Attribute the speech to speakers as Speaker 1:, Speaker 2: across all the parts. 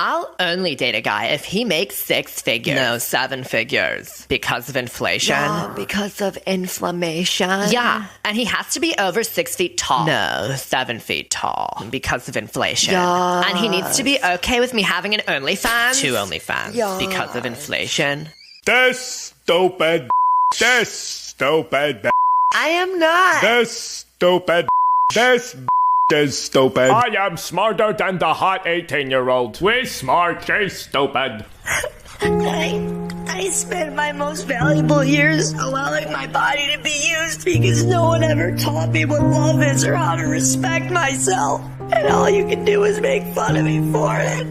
Speaker 1: I'll only date a guy if he makes 6 figures. No, 7 figures. Because of inflation.
Speaker 2: Yeah, because of inflammation.
Speaker 1: Yeah, and he has to be over 6 feet tall. No, 7 feet tall. Because of inflation.
Speaker 2: Yes.
Speaker 1: And he needs to be okay with me having an OnlyFans. 2 OnlyFans.
Speaker 2: Yes.
Speaker 1: Because of inflation.
Speaker 3: This stupid. This stupid.
Speaker 2: I am not.
Speaker 3: This stupid. This is stupid. I am smarter than the hot 18-year-old. We smart, she's stupid.
Speaker 2: I spent my most valuable years allowing my body to be used because no one ever taught me what love is or how to respect myself. And all you can do is make fun of me for it.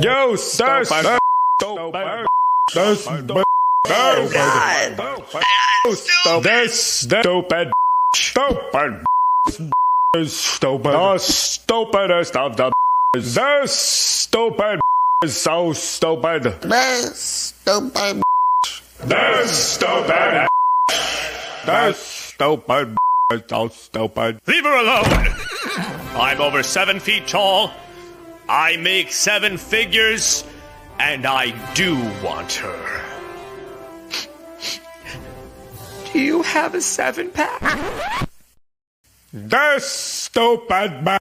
Speaker 3: You stupid. Stupid. Stupid.
Speaker 2: Oh, God.
Speaker 3: This stupid. Stupid. Stupid. The stupidest of the. This stupid is so stupid.
Speaker 2: This stupid.
Speaker 3: This stupid. This stupid is so stupid.
Speaker 4: Leave her alone! I'm over 7 feet tall. I make 7 figures. And I do want her.
Speaker 1: Do you have a 7-pack?
Speaker 3: This stupid man.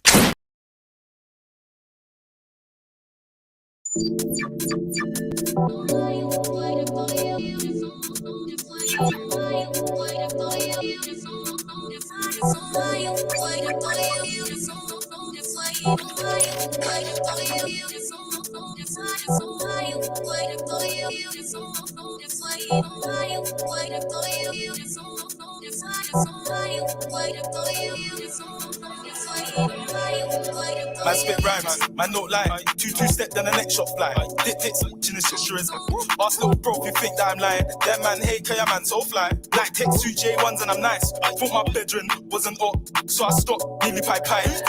Speaker 5: Man spit rhymes, man don't lie. 2-2 step, then the next shot fly. Dictates in the sisters. Ask little bro if you think that I'm lying. That man hate, cause your man so fly. Like text 2 J1s and I'm nice. I thought my bedroom wasn't up, so I stopped, nearly pie.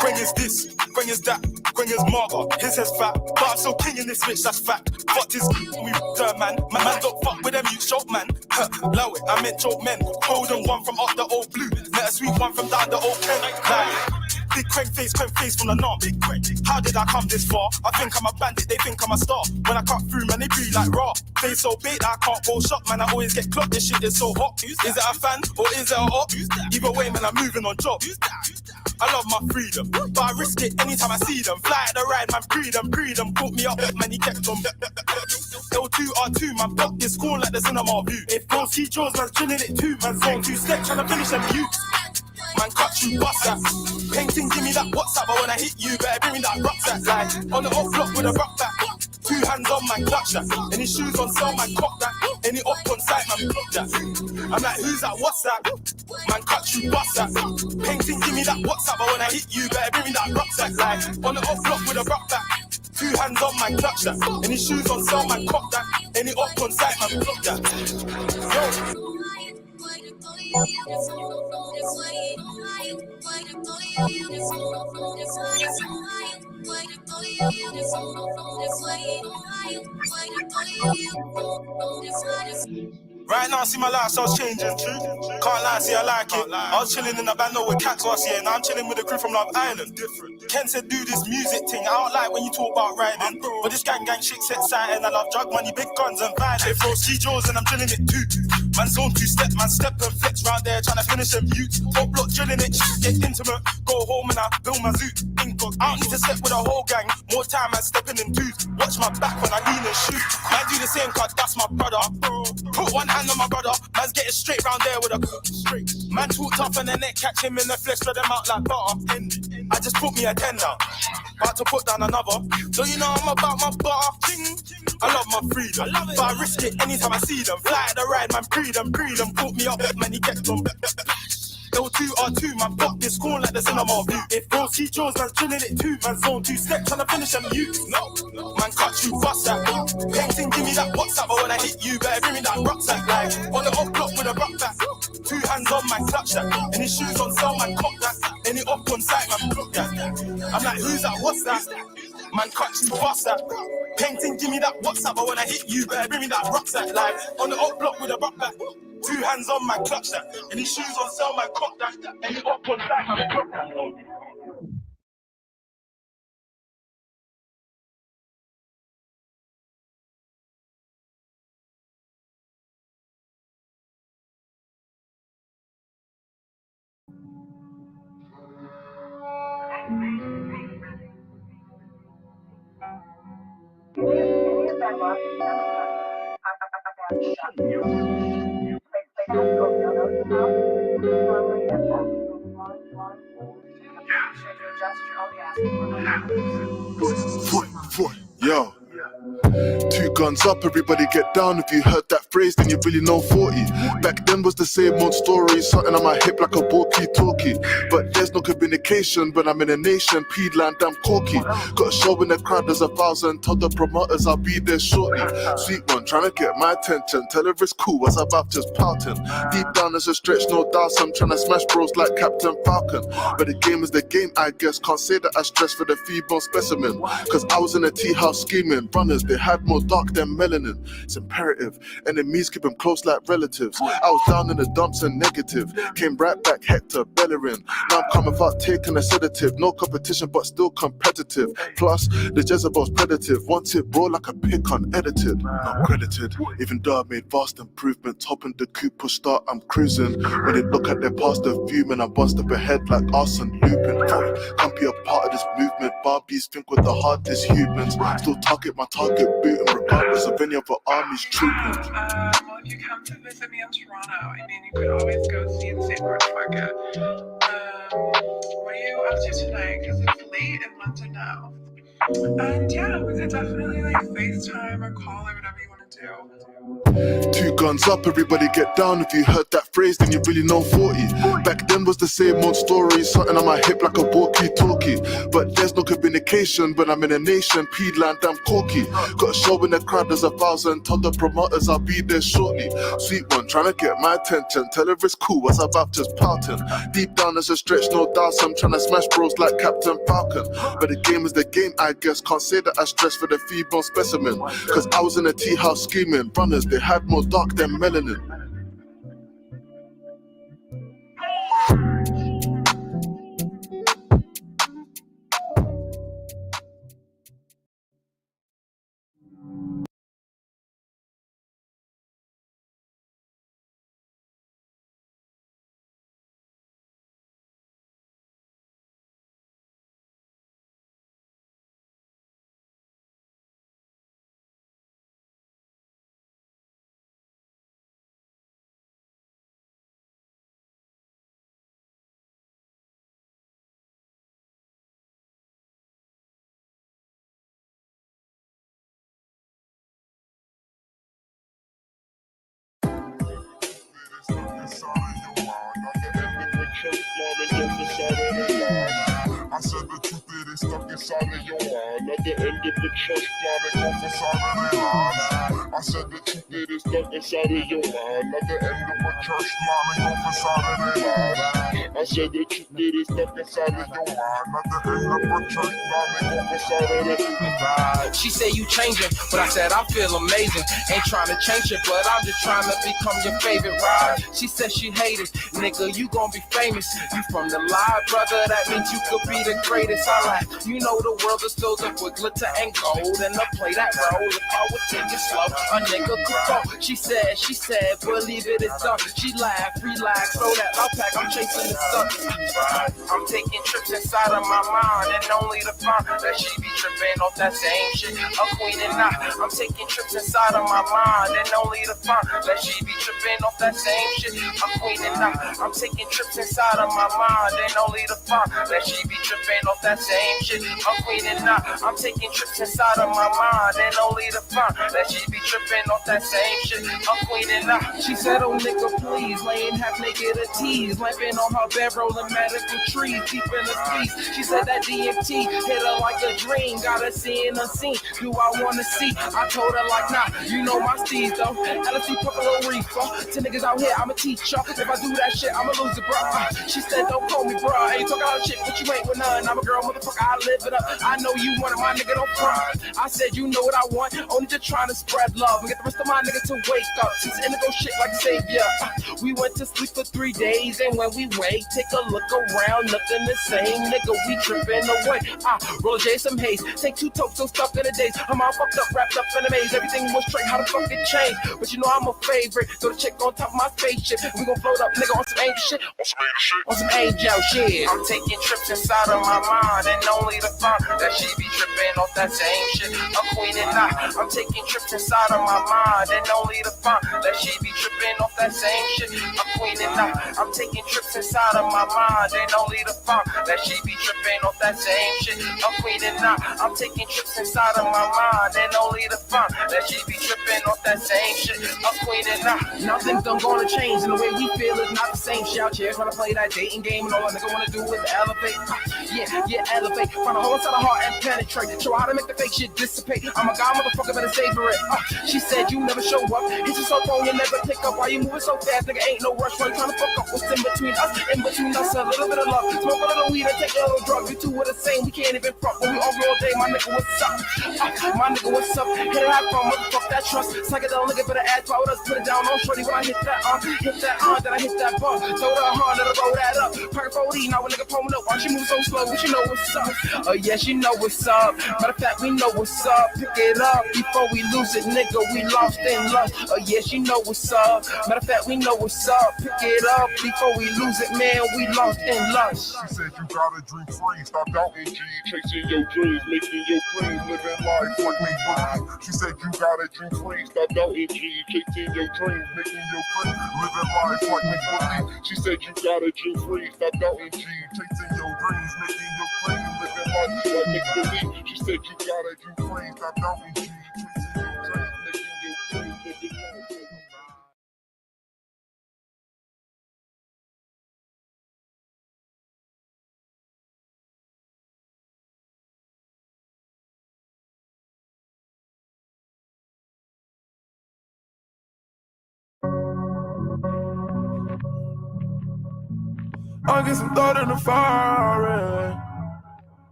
Speaker 5: Bring is this, bring is that, bring is marker. His head's fat, but I'm still king in this bitch, that's fact. Fucked his we turn man. My man don't fuck with them, you choke man. Low it, I meant choke men. Golden one from up the old blue. Met a sweet one from down the old pen. Like, big crank face from the north. How did I come this far? I think I'm a bandit, they think I'm a star. When I cut through, man, they be like raw. Face so big that I can't go shop, man. I always get clocked, this shit is so hot. Is it a fan or is it a op? Either way, man, I'm moving on job. I love my freedom, but I risk it anytime I see them. Fly at the ride, man, freedom. Caught me up, man, he kept on. L2R2, man, fuck this cool like the cinema view. If don't see Jaws, man's drilling it too. Man, zone 2 step, trying to finish them youths. Man, cut you, bust that. Painting, give me that WhatsApp, but when I hit you, better bring me that rucksack. Like, on the off block with a rock back. 2 hands on, man, clutch that. Any shoes on sale, man, cock that. Any up on site, man, block that. I'm like, who's that, what's that? Man, cut you, bust that. Painting, give me that WhatsApp, but when I hit you, better bring me that rucksack. Like, on the off block with a rock back. 2 hands on, man, clutch that. Any shoes on sale, man, cock that. Any up on site, man, block that. Yo. Right now, I see my lifestyle's changing. Can't lie, see I like it. I was chilling in the band with cats last year. Now I'm chilling with a crew from Love Island. Ken said do this music thing. I don't like when you talk about riding, but this gang shit's exciting. I love drug money, big guns and violence. They throw ski jaws and I'm drilling it too. Man zone 2 step, man step and flex round there trying to finish them youths. Top block drilling it, get intimate. Go home and I build my zoot. I don't need to step with a whole gang. More time man stepping in twos. Watch my back when I lean and shoot. Man do the same cause that's my brother. Put one hand on my brother. Man's getting straight round there with a straight. Man too tough and the neck catch him in the flesh, spread them out like butter. I just put me a 10 down. About to put down another. So you know I'm about my butter. I love my freedom, but I risk it anytime I see them. Fly at the ride, man, freedom. Caught me up, man, he kept on. L2R2, man, fuck this cool like the cinema view. If don't see Jaws, man's drilling it too. Man, zone 2 step, trying to finish them youths. No, man, cut you, bust that. Painting, give me that WhatsApp, but when I hit you, better bring me that rucksack. Like, on the up block with a rock back. 2 hands on, man, clutch that. Any shoes on sale, man, cock that. Any up on site, man, block that. I'm like, who's that, what's that? Man, cut you, bust that. Painting, give me that WhatsApp, but when I hit you, better bring me that rucksack. Like, on the up block with a rock back. 2 hands on, man, clutch that. Any shoes on sale, man, cock that. Any up on site, man, block that.
Speaker 6: Yo. Two guns up, everybody get down. If you heard that phrase, then you really know 40. Back then was the same old story, something on my hip like a walkie-talkie. But there's no communication when I'm in a nation. P-land, I'm corky. Got a show in the crowd, there's 1,000. Told the promoters I'll be there shortly. Sweet one, trying to get my attention. Tell her it's cool, as about just pouting. Deep down there's a stretch, no doubt. I'm trying to smash bros like Captain Falcon. But the game is the game, I guess. Can't say that I stress for the feeble specimen. Cause I was in a tea house scheming. Runners, they had more dark than melanin. It's imperative. Enemies keep them close like relatives. I was down in the dumps and negative. Came right back, Hector Bellerin. Now I'm coming out taking a sedative. No competition, but still competitive. Plus, the Jezebel's predative. Want it raw like a pic unedited. Not credited. Even though I made vast improvements. Hopping the coupe, push start, I'm cruising. When they look at their past, they're fuming. I bust up ahead like Arsene Lupin. Can't be a part of this movement. Barbies think with the hardest humans. Still target my target booting. Regardless of any other armies trooping.
Speaker 7: Well, if you come to visit me in Toronto, I mean, you could always go see the St. Martin Market. What are you up to tonight? Because it's late in London now. And yeah, we could definitely like FaceTime or call or whatever you want to do.
Speaker 6: Two guns up, everybody get down. If you heard that phrase, then you really know 40. Back then was the same old story, something on my hip like a walkie-talkie. But there's no communication when I'm in a nation. P-land, I'm corky. Got a show in the crowd, there's 1,000. Told the promoters I'll be there shortly. Sweet one, trying to get my attention. Tell her it's cool, as about just pouting. Deep down there's a stretch, no doubt. I'm trying to smash bros like Captain Falcon. But the game is the game, I guess. Can't say that I stress for the feeble specimen. Cause I was in a tea house scheming. Runners, they had more dark than melanin.
Speaker 8: I said the truth, it is stuck inside of your mind. At the end of the church, planning off the side of their lines. I said the truth, it is stuck inside of your mind. At the end of a church, planning off the side of their lines. I said the truth, it is stuck inside of your mind. At the end of a church, planning off the side of their lines.
Speaker 9: She said you changing, but I said I feel amazing. Ain't trying to change it, but I'm just trying to become your favorite ride. She said she hated, nigga, you gon' be famous. You from the live, brother, that means you could be the greatest. I like, you know the world is filled up with glitter and gold, and I play that role. If I would take it slow, a nigga could go. She said, believe it is done. She laughed, relax, throw that loud pack, I'm chasing the sun. I'm taking trips inside of my mind, and only to find that she be tripping off that same shit. A queen and I'm taking trips inside of my mind, and only to find that she be tripping off that same shit. A queen and I'm taking trips inside of my mind, and only to find that she be tripping off that same shit. A queen and I'm taking trips inside of my mind, and only to find that she be tripping off that same shit. A queen and she said, oh nigga, please, laying half naked a tease, lamping on her bed, rolling medical trees, deep in the streets. She said that DMT hit her like a dream, got her seeing unseen. Do I wanna see? I told her like, nah, you know my steez though. LSD purple little reefer. 10 niggas out here, I'm a teacher. If I do that shit, I'ma lose it, bro. She said, don't call me, bro. I ain't talking all shit, but you ain't with none. I'm a girl, motherfucker, I live it up. I know you wanted my nigga, don't cry. I said, you know what I want. Only just trying to spread love and get the rest of my nigga to wake up. She's indigo shit like savior. We went to sleep for 3 days, and when we wake, take a look around, nothing the same. Nigga, we tripping away. Roll a J, some haze. Take 2 tokes, so stuck in the days. I'm all fucked up, wrapped up in a maze. Everything was straight, how the fuck it changed? But you know I'm a favorite. So the chick on top of my spaceship. We gon' float up, nigga, on some angel shit. On some angel shit. I'm taking trips inside of my mind, and only to find that she be tripping off that same shit. A queen and I'm taking trips inside of my mind, and only to find that she be tripping off that same shit. A queen and I'm taking trips inside of my mind, and only to find that she be tripping off that same shit. A queen and I'm taking trips inside of my mind, and only to find that she be tripping off that same shit. A queen and now things don't gonna change, and the way we feel is not the same. Shout chairs when I play that dating game, and all a nigga wanna do is elevate. Yeah, elevate. Find a hole inside the heart and penetrate. Show how to make the fake shit dissipate. I'm a god, motherfucker, better savor it. She said you never show up. Hit your cell phone, you never pick up. Why you moving so fast, nigga? Ain't no rush. Why you trying to fuck up? What's in between us? In between us, a little bit of love. Smoke a little weed and take a little drug. You two are the same. We can't even front, but we all all day. My nigga, what's up? My nigga, what's up? Hit it hot from motherfuck that trust. Psychedelic nigga, better add power. Let's put it down on shorty when I hit that then I hit that bar. Throw the horn, let her roll that up. Perk 40, now a nigga pulling up. Why she move so slow? But she know what's up. Oh yeah, she know what's up. Matter of fact, we know what's up. Pick it up before we lose it, nigga. We lost in lust. Oh yeah, she know what's up. Matter of fact, we know what's up. Pick it up before we lose it, man. We lost in lust.
Speaker 8: She said you gotta drink free. Stop doubting G, chasing your dreams, making your dreams, living life like me believe. She said you gotta drink free. Stop doubting G, chasing your dreams, making your dreams, living life like me believe. She said you gotta drink free. Stop doubting G, chasing your dreams, making your dreams, living life like me believe. She said you gotta drink free. Stop doubting G, chasing your dreams, making your dreams, living life.
Speaker 10: I'll get some thought in the fire.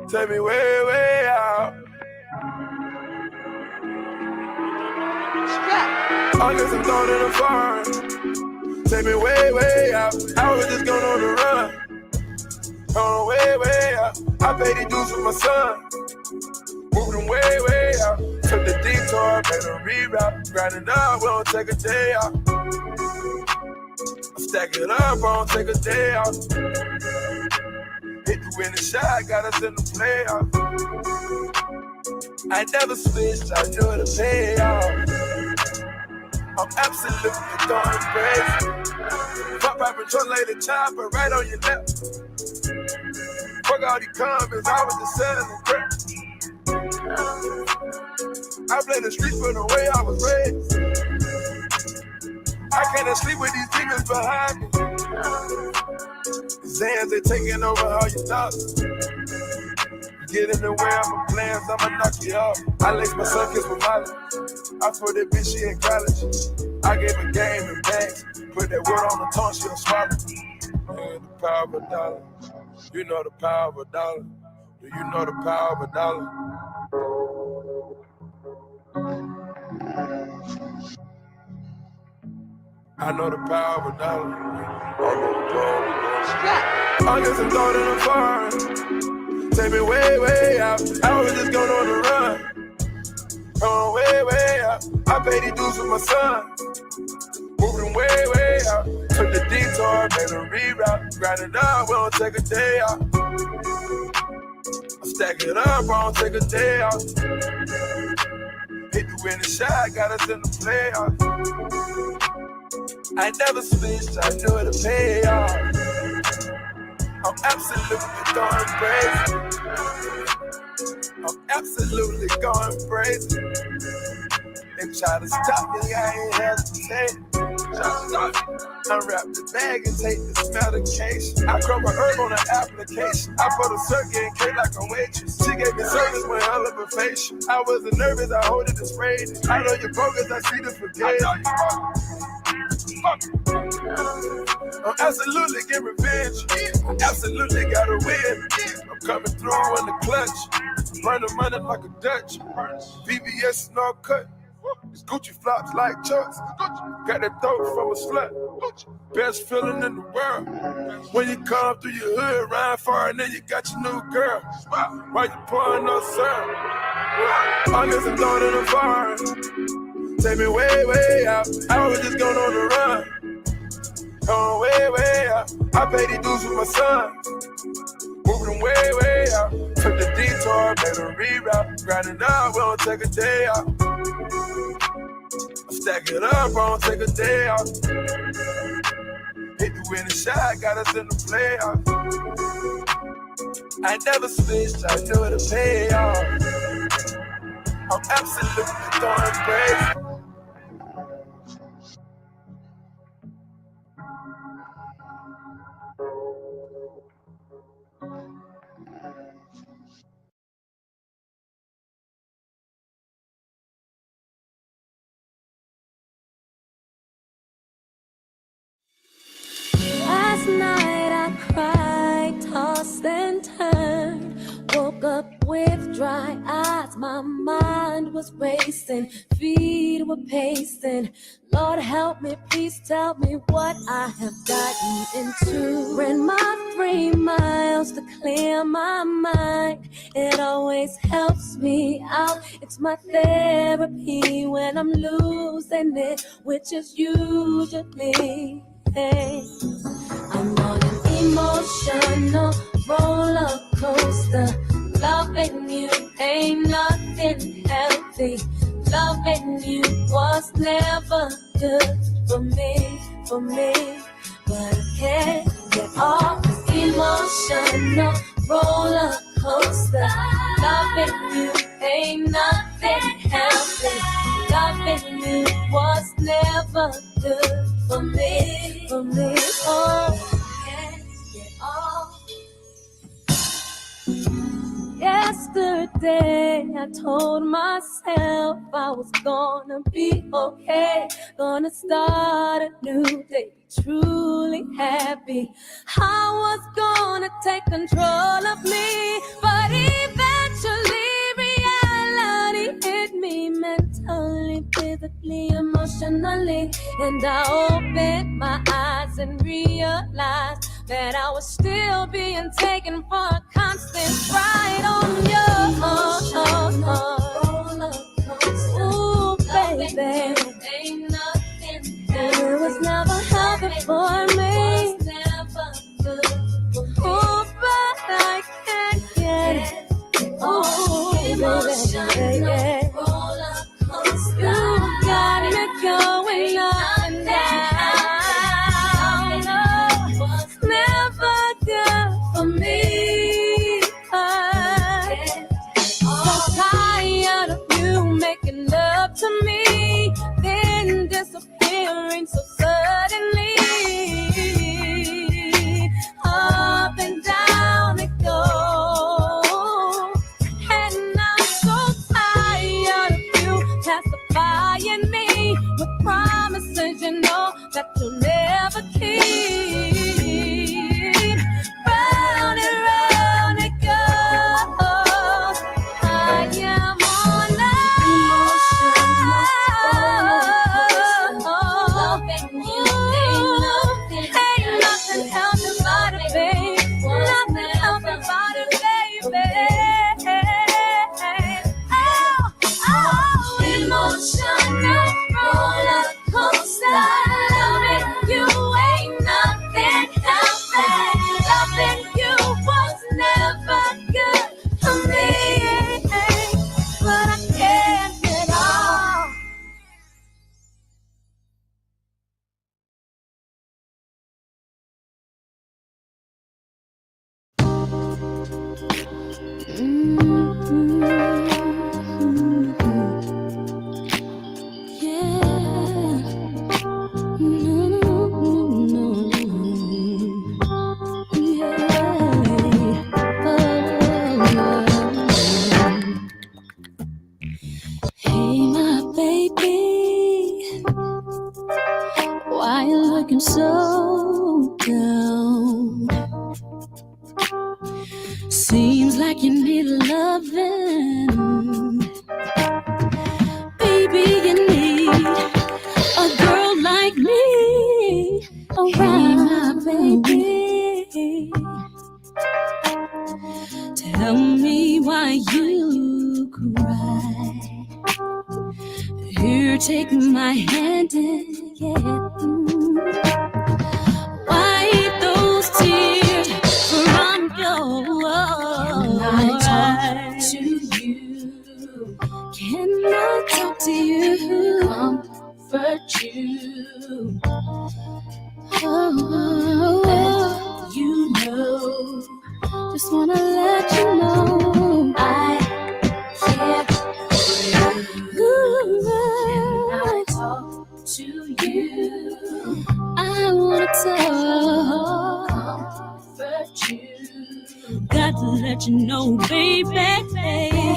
Speaker 10: Take me way, way out. I'll get some thought in the fire. Take me way, way out. I was just going on the run. Going way, way out. I paid the dues for my son. Moved them way, way out. Took the detour, made a reroute. Grinding up, we don't take a day out. Stack it up, I don't take a day off. Hit the winning shot, got us in the playoff. I never switched, I knew the payoff. I'm absolutely going crazy. Fuck by patrol, lay the chopper right on your lap. Fuck all these comments, I was just selling crap. I play the streets for the way I was raised. I can't sleep with these demons behind me. Zans, they taking over all your thoughts. Get in the way of my plans, I'ma knock you off. I lace my son kiss with Molly. I put that bitch, she in college. I gave her game and bags. Put that word on the tongue, she'll swallow. And the power of a dollar. You know the power of a dollar. Do you know the power of a dollar? I know the power of a dollar. I know the power of a dollar. I get some thought in the fire. Take me way, way out. I was just going on the run. Going way, way out. I paid the dues for my son. Moved them way, way out. Took the detour, made a reroute. Grinding up, we don't take a day out. I stack it up, I don't take a day out. Hit the winning shot, got us in the playoff. I never switched, I knew the payoff. I'm absolutely going crazy. I'm absolutely going crazy. They try to stop me, I ain't hesitating. Unwrap the bag and take the medication. I grow my herb on the application. I put a circuit in K like a waitress. She gave me service with hell of a facial. I wasn't nervous, I hold it and sprayed it. I know you're bogus, I see the spaghetti. I'm absolutely getting revenge. I absolutely gotta win. I'm coming through in the clutch. Burn the money like a Dutch. VVS no cut. It's Gucci flops like Chucks. Got that throat from a slut. Best feeling in the world. When you come through your hood, ride far and then you got your new girl. Why you pouring no syrup? I get some thought in the fire. Take me way, way out. I was just going on the run. Going way, way out. I paid the dues for my son. from way, way out. Took the detour, made a reroute. Grinding out, we don't take a day out. Stack it up, bro, don't take a day out. Hit the winning shot, got us in the playoffs. I never switched, I knew the payoff. I'm absolutely going crazy.
Speaker 11: Last night I cried, tossed and turned. Woke up with dry eyes, my mind was racing, feet were pacing. Lord help me, please tell me what I have gotten into. Ran my 3 miles to clear my mind. It always helps me out. It's my therapy when I'm losing it, which is usually. I'm on an emotional roller coaster. Loving you ain't nothing healthy. Loving you was never good for me. But I can't get off this emotional roller coaster. Loving you ain't nothing healthy. Loving you was never good for me. Oh, can't get off. Yesterday I told myself I was gonna be okay, gonna start a new day, truly happy. I was gonna take control of me, but eventually reality hit me mentally, physically, emotionally, and I opened my eyes and realized that I was still being taken for a constant ride on you. Ooh, baby, ain't nothing. It was never healthy for me. Ooh, but I can't get it. Ooh, baby, you got me going up and down. Never good for me. So tired of you making love to me, then disappearing so suddenly. Up and down it goes, and I'm so tired of you pacifying me with promises you know that you'll never keep. Round and round it goes. I am on ain't nothing else about it, babe. Nothing else about it, baby. Oh, emotional roller coaster. Loving you ain't nothing healthy. Loving you was never good for me, but I can't get off. Hey, my baby, why you looking so down? Seems like you need loving. Baby, you need a girl like me around. Hey, my baby, tell me why you cry. Here, take my hand and wipe those tears from your eyes. you, comfort you. Oh, let you know. Just wanna let you know I care for you. Can I talk to you? I wanna talk, comfort you. Got to let you know, baby.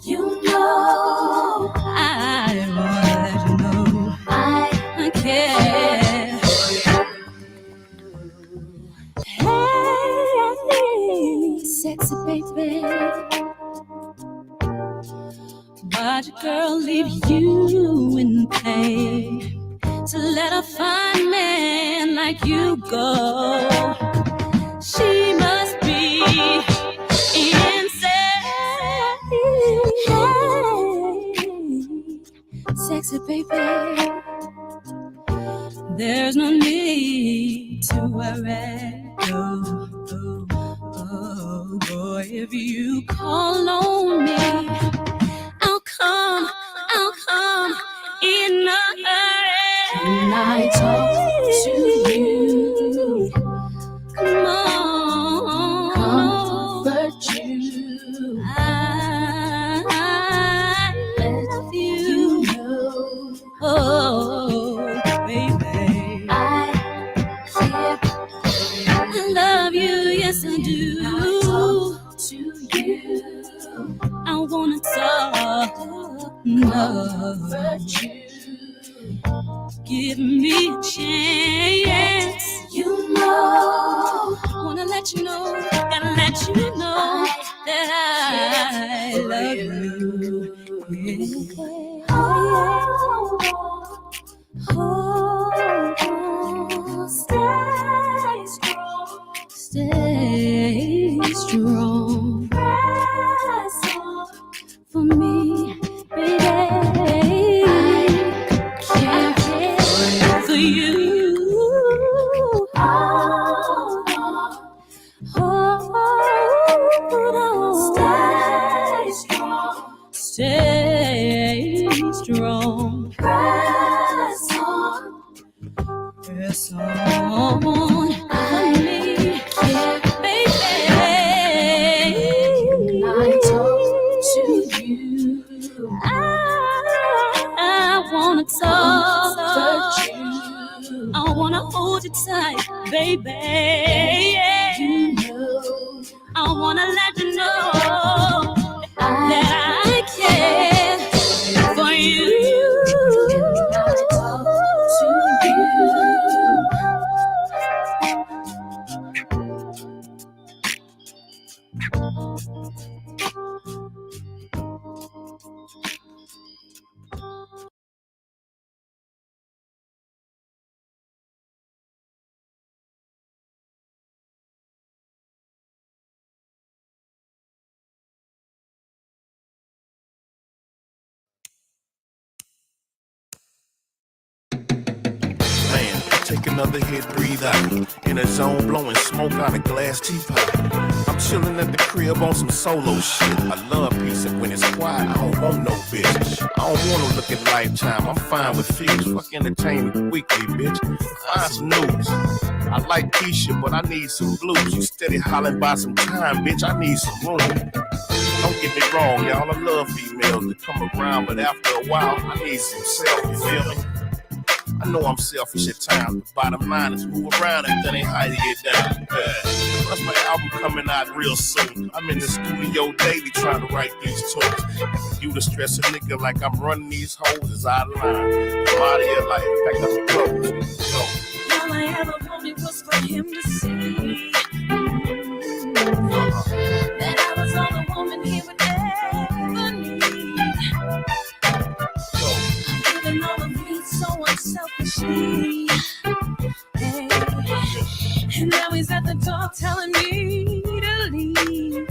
Speaker 11: You know I wanna let you know I care. Hey, sexy baby, why'd your girl leave you in pain to let a fine man like you go? She must be insane. Hey, sexy baby, there's no need to worry. Oh, boy, if you call on me, I'll come in a hurry. Can I talk to you? Come on, comfort you. I let you know. Oh, baby, I care. I love you, yes I do. Talk to you. I wanna talk, comfort you. Give me a chance. You know, wanna let you know, gotta let you know that I love you. Yeah. Oh, stay strong, stay strong. Press on for me, baby. I care for you. Stay strong, stay strong. Press on for me, yeah, baby. I talk to you. I wanna talk to you. I wanna hold you tight, baby. You know, I wanna let you know that I care for you. I talk to you.
Speaker 12: Take another hit, breathe out. In a zone, blowing smoke out a glass teapot. I'm chilling at the crib on some solo shit. I love peace, and when it's quiet, I don't want no bitch. I don't wanna look at Lifetime, I'm fine with Fuse. Fuck Entertainment Weekly, bitch. Find some news. I like Keisha, but I need some blues. You steady hollering by some time, bitch, I need some room. Don't get me wrong, y'all, I love females that come around, but after a while, I need some self, you feel me? I know I'm selfish at times, but bottom line is move around and that ain't how to get down. Plus my album coming out real soon. I'm in the studio daily trying to write these tunes. You to stress a nigga like I'm running these hoes is out of line. I'm out of here like pack up your clothes.
Speaker 11: All I ever wanted was for him to see that I was all the woman he would ever need. I'm giving all of me so unselfishly. Hey. And now he's at the door telling me to leave.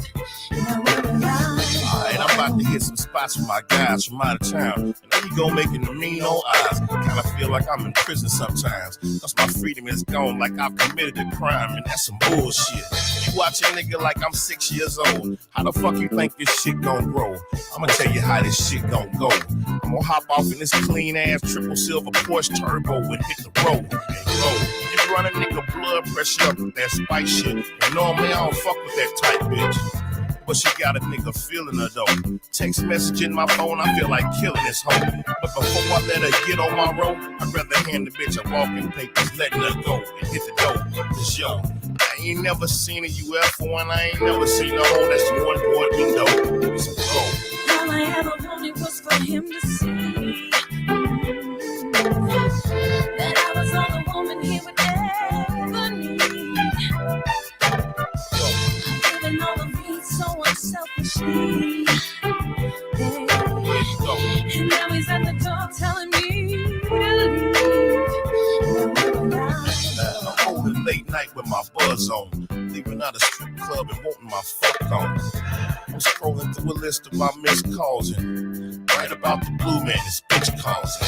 Speaker 11: Now we're alive.
Speaker 12: Alright, I'm about to hit some spots spots with my guys from out of town. And there you go making the mean old eyes. Kinda feel like I'm in prison sometimes. Cause my freedom is gone like I've committed a crime. And that's some bullshit. You watch a nigga like I'm 6 years old. How the fuck you think this shit gon' grow? I'ma tell you how this shit gon' go. I'm gonna hop off in this clean ass triple silver Porsche turbo and hit the road and go. You run a nigga blood pressure up with that spice shit. And normally I don't fuck with that type bitch. But she got a nigga feeling her though. Text message in my phone, I feel like killing this hoe. But before I let her get on my road, I'd rather hand the bitch a walking papers, letting her go and hit the door. Cause yo, I ain't never seen a UFO and I ain't never seen a hoe that's more important though. So go.
Speaker 11: All I ever wanted was for him to see that I was all the woman he would ever need. I've given all of me so unselfishly. And now he's at the door telling me to leave.
Speaker 12: I'm holding late night with my buzz on. Leaving out a strip club and wanting my fuck on. I'm scrolling through a list of my missed calls and right about the blue man this bitch calls it.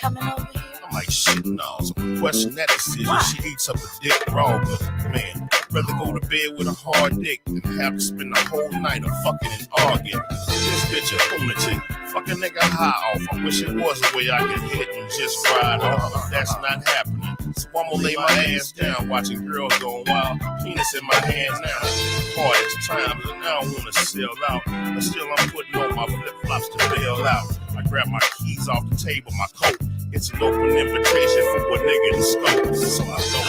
Speaker 11: Coming over here.
Speaker 12: I'm like, shit, no. So I question that decision. Why? She eats up a dick raw, but man, I'd rather go to bed with a hard dick than have to spend the whole night of fucking and arguing. This bitch a lunatic. Fuck a nigga high off. I wish it was a way I could hit and just ride off. But that's not happening. So I'm gonna lay my ass down watching girls going wild. Penis in my hands now. Hardest times and I don't wanna sell out. But still I'm putting on my flip-flops to bail out. I grab my keys off the table, my coat. It's an open invitation for a nigga to scope. So I go.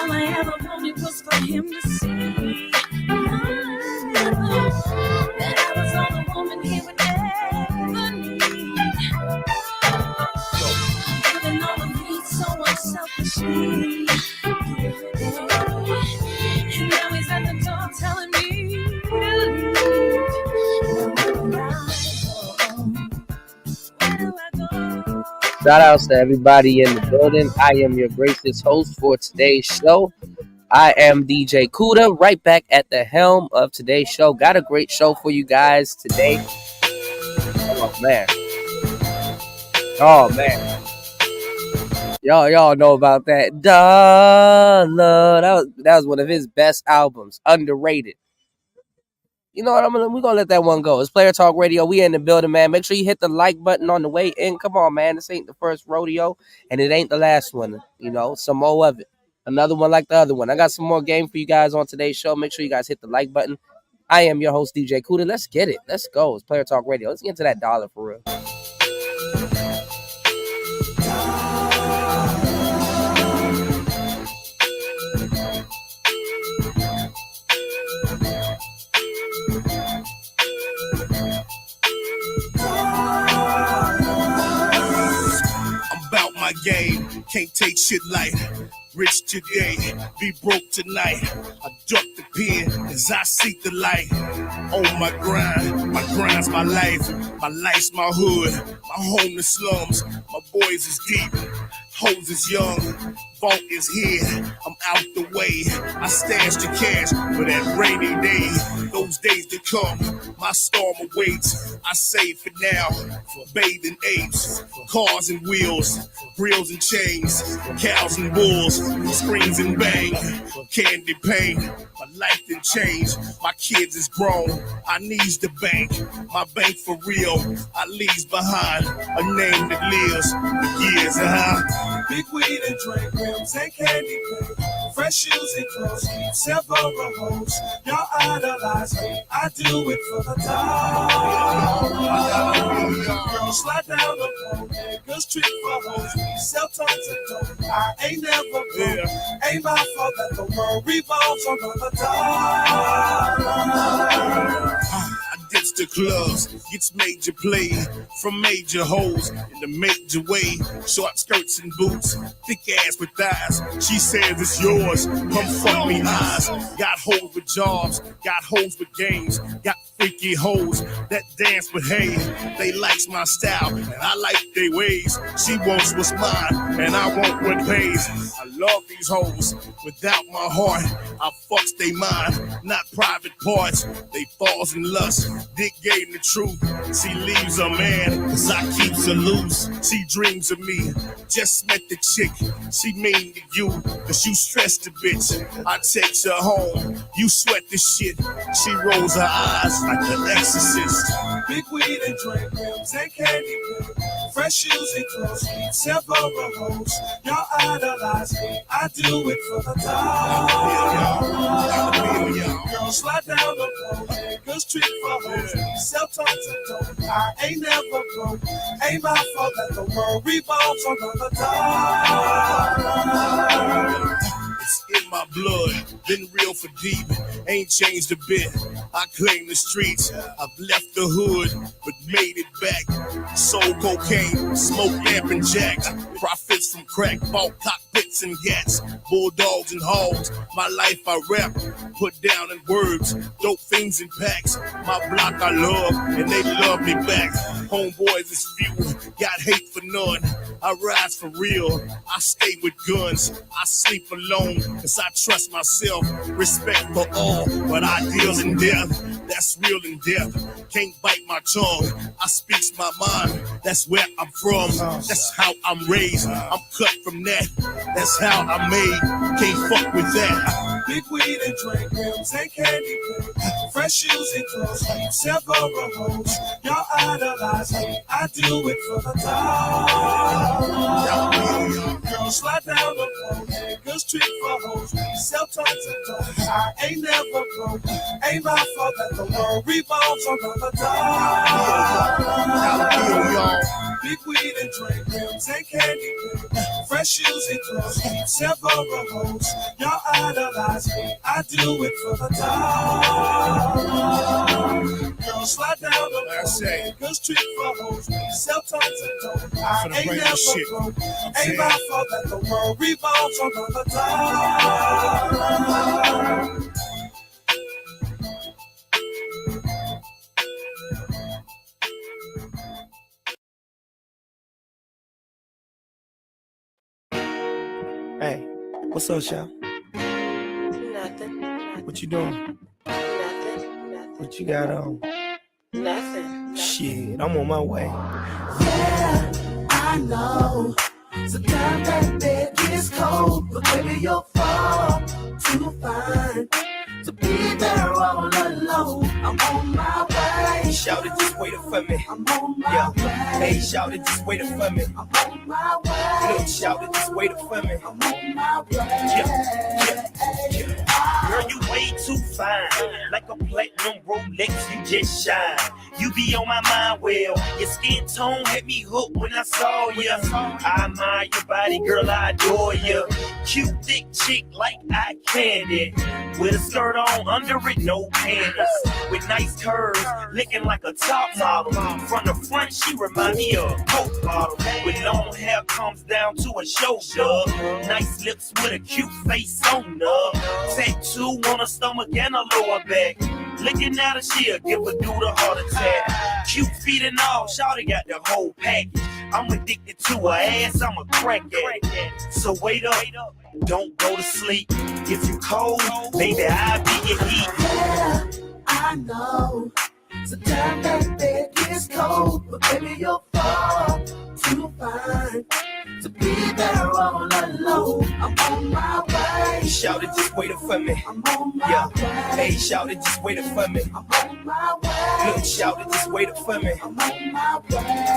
Speaker 11: All I ever wanted was for him to see that I was all the woman he would ever need. Giving all of me so unselfishly. And now he's at the door telling me to leave. Where do I go?
Speaker 13: Shout outs to everybody in the building. I am your gracious host for today's show. I am DJ Kuda, right back at the helm of today's show. Got a great show for you guys today. Oh man. Oh man. Y'all know about that. Dollar. That was one of his best albums. Underrated. You know what? We're gonna let that one go. It's Player Talk Radio. We in the building, man. Make sure you hit the like button on the way in. Come on, man. This ain't the first rodeo, and it ain't the last one. You know, some more of it. Another one like the other one. I got some more game for you guys on today's show. Make sure you guys hit the like button. I am your host, DJ Kuda. Let's get it. Let's go. It's Player Talk Radio. Let's get into that dollar for real.
Speaker 12: My game, can't take shit light. Rich today, be broke tonight. I duck the pen as I seek the light. On my grind's my life. My life's my hood, my home the slums. My boys is deep, hoes is young. Vault is here, I'm out the way. I stash the cash for that rainy day. Those days to come, my storm awaits. I save for now, for bathing apes. Cars and wheels, grills and chains. Cows and bulls, screens and bang. Candy paint, my life done changed. My kids is grown, I needs the bank. My bank for real, I leaves behind a name that lives for years,
Speaker 10: Big weed and drink rims and candy paint. Fresh shoes and clothes, several hoes. Y'all idolize me, I do it for the dollar. Girls slide down the pole, niggas trick for hoes. We sell tons of dope, I ain't never broke. Ain't my fault that the world revolves around the dollar.
Speaker 12: Gets the clubs, gets major play from major hoes in the major way. Short skirts and boots, thick ass with thighs. She says it's yours, come fuck me eyes. Got hoes with jobs, got hoes with games. Got freaky hoes that dance, but hey, they likes my style and I like their ways. She wants what's mine and I want what pays. I love these hoes. Without my heart, I fucks they mind, not private parts. They falls in lust, dick game the truth. She leaves a man, cause I keeps her loose. She dreams of me, just met the chick. She mean to you, cause you stress the bitch. I take her home, you sweat the shit. She rolls her eyes like the exorcist.
Speaker 10: Big weed and drink rims and candy pills. Fresh shoes and clothes, several hoes. Y'all idolize me, I do it for the dollar. Girls slide down the pole, niggas trick for hoes. Sell tons of dope, I ain't never broke. Ain't my fault that the world revolves around the dollar.
Speaker 12: It's in my blood, been real for deep, ain't changed a bit. I claim the streets, I've left the hood, but made it back. Sold cocaine, smoked amp and jacks. Profits from crack, bought cockpits and gats. Bulldogs and hogs, my life I rap. Put down in words, dope things in packs. My block I love, and they love me back. Homeboys is few, got hate for none. I rise for real, I stay with guns. I sleep alone, cause I trust myself. Respect for all, but ideals in death. That's real in death. Can't bite my tongue, I speaks my mind. That's where I'm from, that's how I'm raised. I'm cut from that, that's how I'm made. Can't fuck with that.
Speaker 10: Big weed and drink rims and candy pills. Fresh shoes and clothes, several hoes. Y'all idolize me, I do it for the dollar. Girls slide down the pole, niggas trick for hoes. Sell tons of dope, I ain't never broke. Ain't my fault that the world revolves around the dollar. Big weed and drink rims and candy pills. Fresh shoes and clothes, several hoes. Y'all idolize me, I do it for the dollar. Girls slide down the pole, niggas trick for hoes. Sell tons of dope, I ain't never broke. Ain't my fault that the world revolves around the dollar.
Speaker 14: Hey, what's up, Shal?
Speaker 2: Nothing.
Speaker 14: What you doing?
Speaker 2: Nothing.
Speaker 14: What you got on?
Speaker 2: Nothing.
Speaker 14: Shit, I'm on my way.
Speaker 15: Yeah, I know. Sometimes that bed gets cold, but baby, you're far too fine to be there all alone. I'm on my way.
Speaker 14: Shout it, just wait for me.
Speaker 15: I'm on my way.
Speaker 14: Hey, shout it, just wait for me.
Speaker 15: I'm on my way.
Speaker 14: Look, shout it, just wait for me.
Speaker 15: I'm on my way.
Speaker 16: Girl, you way too fine. Like a platinum Rolex, you just shine. You be on my mind, well. Your skin tone had me hooked when I saw you. I admire your body, girl, I adore you. Cute, thick chick like eye candy. With a skirt on, under it, no panties. With nice curves, looking like a top model. From the front, she remind me of a Coke bottle. With long hair comes down to a shoulder. Nice lips with a cute face on her. Tattoo on her stomach and her lower back. Looking at her, she'll give a dude a heart attack. Cute feet and all, shawty got the whole package. I'm addicted to her ass, I'm a crack addict. So wait up, don't go to sleep. If you cold, baby, I'll be your heat.
Speaker 15: Yeah, I know. Sometimes that bed gets cold, but baby, you're far too fine to be there all alone. I'm on my way.
Speaker 14: Shout it, just wait for me.
Speaker 15: I'm on my way.
Speaker 14: Hey, shout it, just wait for me.
Speaker 15: I'm on my way.
Speaker 14: Look, shout it, just wait for me.
Speaker 15: I'm on my way.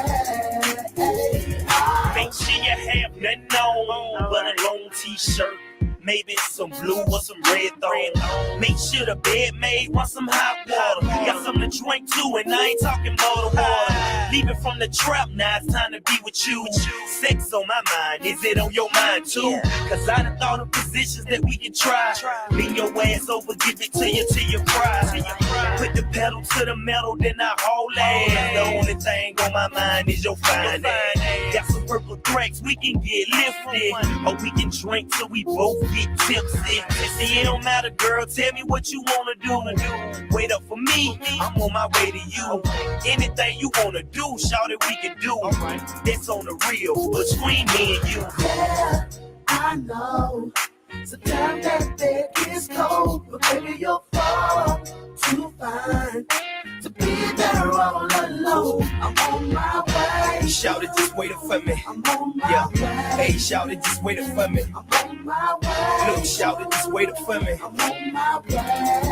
Speaker 16: Make sure you have nothing on but a long t-shirt. Maybe some blue or some red thong. Make sure the bed made want some hot water. Got something to drink too, and I ain't talking about the water. Leaving from the trap, now it's time to be with you. Sex on my mind, is it on your mind too? Cause I done thought of positions that we can try. Lean your ass over, give it to you till you cry. Put the pedal to the metal, then I haul ass. The only thing on my mind is your fine ass. Got some purple cracks, we can get lifted. Or we can drink till we both get tipsy. It don't matter, girl, tell me what you wanna do. Wait up for me, I'm on my way to you. Anything you wanna do, shout it, we can do. That's on the real, between me and you.
Speaker 15: Yeah, I I know sometimes that bed gets cold, but baby, you're far too fine to be there all alone. I'm on my way.
Speaker 14: Shout it, just waiting for me.
Speaker 15: I'm on my way.
Speaker 14: Hey, shout it, just waiting for me.
Speaker 15: I'm on my way.
Speaker 14: Look, shout it, just waiting for me.
Speaker 15: I'm on my way.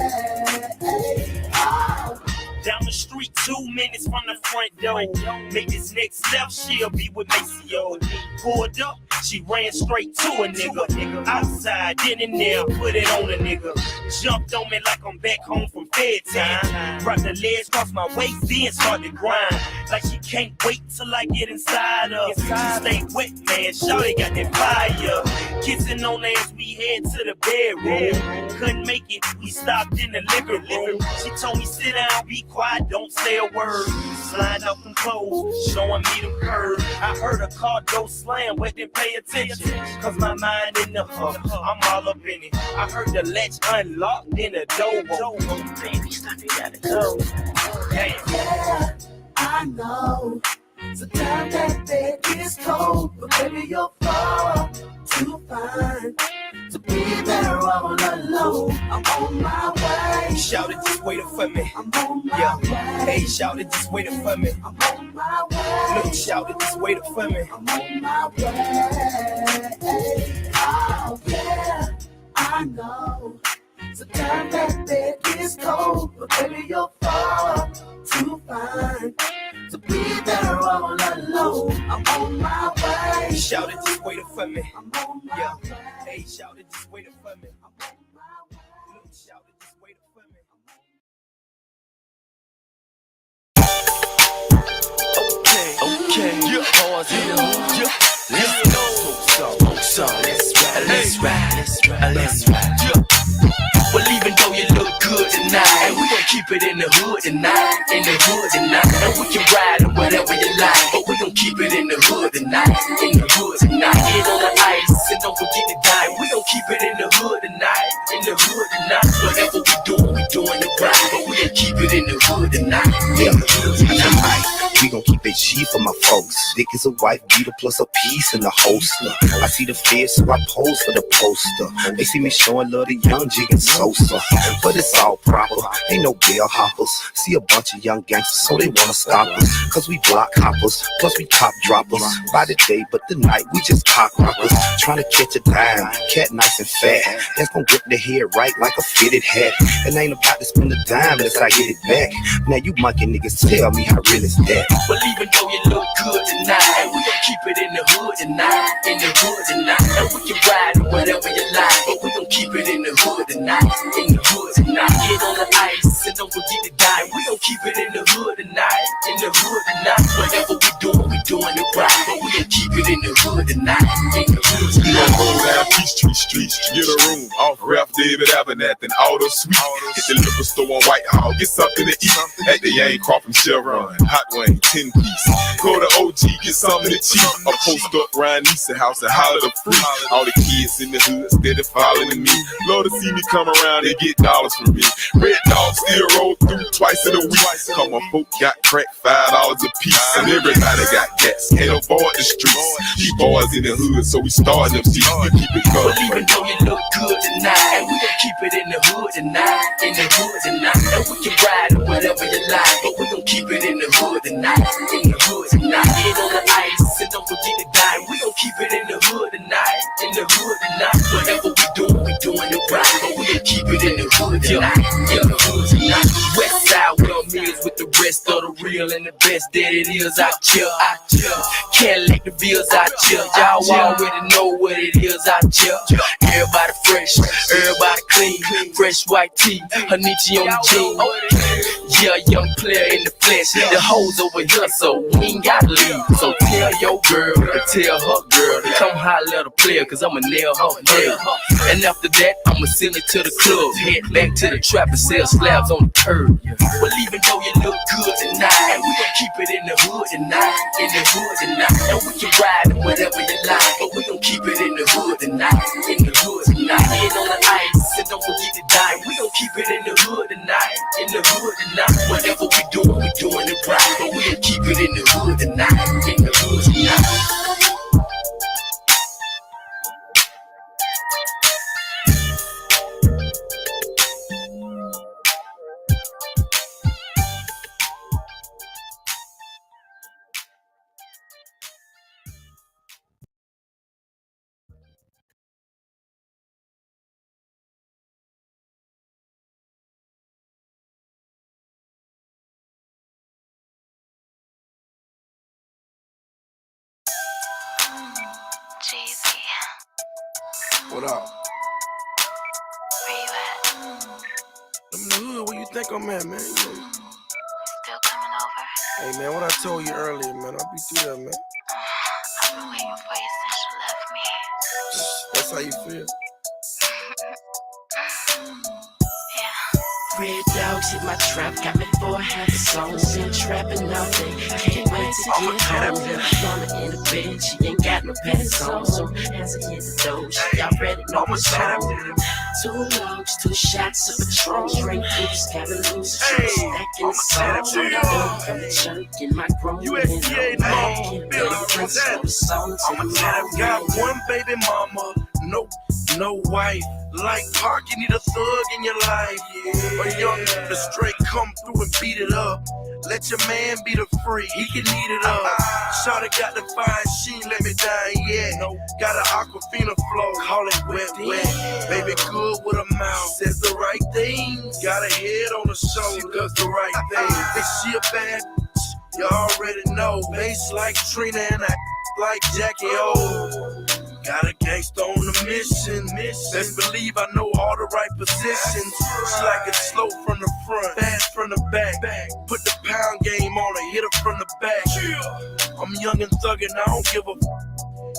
Speaker 15: Oh.
Speaker 16: Down the street, 2 minutes from the front door. Make this next left, she'll be with Maceo. Pulled up, she ran straight to a nigga. Outside, then and there, put it on a nigga. Jumped on me like I'm back home from fed time. Brought the legs across my waist, then started to grind. Like she can't wait till I get inside her. She stay wet, man, shawty got that fire. Kissing on her as we head to the bedroom. Couldn't make it, we stopped in the living room. She told me sit down, be quiet, don't say a word. Slide off them clothes, showing me them curves. I heard a car door slam, but didn't pay attention. Cause my mind in the hook, I'm all up in it. I heard the latch unlocked, then the door opened. Baby, stop it, gotta go.
Speaker 15: Yeah, I know sometimes that bed gets cold, but baby, you're far too fine to be there all alone. I'm on my way.
Speaker 14: Shout it, just waiting for me.
Speaker 15: I'm on my way.
Speaker 14: Hey, shout it, just waiting for me.
Speaker 15: I'm on my way.
Speaker 14: Look, shout it, just waiting for me.
Speaker 15: I'm on my way. Oh yeah, I know sometimes that bed gets cold, but baby, you're far too fine to be there all alone. I'm on my way.
Speaker 14: Shout it, just waiting for me.
Speaker 15: I'm on my way.
Speaker 14: Hey, shout it, just waiting for me.
Speaker 15: I'm on my way.
Speaker 14: Look, shout it, just waiting for me.
Speaker 9: Okay, yeah, pause in the hood, yeah. Let's go, smoke some, let's ride, yeah. Well, even though you look good tonight, we gon' keep it in the hood tonight, and we can ride or whatever you like, but we gon' keep it in the hood tonight, Get on the ice and don't forget to die. We gon' keep it in the hood tonight, Whatever we doing it right, but we gon' keep it in the hood tonight,
Speaker 17: We gon' keep it G for my folks. Dick is a wife beater plus a piece in the holster. I see the feds, so I pose for the poster. They see me showing love to young Jig and Sosa, but it's all proper. Ain't no bell hoppers. See a bunch of young gangsters, so they wanna stop us. Cause we block hoppers, plus we top droppers. By the day, but the night, we just cock rockers. Trying to catch a dime, cat nice and fat. That's gon' grip the head right like a fitted hat. And ain't about to spend a dime unless I get it back. Now you monkey niggas tell me how real is that.
Speaker 9: Well, even though you look good tonight, we gon' keep it in the hood tonight, And we can ride or whatever you like, but we gon' keep it in the hood tonight, Get on the ice and don't forget to die. We gon' keep it in the hood tonight, Whatever we doing it right, but we gon' keep it in the hood tonight,
Speaker 18: We gon' roll down Peachtree Street, get a room off Ralph David Abernathy and Auto Suite. Hit the liquor store on Whitehall, get something to eat at the Yang Crawford Chevron. Hot wing, 10 piece. Go to OG, get something to cheap. I post up Ryan Nisa house and holler the free. All the kids in the hood steady following me. Love to see me come around and get dollars from me. Red Dog still roll through twice in a week. Come on, folk got crack $5 a piece. And everybody got gas, can't avoid the streets. These boys in the hood, so we start them seats. We keep it going.
Speaker 9: Well, even though you look good tonight, we gon' keep it in the hood tonight, And we can ride or whatever you like, but we gon' keep it in the hood tonight, Get on the ice and don't forget to die. We gon' keep it in the hood tonight, Whatever we doing it right, but we gon' keep it in the hood tonight, West side well meals with the rest of the real and the best that it is out here. Can't let the bills out here. Y'all already know what it is out here. Everybody fresh, everybody clean, fresh white tee, Hanichi on the jeans. Yeah, young player in the flesh. The hoes over here, so we ain't gotta leave. So tell your girl, or tell her girl to come holler at a player, cause I'ma nail her nail. And after that, I'ma send it to the club, head back to the trap and sell slabs on the curb. Well, even though you look good tonight, we gon' keep it in the hood tonight, And we can ride or whatever you like, but we gon' keep it in the hood tonight, Get on the ice and don't forget to die. We gon' keep it in the hood tonight, Whatever we doing it right, but we gon' keep it in the hood tonight,
Speaker 19: Jeezy,
Speaker 10: What up?
Speaker 19: where you at?
Speaker 10: I'm in the hood. Where you think I'm at, man? You know.
Speaker 19: Still coming over?
Speaker 10: Hey, man, what I told you earlier, man. I'll be through there, man.
Speaker 19: I've been waiting for you since you left me.
Speaker 10: That's how you feel.
Speaker 20: Red dogs hit my trap, got me for half a song. Been trapping all day, can't wait to get home. Mama in the bed, she ain't got no pants on. So as I hit the door, she already know what's on. 2 logs, 2 shots of Patron. Drink juice, gotta lose a drink, stacking the songs. I'm the jerk in my grown
Speaker 10: USDA got one baby mama, no wife. Like Park, you need a thug in your life. A young nigga straight come through and beat it up. Let your man be the free, he can eat it up. Shawty got the fine, she ain't let me down yet. Got an Aquafina flow, call it wet. Baby good with a mouth, says the right things. Got a head on her shoulder, does the right thing. Is she a bad bitch? You already know. Bass like Trina and I like Jackie O. Got a gangster on the mission. Best believe I know all the right positions. She like it slow from the front, fast from the back. Put the pound game on her, hit her from the back. I'm young and thuggin', I don't give a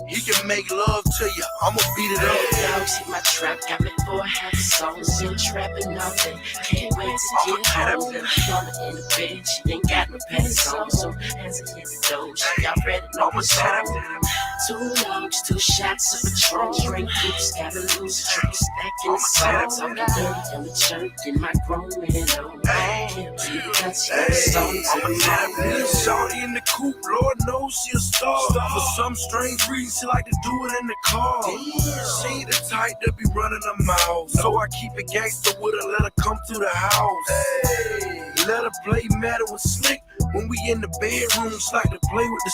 Speaker 10: he can make love to you, I'ma beat it up.
Speaker 20: Dogs hit my trap, got me for half a song. Been trapping all day, can't wait to get home. Mama in the bed, she ain't got no pants on. So as I hit the door, she already know what's on. 2 logs, 2 shots of Patron. Drink juice, gotta lose a drink, stacking the songs. I'm the dirty and the jerk in my grown man on. Can't be touched, no songs.
Speaker 10: Shawty in the coupe, Lord knows she a star. For some strange reason, she like to do it in the car. She ain't the type to be running her mouth, so I keep it gangster with her, let her come to the house. Let her play matter with Slick. When we in the bedroom, she like to play with the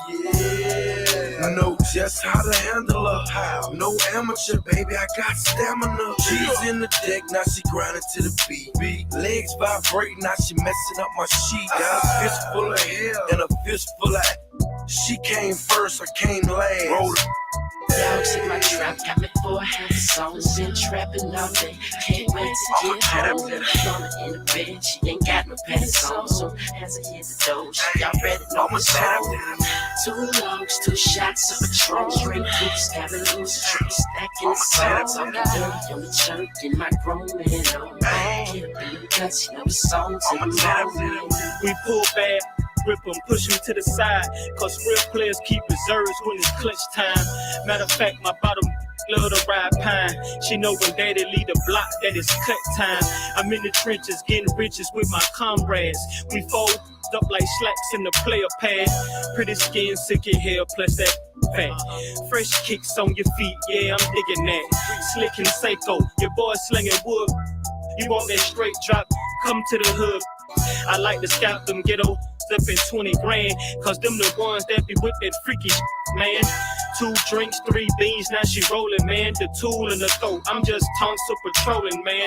Speaker 10: yeah, know just how to handle her. No amateur, baby, I got stamina. She's in the deck, now she grinding to the beat. Legs vibrating, now she messing up my sheet. Got a fist full of hair and a fist full of. She came first, I came last. Roll the
Speaker 20: Dogs in my trap, got me for half a song. Been trapping all day, can't wait to get home. Mama in the bed, she ain't got no pants on. So as I hit the door, she already know what's on. 2 logs, 2 shots of Patron. Drink juice, gotta lose a drink, stacking the songs. I'm the dirty and the jerk in my grown man on. Can't be touched, no songs in my room.
Speaker 21: We pull back, grip them, push them to the side. Cause real players keep reserves when it's clutch time. Matter of fact, my bottom love to ride pine. She know when daddy lead the block that it's cut time. I'm in the trenches getting riches with my comrades. We fold up like slacks in the player pad. Pretty skin, silky hair, plus that fat. Fresh kicks on your feet, yeah, I'm digging that. Slick and Seiko, your boy slinging wood. You want that straight drop, come to the hood. I like to scalp them ghetto up in 20 grand, cause them the ones that be with that freaky shit, man. 2 drinks, 3 beans, now she rolling, man. The tool in the throat, I'm just tonsil patrolling, man.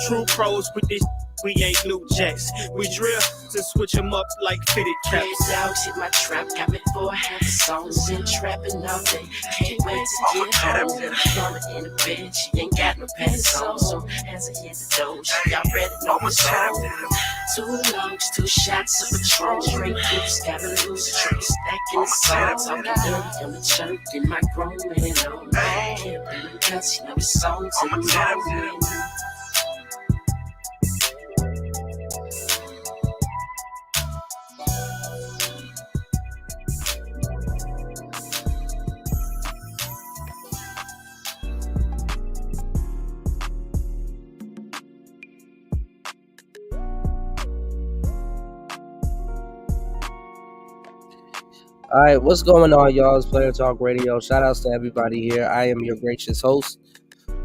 Speaker 21: True pros with this, we ain't new jacks. We drill and switch them up like fitted caps.
Speaker 20: Red dogs hit my trap, got me for half a song. Been trapping all day, can't wait to get home. Mama in the bed, she ain't got no pants on. So as I hit the door, she already know what's on. 2 logs, 2 shots of Patron. Drink juice, gotta lose a drink, stacking the songs. I'm the dirty and the jerk in my grown man on. Can't be touched, no songs in my room.
Speaker 13: All right, what's going on, y'all? It's Player Talk Radio. Shout outs to everybody here. I am your gracious host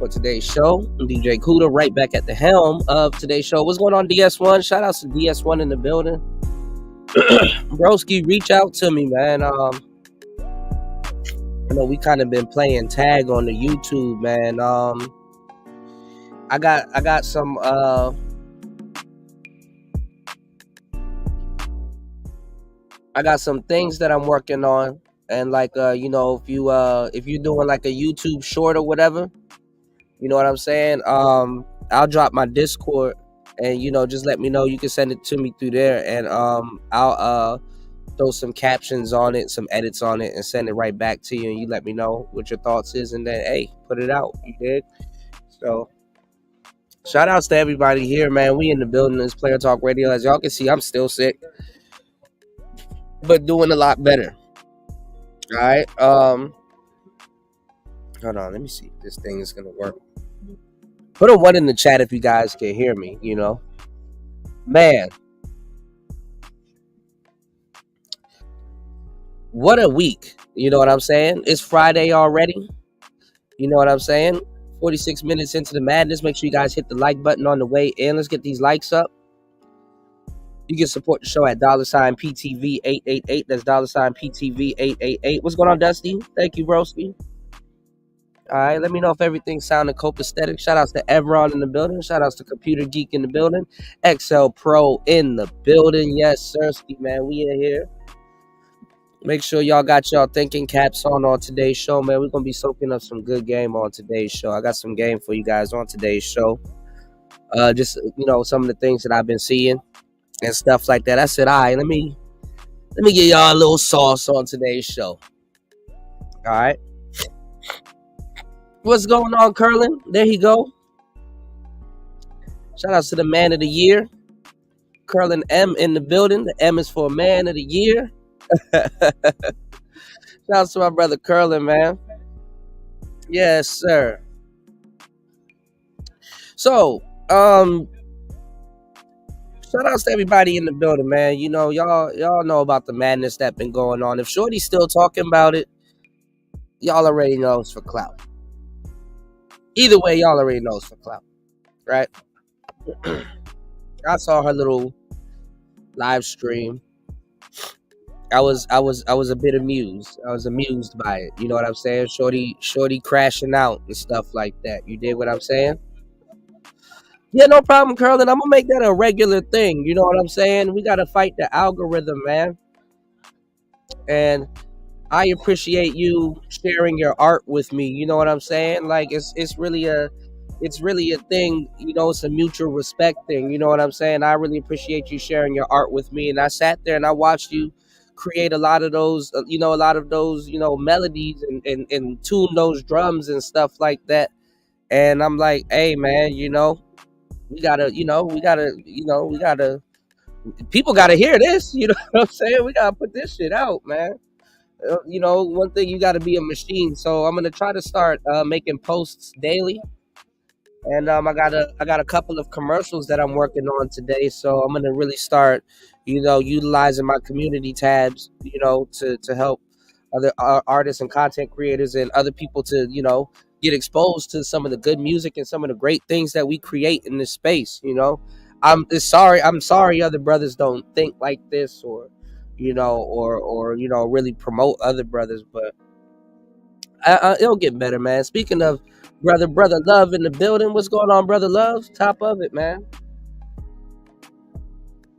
Speaker 13: for today's show, DJ Kuda, right back at the helm of today's show. What's going on, DS1? Shout outs to DS1 in the building. Broski, reach out to me, man. I know we kind of been playing tag on the YouTube, man. I got some I got some things that I'm working on And like if you're doing like a YouTube short or whatever, you know what I'm saying? I'll drop my Discord, and just let me know. You can send it to me through there, and I'll throw some captions on it, some edits on it, and send it right back to you, and you let me know what your thoughts is, and then hey, put it out. You dig? So shout outs to everybody here, man. We in the building. This Player Talk Radio. As y'all can see, I'm still sick, but doing a lot better. All right. Hold on. Let me see if this thing is gonna work. Put a 1 in the chat if you guys can hear me. Man, what a week. You know what I'm saying? It's Friday already. You know what I'm saying? 46 minutes into the madness. Make sure you guys hit the like button on the way in. Let's get these likes up. You can support the show at $PTV888. That's $PTV888. What's going on, Dusty? Thank you, broski. All right, let me know if everything sounded copacetic. Shout outs to Evron in the building. Shout outs to Computer Geek in the building. XL Pro in the building. Yes, sirski, man. We in here. Make sure y'all got y'all thinking caps on today's show, man. We're going to be soaking up some good game on today's show. I got some game for you guys on today's show. Just, some of the things that I've been seeing and stuff like that. I said, all right, let me give y'all a little sauce on today's show. All right. What's going on, Curlin? There he go. Shout out to the man of the year. Curlin M in the building. The M is for man of the year. Shout out to my brother Curlin, man. Yes, sir. So, shout outs to everybody in the building, man. Y'all know about the madness that been going on. If Shorty's still talking about it, y'all already know it's for clout. Either way, y'all already know it's for clout, right? I saw her little live stream. I was a bit amused. I was amused by it. You know what I'm saying? Shorty crashing out and stuff like that. You dig what I'm saying? Yeah, no problem, Curlin. I'm gonna make that a regular thing. You know what I'm saying? We gotta fight the algorithm, man. And I appreciate you sharing your art with me. You know what I'm saying? Like it's really a thing. It's a mutual respect thing. You know what I'm saying? I really appreciate you sharing your art with me. And I sat there and I watched you create a lot of those, melodies and tune those drums and stuff like that. And I'm like, hey, man, we gotta, people gotta hear this. You know what I'm saying? We gotta put this shit out, man. One thing, you got to be a machine. So I'm gonna try to start making posts daily, and I got a couple of commercials that I'm working on today. So I'm gonna really start, utilizing my community tabs, to help other artists and content creators and other people to, get exposed to some of the good music and some of the great things that we create in this space. I'm sorry other brothers don't think like this, or really promote other brothers, but it'll get better, man. Speaking of brother Love in the building, what's going on, brother Love? Top of it, man.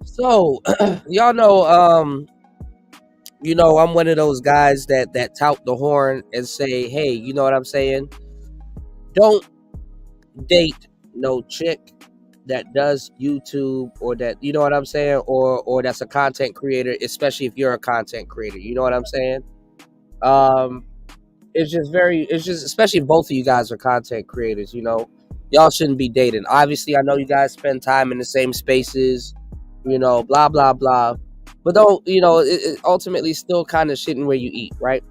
Speaker 13: So y'all know, I'm one of those guys that tout the horn and say, hey, you know what I'm saying? Don't date no chick that does YouTube, or that, you know what I'm saying, or that's a content creator, especially if you're a content creator. You know what I'm saying? It's just especially if both of you guys are content creators, y'all shouldn't be dating. Obviously, I know you guys spend time in the same spaces, blah blah blah, but don't, it ultimately still kind of shitting where you eat, right?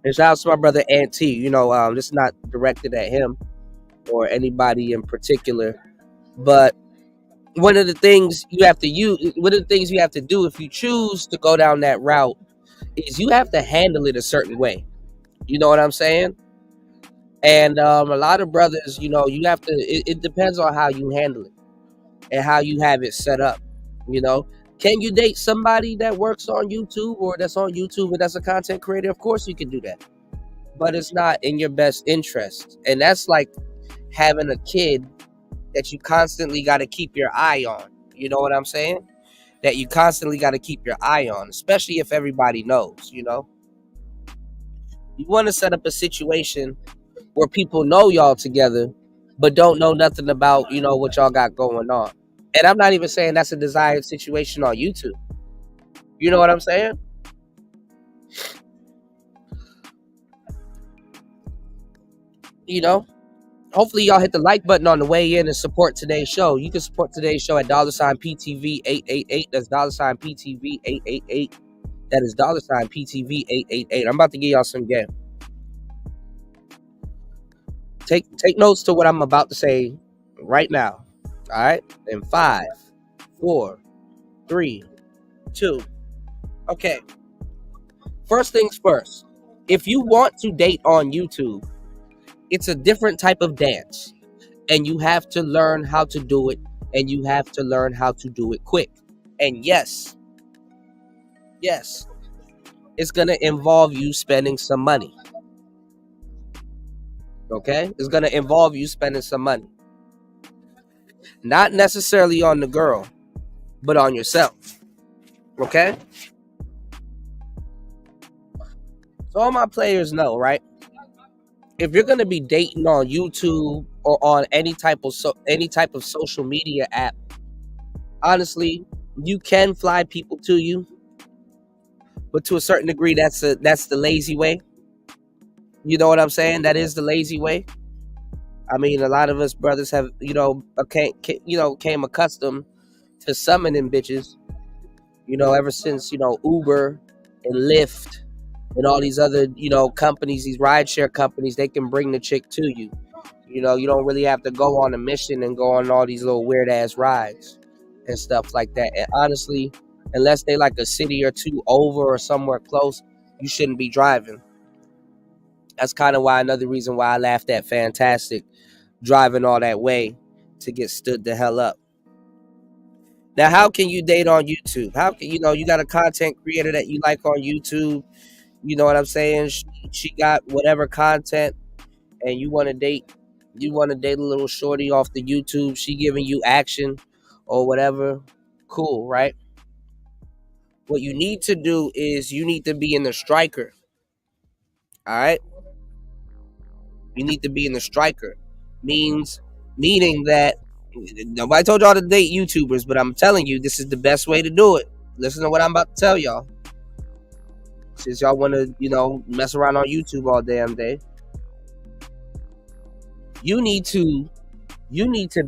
Speaker 13: And shout out to my brother Ant T. This is not directed at him or anybody in particular, but one of the things you have to do if you choose to go down that route is you have to handle it a certain way. You know what I'm saying? And a lot of brothers, you have to, it depends on how you handle it and how you have it set up. Can you date somebody that works on YouTube, or that's on YouTube and that's a content creator? Of course you can do that, but it's not in your best interest. And that's like having a kid that you constantly got to keep your eye on. You know what I'm saying? That you constantly got to keep your eye on, especially if everybody knows, You want to set up a situation where people know y'all together, but don't know nothing about, what y'all got going on. And I'm not even saying that's a desired situation on YouTube. You know what I'm saying? Hopefully y'all hit the like button on the way in and support today's show. You can support today's show at $PTV888. That's $PTV888. That is $PTV888. I'm about to give y'all some game. Take notes to what I'm about to say right now. All right? In 5, 4, 3, 2. Okay. First things first. If you want to date on YouTube, it's a different type of dance. And you have to learn how to do it. And you have to learn how to do it quick. And yes, it's going to involve you spending some money. Okay? It's going to involve you spending some money. Not necessarily on the girl, but on yourself. Okay? So all my players know, right? If you're going to be dating on YouTube or on any type of social media app, honestly, you can fly people to you. But to a certain degree, that's the lazy way. You know what I'm saying? That is the lazy way. I mean, a lot of us brothers have, came accustomed to summoning bitches, ever since, Uber and Lyft and all these other, companies, these rideshare companies, they can bring the chick to you. You don't really have to go on a mission and go on all these little weird ass rides and stuff like that. And honestly, unless they like a city or two over or somewhere close, you shouldn't be driving. That's kind of another reason why I laughed at Fantastic driving all that way to get stood the hell up. Now, how can you date on YouTube? How can, you got a content creator that you like on YouTube. You know what I'm saying? She got whatever content and you want to date a little shorty off the YouTube. She giving you action or whatever. Cool, right? What you need to do is you need to be in the striker. All right? You need to be in the striker. Meaning that nobody told y'all to date YouTubers, but I'm telling you, this is the best way to do it. Listen to what I'm about to tell y'all. Since y'all want to, mess around on YouTube all damn day. You need to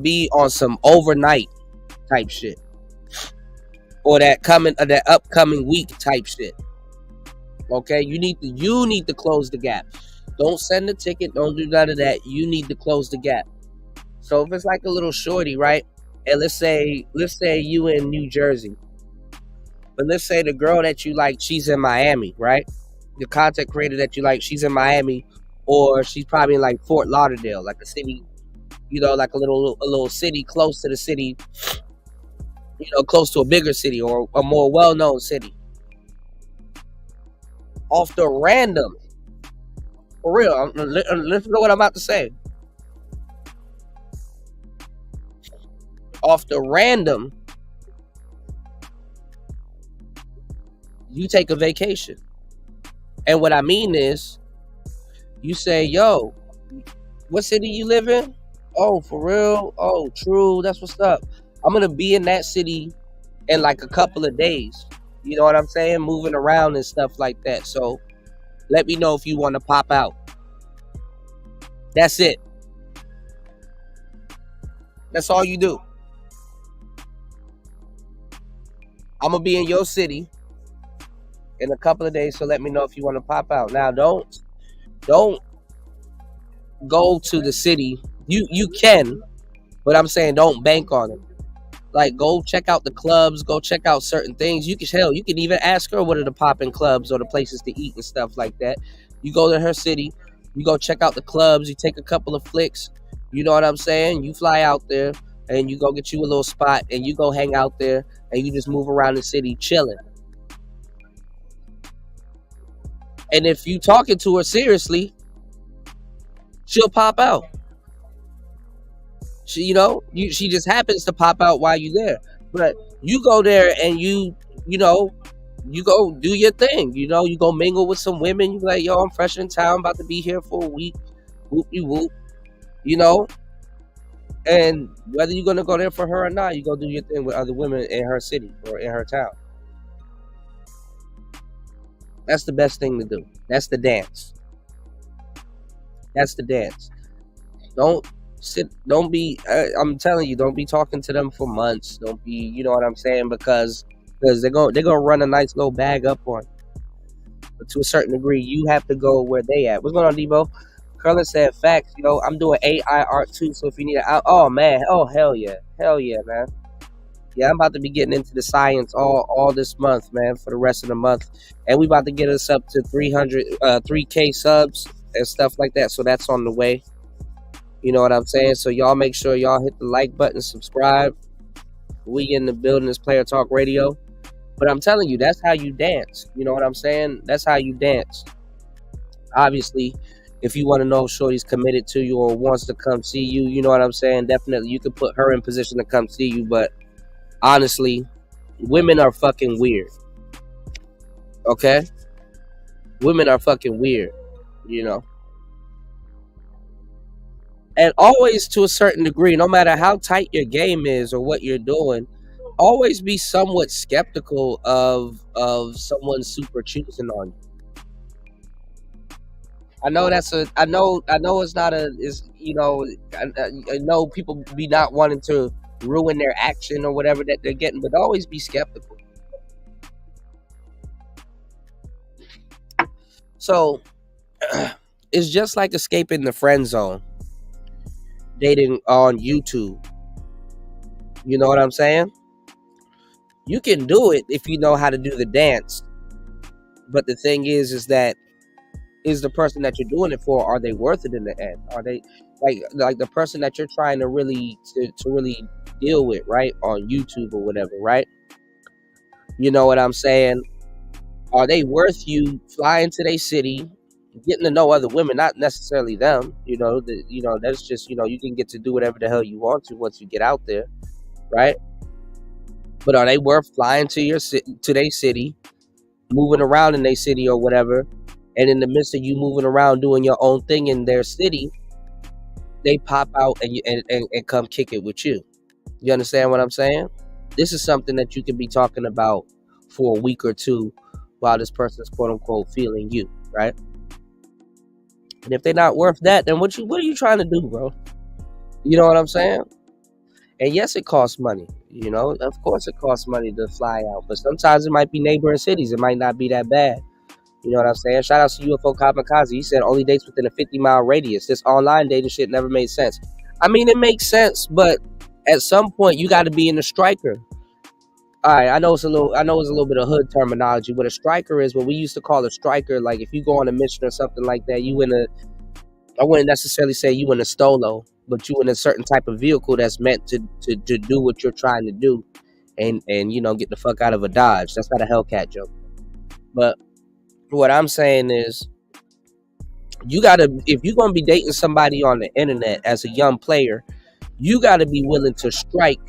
Speaker 13: be on some overnight type shit. Or that upcoming week type shit. Okay? You need to close the gap. Don't send the ticket. Don't do none of that. You need to close the gap. So if it's like a little shorty, right? And let's say you in New Jersey. But let's say the girl that you like, she's in Miami, right? The content creator that you like, she's in Miami, or she's probably in like Fort Lauderdale, like a city, like a little city close to the city, close to a bigger city or a more well-known city. Off the random. For real, listen to what I'm about to say. Off the random, you take a vacation. And what I mean is, you say, yo, what city you live in? Oh, for real? Oh, true. That's what's up. I'm going to be in that city in like a couple of days. You know what I'm saying? Moving around and stuff like that. So let me know if you want to pop out. That's it. That's all you do. I'm going to be in your city in a couple of days, so let me know if you want to pop out. Now, don't go to the city. You can, but I'm saying don't bank on it. Like, go check out the clubs, go check out certain things. You can even ask her what are the popping clubs or the places to eat and stuff like that. You go to her city, you go check out the clubs, you take a couple of flicks, you know what I'm saying? You fly out there and you go get you a little spot and you go hang out there and you just move around the city chilling. And if you talking to her seriously, she'll pop out. She just happens to pop out while you're there. But you go there and you you go do your thing. You know, you go mingle with some women. You like, yo, I'm fresh in town, about to be here for a week. Whoop you whoop. You know, and whether you're gonna go there for her or not, you go do your thing with other women in her city or in her town. That's the best thing to do. That's the dance. That's the dance. Don't sit. Don't be. I'm telling you, don't be talking to them for months. Don't be. You know what I'm saying? Because they're gonna run a nice little bag up on you. But to a certain degree, you have to go where they at. What's going on, Debo? Curlin said, facts, I'm doing AI art too, so if you need oh man, oh hell yeah, man. Yeah, I'm about to be getting into the science all this month, man, for the rest of the month. And we about to get us up to 3K subs and stuff like that, so that's on the way. You know what I'm saying? So y'all make sure y'all hit the like button, subscribe. We in the building, this Player Talk Radio. But I'm telling you, that's how you dance. You know what I'm saying? That's how you dance. Obviously, if you want to know if Shorty's committed to you or wants to come see you, you know what I'm saying? Definitely, you can put her in position to come see you. But honestly, women are fucking weird. Okay? Women are fucking weird, And always, to a certain degree, no matter how tight your game is or what you're doing, always be somewhat skeptical of someone super choosing on you. I know I know it's not I know people be not wanting to ruin their action or whatever that they're getting, but always be skeptical. So it's just like escaping the friend zone, dating on YouTube. You know what I'm saying? You can do it if you know how to do the dance. But the thing is that is the person that you're doing it for, are they worth it in the end? Are they like the person that you're trying to really to really deal with, right? On YouTube or whatever, right? You know what I'm saying? Are they worth you flying to their city, getting to know other women, not necessarily them, that's just, you can get to do whatever the hell you want to once you get out there, right? But are they worth flying to their city, moving around in their city or whatever? And in the midst of you moving around doing your own thing in their city, they pop out and come kick it with you. You understand what I'm saying? This is something that you can be talking about for a week or two while this person's quote unquote feeling you, right? And if they're not worth that, then what are you trying to do, bro? You know what I'm saying? And yes, it costs money. Of course it costs money to fly out, but sometimes it might be neighboring cities. It might not be that bad. You know what I'm saying? Shout out to UFO Kamikaze. He said only dates within a 50-mile radius. This online dating shit never made sense. I mean, it makes sense, but at some point you got to be in the striker. All right, I know it's a little bit of hood terminology. What a striker is, what we used to call a striker, like if you go on a mission or something like that, I wouldn't necessarily say you in a stolo, but you in a certain type of vehicle that's meant to do what you're trying to do, and get the fuck out of a Dodge. That's not a Hellcat joke. But what I'm saying is, if you're gonna be dating somebody on the internet as a young player, you gotta be willing to strike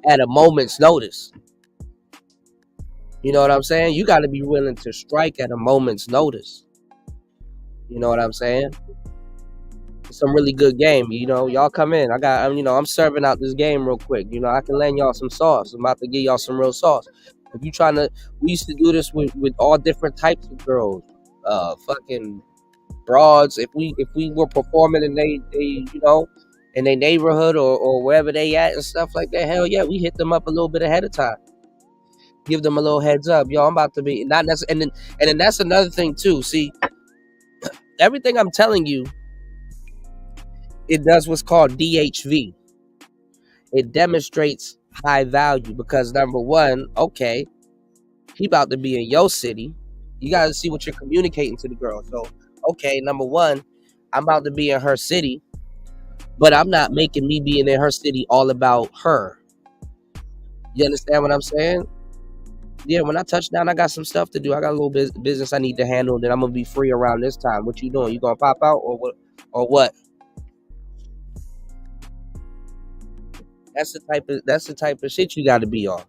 Speaker 13: at a moment's notice. You know what I'm saying? You gotta be willing to strike at a moment's notice. You know what I'm saying? Some really good game. Y'all come in. I'm serving out this game real quick. I can lend y'all some sauce. I'm about to give y'all some real sauce. If you we used to do this with all different types of girls, fucking broads. If we were performing in in their neighborhood or wherever they at and stuff like that, hell yeah, we hit them up a little bit ahead of time. Give them a little heads up, yo. I'm about to be not necessarily, and then that's another thing too. See, everything I'm telling you, it does what's called DHV. It demonstrates high value because number one, okay, he about to be in your city. You got to see what you're communicating to the girl. So, okay, number one, I'm about to be in her city, but I'm not making me being in her city all about her. You understand what I'm saying? Yeah, when I touch down, I got some stuff to do. I got a little business I need to handle. Then I'm gonna be free around this time. What you doing? You gonna pop out or what? Or what? That's the type of shit you got to be on.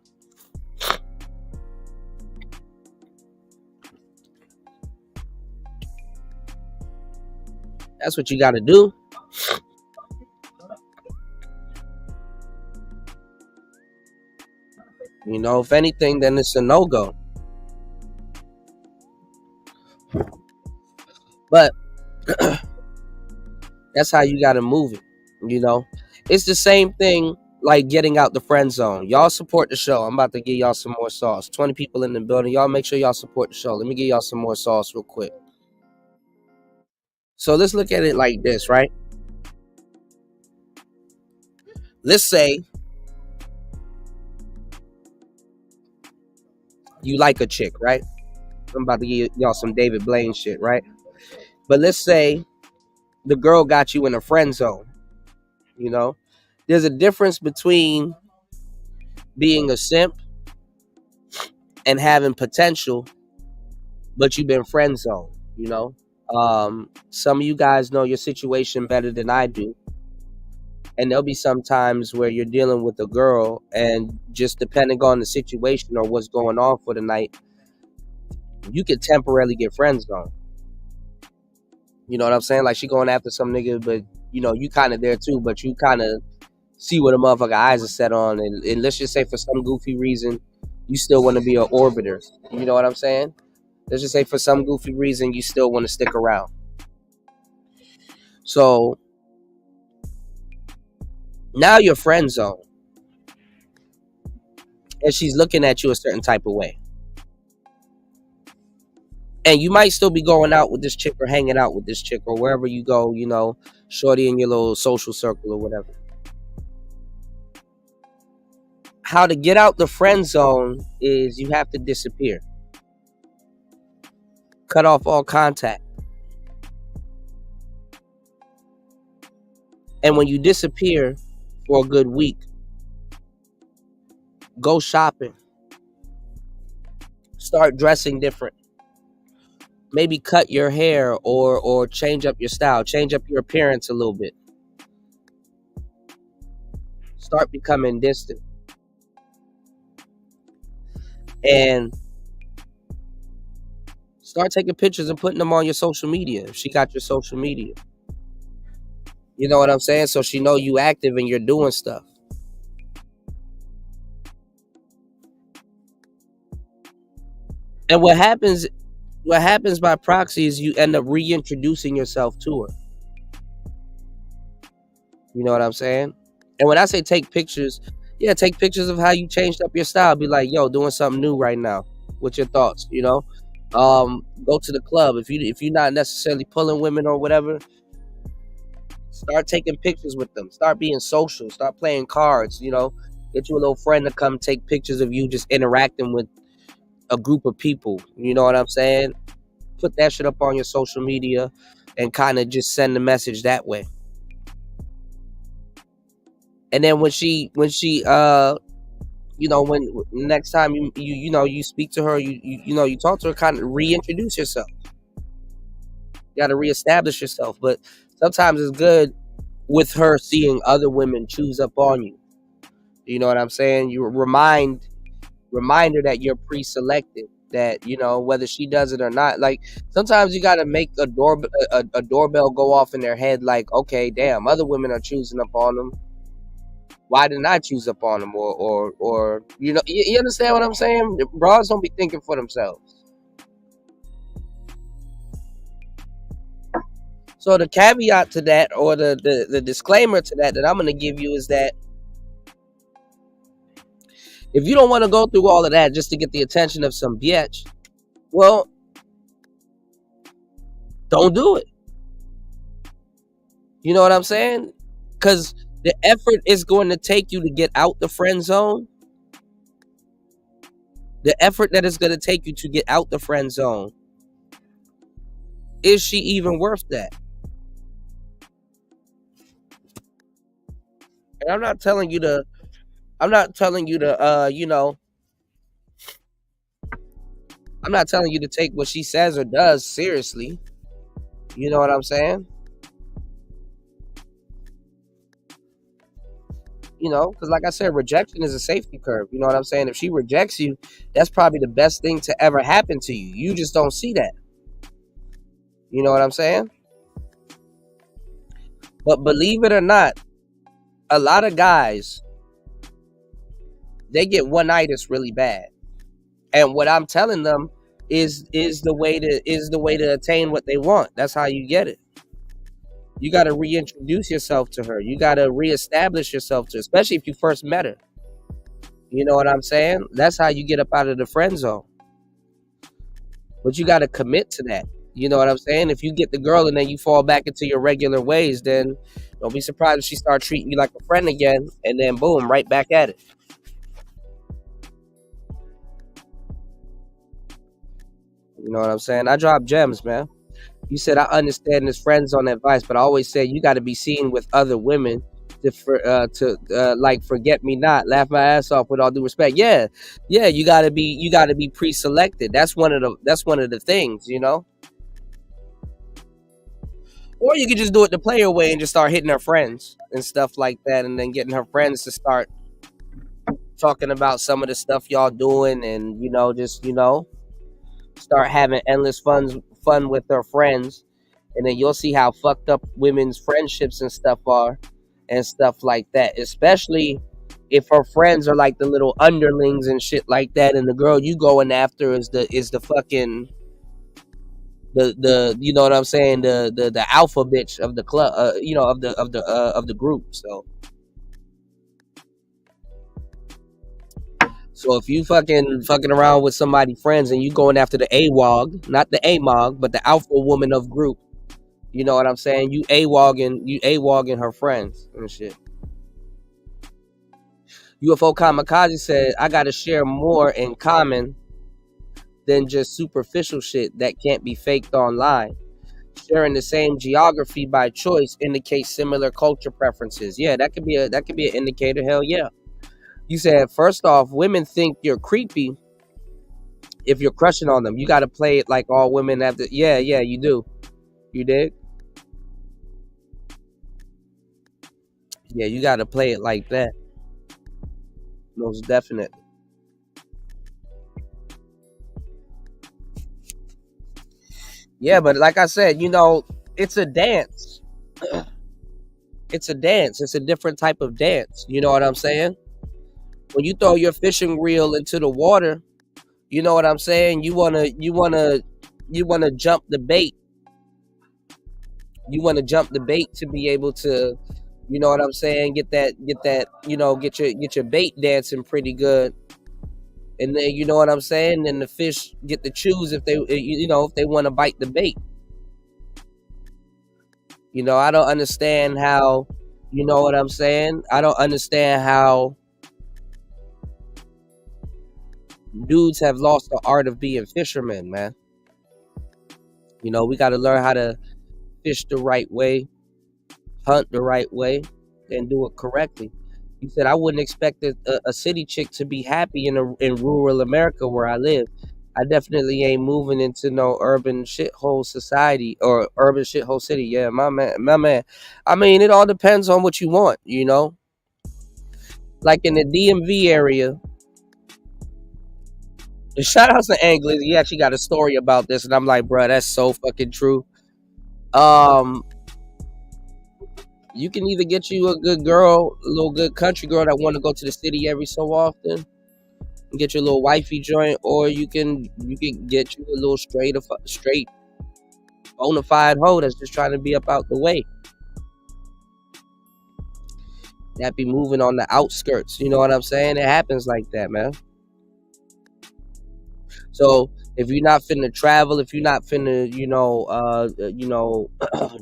Speaker 13: That's what you got to do. You know, if anything, then it's a no-go. But that's how you got to move it. You know, it's the same thing like getting out the friend zone. Y'all support the show. I'm about to give y'all some more sauce. 20 people in the building. Y'all make sure y'all support the show. Let me give y'all some more sauce real quick. So let's look at it like this, right? Let's say you like a chick, right? I'm about to give y'all some David Blaine shit, right? But let's say the girl got you in a friend zone. You know, there's a difference between being a simp and having potential, but you've been friend zoned, you know. Some of you guys know your situation better than I do. And there'll be some times where you're dealing with a girl and just depending on the situation or what's going on for the night, you could temporarily get friend zoned. You know what I'm saying? Like she going after some nigga, but you know, you kind of there too, but you kind of see what a motherfucker eyes are set on. And let's just say for some goofy reason, you still want to be an orbiter. You know what I'm saying? Let's just say for some goofy reason, you still want to stick around. So now you're friend zone. And she's looking at you a certain type of way. And you might still be going out with this chick or hanging out with this chick or wherever you go, you know, shorty in your little social circle or whatever. How to get out the friend zone is you have to disappear. Cut off all contact. And when you disappear for a good week, go shopping. Start dressing different. Maybe cut your hair or change up your style. Change up your appearance a little bit. Start becoming distant. And start taking pictures and putting them on your social media. If she got your social media. You know what I'm saying? So she know you active and you're doing stuff. And what happens by proxy is you end up reintroducing yourself to her. You know what I'm saying? And when I say take pictures, yeah, take pictures of how you changed up your style. Be like, yo, doing something new right now. What's your thoughts? You know? Go to the club. If you're not necessarily pulling women or whatever, start taking pictures with them. Start being social. Start playing cards, you know. Get you a little friend to come take pictures of you just interacting with a group of people. You know what I'm saying? Put that shit up on your social media and kind of just send the message that way. And then when she you know, when next time you speak to her, you talk to her, kind of reintroduce yourself. You got to reestablish yourself. But sometimes it's good with her seeing other women choose up on you. You know what I'm saying? You remind her that you're pre-selected, that, you know, whether she does it or not. Like, sometimes you got to make a doorbell go off in their head like, okay, damn, other women are choosing up on them. Why didn't I choose up on them? Or you know, you understand what I'm saying? Bras don't be thinking for themselves. So the caveat to that, or the disclaimer to that I'm going to give you is that if you don't want to go through all of that just to get the attention of some bitch, well, don't do it. You know what I'm saying? Because the effort is going to take you to get out the friend zone. The effort that is going to take you to get out the friend zone. Is she even worth that? And I'm not telling you to, you know, I'm not telling you to take what she says or does seriously. You know what I'm saying? You know, because like I said, rejection is a safety curve. You know what I'm saying? If she rejects you, that's probably the best thing to ever happen to you. You just don't see that. You know what I'm saying? But believe it or not, a lot of guys, they get one-itis really bad. And what I'm telling them is the way to attain what they want. That's how you get it. You got to reintroduce yourself to her. You got to reestablish yourself to her, especially if you first met her. You know what I'm saying? That's how you get up out of the friend zone. But you got to commit to that. You know what I'm saying? If you get the girl and then you fall back into your regular ways, then don't be surprised if she start treating you like a friend again, and then boom, right back at it. You know what I'm saying? I drop gems, man. You said, I understand this friend zone advice, but I always say you got to be seen with other women to like forget me not, laugh my ass off with all due respect. Yeah, you got to be pre-selected. That's one of the things, you know. Or you could just do it the player way and just start hitting her friends and stuff like that, and then getting her friends to start talking about some of the stuff y'all doing, and start having endless fun with her friends, and then you'll see how fucked up women's friendships and stuff are, and stuff like that. Especially if her friends are like the little underlings and shit like that, and the girl you going after is the fucking the you know what I'm saying, the alpha bitch of the club, of the group. So if you fucking around with somebody friends and you going after the AWOG, not the AMOG, but the alpha woman of group, you know what I'm saying? You AWOGing her friends and shit. UFO Kamikaze said, I gotta share more in common than just superficial shit that can't be faked online. Sharing the same geography by choice indicates similar culture preferences. Yeah, that could be an indicator. Hell yeah. You said, first off, women think you're creepy if you're crushing on them. You got to play it like all women have to. Yeah, you do. You dig? Yeah, you got to play it like that. Most definitely. Yeah, but like I said, it's a dance. It's a dance. It's a different type of dance. You know what I'm saying? When you throw your fishing reel into the water, you know what I'm saying? You wanna jump the bait. You wanna jump the bait to be able to, you know what I'm saying? Get your bait dancing pretty good. And then you know what I'm saying? Then the fish get to choose if they want to bite the bait. I don't understand how, you know what I'm saying? I don't understand how dudes have lost the art of being fishermen, man. We got to learn how to fish the right way, hunt the right way, and do it correctly. You said, I wouldn't expect a city chick to be happy in rural America where I live. I definitely ain't moving into no urban shithole society or urban shithole city. Yeah, my man. I mean, it all depends on what you want, Like in the DMV area, shout out to Anglers. He actually got a story about this, and I'm like, bro, that's so fucking true. You can either get you a good girl, a little good country girl that want to go to the city every so often, and get your little wifey joint, or you can get you a little straight bona fide hoe that's just trying to be up out the way. That be moving on the outskirts. You know what I'm saying? It happens like that, man. So if you're not finna travel, if you're not finna,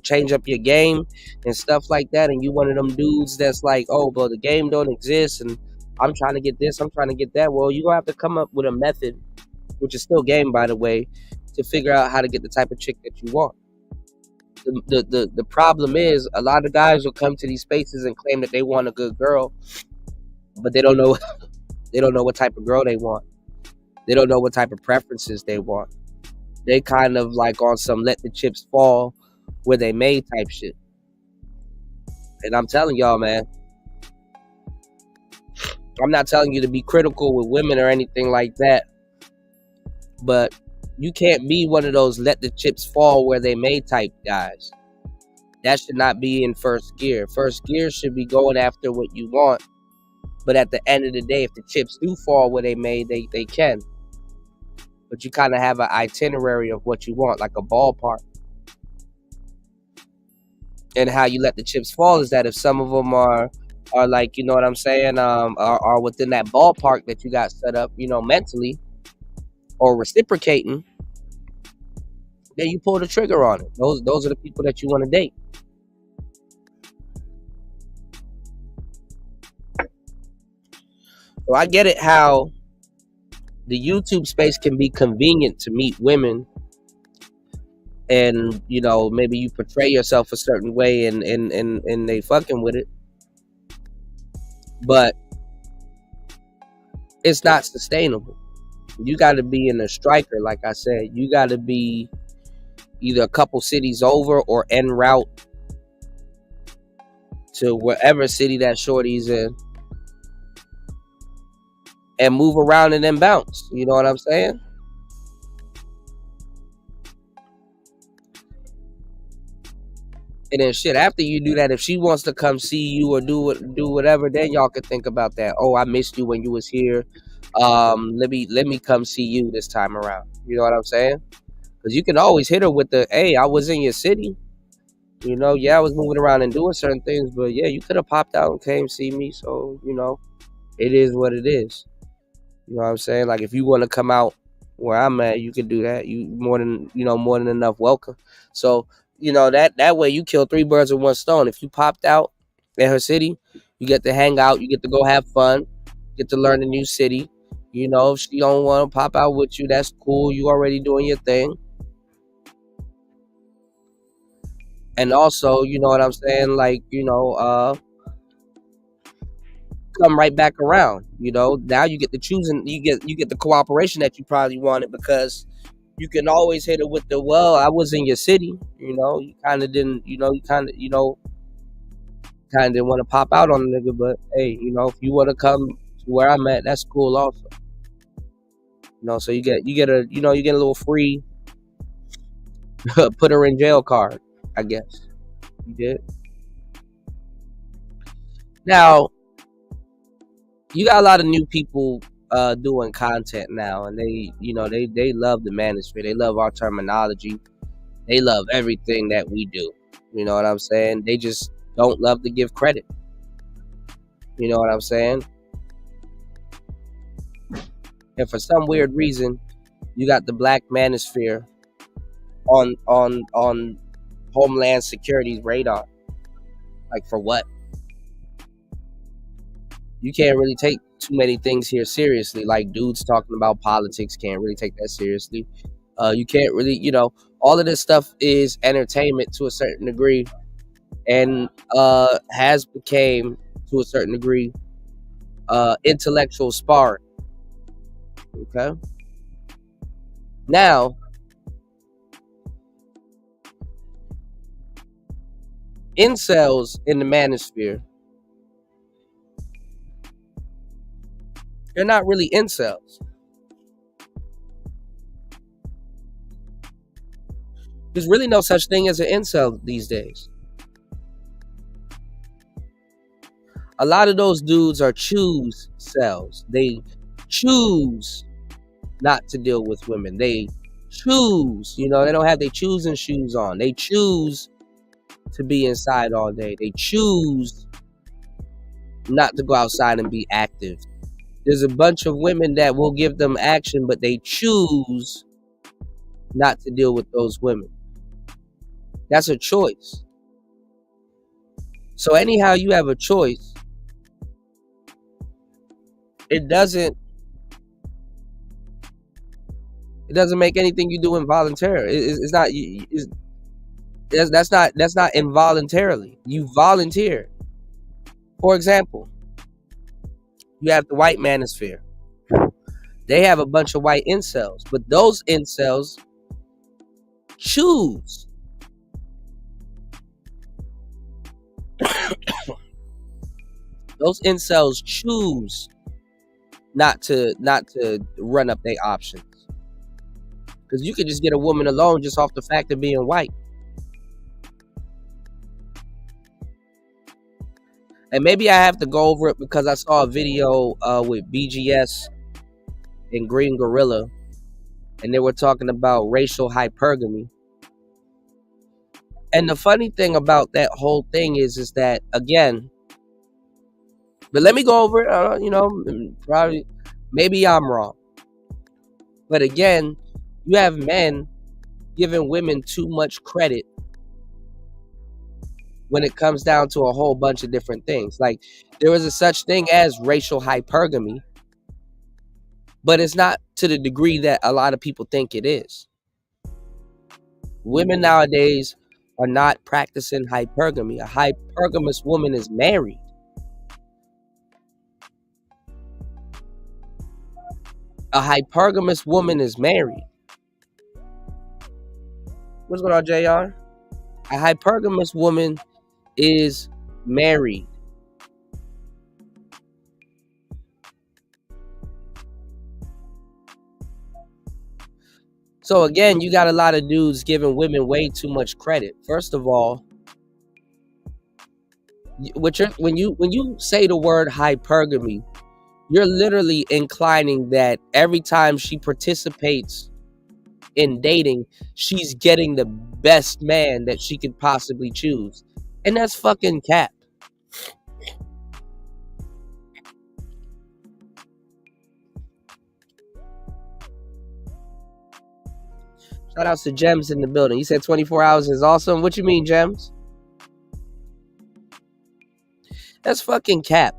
Speaker 13: change up your game and stuff like that, and you one of them dudes that's like, oh, but the game don't exist, and I'm trying to get this, I'm trying to get that. Well, you're gonna have to come up with a method, which is still game, by the way, to figure out how to get the type of chick that you want. The problem is a lot of guys will come to these spaces and claim that they want a good girl, but they don't know what type of girl they want. They don't know what type of preferences they want. They kind of like on some let the chips fall where they made type shit. And I'm telling y'all, man, I'm not telling you to be critical with women or anything like that, but you can't be one of those let the chips fall where they made type guys. That should not be in first gear. First gear should be going after what you want. But at the end of the day, if the chips do fall where they may, they can. But you kind of have an itinerary of what you want, like a ballpark. And how you let the chips fall is that if some of them are like, you know what I'm saying, are within that ballpark that you got set up, you know, mentally or reciprocating, then you pull the trigger on it. Those are the people that you want to date. So I get it how the YouTube space can be convenient to meet women, and you know, maybe you portray yourself a certain way and they fucking with it. But it's not sustainable. You got to be in a striker, like I said. You got to be either a couple cities over or en route to wherever city that shorty's in, and move around and then bounce. You know what I'm saying? And then shit, after you do that, if she wants to come see you or do whatever, then y'all could think about that. Oh, I missed you when you was here. Let me come see you this time around. You know what I'm saying? Because you can always hit her with the, hey, I was in your city. You know, yeah, I was moving around and doing certain things, but yeah, you could have popped out and came see me. So, you know, it is what it is. You know what I'm saying? Like, if you want to come out where I'm at, you can do that. You more than enough welcome. So, you know, that way you kill 3 birds with 1 stone. If you popped out in her city, you get to hang out, you get to go have fun, get to learn a new city. You know, if she don't want to pop out with you, that's cool. You already doing your thing. And also, you know what I'm saying? Like, you know, come right back around. You know, now you get the choosing, you get the cooperation that you probably wanted, because you can always hit it with the, well, I was in your city. You know, you kind of didn't, you know, kind of didn't want to pop out on a nigga, but hey, you know, if you want to come to where I'm at, that's cool also. You know, so you get a little free put her in jail card, I guess. You did. Now, you got a lot of new people doing content now, and they love the manosphere. They love our terminology. They love everything that we do. You know what I'm saying? They just don't love to give credit. You know what I'm saying? And for some weird reason, you got the black manosphere on Homeland Security's radar. Like, for what? You can't really take too many things here seriously. Like, dudes talking about politics, can't really take that seriously. You can't really, you know, all of this stuff is entertainment to a certain degree, and has became, to a certain degree, intellectual sparring. Okay? Now, incels in the manosphere, they're not really incels. There's really no such thing as an incel these days. A lot of those dudes are choose cells. They choose not to deal with women. They choose, you know, they don't have their choosing shoes on. They choose to be inside all day. They choose not to go outside and be active. There's a bunch of women that will give them action, but they choose not to deal with those women. That's a choice. So anyhow you have a choice, it doesn't make anything you do involuntary. It's not. That's not involuntarily. You volunteer. For example, you have the white manosphere. They have a bunch of white incels, but those incels choose. Those incels choose not to run up their options. Because you could just get a woman alone just off the fact of being white. And maybe I have to go over it because I saw a video with BGS and Green Gorilla, and they were talking about racial hypergamy. And the funny thing about that whole thing is that, again, but let me go over it. Probably, maybe I'm wrong. But again, you have men giving women too much credit when it comes down to a whole bunch of different things. Like, there is a such thing as racial hypergamy, but it's not to the degree that a lot of people think it is. Women nowadays are not practicing hypergamy. A hypergamous woman is married. A hypergamous woman is married. What's going on, JR? A hypergamous woman is married. So again, you got a lot of dudes giving women way too much credit. First of all, when you say the word hypergamy, you're literally inclining that every time she participates in dating, she's getting the best man that she could possibly choose. And that's fucking cap. Shout outs to Gems in the building. You said 24 hours is awesome. What you mean, Gems? That's fucking cap.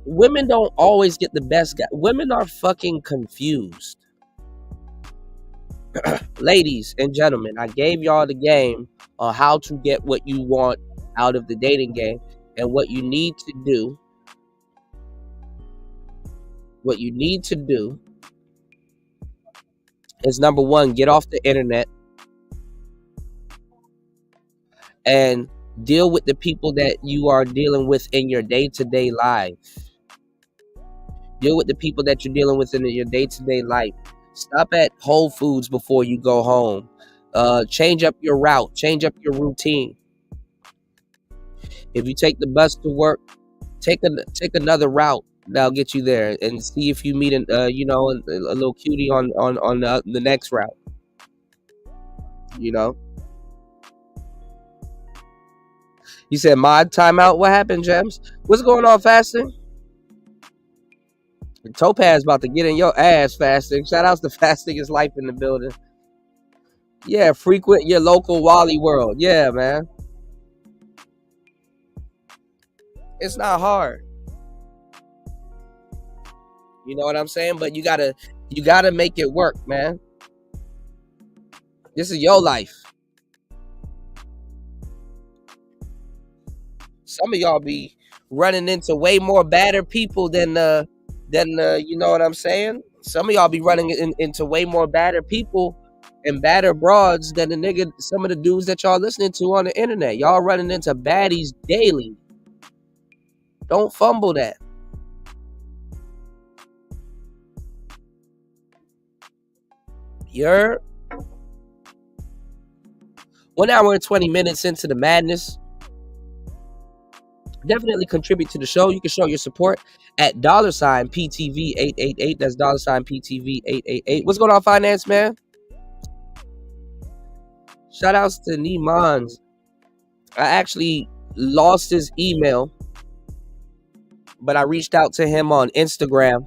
Speaker 13: Women don't always get the best guy. Women are fucking confused. Ladies and gentlemen, I gave y'all the game on how to get what you want out of the dating game. And what you need to do is, number one, get off the internet and deal with the people that you are dealing with in your day-to-day life. Deal with the people that you're dealing with in your day-to-day life. Stop at Whole Foods before you go home. Change up your route. Change up your routine. If you take the bus to work, take another route that'll get you there, and see if you meet a little cutie on the next route. You said mod timeout. What happened, Gems? What's going on, Fasting? Topaz about to get in your ass, Fasting. Shout outs to Fasting is life in the building. Yeah, frequent your local Wally World. Yeah, man. It's not hard. You know what I'm saying? But you gotta make it work, man. This is your life. Some of y'all be running into way more badder people than you know what I'm saying? Some of y'all be running into way more badder people and badder broads than some of the dudes that y'all listening to on the internet. Y'all running into baddies daily. Don't fumble that. You're 1 hour and 20 minutes into the madness. Definitely contribute to the show. You can show your support at $PTV888. That's $PTV888. What's going on, Finance Man? Shout outs to Neemans. I actually lost his email, but I reached out to him on Instagram,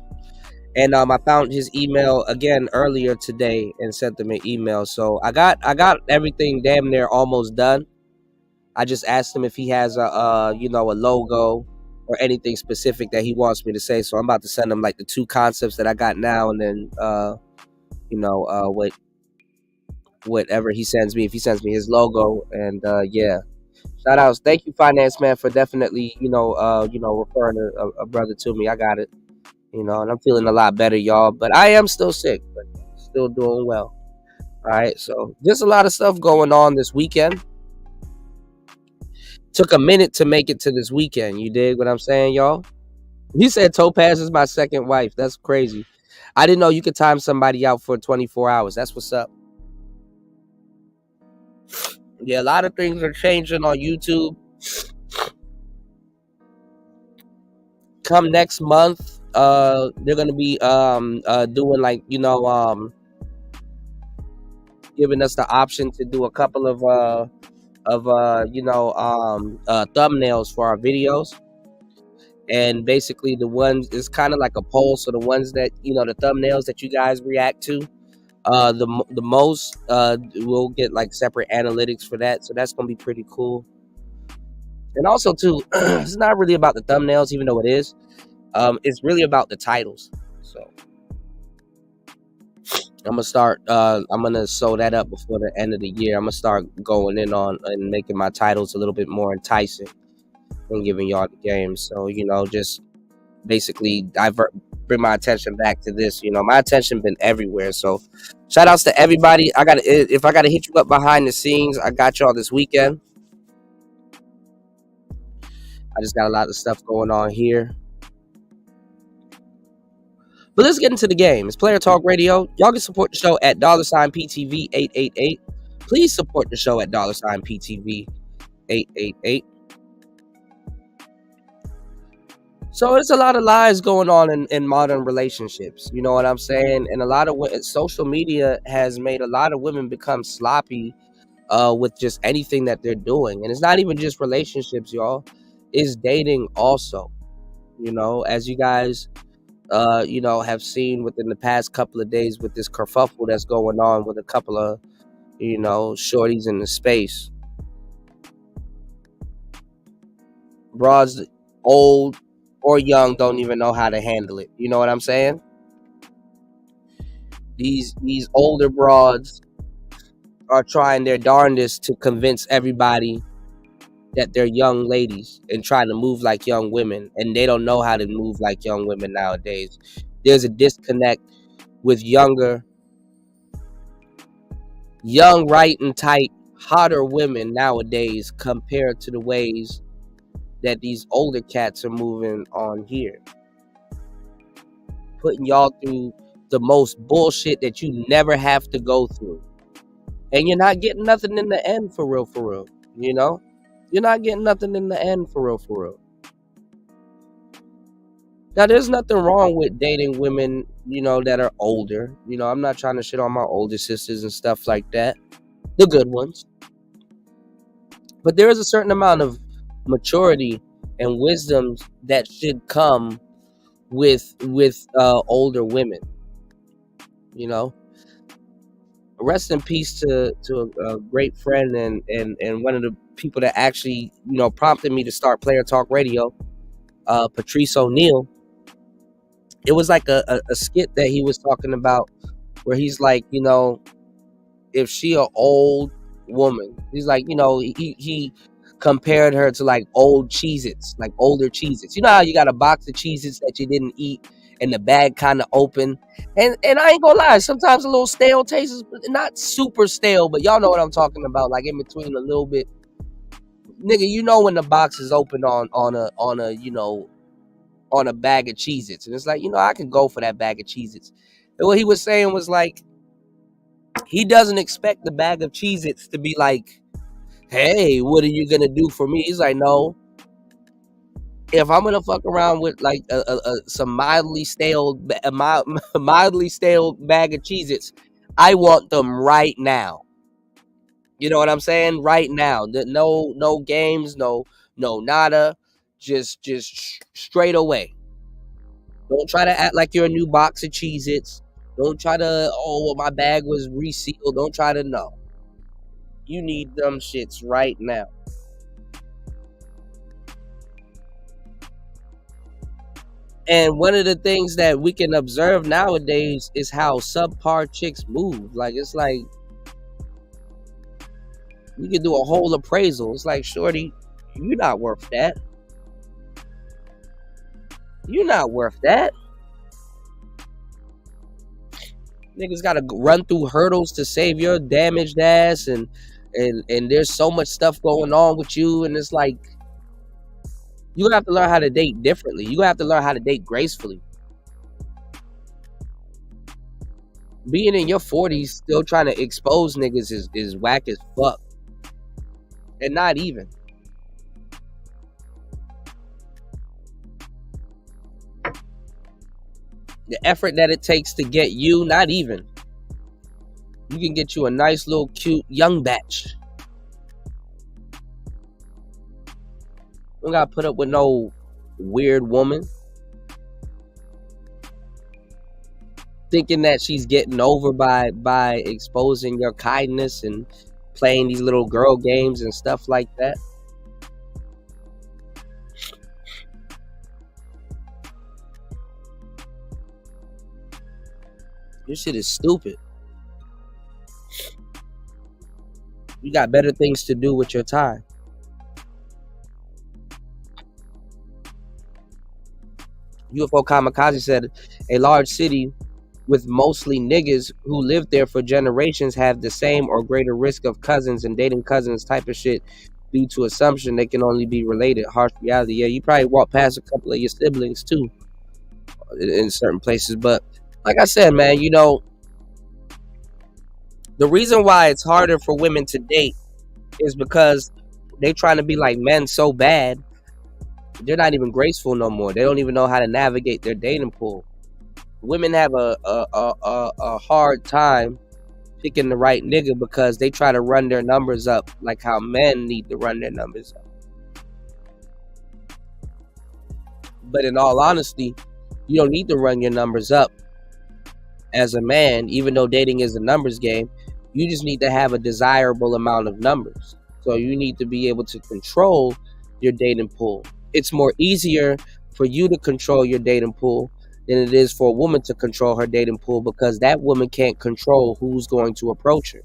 Speaker 13: and I found his email again earlier today and sent him an email. So I got everything damn near almost done. I just asked him if he has a logo or anything specific that he wants me to say. So I'm about to send him like the 2 concepts that I got now, and then whatever he sends me, if he sends me his logo, and yeah. Shout outs. Thank you, Finance Man, for definitely referring a brother to me. I got it. And I'm feeling a lot better, y'all. But I am still sick, but still doing well. All right, so just a lot of stuff going on this weekend. Took a minute to make it to this weekend. You dig what I'm saying, y'all? He said Topaz is my second wife. That's crazy. I didn't know you could time somebody out for 24 hours. That's what's up. Yeah, a lot of things are changing on YouTube. come next month, they're gonna be doing like, giving us the option to do a couple of thumbnails for our videos. And basically the ones is kind of like a poll, so the ones that the thumbnails that you guys react to the most, we'll get like separate analytics for that, so that's gonna be pretty cool. And also too, it's not really about the thumbnails, even though it is. It's really about the titles. So I'm gonna sew that up before the end of the year. I'm gonna start going in on and making my titles a little bit more enticing and giving y'all the game. So just basically bring my attention back to this. My attention been everywhere. So shout outs to everybody. If I gotta hit you up behind the scenes, I got y'all this weekend. I just got a lot of stuff going on here. But let's get into the game. It's Player Talk Radio. Y'all can support the show at $PTV888. Please support the show at $PTV888. So there's a lot of lies going on in modern relationships. You know what I'm saying? And a lot of social media has made a lot of women become sloppy with just anything that they're doing. And it's not even just relationships, y'all. It's dating also. As you guys have seen within the past couple of days with this kerfuffle that's going on with a couple of shorties in the space. Broads, old or young, don't even know how to handle it. You know what I'm saying? These older broads are trying their darndest to convince everybody that they're young ladies and trying to move like young women, and they don't know how to move like young women nowadays. There's a disconnect with young, right and tight, hotter women nowadays compared to the ways that these older cats are moving on here, putting y'all through the most bullshit that you never have to go through, and you're not getting nothing in the end, for real. You're not getting nothing in the end, for real. Now, there's nothing wrong with dating women, that are older. I'm not trying to shit on my older sisters and stuff like that, the good ones. But there is a certain amount of maturity and wisdom that should come with older women. Rest in peace to a great friend and one of the people that actually prompted me to start Player Talk Radio, Patrice O'Neal. It was like a skit that he was talking about where he's like, if she an old woman, he's like, he compared her to like old Cheez-Its, like older Cheez-Its. You know how you got a box of Cheez-Its that you didn't eat and the bag kind of open, and I ain't gonna lie, sometimes a little stale tastes, not super stale, but y'all know what I'm talking about, like in between a little bit. Nigga, when the box is open on a bag of Cheez-Its, and it's like, I can go for that bag of Cheez-Its. And what he was saying was like, he doesn't expect the bag of Cheez-Its to be like, hey, what are you gonna do for me? He's like, no, if I'm gonna fuck around with like some mildly stale bag of Cheez-Its, I want them right now. You know what I'm saying? Right now. No games, no nada. Just straight away. Don't try to act like you're a new box of Cheez-Its. Don't try to, my bag was resealed. Don't try to know. You need them shits right now. And one of the things that we can observe nowadays is how subpar chicks move. Like, it's like, you can do a whole appraisal. It's like, shorty, you're not worth that. You're not worth that. Niggas gotta run through hurdles to save your damaged ass, and there's so much stuff going on with you, and it's like, you have to learn how to date differently. You have to learn how to date gracefully. Being in your 40s still trying to expose niggas is whack as fuck. And not even. The effort that it takes to get you, not even. You can get you a nice little cute young batch. You don't gotta put up with no weird woman thinking that she's getting over by exposing your kindness and playing these little girl games and stuff like that. This shit is stupid. You got better things to do with your time. UFO Kamikaze said, a large city with mostly niggas who lived there for generations have the same or greater risk of cousins and dating cousins type of shit due to assumption they can only be related. Harsh reality. Yeah, you probably walk past a couple of your siblings too in certain places. But like I said, man, you know, the reason why it's harder for women to date is because they trying to be like men so bad, they're not even graceful no more. They don't even know how to navigate their dating pool. Women have a hard time picking the right nigga because they try to run their numbers up like how men need to run their numbers up. But in all honesty, you don't need to run your numbers up as a man, even though dating is a numbers game. You just need to have a desirable amount of numbers. So you need to be able to control your dating pool. It's more easier for you to control your dating pool than it is for a woman to control her dating pool, because that woman can't control who's going to approach her.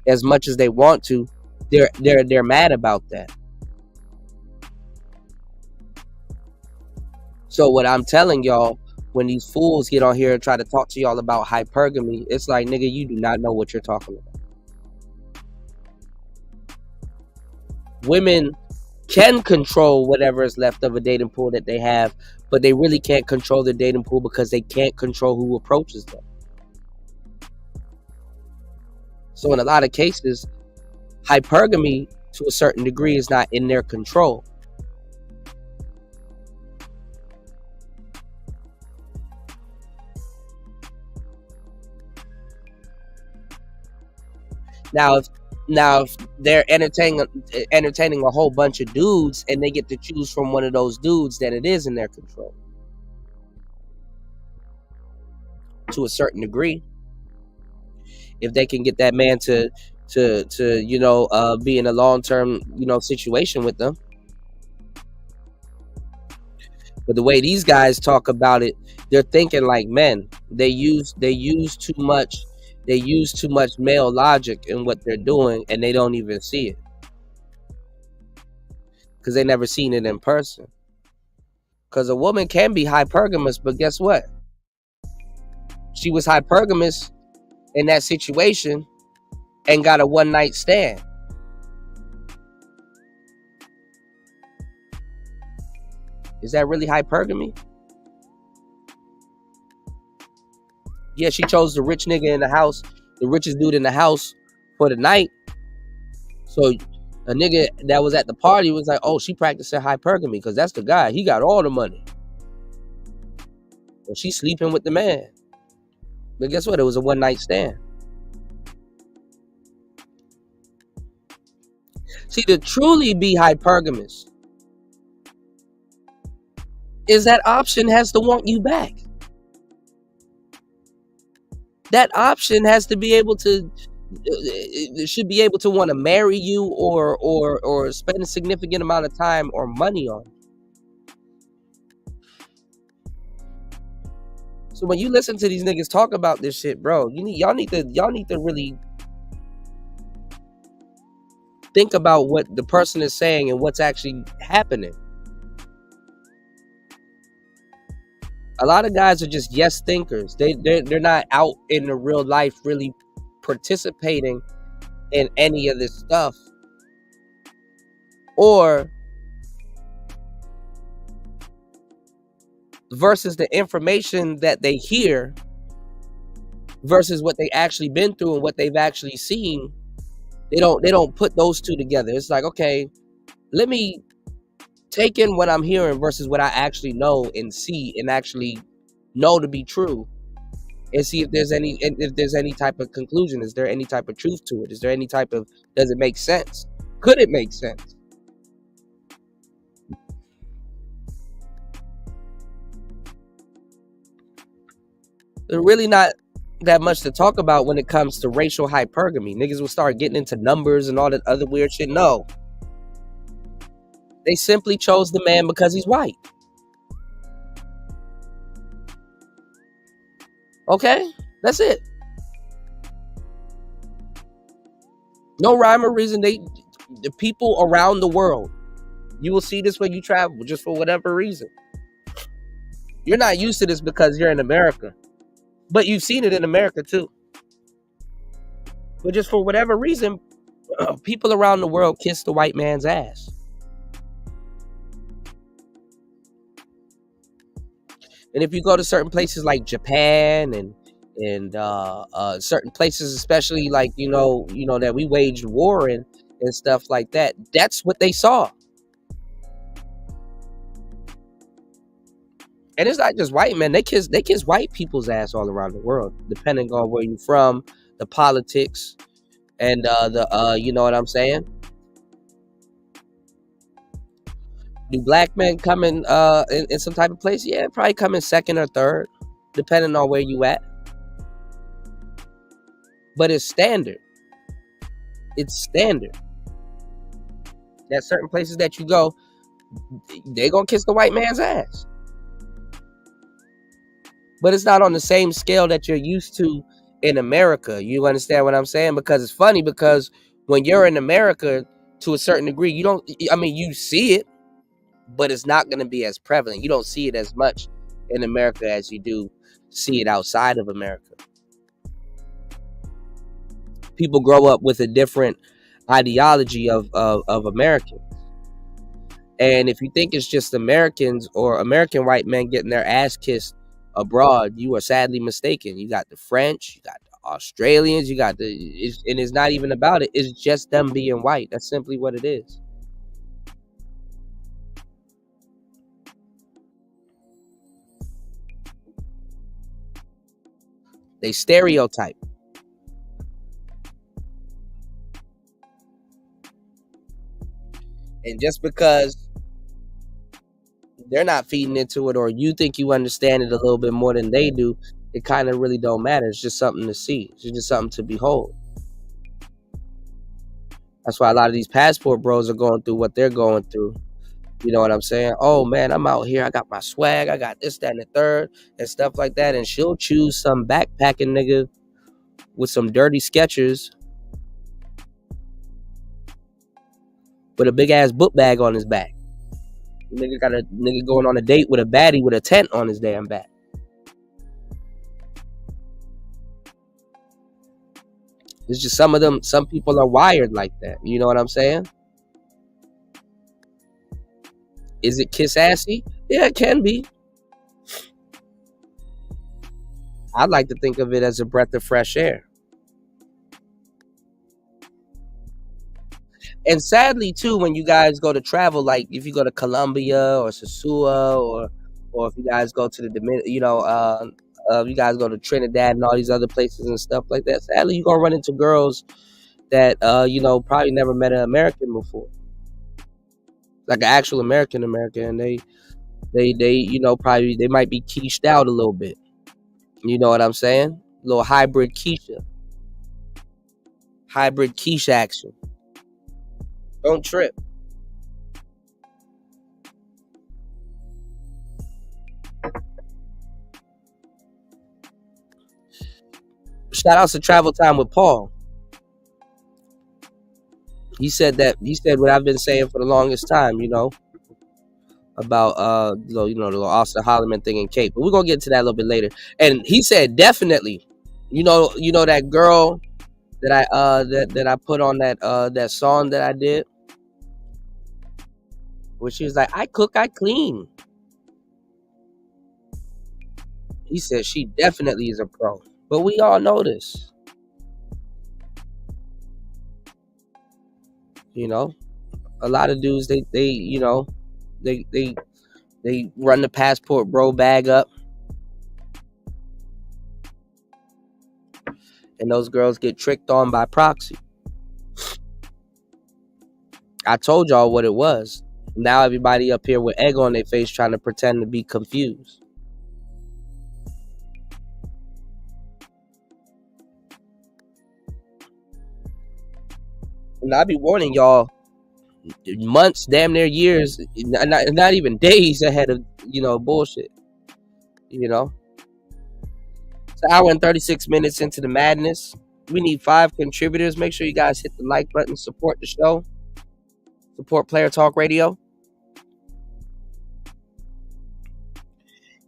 Speaker 13: As much as they want to, they're mad about that. So what I'm telling y'all, when these fools get on here and try to talk to y'all about hypergamy, it's like, nigga, you do not know what you're talking about. Women can control whatever is left of a dating pool that they have, but they really can't control the dating pool because they can't control who approaches them. So in a lot of cases, hypergamy to a certain degree is not in their control. Now if they're entertaining a whole bunch of dudes and they get to choose from one of those dudes, then it is in their control to a certain degree. If they can get that man to be in a long-term situation with them. But the way these guys talk about it, they're thinking like men. They use too much male logic in what they're doing, and they don't even see it because they never seen it in person. Because a woman can be hypergamous, but guess what? She was hypergamous in that situation and got a one-night stand. Is that really hypergamy? Yeah, she chose the rich nigga in the house, the richest dude in the house for the night. So a nigga that was at the party was like, oh, she practicing hypergamy because that's the guy. He got all the money. And she's sleeping with the man. But guess what? It was a one-night stand. See, to truly be hypergamous is that option has to want you back. That option has to be able to, should be able to want to marry you or spend a significant amount of time or money on. So when you listen to these niggas talk about this shit, bro, y'all need to really think about what the person is saying and what's actually happening. A lot of guys are just yes thinkers. They're not out in the real life really participating in any of this stuff. Or versus the information that they hear versus what they actually been through and what they've actually seen. They don't put those two together. It's like, okay, let me take in what I'm hearing versus what I actually know and see and actually know to be true, and see if there's any type of conclusion. Is there any type of truth to it? Is there any type of, does it make sense? Could it make sense? There's really not that much to talk about when it comes to racial hypergamy. Niggas will start getting into numbers and all that other weird shit. No. They simply chose the man because he's white. Okay? That's it. No rhyme or reason. The people around the world, you will see this when you travel, just for whatever reason. You're not used to this because you're in America. But you've seen it in America too. But just for whatever reason, people around the world kiss the white man's ass. And if you go to certain places like Japan and certain places, especially like you know that we waged war in and stuff like that, that's what they saw. And it's not just white men; they kiss white people's ass all around the world, depending on where you're from, the politics, and you know what I'm saying. Do black men come in some type of place? Yeah, probably come in second or third, depending on where you at. But it's standard. It's standard. There's certain places that you go, they gonna kiss the white man's ass. But it's not on the same scale that you're used to in America. You understand what I'm saying? Because it's funny, because when you're in America, to a certain degree, you see it, but it's not going to be as prevalent. You don't see it as much in America as you do see it outside of America. People grow up with a different ideology of Americans. And if you think it's just Americans or American white men getting their ass kissed abroad, you are sadly mistaken. You got the French, you got the Australians, you got and it's not even about it. It's just them being white. That's simply what it is. They stereotype. And just because they're not feeding into it, or you think you understand it a little bit more than they do, it kind of really don't matter. It's just something to see. It's just something to behold. That's why a lot of these passport bros are going through what they're going through. You know what I'm saying? Oh man, I'm out here. I got my swag. I got this, that, and the third, and stuff like that. And she'll choose some backpacking nigga with some dirty Skechers with a big ass book bag on his back. Nigga got a nigga going on a date with a baddie with a tent on his damn back. It's just some people are wired like that. You know what I'm saying? Is it kiss assy? Yeah, it can be. I'd like to think of it as a breath of fresh air. And sadly, too, when you guys go to travel, like if you go to Colombia or Sosua, or if you guys go to the Dominican, you guys go to Trinidad and all these other places and stuff like that, sadly, you're going to run into girls that, probably never met an American before. Like an actual American, and they probably they might be quiche out a little bit. You know what I'm saying? A little hybrid quiche action. Don't trip. Shout outs to Travel Time with Paul. He said what I've been saying for the longest time, about the little Austin Holloman thing in Cape. But we're gonna get to that a little bit later. And he said definitely, that girl that I put on that song that I did, where she was like, I cook, I clean. He said she definitely is a pro. But we all know this. A lot of dudes, they They run the passport bro bag up, and those girls get tricked on by proxy. I told y'all what it was. Now everybody up here with egg on their face trying to pretend to be confused. And I be warning y'all months, damn near years, not even days ahead of, bullshit. It's an hour and 36 minutes into the madness. We need 5 contributors. Make sure you guys hit the like button, support the show, support Player Talk Radio.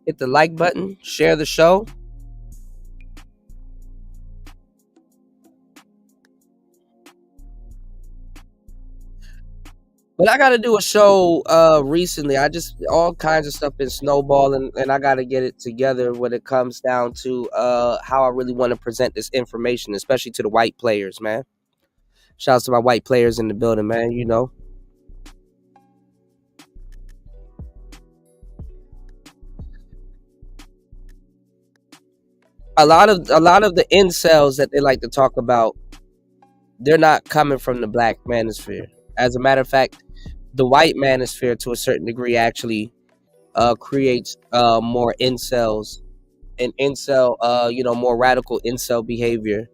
Speaker 13: Hit the like button, share the show. But I got to do a show recently. All kinds of stuff been snowballing, and I got to get it together when it comes down to how I really want to present this information, especially to the white players, man. Shouts to my white players in the building, man, A lot of the incels that they like to talk about, they're not coming from the black manosphere. As a matter of fact, the white manosphere, to a certain degree, actually creates more incels and more radical incel behavior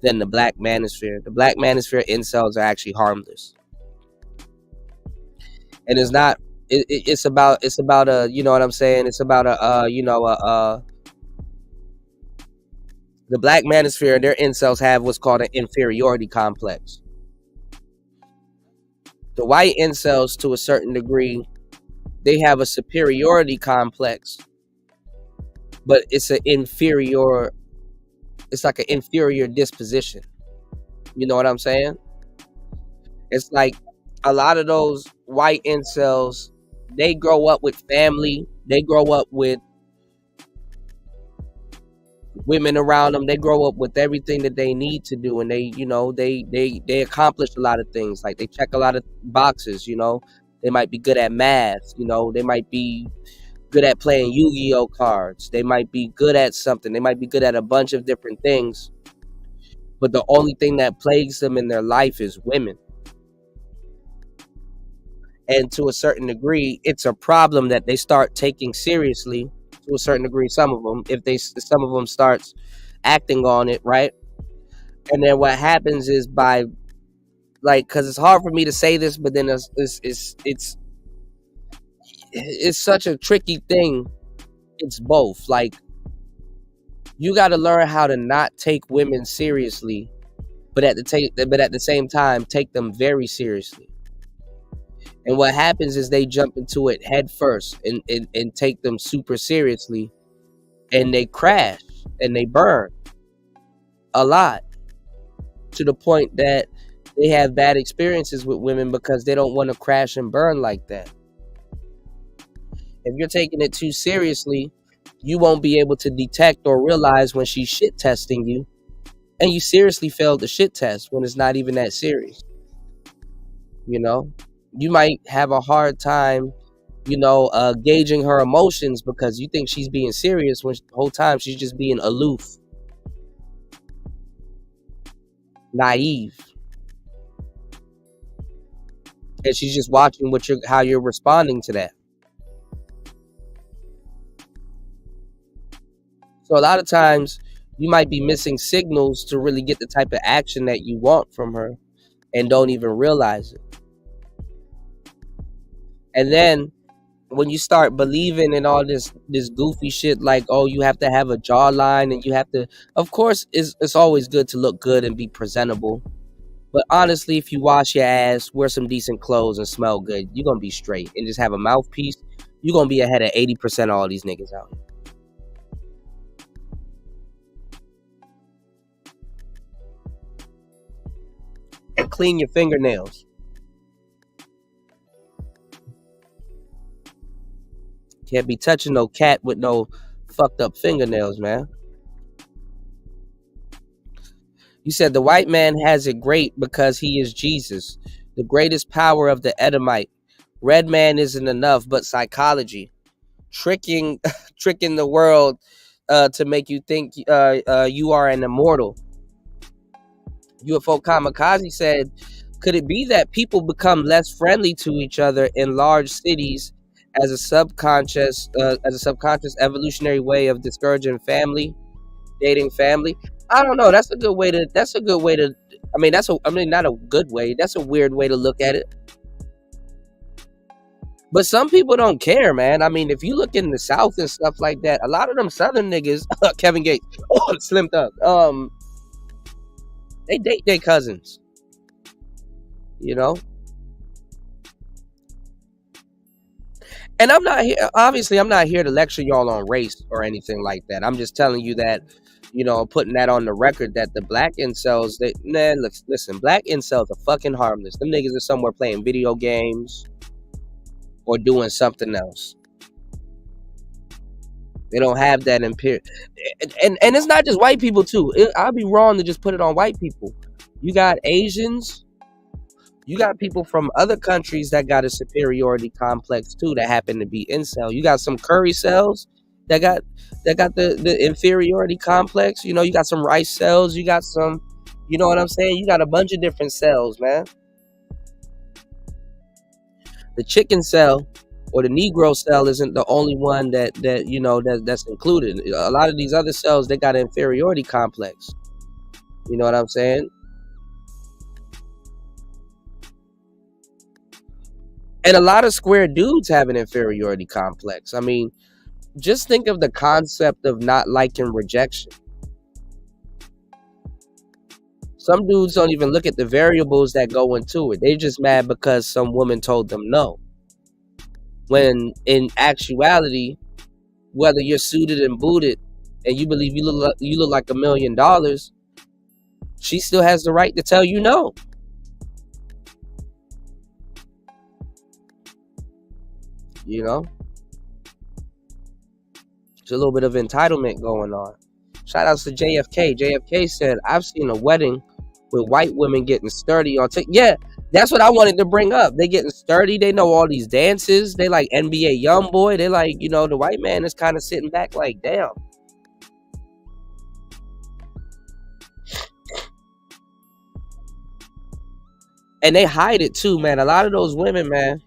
Speaker 13: than the black manosphere. The black manosphere incels are actually harmless, and it's not. It's about a, you know what I'm saying? It's about the black manosphere. Their incels have what's called an inferiority complex. The white incels, to a certain degree, they have a superiority complex, but it's like an inferior disposition. You know what I'm saying? It's like a lot of those white incels, they grow up with family, they grow up with women around them, they grow up with everything that they need to do, and they accomplish a lot of things. Like, they check a lot of boxes. They might be good at math, they might be good at playing Yu-Gi-Oh cards, they might be good at something, they might be good at a bunch of different things, but the only thing that plagues them in their life is women. And to a certain degree, it's a problem that they start taking seriously. To a certain degree, some of them starts acting on it, right? And then what happens is, because it's hard for me to say this, but then it's such a tricky thing. It's both. Like, you got to learn how to not take women seriously, but at the same time take them very seriously. And what happens is they jump into it head first and take them super seriously, and they crash and they burn a lot, to the point that they have bad experiences with women because they don't want to crash and burn like that. If you're taking it too seriously, you won't be able to detect or realize when she's shit testing you, and you seriously failed the shit test when it's not even that serious. You might have a hard time, gauging her emotions because you think she's being serious when the whole time she's just being aloof, naive, and she's just watching how you're responding to that. So a lot of times you might be missing signals to really get the type of action that you want from her, and don't even realize it. And then when you start believing in all this goofy shit, like, oh, you have to have a jawline, and you have to, of course, it's always good to look good and be presentable. But honestly, if you wash your ass, wear some decent clothes, and smell good, you're going to be straight. And just have a mouthpiece, you're going to be ahead of 80% of all these niggas out here. And clean your fingernails. Can't be touching no cat with no fucked up fingernails, man. You said the white man has it great because he is Jesus, the greatest power of the Edomite. Red man isn't enough, but psychology, tricking the world to make you think you are an immortal. UFO Kamikaze said, could it be that people become less friendly to each other in large cities as a subconscious evolutionary way of discouraging dating family? I don't know. That's a good way to I mean, not a good way. That's a weird way to look at it. But some people don't care, man. I mean, if you look in the South and stuff like that, a lot of them Southern niggas, Kevin Gates, Slim Thug, they date their cousins, you know? And I'm not here to lecture y'all on race or anything like that. I'm just telling you that, putting that on the record that the black incels, listen, black incels are fucking harmless. Them niggas are somewhere playing video games or doing something else. They don't have that imperial. And it's not just white people, too. I'd be wrong to just put it on white people. You got Asians. You got people from other countries that got a superiority complex, too, that happen to be incel. You got some curry cells that got the inferiority complex. You got some rice cells. You got some, you know what I'm saying? You got a bunch of different cells, man. The chicken cell or the Negro cell isn't the only one that's included. A lot of these other cells, they got an inferiority complex. You know what I'm saying? And a lot of square dudes have an inferiority complex. I mean, just think of the concept of not liking rejection. Some dudes don't even look at the variables that go into it. They're just mad because some woman told them no. When in actuality, whether you're suited and booted and you believe you look like $1 million, she still has the right to tell you no. There's a little bit of entitlement going on. Shout outs to JFK. JFK said, I've seen a wedding with white women getting sturdy on TikTok. Yeah, that's what I wanted to bring up. They getting sturdy. They know all these dances. They like NBA Youngboy. They like, the white man is kind of sitting back like, damn. And they hide it too, man. A lot of those women, man.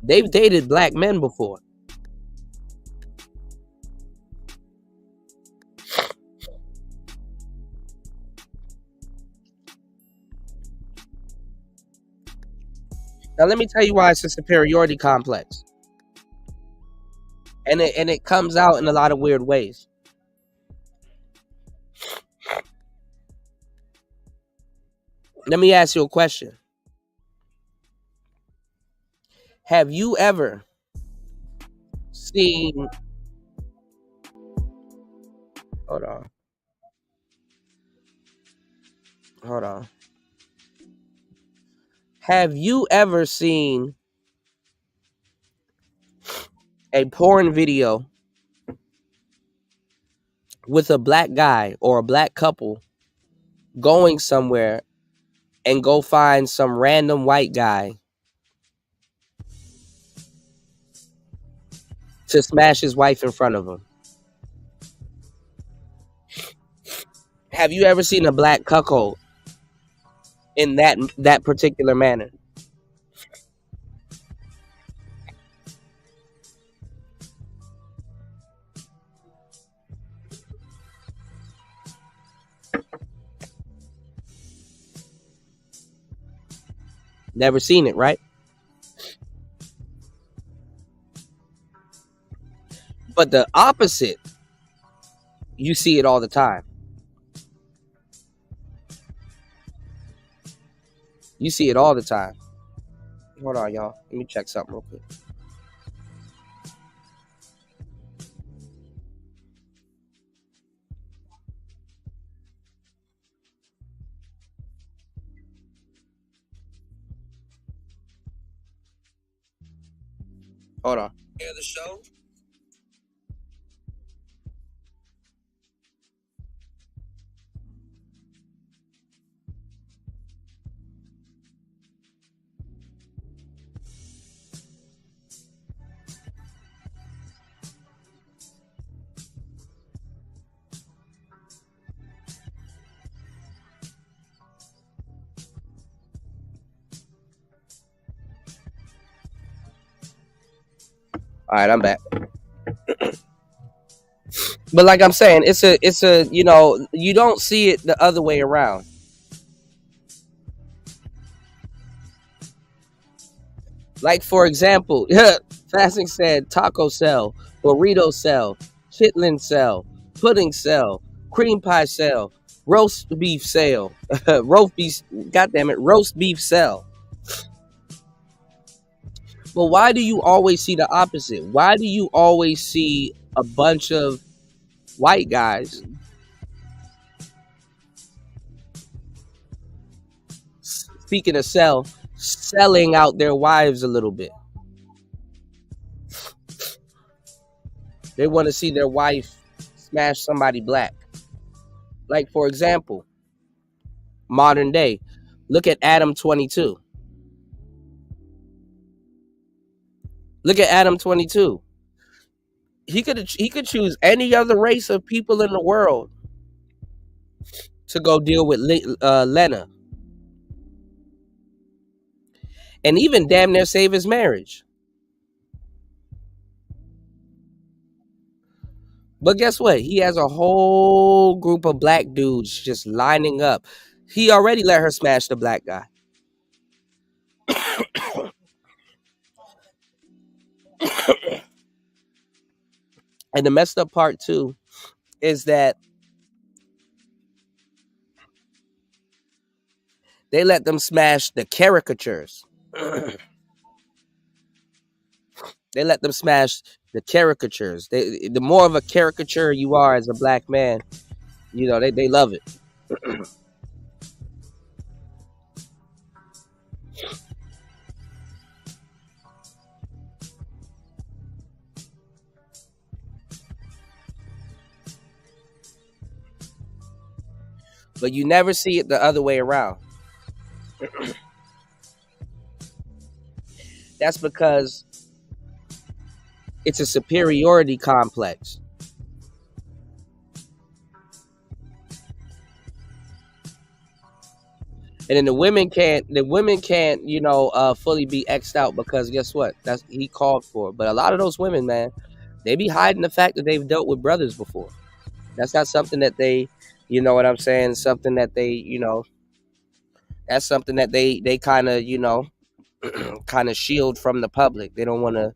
Speaker 13: They've dated black men before. Now let me tell you why it's a superiority complex. And it comes out in a lot of weird ways. Let me ask you a question. Have you ever seen... Hold on. Have you ever seen a porn video with a black guy or a black couple going somewhere and go find some random white guy to smash his wife in front of him? Have you ever seen a black cuckold in that particular manner? Never seen it, right? But the opposite, you see it all the time. You see it all the time. Hold on, y'all. Let me check something real quick. Hold on.
Speaker 4: Hear the show?
Speaker 13: All right, I'm back. But like I'm saying, it's a you know, you don't see it the other way around. Like for example, Fasting said taco sell, burrito sell, chitlin sell, pudding sell, cream pie sell, roast beef sell, roast beef. God damn it, roast beef sell. But why do you always see the opposite? Why do you always see a bunch of white guys, speaking of sell, selling out their wives a little bit? They want to see their wife smash somebody black. Like, for example, modern day. Look at Adam 22. Look at Adam 22. He could choose any other race of people in the world to go deal with Lena. And even damn near save his marriage. But guess what? He has a whole group of black dudes just lining up. He already let her smash the black guy. And the messed up part too is that they let them smash the caricatures. They let them smash the caricatures. The more of a caricature you are as a black man, you know, they love it. But you never see it the other way around. That's because it's a superiority complex. And then the women can't, you know, fully be X'd out because guess what? That's he called for. But a lot of those women, man, they be hiding the fact that they've dealt with brothers before. That's not something that they, you know what I'm saying? Something that they, you know, that's something that they kind of, you know, kind of shield from the public. They don't want to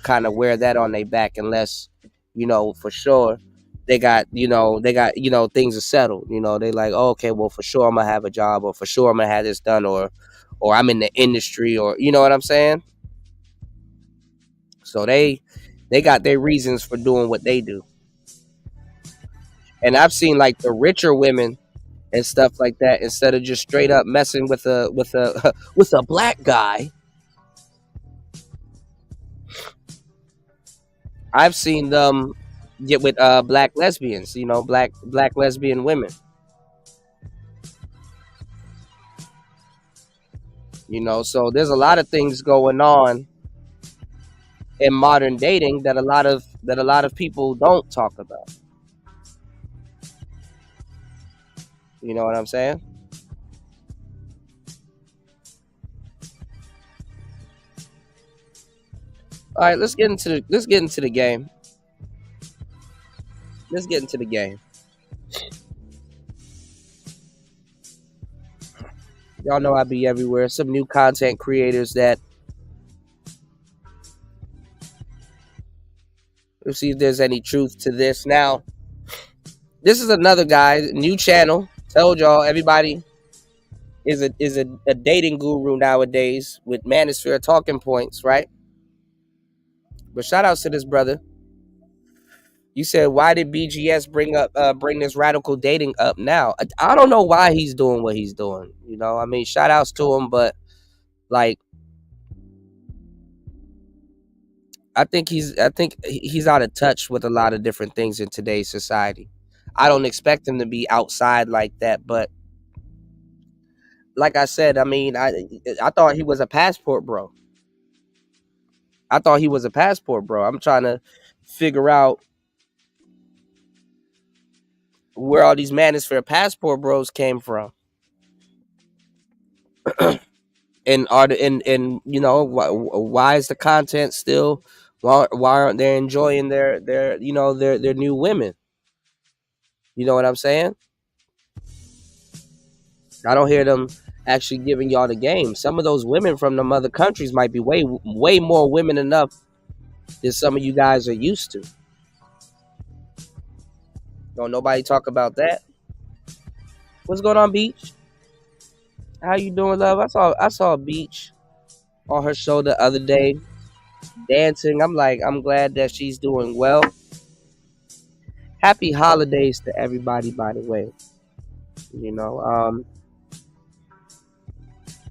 Speaker 13: kind of wear that on their back unless, you know, for sure they got things are settled. You know, they like, oh, okay, well, for sure I'm gonna have a job, or for sure I'm gonna have this done, or I'm in the industry, or you know what I'm saying. So they got their reasons for doing what they do. And I've seen like the richer women and stuff like that, instead of just straight up messing with a with a black guy, I've seen them get with black lesbians, you know, black lesbian women. You know, so there's a lot of things going on in modern dating that a lot of people don't talk about. You know what I'm saying? All right, let's get into the game. Let's get into the game. Y'all know I be everywhere. Some new content creators that, let's see if there's any truth to this. Now, this is another guy, new channel. Told y'all everybody is a dating guru nowadays with Manosphere talking points, right? But shout outs to this brother. You said, why did BGS bring this radical dating up now? I don't know why he's doing what he's doing. You know, I mean, shout outs to him, but like, I think he's out of touch with a lot of different things in today's society. I don't expect him to be outside like that, but like I said, I mean, I thought he was a passport bro. I'm trying to figure out where all these Manosphere passport bros came from. And you know, why is the content still Why aren't they enjoying their their new women? You know what I'm saying? I don't hear them actually giving y'all the game. Some of those women from them other countries might be way more women enough than some of you guys are used to. Don't nobody talk about that. What's going on, Beach? How you doing, love? I saw Beach on her show the other day dancing. I'm glad that she's doing well. Happy holidays to everybody, by the way.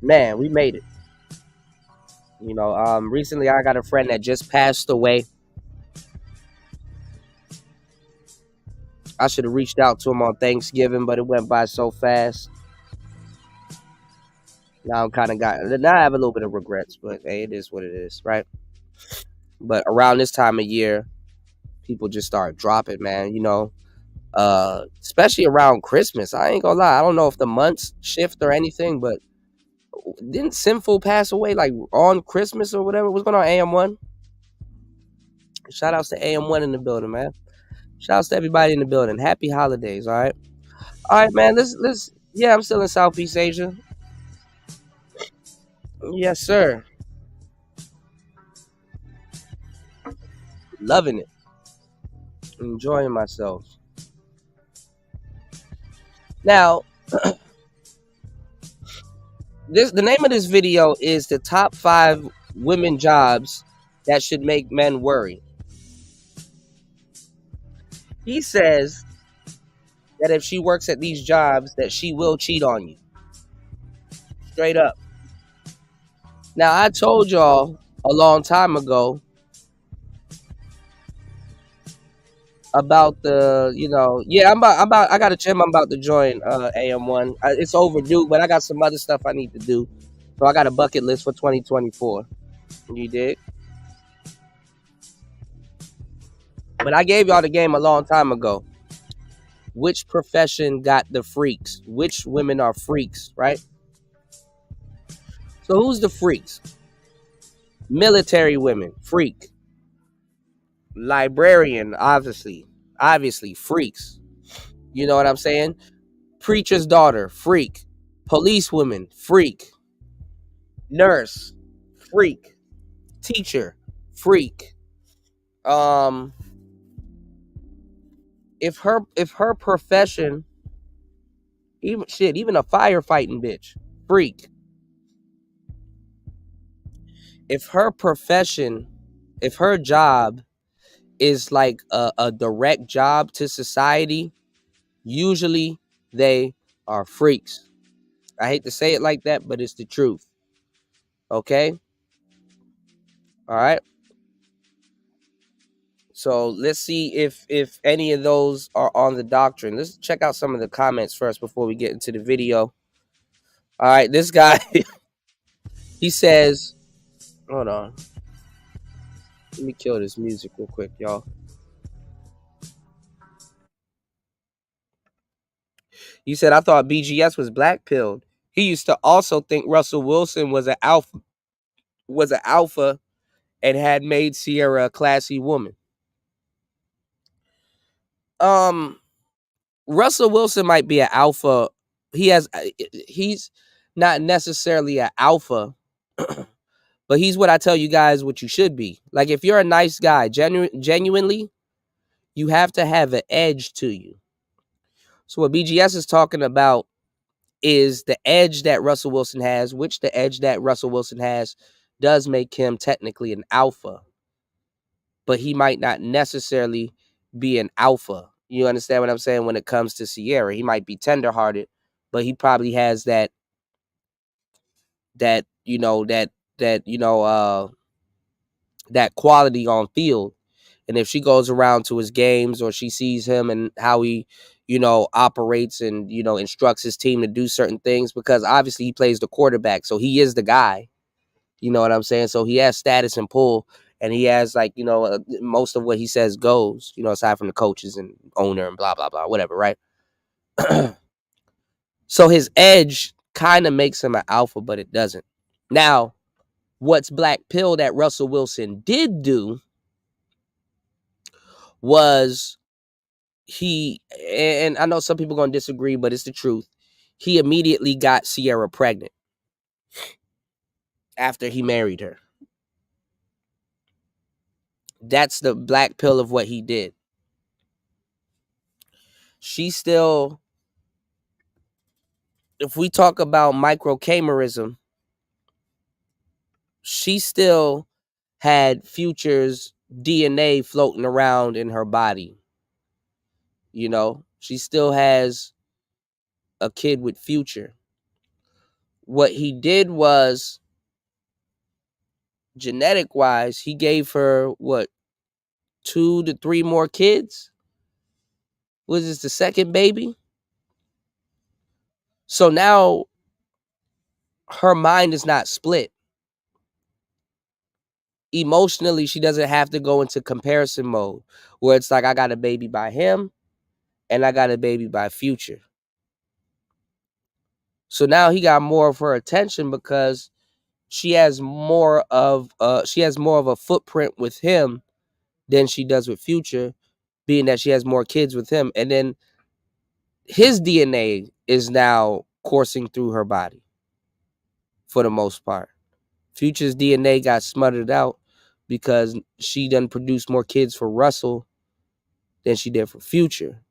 Speaker 13: Man, we made it. Recently I got a friend that just passed away. I should have reached out to him on Thanksgiving, but it went by so fast. Now I have a little bit of regrets, but hey, it is what it is, right? But around this time of year, people just start dropping, man. Especially around Christmas. I ain't gonna lie. I don't know if the months shift or anything, but didn't Sinful pass away like on Christmas or whatever? What's going on, AM1? Shout outs to AM1 in the building, man. Shout outs to everybody in the building. Happy holidays, all right? All right, man. Let's yeah, I'm still in Southeast Asia. Yes, sir. Loving it. Enjoying myself. Now, the name of this video is the top 5 women jobs that should make men worry. He says that if she works at these jobs, that she will cheat on you. Straight up. Now, I told y'all a long time ago about the, I got a gym I'm about to join, AM1. It's overdue, but I got some other stuff I need to do. So I got a bucket list for 2024. You dig? But I gave y'all the game a long time ago. Which profession got the freaks? Which women are freaks, right? So who's the freaks? Military women, freak. Librarian, obviously freaks. You know what I'm saying? Preacher's daughter, freak. Police woman, freak. Nurse, freak. Teacher, freak. If her profession, even a firefighting bitch, freak. If her profession, if her job is like a direct job to society, usually they are freaks. I hate to say it like that, but it's the truth. Okay? All right? So let's see if any of those are on the doctrine. Let's check out some of the comments first before we get into the video. All right, this guy, he says, hold on. Let me kill this music real quick, y'all. You said, I thought BGS was black pilled. He used to also think Russell Wilson was an alpha and had made Sierra a classy woman. Russell Wilson might be an alpha. He's not necessarily an alpha, but he's what I tell you guys what you should be. Like, if you're a nice guy, genuinely, you have to have an edge to you. So what BGS is talking about is the edge that Russell Wilson has, which the edge that Russell Wilson has does make him technically an alpha, but he might not necessarily be an alpha. You understand what I'm saying? When it comes to Sierra, he might be tenderhearted, but he probably has that quality on field. And if she goes around to his games or she sees him and how he, operates and, instructs his team to do certain things, because obviously he plays the quarterback. So he is the guy, you know what I'm saying? So he has status and pull, and he has most of what he says goes, aside from the coaches and owner and blah, blah, blah, whatever. Right. So his edge kind of makes him an alpha, but it doesn't. Now, what's black pill that Russell Wilson did do was and I know some people gonna disagree, but it's the truth. He immediately got Sierra pregnant after he married her. That's the black pill of what he did. She still, if we talk about microcamerism, she still had Future's DNA floating around in her body. You know, she still has a kid with Future. What he did was, genetic wise, he gave her what, 2 to 3 more kids? Was this the second baby? So now her mind is not split. Emotionally, she doesn't have to go into comparison mode where it's like, I got a baby by him and I got a baby by Future. So now he got more of her attention because she has more of a footprint with him than she does with Future, being that she has more kids with him. And then his DNA is now coursing through her body for the most part. Future's DNA got smothered out because she done produced more kids for Russell than she did for Future.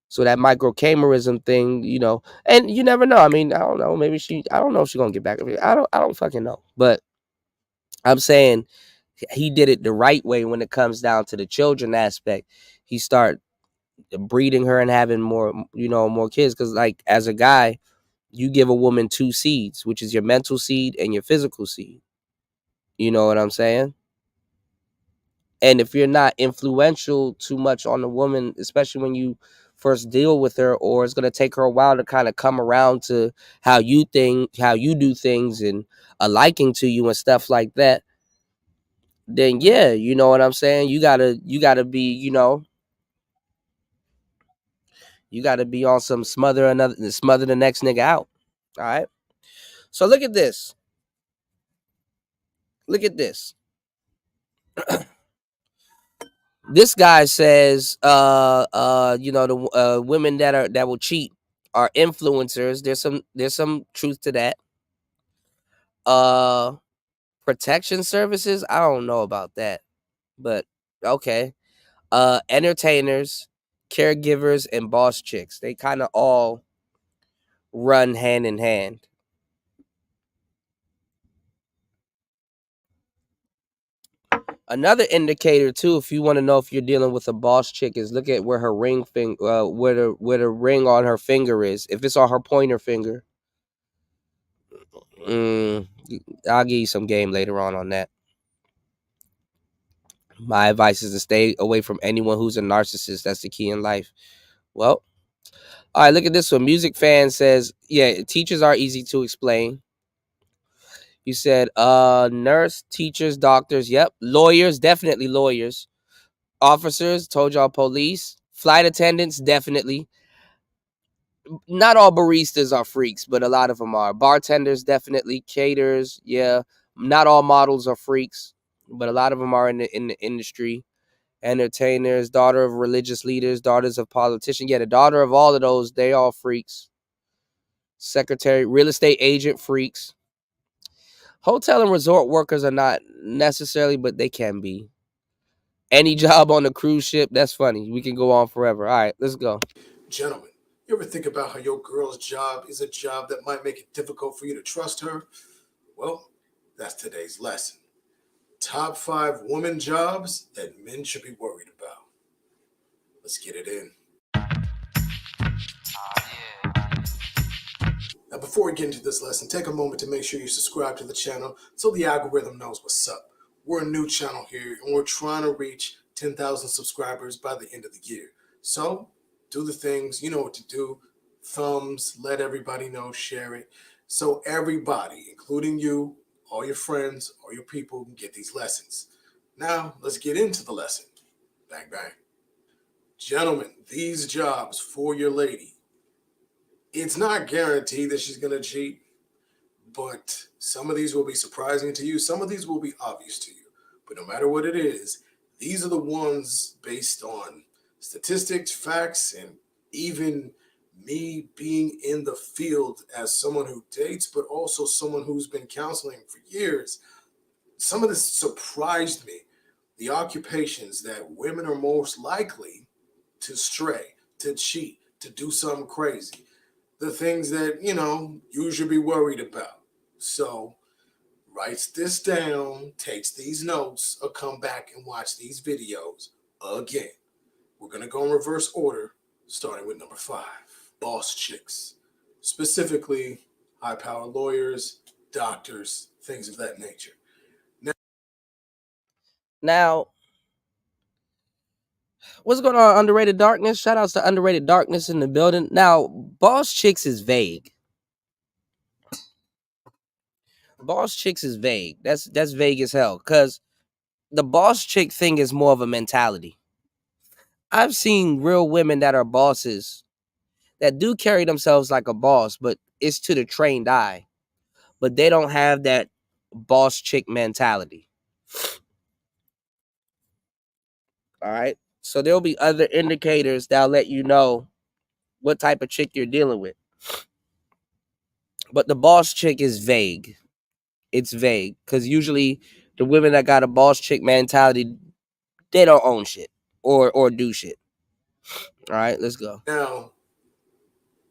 Speaker 13: So that microcamerism thing, you know, and you never know. I mean, I don't know. Maybe I don't know if she's gonna get back. I don't fucking know. But I'm saying he did it the right way when it comes down to the children aspect. He start breeding her and having more, you know, more kids. Because like as a guy, you give a woman 2 seeds, which is your mental seed and your physical seed. You know what I'm saying? And if you're not influential too much on the woman, especially when you first deal with her, or it's going to take her a while to kind of come around to how you do things and a liking to you and stuff like that, then yeah, you know what I'm saying? You gotta be, you know, you gotta be on some smother the next nigga out. All right. So look at this. Look at this. This guy says, you know, the women that will cheat are influencers. There's some truth to that. Protection services, I don't know about that, but okay. Entertainers, caregivers, and boss chicks, they kind of all run hand in hand. Another indicator too, if you want to know if you're dealing with a boss chick, is look at where her ring where the ring on her finger is. If it's on her pointer finger, I'll give you some game later on that. My advice is to stay away from anyone who's a narcissist. That's the key in life. Well, all right, look at this one. Music Fan says, yeah, teachers are easy to explain. You said nurse, teachers, doctors, yep. Lawyers, definitely lawyers. Officers, told y'all police. Flight attendants, definitely. Not all baristas are freaks, but a lot of them are. Bartenders, definitely. Caterers, yeah. Not all models are freaks, but a lot of them are in the industry. Entertainers, daughter of religious leaders, daughters of politicians. Yeah, the daughter of all of those, they all freaks. Secretary, real estate agent, freaks. Hotel and resort workers are not necessarily, but they can be. Any job on a cruise ship, that's funny. We can go on forever. All right, let's go.
Speaker 4: Gentlemen, you ever think about how your girl's job is a job that might make it difficult for you to trust her? Well, that's today's lesson. Top 5 woman jobs that men should be worried about. Let's get it in. Now, before we get into this lesson, take a moment to make sure you subscribe to the channel so the algorithm knows what's up. We're a new channel here, and we're trying to reach 10,000 subscribers by the end of the year. So, do the things, you know what to do. Thumbs, let everybody know, share it. So everybody, including you, all your friends, all your people, can get these lessons. Now, let's get into the lesson. Bang, bang. Gentlemen, these jobs for your lady. It's not guaranteed that she's going to cheat, but some of these will be surprising to you. Some of these will be obvious to you. But no matter what it is, These are the ones based on statistics, facts, and even me being in the field as someone who dates, but also someone who's been counseling for years. Some of this surprised me. The occupations that women are most likely to stray, to cheat, to do something crazy. The things that, you should be worried about. So, writes this down, takes these notes, or come back and watch these videos again. We're going to go in reverse order, starting with number 5. Boss chicks. Specifically, high-powered lawyers, doctors, things of that nature.
Speaker 13: Now, what's going on, Underrated Darkness? Shout outs to Underrated Darkness in the building. Now, boss chicks is vague. Boss chicks is vague. That's vague as hell. Because the boss chick thing is more of a mentality. I've seen real women that are bosses that do carry themselves like a boss, but it's to the trained eye. But they don't have that boss chick mentality. All right. So there'll be other indicators that'll let you know what type of chick you're dealing with. But the boss chick is vague. It's vague because usually the women that got a boss chick mentality, they don't own shit or do shit. All right, let's go.
Speaker 4: Now,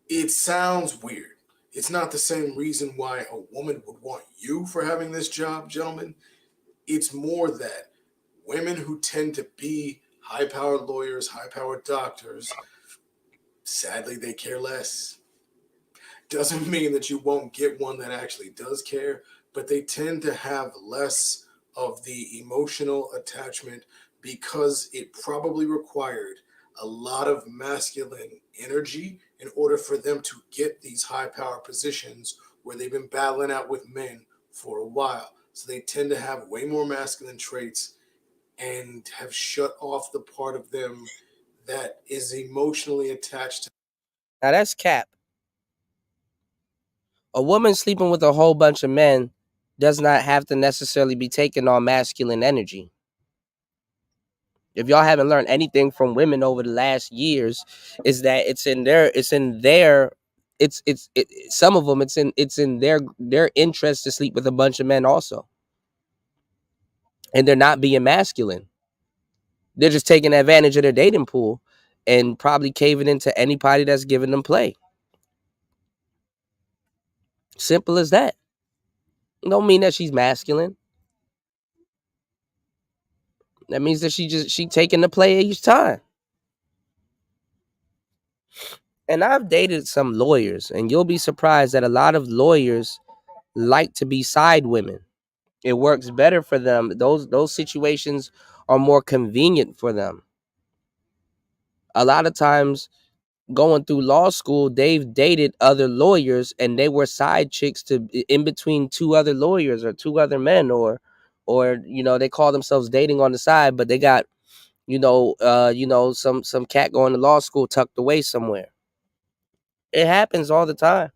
Speaker 4: it sounds weird. It's not the same reason why a woman would want you for having this job, gentlemen. It's more that women who tend to be high-powered lawyers, high-powered doctors, sadly, they care less. Doesn't mean that you won't get one that actually does care, but they tend to have less of the emotional attachment because it probably required a lot of masculine energy in order for them to get these high-power positions where they've been battling out with men for a while. So they tend to have way more masculine traits and have shut off the part of them that is emotionally attached to.
Speaker 13: Now that's cap. A woman sleeping with a whole bunch of men does not have to necessarily be taking on masculine energy. If y'all haven't learned anything from women over the last years, is that some of them it's in their interest to sleep with a bunch of men also. And they're not being masculine. They're just taking advantage of their dating pool and probably caving into anybody that's giving them play. Simple as that. Don't mean that she's masculine. That means that she taking the play each time. And I've dated some lawyers, and you'll be surprised that a lot of lawyers like to be side women. It works better for them. Those situations are more convenient for them. A lot of times going through law school, they've dated other lawyers and they were side chicks to in between two other lawyers or two other men or they call themselves dating on the side, but they got some cat going to law school tucked away somewhere. It happens all the time.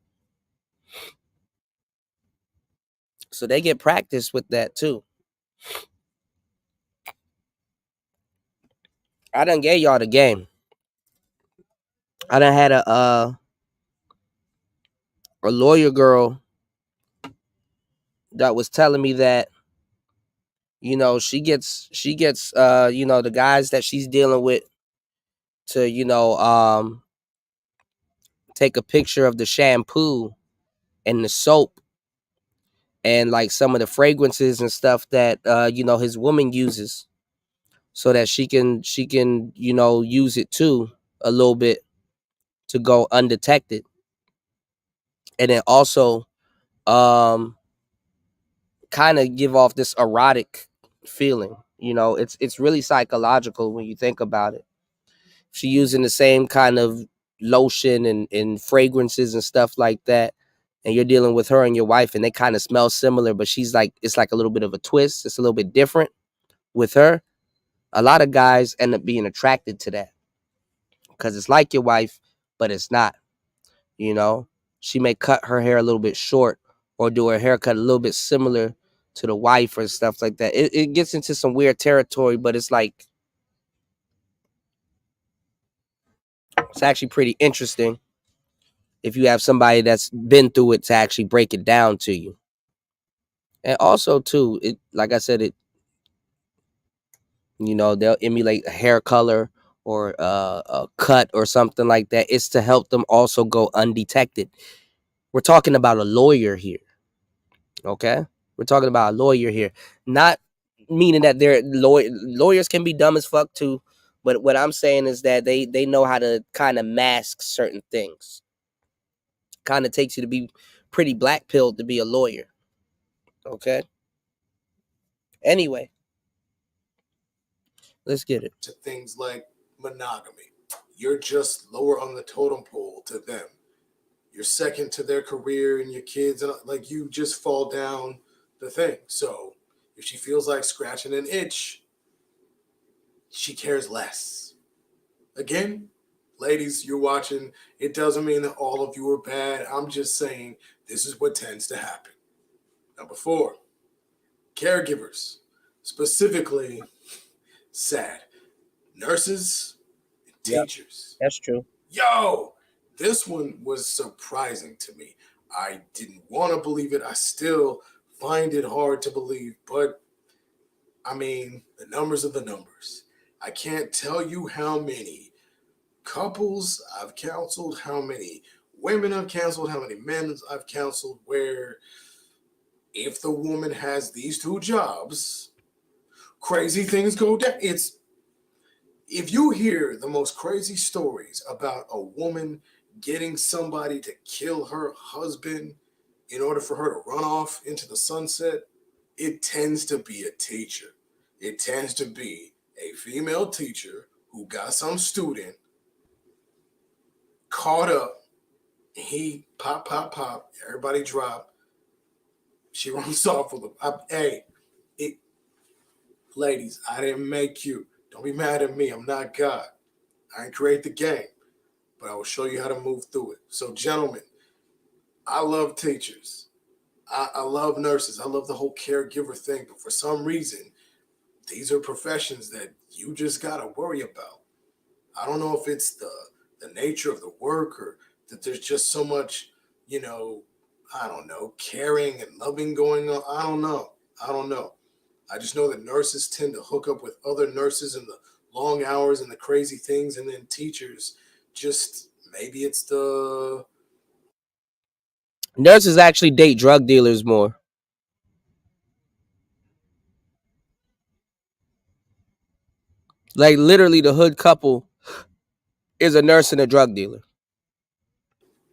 Speaker 13: So they get practice with that too. I done gave y'all the game. I done had a lawyer girl that was telling me that she gets the guys that she's dealing with to take a picture of the shampoo and the soap and like some of the fragrances and stuff that his woman uses so that she can use it too a little bit to go undetected. And then also kind of give off this erotic feeling. It's really psychological when you think about it. She using the same kind of lotion and fragrances and stuff like that, and you're dealing with her and your wife and they kind of smell similar, but she's like, it's like a little bit of a twist. It's a little bit different with her. A lot of guys end up being attracted to that because it's like your wife, but it's not. She may cut her hair a little bit short or do her haircut a little bit similar to the wife or stuff like that. It gets into some weird territory, but it's like it's actually pretty interesting if you have somebody that's been through it to actually break it down to you. And also too, it like I said, it they'll emulate a hair color or a cut or something like that. It's to help them also go undetected. We're talking about a lawyer here, okay? We're talking about a lawyer here, not meaning that they're lawyers can be dumb as fuck too. But what I'm saying is that they know how to kind of mask certain things. Kind of takes you to be pretty black pilled to be a lawyer, okay? Anyway, let's get it.
Speaker 4: To things like monogamy. You're just lower on the totem pole to them. You're second to their career and your kids, and like you just fall down the thing. So if she feels like scratching an itch, she cares less. Again, ladies, you're watching. It doesn't mean that all of you are bad. I'm just saying this is what tends to happen. Number 4, caregivers, specifically sad nurses and teachers.
Speaker 13: That's true.
Speaker 4: Yo, this one was surprising to me. I didn't want to believe it. I still find it hard to believe, but I mean, the numbers are the numbers. I can't tell you how many couples I've counseled, how many women I've counseled, how many men I've counseled, where if the woman has these 2 jobs, crazy things go down. If you hear the most crazy stories about a woman getting somebody to kill her husband in order for her to run off into the sunset, it tends to be a teacher. It tends to be a female teacher who got some student caught up, and he pop, everybody drop. She runs off with him. Ladies, I didn't make you. Don't be mad at me. I'm not God. I didn't create the game, but I will show you how to move through it. So, gentlemen, I love teachers. I love nurses. I love the whole caregiver thing. But for some reason, these are professions that you just got to worry about. I don't know if it's the nature of the work or that there's just so much, I don't know, caring and loving going on. I don't know. I just know that nurses tend to hook up with other nurses and the long hours and the crazy things. And then teachers, just maybe it's the...
Speaker 13: Nurses actually date drug dealers more. Like literally the hood couple is a nurse and a drug dealer.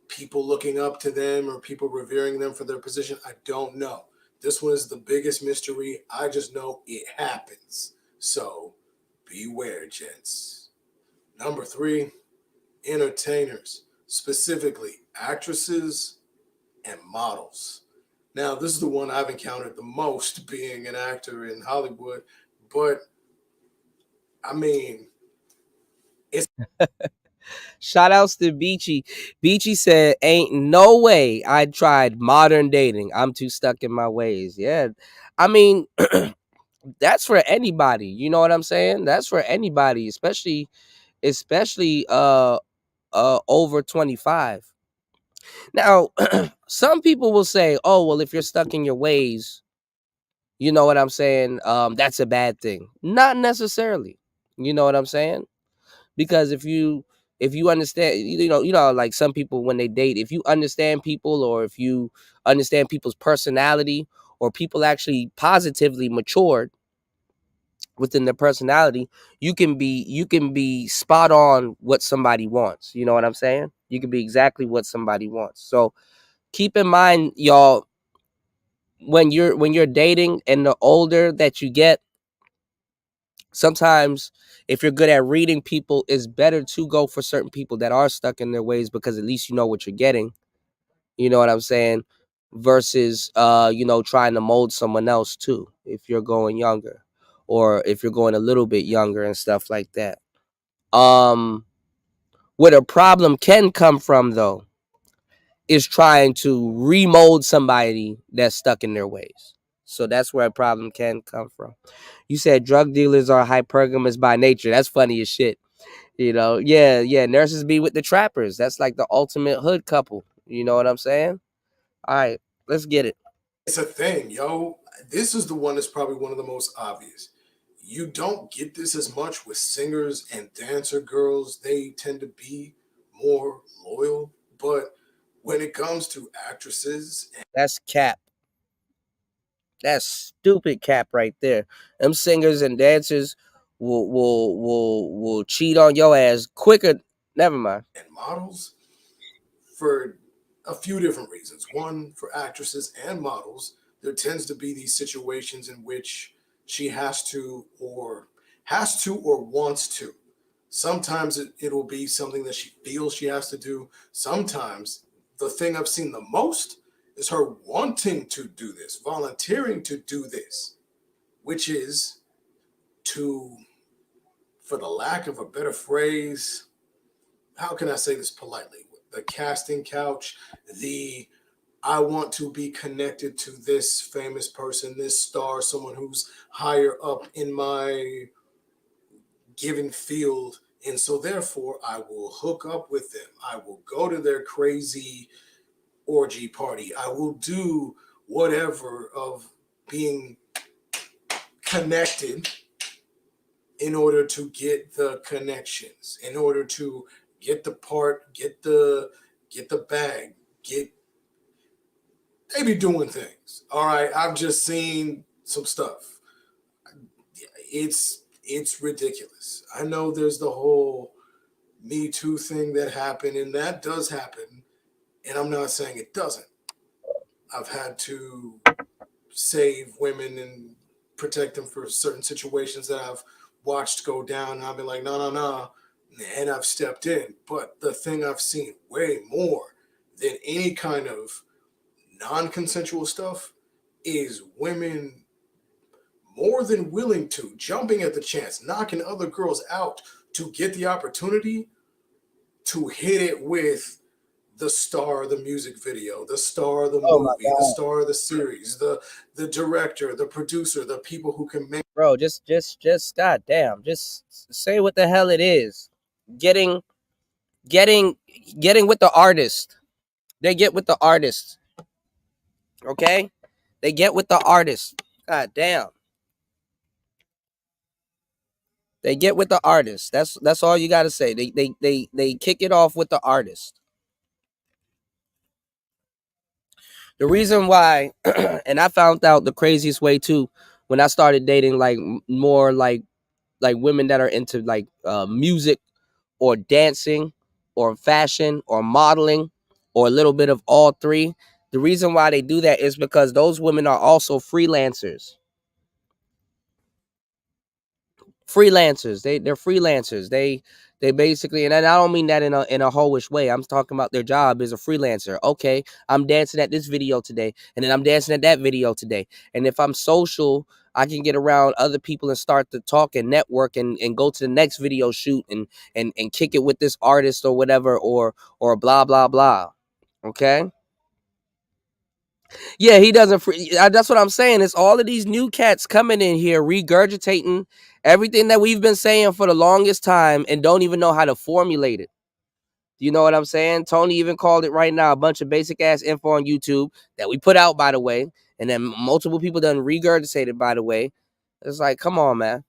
Speaker 4: People looking up to them or people revering them for their position. I don't know. This one is the biggest mystery. I just know it happens. So beware, gents. Number 3, entertainers, specifically actresses and models. Now, this is the one I've encountered the most being an actor in Hollywood, but I mean, it's...
Speaker 13: Shout outs to Beachy. Beachy said, ain't no way I tried modern dating. I'm too stuck in my ways. Yeah. I mean, that's for anybody. You know what I'm saying? That's for anybody, especially over 25. Now, some people will say, oh, well, if you're stuck in your ways, you know what I'm saying? That's a bad thing. Not necessarily. You know what I'm saying? Because if you understand, like some people when they date, if you understand people or if you understand people's personality or people actually positively matured within their personality, you can be spot on what somebody wants. You know what I'm saying? You can be exactly what somebody wants. So keep in mind, y'all, when you're dating and the older that you get, sometimes if you're good at reading people, it's better to go for certain people that are stuck in their ways because at least you know what you're getting. You know what I'm saying? Versus trying to mold someone else too if you're going younger or if you're going a little bit younger and stuff like that. Where the problem can come from though is trying to remold somebody that's stuck in their ways. So that's where a problem can come from. You said drug dealers are hypergamous by nature. That's funny as shit. Yeah. Nurses be with the trappers. That's like the ultimate hood couple. You know what I'm saying? All right, let's get it.
Speaker 4: It's a thing, yo. This is the one that's probably one of the most obvious. You don't get this as much with singers and dancer girls. They tend to be more loyal. But when it comes to actresses,
Speaker 13: That's cap. That's stupid cap right there. Them singers and dancers will cheat on your ass quicker. Never mind.
Speaker 4: and models, for a few different reasons. One, for actresses and models, there tends to be these situations in which she has to or wants to. Sometimes it'll be something that she feels she has to do. Sometimes the thing I've seen the most is her wanting to do this, volunteering to do this, which is to, for the lack of a better phrase, how can I say this politely? The casting couch, the I want to be connected to this famous person, this star, someone who's higher up in my given field. And so therefore I will hook up with them. I will go to their crazy orgy party. I will do whatever of being connected in order to get the connections, in order to get the part, get the bag, they be doing things. All right, I've just seen some stuff. It's ridiculous. I know there's the whole Me Too thing that happened, and that does happen, and I'm not saying it doesn't. I've had to save women and protect them for certain situations that I've watched go down, and I've been like, no, and I've stepped in. But the thing I've seen way more than any kind of non-consensual stuff is women more than willing to, jumping at the chance, knocking other girls out to get the opportunity to hit it with the star of the music video, the star of the movie, the star of the series, the director, the producer, the people who can make.
Speaker 13: Bro, just goddamn, just say what the hell it is. Getting with the artist. They get with the artist. Okay? They get with the artist. God damn. They get with the artist. That's all you gotta say. They kick it off with the artist. The reason why, and I found out the craziest way too, when I started dating like more like women that are into like music or dancing or fashion or modeling or a little bit of all three. The reason why they do that is because those women are also freelancers. They're freelancers. They basically, and I don't mean that in a hoish way. I'm talking about their job as a freelancer. Okay, I'm dancing at this video today, and then I'm dancing at that video today. And if I'm social, I can get around other people and start to talk and network and go to the next video shoot and kick it with this artist or whatever or blah blah blah. Okay. Yeah, he doesn't. That's what I'm saying. It's all of these new cats coming in here regurgitating everything that we've been saying for the longest time and don't even know how to formulate it. You know what I'm saying? Tony even called it right now. A bunch of basic ass info on YouTube that we put out, by the way, and then multiple people done regurgitated, by the way. It's like, come on, man.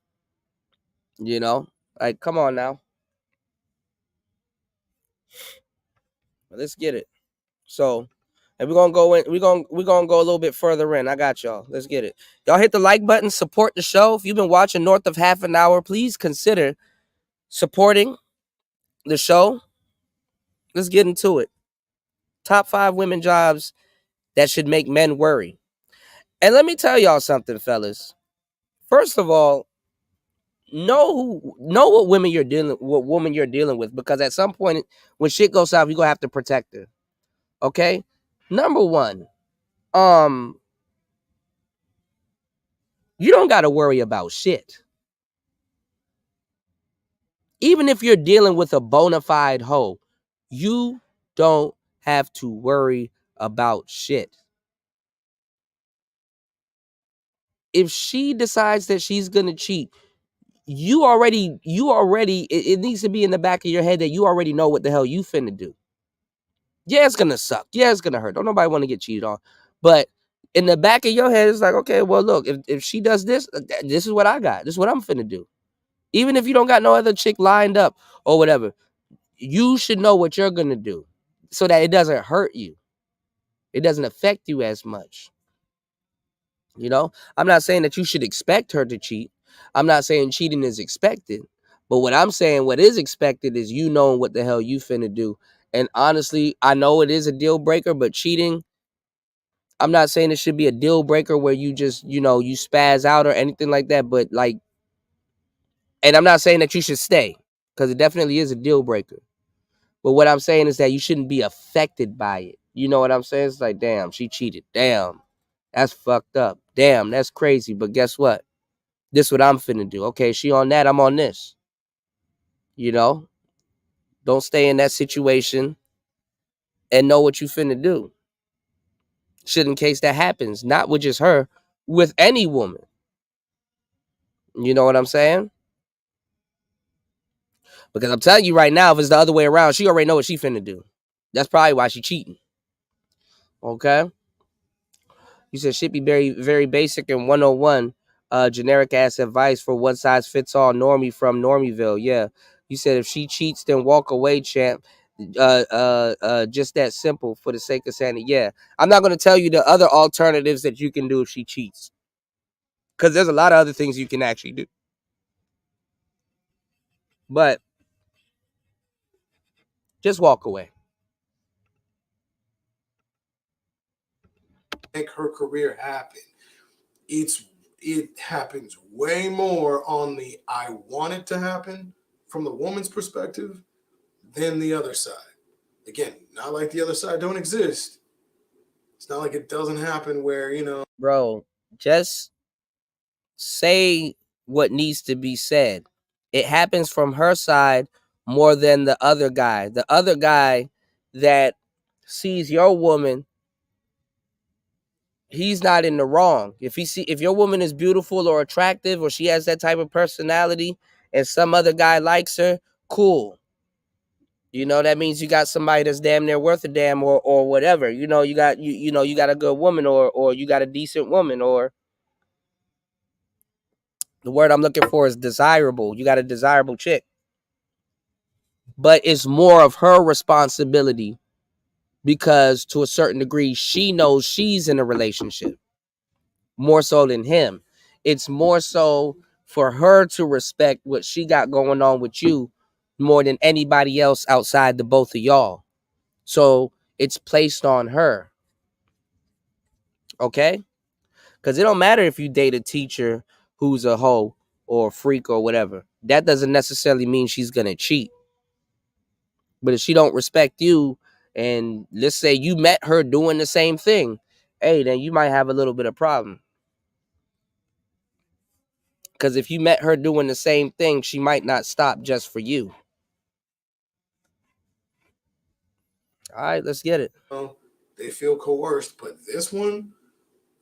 Speaker 13: You know, like, come on now. Let's get it. So. And we're gonna go in. We're gonna go a little bit further in. I got y'all. Let's get it. Y'all hit the like button. Support the show. If you've been watching north of half an hour, please consider supporting the show. Let's get into it. Top 5 women jobs that should make men worry. And let me tell y'all something, fellas. First of all, know what woman you're dealing with, because at some point when shit goes south, you're gonna have to protect her. Okay. Number one, you don't got to worry about shit. Even if you're dealing with a bona fide hoe, you don't have to worry about shit. if she decides that she's gonna cheat, you already it needs to be in the back of your head that you already know what the hell you finna do. Yeah, it's gonna suck. Yeah, it's gonna hurt. Don't nobody want to get cheated on. But in the back of your head, it's like, okay, well, look, if she does this, this is what I got. This is what I'm finna do. Even if you don't got no other chick lined up or whatever, you should know what you're gonna do so that it doesn't hurt you. It doesn't affect you as much. You know, I'm not saying that you should expect her to cheat. I'm not saying cheating is expected. But what I'm saying, what is expected is you knowing what the hell you finna do. And honestly, I know it is a deal breaker, but cheating, I'm not saying it should be a deal breaker where you just, you spaz out or anything like that. But like, and I'm not saying that you should stay, because it definitely is a deal breaker. But what I'm saying is that you shouldn't be affected by it. You know what I'm saying? It's like, damn, she cheated. Damn, that's fucked up. Damn, that's crazy. But guess what? This what I'm finna do. Okay, she on that, I'm on this. You know? Don't stay in that situation and know what you finna do. Should in case that happens. Not with just her, with any woman. You know what I'm saying? Because I'm telling you right now, if it's the other way around, she already know what she finna do. That's probably why she cheating. Okay? You said shit be very, very basic and 101. Generic ass advice for one size fits all normie from Normieville. Yeah. You said if she cheats, then walk away, champ. Just that simple for the sake of sanity. Yeah. I'm not gonna tell you the other alternatives that you can do if she cheats. Because there's a lot of other things you can actually do. But just walk away.
Speaker 4: Make her career happen. It happens way more on the I want it to happen from the woman's perspective than the other side. Again, not like the other side don't exist. It's not like it doesn't happen where,
Speaker 13: Bro, just say what needs to be said. It happens from her side more than the other guy. The other guy that sees your woman, he's not in the wrong. If your woman is beautiful or attractive or she has that type of personality and some other guy likes her, cool. That means you got somebody that's damn near worth a damn or whatever. You got you got a good woman or you got a decent woman, or the word I'm looking for is desirable. You got a desirable chick. But it's more of her responsibility because to a certain degree, she knows she's in a relationship more so than him. It's more so for her to respect what she got going on with you more than anybody else outside the both of y'all. So it's placed on her. Okay? Because it don't matter if you date a teacher who's a hoe or a freak or whatever. That doesn't necessarily mean she's going to cheat. But if she don't respect you, and let's say you met her doing the same thing, hey, then you might have a little bit of problem. Because if you met her doing the same thing, she might not stop just for you. All right, let's get it.
Speaker 4: They feel coerced, but this one,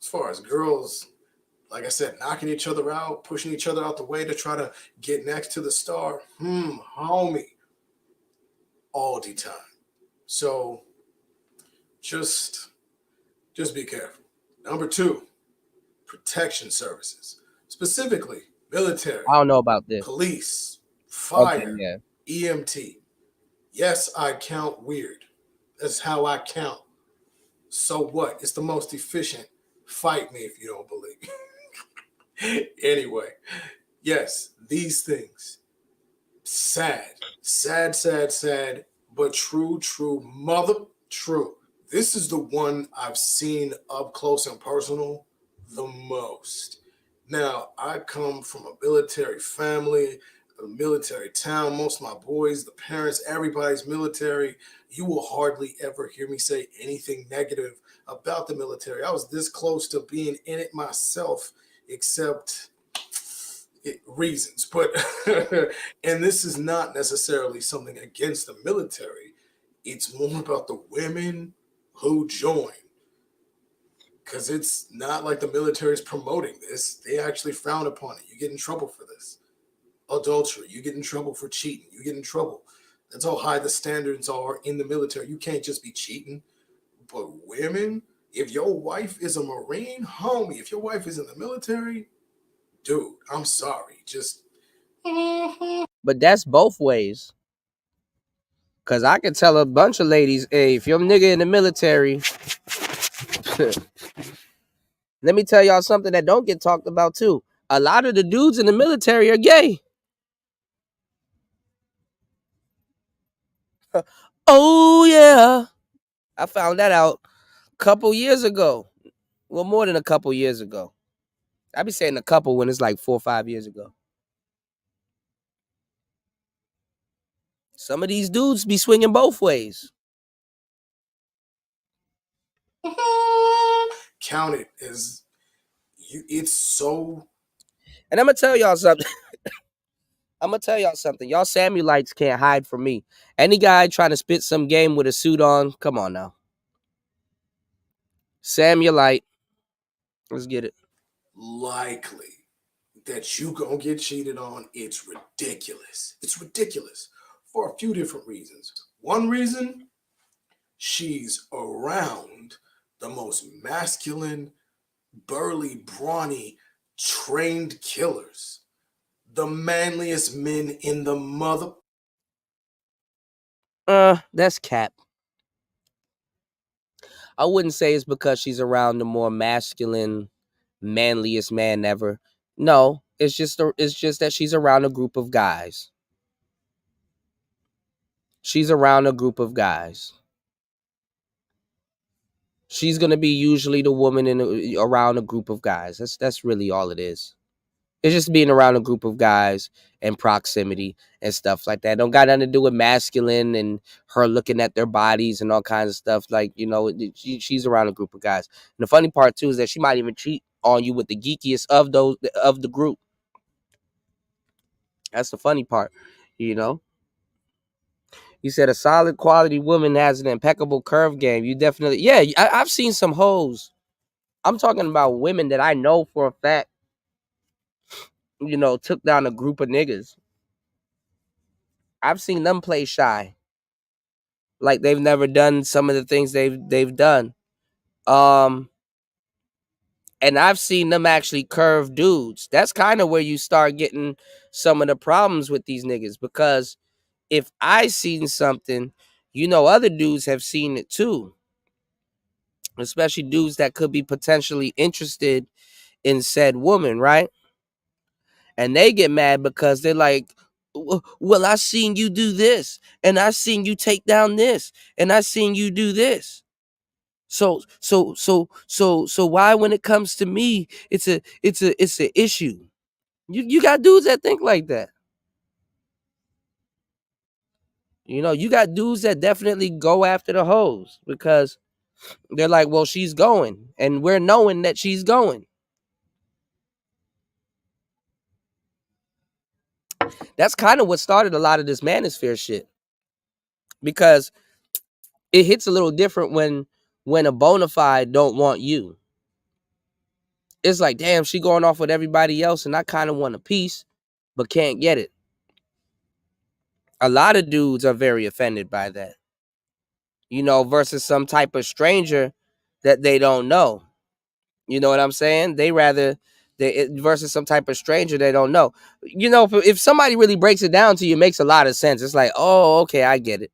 Speaker 4: as far as girls, like I said, knocking each other out, pushing each other out the way to try to get next to the star, homie, all the time. So just be careful. Number 2, protection services, specifically military.
Speaker 13: I don't know about this.
Speaker 4: Police, fire,
Speaker 13: okay, yeah.
Speaker 4: EMT. Yes, I count weird. That's how I count. So what? It's the most efficient. Fight me if you don't believe. Anyway, yes, these things. Sad, but true, mother, true. This is the one I've seen up close and personal the most. Now, I come from a military family, a military town. Most of my boys, the parents, everybody's military. You will hardly ever hear me say anything negative about the military. I was this close to being in it myself, except reasons. But and this is not necessarily something against the military. It's more about the women who join. Because it's not like the military is promoting this. They actually frown upon it. You get in trouble for this. Adultery, you get in trouble for cheating. You get in trouble. That's how high the standards are in the military. You can't just be cheating. But women, if your wife is a Marine, homie, if your wife is in the military, dude, I'm sorry. Just.
Speaker 13: But that's both ways. Because I can tell a bunch of ladies, hey, if your nigga in the military, let me tell y'all something that don't get talked about too. A lot of the dudes in the military are gay. Oh, yeah. I found that out a couple years ago. Well, more than a couple years ago. I be saying a couple when it's like 4 or 5 years ago. Some of these dudes be swinging both ways.
Speaker 4: Count it as you. It's so.
Speaker 13: And I'm going to tell y'all something. Y'all Samuelites can't hide from me. Any guy trying to spit some game with a suit on, come on now. Samuelite. Let's get it.
Speaker 4: Likely that you gonna get cheated on. It's ridiculous. It's ridiculous for a few different reasons. One reason, she's around the most masculine, burly, brawny, trained killers. The manliest men in the mother.
Speaker 13: That's cap. I wouldn't say it's because she's around the more masculine, manliest man ever. No, it's just that she's around a group of guys. She's around a group of guys. She's gonna be usually the woman around a group of guys. That's really all it is. It's just being around a group of guys and proximity and stuff like that. Don't got nothing to do with masculine and her looking at their bodies and all kinds of stuff. Like, you know, she's around a group of guys. And the funny part too is that she might even cheat on you with the geekiest of the group. That's the funny part, you know. You said a solid quality woman has an impeccable curve game. You definitely, yeah. I've seen some hoes. I'm talking about women that I know for a fact, you know, took down a group of niggas. I've seen them play shy, like they've never done some of the things they've done. And I've seen them actually curve dudes. That's kind of where you start getting some of the problems with these niggas, because if I seen something, you know, other dudes have seen it too. Especially dudes that could be potentially interested in said woman, right? And they get mad because they're like, well, I seen you do this, and I seen you take down this, and I seen you do this. So why, when it comes to me, it's an issue. You got dudes that think like that. You know, you got dudes that definitely go after the hoes because they're like, well, she's going, and we're knowing that she's going. That's kind of what started a lot of this manosphere shit, because it hits a little different when a bona fide don't want you. It's like, damn, she going off with everybody else, and I kind of want a piece, but can't get it. A lot of dudes are very offended by that, you know, versus some type of stranger that they don't know. You know what I'm saying? They rather versus some type of stranger they don't know. You know, if somebody really breaks it down to you, it makes a lot of sense. It's like, oh, okay, I get it.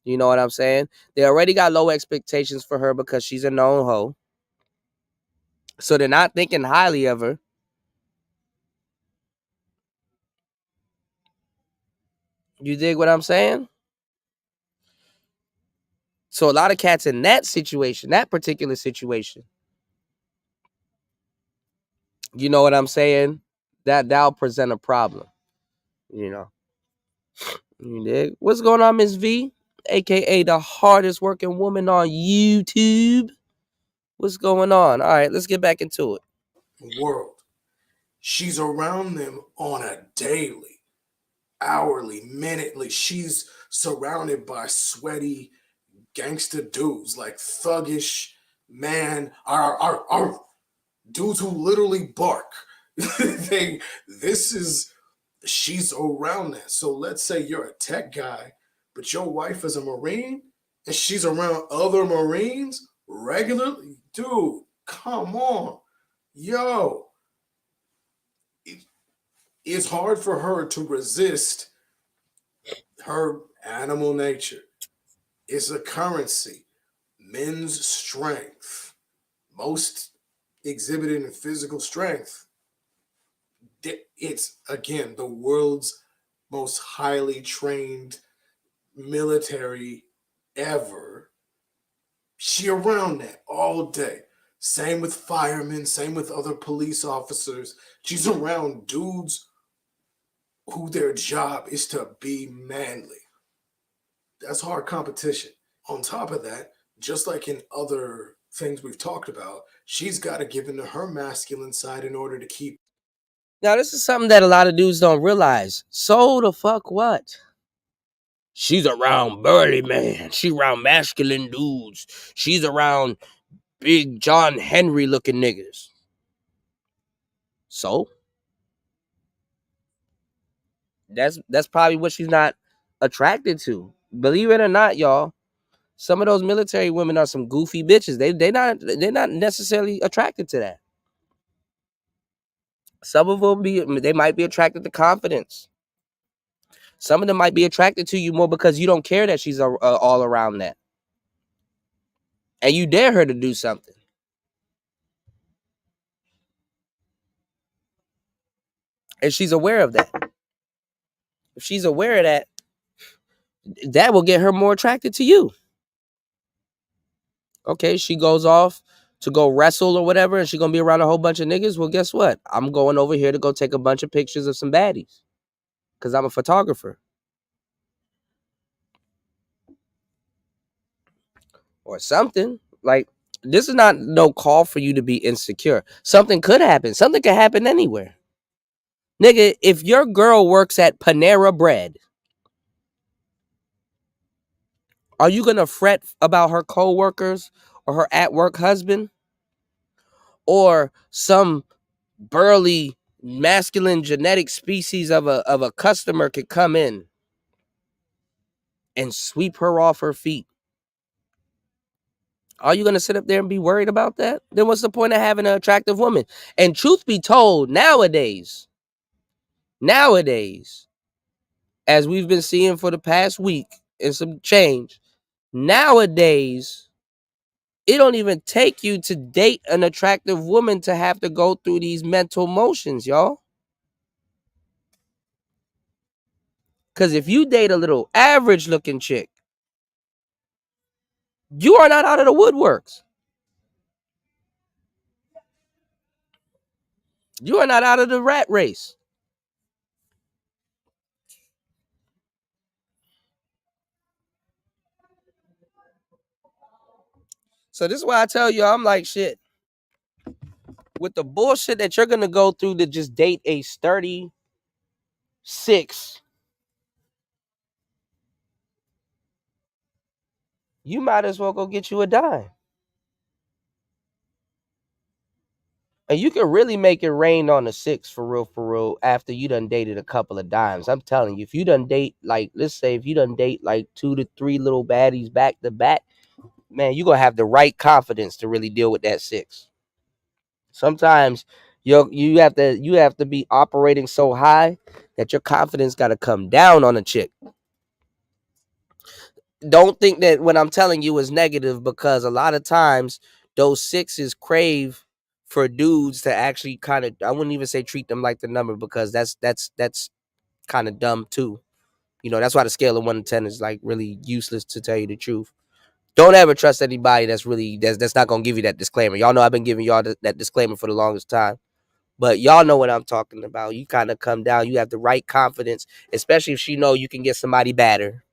Speaker 13: You know what I'm saying? They already got low expectations for her because she's a known hoe. So they're not thinking highly of her. You dig what I'm saying? So a lot of cats in that situation, that particular situation, you know what I'm saying? That'll present a problem. You know. You dig? What's going on, Miss V? AKA the hardest working woman on YouTube. What's going on? All right, let's get back into it.
Speaker 4: World. She's around them on a daily, hourly, minutely. She's surrounded by sweaty gangster dudes, like thuggish, man, our dudes who literally bark. She's around that. So let's say you're a tech guy, but your wife is a Marine and she's around other Marines regularly. Dude, come on. Yo, it's hard for her to resist her animal nature. It's a currency. Men's strength, most exhibited in physical strength. It's, again, the world's most highly trained military ever. She around that all day. Same with firemen, same with other police officers. She's around dudes who their job is to be manly. That's hard competition. On top of that, just like in other things we've talked about, she's got to give into her masculine side in order to keep.
Speaker 13: Now, this is something that a lot of dudes don't realize. So the fuck what? She's around burly man. She around masculine dudes. She's around big John Henry looking niggas. So that's probably what she's not attracted to. Believe it or not, y'all, some of those military women are some goofy bitches. They're not necessarily attracted to that. Some of them they might be attracted to confidence. Some of them might be attracted to you more because you don't care that she's all around that, and you dare her to do something. And she's aware of that. If she's aware of that, that will get her more attracted to you. Okay, she goes off to go wrestle or whatever, and she's gonna be around a whole bunch of niggas. Well, guess what? I'm going over here to go take a bunch of pictures of some baddies because I'm a photographer. Or something. Like, this is not no call for you to be insecure. Something could happen. Something could happen anywhere. Nigga, if your girl works at Panera Bread, are you gonna fret about her co-workers or her at-work husband? Or some burly masculine genetic species of a customer could come in and sweep her off her feet? Are you going to sit up there and be worried about that? Then what's the point of having an attractive woman? And truth be told, nowadays, as we've been seeing for the past week and some change, nowadays, it don't even take you to date an attractive woman to have to go through these mental motions, y'all. Because if you date a little average looking chick, you are not out of the woodworks. You are not out of the rat race. So this is why I tell you, I'm like, shit. With the bullshit that you're going to go through to just date a sturdy 6, you might as well go get you a dime. And you can really make it rain on a 6 for real, after you done dated a couple of dimes. I'm telling you, if you done date, like, let's say if you done date like 2 to 3 little baddies back to back, man, you're going to have the right confidence to really deal with that 6. Sometimes you have to be operating so high that your confidence got to come down on a chick. Don't think that what I'm telling you is negative, because a lot of times those 6s crave for dudes to actually kind of, I wouldn't even say treat them like the number, because that's kind of dumb too. You know, that's why the scale of 1 to 10 is like really useless, to tell you the truth. Don't ever trust anybody that's not gonna give you that disclaimer. Y'all know I've been giving y'all that disclaimer for the longest time. But y'all know what I'm talking about. You kind of come down. You have the right confidence, especially if she know you can get somebody better.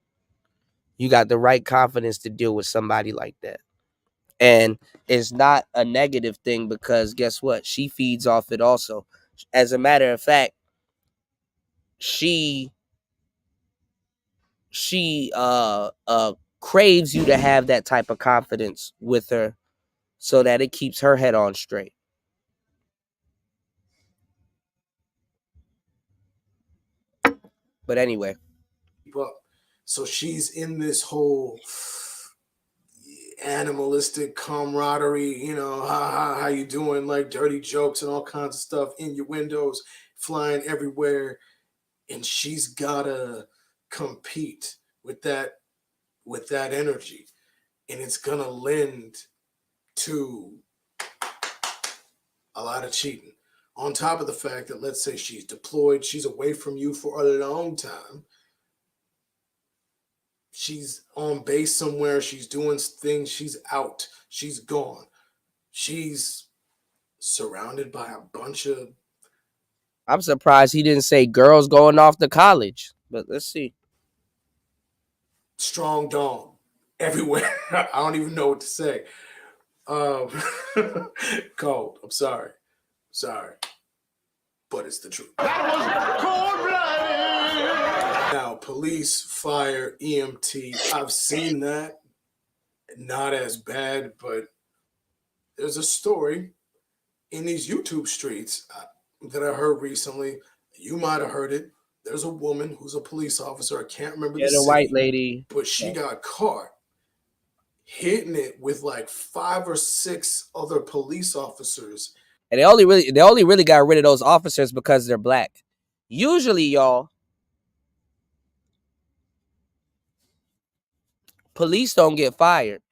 Speaker 13: You got the right confidence to deal with somebody like that. And it's not a negative thing, because guess what? She feeds off it also. As a matter of fact, she craves you to have that type of confidence with her, so that it keeps her head on straight. But anyway.
Speaker 4: So she's in this whole animalistic camaraderie, you know, how you doing, like dirty jokes and all kinds of stuff in your windows, flying everywhere, and she's gotta compete with that energy, and it's gonna lend to a lot of cheating. On top of the fact that, let's say she's deployed, she's away from you for a long time. She's on base somewhere, she's doing things, she's out, she's gone. She's surrounded by a bunch of...
Speaker 13: I'm surprised he didn't say girls going off to college, but let's see.
Speaker 4: Strong dong everywhere. I don't even know what to say. Cold. I'm sorry. But it's the truth. That was cold-blooded. Now, police, fire, EMT, I've seen that. Not as bad, but there's a story in these YouTube streets that I heard recently. You might have heard it. There's a woman who's a police officer. I can't remember the city,
Speaker 13: white lady,
Speaker 4: but she got caught hitting it with like 5 or 6 other police officers.
Speaker 13: And they only really got rid of those officers because they're black. Usually, y'all, police don't get fired.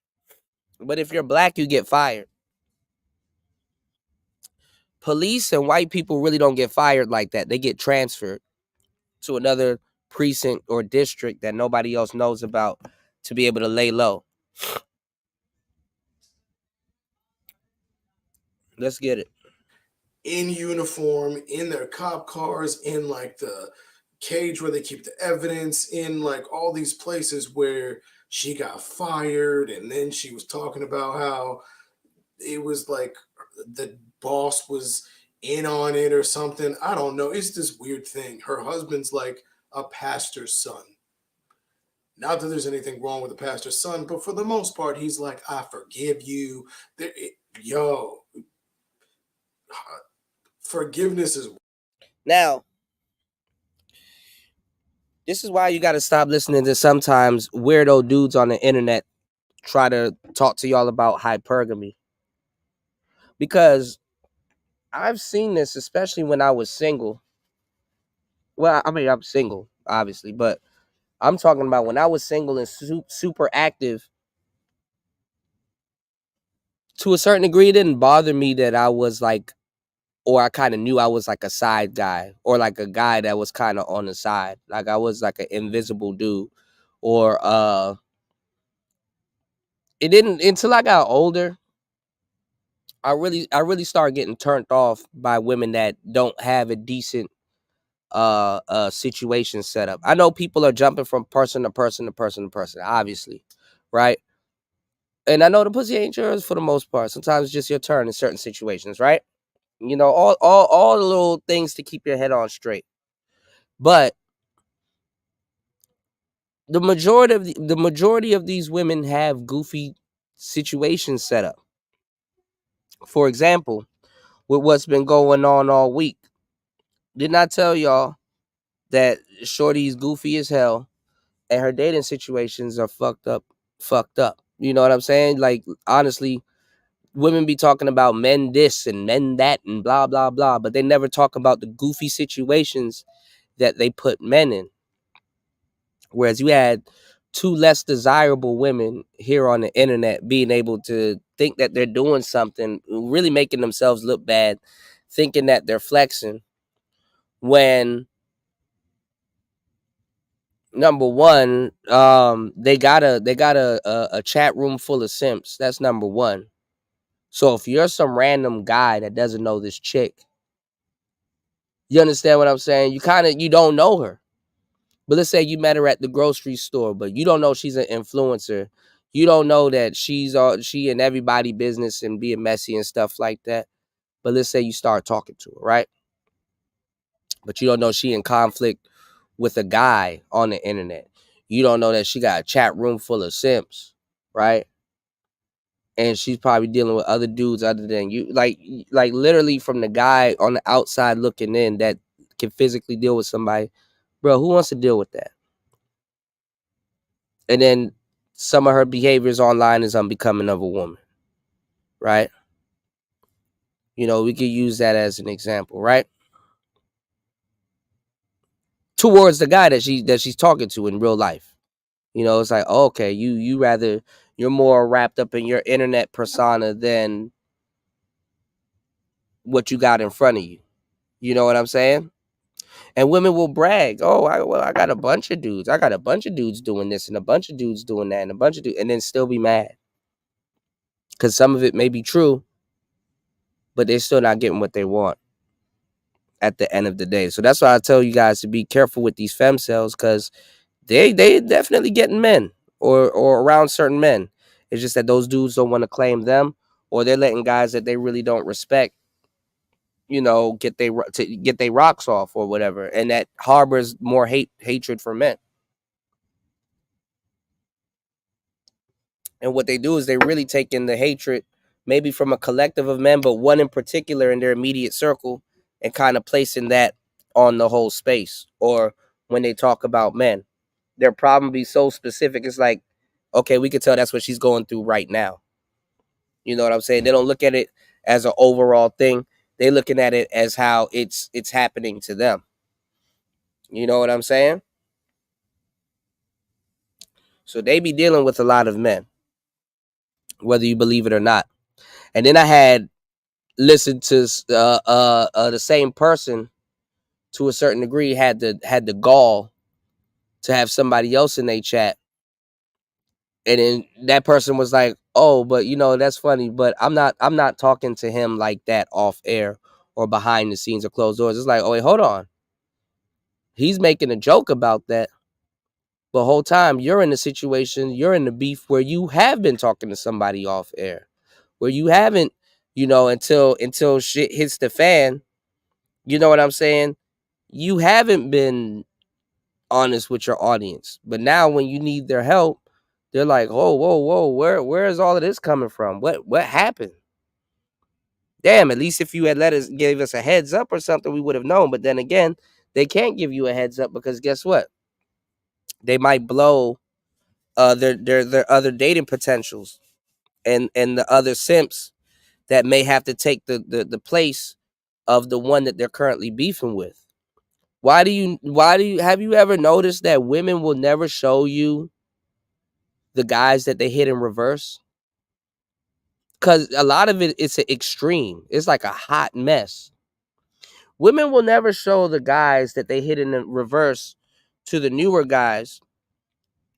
Speaker 13: But if you're black, you get fired. Police and white people really don't get fired like that. They get transferred to another precinct or district that nobody else knows about to be able to lay low. Let's get it.
Speaker 4: In uniform, in their cop cars, in like the cage where they keep the evidence, in like all these places where she got fired, and then she was talking about how it was like the boss was in on it or something. I don't know. It's this weird thing. Her husband's like a pastor's son. Not that there's anything wrong with the pastor's son, but for the most part, he's like, I forgive you. Forgiveness is...
Speaker 13: Now, this is why you got to stop listening to sometimes weirdo dudes on the internet try to talk to y'all about hypergamy. Because I've seen this, especially when I was single. Well, I mean, I'm single, obviously, but I'm talking about when I was single and super active. To a certain degree, it didn't bother me that I was like, or I kind of knew I was like a side guy, or like a guy that was kind of on the side. Like I was like an invisible dude. Or it didn't until I got older. I really started getting turned off by women that don't have a decent situation set up. I know people are jumping from person to person to person to person, obviously, right? And I know the pussy ain't yours for the most part. Sometimes it's just your turn in certain situations, right? You know, all the little things to keep your head on straight. But the majority of these women have goofy situations set up. For example, with what's been going on all week, didn't I tell y'all that Shorty's goofy as hell and her dating situations are fucked up? You know what I'm saying? Like, honestly, women be talking about men this and men that and blah, blah, blah, but they never talk about the goofy situations that they put men in. Whereas you had 2 less desirable women here on the internet being able to think that they're doing something, really making themselves look bad, thinking that they're flexing, when number one, they got a chat room full of simps. That's number one. So if you're some random guy that doesn't know this chick, you understand what I'm saying? You don't know her. But let's say you met her at the grocery store, but you don't know she's an influencer. You don't know that she in everybody business and being messy and stuff like that. But let's say you start talking to her, right? But you don't know she in conflict with a guy on the internet. You don't know that she got a chat room full of simps, right? and she's probably dealing with other dudes other than you. Like literally from the guy on the outside looking in that can physically deal with somebody, bro. Who wants to deal with that? And then some of her behaviors online is unbecoming of a woman, right? You know, we could use that as an example, right? Towards the guy that she's talking to in real life. You know, it's like, oh, okay, you're more wrapped up in your internet persona than what you got in front of you. You know what I'm saying? And women will brag, oh, I got a bunch of dudes. I got a bunch of dudes doing this and a bunch of dudes doing that and a bunch of dudes, and then still be mad. Because some of it may be true, but they're still not getting what they want at the end of the day. So that's why I tell you guys to be careful with these femcells, because they definitely getting men or around certain men. It's just that those dudes don't want to claim them, or they're letting guys that they really don't respect, you know, get they rocks off or whatever, and that harbors more hatred for men. And what they do is they really take in the hatred, maybe from a collective of men, but one in particular in their immediate circle, and kind of placing that on the whole space. Or when they talk about men, their problem be so specific. It's like, okay, we can tell that's what she's going through right now. You know what I'm saying? They don't look at it as an overall thing. They looking at it as how it's happening to them. You know what I'm saying? So they be dealing with a lot of men, whether you believe it or not. And then I had listened to the same person to a certain degree had the gall to have somebody else in their chat, and then that person was like, oh, but you know, that's funny, but I'm not talking to him like that off air or behind the scenes or closed doors. It's like, oh wait, hold on, he's making a joke about that, but the whole time you're in the situation, you're in the beef where you have been talking to somebody off air, where you haven't, you know, until shit hits the fan. You know what I'm saying? You haven't been honest with your audience, but now when you need their help, they're like, "Oh, whoa, where is all of this coming from? What happened? Damn! At least if you had gave us a heads up or something, we would have known." But then again, they can't give you a heads up because guess what? They might blow their other dating potentials and the other simps that may have to take the place of the one that they're currently beefing with. Why do you have you ever noticed that women will never show you the guys that they hit in reverse? Because a lot of it's an extreme. It's like a hot mess. Women will never show the guys that they hit in the reverse to the newer guys.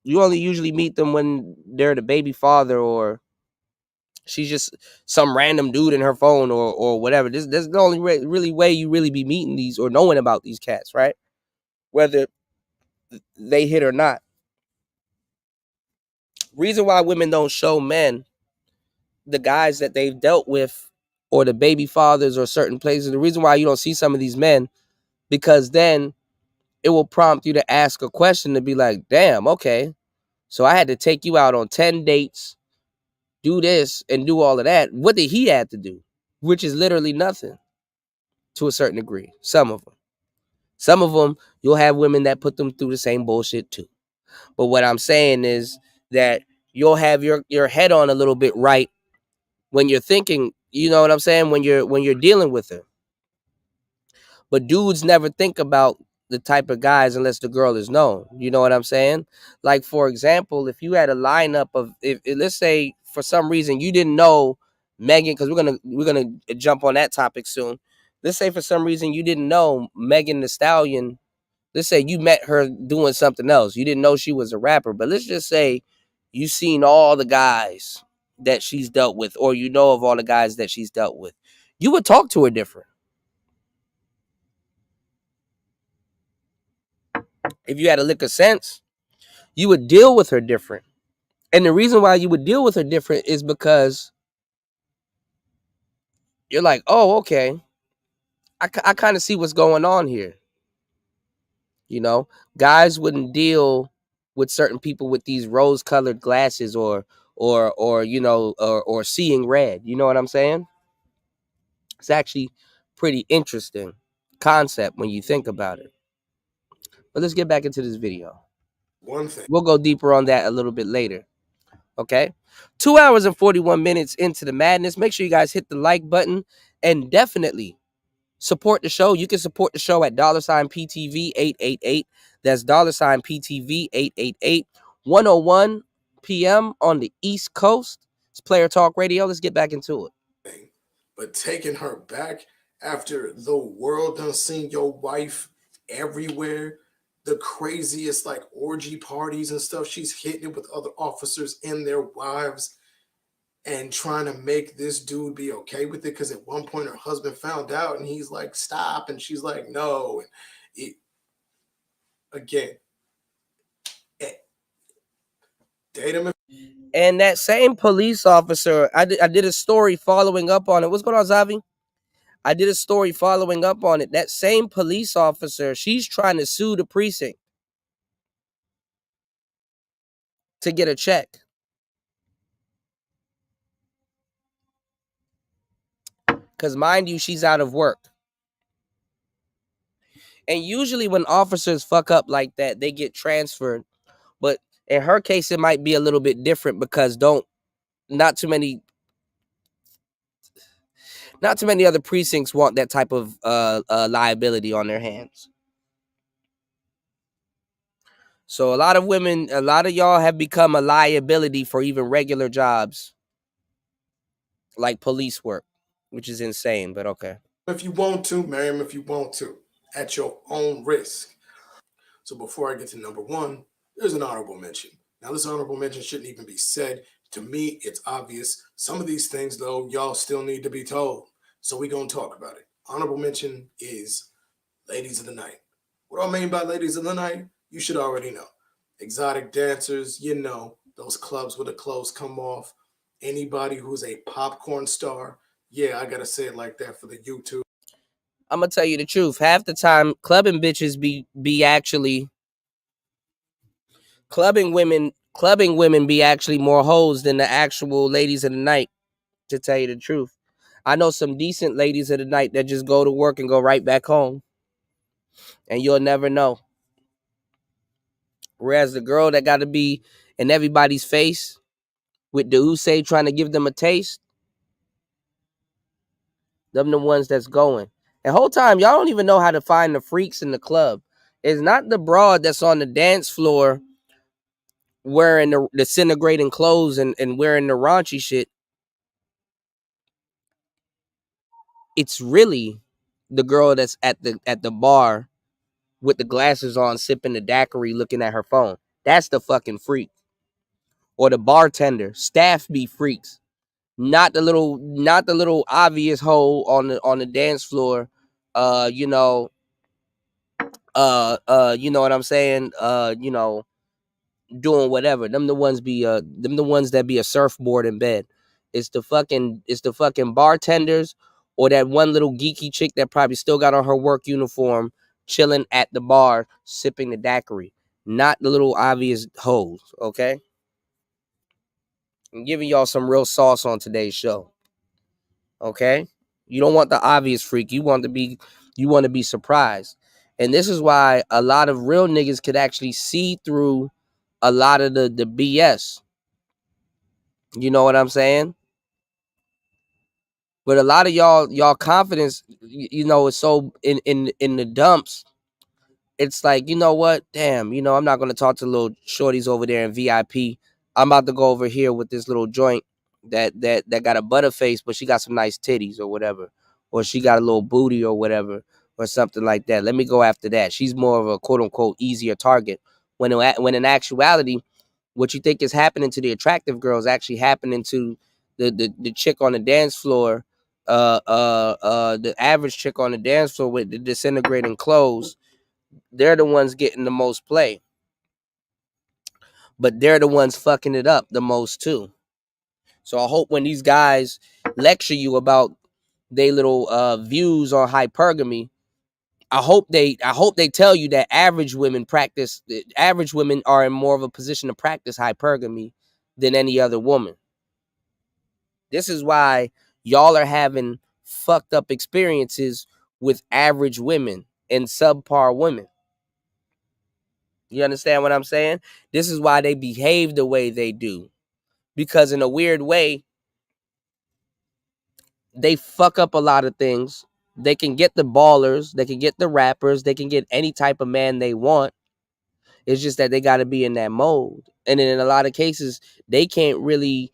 Speaker 13: You only usually meet them when they're the baby father, or she's just some random dude in her phone, or whatever. This is the only really way you really be meeting these or knowing about these cats, right? Whether they hit or not. Reason why women don't show men the guys that they've dealt with or the baby fathers or certain places, the reason why you don't see some of these men, because then it will prompt you to ask a question to be like, damn, okay, so I had to take you out on 10 dates, do this and do all of that. What did he have to do? Which is literally nothing to a certain degree. Some of them, you'll have women that put them through the same bullshit too. But what I'm saying is that you'll have your head on a little bit right when you're thinking, you know what I'm saying, when you're dealing with her. But dudes never think about the type of guys unless the girl is known. You know what I'm saying? Like, for example, if you had a lineup of, if let's say for some reason you didn't know Megan, because we're gonna jump on that topic soon. Let's say for some reason you didn't know Megan Thee Stallion. Let's say you met her doing something else. You didn't know she was a rapper, but let's just say you seen all the guys that she's dealt with, or you know of all the guys that she's dealt with. You would talk to her different. If you had a lick of sense, you would deal with her different. And the reason why you would deal with her different is because you're like, oh, okay, I kind of see what's going on here. You know, guys wouldn't deal with certain people with these rose-colored glasses or or you know, or seeing red. You know what I'm saying? It's actually pretty interesting concept when you think about it. But let's get back into this video.
Speaker 4: One thing.
Speaker 13: We'll go deeper on that a little bit later. Okay. 2 hours and 41 minutes into the madness. Make sure you guys hit the like button and definitely support the show. You can support the show at $PTV 888. That's $PTV 888. 101 p.m. on the East Coast. It's Player Talk Radio. Let's get back into it.
Speaker 4: But taking her back after the world done seen your wife everywhere, the craziest like orgy parties and stuff, she's hitting it with other officers and their wives and trying to make this dude be okay with it, because at one point her husband found out and he's like, stop, and she's like, no. And again, date him.
Speaker 13: And that same police officer, I did a story following up on it. What's going on, Zavi? I did a story following up on it. That same police officer, she's trying to sue the precinct to get a check. Because mind you, she's out of work. And usually when officers fuck up like that, they get transferred. But in her case, it might be a little bit different because not too many other precincts want that type of liability on their hands. So a lot of y'all have become a liability for even regular jobs like police work, which is insane, but okay.
Speaker 4: If you want to, marry him if you want to, at your own risk. So before I get to number one, there's an honorable mention. Now, this honorable mention shouldn't even be said. To me, it's obvious. Some of these things, though, y'all still need to be told. So we're going to talk about it. Honorable mention is Ladies of the Night. What I mean by Ladies of the Night, you should already know. Exotic dancers, you know, those clubs where the clothes come off. Anybody who's a popcorn star. Yeah, I got to say it like that for the YouTube.
Speaker 13: I'm going to tell you the truth. Half the time, clubbing bitches be actually... Clubbing women be actually more hoes than the actual ladies of the night, to tell you the truth. I know some decent ladies of the night that just go to work and go right back home. And you'll never know. Whereas the girl that got to be in everybody's face with the Usain trying to give them a taste, them the ones that's going. And whole time, y'all don't even know how to find the freaks in the club. It's not the broad that's on the dance floor wearing the disintegrating clothes and wearing the raunchy shit. It's really the girl that's at the bar with the glasses on, sipping the daiquiri, looking at her phone. That's the fucking freak. Or the bartender. Staff be freaks. Not the little obvious hole on the dance floor. You know what I'm saying? Doing whatever. Them the ones that be a surfboard in bed. It's the fucking bartenders or that one little geeky chick that probably still got on her work uniform chilling at the bar sipping the daiquiri. Not the little obvious hoes, okay? I'm giving y'all some real sauce on today's show. Okay? You don't want the obvious freak. You want to be surprised. And this is why a lot of real niggas could actually see through a lot of the BS. You know what I'm saying? But a lot of y'all confidence, you know, is so in the dumps. It's like, you know what? Damn, you know, I'm not gonna talk to little shorties over there in VIP. I'm about to go over here with this little joint that got a butterface, but she got some nice titties or whatever, or she got a little booty or whatever, or something like that. Let me go after that. She's more of a quote unquote easier target. When in actuality, what you think is happening to the attractive girls actually happening to the chick on the dance floor, the average chick on the dance floor with the disintegrating clothes. They're the ones getting the most play. But they're the ones fucking it up the most too. So I hope when these guys lecture you about their little views on hypergamy, I hope they tell you that average women are in more of a position to practice hypergamy than any other woman. This is why y'all are having fucked up experiences with average women and subpar women. You understand what I'm saying? This is why they behave the way they do. Because in a weird way, they fuck up a lot of things. They can get the ballers, they can get the rappers, they can get any type of man they want. It's just that they got to be in that mode. And then in a lot of cases, they can't really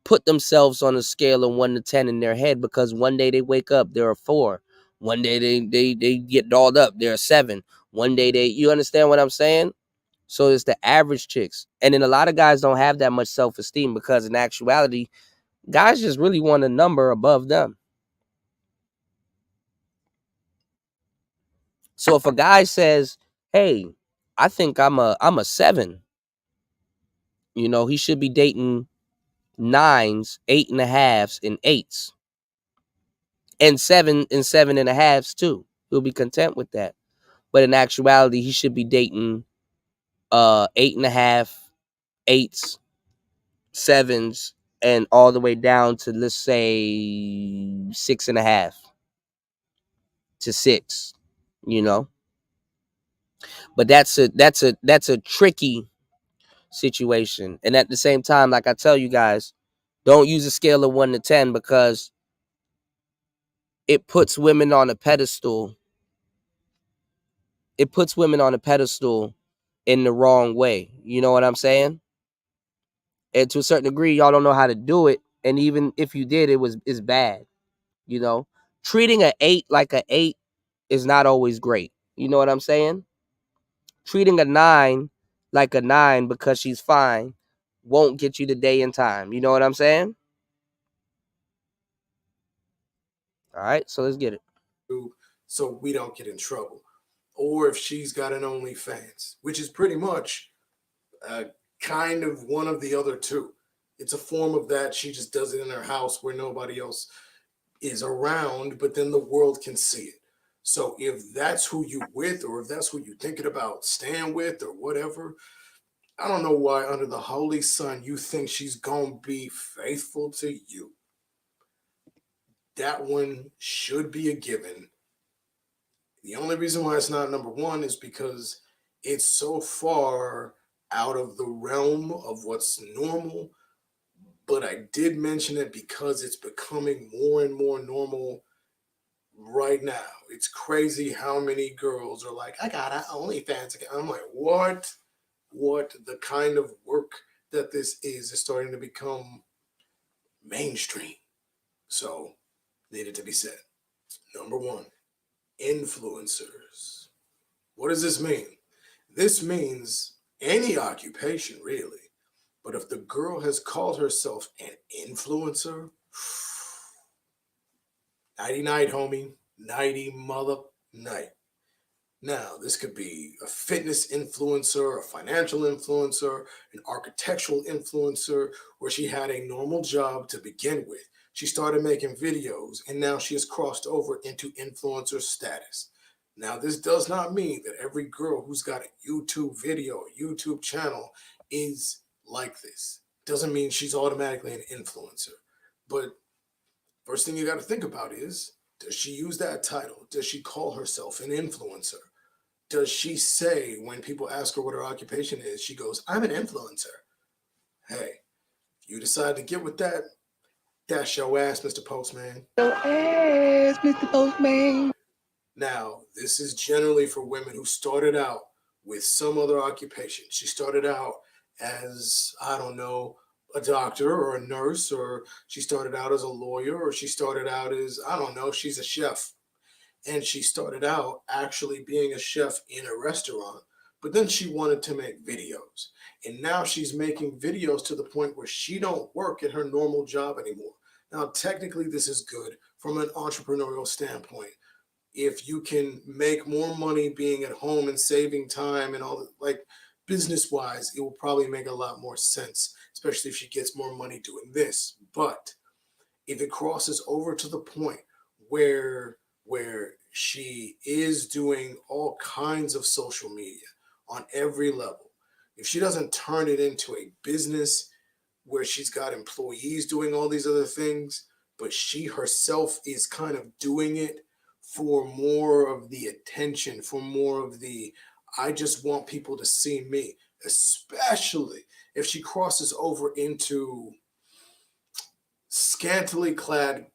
Speaker 13: put themselves on a scale of 1 to 10 in their head, because one day they wake up, they're a 4. One day they get dolled up, they're a 7. One day you understand what I'm saying? So it's the average chicks. And then a lot of guys don't have that much self-esteem, because in actuality, guys just really want a number above them. So if a guy says, hey, I think I'm a 7, you know, he should be dating 9s, 8.5s, and 8s. And 7 and 7.5s too. He'll be content with that. But in actuality, he should be dating 8.5, 8s, 7s, and all the way down to, let's say, 6.5 to 6, you know. But that's a tricky situation. And at the same time, like I tell you guys, don't use a scale of 1 to 10, because it puts women on a pedestal. It puts women on a pedestal in the wrong way. You know what I'm saying? And to a certain degree, y'all don't know how to do it. And even if you did, it's bad. You know, treating an 8 like an 8 is not always great. You know what I'm saying? Treating a 9 like a 9 because she's fine won't get you the day and time. You know what I'm saying? All right, so let's get it.
Speaker 4: So we don't get in trouble. Or if she's got an OnlyFans, which is pretty much kind of one of the other two. It's a form of that. She just does it in her house where nobody else is around, but then the world can see it. So if that's who you with, or if that's who you thinking about staying with, or whatever, I don't know why under the holy sun you think she's gonna be faithful to you. That one should be a given. The only reason why it's not number one is because it's so far out of the realm of what's normal. But I did mention it because it's becoming more and more normal right now. It's crazy how many girls are like, I got an OnlyFans account. I'm like, what? What? The kind of work that this is starting to become mainstream. So, needed to be said. Number one, influencers. What does this mean? This means any occupation, really. But if the girl has called herself an influencer, nighty night, homie. Nighty mother night. Now, this could be a fitness influencer, a financial influencer, an architectural influencer, where she had a normal job to begin with. She started making videos, and now she has crossed over into influencer status. Now, this does not mean that every girl who's got a YouTube video, a YouTube channel is like this. Doesn't mean she's automatically an influencer. But first thing you got to think about is, does she use that title? Does she call herself an influencer? Does she say, when people ask her what her occupation is, she goes, I'm an influencer? Hey, if you decide to get with that, that's your ass, Mr. Postman. Your ass, Mr. Postman. Now, this is generally for women who started out with some other occupation. She started out as, I don't know, a doctor or a nurse, or she started out as a lawyer, or she started out as, I don't know, she's a chef. And she started out actually being a chef in a restaurant, but then she wanted to make videos. And now she's making videos to the point where she don't work at her normal job anymore. Now, technically, this is good from an entrepreneurial standpoint. If you can make more money being at home and saving time and all that, like business-wise, it will probably make a lot more sense, especially if she gets more money doing this. But if it crosses over to the point where she is doing all kinds of social media on every level, if she doesn't turn it into a business, where she's got employees doing all these other things, but she herself is kind of doing it for more of the attention, for more of the, I just want people to see me, especially if she crosses over into scantily clad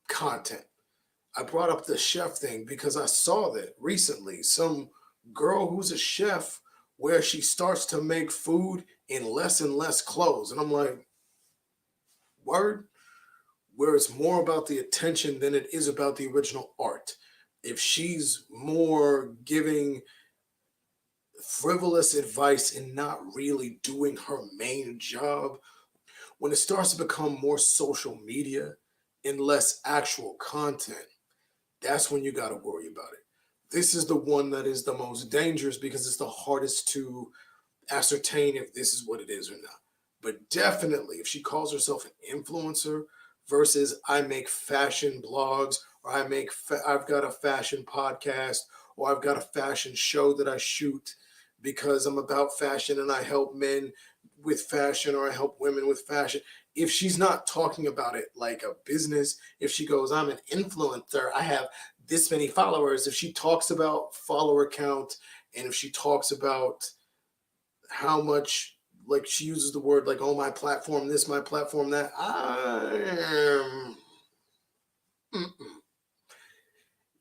Speaker 4: content. I brought up the chef thing because I saw that recently. Some girl who's a chef where she starts to make food in less and less clothes. And I'm like, word? Where it's more about the attention than it is about the original art. If she's more giving frivolous advice and not really doing her main job, when it starts to become more social media and less actual content, that's when you got to worry about it. This is the one that is the most dangerous because it's the hardest to ascertain if this is what it is or not. But definitely, if she calls herself an influencer versus I make fashion blogs, or I've got a fashion podcast, or I've got a fashion show that I shoot because I'm about fashion and I help men with fashion or I help women with fashion. If she's not talking about it like a business, if she goes, I'm an influencer, I have this many followers, if she talks about follower count and if she talks about how much, like she uses the word like, oh, my platform, this, my platform, that,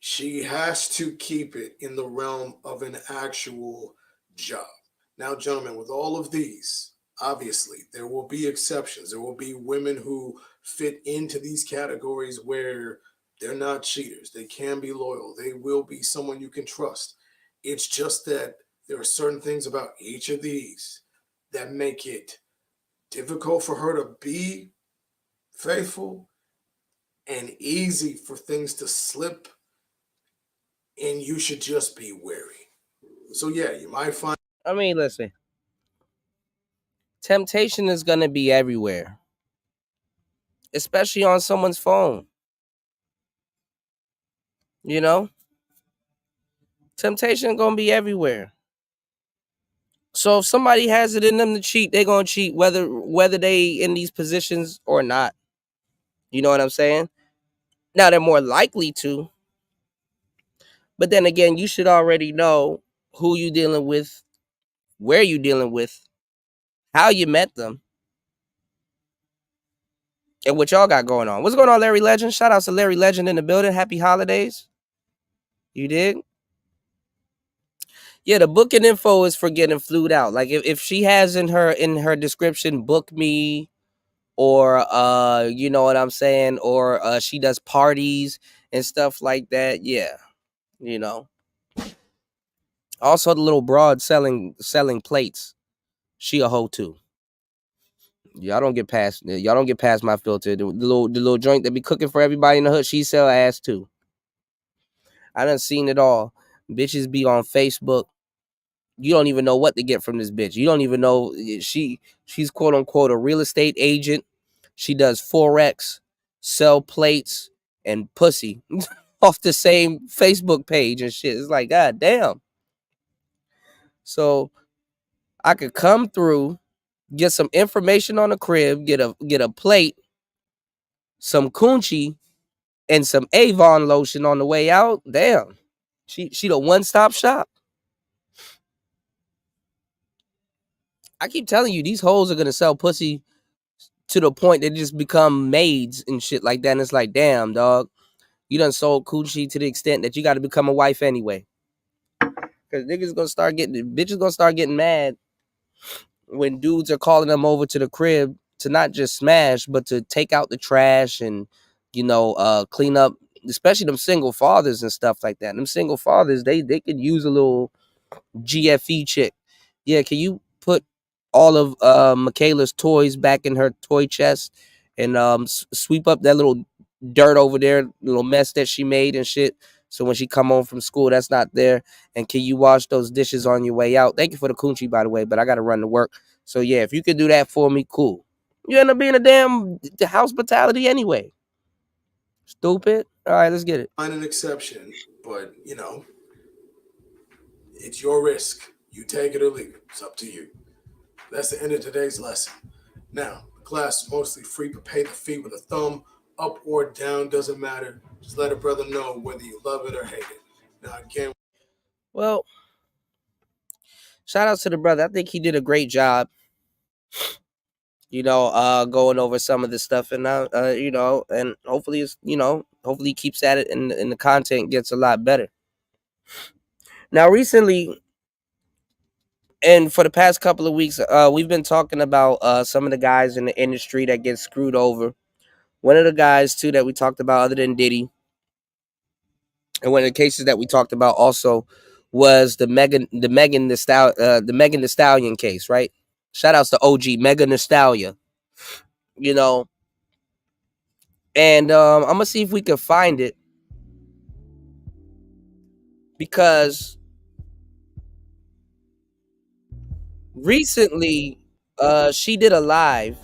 Speaker 4: she has to keep it in the realm of an actual job. Now, gentlemen, with all of these, obviously, there will be exceptions. There will be women who fit into these categories where they're not cheaters. They can be loyal. They will be someone you can trust. It's just that there are certain things about each of these that make it difficult for her to be faithful and easy for things to slip, and you should just be wary. So yeah, you might find.
Speaker 13: I mean, listen. Temptation is going to be everywhere, especially on someone's phone. You know? Temptation going to be everywhere. So if somebody has it in them to cheat, they're going to cheat whether they in these positions or not. You know what I'm saying? Now, they're more likely to. But then again, you should already know who you dealing with, where you dealing with, how you met them, and what y'all got going on. What's going on, Larry Legend? Shout out to Larry Legend in the building. Happy holidays. You dig? Yeah, the booking info is for getting flued out. Like if she has in her description, book me, or you know what I'm saying, or she does parties and stuff like that. Yeah, you know. Also, the little broad selling plates. She a hoe too. Y'all don't get past my filter. The little joint that be cooking for everybody in the hood. She sell ass too. I done seen it all. Bitches be on Facebook. You don't even know what to get from this bitch. You don't even know she's quote unquote a real estate agent. She does Forex, sell plates, and pussy off the same Facebook page and shit. It's like, God damn. So I could come through, get some information on the crib, get a plate, some coochie, and some Avon lotion on the way out. Damn. She the one-stop shop. I keep telling you, these hoes are gonna sell pussy to the point they just become maids and shit like that. And it's like, damn, dog, you done sold coochie to the extent that you got to become a wife anyway. Because bitches gonna start getting mad when dudes are calling them over to the crib to not just smash, but to take out the trash and, you know, clean up, especially them single fathers and stuff like that. Them single fathers, they could use a little GFE chick. Yeah, can you put all of Michaela's toys back in her toy chest and sweep up that little dirt over there, little mess that she made and shit, so when she come home from school, that's not there. And can you wash those dishes on your way out? Thank you for the coochie, by the way, but I gotta run to work. So yeah, if you could do that for me, cool. You end up being a damn hospitality anyway. Stupid. All right, let's get it.
Speaker 4: Find an exception, but you know, it's your risk. You take it or leave it. It's up to you. That's the end of today's lesson. Now, the Class is mostly free, but pay the fee with a thumb up or down. Doesn't matter. Just let a brother know whether you love it or hate it. Now, again,
Speaker 13: Well, shout out to the brother. I think he did a great job, going over some of the stuff, and and hopefully hopefully he keeps at it, and the content gets a lot better. Now, recently, and for the past couple of weeks, we've been talking about some of the guys in the industry that get screwed over. One of the guys too that we talked about, other than Diddy, and one of the cases that we talked about also was the Megan Thee Stallion case, right? Shout outs to OG Megan Thee Stallion, and I'm gonna see if we can find it, because recently she did a live,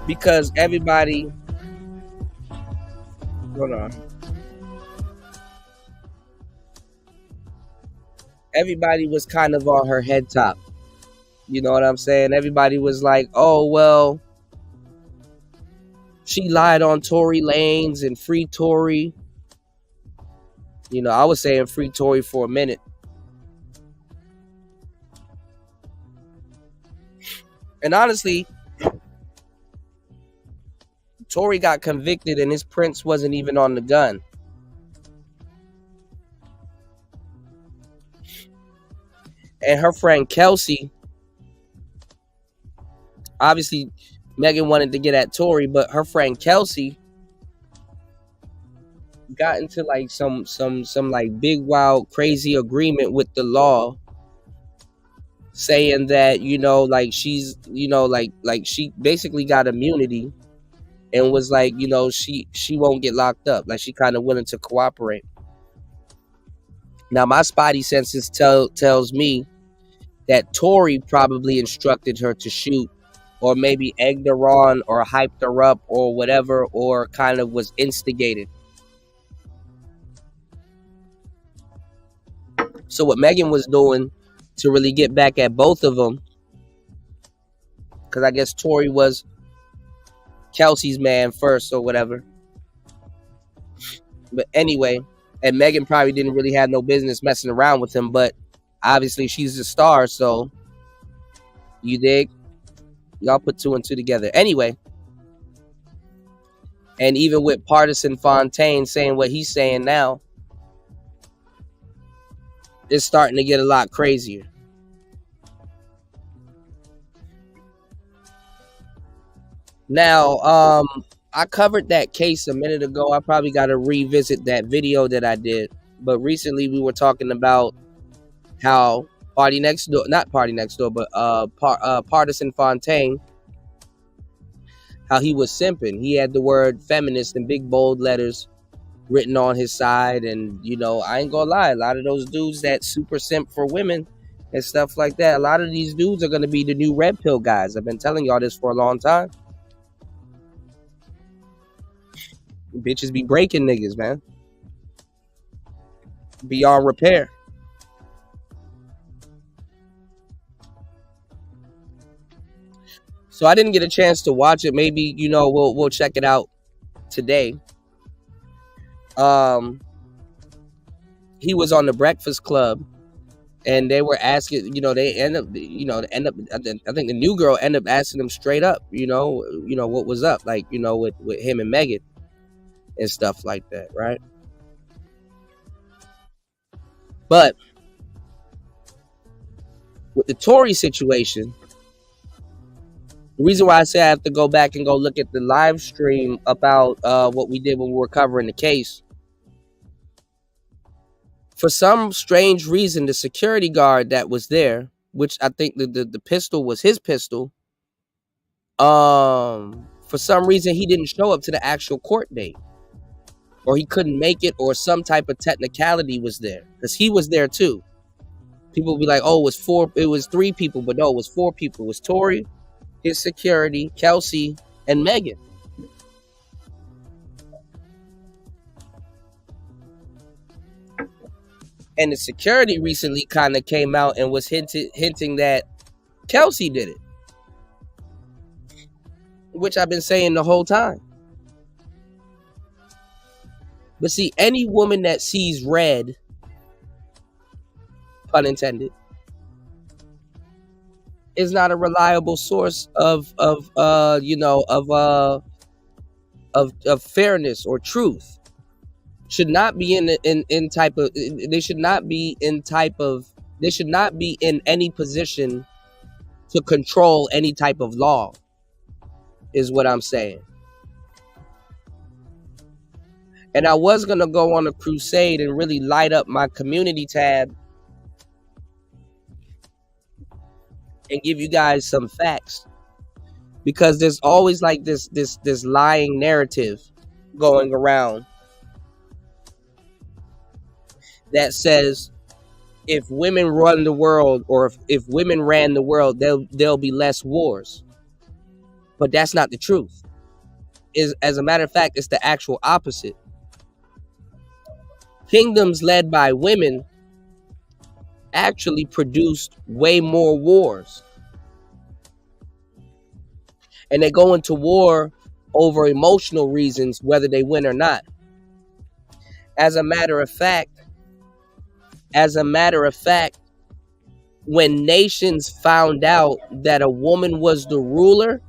Speaker 13: because everybody, hold on, everybody was kind of on her head top. You know what I'm saying? Everybody was like, oh, well, she lied on Tory Lanez and free Tory. I was saying free Tory for a minute. And honestly, Tory got convicted and his prints wasn't even on the gun. And her friend Kelsey, obviously Megan wanted to get at Tory, but her friend Kelsey got into like some like big wild crazy agreement with the law, saying that like she's like she basically got immunity, and was like she won't get locked up, like she kind of willing to cooperate. Now my spidey senses tells me that Tory probably instructed her to shoot, or maybe egged her on or hyped her up or whatever, or kind of was instigated. So what Megan was doing to really get back at both of them, because I guess Tory was Kelsey's man first or whatever. But anyway, and Megan probably didn't really have no business messing around with him, but obviously she's a star, so you dig? Y'all put two and two together. Anyway, and even with Partisan Fontaine saying what he's saying now, it's starting to get a lot crazier. Now, I covered that case a minute ago. I probably got to revisit that video that I did. But recently we were talking about how Partisan Fontaine, how he was simping. He had the word feminist in big bold letters written on his side. And, I ain't gonna lie, a lot of those dudes that super simp for women and stuff like that, a lot of these dudes are going to be the new red pill guys. I've been telling y'all this for a long time. Bitches be breaking niggas, man. Beyond repair. So I didn't get a chance to watch it. Maybe, we'll check it out today. He was on the Breakfast Club, and they were asking, they end up, I think the new girl ended up asking him straight up, what was up, like, with him and Megan and stuff like that, right? But with the Tory situation, the reason why I say I have to go back and go look at the live stream about what we did when we were covering the case. For some strange reason, the security guard that was there, which I think the pistol was his pistol, for some reason he didn't show up to the actual court date. Or he couldn't make it, or some type of technicality was there. Because he was there too. People would be like, oh, it was 3 people, but no, it was 4 people. It was Tory, his security, Kelsey, and Megan. And the security recently kind of came out and was hinting that Kelsey did it. which I've been saying the whole time. But see, any woman that sees red, pun intended, is not a reliable source of fairness or truth. Should not be in type of, they should not be in any position to control any type of law, is what I'm saying. And I was gonna go on a crusade and really light up my community tab and give you guys some facts, because there's always like this lying narrative going around that says if women run the world, or if women ran the world, there'll be less wars. But that's not the truth. As a matter of fact, it's the actual opposite. Kingdoms led by women actually produced way more wars. And they go into war over emotional reasons, whether they win or not. As a matter of fact, when nations found out that a woman was the ruler,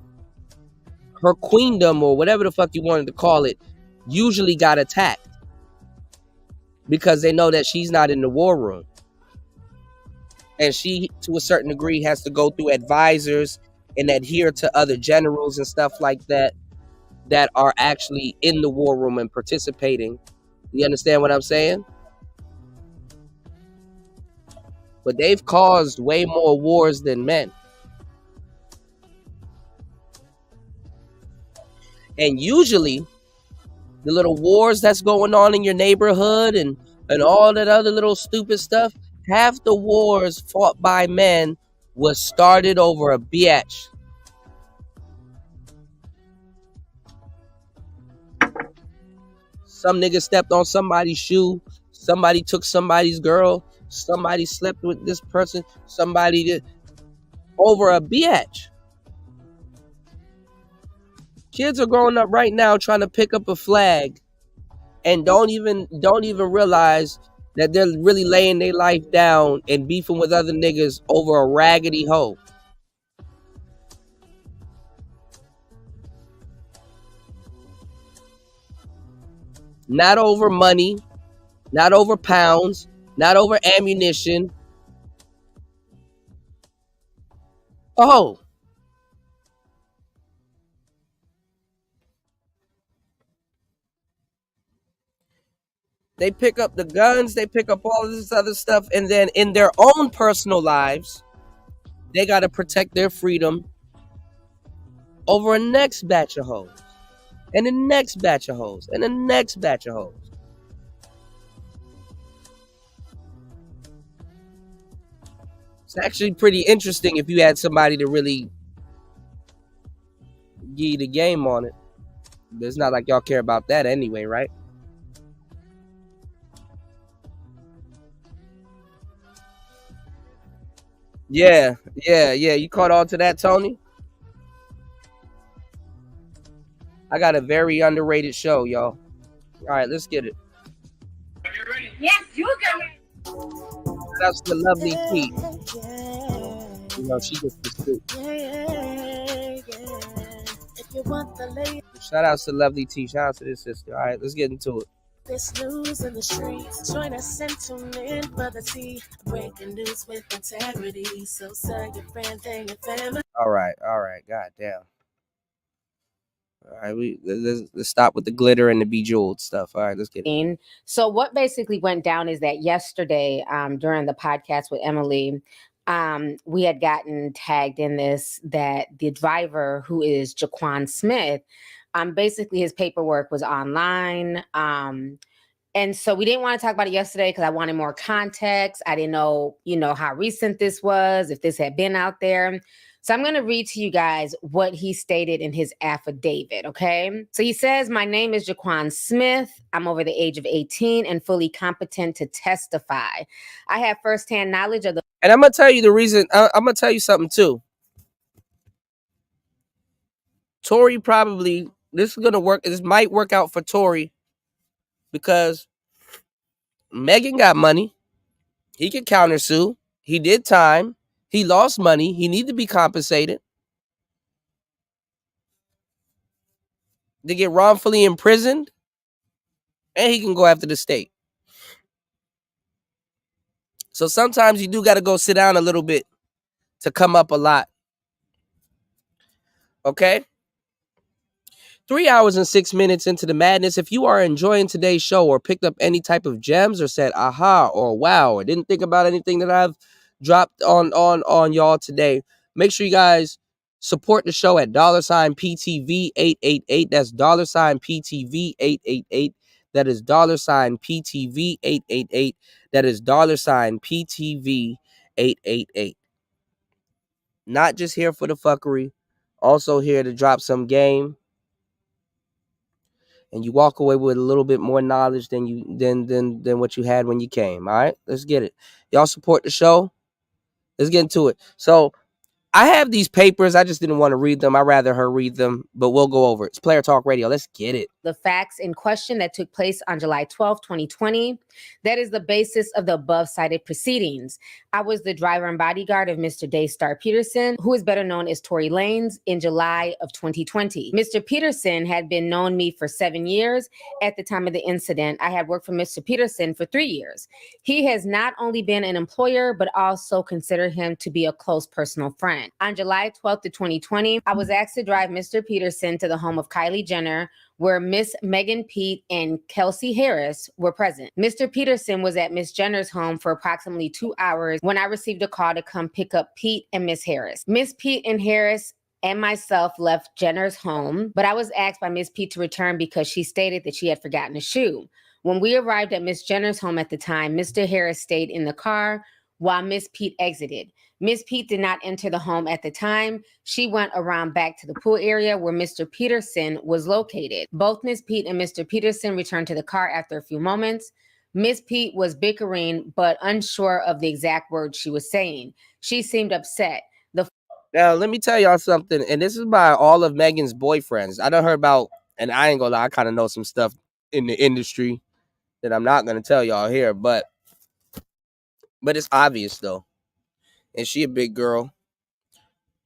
Speaker 13: her queendom, or whatever the fuck you wanted to call it, usually got attacked, because they know that she's not in the war room. And she, to a certain degree, has to go through advisors and adhere to other generals and stuff like that are actually in the war room and participating. You understand what I'm saying? But they've caused way more wars than men. And usually, the little wars that's going on in your neighborhood and all that other little stupid stuff, half the wars fought by men was started over a bitch. Some nigga stepped on somebody's shoe. Somebody took somebody's girl. Somebody slept with this person. Somebody did over a bitch. Kids are growing up right now trying to pick up a flag and don't even realize that they're really laying their life down and beefing with other niggas over a raggedy hoe. Not over money, not over pounds, not over ammunition. Oh. They pick up the guns, they pick up all of this other stuff, and then in their own personal lives, they got to protect their freedom over a next batch of hoes, and the next batch of hoes, and the next batch of hoes. It's actually pretty interesting if you had somebody to really give you the game on it. But it's not like y'all care about that anyway, right? Yeah. You caught on to that, Tony? I got a very underrated show, y'all. All right, let's get it.
Speaker 1: Yes, you got it.
Speaker 13: That's the lovely T. You know, she gets the scoop. Shout out to lovely T. Shout out to this sister. All right, let's get into it.
Speaker 1: This news in the streets, join us and tune in for the tea. Breaking news with integrity. So say your friend and your family.
Speaker 13: All right. God damn. All right, let's stop with the glitter and the bejeweled stuff. All right, let's get it.
Speaker 22: So what basically went down is that yesterday, during the podcast with Emily, we had gotten tagged in this, that the driver, who is Jaquan Smith, basically his paperwork was online. And so we didn't want to talk about it yesterday because I wanted more context. I didn't know, how recent this was, if this had been out there. So I'm going to read to you guys what he stated in his affidavit, okay? So he says, my name is Jaquan Smith. I'm over the age of 18 and fully competent to testify. I have firsthand knowledge of the...
Speaker 13: And I'm going to tell you the reason. I'm going to tell you something too. Tory probably, this is gonna work. This might work out for Tory because Megan got money. He could countersue. He did time. He lost money. He need to be compensated. To get wrongfully imprisoned, and he can go after the state. So sometimes you do got to go sit down a little bit to come up a lot. Okay? 3 hours and 6 minutes into the madness. If you are enjoying today's show or picked up any type of gems or said aha or wow or didn't think about anything that I've dropped on y'all today, make sure you guys support the show at $PTV888. That's $PTV888. That is $PTV888. That is $PTV888. Not just here for the fuckery, also here to drop some game. And you walk away with a little bit more knowledge than what you had when you came. All right, let's get it. Y'all support the show. Let's get into it. So I have these papers. I just didn't want to read them. I'd rather her read them, but we'll go over it. It's Player Talk Radio. Let's get it.
Speaker 22: The facts in question that took place on July 12, 2020. That is the basis of the above cited proceedings. I was the driver and bodyguard of Mr. Daystar Peterson, who is better known as Tory Lanez, in July of 2020. Mr. Peterson had been known me for 7 years. At the time of the incident, I had worked for Mr. Peterson for 3 years. He has not only been an employer, but also considered him to be a close personal friend. On July 12th of 2020, I was asked to drive Mr. Peterson to the home of Kylie Jenner, where Miss Megan Pete and Kelsey Harris were present. Mr. Peterson was at Miss Jenner's home for approximately 2 hours when I received a call to come pick up Pete and Miss Harris. Miss Pete and Harris and myself left Jenner's home, but I was asked by Miss Pete to return because she stated that she had forgotten a shoe. When we arrived at Miss Jenner's home at the time, Mr. Harris stayed in the car while Miss Pete exited. Miss Pete did not enter the home at the time. She went around back to the pool area where Mr. Peterson was located. Both Miss Pete and Mr. Peterson returned to the car after a few moments. Miss Pete was bickering, but unsure of the exact words she was saying. She seemed upset.
Speaker 13: Now, let me tell y'all something, and this is by all of Megan's boyfriends. I done heard about, and I ain't gonna lie, I kind of know some stuff in the industry that I'm not gonna tell y'all here, but it's obvious though. And she a big girl.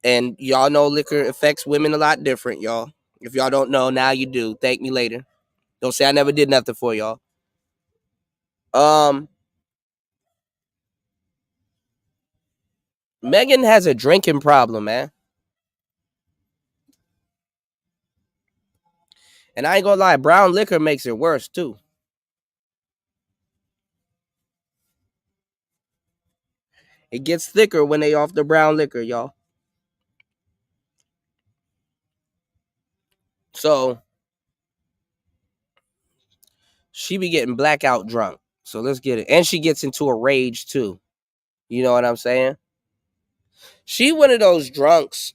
Speaker 13: And y'all know liquor affects women a lot different, y'all. If y'all don't know, now you do. Thank me later. Don't say I never did nothing for y'all. Megan has a drinking problem, man. And I ain't gonna lie, brown liquor makes it worse too. It gets thicker when they off the brown liquor, y'all. So she be getting blackout drunk. So let's get it. And she gets into a rage too. You know what I'm saying? She one of those drunks.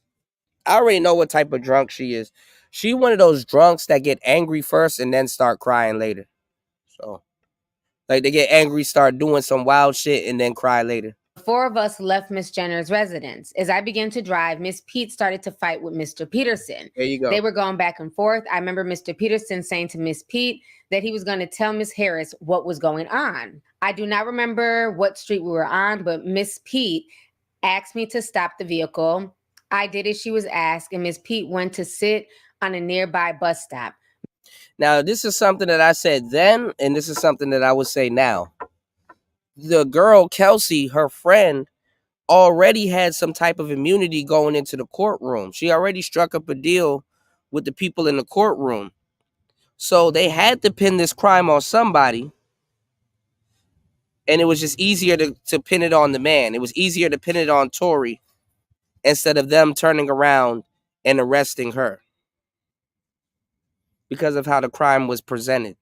Speaker 13: I already know what type of drunk she is. She one of those drunks that get angry first and then start crying later. So, like, they get angry, start doing some wild shit, and then cry later.
Speaker 22: Four of us left Miss Jenner's residence. As I began to drive, Miss Pete started to fight with Mr. Peterson.
Speaker 13: There you go.
Speaker 22: They were going back and forth. I remember Mr. Peterson saying to Miss Pete that he was going to tell Miss Harris what was going on. I do not remember what street we were on, but Miss Pete asked me to stop the vehicle. I did as she was asked, and Miss Pete went to sit on a nearby bus stop.
Speaker 13: Now, this is something that I said then, and this is something that I would say now. The girl, Kelsey, her friend, already had some type of immunity going into the courtroom. She already struck up a deal with the people in the courtroom. So they had to pin this crime on somebody. And it was just easier to pin it on the man. It was easier to pin it on Tory instead of them turning around and arresting her because of how the crime was presented.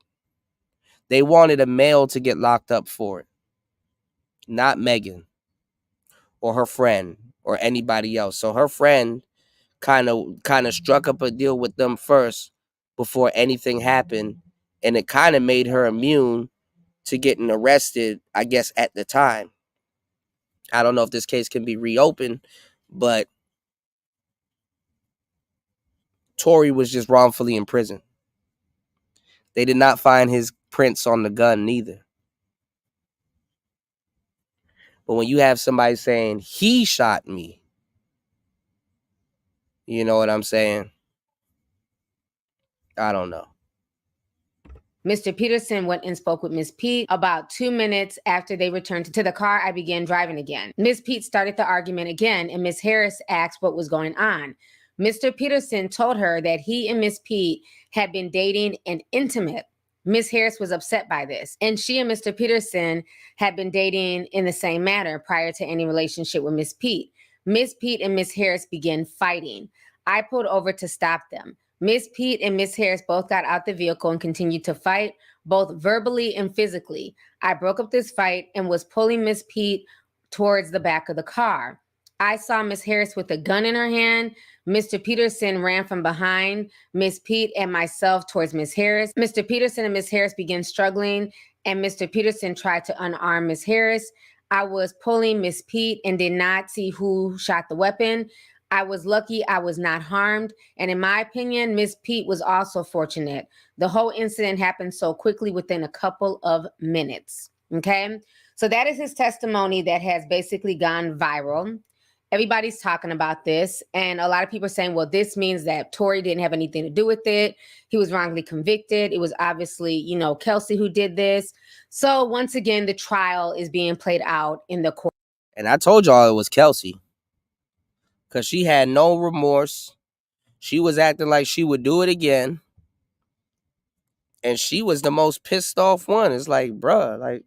Speaker 13: They wanted a male to get locked up for it, not Megan or her friend or anybody else. So her friend kind of struck up a deal with them first before anything happened, and it kind of made her immune to getting arrested, I guess, at the time. I don't know if this case can be reopened, but Tory was just wrongfully in prison. They did not find his prints on the gun neither. But when you have somebody saying he shot me, you know what I'm saying? I don't know.
Speaker 22: Mr. Peterson went and spoke with Miss Pete. About 2 minutes after they returned to the car, I began driving again. Miss Pete started the argument again, and Miss Harris asked what was going on. Mr. Peterson told her that he and Miss Pete had been dating and intimate. Miss Harris was upset by this, and she and Mr. Peterson had been dating in the same manner prior to any relationship with Miss Pete. Miss Pete and Miss Harris began fighting. I pulled over to stop them. Miss Pete and Miss Harris both got out the vehicle and continued to fight, both verbally and physically. I broke up this fight and was pulling Miss Pete towards the back of the car. I saw Miss Harris with a gun in her hand. Mr. Peterson ran from behind Miss Pete and myself towards Miss Harris. Mr. Peterson and Miss Harris began struggling, and Mr. Peterson tried to unarm Miss Harris. I was pulling Miss Pete and did not see who shot the weapon. I was lucky I was not harmed. And in my opinion, Miss Pete was also fortunate. The whole incident happened so quickly within a couple of minutes. Okay. So that is his testimony that has basically gone viral. Everybody's talking about this. And a lot of people are saying, well, this means that Tory didn't have anything to do with it. He was wrongly convicted. It was obviously, you know, Kelsey who did this. So once again, the trial is being played out in the court.
Speaker 13: And I told y'all it was Kelsey. Because she had no remorse. She was acting like she would do it again. And she was the most pissed off one. It's like, bruh,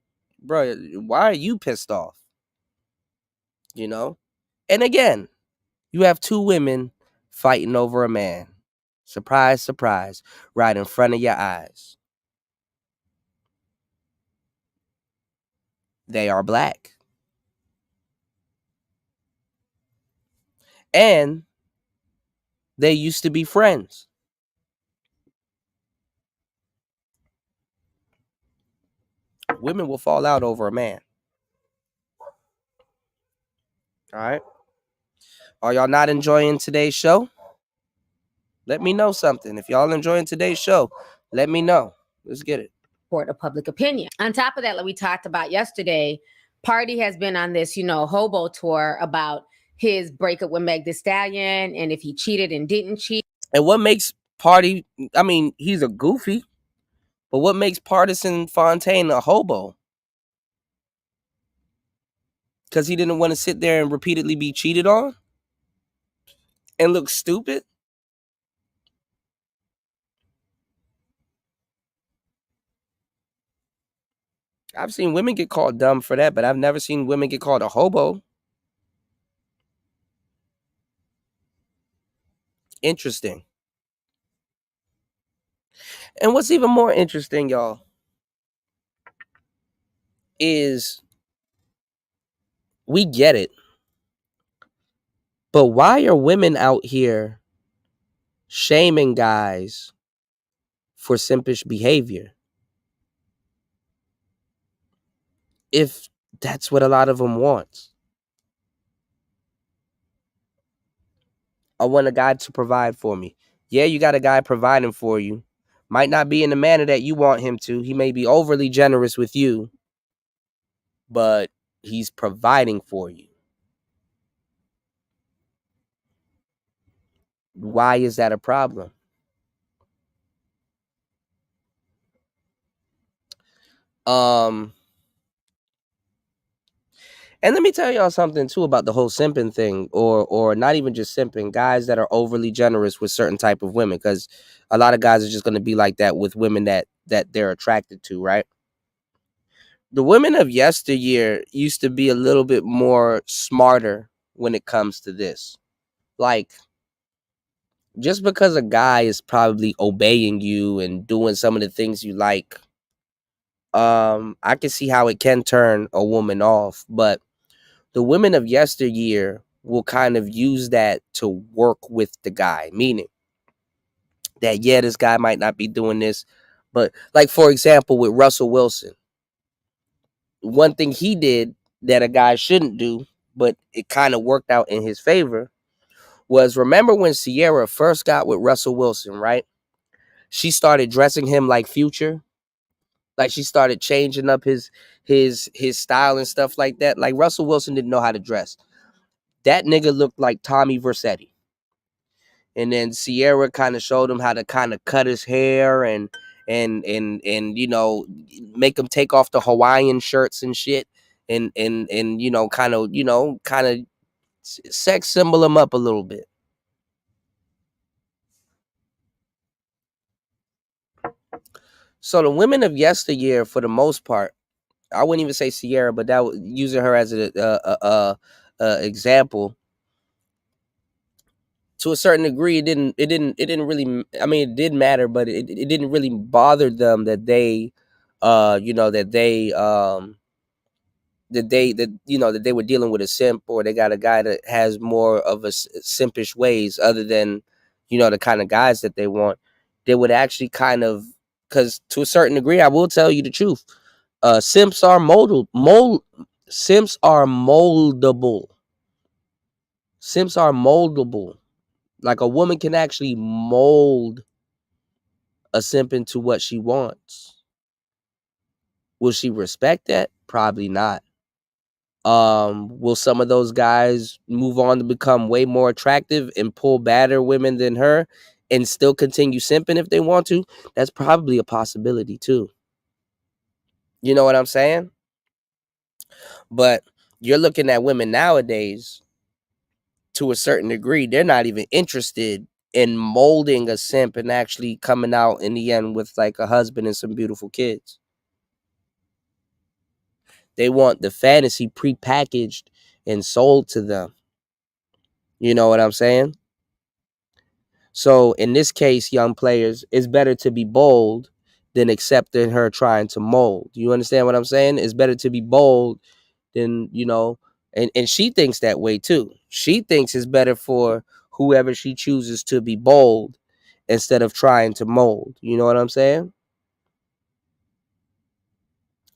Speaker 13: why are you pissed off? You know? And again, you have two women fighting over a man. Surprise, surprise. Right in front of your eyes. They are black. And they used to be friends. Women will fall out over a man. All right. Are y'all not enjoying today's show? Let me know something. If y'all enjoying today's show, let me know. Let's get it.
Speaker 22: Court of public opinion. On top of that, like we talked about yesterday, Party has been on this, you know, hobo tour about his breakup with Meg Thee Stallion and if he cheated and didn't cheat.
Speaker 13: And what makes Party, I mean, he's a goofy, but what makes Partisan Fontaine a hobo? Because he didn't want to sit there and repeatedly be cheated on and look stupid? I've seen women get called dumb for that, but I've never seen women get called a hobo. Interesting. And what's even more interesting, y'all, is we get it. But why are women out here shaming guys for simpish behavior? If that's what a lot of them want. I want a guy to provide for me. Yeah, you got a guy providing for you. Might not be in the manner that you want him to. He may be overly generous with you, but he's providing for you. Why is that a problem? And let me tell y'all something too about the whole simping thing, or not even just simping, guys that are overly generous with certain type of women, because a lot of guys are just going to be like that with women that they're attracted to, right? The women of yesteryear used to be a little bit more smarter when it comes to this. Like, just because a guy is probably obeying you and doing some of the things you like, I can see how it can turn a woman off, but the women of yesteryear will kind of use that to work with the guy, meaning that, yeah, this guy might not be doing this, but like, for example, with Russell Wilson, one thing he did that a guy shouldn't do, but it kind of worked out in his favor, was, remember when Sierra first got with Russell Wilson, right? She started dressing him like Future. Like she started changing up his style and stuff like that. Like Russell Wilson didn't know how to dress. That nigga looked like Tommy Vercetti. And then Sierra kind of showed him how to kind of cut his hair and you know, make him take off the Hawaiian shirts and shit and you know, kind of sex symbol him up a little bit. So the women of yesteryear, for the most part, I wouldn't even say Sierra, but that using her as a example, to a certain degree, it didn't really. I mean, it did matter, but it didn't really bother them that they, you know, that they were dealing with a simp, or they got a guy that has more of a simpish ways, other than, you know, the kind of guys that they want. They would actually kind of, because to a certain degree, I will tell you the truth. Simps are simps are moldable. Simps are moldable. Like a woman can actually mold a simp into what she wants. Will she respect that? Probably not. Will some of those guys move on to become way more attractive and pull badder women than her and still continue simping if they want to? That's probably a possibility too. You know what I'm saying? But you're looking at women nowadays, to a certain degree, they're not even interested in molding a simp and actually coming out in the end with like a husband and some beautiful kids. They want the fantasy prepackaged and sold to them. You know what I'm saying? So in this case, young players, it's better to be bold than accepting her trying to mold. You understand what I'm saying? It's better to be bold than, you know, and she thinks that way too. She thinks it's better for whoever she chooses to be bold instead of trying to mold. You know what I'm saying?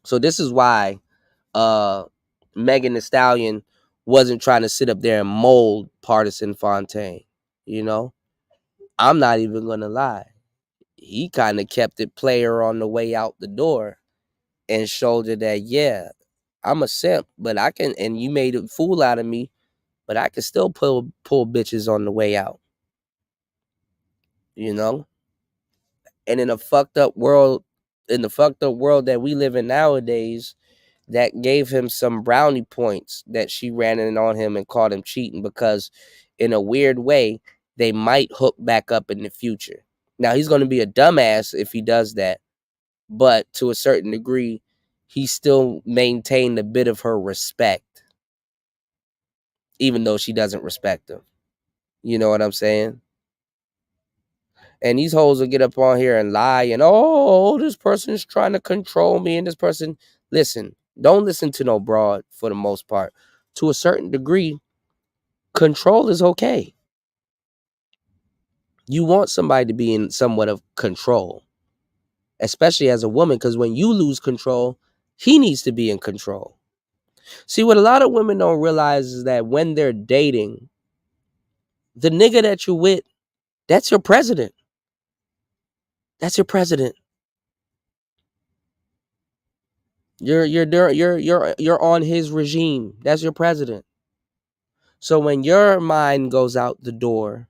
Speaker 13: So this is why Megan Thee Stallion wasn't trying to sit up there and mold Partisan Fontaine. You know, I'm not even gonna lie. He kind of kept it player on the way out the door and showed her that, yeah, I'm a simp, but I can, and you made a fool out of me, but I can still pull bitches on the way out. You know? And in the fucked up world that we live in nowadays, that gave him some brownie points that she ran in on him and caught him cheating, because in a weird way, they might hook back up in the future. Now, he's going to be a dumbass if he does that, but to a certain degree, he still maintained a bit of her respect, even though she doesn't respect him. You know what I'm saying? And these hoes will get up on here and lie and, oh, this person's trying to control me, and this person, listen, don't listen to no broad for the most part. To a certain degree, control is okay. You want somebody to be in somewhat of control, especially as a woman, because when you lose control, he needs to be in control. See, what a lot of women don't realize is that when they're dating, the nigga that you're with, that's your president. That's your president. You're on his regime. That's your president. So when your mind goes out the door,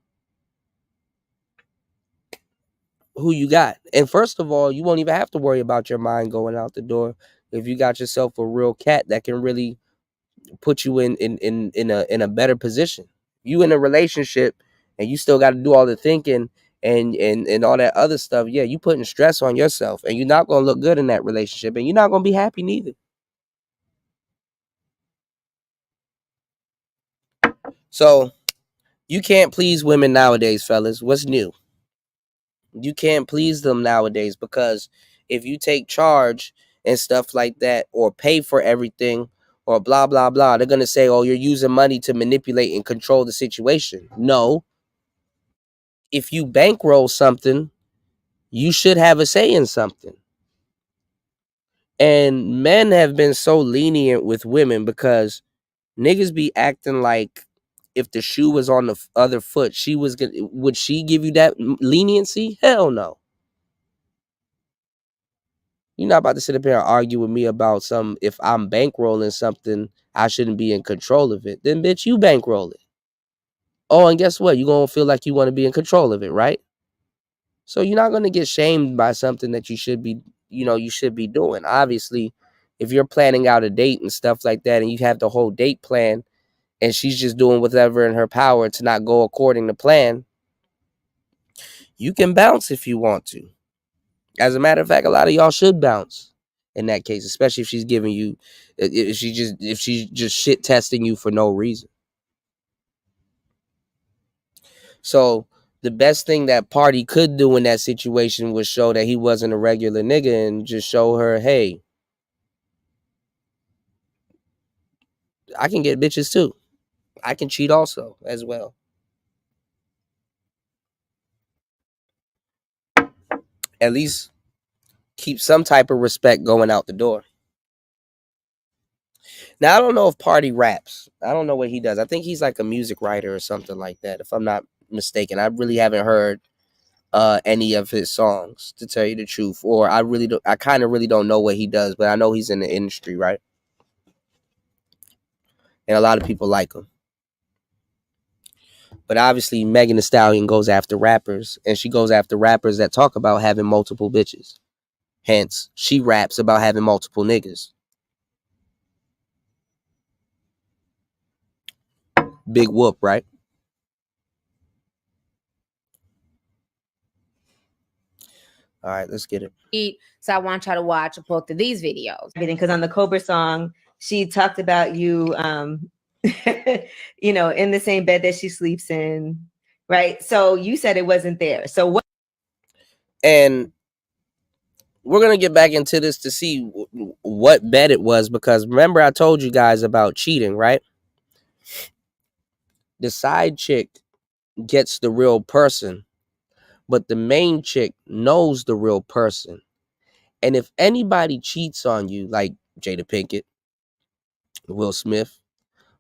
Speaker 13: who you got? And first of all, you won't even have to worry about your mind going out the door if you got yourself a real cat that can really put you in a better position. You in a relationship and you still got to do all the thinking and all that other stuff. Yeah, you putting stress on yourself, and you're not gonna look good in that relationship, and you're not gonna be happy neither. So you can't please women nowadays, fellas. What's new? You can't please them nowadays, because if you take charge and stuff like that, or pay for everything, or blah blah blah, they're gonna say, oh, you're using money to manipulate and control the situation. No. If you bankroll something, you should have a say in something. And men have been so lenient with women because niggas be acting like if the shoe was on the other foot, would she give you that leniency? Hell no. You're not about to sit up here and argue with me about if I'm bankrolling something, I shouldn't be in control of it. Then bitch, you bankroll it. Oh, and guess what? You're going to feel like you want to be in control of it, right? So you're not going to get shamed by something that you should be doing. Obviously, if you're planning out a date and stuff like that, and you have the whole date plan, and she's just doing whatever in her power to not go according to plan, you can bounce if you want to. As a matter of fact, a lot of y'all should bounce in that case, especially if she's giving you, if she's just shit testing you for no reason. So the best thing that Party could do in that situation was show that he wasn't a regular nigga and just show her, hey, I can get bitches too. I can cheat also as well. At least keep some type of respect going out the door. Now, I don't know if Party raps. I don't know what he does. I think he's like a music writer or something like that, if I'm not mistaken. I really haven't heard any of his songs, to tell you the truth. Or I kind of really don't know what he does, but I know he's in the industry, right? And a lot of people like him. But obviously, Megan Thee Stallion goes after rappers, and she goes after rappers that talk about having multiple bitches. Hence, she raps about having multiple niggas. Big whoop, right? All right, let's get it.
Speaker 22: So I want y'all to watch both of these videos.
Speaker 3: Because on the Cobra song, she talked about you, you know, in the same bed that she sleeps in, right? So you said it wasn't there. So what?
Speaker 13: And we're going to get back into this to see what bed it was, because remember I told you guys about cheating, right? The side chick gets the real person, but the main chick knows the real person. And if anybody cheats on you, like Jada Pinkett, Will Smith,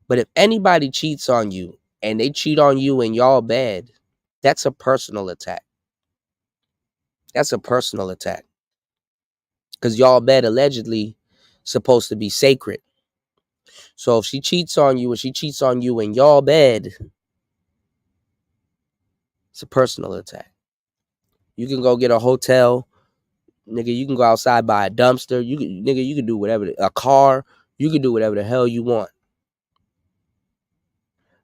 Speaker 13: but if anybody cheats on you and they cheat on you in y'all bed, that's a personal attack. That's a personal attack. Because y'all bed allegedly supposed to be sacred. So if she cheats on you and she cheats on you in y'all bed, it's a personal attack. You can go get a hotel, nigga. You can go outside, buy a dumpster. You can do whatever, a car. You can do whatever the hell you want.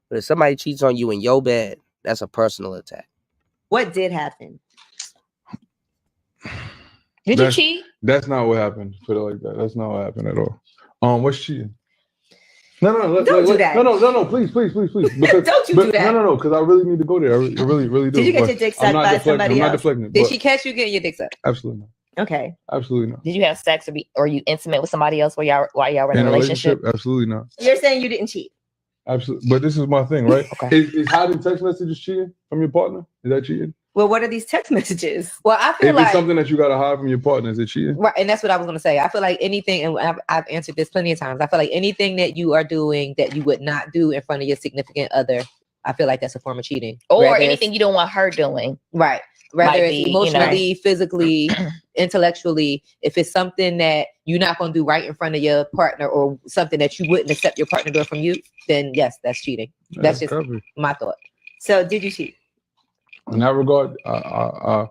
Speaker 13: But if somebody cheats on you in your bed, that's a personal attack.
Speaker 3: What did happen?
Speaker 22: Did you cheat?
Speaker 5: That's not what happened. Put it like that. That's not what happened at all. What's cheating? No,
Speaker 3: Don't do that.
Speaker 5: No, please. Because,
Speaker 3: Don't you do that.
Speaker 5: No, because I really need to go there. I really do.
Speaker 3: Did you get your dick sucked by somebody else?
Speaker 5: I'm not deflecting.
Speaker 22: Did she catch you getting your dick sucked?
Speaker 5: Absolutely not.
Speaker 3: Okay.
Speaker 5: Absolutely not.
Speaker 23: Did you have sex or you intimate with somebody else while y'all were in a relationship?
Speaker 5: Absolutely not.
Speaker 3: You're saying you didn't cheat.
Speaker 5: Absolutely. But this is my thing, right?
Speaker 23: Okay.
Speaker 5: Is hiding text messages cheating from your partner? Is that cheating?
Speaker 3: Well, what are these text messages?
Speaker 22: Well, I feel
Speaker 5: If
Speaker 22: like
Speaker 5: it's something that you got to hide from your partner, is it cheating?
Speaker 22: right, and that's what I was going to say. I feel like anything, and I've answered this plenty of times. I feel like anything that you are doing that you would not do in front of your significant other, I feel like that's a form of cheating.
Speaker 23: Or anything you don't want her doing.
Speaker 22: Right. Whether it's emotionally, physically, intellectually, if it's something that you're not going to do right in front of your partner or something that you wouldn't accept your partner doing from you, then yes, that's cheating. That's just my thought.
Speaker 3: So did you cheat?
Speaker 5: In that regard, I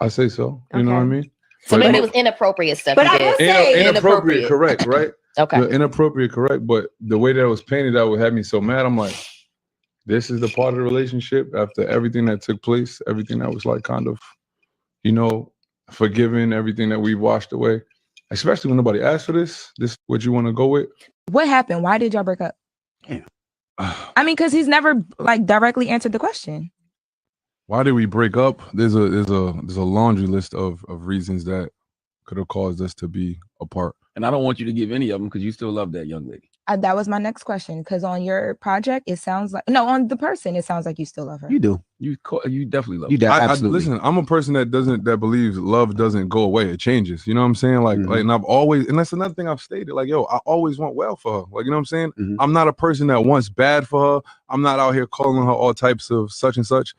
Speaker 5: say so. You know what I mean?
Speaker 23: So maybe it was inappropriate stuff.
Speaker 3: But I will say
Speaker 5: inappropriate, correct, right?
Speaker 23: Okay.
Speaker 5: Inappropriate, correct. But the way that it was painted, that would have me so mad. I'm like, this is the part of the relationship after everything that took place, everything that was like kind of, you know, forgiving, everything that we washed away. Especially when nobody asked for this. This is what you want to go with.
Speaker 24: What happened? Why did y'all break up?
Speaker 5: Yeah.
Speaker 24: I mean, because he's never like directly answered the question.
Speaker 5: Why did we break up? There's a laundry list of reasons that could have caused us to be apart.
Speaker 25: And I don't want you to give any of them because you still love that young lady.
Speaker 24: That was my next question, because on your project, it sounds like on the person, it sounds like you still love her.
Speaker 6: You do. You definitely love her.
Speaker 5: Absolutely. Listen, I'm a person that believes love doesn't go away; it changes. You know what I'm saying? Like, and I've always, and that's another thing I've stated. Like, yo, I always want well for her. Like, you know what I'm saying? I'm not a person that wants bad for her. I'm not out here calling her all types of such and such.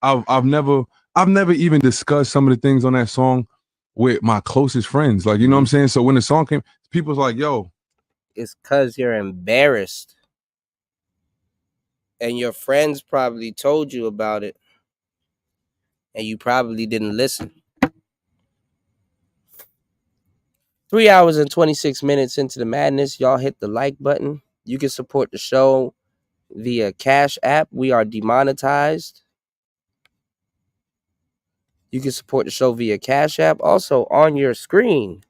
Speaker 5: I've never even discussed some of the things on that song with my closest friends. Like, you know what I'm saying? So when the song came, people's like, yo.
Speaker 13: It's because you're embarrassed. And your friends probably told you about it. And you probably didn't listen. 3 hours and 26 minutes into the madness. Y'all hit the like button. You can support the show via Cash App. We are demonetized. You can support the show via Cash App. Also, on your screen,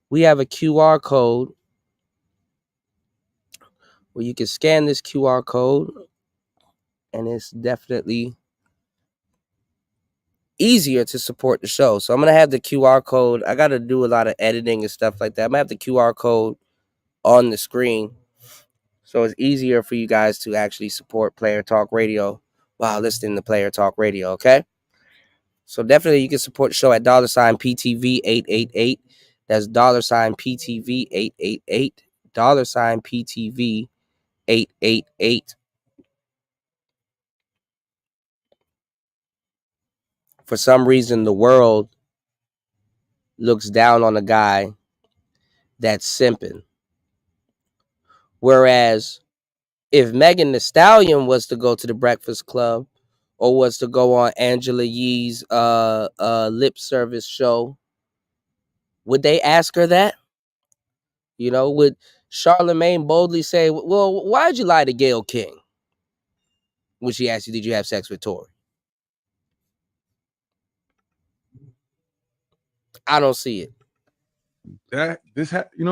Speaker 13: we have a QR code where you can scan this QR code, and it's definitely easier to support the show. So I'm going to have the QR code. I got to do a lot of editing and stuff like that. I'm going to have the QR code on the screen, so it's easier for you guys to actually support Player Talk Radio while listening to Player Talk Radio, okay? So definitely you can support the show at $PTV888. That's $PTV888. $PTV888. For some reason, the world looks down on a guy that's simping. Whereas if Megan Thee Stallion was to go to the Breakfast Club or was to go on Angela Yee's lip service show, would they ask her that? You know, would Charlemagne boldly say, well, why'd you lie to Gayle King when she asked you, did you have sex with Tory? I don't see it.
Speaker 5: You know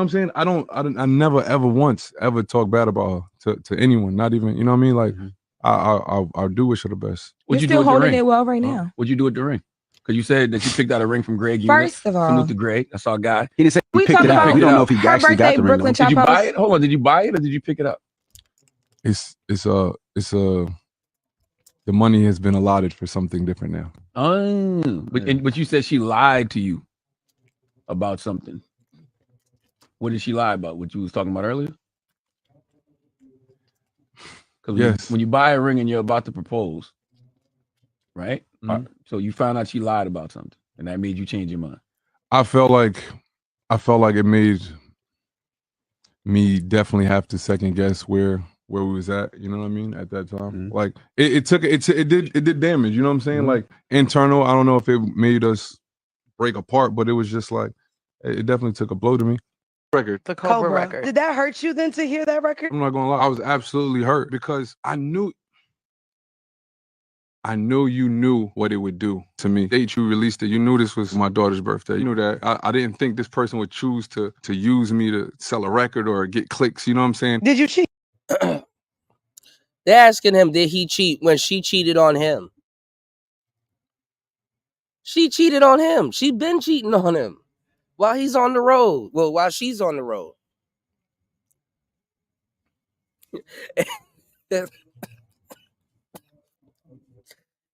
Speaker 5: what I'm saying? I never ever once ever talk bad about her to anyone, not even, you know what I mean? Like, I do wish her the best.
Speaker 24: You're still holding it well right now.
Speaker 6: What'd you do at the ring? Because you said that you picked out a ring from Greg.
Speaker 24: First of all,
Speaker 6: salute to Greg. I saw a guy. He didn't say
Speaker 24: we
Speaker 6: picked it out. We don't know if he actually got the ring.
Speaker 24: Did
Speaker 6: you buy it? Hold on. Did you buy it or did you pick it up?
Speaker 5: The money has been allotted for something different now.
Speaker 6: Oh, but you said she lied to you about something. What did she lie about? What you was talking about earlier? Because when you buy a ring and you're about to propose, right? So you found out she lied about something, and that made you change your mind.
Speaker 5: I felt like it made me definitely have to second guess where we was at. You know what I mean? At that time, like it did damage. You know what I'm saying? Like internal. I don't know if it made us break apart, but it was just like it definitely took a blow to me. Record.
Speaker 7: The Cobra record. Did that hurt you then to hear that record?
Speaker 5: I'm not gonna lie, I was absolutely hurt because I knew you knew what it would do to me. The date you released it, you knew this was my daughter's birthday. You knew that. I didn't think this person would choose to use me to sell a record or get clicks. You know what I'm saying?
Speaker 7: Did you cheat?
Speaker 13: They're asking him, did he cheat when she cheated on him? She cheated on him. She been cheating on him while he's on the road. Well, while she's on the road.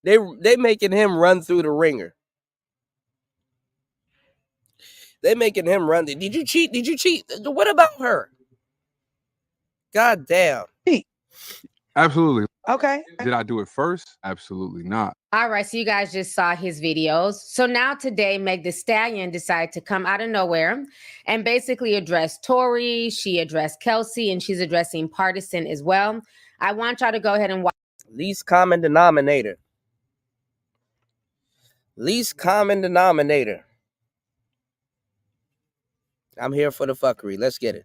Speaker 13: They making him run through the ringer. They making him run. Did you cheat? Did you cheat? What about her? God damn.
Speaker 5: Absolutely.
Speaker 7: Okay.
Speaker 5: Did I do it first? Absolutely not.
Speaker 22: All right, so you guys just saw his videos. So now today, Meg Thee Stallion decided to come out of nowhere and basically address Tory. She addressed Kelsey, and she's addressing Partisan as well. I want y'all to go ahead and watch.
Speaker 13: Least common denominator. Least common denominator. I'm here for the fuckery. Let's get it.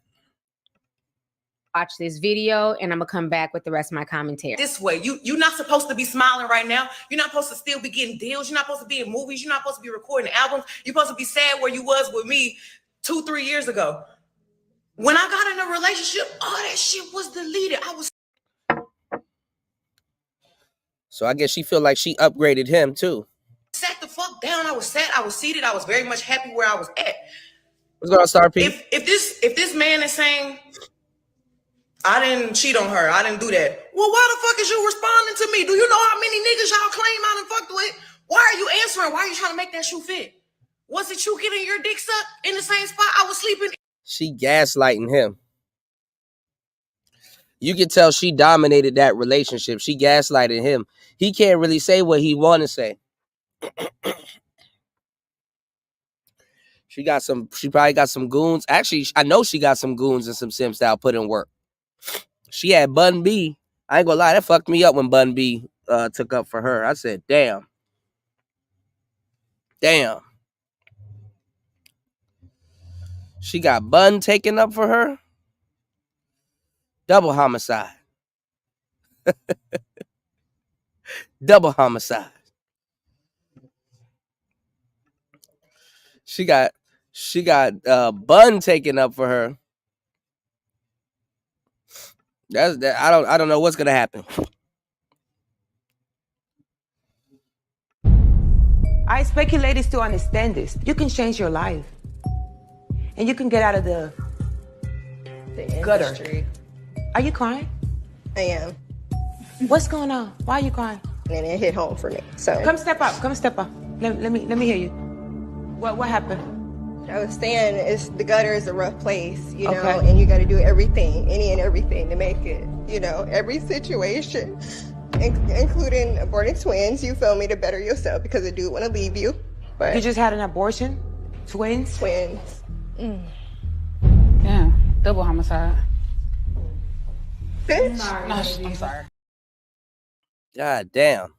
Speaker 22: Watch this video, and I'm gonna come back with the rest of my commentary.
Speaker 8: This way, you're not supposed to be smiling right now. You're not supposed to still be getting deals. You're not supposed to be in movies. You're not supposed to be recording albums. You're supposed to be sad where you was with me 2-3 years ago. When I got in a relationship, all that shit was deleted. I was.
Speaker 13: So I guess she feel like she upgraded him too.
Speaker 8: Sat the fuck down. I was sat. I was seated. I was very much happy where I was at.
Speaker 13: What's going on, Star P?
Speaker 8: If this man is saying I didn't cheat on her. I didn't do that. Well, why the fuck is you responding to me? Do you know how many niggas y'all claim I done fucked with? Why are you answering? Why are you trying to make that shoe fit? Was it you getting your dick sucked in the same spot I was sleeping?
Speaker 13: She gaslighting him. You can tell she dominated that relationship. She gaslighted him. He can't really say what he want to say. She probably got some goons. Actually, I know she got some goons and some simps that'll put in work. She had Bun B. I ain't gonna lie, that fucked me up when Bun B took up for her. I said, damn. Damn. She got Bun taken up for her. Double homicide. Double homicide. She got Bun taken up for her. That's that. I don't know what's gonna happen.
Speaker 2: I expect you ladies to understand this. You can change your life. And you can get out of the gutter.
Speaker 11: Industry.
Speaker 2: Are you crying?
Speaker 11: I am.
Speaker 2: What's going on? Why are you crying?
Speaker 11: And it hit home for me. So
Speaker 2: Come step up. Let me hear you. What happened?
Speaker 11: I was saying the gutter is a rough place, you know,
Speaker 2: Okay.
Speaker 11: and you got to do everything, any and everything to make it, you know, every situation, including aborting twins, you feel me, to better yourself because the dude want to leave you. But
Speaker 2: You just had an abortion? Twins?
Speaker 11: Twins.
Speaker 12: Yeah, double homicide.
Speaker 11: Bitch.
Speaker 12: No, I'm sorry.
Speaker 13: God damn.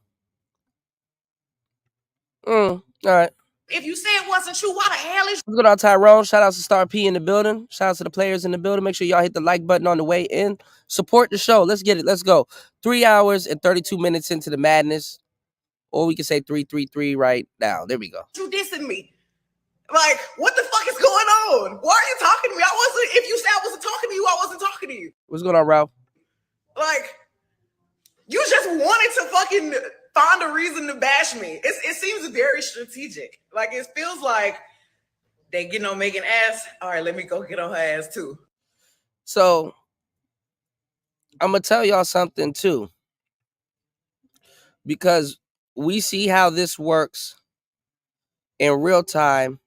Speaker 13: All right.
Speaker 8: If you say it wasn't true, why the hell is
Speaker 13: What's going on, Tyrone? Shout out to Star P in the building. Shout out to the players in the building. Make sure y'all hit the like button on the way in. Support the show. Let's get it. Let's go. 3 hours and 32 minutes into the madness. Or we can say 333 right now. There we go.
Speaker 8: you dissing me? Like, what the fuck is going on? Why are you talking to me? If you said I wasn't talking to you, I wasn't talking to you.
Speaker 13: What's going on, Ralph?
Speaker 8: Like, you just wanted to fucking find a reason to bash me. It seems very strategic. Like, it feels like they getting on Megan ass. All right, let me go get on her ass too.
Speaker 13: So, I'm going to tell y'all something too. Because we see how this works in real time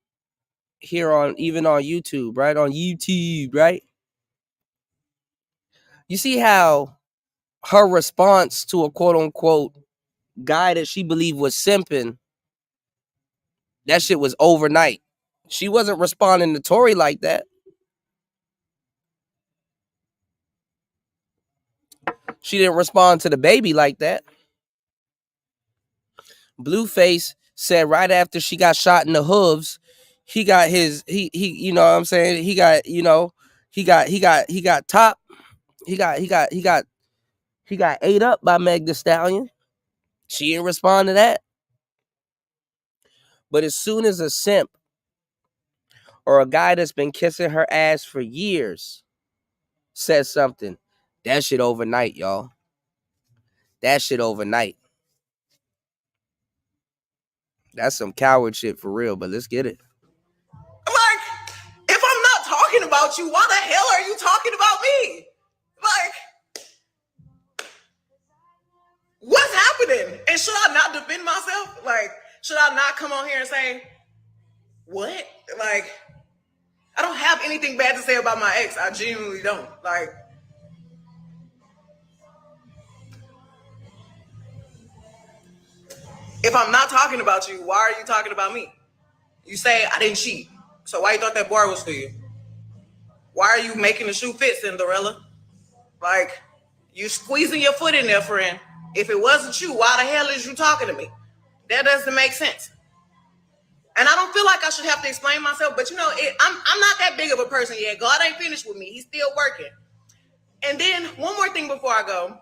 Speaker 13: here even on YouTube, right? On YouTube, right? You see how her response to a quote unquote guy that she believed was simping, that shit was overnight. She wasn't responding to Tory like that. She didn't respond to the baby like that. Blueface said right after she got shot in the hooves, he got his you know what I'm saying? He got ate up by Meg Thee Stallion. She didn't respond to that. But as soon as a simp or a guy that's been kissing her ass for years says something, that shit overnight, y'all. That shit overnight. That's some coward shit for real, but let's get it.
Speaker 8: Like, if I'm not talking about you, why the hell are you talking about me? Like, what's happening? And should I not defend myself? Like, should I not come on here and say, what? Like, I don't have anything bad to say about my ex. I genuinely don't. Like, if I'm not talking about you, why are you talking about me? You say I didn't cheat. So why you thought that bar was for you? Why are you making the shoe fit, Cinderella? Like, you squeezing your foot in there, friend. If it wasn't you, why the hell is you talking to me? That doesn't make sense. And I don't feel like I should have to explain myself, but you know, I'm not that big of a person yet. God ain't finished with me. He's still working. And then one more thing before I go.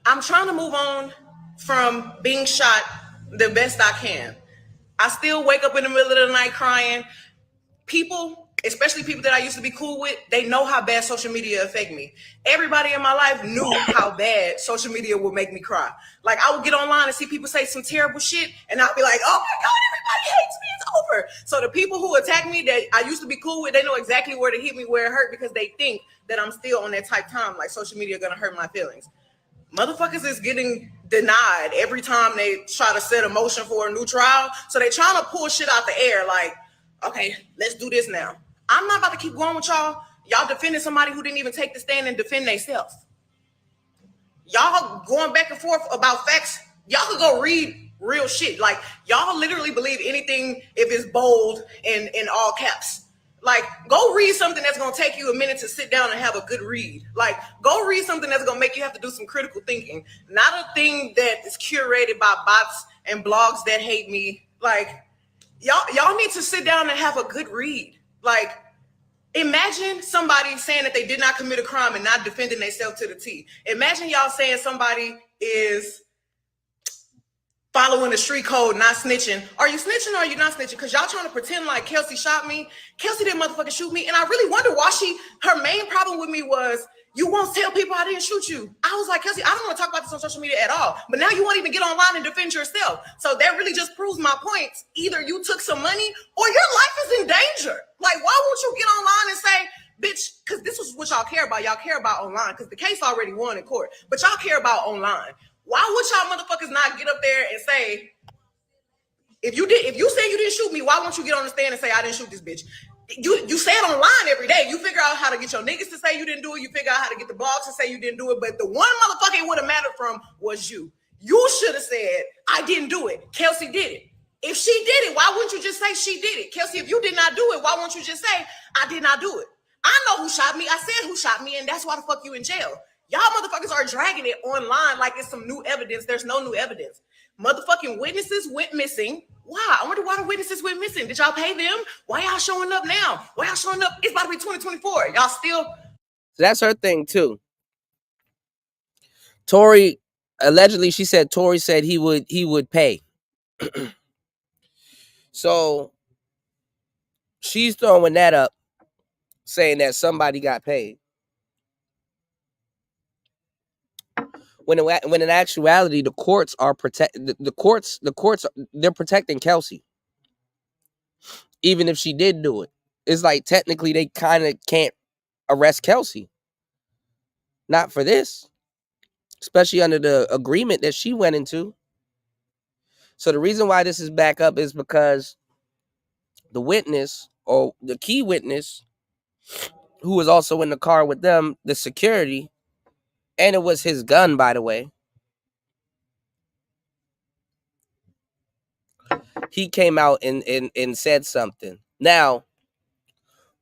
Speaker 8: I'm trying to move on from being shot the best I can. I still wake up in the middle of the night crying. People, especially people that I used to be cool with, they know how bad social media affect me. Everybody in my life knew how bad social media would make me cry. Like, I would get online and see people say some terrible shit, and I'd be like, oh my God, everybody hates me. It's over. So the people who attack me that I used to be cool with, they know exactly where to hit me where it hurt because they think that I'm still on that type time, like social media gonna hurt my feelings. Motherfuckers is getting denied every time they try to set a motion for a new trial. So they trying to pull shit out the air like, okay, let's do this now. I'm not about to keep going with y'all. Y'all defending somebody who didn't even take the stand and defend themselves. Y'all going back and forth about facts. Y'all could go read real shit. Like, y'all literally believe anything if it's bold and in all caps. Like, go read something that's going to take you a minute to sit down and have a good read. Like, go read something that's going to make you have to do some critical thinking. Not a thing that is curated by bots and blogs that hate me. Like, y'all need to sit down and have a good read. Like, imagine somebody saying that they did not commit a crime and not defending themselves to the T. Imagine y'all saying somebody is following the street code, not snitching. Are you snitching or are you not snitching? Because y'all trying to pretend like Kelsey shot me. Kelsey didn't motherfucking shoot me. And I really wonder why her main problem with me was, you won't tell people I didn't shoot you. I was like, Kelsey, I don't want to talk about this on social media at all. But now you won't even get online and defend yourself. So that really just proves my point. Either you took some money or your life is in danger. Like, why won't you get online and say, bitch, because this is what y'all care about. Y'all care about online because the case already won in court. But y'all care about online. Why would y'all motherfuckers not get up there and say, if you say you didn't shoot me, why won't you get on the stand and say I didn't shoot this bitch? You say it online every day. You figure out how to get your niggas to say you didn't do it. You figure out how to get the blogs to say you didn't do it. But the one motherfucker it would have mattered from was you. You should have said, I didn't do it. Kelsey did it. If she did it, why wouldn't you just say she did it? Kelsey, if you did not do it, why won't you just say, I did not do it? I know who shot me. I said who shot me, and that's why the fuck you in jail. Y'all motherfuckers are dragging it online like it's some new evidence. There's no new evidence. Motherfucking witnesses went missing. Why? I wonder why the witnesses went missing. Did y'all pay them? Why y'all showing up now? Why y'all showing up? It's about to be 2024. Y'all still.
Speaker 13: So that's her thing too. Tory, allegedly, she said Tory said he would pay. So she's throwing that up, saying that somebody got paid. When in actuality, the courts are the courts they're protecting Kelsey. Even if she did do it, it's like technically they kind of can't arrest Kelsey. Not for this, especially under the agreement that she went into. So the reason why this is back up is because the witness, or the key witness, who was also in the car with them, the security, and it was his gun, by the way. He came out and said something. Now,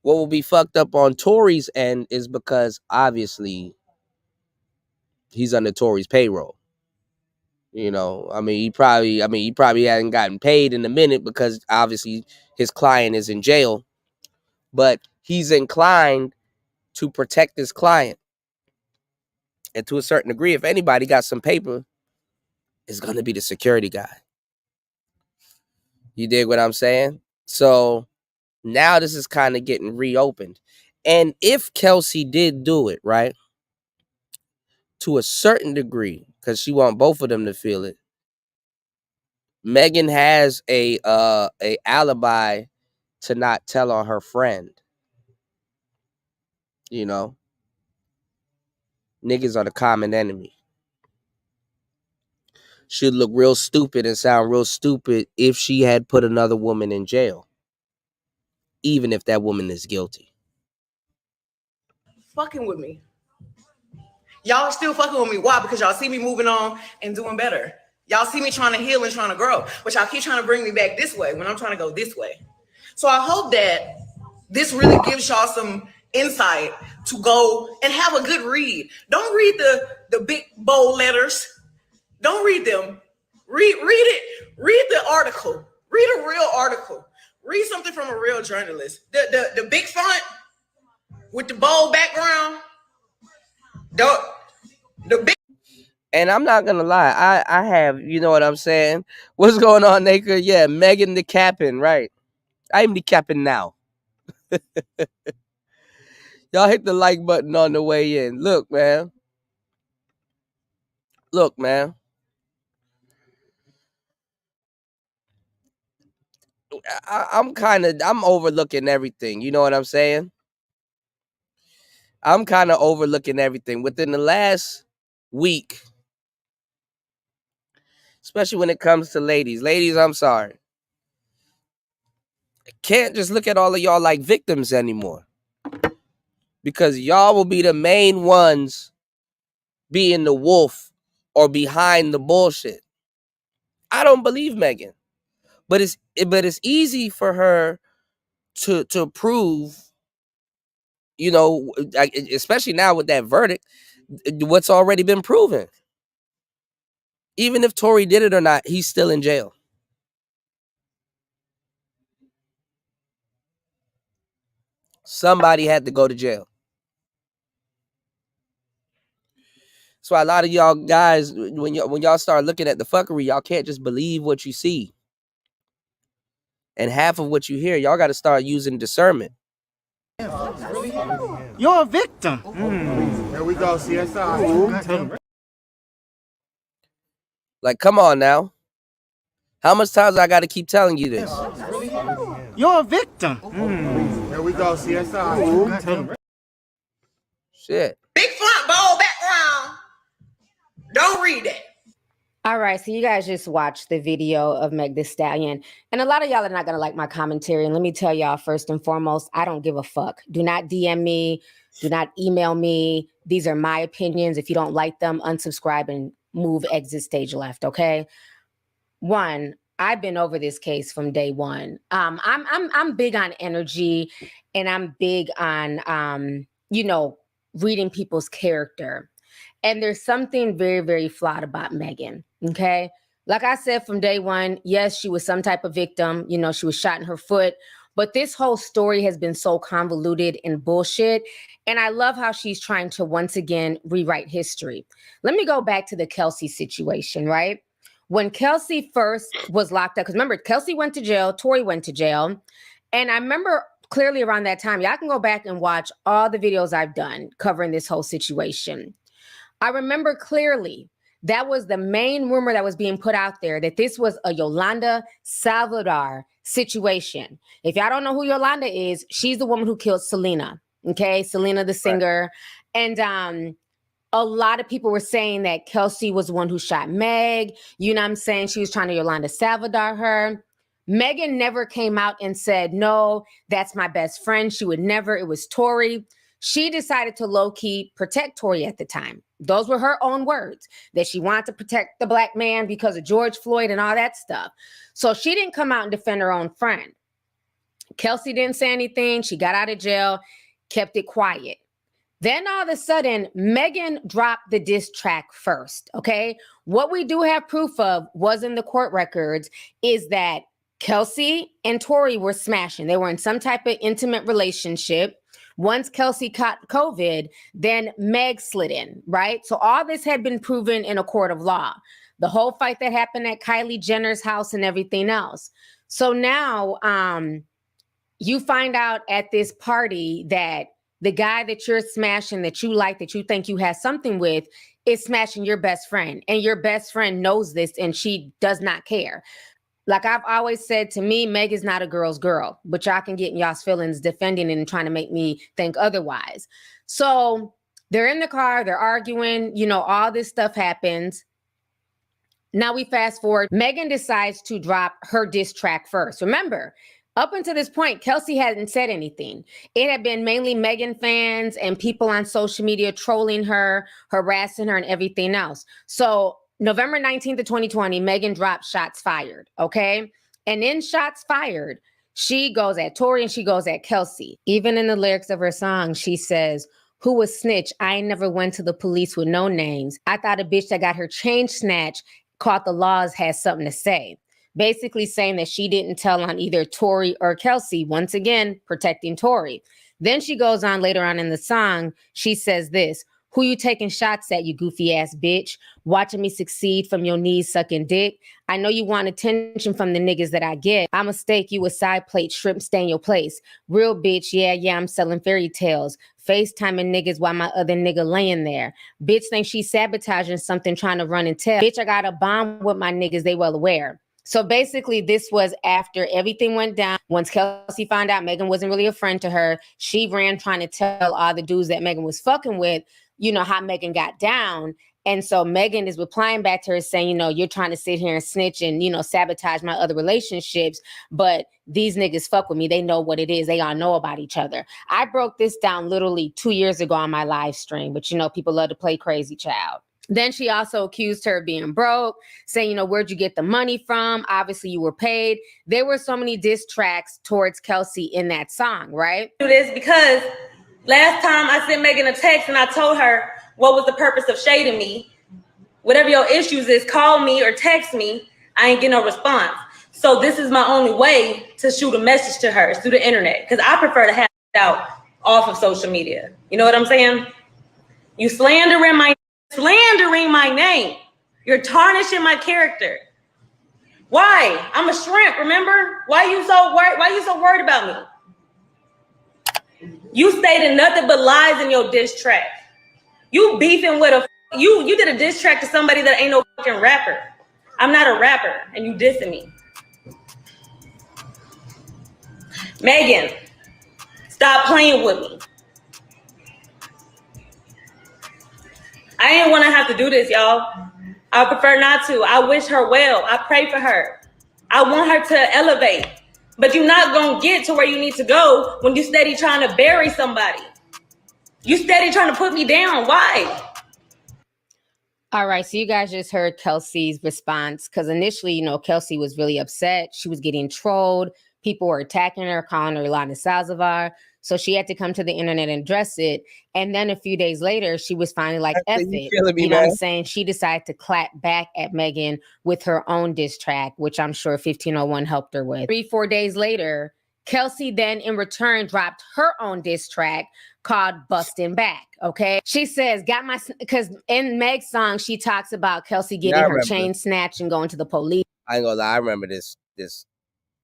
Speaker 13: what will be fucked up on Tory's end is because obviously he's under Tory's payroll. You know, he probably hasn't gotten paid in a minute because obviously his client is in jail, but he's inclined to protect his client. And to a certain degree, if anybody got some paper, it's going to be the security guy. You dig what I'm saying? So now this is kind of getting reopened. And if Kelsey did do it, right, to a certain degree, because she want both of them to feel it, Megan has a alibi to not tell on her friend. You know, niggas are the common enemy. Should look real stupid and sound real stupid if she had put another woman in jail, even if that woman is guilty.
Speaker 8: Fucking with me. Y'all are still fucking with me. Why? Because y'all see me moving on and doing better. Y'all see me trying to heal and trying to grow, but y'all keep trying to bring me back this way when I'm trying to go this way. So I hope that this really gives y'all some insight to go and have a good read. Don't read the big bold letters. Don't read them. Read it. Read the article. Read a real article. Read something from a real journalist. The big font with the bold background. The big.
Speaker 13: And I'm not gonna lie, I have, you know what I'm saying? What's going on, Naker? Yeah, Megan the Cappin, right? I'm the Cappin now. Y'all hit the like button on the way in. Look, man. I'm overlooking everything. You know what I'm saying? I'm kind of overlooking everything within the last week, especially when it comes to ladies. Ladies, I'm sorry. I can't just look at all of y'all like victims anymore, because y'all will be the main ones being the wolf or behind the bullshit. I don't believe Megan, but it's easy for her to prove, you know, especially now with that verdict, what's already been proven. Even if Tory did it or not, he's still in jail. Somebody had to go to jail. That's why a lot of y'all guys, when y'all start looking at the fuckery, y'all can't just believe what you see. And half of what you hear, y'all got to start using discernment.
Speaker 14: You're a victim. There we go, CSI.
Speaker 13: Like, come on now. How much times I got to keep telling you this?
Speaker 14: You're a victim. There we go, CSI.
Speaker 13: Shit.
Speaker 8: Big front, bold background. Don't read that.
Speaker 22: All right, so you guys just watched the video of Meg Thee Stallion, and a lot of y'all are not gonna like my commentary. And let me tell y'all, first and foremost, I don't give a fuck. Do not DM me, do not email me. These are my opinions. If you don't like them, unsubscribe and move exit stage left. Okay. One, I've been over this case from day one. I'm big on energy, and I'm big on reading people's character. And there's something very, very flawed about Megan, okay? Like I said from day one, yes, she was some type of victim. You know, she was shot in her foot. But this whole story has been so convoluted and bullshit. And I love how she's trying to once again rewrite history. Let me go back to the Kelsey situation, right? When Kelsey first was locked up, because remember, Kelsey went to jail, Tory went to jail. And I remember clearly around that time, y'all can go back and watch all the videos I've done covering this whole situation. I remember clearly that was the main rumor that was being put out there, that this was a Yolanda Salvador situation. If y'all don't know who Yolanda is, she's the woman who killed Selena, okay? Selena, the singer. Right. And a lot of people were saying that Kelsey was the one who shot Meg. You know what I'm saying? She was trying to Yolanda Salvador her. Megan never came out and said, no, that's my best friend. She would never. It was Tory. She decided to low-key protect Tory at the time. Those were her own words, that she wanted to protect the black man because of George Floyd and all that stuff. So she didn't come out and defend her own friend. Kelsey didn't say anything. She got out of jail, kept it quiet. Then all of a sudden, Megan dropped the diss track first, okay? What we do have proof of was in the court records is that Kelsey and Tory were smashing. They were in some type of intimate relationship. Once Kelsey caught COVID, then Meg slid in, right? So all this had been proven in a court of law. The whole fight that happened at Kylie Jenner's house and everything else. So now you find out at this party that the guy that you're smashing, that you like, that you think you have something with, is smashing your best friend. And your best friend knows this and she does not care. Like I've always said, to me, Meg is not a girl's girl, but y'all can get in y'all's feelings defending it and trying to make me think otherwise. So they're in the car, they're arguing, you know, all this stuff happens. Now we fast forward. Megan decides to drop her diss track first. Remember, up until this point, Kelsey hadn't said anything. It had been mainly Megan fans and people on social media trolling her, harassing her, and everything else. So November 19th of 2020, Megan dropped Shots Fired, okay? And in Shots Fired, she goes at Tory and she goes at Kelsey. Even in the lyrics of her song, she says, "Who was snitch? I ain't never went to the police with no names. I thought a bitch that got her chain snatched caught the laws had something to say." Basically saying that she didn't tell on either Tory or Kelsey, once again, protecting Tory. Then she goes on later on in the song, she says this, "Who you taking shots at, you goofy ass bitch? Watching me succeed from your knees sucking dick? I know you want attention from the niggas that I get. I'ma stake you a side plate, shrimp stay in your place. Real bitch, yeah, I'm selling fairy tales. FaceTiming niggas while my other nigga laying there. Bitch think she's sabotaging something, trying to run and tell. Bitch, I got a bomb with my niggas, they well aware." So basically, this was after everything went down. Once Kelsey found out Megan wasn't really a friend to her, she ran trying to tell all the dudes that Megan was fucking with, you know, how Megan got down. And so Megan is replying back to her saying, you know, you're trying to sit here and snitch and, you know, sabotage my other relationships. But these niggas fuck with me. They know what it is. They all know about each other. I broke this down literally 2 years ago on my live stream. But, you know, people love to play crazy child. Then she also accused her of being broke, saying, you know, where'd you get the money from? Obviously, you were paid. There were so many diss tracks towards Kelsey in that song, right?
Speaker 8: Do this because last time I sent Megan a text and I told her what was the purpose of shading me. Whatever your issues is, call me or text me. I ain't get no response. So this is my only way to shoot a message to her through the internet because I prefer to have it out off of social media. You know what I'm saying? You slandering my name. You're tarnishing my character. Why? I'm a shrimp, remember? Why you so worried about me? You stated nothing but lies in your diss track. You beefing with you did a diss track to somebody that ain't no fucking rapper. I'm not a rapper and you dissing me. Megan, stop playing with me. I didn't want to have to do this, y'all. I prefer not to. I wish her well. I pray for her. I want her to elevate. But you're not going to get to where you need to go when you steady trying to bury somebody. You steady trying to put me down. Why?
Speaker 22: All right, so you guys just heard Kelsey's response because initially, you know, Kelsey was really upset. She was getting trolled. People were attacking her, calling her Lana Salazar. So she had to come to the internet and address it. And then a few days later, she was finally like, F it. You know what I'm saying? She decided to clap back at Megan with her own diss track, which I'm sure 1501 helped her with. 3-4 days later, Kelsey then in return dropped her own diss track called Bustin' Back, okay? She says, because in Meg's song, she talks about Kelsey getting her chain snatched and going to the police.
Speaker 13: I ain't gonna lie, I remember this.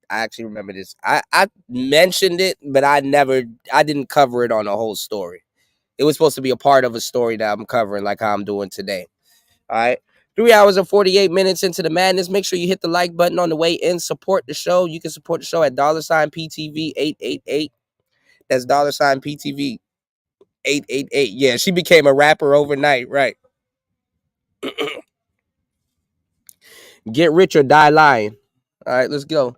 Speaker 13: I actually remember this. I mentioned it, but I didn't cover it on the whole story. It was supposed to be a part of a story that I'm covering like how I'm doing today. All right. 3 hours and 48 minutes into the madness. Make sure you hit the like button on the way in. Support the show. You can support the show at $PTV 888. That's $PTV 888. Yeah, she became a rapper overnight, right? Get rich or die lying. All right, let's go.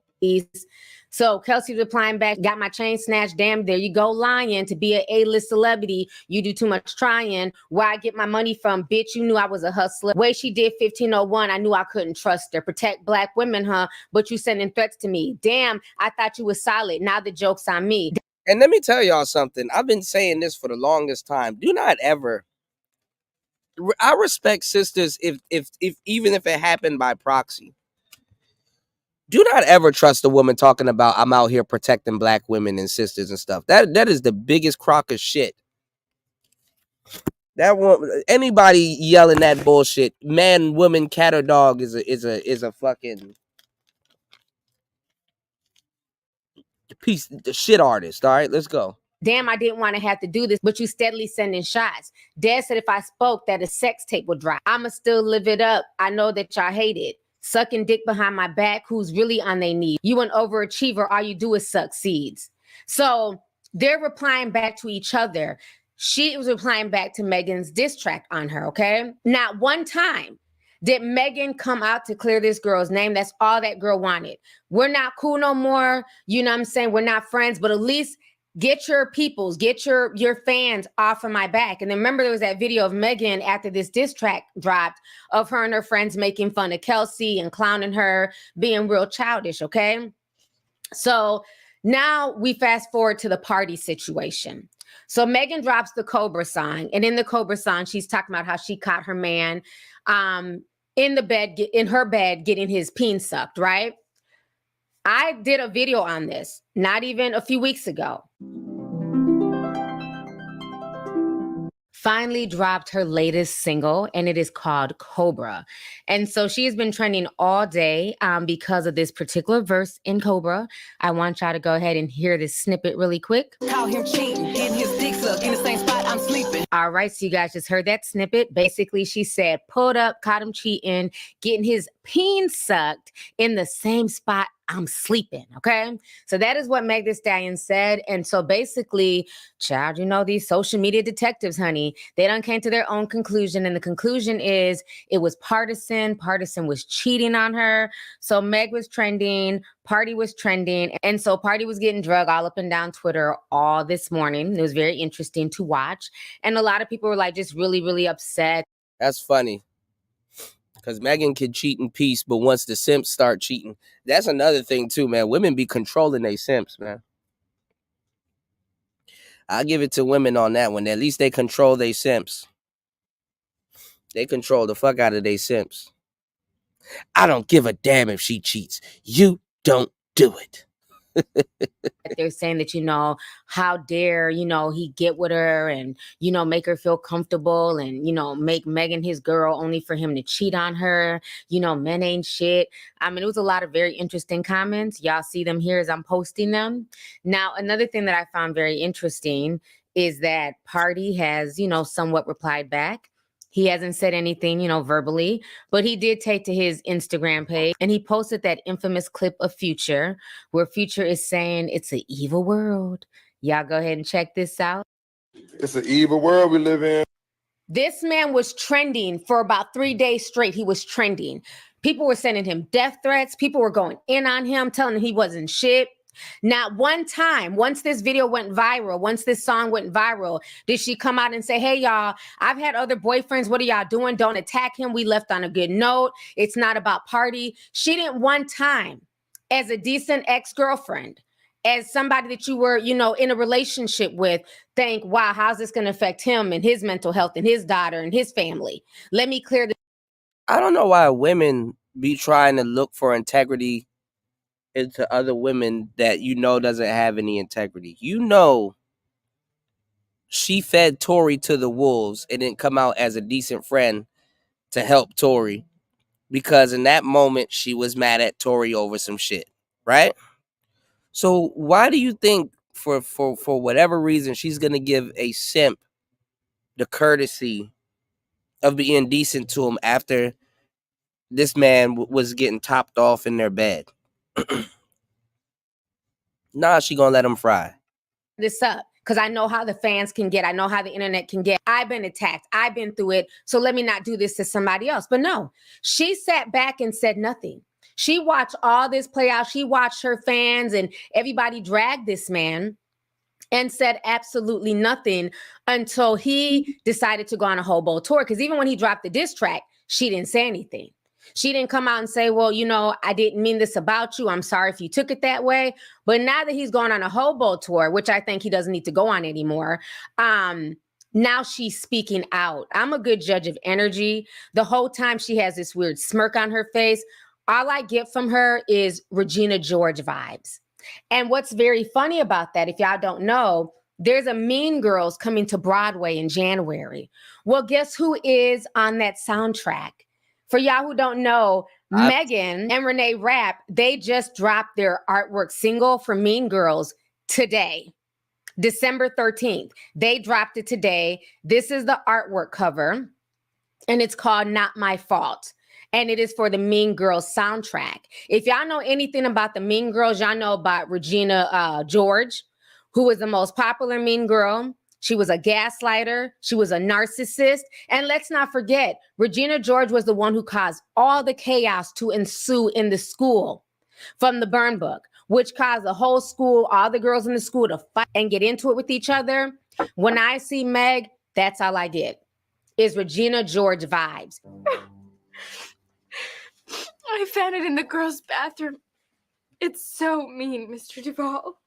Speaker 22: So Kelsey replying back, got my chain snatched. Damn, there you go, lying. To be an A-list celebrity, you do too much trying. Where I get my money from, bitch, you knew I was a hustler. Way she did 1501, I knew I couldn't trust her. Protect black women, huh? But you sending threats to me. Damn, I thought you was solid. Now the joke's on me.
Speaker 13: And let me tell y'all something. I've been saying this for the longest time. Do not ever. I respect sisters if even if it happened by proxy. Do not ever trust a woman talking about I'm out here protecting black women and sisters and stuff. That is the biggest crock of shit. That one, anybody yelling that bullshit, man, woman, cat or dog is a fucking piece the shit artist. All right, let's go.
Speaker 22: Damn, I didn't want to have to do this, but you steadily sending shots. Dad said if I spoke that a sex tape would drop. I'ma still live it up. I know that y'all hate it. Sucking dick behind my back, who's really on their knees. You an overachiever, all you do is suck seeds. So they're replying back to each other. She was replying back to Megan's diss track on her, okay? Not one time did Megan come out to clear this girl's name. That's all that girl wanted. We're not cool no more. You know what I'm saying? We're not friends, but at least get your peoples, get your fans off of my back. And then remember there was that video of Megan after this diss track dropped of her and her friends making fun of Kelsey and clowning her, being real childish, okay? So now we fast forward to the party situation. So Megan drops the Cobra song. And in the Cobra song, she's talking about how she caught her man in her bed getting his peen sucked, right? I did a video on this, not even a few weeks ago. Finally dropped her latest single, and it is called Cobra. And so she has been trending all day because of this particular verse in Cobra. I want y'all to go ahead and hear this snippet really quick.
Speaker 15: Call him cheating, getting his dick sucked in the same spot I'm sleeping.
Speaker 22: All right, so you guys just heard that snippet. Basically, she said, pulled up, caught him cheating, getting his peen sucked in the same spot I'm sleeping, okay? So that is what Meg Thee Stallion said. And so basically, child, you know, these social media detectives, honey, they done came to their own conclusion. And the conclusion is it was partisan. Partisan was cheating on her. So Meg was trending, Party was trending. And so Party was getting drug all up and down Twitter all this morning. It was very interesting to watch. And a lot of people were like just really, really upset.
Speaker 13: That's funny. Because Megan can cheat in peace, but once the simps start cheating, that's another thing too, man. Women be controlling they simps, man. I give it to women on that one. At least they control they simps. They control the fuck out of they simps. I don't give a damn if she cheats. You don't do it.
Speaker 22: They're saying that, you know, how dare, you know, he get with her and, you know, make her feel comfortable and, you know, make Megan his girl only for him to cheat on her. You know, men ain't shit. I mean, it was a lot of very interesting comments. Y'all see them here as I'm posting them. Now, another thing that I found very interesting is that Party has, you know, somewhat replied back. He hasn't said anything, you know, verbally, but he did take to his Instagram page and he posted that infamous clip of Future where Future is saying it's an evil world. Y'all go ahead and check this out.
Speaker 14: It's an evil world we live in.
Speaker 22: This man was trending for about 3 days straight. He was trending. People were sending him death threats. People were going in on him, telling him he wasn't shit. Not one time, once this video went viral, once this song went viral, did she come out and say, hey, y'all, I've had other boyfriends. What are y'all doing? Don't attack him. We left on a good note. It's not about Party. She didn't one time, as a decent ex-girlfriend, as somebody that you were, you know, in a relationship with, think, wow, how's this going to affect him and his mental health and his daughter and his family? Let me clear this.
Speaker 13: I don't know why women be trying to look for integrity into other women that you know doesn't have any integrity. You know, she fed Tory to the wolves and didn't come out as a decent friend to help Tory because in that moment she was mad at Tory over some shit, right? So why do you think for whatever reason she's gonna give a simp the courtesy of being decent to him after this man was getting topped off in their bed? Nah, she gonna let him fry.
Speaker 22: This up because I know how the fans can get. I know how the internet can get. I've been attacked. I've been through it. So let me not do this to somebody else. But no, she sat back and said nothing. She watched all this play out. She watched her fans and everybody drag this man and said absolutely nothing until he decided to go on a hobo tour. Because even when he dropped the diss track, she didn't say anything. She didn't come out and say, well, you know, I didn't mean this about you. I'm sorry if you took it that way. But now that he's going on a hobo tour, which I think he doesn't need to go on anymore, now she's speaking out. I'm a good judge of energy. The whole time she has this weird smirk on her face. All I get from her is Regina George vibes. And what's very funny about that, if y'all don't know, there's a Mean Girls coming to Broadway in January. Well, guess who is on that soundtrack? For y'all who don't know, Megan and Renee Rapp, they just dropped their artwork single for Mean Girls today, December 13th. They dropped it today. This is the artwork cover, and it's called Not My Fault. And it is for the Mean Girls soundtrack. If y'all know anything about the Mean Girls, y'all know about Regina George, who was the most popular Mean Girl. She was a gaslighter. She was a narcissist. And let's not forget, Regina George was the one who caused all the chaos to ensue in the school from the burn book, which caused the whole school, all the girls in the school to fight and get into it with each other. When I see Meg, that's all I get, is Regina George vibes.
Speaker 15: I found it in the girls' bathroom. It's so mean, Mr. Duvall.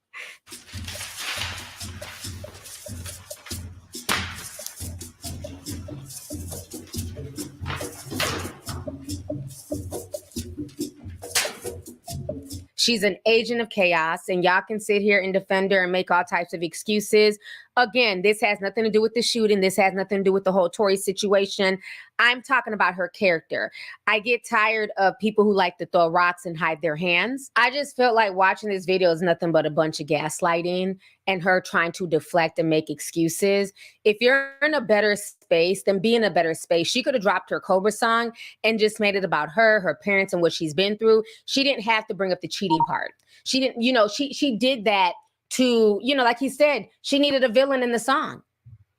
Speaker 22: She's an agent of chaos, and y'all can sit here and defend her and make all types of excuses. Again, this has nothing to do with the shooting. This has nothing to do with the whole Tory situation. I'm talking about her character. I get tired of people who like to throw rocks and hide their hands. I just felt like watching this video is nothing but a bunch of gaslighting and her trying to deflect and make excuses. If you're in a better space, then be in a better space. She could have dropped her Cobra song and just made it about her parents and what she's been through. She didn't have to bring up the cheating part. She didn't, she did that to, like he said, she needed a villain in the song.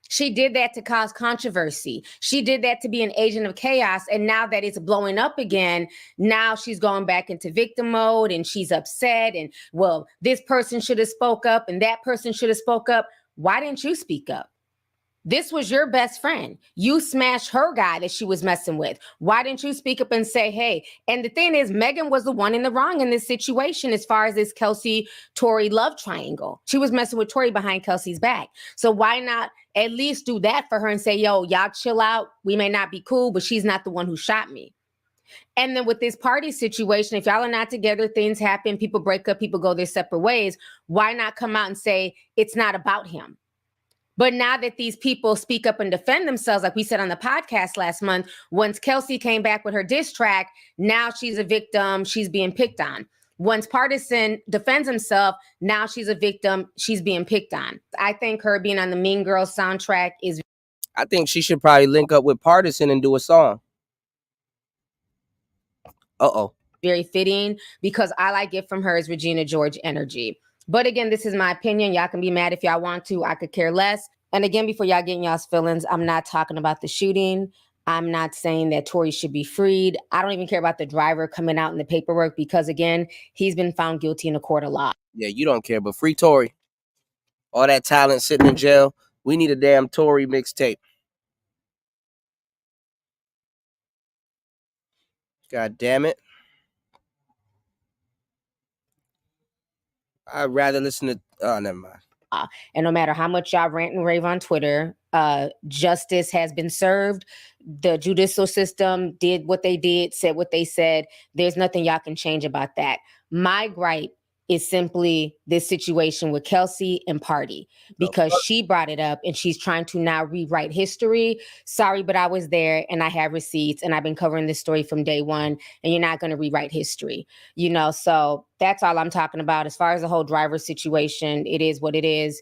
Speaker 22: She did that to cause controversy. She did that to be an agent of chaos. And now that it's blowing up again, now she's going back into victim mode and she's upset. And well, this person should have spoke up and that person should have spoke up. Why didn't you speak up? This was your best friend. You smashed her guy that she was messing with. Why didn't you speak up and say, hey? And the thing is, Megan was the one in the wrong in this situation as far as this Kelsey-Tory love triangle. She was messing with Tory behind Kelsey's back. So why not at least do that for her and say, yo, y'all chill out. We may not be cool, but she's not the one who shot me. And then with this party situation, if y'all are not together, things happen, people break up, people go their separate ways. Why not come out and say it's not about him? But now that these people speak up and defend themselves, like we said on the podcast last month, once Kelsey came back with her diss track, now she's a victim, she's being picked on. Once Partisan defends himself, now she's a victim, she's being picked on. I think her being on the Mean Girls soundtrack is...
Speaker 13: I think she should probably link up with Partisan and do a song.
Speaker 22: very fitting because all I get from her is Regina George energy. But again, this is my opinion. Y'all can be mad if y'all want to. I could care less. And again, before y'all get in y'all's feelings, I'm not talking about the shooting. I'm not saying that Tory should be freed. I don't even care about the driver coming out in the paperwork because, again, he's been found guilty in a court of law.
Speaker 13: Yeah, you don't care, but free Tory. All that talent sitting in jail. We need a damn Tory mixtape. God damn it. I'd rather listen to... Oh, never mind.
Speaker 22: And no matter how much y'all rant and rave on Twitter, justice has been served. The judicial system did what they did, said what they said. There's nothing y'all can change about that. My gripe is simply this situation with Kelsey and Party because she brought it up and she's trying to now rewrite history. Sorry, but I was there and I have receipts and I've been covering this story from day one and you're not going to rewrite history, you know? So that's all I'm talking about. As far as the whole driver situation, it is what it is.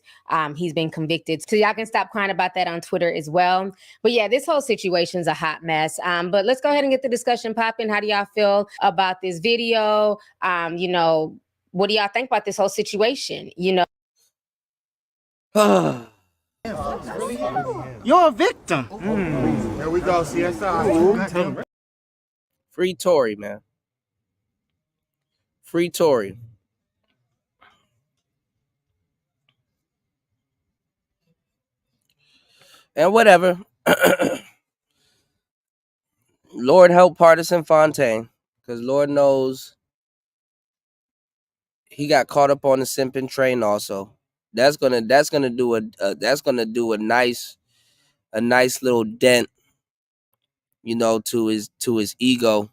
Speaker 22: He's been convicted. So y'all can stop crying about that on Twitter as well. But yeah, this whole situation's a hot mess. But let's go ahead and get the discussion popping. How do y'all feel about this video? You know, what do y'all think about this whole situation? You know,
Speaker 14: you're a victim. There we go, CSI.
Speaker 13: Free Tory, man. Free Tory. And whatever. Lord help Partisan Fontaine, because Lord knows he got caught up on the simping train also. That's gonna do a nice little dent, you know, to his ego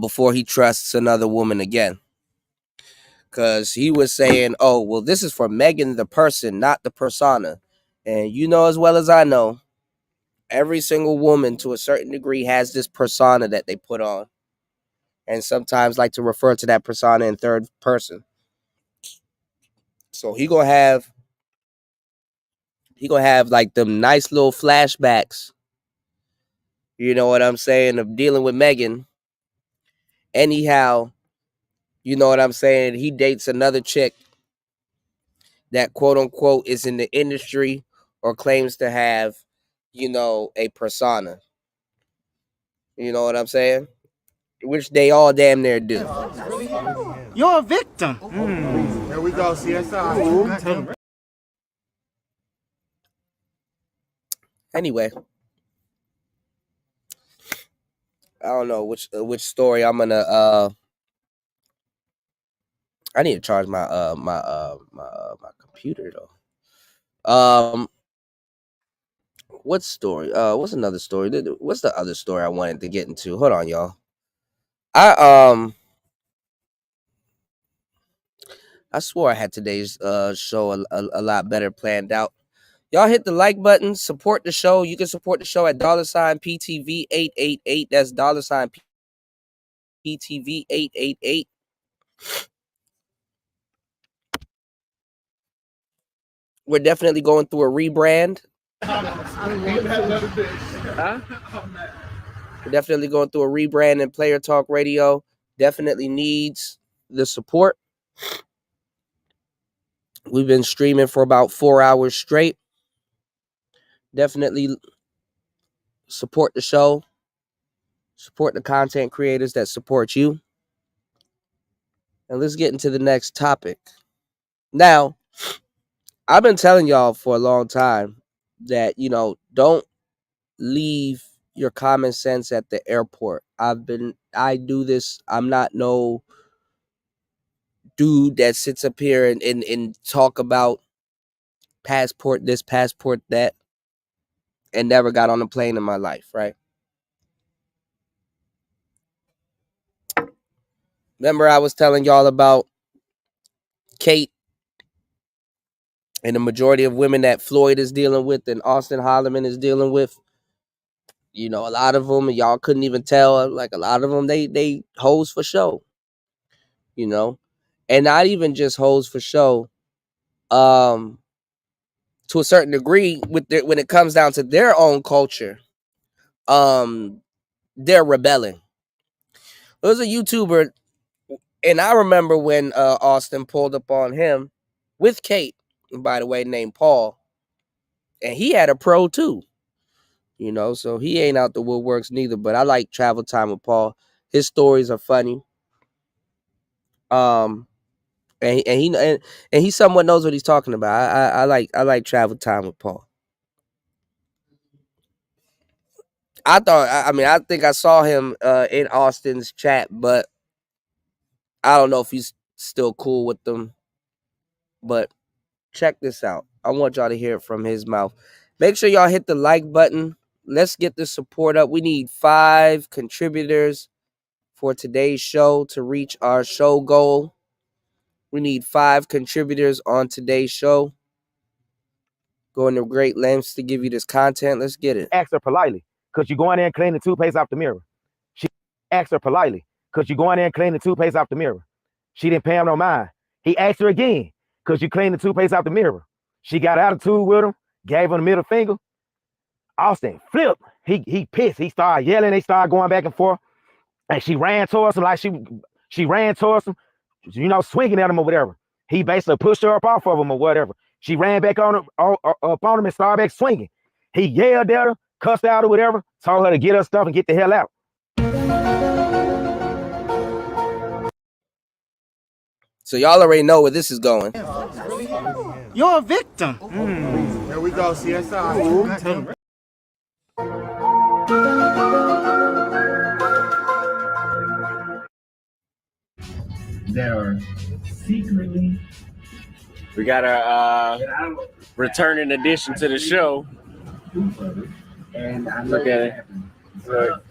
Speaker 13: before he trusts another woman again. Because he was saying, oh, well, this is for Megan the person, not the persona. And you know as well as I know, every single woman to a certain degree has this persona that they put on. And sometimes like to refer to that persona in third person. So he gonna have like them nice little flashbacks, you know what I'm saying, of dealing with Megan. Anyhow, you know what I'm saying, he dates another chick that quote unquote is in the industry or claims to have, you know, a persona. You know what I'm saying? Which they all damn near do.
Speaker 14: You're a victim. There we go, CSI.
Speaker 13: Anyway, I don't know which story I'm gonna. I need to charge my my computer though. What story? What's another story? What's the other story I wanted to get into? Hold on, y'all. I swore I had today's show a lot better planned out. Y'all hit the like button, support the show. You can support the show at $PTV888. That's $PTV888. We're definitely going through a rebrand. We're definitely going through a rebrand, and Player Talk Radio definitely needs the support. We've been streaming for about 4 hours straight. Definitely support the show. Support the content creators that support you. And let's get into the next topic. Now, I've been telling y'all for a long time that, don't leave your common sense at the airport. I do this. I'm not no dude that sits up here and talk about passport this, passport that, and never got on a plane in my life, right? Remember I was telling y'all about Kate and the majority of women that Floyd is dealing with and Austin Holloman is dealing with. A lot of them, y'all couldn't even tell, like a lot of them, they hoes for show, and not even just hoes for show. To a certain degree, when it comes down to their own culture, they're rebelling. There was a YouTuber, and I remember when Austin pulled up on him with Kate, by the way, named Paul, and he had a pro too, so he ain't out the woodworks neither. But I like Travel Time with Paul. His stories are funny. And he somewhat knows what he's talking about. I like Travel Time with Paul. I think I saw him in Austin's chat, but I don't know if he's still cool with them. But check this out. I want y'all to hear it from his mouth. Make sure y'all hit the like button. Let's get the support up. We need 5 contributors for today's show to reach our show goal. We need 5 contributors on today's show. Going to great lengths to give you this content. Let's get it.
Speaker 9: Ask her politely, could you go in there and clean the toothpaste off the mirror? She asked her politely, could you go in there and clean the toothpaste off the mirror? She didn't pay him no mind. He asked her again, could you clean the toothpaste off the mirror? She got attitude with him, gave him the middle finger. Austin flipped. He pissed. He started yelling. They started going back and forth. And she ran towards him like she ran towards him, swinging at him or whatever. He basically pushed her up off of him or whatever. She ran back on him, up on him and started back swinging. He yelled at her, cussed out or whatever, told her to get her stuff and get the hell out.
Speaker 13: So y'all already know where this is going.
Speaker 14: You're a victim. Here we go, CSI.
Speaker 16: There are secretly. We got a returning addition to the show. And I look at it. Look.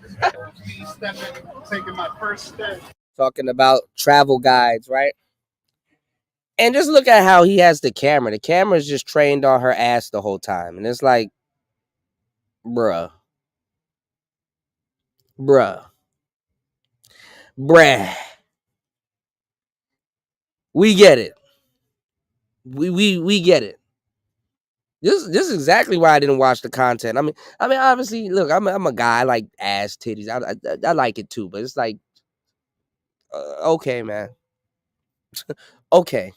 Speaker 14: Taking my first step.
Speaker 13: Talking about travel guides, right? And just look at how he has the camera. The camera's just trained on her ass the whole time. And it's like, bruh. We get it. We get it. This is exactly why I didn't watch the content. I mean, obviously, look, I'm a guy. I like ass titties. I like it too, but it's like, okay, man. Okay.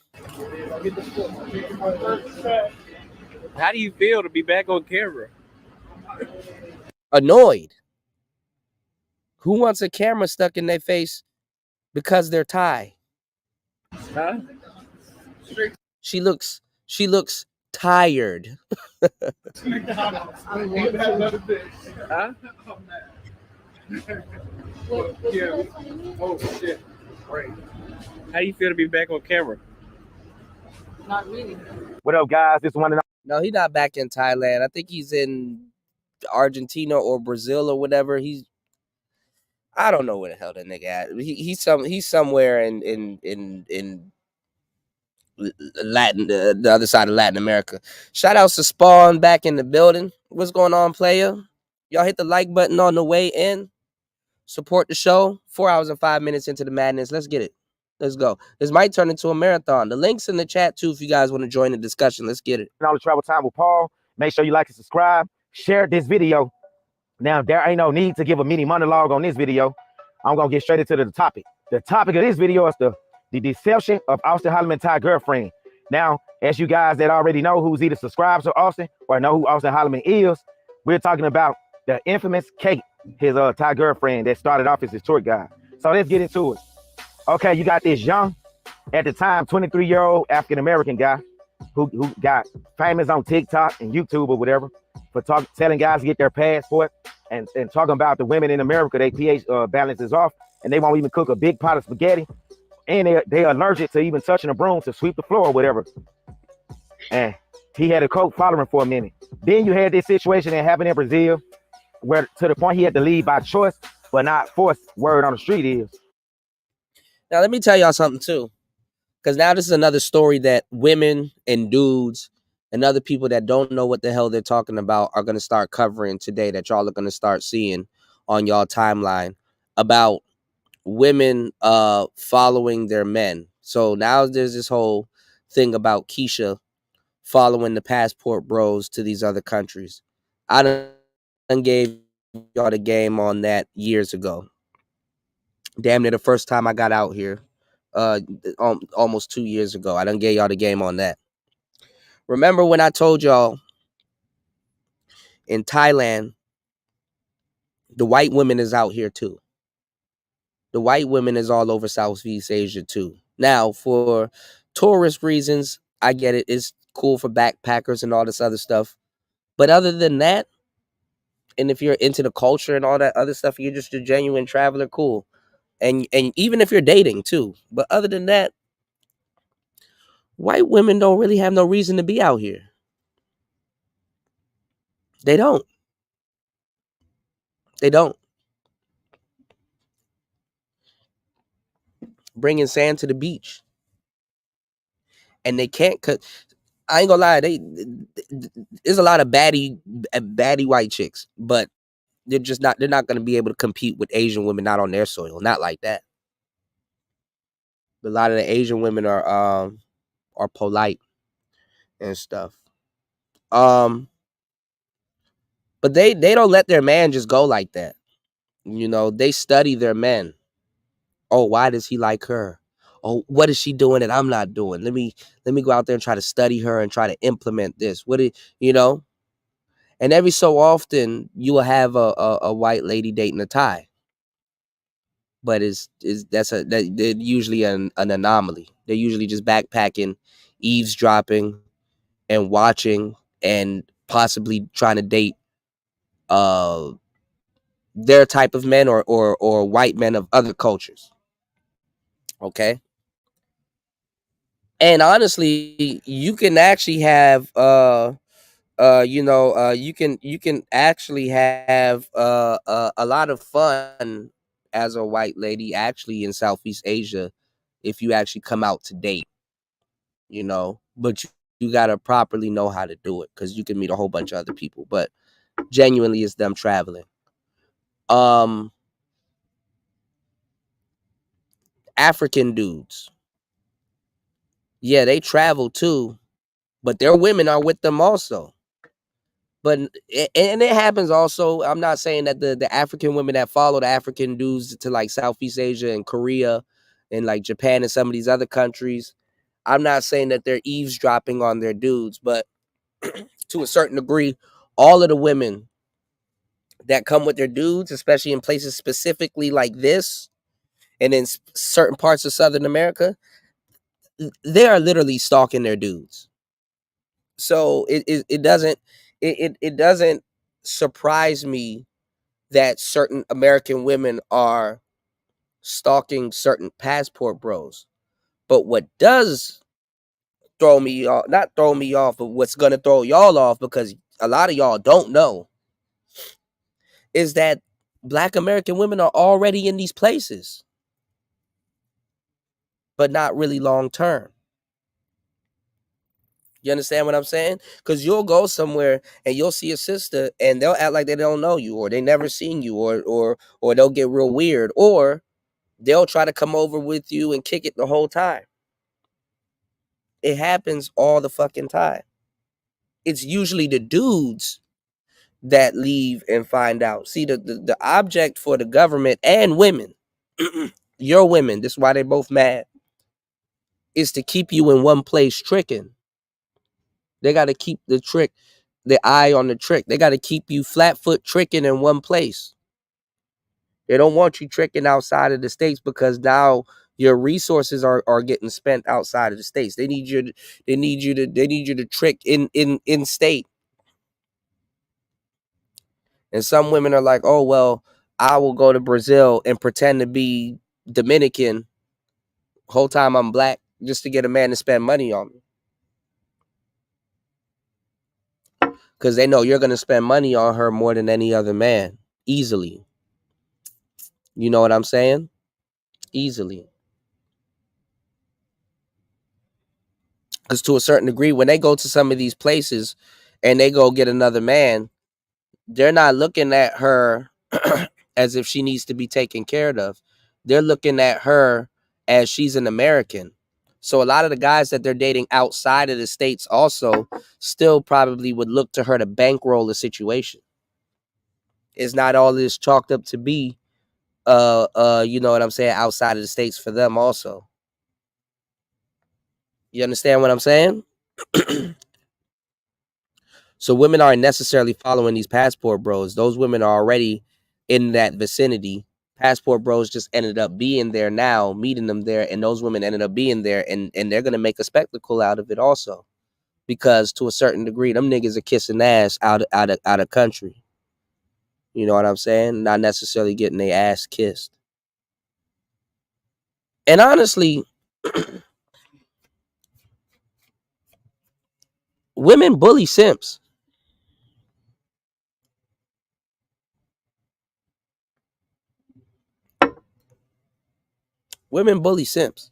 Speaker 16: How do you feel to be back on camera?
Speaker 13: Annoyed. Who wants a camera stuck in their face because they're Thai?
Speaker 16: Huh?
Speaker 13: She looks tired.
Speaker 16: Huh?
Speaker 14: Oh shit. Right.
Speaker 16: How do you feel to be back on camera?
Speaker 15: Not really.
Speaker 9: What up, guys? This one.
Speaker 13: No, he's not back in Thailand. I think he's in Argentina or Brazil or whatever. I don't know where the hell that nigga at. He's somewhere in Latin, the other side of Latin America. Shout outs to Spawn back in the building. What's going on, player? Y'all hit the like button on the way in. Support the show. 4 hours and 5 minutes into the madness. Let's get it. Let's go. This might turn into a marathon. The link's in the chat too if you guys want to join the discussion. Let's get it.
Speaker 9: All the travel time with Paul. Make sure you like and subscribe. Share this video. Now, there ain't no need to give a mini monologue on this video. I'm going to get straight into the topic. The topic of this video is the deception of Austin Holloman Ty girlfriend. Now, as you guys that already know who's either subscribed to Austin or know who Austin Holloman is, we're talking about the infamous Kate, his Ty girlfriend that started off as his tour guide. So let's get into it. Okay, you got this young, at the time, 23-year-old African-American guy who got famous on TikTok and YouTube or whatever for telling guys to get their passport and talking about the women in America, their pH balance is off and they won't even cook a big pot of spaghetti. And they're allergic to even touching a broom to sweep the floor or whatever. And he had a cult following for a minute. Then you had this situation that happened in Brazil where to the point he had to leave by choice, but not forced. Word on the street is.
Speaker 13: Now, let me tell y'all something too. Because now this is another story that women and dudes and other people that don't know what the hell they're talking about are going to start covering today, that y'all are going to start seeing on y'all timeline about women following their men. So now there's this whole thing about Keisha following the passport bros to these other countries. I done gave y'all the game on that years ago. Damn near the first time I got out here, almost 2 years ago. I done gave y'all the game on that. Remember when I told y'all in Thailand, the white women is out here too. The white women is all over Southeast Asia too. Now, for tourist reasons, I get it. It's cool for backpackers and all this other stuff. But other than that, and if you're into the culture and all that other stuff, you're just a genuine traveler, cool. And even if you're dating too. But other than that, white women don't really have no reason to be out here. They don't. They don't. Bringing sand to the beach. And they can't cut. I ain't gonna lie, there's a lot of baddie white chicks, but they're not gonna be able to compete with Asian women not on their soil. Not like that. A lot of the Asian women are polite and stuff. But they don't let their man just go like that. You know, they study their men. Oh, why does he like her? Oh, what is she doing that I'm not doing? Let me go out there and try to study her and try to implement this. And every so often you will have a white lady dating a Thai. But they're usually an anomaly. They're usually just backpacking, eavesdropping, and watching, and possibly trying to date their type of men or white men of other cultures. Okay. And honestly, you can actually have you can actually have a lot of fun as a white lady actually in Southeast Asia if you actually come out to date, but you got to properly know how to do it, because you can meet a whole bunch of other people, but genuinely it's them traveling. African dudes, yeah, they travel too, but their women are with them also. But and it happens also. I'm not saying that the African women that follow the African dudes to like Southeast Asia and Korea and like Japan and some of these other countries, I'm not saying that they're eavesdropping on their dudes, but to a certain degree, all of the women that come with their dudes, especially in places specifically like this and in certain parts of Southern America, they are literally stalking their dudes. So it doesn't surprise me that certain American women are stalking certain passport bros. But what does throw me off, not throw me off, but what's going to throw y'all off, because a lot of y'all don't know, is that Black American women are already in these places, but not really long term. You understand what I'm saying? Because you'll go somewhere and you'll see a sister and they'll act like they don't know you, or they never seen you, or they'll get real weird, or they'll try to come over with you and kick it the whole time. It happens all the fucking time. It's usually the dudes that leave and find out. See, the object for the government and women, your women, this is why they're both mad, is to keep you in one place tricking. They got to keep the eye on the trick. They got to keep you flat foot tricking in one place. They don't want you tricking outside of the states because now your resources are getting spent outside of the states. They need you to trick in state. And some women are like, oh, well, I will go to Brazil and pretend to be Dominican whole time I'm black just to get a man to spend money on me. Because they know you're going to spend money on her more than any other man. Easily. You know what I'm saying? Easily. Because to a certain degree, when they go to some of these places and they go get another man, they're not looking at her as if she needs to be taken care of. They're looking at her as she's an American. So a lot of the guys that they're dating outside of the states also still probably would look to her to bankroll the situation. It's not all this chalked up to be, you know what I'm saying, outside of the states for them also. You understand what I'm saying? So women aren't necessarily following these passport bros. Those women are already in that vicinity. Passport bros just ended up being there now, meeting them there, and those women ended up being there, and they're gonna make a spectacle out of it also, because to a certain degree, them niggas are kissing ass out of country. You know what I'm saying? Not necessarily getting their ass kissed. And honestly, women bully simps. Women bully simps.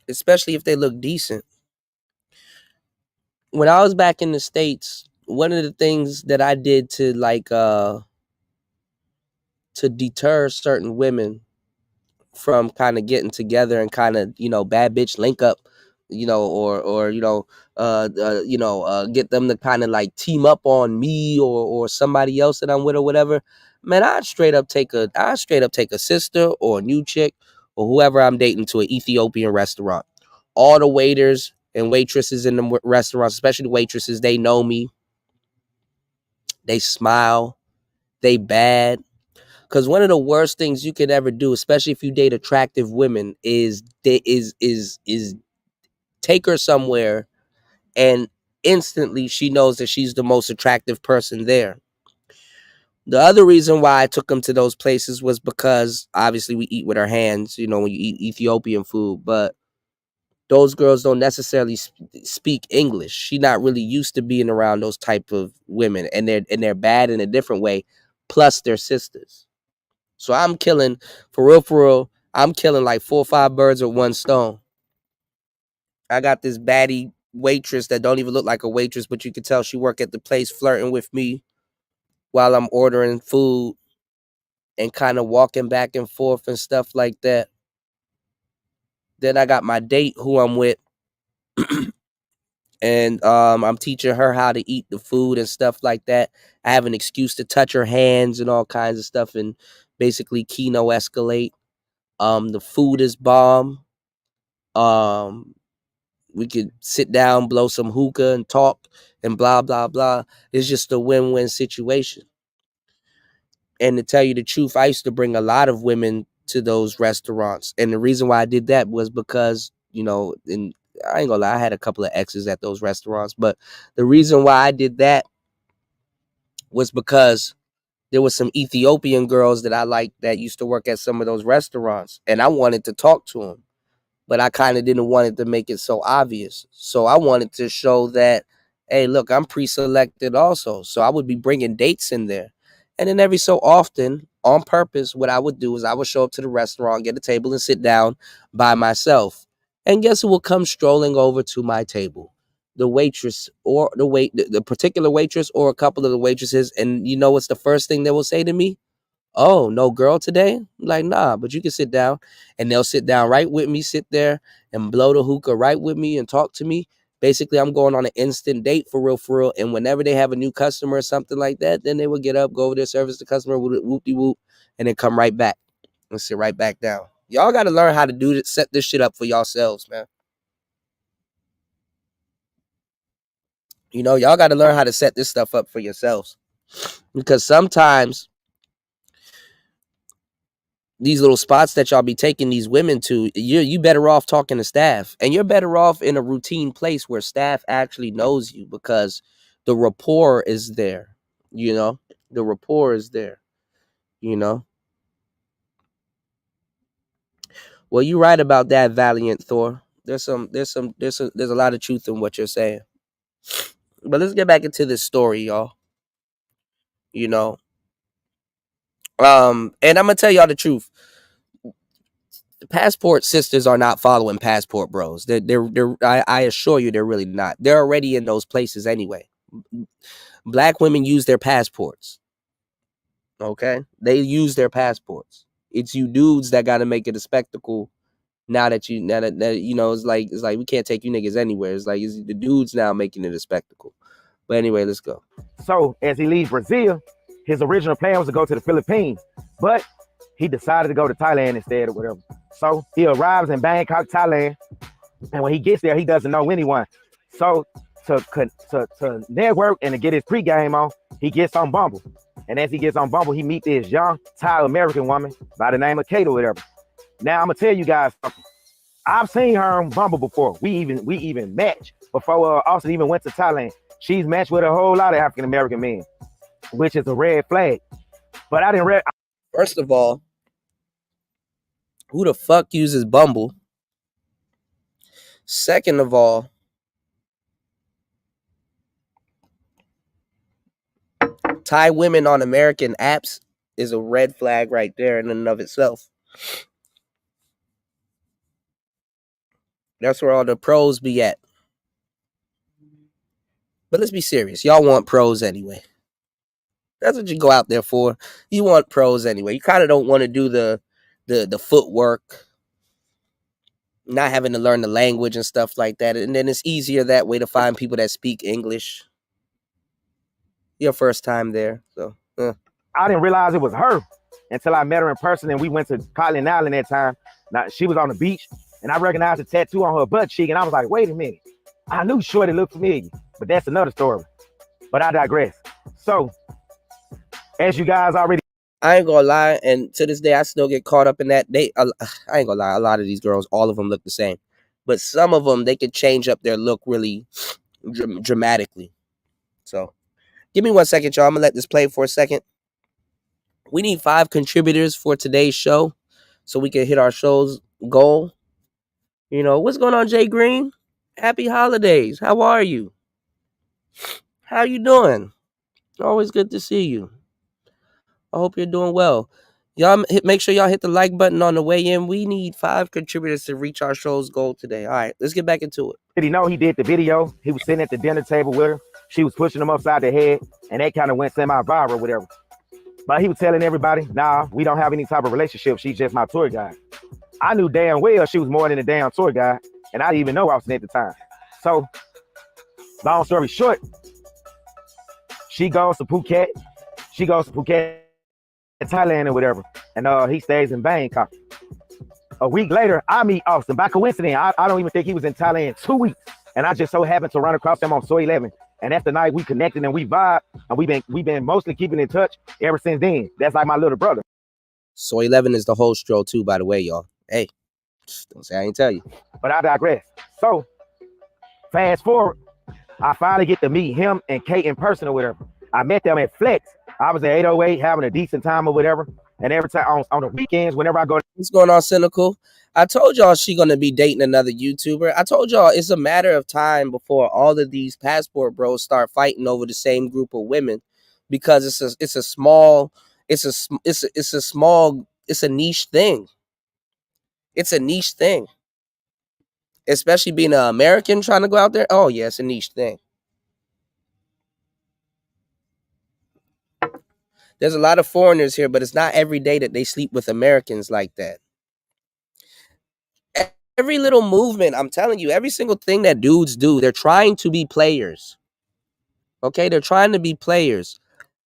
Speaker 13: Especially if they look decent. When I was back in the States, one of the things that I did to to deter certain women from kind of getting together and kind of, bad bitch link up, or get them to kind of like team up on me or somebody else that I'm with or whatever. Man, I'd straight up take a sister or a new chick or whoever I'm dating to an Ethiopian restaurant. All the waiters and waitresses in the restaurants, especially the waitresses, they know me. They smile. They bad. Because one of the worst things you could ever do, especially if you date attractive women, is take her somewhere and instantly she knows that she's the most attractive person there. The other reason why I took them to those places was because obviously we eat with our hands, when you eat Ethiopian food, but those girls don't necessarily speak English. She's not really used to being around those type of women, and they're bad in a different way. Plus, they're sisters. So I'm killing, for real, I'm killing like 4 or 5 birds with one stone. I got this baddie waitress that don't even look like a waitress, but you can tell she work at the place flirting with me while I'm ordering food and kind of walking back and forth and stuff like that. Then I got my date who I'm with. And I'm teaching her how to eat the food and stuff like that. I have an excuse to touch her hands and all kinds of stuff and basically Kino escalate. The food is bomb. We could sit down, blow some hookah and talk and blah, blah, blah. It's just a win-win situation. And to tell you the truth, I used to bring a lot of women to those restaurants. And the reason why I did that was because, and I ain't gonna lie, I had a couple of exes at those restaurants. But the reason why I did that was because there was some Ethiopian girls that I liked that used to work at some of those restaurants. And I wanted to talk to them. But I kind of didn't want it to make it so obvious. So I wanted to show that, hey, look, I'm pre-selected also. So I would be bringing dates in there. And then every so often, on purpose, what I would do is I would show up to the restaurant, get a table, and sit down by myself. And guess who will come strolling over to my table? The waitress or the particular waitress or a couple of the waitresses. And you know what's the first thing they will say to me? Oh, no girl today? I'm like, nah, but you can sit down. And they'll sit down right with me, sit there and blow the hookah right with me and talk to me. Basically, I'm going on an instant date for real. And whenever they have a new customer or something like that, then they would get up, go over there, service the customer, whoop-de-whoop, and then come right back and sit right back down. Y'all got to learn how to do this, set this shit up for yourselves, man. You know, y'all got to learn how to set this stuff up for yourselves. Because sometimes these little spots that y'all be taking these women to, you better off talking to staff. And you're better off in a routine place where staff actually knows you because the rapport is there, you know? The rapport is there, you know? Well, you're right about that, Valiant Thor. There's a lot of truth in what you're saying. But let's get back into this story, y'all. You know? And I'm gonna tell y'all the truth. The passport sisters are not following passport bros. I assure you, they're really not. They're already in those places anyway. Black women use their passports. Okay, they use their passports. It's you dudes that got to make it a spectacle. Now that you know, it's like we can't take you niggas anywhere. It's like it's the dudes now making it a spectacle. But anyway, let's go.
Speaker 9: So as he leaves Brazil, his original plan was to go to the Philippines, but he decided to go to Thailand instead or whatever. So he arrives in Bangkok, Thailand, and when he gets there, he doesn't know anyone. So to network and to get his pregame on, he gets on Bumble. And as he gets on Bumble, he meets this young Thai American woman by the name of Kate or whatever. Now I'm gonna tell you guys something. I've seen her on Bumble before. We even matched before Austin even went to Thailand. She's matched with a whole lot of African American men, which is a red flag. But I didn't
Speaker 13: First of all, who the fuck uses Bumble? Second of all, Thai women on American apps is a red flag right there in and of itself. That's where all the pros be at. But let's be serious. Y'all want pros anyway. That's what you go out there for. You want pros anyway. You kind of don't want to do the footwork, not having to learn the language and stuff like that. And then it's easier that way to find people that speak English. Your first time there. So
Speaker 9: I didn't realize it was her until I met her in person and we went to Collin Island that time. Now she was on the beach and I recognized the tattoo on her butt cheek and I was like, wait a minute. I knew Shorty looked familiar, but that's another story. But I digress. So as you guys already,
Speaker 13: I ain't gonna lie, and to this day I still get caught up in that. I ain't gonna lie, a lot of these girls, all of them look the same, but some of them they could change up their look really dramatically. So give me 1 second, y'all. I'm gonna let this play for a second. We need 5 contributors for today's show so we can hit our show's goal. You know, what's going on, Jay Green? Happy holidays. How are you? How you doing? Always good to see you. I hope you're doing well. Y'all make sure y'all hit the like button on the way in. We need 5 contributors to reach our show's goal today. All right, let's get back into it.
Speaker 9: Did he know he did the video? He was sitting at the dinner table with her. She was pushing him upside the head, and that kind of went semi-viral, whatever. But he was telling everybody, nah, we don't have any type of relationship. She's just my tour guide. I knew damn well she was more than a damn tour guide, and I didn't even know Austin at the time. So, long story short, she goes to Phuket. Thailand or whatever, and he stays in Bangkok. A week later, I meet Austin by coincidence. I don't even think he was in Thailand 2 weeks, and I just so happened to run across him on Soy 11. And that's the night we connected and we vibed, and we've been mostly keeping in touch ever since then. That's like my little brother.
Speaker 13: Soy 11 is the host show too, by the way, y'all. Hey, don't say I ain't tell you.
Speaker 9: But I digress. So, fast forward, I finally get to meet him and Kate in person or whatever. I met them at Flex. I was at 808 having a decent time or whatever. And every time on the weekends, whenever I go.
Speaker 13: What's going on, Cynical? I told y'all she going to be dating another YouTuber. I told y'all it's a matter of time before all of these passport bros start fighting over the same group of women. because it's a small, it's a small, it's a niche thing. It's a niche thing. Especially being an American trying to go out there. Oh yeah, it's a niche thing. There's a lot of foreigners here, but it's not every day that they sleep with Americans like that. Every little movement, I'm telling you, every single thing that dudes do, they're trying to be players. Okay, they're trying to be players.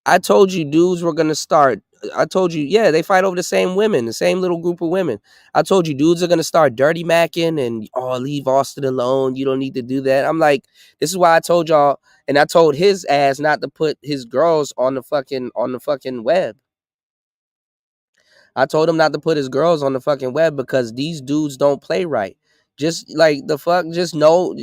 Speaker 13: I told you dudes were gonna start. I told you, yeah, they fight over the same women, the same little group of women. I told you dudes are gonna start dirty macking and leave Austin alone. You don't need to do that. I'm like, this is why I told y'all, and I told his ass not to put his girls on the fucking web. I told him not to put his girls on the fucking web because these dudes don't play right. Just like the fuck, just know,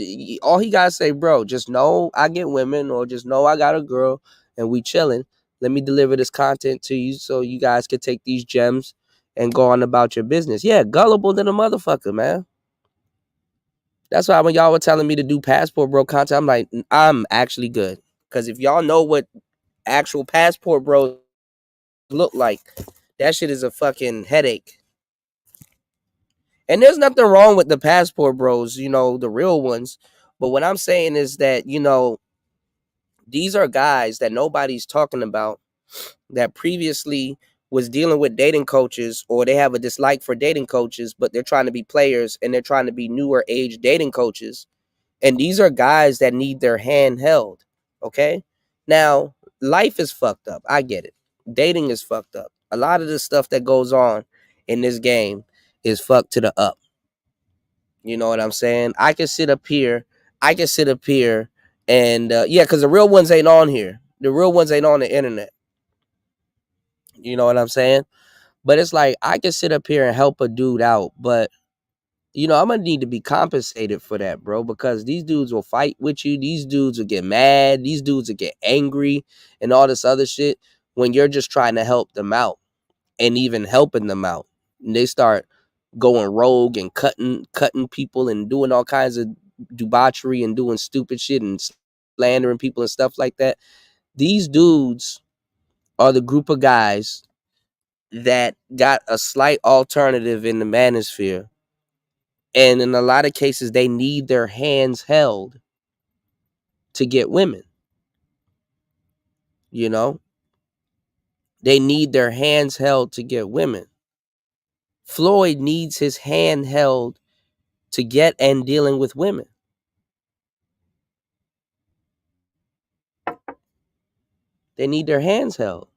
Speaker 13: all he gotta say, bro, just know I get women, or just know I got a girl and we chilling. Let me deliver this content to you so you guys can take these gems and go on about your business. Yeah, gullible than a motherfucker, man. That's why when y'all were telling me to do Passport Bro content, I'm like, I'm actually good. Because if y'all know what actual Passport Bros look like, that shit is a fucking headache. And there's nothing wrong with the Passport Bros, the real ones. But what I'm saying is that, these are guys that nobody's talking about that previously was dealing with dating coaches, or they have a dislike for dating coaches, but they're trying to be players and they're trying to be newer age dating coaches. And these are guys that need their hand held. Okay. Now, life is fucked up. I get it. Dating is fucked up. A lot of the stuff that goes on in this game is fucked to the up. You know what I'm saying? I can sit up here and yeah, because the real ones ain't on here. The real ones ain't on the internet. You know what I'm saying? But it's like, I can sit up here and help a dude out, but I'm gonna need to be compensated for that, bro, because these dudes will fight with you. These dudes will get mad. These dudes will get angry and all this other shit when you're just trying to help them out and even helping them out. And they start going rogue and cutting people and doing all kinds of debauchery and doing stupid shit and slandering people and stuff like that. These dudes are the group of guys that got a slight alternative in the manosphere. And in a lot of cases, they need their hands held to get women. They need their hands held to get women. Floyd needs his hand held to get and dealing with women. They need their hands held.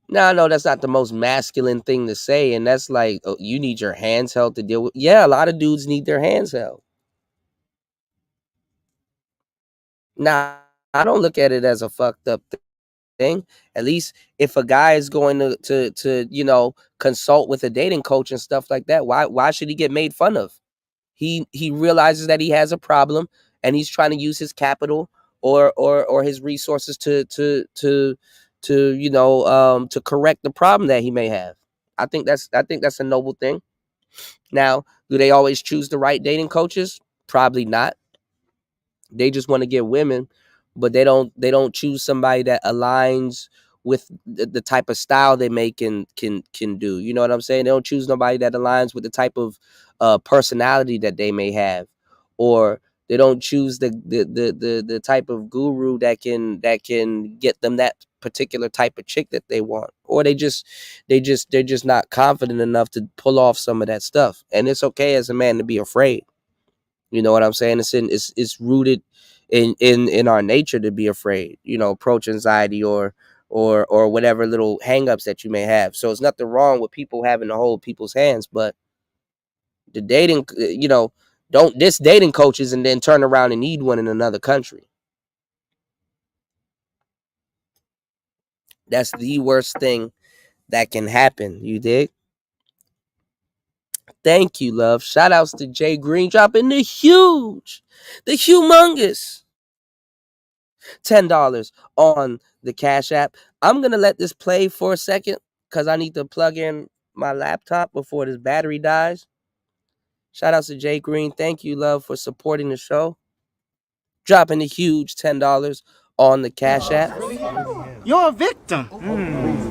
Speaker 13: Now, I know that's not the most masculine thing to say, and that's like, oh, you need your hands held to deal with. Yeah, a lot of dudes need their hands held. Now, I don't look at it as a fucked up thing. At least if a guy is going to consult with a dating coach and stuff like that, why should he get made fun of? He realizes that he has a problem and he's trying to use his capital or his resources to correct the problem that he may have. I think that's a noble thing. Now, do they always choose the right dating coaches? Probably not. They just want to get women, but they don't choose somebody that aligns with the type of style they make and can do. You know what I'm saying? They don't choose nobody that aligns with the type of personality that they may have, or they don't choose the type of guru that can get them that particular type of chick that they want, or they're just not confident enough to pull off some of that stuff. And it's okay as a man to be afraid. You know what I'm saying? It's rooted in our nature to be afraid, approach anxiety or whatever little hangups that you may have. So it's nothing wrong with people having to hold people's hands, but the dating, don't diss dating coaches and then turn around and need one in another country. That's the worst thing that can happen. You dig? Thank you, love. Shout outs to Jay Green dropping the humongous $10 on the Cash App. I'm going to let this play for a second because I need to plug in my laptop before this battery dies. Shout outs to Jay Green. Thank you, love, for supporting the show. Dropping the huge $10 on the Cash App.
Speaker 14: You're a victim.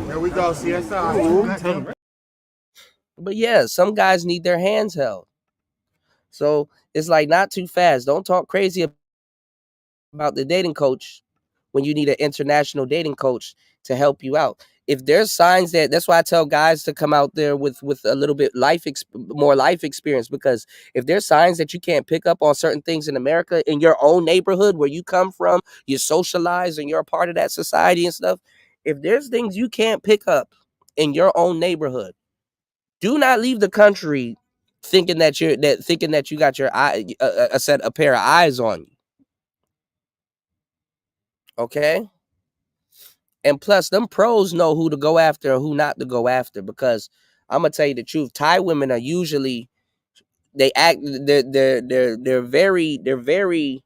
Speaker 14: There we go, CSI.
Speaker 13: But yeah, some guys need their hands held. So it's like not too fast. Don't talk crazy about the dating coach when you need an international dating coach to help you out. If there's signs that's why I tell guys to come out there with a little bit more life experience, because if there's signs that you can't pick up on certain things in America, in your own neighborhood where you come from, you're socialized and you're a part of that society and stuff. If there's things you can't pick up in your own neighborhood, do not leave the country thinking that you got your eye a pair of eyes on you. Okay? And plus, them pros know who to go after and who not to go after, because I'm gonna tell you the truth. Thai women are usually they're very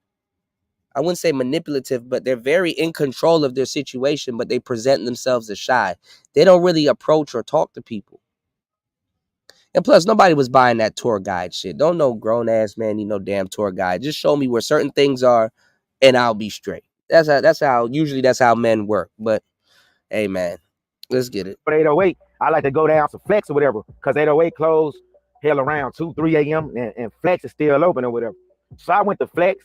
Speaker 13: I wouldn't say manipulative, but they're very in control of their situation, but they present themselves as shy. They don't really approach or talk to people. And plus, nobody was buying that tour guide shit. Don't no grown ass man need no damn tour guide. Just show me where certain things are, and I'll be straight. That's how men work. But hey, man, let's get it.
Speaker 9: But 808, I like to go down to Flex or whatever, because 808 closed hell around 2, 3 a.m. and Flex is still open or whatever. So I went to Flex,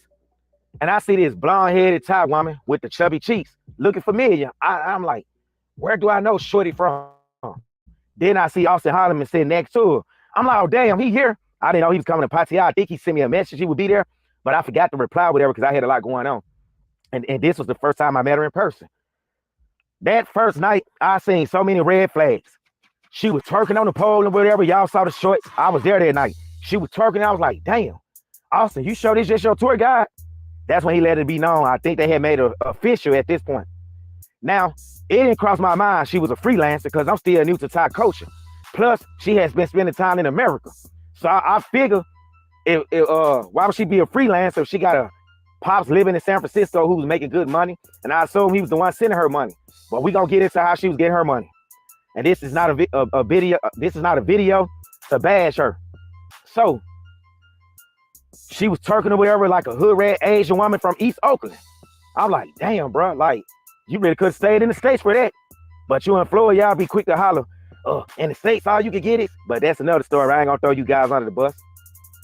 Speaker 9: and I see this blonde-headed Thai woman with the chubby cheeks looking familiar. I'm like, where do I know Shorty from? Then I see Austin Holloman sitting next to her. I'm like, oh, damn, he here. I didn't know he was coming to Pattaya. I think he sent me a message he would be there, but I forgot to reply whatever because I had a lot going on. And this was the first time I met her in person. That first night, I seen so many red flags. She was twerking on the pole and whatever. Y'all saw the shorts. I was there that night. She was twerking. I was like, damn, Austin, you sure this just your tour guide? That's when he let it be known. I think they had made it official at this point. Now, it didn't cross my mind she was a freelancer because I'm still new to Thai culture. Plus, she has been spending time in America. So I figure, why would she be a freelancer if she got a pops living in San Francisco who was making good money? And I assume he was the one sending her money. But we gonna get into how she was getting her money. And this is not a video. This is not a video to bash her. So she was twerking or whatever like a hood rat Asian woman from East Oakland. I'm like, damn, bro, like you really could have stayed in the States for that. But you in Florida, y'all be quick to holler. In the States, all you can get is. But that's another story. I ain't gonna throw you guys under the bus.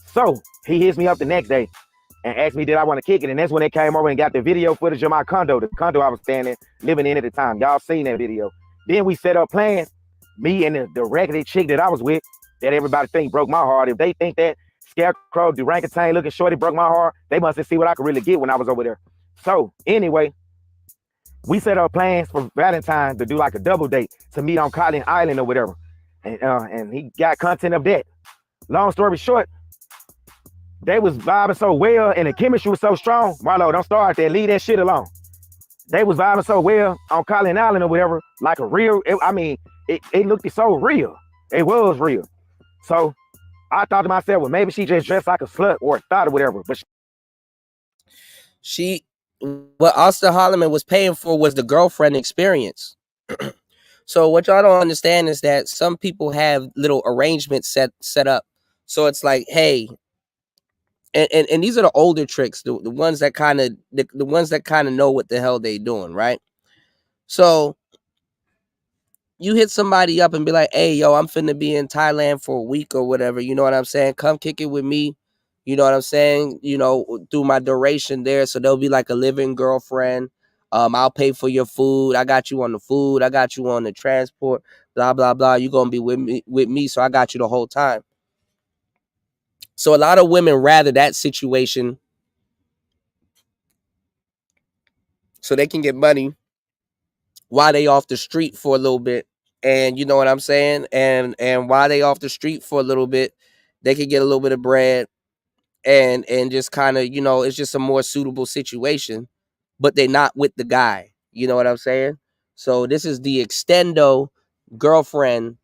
Speaker 9: So he hits me up the next day and asked me, did I want to kick it? And that's when they came over and got the video footage of my condo, the condo I was living in at the time. Y'all seen that video. Then we set up plans, me and the raggedy chick that I was with, that everybody think broke my heart. If they think that Scarecrow, Durangatang looking shorty broke my heart, they must have seen what I could really get when I was over there. So anyway, we set up plans for Valentine's to do like a double date to meet on Cotton Island or whatever. And he got content of that. Long story short, they was vibing so well and the chemistry was so strong. Marlo, don't start there. Leave that shit alone. They was vibing so well on Collin Island or whatever, like a real, it looked so real. It was real. So I thought to myself, well, maybe she just dressed like a slut or a thought or whatever. But
Speaker 13: what Austin Holloman was paying for was the girlfriend experience. So what y'all don't understand is that some people have little arrangements set up. So it's like, hey, and these are the older tricks, the ones that kind of the ones that kind of know what the hell they doing, right? So you hit somebody up and be like, hey, yo, I'm finna be in Thailand for a week or whatever. You know what I'm saying? Come kick it with me. You know what I'm saying? You know, through my duration there. So they'll be like a living girlfriend. I'll pay for your food. I got you on the food. I got you on the transport. Blah, blah, blah. You're going to be with me. So I got you the whole time. So a lot of women rather that situation so they can get money while they off the street for a little bit. And you know what I'm saying? And while they off the street for a little bit, they can get a little bit of bread and just kind of, you know, it's just a more suitable situation, but they're not with the guy. You know what I'm saying? So this is the extendo girlfriend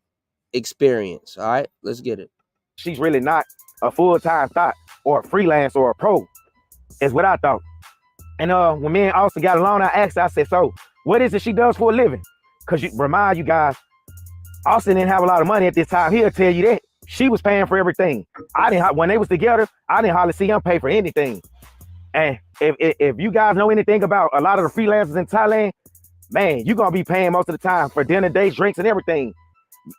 Speaker 13: experience. All right, let's get it.
Speaker 9: She's really not a full-time thought or a freelance or a pro, is what I thought. And when me and Austin got along, I asked her, I said, so what is it she does for a living? Because remind you guys, Austin didn't have a lot of money at this time. He'll tell you that. She was paying for everything. When they was together, I didn't hardly see him pay for anything. And if you guys know anything about a lot of the freelancers in Thailand, man, you're gonna be paying most of the time for dinner dates, drinks, and everything.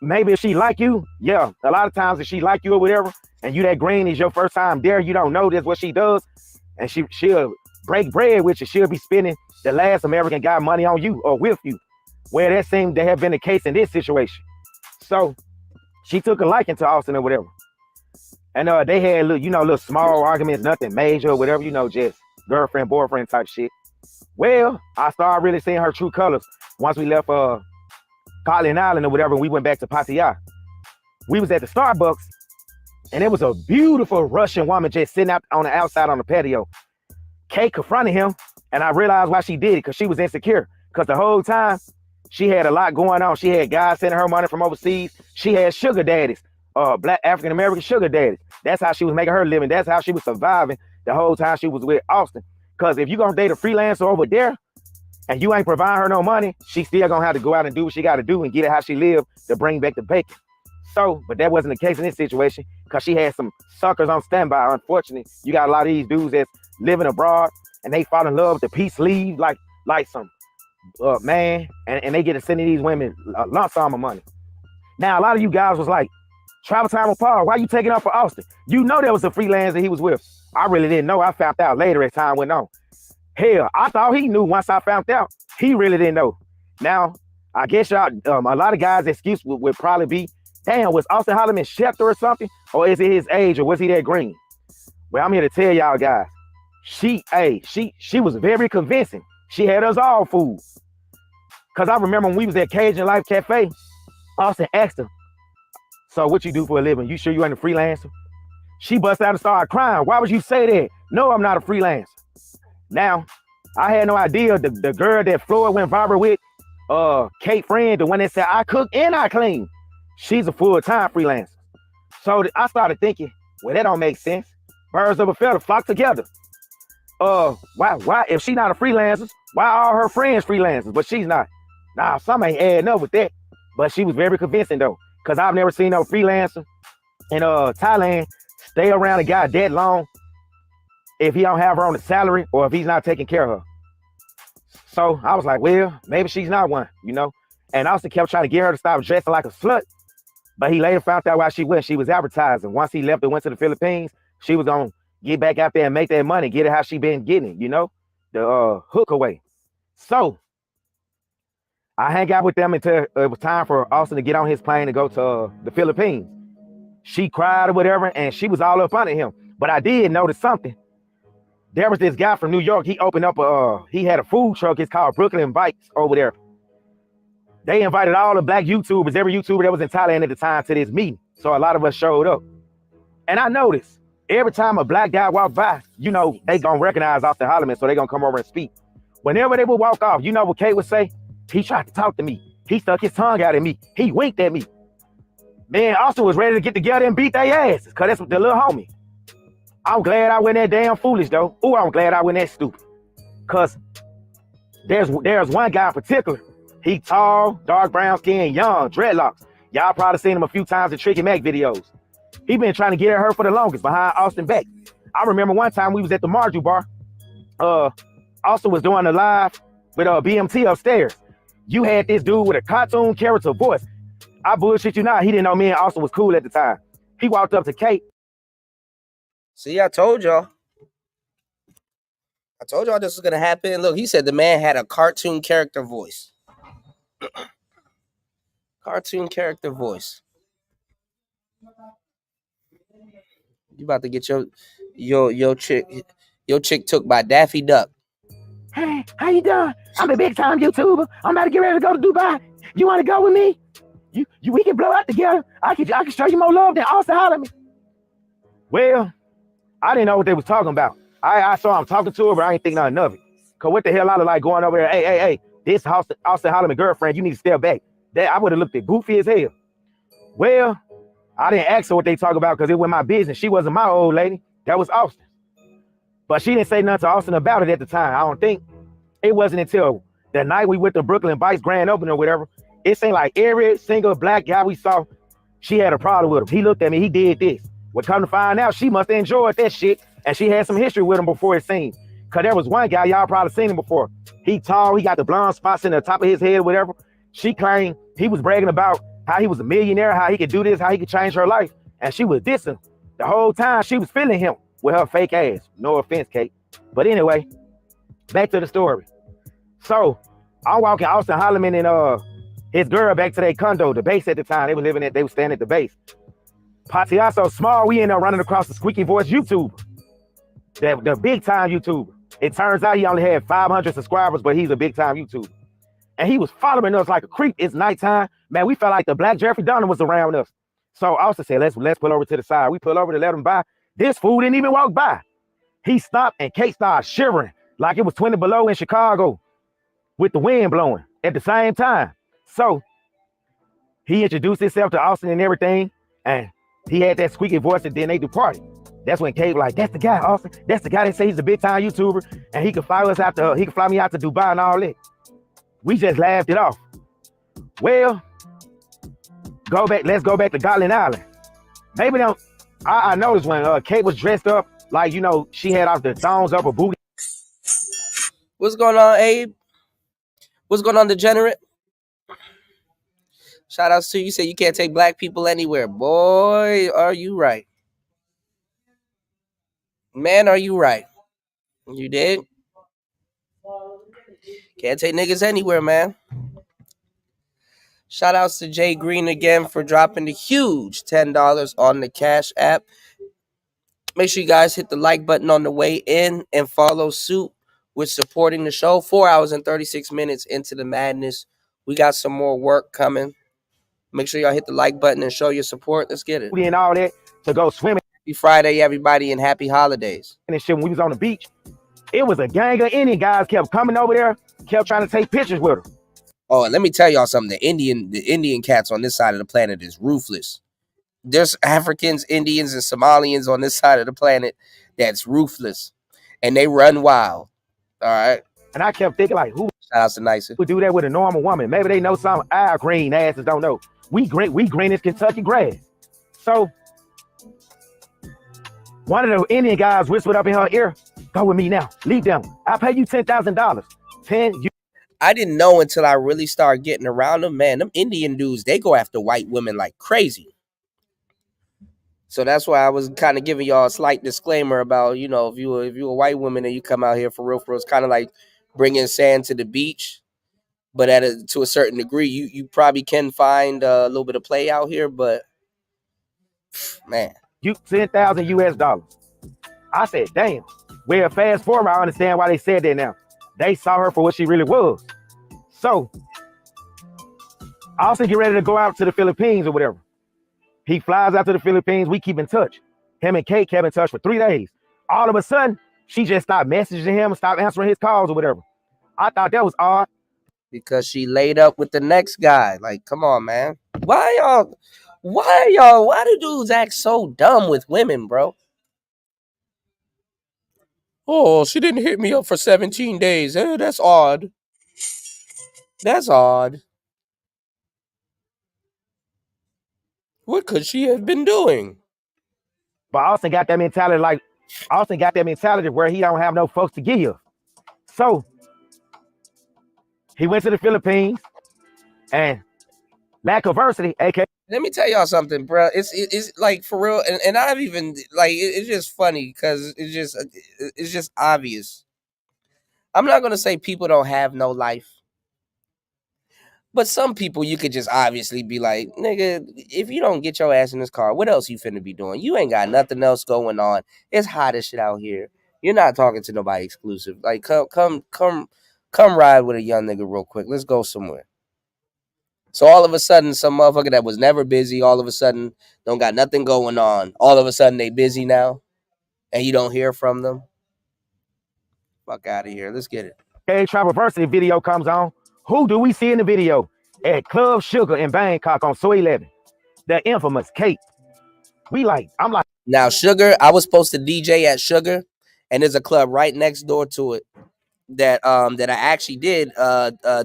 Speaker 9: Maybe if she like you, yeah, a lot of times if she like you or whatever, and you that green is your first time there, you don't know this what she does, and she'll break bread with you. She'll be spending the last American guy money on you or with you, where that seemed to have been the case in this situation. So she took a liking to Austin or whatever. And they had little small arguments, nothing major or whatever, just girlfriend, boyfriend type shit. Well, I started really seeing her true colors once we left Collin Island or whatever, and we went back to Pattaya. We was at the Starbucks, and there was a beautiful Russian woman just sitting out on the outside on the patio. Kate confronted him, and I realized why she did it, because she was insecure. Because the whole time, she had a lot going on. She had guys sending her money from overseas. She had sugar daddies, black African-American sugar daddies. That's how she was making her living. That's how she was surviving the whole time she was with Austin. Because if you're going to date a freelancer over there, and you ain't providing her no money, she still going to have to go out and do what she got to do and get her how she live to bring back the bacon. So, but that wasn't the case in this situation, because she had some suckers on standby. Unfortunately, you got a lot of these dudes that's living abroad, and they fall in love with the peace leave like some man, and they get to sending these women a lump sum of money. Now, a lot of you guys was like, travel time with Paul, why you taking up for Austin? You know there was a freelancer he was with. I really didn't know. I found out later as time went on. Hell, I thought he knew once I found out. He really didn't know. Now, I guess y'all, a lot of guys' excuse would probably be, damn, was Austin Holloman Schefter or something? Or is it his age, or was he that green? Well, I'm here to tell y'all guys, she was very convincing. She had us all fooled. Because I remember when we was at Cajun Life Cafe, Austin asked her, so what you do for a living? You sure you ain't a freelancer? She bust out and started crying. Why would you say that? No, I'm not a freelancer. Now, I had no idea the girl that Floyd went viral with, Kate Friend, the one that said, I cook and I clean. She's a full-time freelancer. So I started thinking, well, that don't make sense. Birds of a feather flock together. Why, if she's not a freelancer, why are her friends freelancers, but she's not? Nah, something ain't adding up with that. But she was very convincing though, because I've never seen no freelancer in Thailand stay around a guy that long if he don't have her on a salary or if he's not taking care of her. So I was like, well, maybe she's not one, And Austin kept trying to get her to stop dressing like a slut. But he later found out why she went. She was advertising. Once he left and went to the Philippines, she was going to get back out there and make that money, get it how she been getting it, the hook away. So I hang out with them until it was time for Austin to get on his plane to go to the Philippines. She cried or whatever, and she was all up under him. But I did notice something. There was this guy from New York. He opened up he had a food truck. It's called Brooklyn Bites over there. They invited all the black YouTubers, every YouTuber that was in Thailand at the time, to this meeting. So a lot of us showed up. And I noticed every time a black guy walked by, they gonna recognize Austin Holloman, so they gonna come over and speak. Whenever they would walk off, you know what Kate would say? He tried to talk to me. He stuck his tongue out at me. He winked at me. Man, Austin was ready to get together and beat their asses, because that's the little homie. I'm glad I went that damn foolish, though. Ooh, I'm glad I went that stupid. Because there's one guy in particular. He tall, dark brown skin, young, dreadlocks. Y'all probably seen him a few times in Tricky Mac videos. He been trying to get at her for the longest behind Austin back. I remember one time we was at the Marju bar. Austin was doing a live with BMT upstairs. You had this dude with a cartoon character voice. I bullshit you not. He didn't know me and Austin was cool at the time. He walked up to Kate.
Speaker 13: See, I told y'all. I told y'all this was gonna happen. Look, he said the man had a cartoon character voice. Cartoon character voice. You about to get your chick took by Daffy Duck.
Speaker 9: Hey, how you doing? I'm a big time YouTuber. I'm about to get ready to go to Dubai. You want to go with me? We can blow out together. I can show you more love than Austin Holloman. Well, I didn't know what they was talking about. I saw him talking to her, but I ain't think nothing of it. Cause what the hell I look like going over there? Hey, this Austin Holloman girlfriend, you need to step back. That I would have looked at goofy as hell. Well, I didn't ask her what they talk about because it was my business. She wasn't my old lady. That was Austin. But she didn't say nothing to Austin about it at the time. I don't think. It wasn't until the night we went to Brooklyn Bites grand opening or whatever. It seemed like every single black guy we saw, she had a problem with him. He looked at me, he did this. Well, come to find out, she must have enjoyed that shit, and she had some history with him before it seemed. Cause there was one guy, y'all probably seen him before. He tall, he got the blonde spots in the top of his head, whatever. She claimed he was bragging about how he was a millionaire, how he could do this, how he could change her life. And she was dissing. The whole time she was feeling him with her fake ass. No offense, Kate. But anyway, back to the story. So I'm walking Austin Holloman and his girl back to their condo, the base at the time. They were staying at the base. Patiaso Small, we ended up running across the Squeaky Voice YouTuber. The big time YouTuber. It turns out he only had 500 subscribers, but he's a big time YouTuber. And he was following us like a creep. It's nighttime. Man, we felt like the Black Jeffrey Dahmer was around us. So Austin said, let's pull over to the side. We pull over to let him by. This fool didn't even walk by. He stopped and Kate started shivering like it was 20 below in Chicago with the wind blowing at the same time. So he introduced himself to Austin and everything. And he had that squeaky voice and then they departed. That's when Kate was like, that's the guy, Austin. That's the guy that say he's a big time YouTuber and he could fly us out to, he could fly me out to Dubai and all that. We just laughed it off. Well, let's go back to Gotland Island. Maybe don't, I noticed when Kate was dressed up, like, you know, she had off the thongs up her booty.
Speaker 13: What's going on, Abe? What's going on, Degenerate? Shout outs to you. Say you can't take black people anywhere. Boy, are you right. Man, are you right. You did? Can't take niggas anywhere, man. Shout outs to Jay Green again for dropping the huge $10 on the Cash App. Make sure you guys hit the like button on the way in and follow suit with supporting the show. 4 hours and 36 minutes into the madness. We got some more work coming. Make sure y'all hit the like button and show your support. Let's get it.
Speaker 9: And all that to go swimming.
Speaker 13: Happy Friday, everybody, and happy holidays.
Speaker 9: And shit, when we was on the beach, it was a gang of Indian guys kept coming over there, kept trying to take pictures with her.
Speaker 13: Oh, and let me tell y'all something. The Indian cats on this side of the planet is ruthless. There's Africans, Indians, and Somalians on this side of the planet that's ruthless. And they run wild. All right.
Speaker 9: And I kept thinking, like, who
Speaker 13: shout out to Nicer
Speaker 9: would do that with a normal woman? Maybe they know some. Our green asses don't know. We green as Kentucky grass. So one of the Indian guys whispered up in her ear, go with me now. Leave them. I'll pay you $10,000.
Speaker 13: I didn't know until I really started getting around them. Man, them Indian dudes, they go after white women like crazy. So that's why I was kind of giving y'all a slight disclaimer about, you know, if you're a white woman and you come out here for real, it's kind of like bringing sand to the beach. But to a certain degree, you probably can find a little bit of play out here. But man,
Speaker 9: you $10,000 US. I said, damn. Well, fast forward, I understand why they said that now. They saw her for what she really was. So I also get ready to go out to the Philippines or whatever. He flies out to the Philippines. We keep in touch. Him and Kate kept in touch for 3 days. All of a sudden, she just stopped messaging him, stopped answering his calls or whatever. I thought that was odd.
Speaker 13: Because she laid up with the next guy. Like, come on, man. Why do dudes act so dumb with women, bro? Oh, she didn't hit me up for 17 days. That's odd. That's odd. What could she have been doing?
Speaker 9: But Austin got that mentality where he don't have no folks to give. So he went to the Philippines and lack of diversity, aka.
Speaker 13: Let me tell y'all something, bro. It's like for real, and I've even like it's just funny because it's just obvious. I'm not gonna say people don't have no life, but some people you could just obviously be like, nigga, if you don't get your ass in this car, what else you finna be doing? You ain't got nothing else going on. It's hot as shit out here. You're not talking to nobody exclusive. Like come ride with a young nigga real quick. Let's go somewhere. So all of a sudden, some motherfucker that was never busy, all of a sudden don't got nothing going on. All of a sudden they busy now, and you don't hear from them. Fuck out of here. Let's get it.
Speaker 9: Okay, Travelversity video comes on. Who do we see in the video? At Club Sugar in Bangkok on So 11. The infamous Kate. I'm like.
Speaker 13: Now, Sugar, I was supposed to DJ at Sugar, and there's a club right next door to it that I actually did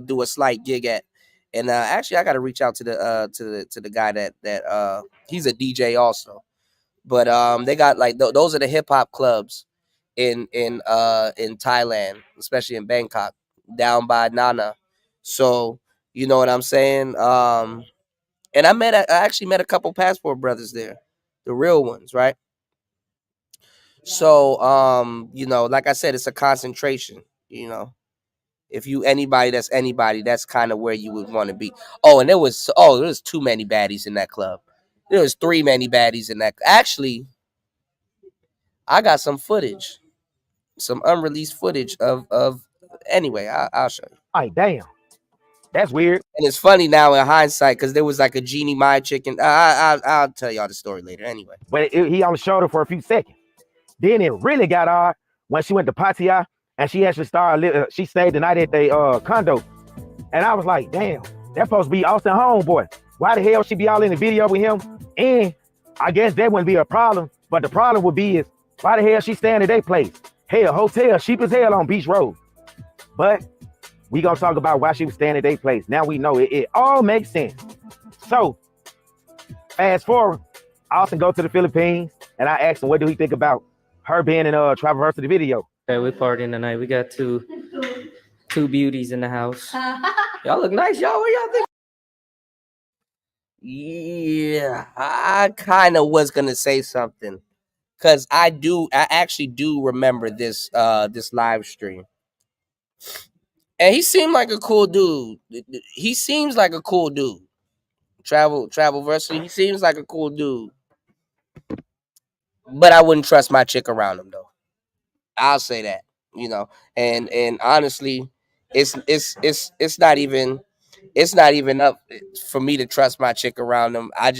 Speaker 13: do a slight gig at. And actually, I got to reach out to the guy that he's a DJ also. But they got like those are the hip hop clubs in Thailand, especially in Bangkok, down by Nana. So you know what I'm saying. And I actually met a couple Passport brothers there, the real ones, right? So you know, like I said, it's a concentration. You know, if you anybody, that's kind of where you would want to be. Oh, and there was too many baddies in that club. There was 3 many baddies in that. Actually, I got some footage, some unreleased footage of. Anyway, I'll show you.
Speaker 9: Like, damn, that's weird.
Speaker 13: And it's funny now in hindsight because there was like a Genie Mai chicken. I'll tell y'all the story later. Anyway,
Speaker 9: but he only showed her for a few seconds. Then it really got odd when she went to Pattaya and she actually started. She stayed the night at the condo, and I was like, damn, that's supposed to be Austin homeboy. Why the hell she be all in the video with him? And I guess that wouldn't be a problem, but the problem would be is why the hell she staying at their place? Hell, hotel, cheap as hell on Beach Road. But we gonna talk about why she was staying at their place. Now we know it all makes sense. So fast forward, Austin go to the Philippines, and I asked him what do he think about her being in Traversity video.
Speaker 10: Okay, we partying tonight. We got two beauties in the house. Y'all look nice, y'all. What y'all think?
Speaker 13: yeah, I kind of was gonna say something because I actually do remember this live stream, and he seemed like a cool dude. He seems like a cool dude. Travelversity. He seems like a cool dude, but I wouldn't trust my chick around him though. I'll say that, you know, and honestly, it's not even up for me to trust my chick around him. I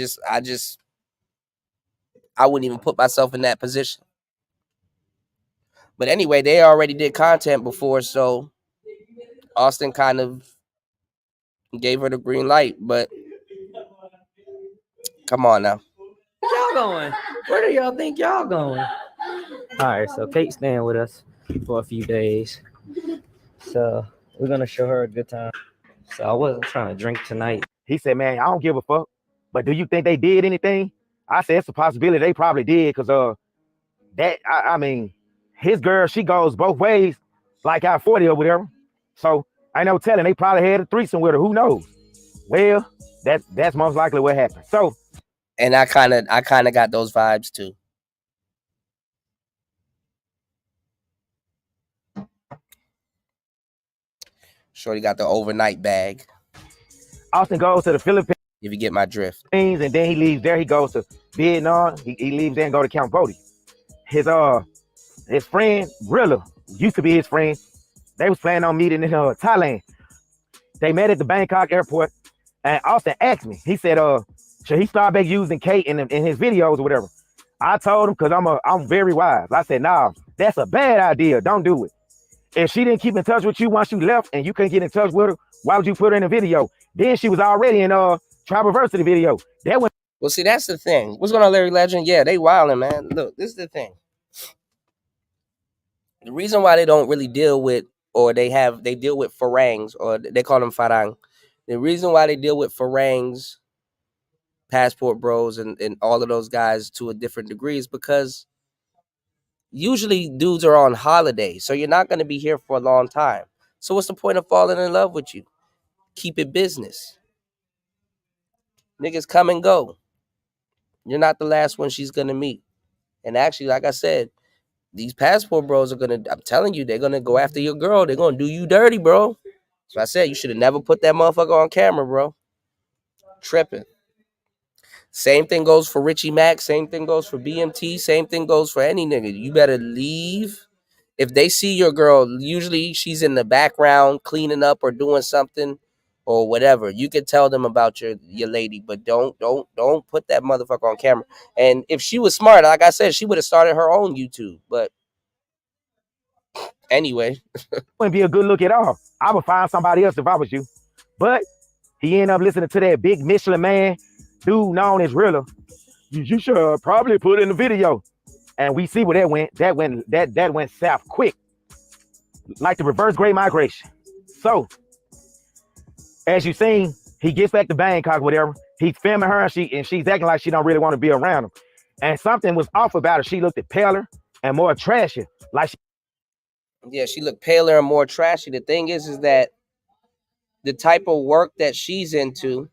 Speaker 13: wouldn't even put myself in that position. But anyway, they already did content before, so Austin kind of gave her the green light. But come on now.
Speaker 10: Where y'all going? Where do y'all think y'all going? All right, so Kate's staying with us for a few days. So we're going to show her a good time. So I wasn't trying to drink tonight.
Speaker 9: He said, man, I don't give a fuck. But do you think they did anything? I said, it's a possibility they probably did because I mean, his girl, she goes both ways, like out 40 or whatever. So I no telling, they probably had a threesome with her. Who knows? Well, that's most likely what happened. So,
Speaker 13: and I kind of got those vibes too. Shorty got the overnight bag.
Speaker 9: Austin goes to the Philippines.
Speaker 13: If you get my drift.
Speaker 9: And then he leaves there. He goes to Vietnam. He leaves there and go to Cambodia. His friend, Rilla, used to be his friend. They was planning on meeting in Thailand. They met at the Bangkok airport. And Austin asked me. He said, should he start back using Kate in his videos or whatever? I told him, because I'm very wise. I said, nah, that's a bad idea. Don't do it. If she didn't keep in touch with you once you left and you couldn't get in touch with her, why would you put her in a video? Then she was already in Travelversity video.
Speaker 13: Well, see, that's the thing. What's going on, Larry Legend? Yeah, they wilding, man. Look, this is the thing. The reason why they don't really deal with, or they deal with Farangs, or they call them Farang. The reason why they deal with Farangs, Passport Bros, and all of those guys to a different degree is because usually dudes are on holiday, so you're not going to be here for a long time. So what's the point of falling in love with you? Keep it business. Niggas come and go. You're not the last one she's going to meet. And actually, like I said, these Passport Bros are going to, I'm telling you, they're going to go after your girl. They're going to do you dirty, bro. So I said, you should have never put that motherfucker on camera, bro. Tripping. Same thing goes for Richie Mack. Same thing goes for BMT. Same thing goes for any nigga. You better leave. If they see your girl, usually she's in the background cleaning up or doing something or whatever. You can tell them about your lady, but don't put that motherfucker on camera. And if she was smart, like I said, she would have started her own YouTube. But anyway.
Speaker 9: Wouldn't be a good look at all. I would find somebody else if I was you. But he ended up listening to that big Michelin man dude known as Rilla. You should probably put it in the video. And we see where that went. That went south quick. Like the reverse Great Migration. So, as you seen, he gets back to Bangkok, whatever. He's filming her and she's acting like she don't really want to be around him. And something was off about her. She looked paler. and more trashy. Like
Speaker 13: Yeah, she looked paler and more trashy. The thing is that the type of work that she's into,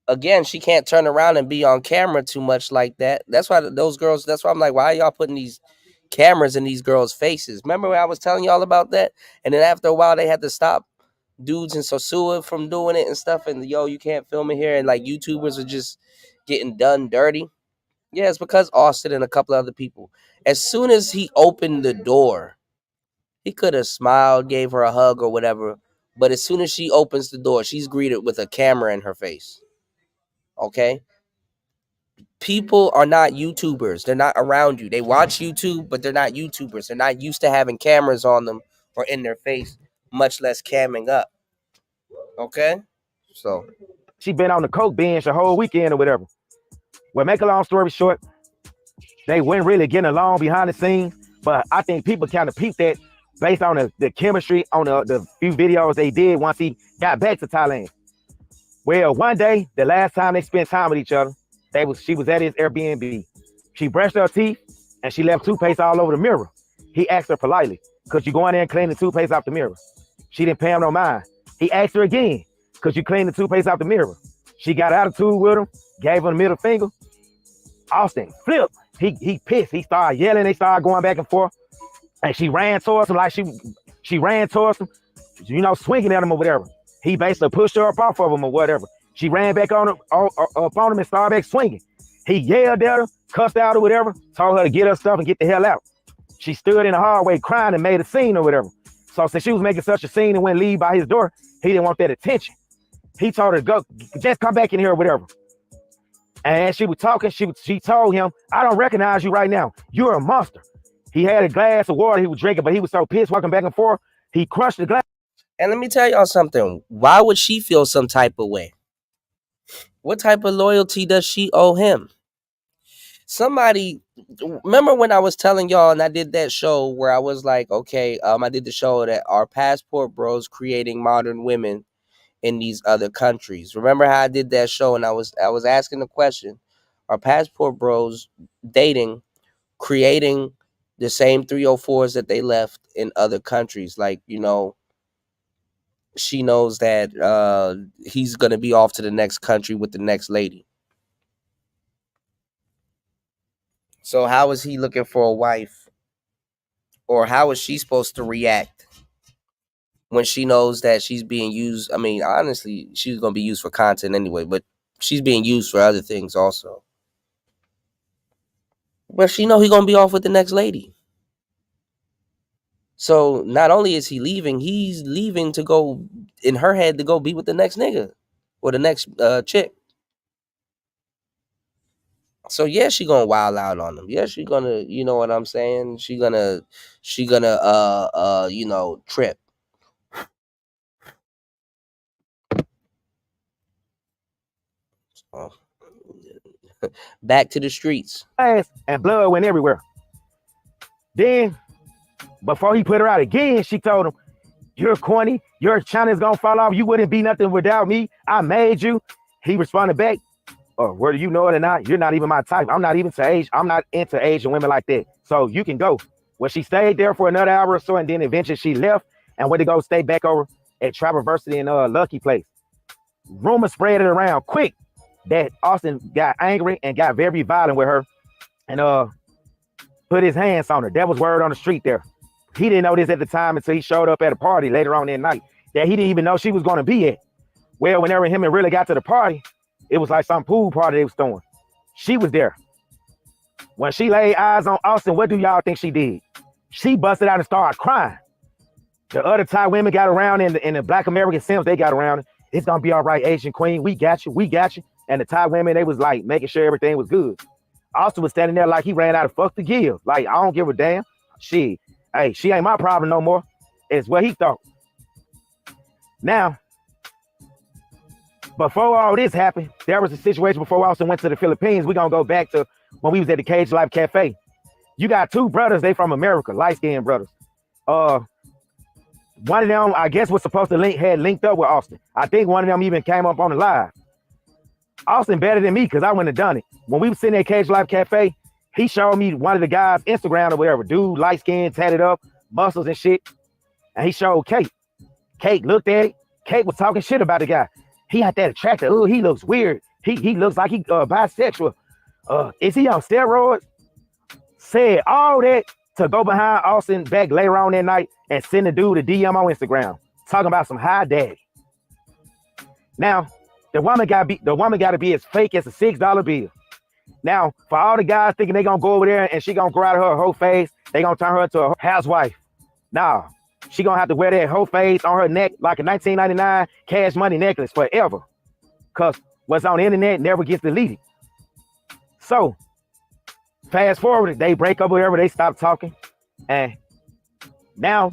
Speaker 13: again, she can't turn around and be on camera too much like that. That's why those girls, that's why I'm like, why are y'all putting these cameras in these girls' faces? Remember when I was telling y'all about that? And then after a while, they had to stop dudes in Sosua from doing it and stuff. And yo, you can't film it here. And like YouTubers are just getting done dirty. Yeah, it's because Austin and a couple other people. As soon as he opened the door, he could have smiled, gave her a hug or whatever. But as soon as she opens the door, she's greeted with a camera in her face. Okay? People are not YouTubers. They're not around you. They watch YouTube, but they're not YouTubers. They're not used to having cameras on them or in their face, much less camming up. Okay? So
Speaker 9: she been on the coke binge the whole weekend or whatever. Well, make a long story short, they weren't really getting along behind the scenes, but I think people kind of peeped that based on the chemistry on the few videos they did once he got back to Thailand. Well, one day, the last time they spent time with each other, she was at his Airbnb. She brushed her teeth and she left toothpaste all over the mirror. He asked her politely, could you go in there and clean the toothpaste off the mirror? She didn't pay him no mind. He asked her again, could you clean the toothpaste off the mirror? She got attitude with him, gave him the middle finger. Austin flipped. He pissed. He started yelling. They started going back and forth. And she ran towards him like she ran towards him, you know, swinging at him or whatever. He basically pushed her up off of him or whatever. She ran back on him, up on him and started back swinging. He yelled at her, cussed out or whatever, told her to get her stuff and get the hell out. She stood in the hallway crying and made a scene or whatever. So since she was making such a scene and went leave by his door, he didn't want that attention. He told her to go, just come back in here or whatever. And as she was talking, she told him, I don't recognize you right now. You're a monster. He had a glass of water he was drinking, but he was so pissed walking back and forth, he crushed the glass.
Speaker 13: And let me tell y'all something. Why would she feel some type of way? What type of loyalty does she owe him? Somebody, remember when I was telling y'all and I did that show where I was like, okay, I did the show that our passport bros creating modern women in these other countries. Remember how I did that show and I was asking the question, are passport bros dating, creating the same 304s that they left in other countries? Like, you know, she knows that he's going to be off to the next country with the next lady. So how is he looking for a wife? Or how is she supposed to react when she knows that she's being used? I mean, honestly, she's going to be used for content anyway, but she's being used for other things also. But she know he's going to be off with the next lady. So not only is he leaving, he's leaving to go, in her head, to go be with the next nigga or the next chick. So yeah, she gonna wild out on him. Yeah, she gonna, you know what I'm saying? She gonna you know, trip. So, back to the streets.
Speaker 9: And blood went everywhere. Then, before he put her out again, she told him, you're corny, your China's gonna fall off, you wouldn't be nothing without me, I made you. He responded back, oh, whether you know it or not, you're not even my type. I'm not into Asian women like that. So you can go. Well, she stayed there for another hour or so, and then eventually she left and went to go stay back over at Traversity in Lucky Place. Rumor spread it around quick that Austin got angry and got very violent with her and put his hands on her. That was word on the street there. He didn't know this at the time until he showed up at a party later on that night that he didn't even know she was going to be at. Well, whenever him and really got to the party, it was like some pool party they was throwing. She was there. When she laid eyes on Austin, what do y'all think she did? She busted out and started crying. The other Thai women got around in the Black American Sims, they got around. It's going to be all right, Asian queen. We got you. We got you. And the Thai women, they was like making sure everything was good. Austin was standing there like he ran out of fuck to give. Like, I don't give a damn. Hey, she ain't my problem no more. It's what he thought. Now, before all this happened, there was a situation before Austin went to the Philippines. We're going to go back to when we was at the Cage Life Cafe. You got two brothers, they from America, light-skinned brothers. One of them, I guess, was supposed to had linked up with Austin. I think one of them even came up on the live. Austin better than me because I wouldn't have done it. When we was sitting at Cage Life Cafe, He showed me one of the guys' Instagram or whatever. Dude, light skin, tatted up, muscles and shit. And he showed Kate. Kate looked at it. Kate was talking shit about the guy. He had that attractor. Oh, he looks weird. He looks like he bisexual. Is he on steroids? Said all that to go behind Austin back later on that night and send the dude a DM on Instagram talking about some high daddy. Now, the woman got to be as fake as a $6 bill. Now, for all the guys thinking they gonna go over there and she gonna grow out of her whole face, they gonna turn her into a housewife. Nah, she gonna have to wear that whole face on her neck like a 1999 Cash Money necklace forever. Cause what's on the internet never gets deleted. So, fast forward, they break up whatever, they stop talking. And now,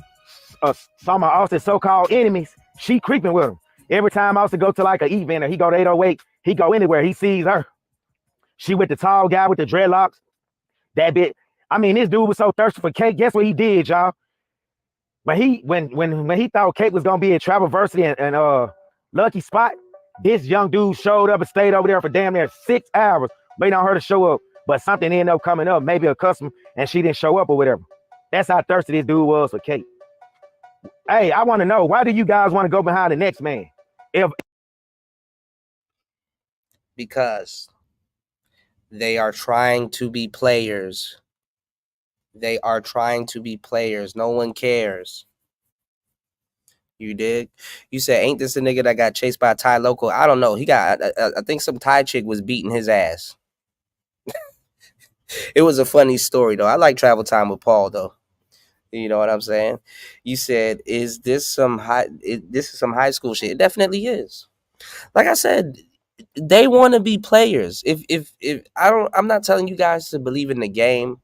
Speaker 9: some of Austin's so-called enemies, she creeping with him. Every time Austin go to like an event or he go to 808, he go anywhere, he sees her. She with the tall guy with the dreadlocks. That bit. I mean, this dude was so thirsty for Kate. Guess what he did, y'all? When he thought Kate was gonna be at Travelversity and Lucky Spot, this young dude showed up and stayed over there for damn near 6 hours, waiting on her to show up. But something ended up coming up, maybe a customer, and she didn't show up or whatever. That's how thirsty this dude was for Kate. Hey, I want to know, why do you guys want to go behind the next man?
Speaker 13: Because they are trying to be players. They are trying to be players. No one cares. You dig? You said, ain't this a nigga that got chased by a Thai local? I don't know. He got, I think some Thai chick was beating his ass. It was a funny story, though. I like Travel Time with Paul, though. You know what I'm saying? You said, is this some this is some high school shit? It definitely is. Like I said, they want to be players. If I'm not telling you guys to believe in the game.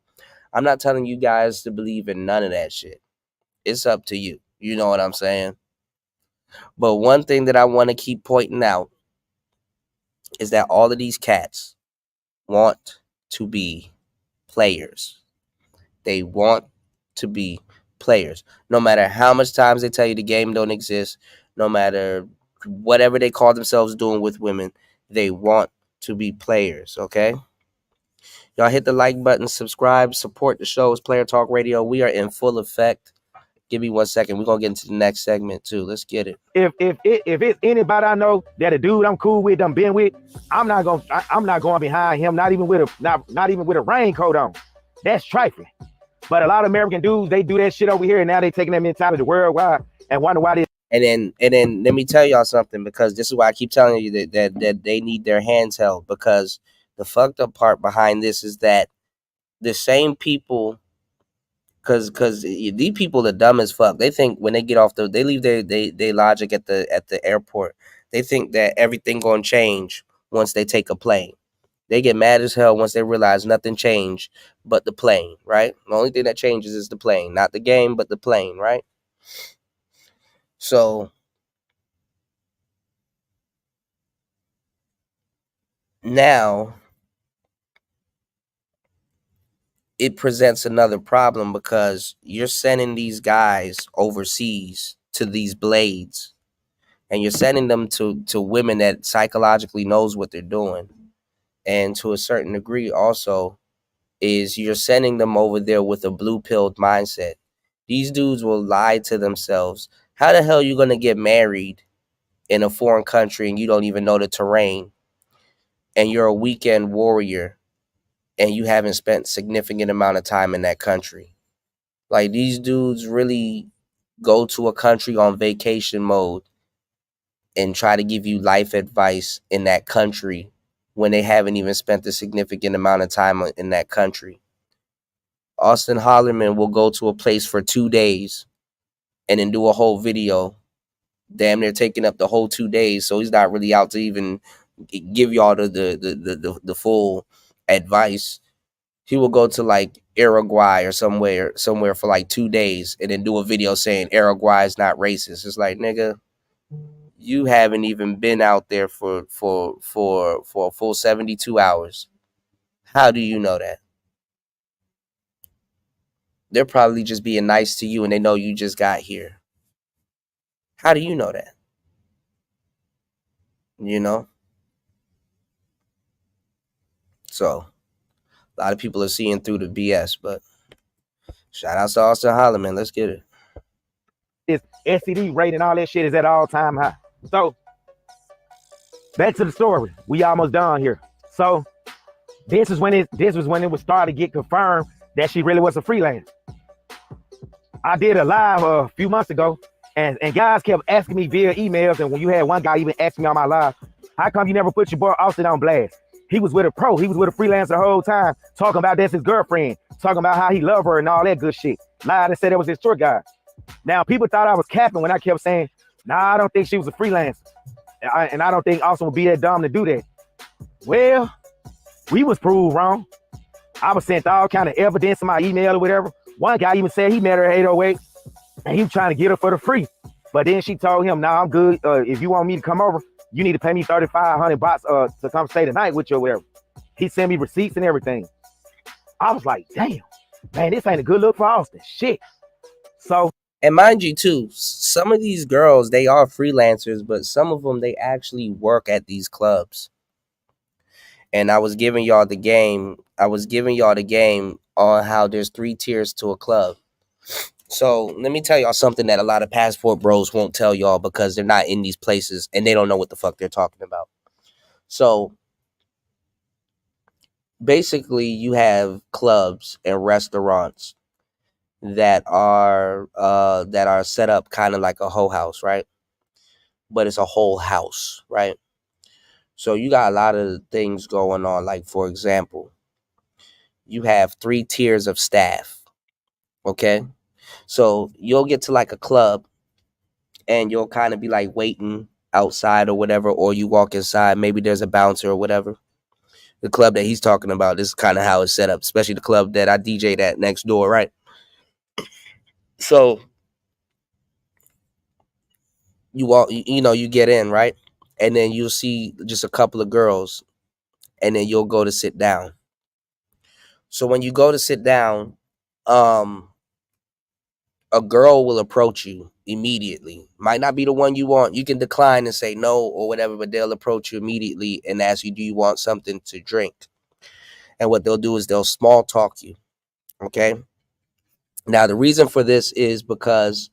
Speaker 13: I'm not telling you guys to believe in none of that shit. It's up to you. You know what I'm saying? But one thing that I want to keep pointing out is that all of these cats want to be players. They want to be players. No matter how much times they tell you the game don't exist, no matter whatever they call themselves doing with women, they want to be players, okay? Y'all hit the like button, subscribe, support the show. It's Player Talk Radio. We are in full effect. Give me 1 second. We're gonna get into the next segment too. Let's get it.
Speaker 9: If it's anybody I know that a dude I'm cool with, I'm been with, I'm not going behind him, not even with a raincoat on. That's trifling. But a lot of American dudes, they do that shit over here, and now they taking that mentality worldwide and wonder why they.
Speaker 13: And then let me tell y'all something, because this is why I keep telling you that they need their hands held, because the fucked up part behind this is that the same people, because these people are dumb as fuck. They think when they get off they leave their logic at the airport. They think that everything gonna change once they take a plane. They get mad as hell once they realize nothing changed but the plane, right? The only thing that changes is the plane, not the game, but the plane, right? So now it presents another problem, because you're sending these guys overseas to these blades, and you're sending them to women that psychologically knows what they're doing. And to a certain degree also is you're sending them over there with a blue-pilled mindset. These dudes will lie to themselves. How the hell are you going to get married in a foreign country and you don't even know the terrain, and you're a weekend warrior and you haven't spent significant amount of time in that country? Like, these dudes really go to a country on vacation mode and try to give you life advice in that country when they haven't even spent a significant amount of time in that country. Austin Hollerman will go to a place for 2 days and then do a whole video, damn near taking up the whole 2 days. So he's not really out to even give y'all the full advice. He will go to like Uruguay or somewhere for like 2 days and then do a video saying Uruguay is not racist. It's like, nigga, you haven't even been out there for a full 72 hours. How do you know that? They're probably just being nice to you and they know you just got here. How do you know that? You know? So A lot of people are seeing through the BS, but shout out to Austin Holloman. Let's get it.
Speaker 9: This STD rate and all that shit is at all time high. So back to the story. We almost done here. So this was when it was starting to get confirmed that she really was a freelance. I did a live a few months ago, and guys kept asking me via emails, and when you had one guy even ask me on my live, how come you never put your boy Austin on blast? He was with a pro. He was with a freelancer the whole time, talking about that's his girlfriend, talking about how he loved her and all that good shit. Lied and said it was his tour guide. Now, people thought I was capping when I kept saying, nah, I don't think she was a freelancer. And I don't think Austin would be that dumb to do that. Well, we was proved wrong. I was sent all kind of evidence in my email or whatever. One guy even said he met her at 808 and he was trying to get her for the free. But then she told him, nah, I'm good. If you want me to come over, you need to pay me $3,500 to come stay the night with you or whatever. He sent me receipts and everything. I was like, damn, man, this ain't a good look for Austin. Shit. So,
Speaker 13: and mind you too, some of these girls, they are freelancers, but some of them, they actually work at these clubs. And I was giving y'all the game. On how there's 3 tiers to a club. So let me tell y'all something that a lot of passport bros won't tell y'all because they're not in these places and they don't know what the fuck they're talking about. So basically you have clubs and restaurants that are set up kind of like a whole house, right? But it's a whole house, right? So you got a lot of things going on. Like, for example, you have 3 tiers of staff. Okay. So you'll get to like a club and you'll kind of be like waiting outside or whatever, or you walk inside, maybe there's a bouncer or whatever. The club that he's talking about, this is kind of how it's set up, especially the club that I DJ'd at next door, right? So you walk, you get in, right? And then you'll see just a couple of girls and then you'll go to sit down. So when you go to sit down, a girl will approach you immediately. Might not be the one you want. You can decline and say no or whatever, but they'll approach you immediately and ask you, do you want something to drink? And what they'll do is they'll small talk you. Okay. Now, the reason for this is because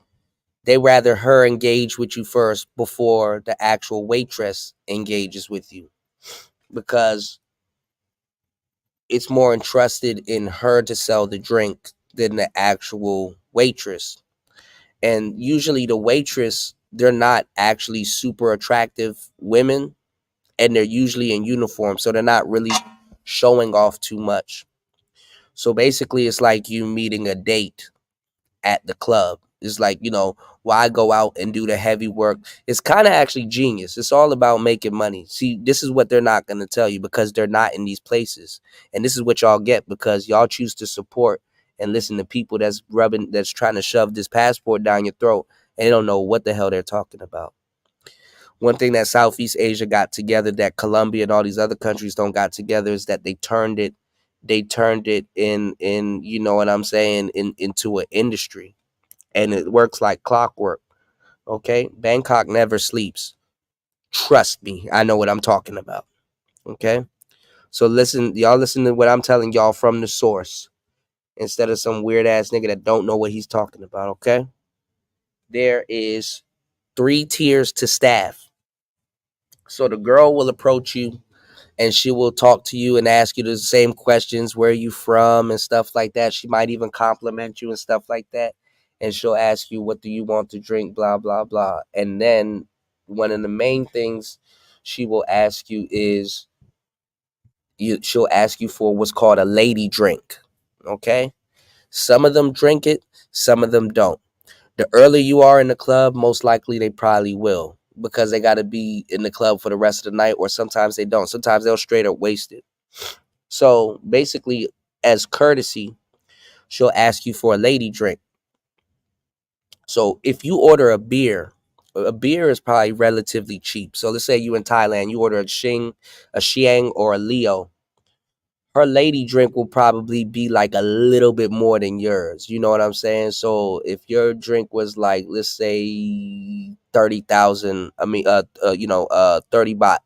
Speaker 13: they rather her engage with you first before the actual waitress engages with you, because it's more entrusted in her to sell the drink than the actual waitress. And usually the waitress, they're not actually super attractive women, and they're usually in uniform, so they're not really showing off too much. So basically it's like you meeting a date at the club. It's like, why go out and do the heavy work? It's kind of actually genius. It's all about making money. See, this is what they're not going to tell you because they're not in these places. And this is what y'all get because y'all choose to support and listen to people that's trying to shove this passport down your throat, and they don't know what the hell they're talking about. One thing that Southeast Asia got together that Colombia and all these other countries don't got together is that they turned it in you know what I'm saying, into an industry, and it works like clockwork. Okay, Bangkok never sleeps. Trust me, I know what I'm talking about. Okay, so listen to what I'm telling y'all from the source, instead of some weird ass nigga that don't know what he's talking about. Okay, there is 3 tiers to staff. So the girl will approach you and she will talk to you and ask you the same questions. Where are you from and stuff like that. She might even compliment you and stuff like that. And she'll ask you, what do you want to drink? Blah, blah, blah. And then one of the main things she will ask you is she'll ask you for what's called a lady drink. Okay. Some of them drink it. Some of them don't. The earlier you are in the club, most likely they probably will, because they got to be in the club for the rest of the night, or sometimes they don't. Sometimes they'll straight up waste it. So basically, as courtesy, she'll ask you for a lady drink. So if you order a beer is probably relatively cheap. So let's say you in Thailand, you order a Chiang or a Leo. Her lady drink will probably be like a little bit more than yours. You know what I'm saying? So if your drink was like, let's say 30,000, 30 baht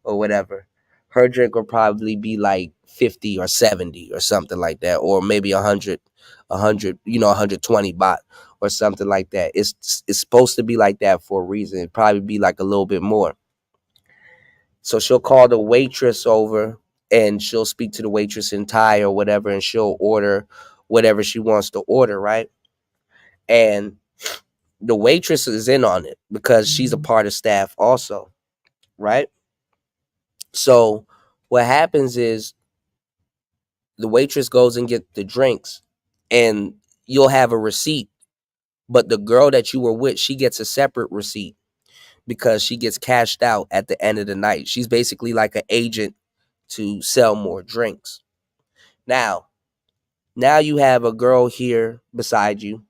Speaker 13: or whatever, her drink will probably be like 50 or 70 or something like that, or maybe 100, 120 baht or something like that. It's supposed to be like that for a reason. It'd probably be like a little bit more. So she'll call the waitress over and she'll speak to the waitress in Thai or whatever, and she'll order whatever she wants to order, right? And the waitress is in on it because she's a part of staff also, right? So what happens is the waitress goes and get the drinks and you'll have a receipt, but the girl that you were with, she gets a separate receipt because she gets cashed out at the end of the night. She's basically like an agent to sell more drinks. Now you have a girl here beside you,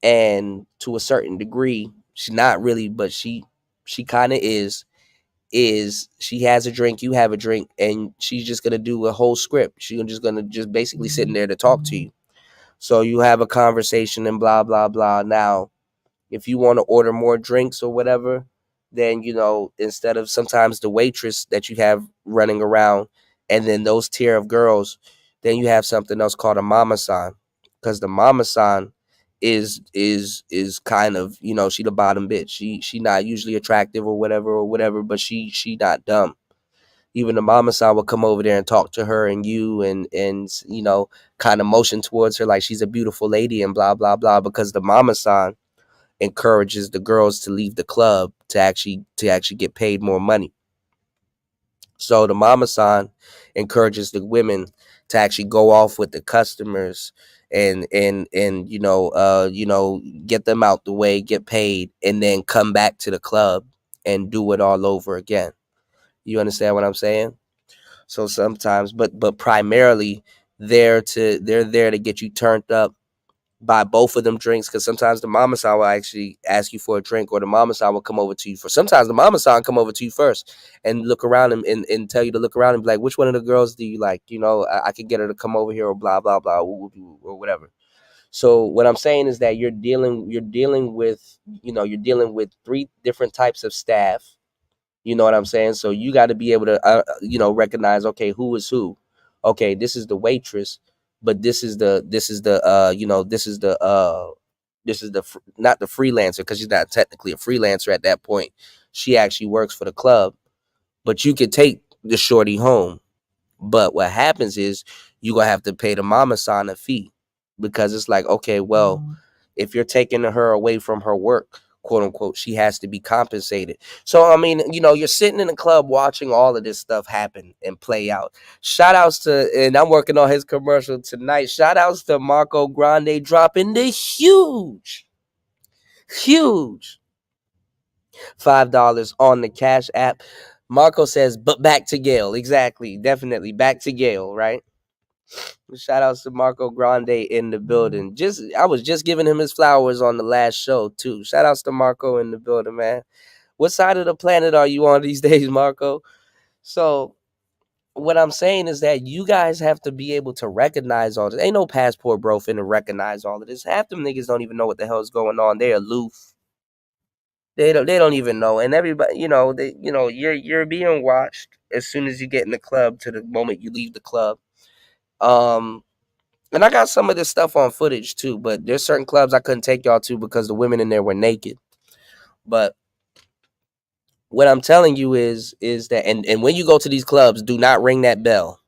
Speaker 13: and to a certain degree, she's not really, but she kind of is she has a drink, you have a drink, and she's just gonna do a whole script. She's just gonna just basically sitting there to talk to you. So you have a conversation and blah blah blah. Now, if you want to order more drinks or whatever, then instead of sometimes the waitress that you have running around and then those tier of girls, then you have something else called a mama-san, because the mama-san is kind of, she the bottom bitch. She not usually attractive or whatever, but she not dumb. Even the mama-san will come over there and talk to her and you and kind of motion towards her like she's a beautiful lady and blah blah blah, because the mama-san encourages the girls to leave the club to actually get paid more money. So the mama-san encourages the women to actually go off with the customers and get them out the way, get paid, and then come back to the club and do it all over again. You understand what I'm saying? So sometimes, but primarily they're there to get you turned up, buy both of them drinks, because sometimes the mama-san will actually ask you for a drink, or the mama-san will come over to you for. Sometimes the mama-san come over to you first and look around and tell you to look around and be like, which one of the girls do you like? I could get her to come over here, or blah blah blah, or whatever. So what I'm saying is that you're dealing with 3 different types of staff. You know what I'm saying? So you got to be able to recognize, okay, who is who. Okay, this is the waitress, but this is the not the freelancer, because she's not technically a freelancer at that point. She actually works for the club, but you could take the shorty home. But what happens is you gonna have to pay the mama-san a fee, because it's like, okay, well, if you're taking her away from her work, quote unquote, she has to be compensated. So I mean, you're sitting in the club watching all of this stuff happen and play out. Shout outs to, and I'm working on his commercial tonight, shout outs to Marco Grande dropping the huge $5 on the Cash App. Marco says, but back to Gail. Exactly, definitely back to Gail, right? Shout outs to Marco Grande in the building. I was just giving him his flowers on the last show too. Shout outs to Marco in the building, man. What side of the planet are you on these days, Marco? So what I'm saying is that you guys have to be able to recognize all this. Ain't no passport bro finna recognize all of this. Half them niggas don't even know what the hell is going on. They're aloof. They don't even know. And everybody, you're being watched as soon as you get in the club to the moment you leave the club. And I got some of this stuff on footage too, but there's certain clubs I couldn't take y'all to because the women in there were naked. But what I'm telling you is that, and when you go to these clubs, do not ring that bell.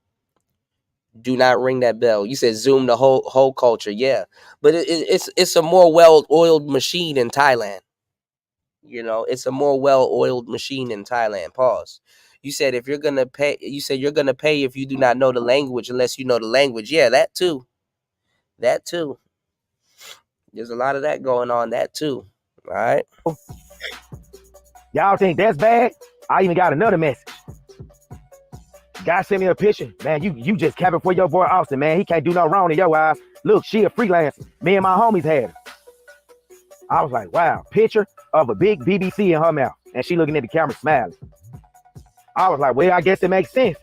Speaker 13: Do not ring that bell. You said Zoom the whole culture, yeah, but it's a more well-oiled machine in Thailand. It's a more well-oiled machine in Thailand. Pause. You said if you're gonna pay, if you do not know the language, unless you know the language. Yeah, that too. That too. There's a lot of that going on. That too. All right.
Speaker 9: Y'all think that's bad? I even got another message. Guy sent me a picture. Man, you just capping for your boy Austin, man. He can't do no wrong in your eyes. Look, she a freelancer. Me and my homies had her. I was like, wow, picture of a big BBC in her mouth. And she looking at the camera smiling. I was like, well, I guess it makes sense.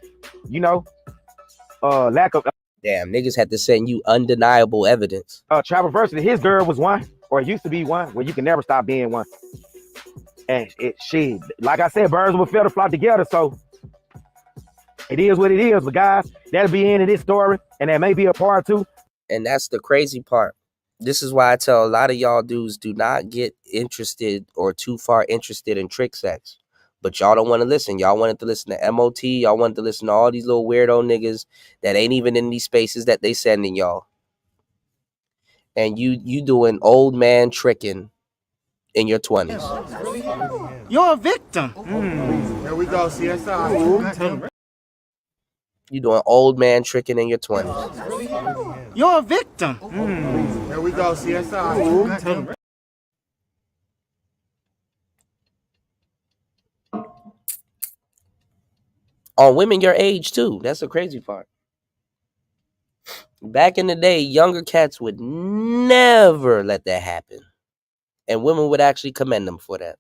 Speaker 9: Lack of...
Speaker 13: Damn, niggas had to send you undeniable evidence.
Speaker 9: Traversity, his girl was one, or it used to be one, where you can never stop being one. And she, like I said, birds will feather flock together, so It is what it is, but guys, that'll be the end of this story, and there may be a part two.
Speaker 13: And that's the crazy part. This is why I tell a lot of y'all dudes, do not get interested or too far interested in trick sex. But y'all don't want to listen. Y'all wanted to listen to MOT. Y'all wanted to listen to all these little weirdo niggas that ain't even in these spaces that they sending y'all. And you doing old man tricking in your 20s.
Speaker 14: You're a victim. There we go, CSI.
Speaker 13: You doing old man tricking in your 20s.
Speaker 14: You're a victim. There we go, CSI.
Speaker 13: On women your age too. That's the crazy part. Back in the day, younger cats would never let that happen. And women would actually commend them for that.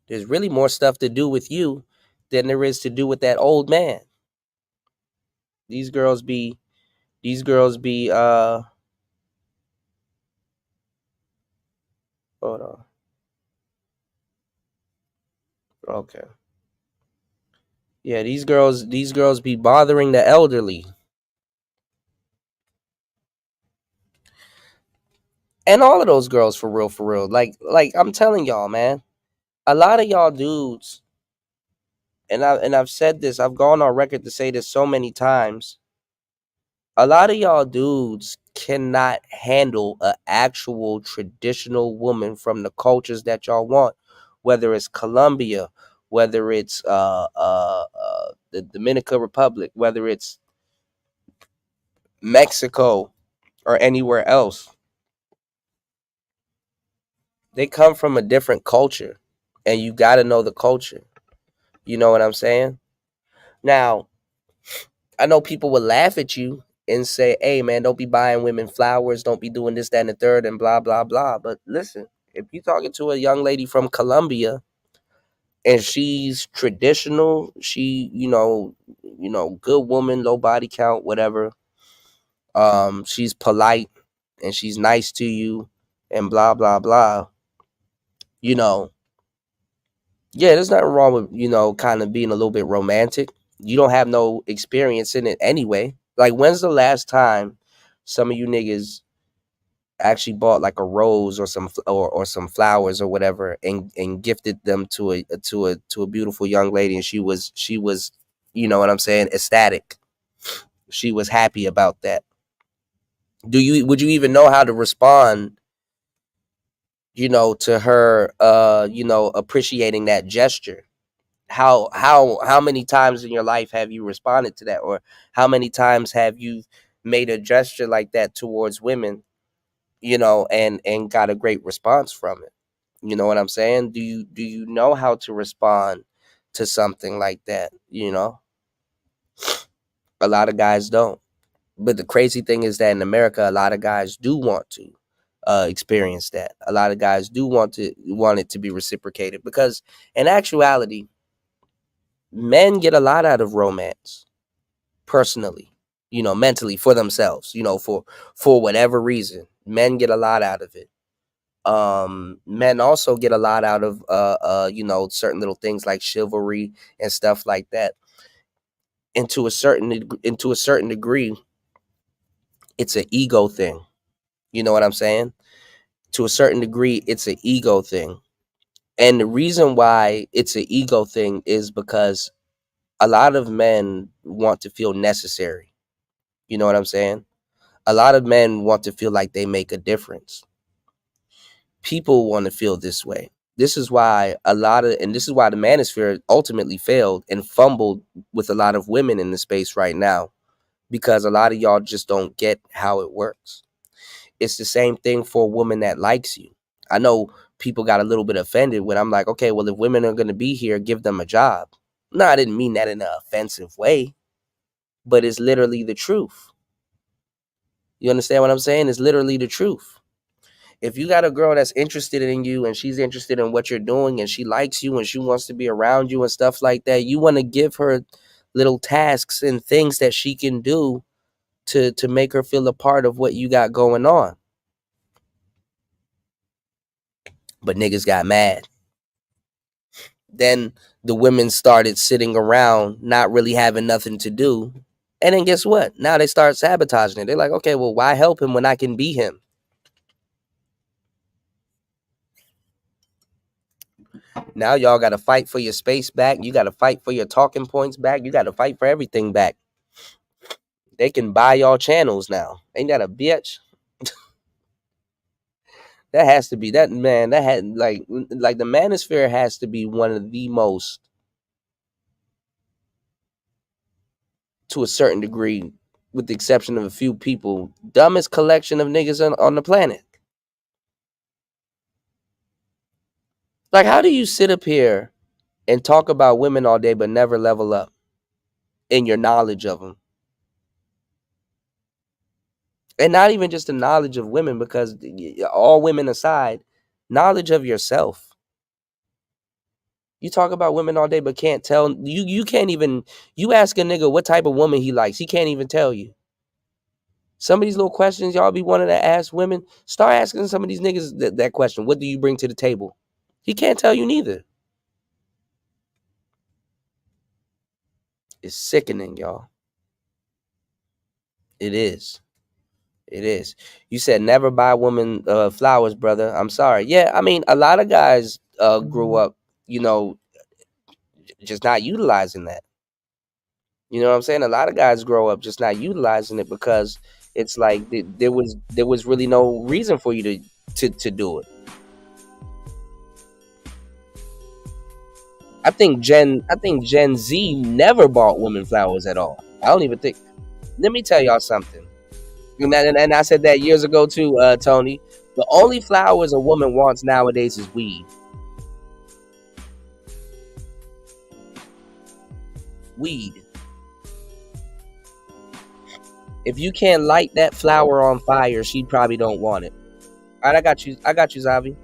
Speaker 13: There's really more stuff to do with you than there is to do with that old man. These girls be hold on. Okay. Yeah, these girls be bothering the elderly. And all of those girls for real. Like I'm telling y'all, man. A lot of y'all dudes, and I've said this, I've gone on record to say this so many times. A lot of y'all dudes cannot handle an actual traditional woman from the cultures that y'all want, whether it's Colombia, whether it's the Dominican Republic, whether it's Mexico or anywhere else. They come from a different culture, and you got to know the culture. You know what I'm saying? Now, I know people will laugh at you and say, hey, man, don't be buying women flowers. Don't be doing this, that, and the third, and blah, blah, blah. But listen, if you're talking to a young lady from Colombia and she's traditional, she, you know, good woman, low body count, whatever. She's polite and she's nice to you and blah, blah, blah. You know, yeah, there's nothing wrong with, kind of being a little bit romantic. You don't have no experience in it anyway. Like, when's the last time some of you niggas actually bought like a rose or some flowers or whatever and gifted them to a beautiful young lady, and she was, you know what I'm saying, ecstatic. She was happy about that. Would you even know how to respond, to her appreciating that gesture? How many times in your life have you responded to that, or how many times have you made a gesture like that towards women, and got a great response from it? You know what I'm saying? Do you know how to respond to something like that? A lot of guys don't. But the crazy thing is that in America, a lot of guys do want to experience that. A lot of guys do want it to be reciprocated, because in actuality, men get a lot out of romance, personally, mentally, for themselves, for whatever reason. Men get a lot out of it. Men also get a lot out of certain little things like chivalry and stuff like that. And to a certain degree, it's an ego thing. You know what I'm saying? To a certain degree, it's an ego thing. And the reason why it's an ego thing is because a lot of men want to feel necessary. You know what I'm saying? A lot of men want to feel like they make a difference. People want to feel this way. This is why the manosphere ultimately failed and fumbled with a lot of women in the space right now, because a lot of y'all just don't get how it works. It's the same thing for a woman that likes you. I know people got a little bit offended when I'm like, okay, well, if women are going to be here, give them a job. No, I didn't mean that in an offensive way, but it's literally the truth. You understand what I'm saying? It's literally the truth. If you got a girl that's interested in you and she's interested in what you're doing and she likes you and she wants to be around you and stuff like that, you want to give her little tasks and things that she can do to make her feel a part of what you got going on. But niggas got mad. Then the women started sitting around, not really having nothing to do. And then guess what? Now they start sabotaging it. They're like, okay, well, why help him when I can be him? Now y'all got to fight for your space back. You got to fight for your talking points back. You got to fight for everything back. They can buy y'all channels now. Ain't that a bitch? That has to be that, man. That had like the manosphere has to be one of the most, to a certain degree, with the exception of a few people, dumbest collection of niggas on the planet. Like, how do you sit up here and talk about women all day but never level up in your knowledge of them? And not even just the knowledge of women, because all women aside, knowledge of yourself. You talk about women all day but can't tell. You can't even, you ask a nigga what type of woman he likes, he can't even tell you. Some of these little questions y'all be wanting to ask women, start asking some of these niggas that question. What do you bring to the table? He can't tell you neither. It's sickening, y'all. It is. It is. You said never buy women flowers, brother. I'm sorry. Yeah, I mean, a lot of guys grew up, just not utilizing that. You know what I'm saying? A lot of guys grow up just not utilizing it because it's like there was really no reason for you to do it. I think Gen Z never bought women flowers at all. I don't even think. Let me tell y'all something. And I said that years ago too, Tony. The only flowers a woman wants nowadays is weed. Weed. If you can't light that flower on fire, she probably don't want it. All right, I got you, Zavi.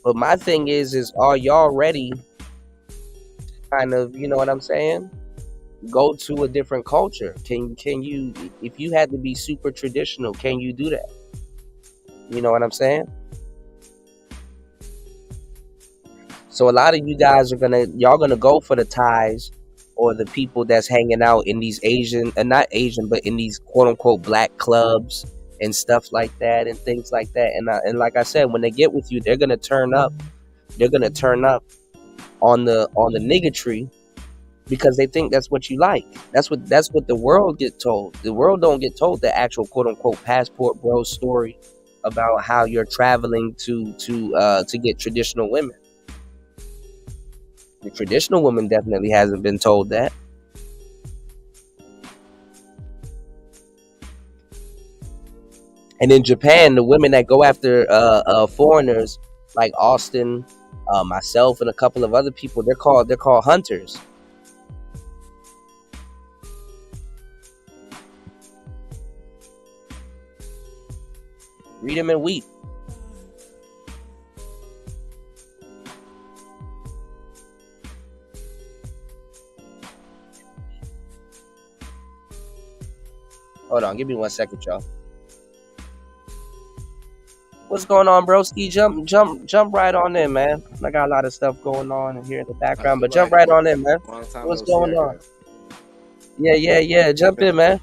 Speaker 13: But my thing is are y'all ready? Kind of, you know what I'm saying? Go to a different culture. Can you, if you had to be super traditional, can you do that? You know what I'm saying? So a lot of you guys y'all gonna go for the Thais or the people that's hanging out in these Asian, and not Asian, but in these quote unquote black clubs and stuff like that and things like that. And like I said, when they get with you, they're gonna turn up. They're gonna turn up on the niggatry because they think that's what you like. That's what the world get told. The world don't get told the actual quote unquote passport bro story about how you're traveling to get traditional women. The traditional woman definitely hasn't been told that. And in Japan, the women that go after foreigners like Austin, myself, and a couple of other people, they're called hunters. Read them and weep. Hold on, give me 1 second, y'all. What's going on, broski? Jump right on in, man. I got a lot of stuff going on in here in the background, but jump right on in, man. What's going on? Yeah. Jump in, man.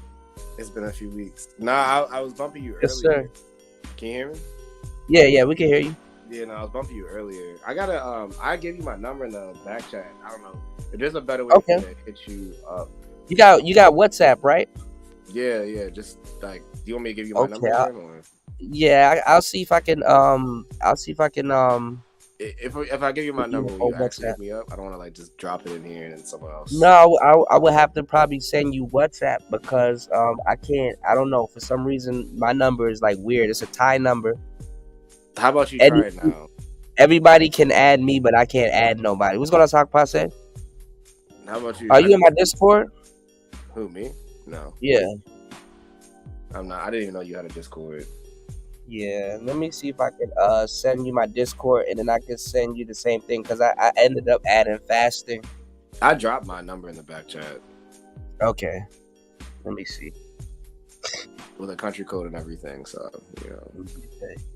Speaker 17: It's been a few weeks. Nah, I was bumping you earlier.
Speaker 13: Yes, sir.
Speaker 17: Can you hear me?
Speaker 13: Yeah, we can hear you.
Speaker 17: Yeah, no, I was bumping you earlier. I gotta I gave you my number in the back chat. I don't know if there's a better way to hit you up.
Speaker 13: You got WhatsApp, right?
Speaker 17: Yeah. Just like, do you want me to give you my number?
Speaker 13: Yeah, I'll see if I can.
Speaker 17: If I give you my number, will you actually hit me up? I don't want to like just drop it in here and then someone else.
Speaker 13: No, I would have to probably send you WhatsApp because I can't. I don't know, for some reason my number is like weird. It's a Thai number.
Speaker 17: How about you try it now?
Speaker 13: Everybody can add me, but I can't add nobody. What's going on, Sock Passe?
Speaker 17: How about you?
Speaker 13: Are you in my Discord?
Speaker 17: Who, me? No.
Speaker 13: Yeah.
Speaker 17: I'm not. I didn't even know you had a Discord.
Speaker 13: Yeah, let me see if I can send you my Discord, and then I can send you the same thing because I ended up adding fasting.
Speaker 17: I dropped my number in the back chat.
Speaker 13: Okay, let me see.
Speaker 17: with a country code and everything. So you know,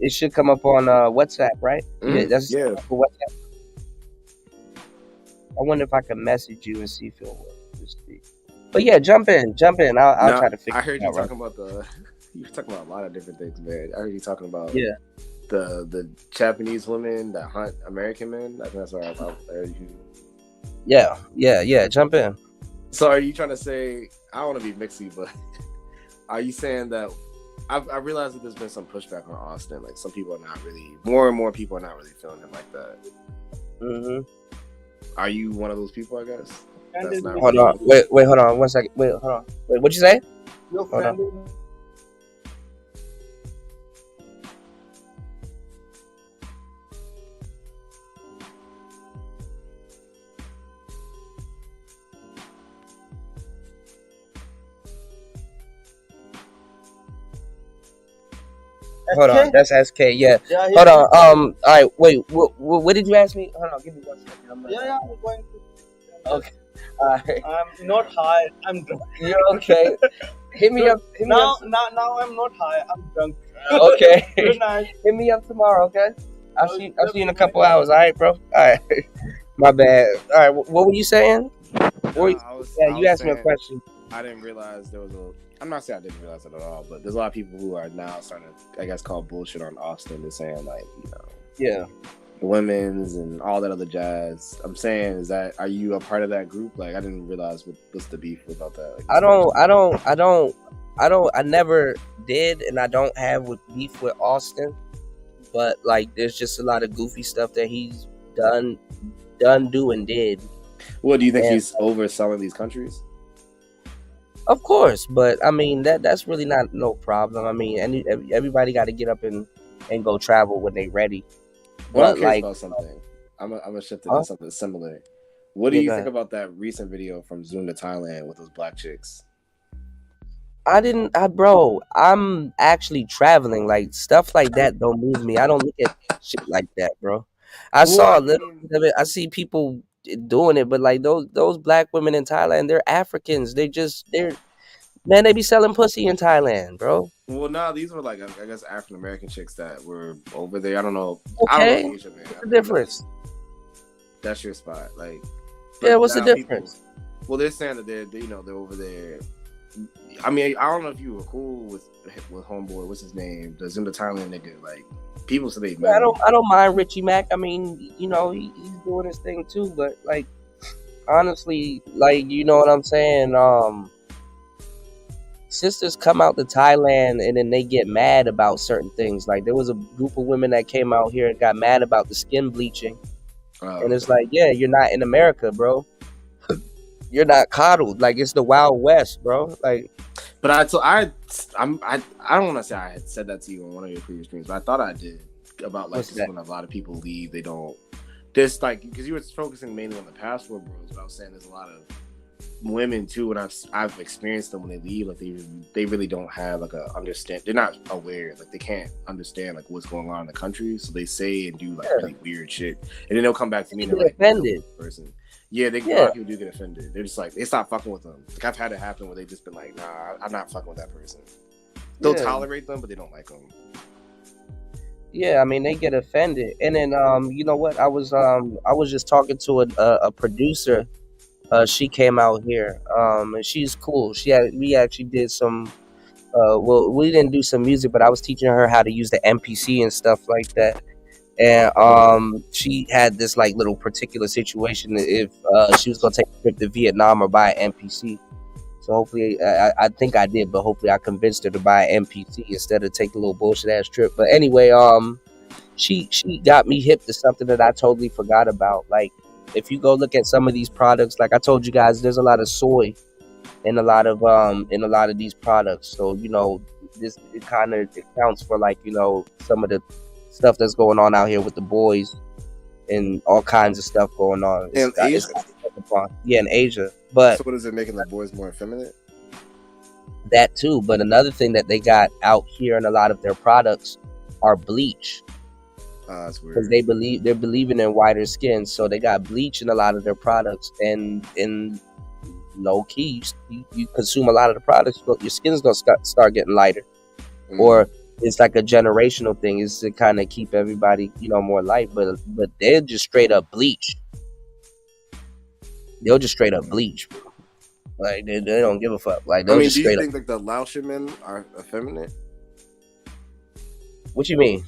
Speaker 13: it should come up on WhatsApp, right? Yeah, that's
Speaker 17: yeah.
Speaker 13: for WhatsApp. I wonder if I can message you and see if it'll work. But yeah, jump in. I'll try to figure it out.
Speaker 17: I heard you talking about you were talking about a lot of different things, man. I heard you talking about the Japanese women that hunt American men. I think that's what I heard you.
Speaker 13: Yeah. Jump in.
Speaker 17: So are you trying to say, I don't want to be mixy, but are you saying that I realized that there's been some pushback on Austin? Like some people are not really, more and more people are not really feeling him like that.
Speaker 13: Mm-hmm.
Speaker 17: Are you one of those people, I guess? That's not
Speaker 13: Hold on. Wait, hold on 1 second. Wait, hold on. Wait, what'd you say? Hold on. Hold on, that's SK. Yeah. Hold on. All right. Wait. What did you ask me? Hold on. Give me 1 second. I'm
Speaker 18: going to.
Speaker 13: Okay. All right.
Speaker 18: I'm not high. I'm drunk.
Speaker 13: You're okay. Hit me up.
Speaker 18: Now I'm not high. I'm drunk.
Speaker 13: Okay.
Speaker 18: Good night.
Speaker 13: Hit me up tomorrow. Okay. I'll see you in a couple hours. All right, bro. All right. My bad. All right. What were you saying? You asked me a question.
Speaker 17: I didn't realize there was I'm not saying I didn't realize it at all, but there's a lot of people who are now starting to, I guess, call bullshit on Austin. They're saying like, you know, the women's and all that other jazz. I'm saying, are you a part of that group? Like, I didn't realize what's the beef about that. Like,
Speaker 13: I never did, and I don't have beef with Austin. But like, there's just a lot of goofy stuff that he's done, do, and did.
Speaker 17: What do you think he's overselling these countries?
Speaker 13: Of course, but I mean that's really not no problem. I mean, everybody got to get up and go travel when they ready.
Speaker 17: Well, I'm curious about something. I'm gonna shift to something similar. What do you think about that recent video from Zoom to Thailand with those black chicks?
Speaker 13: Bro, I'm actually traveling. Like stuff like that don't move me. I don't look at shit like that, bro. I saw a little bit of it. I see people doing it, but like those black women in Thailand, they're Africans. They be selling pussy in Thailand, bro.
Speaker 17: Well, no, these were like, I guess, African American chicks that were over there. I don't know.
Speaker 13: Okay.
Speaker 17: I don't know Asia, man.
Speaker 13: What's the difference?
Speaker 17: That's your spot, like.
Speaker 13: Yeah, what's the difference?
Speaker 17: Well, they're saying that they're over there. I mean, I don't know if you were cool with homeboy. What's his name? The Zoom to Thailand nigga. Like, people say they.
Speaker 13: Yeah, I don't mind Richie Mack. I mean, you know, he's doing his thing too. But like, honestly, like, you know what I'm saying? Sisters come out to Thailand and then they get mad about certain things. Like there was a group of women that came out here and got mad about the skin bleaching. And it's like, yeah, you're not in America, bro. You're not coddled. Like it's the Wild West, bro. Like,
Speaker 17: but I don't want to say I had said that to you on one of your previous streams, but I thought I did about like when a lot of people leave, they don't. There's like, because you were focusing mainly on the passport bros, but I was saying there's a lot of women too, and I've experienced them when they leave, like they really don't have like a understand. They're not aware, like they can't understand like what's going on in the country, so they say and do like really weird shit, and then they'll come back to me and they're like, offended person. Yeah, a lot of people do get offended. They're just like, they stop fucking with them. Like I've had it happen where they've just been like, nah, I'm not fucking with that person. They'll tolerate them, but they don't like them.
Speaker 13: Yeah, I mean they get offended, and then you know what? I was just talking to a producer. She came out here, and she's cool. We actually did some. Well, we didn't do some music, but I was teaching her how to use the MPC and stuff like that. And she had this like little particular situation if she was gonna take a trip to Vietnam or buy an MPC. So hopefully, I think I did, but hopefully I convinced her to buy an MPC instead of take a little bullshit ass trip. But anyway, she got me hip to something that I totally forgot about. Like, if you go look at some of these products, like I told you guys, there's a lot of soy in a lot of these products. So you know, it kind of accounts for like, you know, some of the stuff that's going on out here with the boys and all kinds of stuff going on
Speaker 17: in Asia.
Speaker 13: Yeah, in Asia. But
Speaker 17: so what is it making the boys more effeminate?
Speaker 13: That too. But another thing that they got out here in a lot of their products are bleach.
Speaker 17: That's weird.
Speaker 13: Because they're believing in whiter skin, so they got bleach in a lot of their products. And in low key, you consume a lot of the products, your skin's gonna start getting lighter. or it's like a generational thing. It's to kind of keep everybody, more light. But they'll just straight up bleach. They'll just straight up bleach. Like they don't give a fuck. Like they'll just
Speaker 17: do you
Speaker 13: straight
Speaker 17: think
Speaker 13: up.
Speaker 17: like the Laotian men are effeminate?
Speaker 13: What you mean?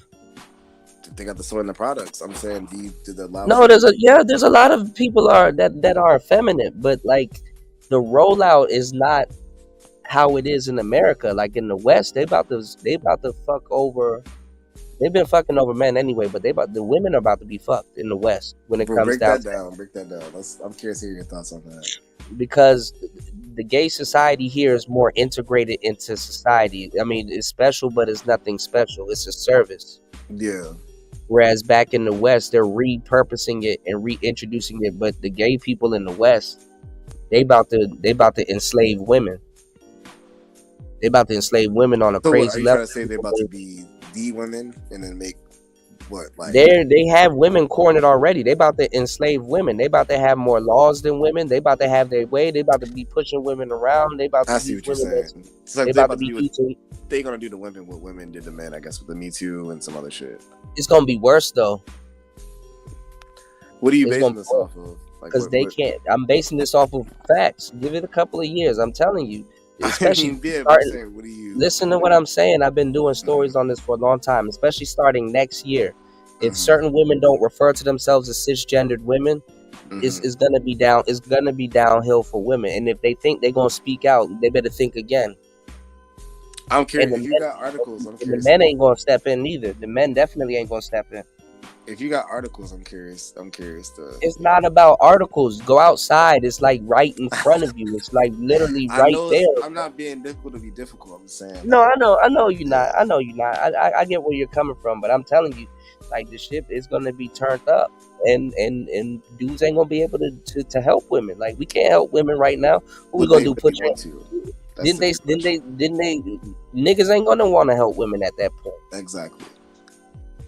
Speaker 17: They got the soy in the products. I'm saying, do the Laotian?
Speaker 13: No, there's a lot of people that are effeminate, but like the rollout is not how it is in America. Like in the West, they about to fuck over. They've been fucking over men anyway, but the women are about to be fucked in the West when it comes
Speaker 17: break
Speaker 13: down.
Speaker 17: Break that down. I'm curious to hear your thoughts on that.
Speaker 13: Because the gay society here is more integrated into society. I mean, it's special, but it's nothing special. It's a service.
Speaker 17: Yeah.
Speaker 13: Whereas back in the West, they're repurposing it and reintroducing it. But the gay people in the West, they about to enslave women. They about to enslave women on a crazy level.
Speaker 17: Are you trying to say they're about to be the women and then make what? Like
Speaker 13: they have women cornered already. They about to enslave women. They about to have more laws than women. They about to have their way. They about to be pushing women around. They about to.
Speaker 17: I see what you're saying. So
Speaker 13: they about to be teaching.
Speaker 17: They're gonna do the women what women did to men, I guess, with the Me Too and some other shit.
Speaker 13: It's gonna be worse though.
Speaker 17: What are you basing this off of?
Speaker 13: Because they can't. I'm basing this off of facts. Give it a couple of years. I'm telling you. Especially listen to what I'm saying. I've been doing stories on this for a long time, especially starting next year. If certain women don't refer to themselves as cisgendered women, it's gonna be down. It's gonna be downhill for women. And if they think they're gonna speak out, they better think again.
Speaker 17: I'm curious. If you got articles, I'm curious.
Speaker 13: The men ain't gonna step in either. The men definitely ain't gonna step in.
Speaker 17: If you got articles, I'm curious to.
Speaker 13: It's not about articles. Go outside. It's like right in front of you. It's like literally right there.
Speaker 17: I'm not being difficult to be difficult. I'm saying.
Speaker 13: No, I know you're not. I get where you're coming from, but I'm telling you, like the ship is gonna be turned up, and dudes ain't gonna be able to help women. Like we can't help women right now. What we gonna do? Put your Didn't they niggas ain't gonna want to help women at that point.
Speaker 17: Exactly.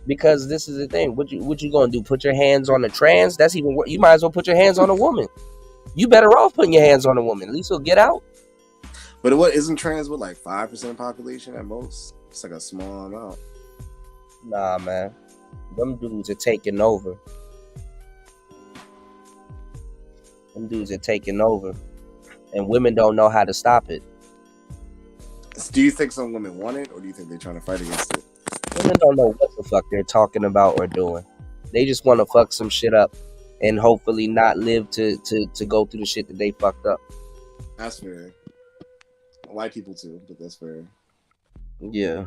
Speaker 13: Because this is the thing. What you gonna do? Put your hands on a trans? That's even worse. You might as well put your hands on a woman. You better off putting your hands on a woman. At least he'll get out.
Speaker 17: But what isn't trans with like 5% population at most? It's like a small amount.
Speaker 13: Nah, man. Them dudes are taking over. And women don't know how to stop it.
Speaker 17: Do you think some women want it, or do you think they're trying to fight against it?
Speaker 13: Women don't know what the fuck they're talking about or doing. They just want to fuck some shit up and hopefully not live to go through the shit that they fucked up.
Speaker 17: That's fair. White people too, but that's fair.
Speaker 13: Yeah.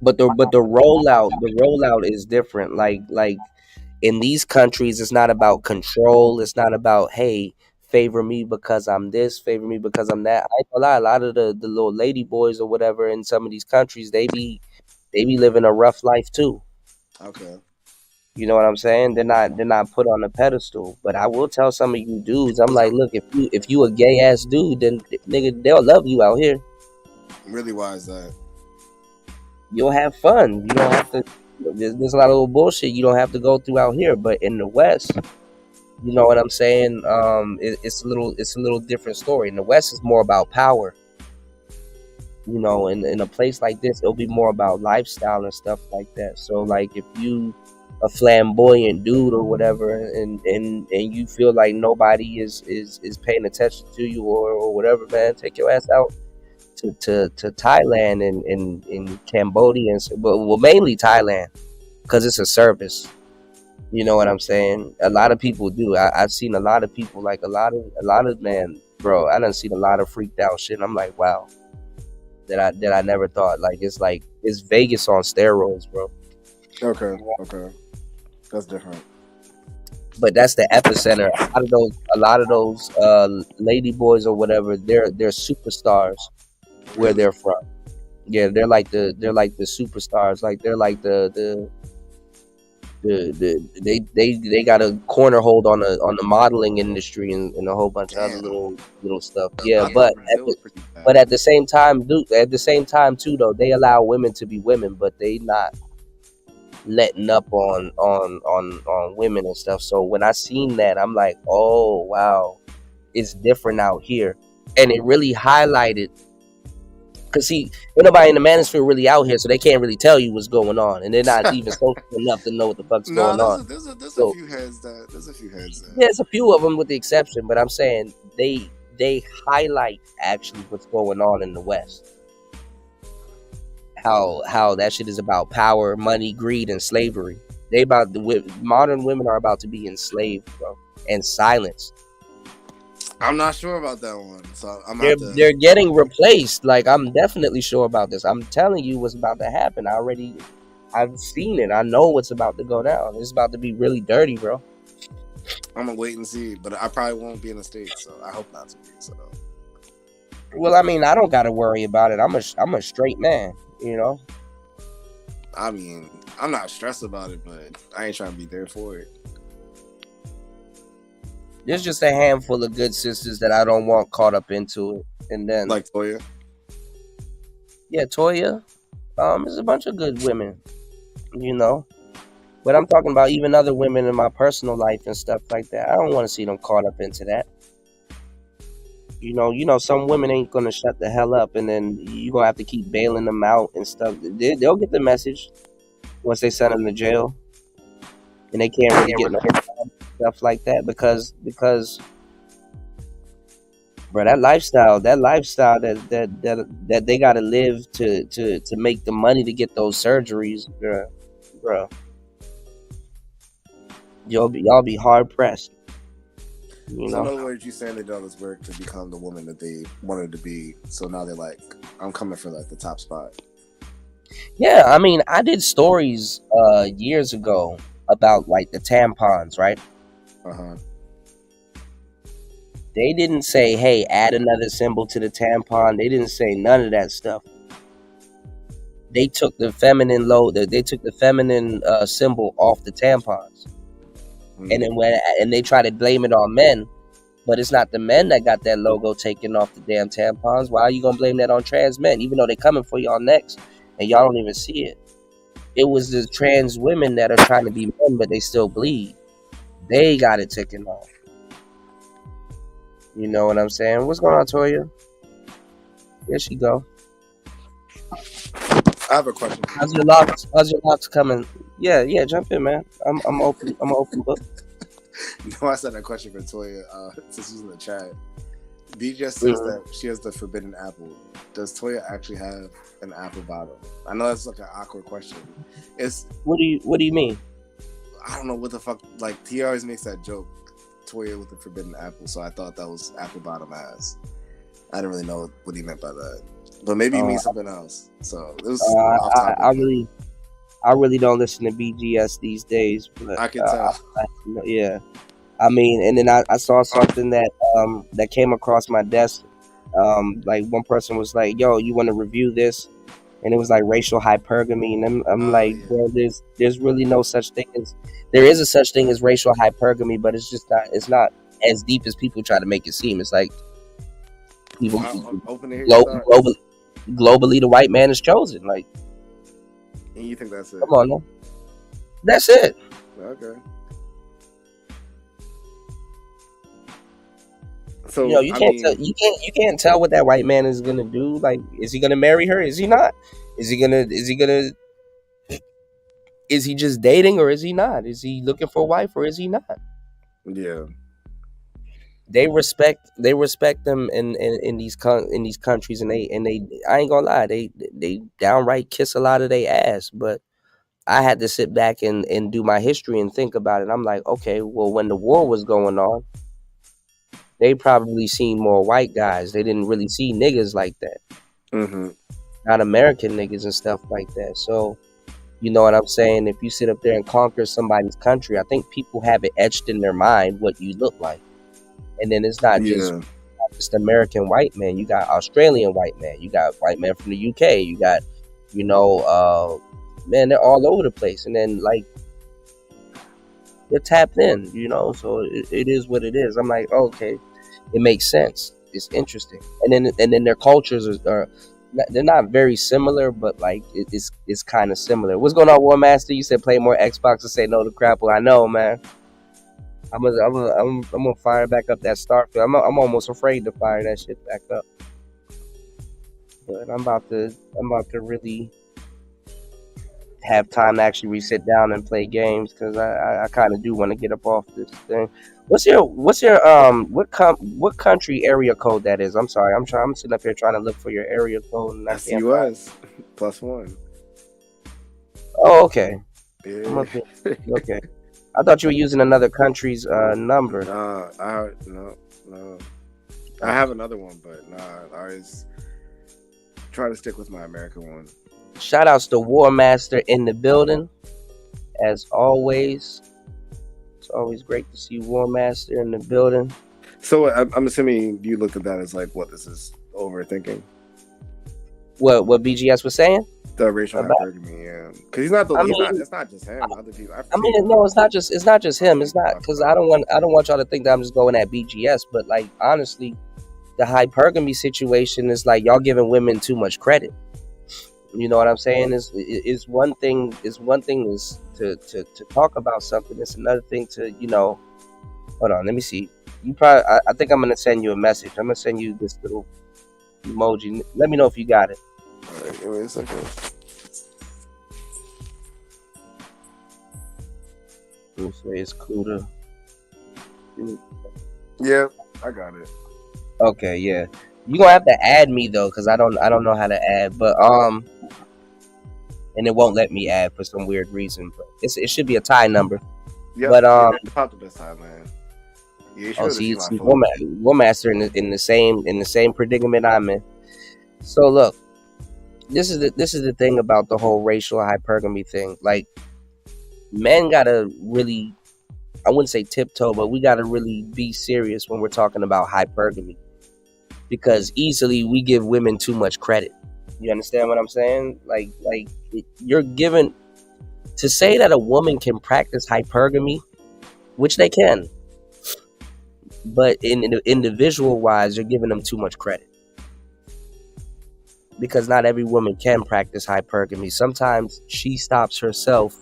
Speaker 13: But the rollout is different. Like in these countries, it's not about control. It's not about, hey, favor me because I'm this, favor me because I'm that. I ain't gonna lie, a lot of the little lady boys or whatever in some of these countries, they be living a rough life too.
Speaker 17: Okay.
Speaker 13: You know what I'm saying? They're not put on a pedestal. But I will tell some of you dudes, I'm like, look, if you a gay ass dude, then nigga, they'll love you out here.
Speaker 17: Really, why is that?
Speaker 13: You'll have fun. You don't have to. There's a lot of little bullshit you don't have to go through out here. But in the West, you know what I'm saying? It's a little different story. In the West, it's more about power. You know, in a place like this, it'll be more about lifestyle and stuff like that. So, like, if you a flamboyant dude or whatever, and you feel like nobody is paying attention to you or whatever, man, take your ass out to Thailand and Cambodia, well, mainly Thailand, because it's a service. You know what I'm saying? A lot of people do. I've seen a lot of people, like a lot of man, bro. I done seen a lot of freaked out shit. And I'm like, wow, that I never thought. Like it's Vegas on steroids, bro.
Speaker 17: Okay, that's different.
Speaker 13: But that's the epicenter. A lot of those lady boys or whatever, they're superstars where they're from. Yeah, they're like the superstars. Like they're like they got a corner hold on the modeling industry and a whole bunch of other little stuff. Yeah, but at the same time, too, though, they allow women to be women, but they not letting up on women and stuff. So when I seen that, I'm like, oh wow, it's different out here. And it really highlighted Cause see, nobody in the manosphere really out here, so they can't really tell you what's going on, and they're not even social enough to know what the fuck's
Speaker 17: No,
Speaker 13: going on.
Speaker 17: there's a
Speaker 13: So,
Speaker 17: few heads that
Speaker 13: there's a few of them with the exception, but I'm saying they highlight actually what's going on in the West. How that shit is about power, money, greed, and slavery. Modern women are about to be enslaved, bro, and silenced.
Speaker 17: I'm not sure about that one, so
Speaker 13: They're getting replaced. Like, I'm definitely sure about this. I'm telling you what's about to happen. I've seen it. I know what's about to go down. It's about to be really dirty, bro.
Speaker 17: I'm gonna wait and see, but I probably won't be in the States, so I hope not to be. So,
Speaker 13: well, I mean, I don't got to worry about it. I'm a straight man, you know.
Speaker 17: I mean, I'm not stressed about it, but I ain't trying to be there for it.
Speaker 13: There's just a handful of good sisters that I don't want caught up into it, and then
Speaker 17: like Toya.
Speaker 13: Yeah, Toya. There's a bunch of good women, you know. But I'm talking about even other women in my personal life and stuff like that. I don't want to see them caught up into that. You know, some women ain't gonna shut the hell up, and then you gonna have to keep bailing them out and stuff. They'll get the message once they send them to jail, and they can't really get no stuff like that because, bro, that lifestyle that they gotta live to make the money to get those surgeries, bro. Y'all be hard pressed. You
Speaker 17: So
Speaker 13: know?
Speaker 17: in other words, you saying they did all this work to become the woman that they wanted to be. So now they're like, I'm coming for like the top spot.
Speaker 13: Yeah, I mean, I did stories years ago about like the tampons, right? They didn't say, hey, add another symbol to the tampon. They didn't say none of that stuff. They took the feminine symbol off the tampons. And then they try to blame it on men, but it's not the men that got that logo taken off the damn tampons. Why are you gonna blame that on trans men, even though they coming for y'all next and y'all don't even see it? It was the trans women that are trying to be men, but they still bleed. They got it taken off. You know what I'm saying? What's going on, Toya? Here she go.
Speaker 17: I have a question.
Speaker 13: How's your locks coming? Yeah, jump in, man. I'm open. I'm an open book.
Speaker 17: No, I said that question for Toya. Since she's in the chat, B just says that she has the forbidden apple. Does Toya actually have an apple bottom? I know that's like an awkward question.
Speaker 13: What do you mean?
Speaker 17: I don't know what the fuck. Like, he always makes that joke, Toya with the forbidden apple. So I thought that was apple bottom ass. I didn't really know what he meant by that, but maybe he means something else. So it was off topic.
Speaker 13: I really don't listen to BGS these days, but
Speaker 17: I can tell.
Speaker 13: Yeah, I mean, and then I saw something that came across my desk. Like, one person was like, "Yo, you want to review this?" And it was like racial hypergamy, and I'm like, "Bro, there's really no such thing as there is a such thing as racial hypergamy, but it's just not. It's not as deep as people try to make it seem. It's like people globally, the white man is chosen. Like,
Speaker 17: and you think that's it?
Speaker 13: Come on, man. That's it.
Speaker 17: Okay. So
Speaker 13: you can't tell what that white man is gonna do. Like, is he gonna marry her? Is he not? Is he just dating, or is he not? Is he looking for a wife, or is he not?
Speaker 17: Yeah.
Speaker 13: They respect them in these countries, and they I ain't gonna lie, they downright kiss a lot of their ass. But I had to sit back and do my history and think about it. I'm like, okay, well, when the war was going on, they probably seen more white guys. They didn't really see niggas like that. Not American niggas and stuff like that. So, you know what I'm saying? If you sit up there and conquer somebody's country, I think people have it etched in their mind what you look like. And then it's not just American white man. You got Australian white man. You got white man from the UK. You got, man, they're all over the place. And then, like, they're tapped in, so it is what it is. I'm like, okay, it makes sense. It's interesting. And then their cultures are they're not very similar, but like it's kind of similar. What's going on, War Master? You said play more Xbox and say no to Crapple. I know, man. I'm gonna fire back up that Starfield. I'm almost afraid to fire that shit back up. but I'm about to really have time to actually sit down and play games because I kind of do want to get up off this thing. What's your what country area code that is? I'm sorry, I'm sitting up here trying to look for your area code. And
Speaker 17: That's US +1.
Speaker 13: Oh, okay.
Speaker 17: Yeah.
Speaker 13: Okay. I thought you were using another country's number.
Speaker 17: No. I have another one, but I always try to stick with my American one.
Speaker 13: Shout outs to War Master in the building, as always. It's always great to see War Master in the building.
Speaker 17: So I'm assuming you looked at that as like, what, this is overthinking?
Speaker 13: What BGS was saying?
Speaker 17: The racial hypergamy, yeah. Because he's not the. It's not just him. Other people.
Speaker 13: No, it's not just him. It's not because I don't want y'all to think that I'm just going at BGS. But like honestly, the hypergamy situation is like y'all giving women too much credit. You know what I'm saying? Is one thing is to talk about something. It's another thing to Hold on, let me see. You probably. I think I'm gonna send you a message. I'm gonna send you this little emoji. Let me know if you got it.
Speaker 17: All right, wait a second.
Speaker 13: Let me say it's Kuda.
Speaker 17: Yeah, I got it.
Speaker 13: Okay, yeah. You gonna have to add me though, because I don't know how to add, but and it won't let me add for some weird reason. But it should be a tie number.
Speaker 17: Yeah,
Speaker 13: but
Speaker 17: it popped up this time, man. Yeah, you should
Speaker 13: see War Master in the same predicament I'm in. So look, this is the thing about the whole racial hypergamy thing. Like, men gotta really, I wouldn't say tiptoe, but we gotta really be serious when we're talking about hypergamy, because easily we give women too much credit. You understand what I'm saying? Like you're given to say that a woman can practice hypergamy, which they can, but in individual wise, you're giving them too much credit. Because not every woman can practice hypergamy. Sometimes she stops herself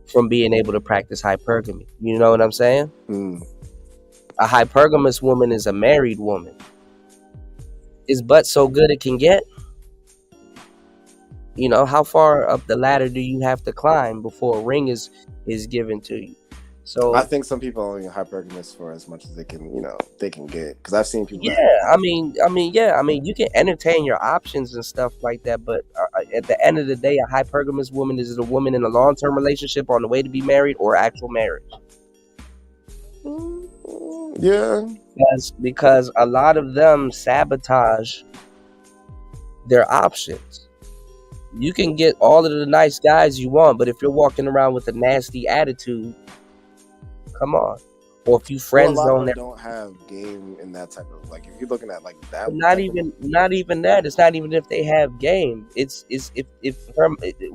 Speaker 13: from being able to practice hypergamy. You know what I'm saying? A hypergamous woman is a married woman. Is butt so good it can get? You know, how far up the ladder do you have to climb before a ring is given to you? So
Speaker 17: I think some people are only hypergamous for as much as they can get. Because I've seen people.
Speaker 13: Yeah, I mean, you can entertain your options and stuff like that, but at the end of the day, a hypergamous woman is a woman in a long-term relationship on the way to be married or actual marriage.
Speaker 17: Yeah,
Speaker 13: because a lot of them sabotage their options. You can get all of the nice guys you want, but if you're walking around with a nasty attitude, come on. Or if you friend zone that
Speaker 17: don't have game in that type of, like, if you're looking at like that,
Speaker 13: not even that. It's not even if they have game. It's if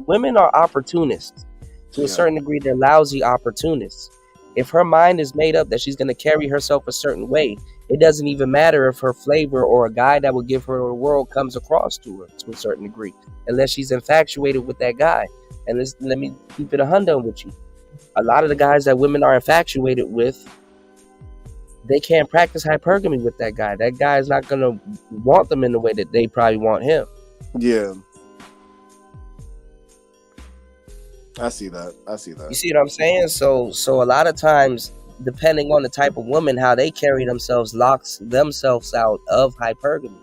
Speaker 13: women are opportunists to a certain degree. They're lousy opportunists. If her mind is made up that she's going to carry herself a certain way, it doesn't even matter if her flavor or a guy that will give her the world comes across to her to a certain degree, unless she's infatuated with that guy. And let me keep it 100 with you. A lot of the guys that women are infatuated with, they can't practice hypergamy with that guy. That guy is not going to want them in the way that they probably want him.
Speaker 17: Yeah. I see that.
Speaker 13: You see what I'm saying? So a lot of times, depending on the type of woman, how they carry themselves locks themselves out of hypergamy,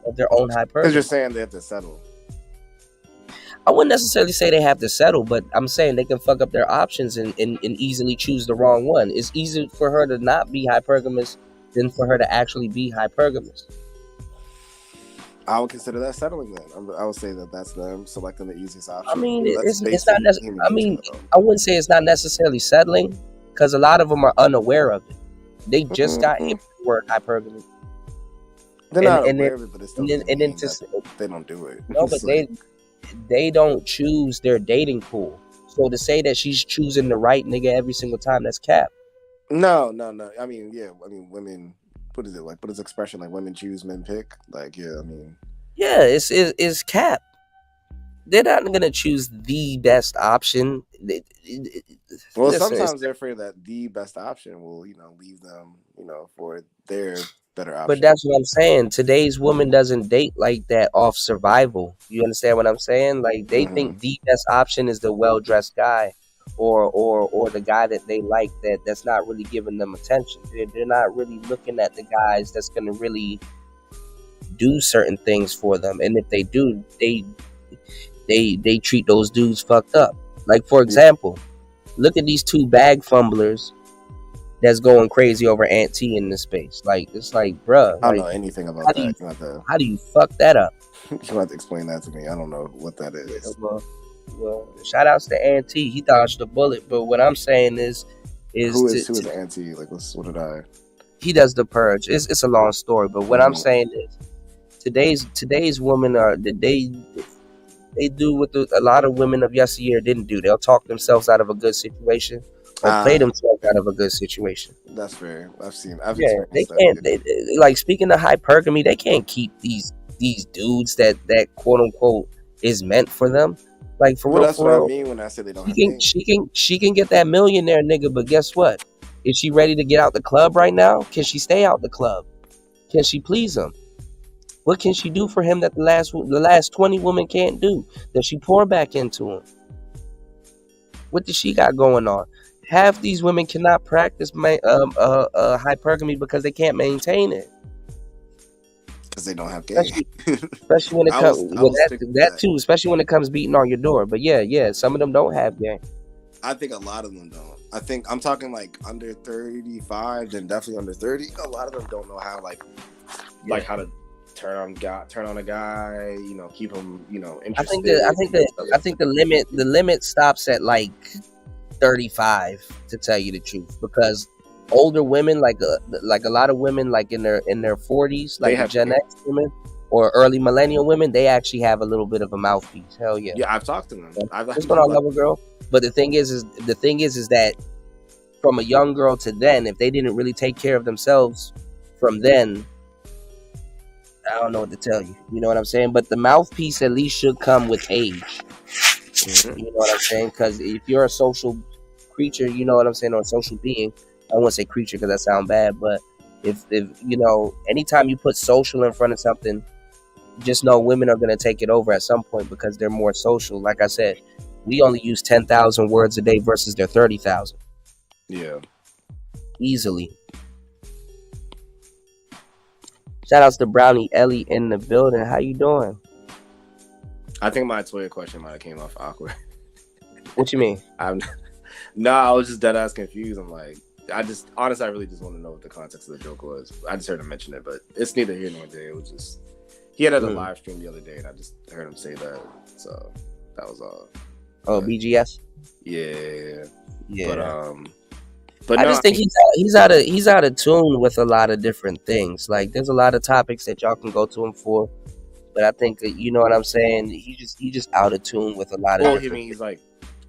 Speaker 13: of their own hypergamy.
Speaker 17: Because you're saying they have to settle.
Speaker 13: I wouldn't necessarily say they have to settle, but I'm saying they can fuck up their options and easily choose the wrong one. It's easier for her to not be hypergamous than for her to actually be hypergamous.
Speaker 17: I would consider that settling then. I would say that that's them selecting the easiest option.
Speaker 13: I mean, it's not necessarily. I mean, I wouldn't say it's not necessarily settling, because a lot of them are unaware of it. They just got hit with the word hypergamy.
Speaker 17: They're not aware of it, but it's still they don't do it.
Speaker 13: No, but they don't choose their dating pool. So to say that she's choosing the right nigga every single time, that's cap.
Speaker 17: No. I mean, yeah. I mean, women. What is it like? What is the expression like? Women choose, men pick. Like, yeah. I mean,
Speaker 13: yeah, it's cap. They're not gonna choose the best option.
Speaker 17: Well, sometimes they're afraid that the best option will, leave them, for their better option.
Speaker 13: But that's what I'm saying. Today's woman doesn't date like that off survival. You understand what I'm saying? Like they think the best option is the well-dressed guy, or the guy that they like that's not really giving them attention. They're not really looking at the guys that's gonna really do certain things for them. And if they do, they treat those dudes fucked up. Like for example, look at these two bag fumblers that's going crazy over Aunt T in this space. Like it's like, bruh,
Speaker 17: I don't
Speaker 13: like,
Speaker 17: know anything about that.
Speaker 13: how do you fuck that up?
Speaker 17: You have to explain that to me. I don't know what that is.
Speaker 13: Well, shout outs to Aunt T. He dodged a bullet. But what I'm saying is
Speaker 17: who is Aunt T? Like what did I?
Speaker 13: He does the purge. It's a long story, but what I'm saying is today's women are they do what a lot of women of yesteryear didn't do. They'll talk themselves out of a good situation or play themselves out of a good situation.
Speaker 17: That's fair.
Speaker 13: They can't. They, like speaking of hypergamy, they can't keep these dudes that quote unquote is meant for them. Like for real,
Speaker 17: that's what I mean when I say they don't.
Speaker 13: She can get that millionaire nigga, but guess what? Is she ready to get out the club right now? Can she stay out the club? Can she please him? What can she do for him that the last 20 women can't do? Does she pour back into him? What does she got going on? Half these women cannot practice hypergamy because they can't maintain it.
Speaker 17: Because they don't have game.
Speaker 13: Especially when it comes that too. Especially when it comes beating on your door. But yeah, some of them don't have game.
Speaker 17: I think a lot of them don't. I think I'm talking like under 35, then definitely under 30. A lot of them don't know how like how to turn on a guy, keep him, interested. I think the limit stops at like 35, to tell you the truth, because older women like a lot of women like in their 40s, like the Gen X women or early millennial women, they actually have a little bit of a mouthpiece. Hell yeah. Yeah, I've talked to them.
Speaker 13: That's what I love a girl. But the thing is that from a young girl to then, if they didn't really take care of themselves from then, I don't know what to tell you. You know what I'm saying? But the mouthpiece at least should come with age. You know what I'm saying? Because if you're a social creature, you know what I'm saying, or a social being, I don't want to say creature because that sounds bad, but if anytime you put social in front of something, just know women are going to take it over at some point because they're more social. Like I said, we only use 10,000 words a day versus their 30,000.
Speaker 17: Yeah.
Speaker 13: Easily. Shout outs to Brownie Ellie in the building. How you doing?
Speaker 17: I think my Toya question might have came off awkward.
Speaker 13: What you mean?
Speaker 17: I was just dead ass confused. I'm like, I really just want to know what the context of the joke was. I just heard him mention it, but it's neither here nor there. It was just he had a live stream the other day, and I just heard him say that. So that was all.
Speaker 13: Oh, BGS.
Speaker 17: Yeah.
Speaker 13: But I just think he's out of tune with a lot of different things. Like there's a lot of topics that y'all can go to him for, but I think that, you know what I'm saying, he just out of tune with a lot of.
Speaker 17: Well, I mean, he's like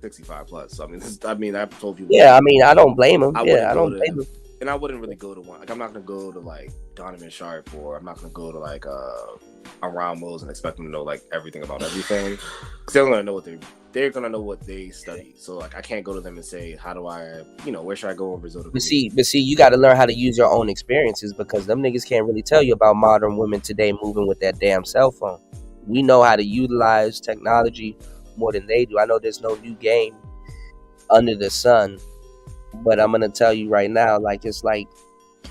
Speaker 17: 65 plus. So I've told people.
Speaker 13: Yeah, I mean, I don't blame him. I don't blame him.
Speaker 17: And I wouldn't really go to one. Like I'm not gonna go to like Donovan Sharp, or I'm not gonna go to like around Mose and expect them to know like everything about everything. Because they're gonna know what they study. So like I can't go to them and say, how do I, where should I go in Brazil?
Speaker 13: But see, you got to learn how to use your own experiences, because them niggas can't really tell you about modern women today moving with that damn cell phone. We know how to utilize technology more than they do. I know there's no new game under the sun, but I'm gonna tell you right now, like it's like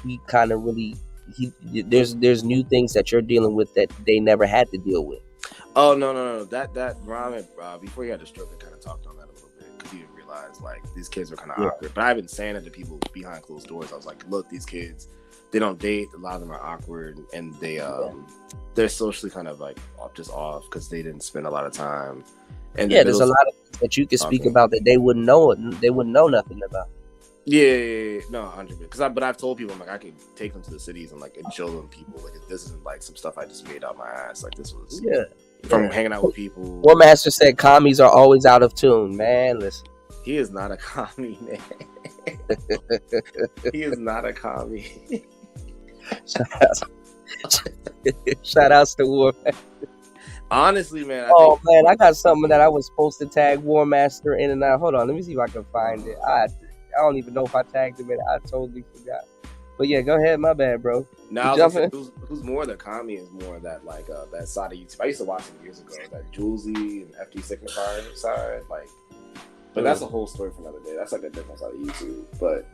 Speaker 13: he kind of really there's new things that you're dealing with that they never had to deal with.
Speaker 17: Oh no! That Ron, before he had the stroke, I kind of talked on that a little bit because he didn't realize like these kids are kind of awkward. But I've been saying it to people behind closed doors. I was like, look, these kids, they don't date. A lot of them are awkward, and they're socially kind of like just off because they didn't spend a lot of time. And
Speaker 13: there's a lot of things that you can speak about that they wouldn't know. They wouldn't know nothing about.
Speaker 17: Yeah, no, 100%. But I've told people, I'm like, I could take them to the cities and like and show them people. Like this isn't like some stuff I just made out my ass. Like this was from hanging out with people. War
Speaker 13: Master said commies are always out of tune, man. Listen,
Speaker 17: he is not a commie, man. He is not a commie.
Speaker 13: Shout outs to War Master.
Speaker 17: Honestly, man.
Speaker 13: I got something that I was supposed to tag War Master in and out. Hold on, let me see if I can find it. I don't even know if I tagged him in. I totally forgot. But yeah, go ahead. My bad, bro.
Speaker 17: Now,
Speaker 13: jumping.
Speaker 17: Who's more the commie is more that like that side of YouTube. I used to watch them years ago, that Julesy and FD Signifier side, like. But that's a whole story for another day. That's like a different side of YouTube. But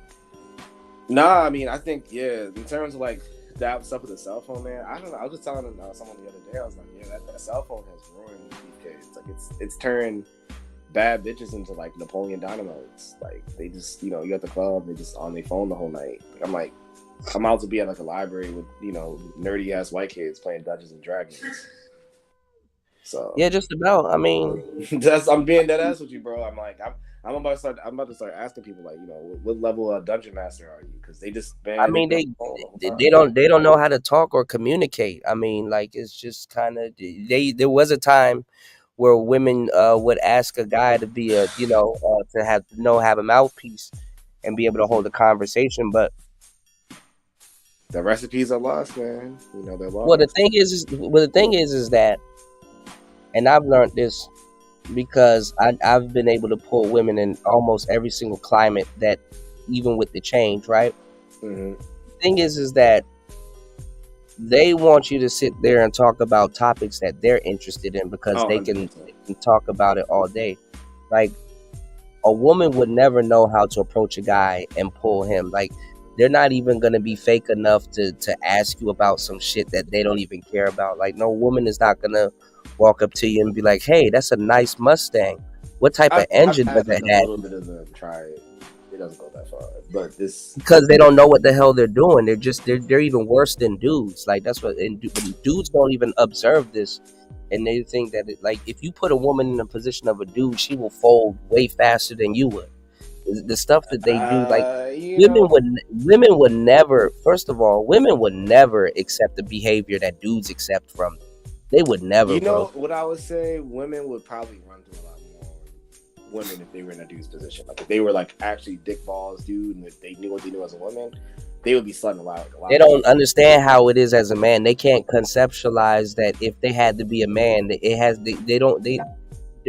Speaker 17: nah, I mean, I think in terms of like that stuff with the cell phone, man. I don't know. I was just telling someone the other day. I was like, that cell phone has ruined these kids. Like it's turned bad bitches into like Napoleon Dynamites. Like they just, you at the club, they just on their phone the whole night. I'm like, I'm out to be at like a library with nerdy ass white kids playing Dungeons and Dragons. So
Speaker 13: yeah, just about. I mean,
Speaker 17: I'm being dead ass with you, bro. I'm like, I'm about to start asking people like, what level of dungeon master are you? Because they just
Speaker 13: I mean, they don't know how to talk or communicate. I mean, like it's just kind of there was a time where women would ask a guy to be to have a mouthpiece and be able to hold a conversation, but
Speaker 17: the recipes are lost, man. They're lost.
Speaker 13: Well, the thing is that, and I've learned this because I've been able to pull women in almost every single climate, that even with the change, right?
Speaker 17: Mm-hmm.
Speaker 13: The thing is that they want you to sit there and talk about topics that they're interested in because they can talk about it all day. Like a woman would never know how to approach a guy and pull him. Like they're not even going to be fake enough to ask you about some shit that they don't even care about. Like no woman is not going to walk up to you and be like, hey, that's a nice Mustang. What type of engine does it have?
Speaker 17: A little bit of them try it. It doesn't go that far. But this
Speaker 13: because they don't know what the hell they're doing. They're even worse than dudes. Like that's what, and dudes don't even observe this. And they think that if you put a woman in the position of a dude, she will fold way faster than you would. The stuff that they do, women would never. First of all, women would never accept the behavior that dudes accept from them. They would never.
Speaker 17: What I would say, women would probably run through a lot more women if they were in a dude's position. Like if they were like actually dick balls, dude, and if they knew what they knew as a woman, they would be slutting a lot.
Speaker 13: They don't understand how it is as a man. They can't conceptualize that if they had to be a man, they're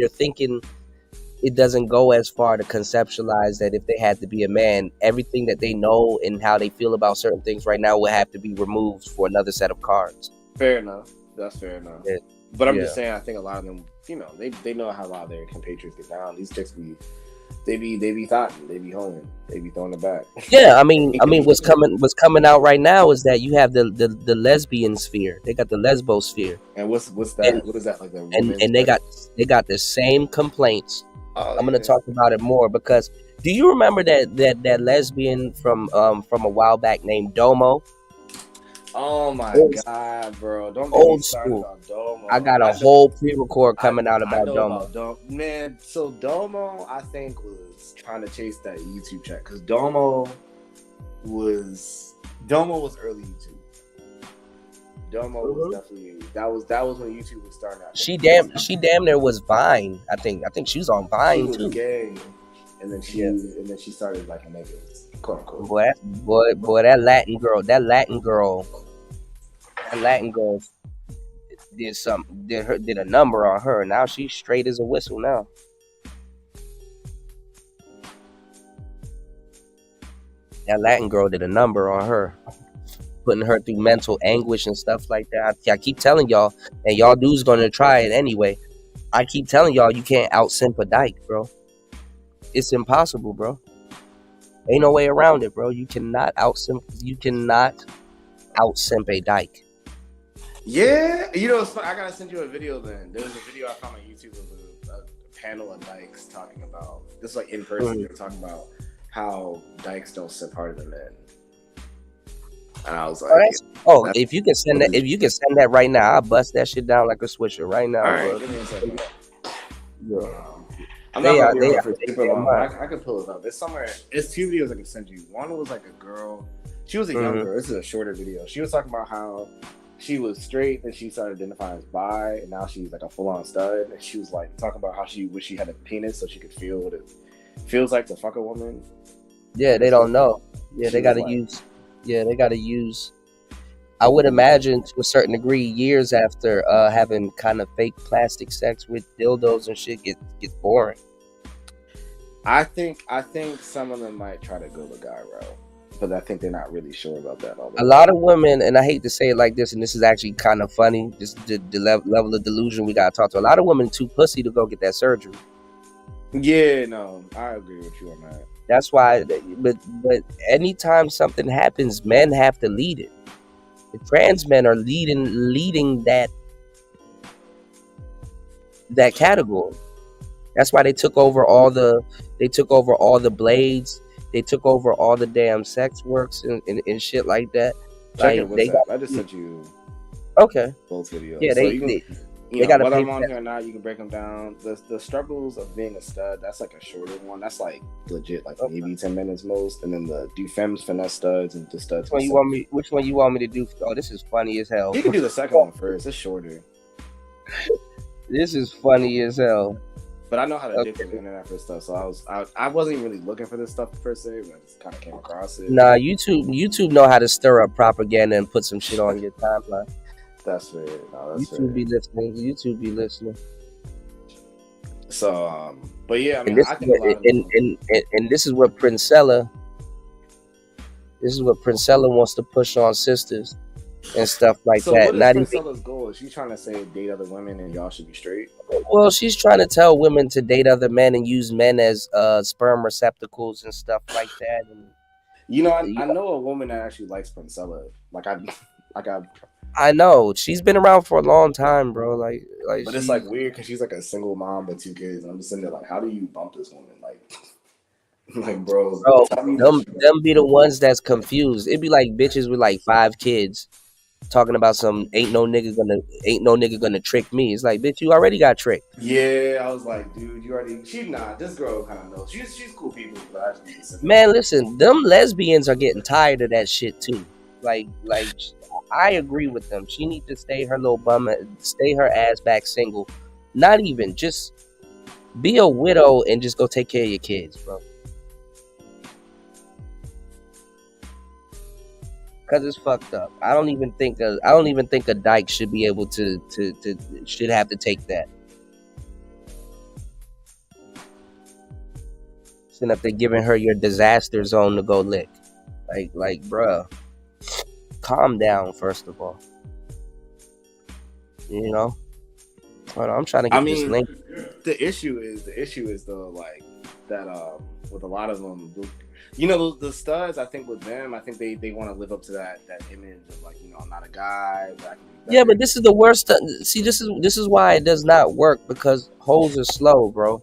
Speaker 13: thinking. It doesn't go as far to conceptualize that if they had to be a man, everything that they know and how they feel about certain things right now would have to be removed for another set of cards.
Speaker 17: Fair enough. That's fair enough.
Speaker 13: Yeah.
Speaker 17: But I'm just saying, I think a lot of them, they know how a lot of their compatriots get down. These chicks they be thotting, they be honing, they be throwing it back.
Speaker 13: Yeah, I mean, what's coming out right now is that you have the lesbian sphere. They got the lesbo sphere.
Speaker 17: And what's that? What is that like?
Speaker 13: And they got the same complaints. I'm gonna talk about it more because do you remember that lesbian from a while back named Domo?
Speaker 17: Oh my god, bro! Don't get
Speaker 13: old
Speaker 17: me started
Speaker 13: school.
Speaker 17: on Domo.
Speaker 13: I got a whole pre-record coming out about Domo.
Speaker 17: Man, so Domo, I think, was trying to chase that YouTube check because Domo was early YouTube. Domo was definitely that was when YouTube was starting out.
Speaker 13: She damn near was Vine. I think she was on Vine
Speaker 17: she was
Speaker 13: too.
Speaker 17: Gay, and then she started like a nigga, quote unquote.
Speaker 13: Boy, that Latin girl did something. Did a number on her. Now she's straight as a whistle now. That Latin girl did a number on her, putting her through mental anguish and stuff like that. I keep telling y'all, and y'all dudes gonna try it anyway. I keep telling y'all, you can't out-simp a dyke, bro. It's impossible, bro. Ain't no way around it, bro. You cannot out-simp a dyke.
Speaker 17: Yeah, it's fun. I gotta send you a video then. There was a video I found on YouTube of a panel of dykes talking about this, like in person. They were talking about how dykes don't simp harder than men. And I was like,
Speaker 13: if you can send that right now, I'll bust that shit down like a swisher right now.
Speaker 17: All right,
Speaker 13: bro.
Speaker 17: give me a second.
Speaker 13: Yeah.
Speaker 17: I'm not gonna be for super long. I can pull it up. It's somewhere. It's two videos I can send you. One was like a girl. She was a young girl. This is a shorter video. She was talking about how she was straight, then she started identifying as bi, and now she's like a full-on stud. And she was like talking about how she wished she had a penis so she could feel what it feels like to fuck a woman.
Speaker 13: Yeah, they don't know. Yeah, they gotta use. I would imagine to a certain degree, years after having kind of fake plastic sex with dildos and shit gets boring.
Speaker 17: I think some of them might try to go the guy route. but I think they're not really sure about that.
Speaker 13: A lot of women, and I hate to say it like this, and this is actually kind of funny, just the level of delusion we gotta talk to. A lot of women too pussy to go get that surgery.
Speaker 17: Yeah, no, I agree with you on that.
Speaker 13: That's why, but anytime something happens, men have to lead it. The trans men are leading that category. That's why they took over all the blades. They took over all the damn sex works and shit like that.
Speaker 17: Check
Speaker 13: Like,
Speaker 17: it. I just sent you
Speaker 13: okay
Speaker 17: both videos.
Speaker 13: Yeah,
Speaker 17: so
Speaker 13: they got
Speaker 17: whether I'm on here or not, you can break them down. The struggles of being a stud, that's like a shorter one. That's like legit, like maybe 10 minutes most. And then the do femmes finesse studs and the studs.
Speaker 13: Which one you want me to do? Oh, this is funny as hell.
Speaker 17: You can do the second one first. It's shorter.
Speaker 13: This is funny as hell.
Speaker 17: But I know how to dig through the internet for stuff, so I wasn't even really looking for this stuff per se, but I just kind of came across it.
Speaker 13: Nah, YouTube know how to stir up propaganda and put some shit on your timeline.
Speaker 17: That's fair. No, that's
Speaker 13: YouTube be listening. YouTube be listening.
Speaker 17: So, but yeah, I mean,
Speaker 13: And this,
Speaker 17: I think a lot of
Speaker 13: and this is what Princella. This is what Princella wants to push on sisters and stuff like
Speaker 17: so
Speaker 13: that.
Speaker 17: what
Speaker 13: Not
Speaker 17: is
Speaker 13: even.
Speaker 17: Princella's goal? Is she trying to say date other women and y'all should be straight?
Speaker 13: Well, she's trying to tell women to date other men and use men as sperm receptacles and stuff like that. And
Speaker 17: You know, I know a woman that actually likes Princella.
Speaker 13: I know she's been around for a long time, bro. Like,
Speaker 17: but it's like weird because she's like a single mom with 2 kids, and I'm just sitting there like, how do you bump this woman? Like, bro,
Speaker 13: them be the ones that's confused. It'd be like bitches with like 5 kids talking about some ain't no nigga gonna trick me. It's like, bitch, you already got tricked.
Speaker 17: Yeah, I was like, dude, you already. This girl kind of knows. She's cool people, but I just need to sit
Speaker 13: Man, listen, them lesbians are getting tired of that shit too. Like, I agree with them. She needs to stay her ass back single. Not even, just be a widow and just go take care of your kids, bro. Cause it's fucked up. I don't even think a dyke should be able to should have to take that. Sitting up there giving her your disaster zone to go lick. Like, bruh. Calm down, first of all. You know? Hold on, I'm trying to get this link.
Speaker 17: The issue is though, like that with a lot of them, you know, the studs, I think with them, I think they want to live up to that image of like, you know, I'm not a guy, but I can be better.
Speaker 13: Yeah, but this is the worst. See, this is why it does not work, because hoes are slow, bro.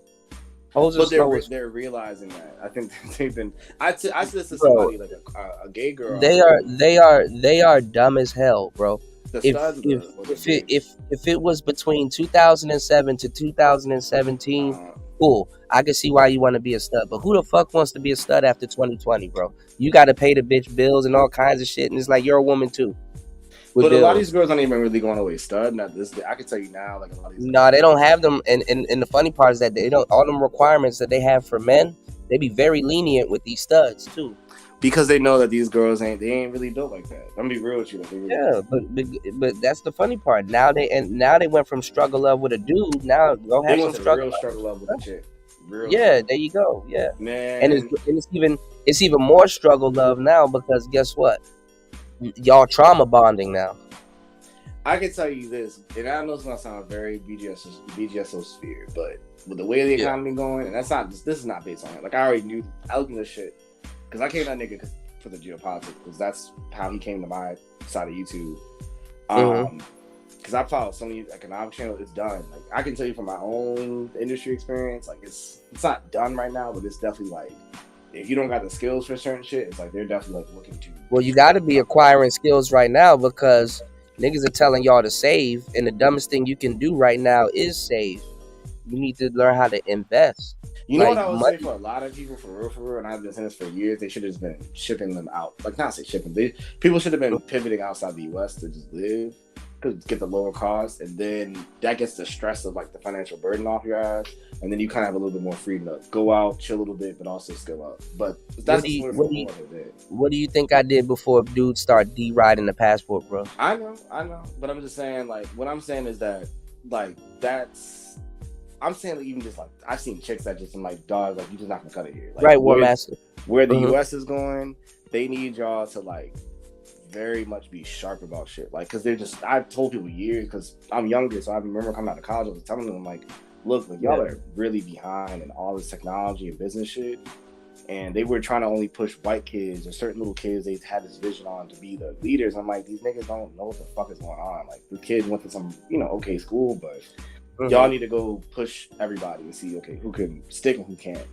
Speaker 13: Hoes are slow.
Speaker 17: They're realizing that. I think they've been. I said this to somebody, like a gay girl.
Speaker 13: They are dumb as hell, bro. If it was between 2007 to 2017, cool. I can see why you want to be a stud, but who the fuck wants to be a stud after 2020, bro? You got to pay the bitch bills and all kinds of shit, and it's like you're a woman too.
Speaker 17: But a lot of these girls aren't even really going away stud. Not this. I can tell you now, like a lot of these.
Speaker 13: No, they don't have them, and the funny part is that they don't. All them requirements that they have for men, they be very lenient with these studs too.
Speaker 17: Because they know that these girls ain't really built like that. I'm gonna be real with you.
Speaker 13: But that's the funny part. Now they went from struggle love with a dude. Now go have some struggle
Speaker 17: love with a chick.
Speaker 13: Yeah, there you go. Yeah,
Speaker 17: man.
Speaker 13: And it's even more struggle love now, because guess what? Y'all trauma bonding now.
Speaker 17: I can tell you this, and I know it's gonna sound very BGSO sphere, but with the way the economy going, and this is not based on it. Like I already knew, I looked at this shit because I came to that nigga for the geopolitics, because that's how he came to my side of YouTube. Because I follow so many economic channels, it's done. Like I can tell you from my own industry experience, like it's not done right now, but it's definitely like, if you don't got the skills for certain shit, it's like they're definitely like looking to.
Speaker 13: Well, you got to be acquiring skills right now, because niggas are telling y'all to save, and the dumbest thing you can do right now is save. You need to learn how to invest.
Speaker 17: You know what I would say for a lot of people, for real, and I've been saying this for years, they should have just been shipping them out. Like, not say shipping, people should have been pivoting outside the U.S. to just live, to get the lower cost, and then that gets the stress of like the financial burden off your ass, and then you kind of have a little bit more freedom to go out, chill a little bit, but also skill up. But that's
Speaker 13: what do you think I did before dudes start de-riding the passport, bro?
Speaker 17: I know, but I'm just saying, like, what I'm saying is that, like, I'm saying, like, even just like I've seen chicks that just, I'm like, dog, like, you just not gonna cut it here. Like,
Speaker 13: right, War Master.
Speaker 17: Where the U.S. is going, they need y'all to like very much be sharp about shit. Like, cause they're just, I've told people years, cause I'm younger, so I remember coming out of college, I was telling them like, look, like, y'all are really behind in all this technology and business shit. And they were trying to only push white kids or certain little kids they had this vision on to be the leaders. I'm like, these niggas don't know what the fuck is going on. Like, the kid went to some, okay school, but y'all need to go push everybody and see, okay, who can stick and who can't.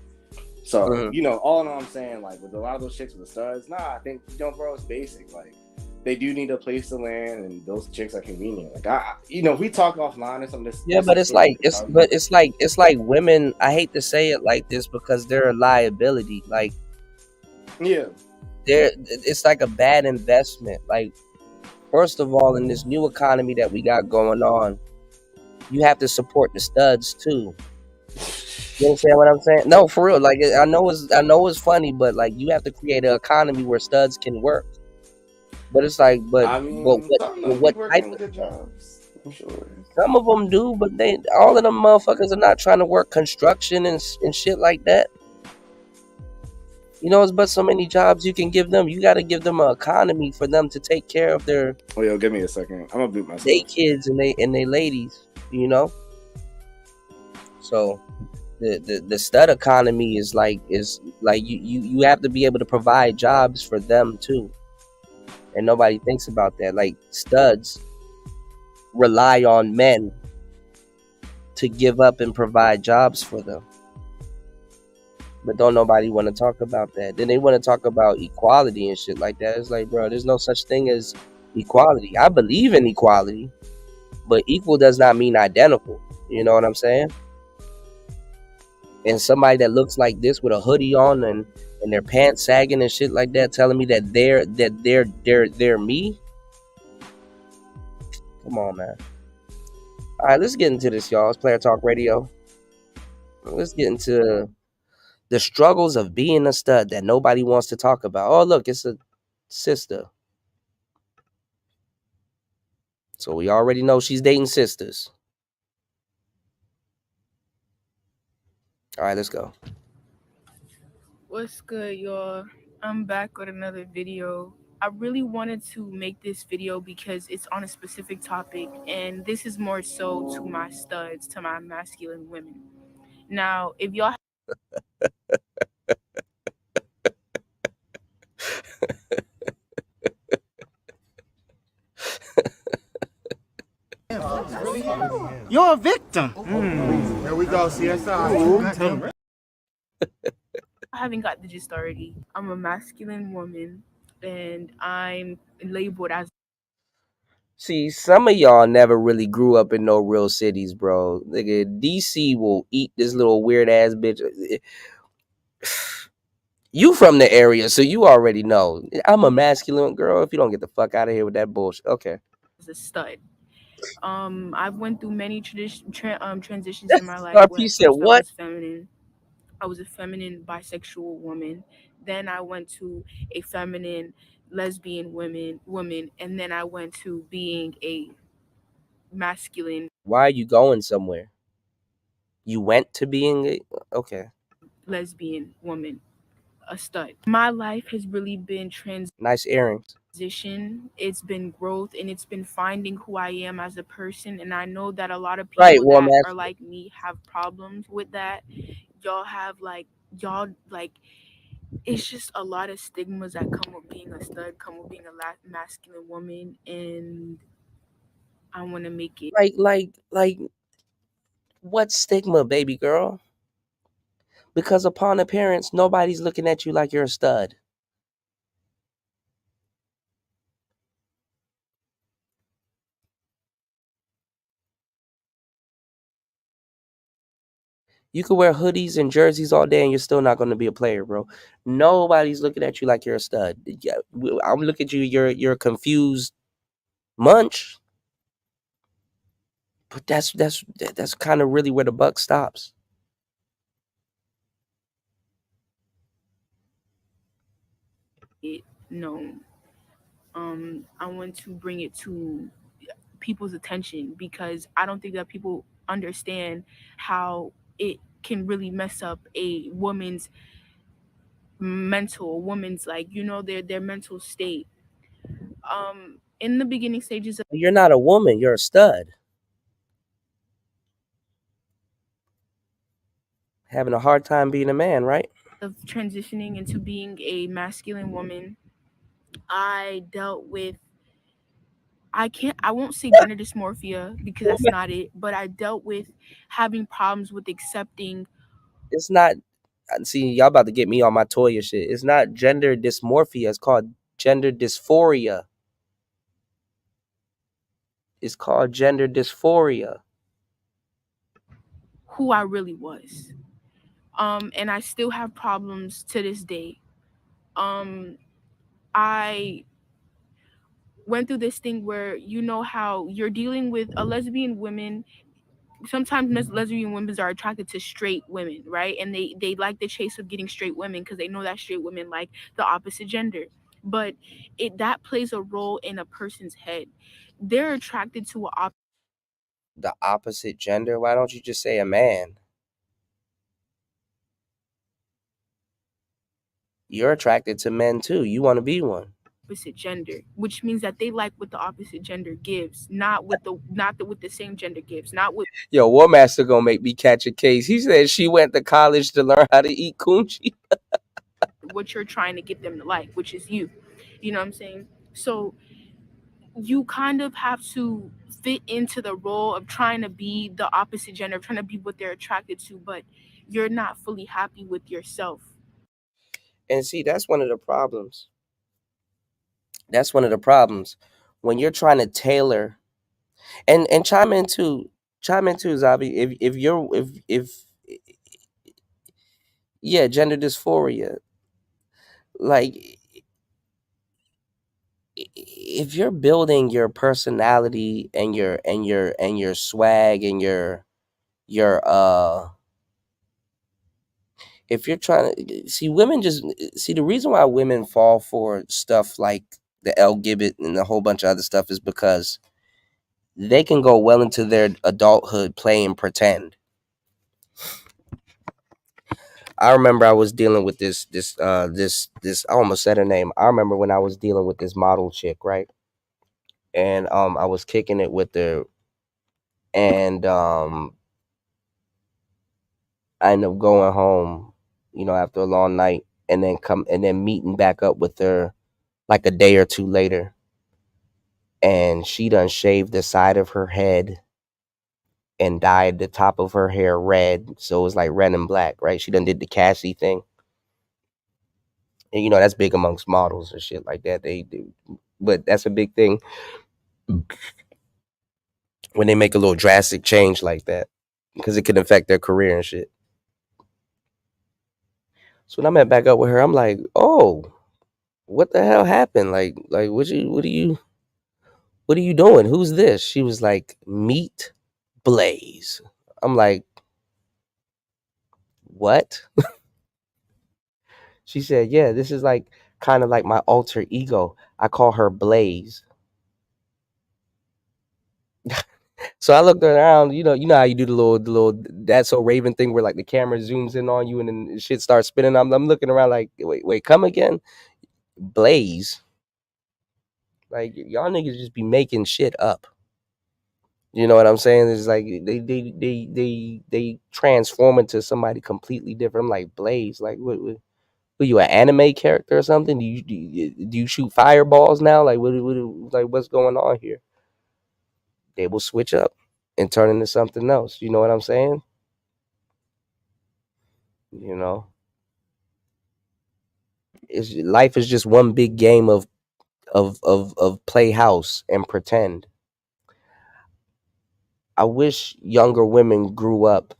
Speaker 17: So, all in all, I'm saying, like, with a lot of those chicks with the studs, I think, bro, it's basic. Like, they do need a place to land, and those chicks are convenient. Like, if we talk offline or something,
Speaker 13: but it's like women. I hate to say it like this because they're a liability. Like, it's like a bad investment. Like, first of all, in this new economy that we got going on, you have to support the studs too. You understand what I'm saying? No, for real. Like, I know it's funny, but like, you have to create an economy where studs can work. But it's like, what type of
Speaker 17: jobs? I'm sure.
Speaker 13: Some of them do, but all of them motherfuckers are not trying to work construction and shit like that. It's but so many jobs you can give them. You got to give them an economy for them to take care of their.
Speaker 17: Oh, yo, give me a second. I'm gonna boot myself.
Speaker 13: They kids and they ladies, So, the stud economy is like you have to be able to provide jobs for them too. And nobody thinks about that. Like, studs rely on men to give up and provide jobs for them. But don't nobody want to talk about that. Then they want to talk about equality and shit like that. It's like, bro, there's no such thing as equality. I believe in equality, but equal does not mean identical. You know what I'm saying? And somebody that looks like this with a hoodie on and their pants sagging and shit like that, telling me that they're me. Come on, man. All right, let's get into this, y'all. It's Player Talk Radio. Let's get into the struggles of being a stud that nobody wants to talk about. Oh, look, it's a sister. So we already know she's dating sisters. All right, let's go.
Speaker 4: What's good, y'all? I'm back with another video. I really wanted to make this video because it's on a specific topic, and this is more so to my studs, to my masculine women. Now, if y'all
Speaker 14: You're a victim. There we go, CSI.
Speaker 4: I haven't got the gist already. I'm a masculine woman, and I'm labeled as.
Speaker 13: See, some of y'all never really grew up in no real cities, bro. Nigga, DC will eat this little weird ass bitch. You from the area, so you already know. I'm a masculine girl. If you don't get the fuck out of here with that bullshit, okay.
Speaker 4: As a stud. I've went through many transitions in my life.
Speaker 13: You said what?
Speaker 4: I was feminine. I was a feminine bisexual woman. Then I went to a feminine lesbian woman, and then I went to being a masculine.
Speaker 13: Why are you going somewhere? You went to being a okay.
Speaker 4: Lesbian woman, a stud. My life has really been
Speaker 13: nice earrings.
Speaker 4: It's been growth, and it's been finding who I am as a person. And I know that a lot of people that are like me have problems with that. It's just a lot of stigmas that come with being a stud, come with being a masculine woman, and I want to make it
Speaker 13: like what stigma, baby girl? Because upon appearance, nobody's looking at you like you're a stud. You could wear hoodies and jerseys all day and you're still not going to be a player, bro. Nobody's looking at you like you're a stud. I'm looking at you, you're a confused munch. But that's kind of really where the buck stops.
Speaker 4: known. I want to bring it to people's attention because I don't think that people understand how it can really mess up a woman's mental, a woman's like, you know, their mental state. In the beginning stages of
Speaker 13: You're not a woman, you're a stud. Having a hard time being a man, right?
Speaker 4: of transitioning into being a masculine woman, I dealt with, I won't say gender dysmorphia because that's not it, but I dealt with having problems with accepting.
Speaker 13: It's not. See, y'all about to get me on my Toya shit. It's not gender dysmorphia. It's called gender dysphoria. It's called gender dysphoria.
Speaker 4: Who I really was. And I still have problems to this day. I went through this thing where, you know how you're dealing with a lesbian woman. Sometimes lesbian women are attracted to straight women, right? And they like the chase of getting straight women because they know that straight women like the opposite gender. But that plays a role in a person's head. They're attracted to
Speaker 13: The opposite gender? Why don't you just say a man? You're attracted to men too. You want to be one.
Speaker 4: opposite gender, which means that they like what the opposite gender gives, not with the same gender gives, not with
Speaker 13: Yo, War Master gonna make me catch a case. He said she went to college to learn how to eat coochie.
Speaker 4: what you're trying to get them to like, which is you. You know what I'm saying? So you kind of have to fit into the role of trying to be the opposite gender, trying to be what they're attracted to, but you're not fully happy with yourself.
Speaker 13: And see, that's one of the problems. That's one of the problems when you're trying to tailor and chime into Zabi, if yeah, gender dysphoria. Like if you're building your personality and your swag and your if you're trying to see women just see the reason why women fall for stuff like the L Gibbet and a whole bunch of other stuff is because they can go well into their adulthood playing pretend. I remember I was dealing with this I almost said her name. I remember when I was dealing with this model chick, right? And I was kicking it with her, and I ended up going home, you know, after a long night, and then meeting back up with her like a day or two later, and she done shaved the side of her head and dyed the top of her hair red, so it was like red and black, right? She done did the Cassie thing. And you know that's big amongst models and shit like that. They do, but that's a big thing when they make a little drastic change like that because it could affect their career and shit. So when I met back up with her, I'm like, oh, what the hell happened? Like what are you doing? Who's this? She was like, meet Blaze. I'm like, what? She said, yeah, this is like kind of like my alter ego. I call her Blaze. So I looked around, you know how you do the little That's So Raven thing where like the camera zooms in on you and then shit starts spinning. I'm looking around like, wait, come again? Blaze. Like y'all niggas just be making shit up. You know what I'm saying? It's like they transform into somebody completely different. I'm like, Blaze, like what are you, an anime character or something? Do you shoot fireballs now? Like what's going on here? They will switch up and turn into something else. You know what I'm saying? You know, life is just one big game of playhouse and pretend. I wish younger women grew up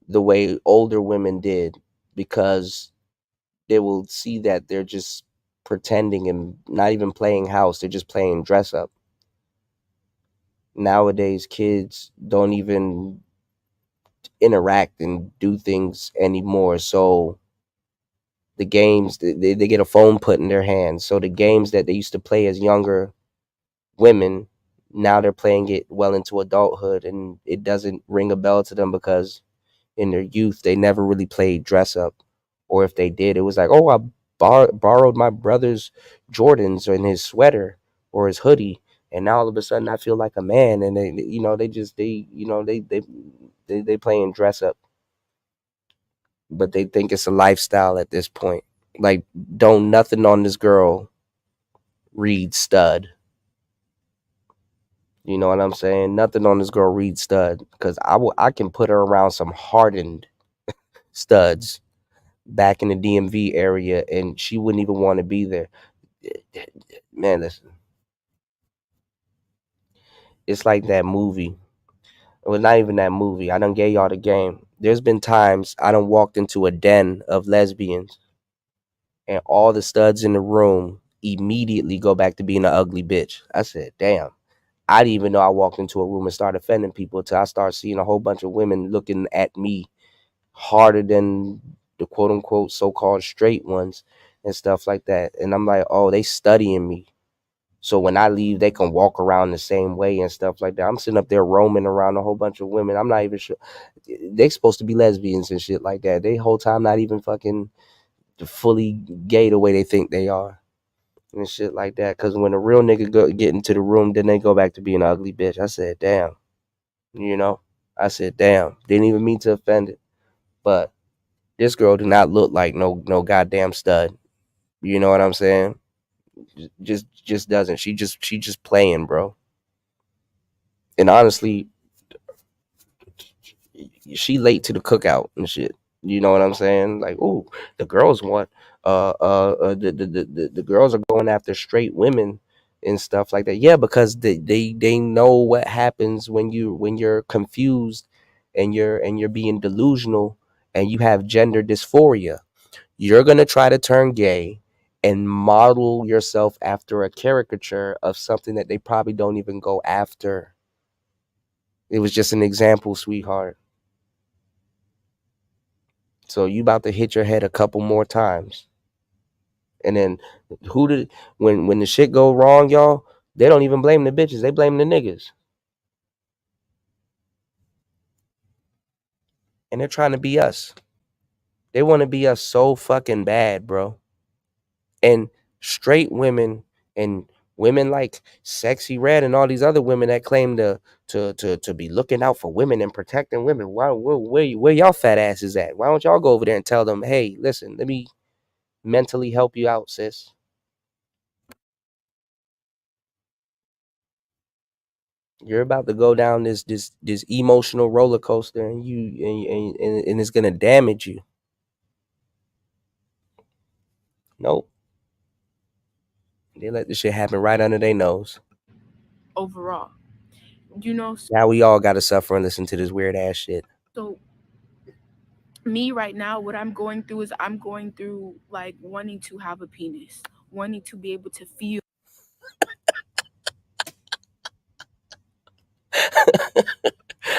Speaker 13: the way older women did because they will see that they're just pretending and not even playing house. They're just playing dress up. Nowadays, kids don't even interact and do things anymore. So the games, they get a phone put in their hands. So the games that they used to play as younger women, now they're playing it well into adulthood, and it doesn't ring a bell to them because in their youth they never really played dress up, or if they did, it was like, oh, borrowed my brother's Jordans and his sweater or his hoodie, and now all of a sudden I feel like a man, and they playing dress up, but they think it's a lifestyle at this point. Like, don't nothing on this girl read stud. You know what I'm saying? Nothing on this girl read stud, because I can put her around some hardened studs back in the DMV area, and she wouldn't even want to be there. Man, listen, it's like that movie. Well, not even that movie. I done gave y'all the game. There's been times I done walked into a den of lesbians, and all the studs in the room immediately go back to being an ugly bitch. I said, damn. I didn't even know I walked into a room and started offending people until I started seeing a whole bunch of women looking at me harder than the quote unquote so-called straight ones and stuff like that. And I'm like, oh, they studying me. So when I leave, they can walk around the same way and stuff like that. I'm sitting up there roaming around a whole bunch of women. I'm not even sure. They supposed to be lesbians and shit like that. They whole time not even fucking fully gay the way they think they are. And shit like that. Because when a real nigga get into the room, then they go back to being an ugly bitch. I said, damn. You know? I said, damn. Didn't even mean to offend it. But this girl do not look like no goddamn stud. You know what I'm saying? Just doesn't. She just playing, bro. And honestly, she late to the cookout and shit. You know what I'm saying? Like, ooh, the girls want the girls are going after straight women and stuff like that. Yeah, because they know what happens when you're confused and you're being delusional and you have gender dysphoria. You're gonna try to turn gay and model yourself after a caricature of something that they probably don't even go after. It was just an example, sweetheart. So you about to hit your head a couple more times. And then when the shit go wrong, y'all, they don't even blame the bitches. They blame the niggas. And they're trying to be us. They want to be us so fucking bad, bro. And straight women and women like Sexy Red and all these other women that claim to be looking out for women and protecting women. Where y'all fat asses at? Why don't y'all go over there and tell them, hey, listen, let me mentally help you out, sis. You're about to go down this emotional roller coaster, and and it's gonna damage you. Nope. They let this shit happen right under their nose.
Speaker 4: Overall, you know.
Speaker 13: Now we all gotta suffer and listen to this weird ass shit.
Speaker 4: So me right now, what I'm going through is I'm going through like wanting to have a penis, wanting to be able to feel.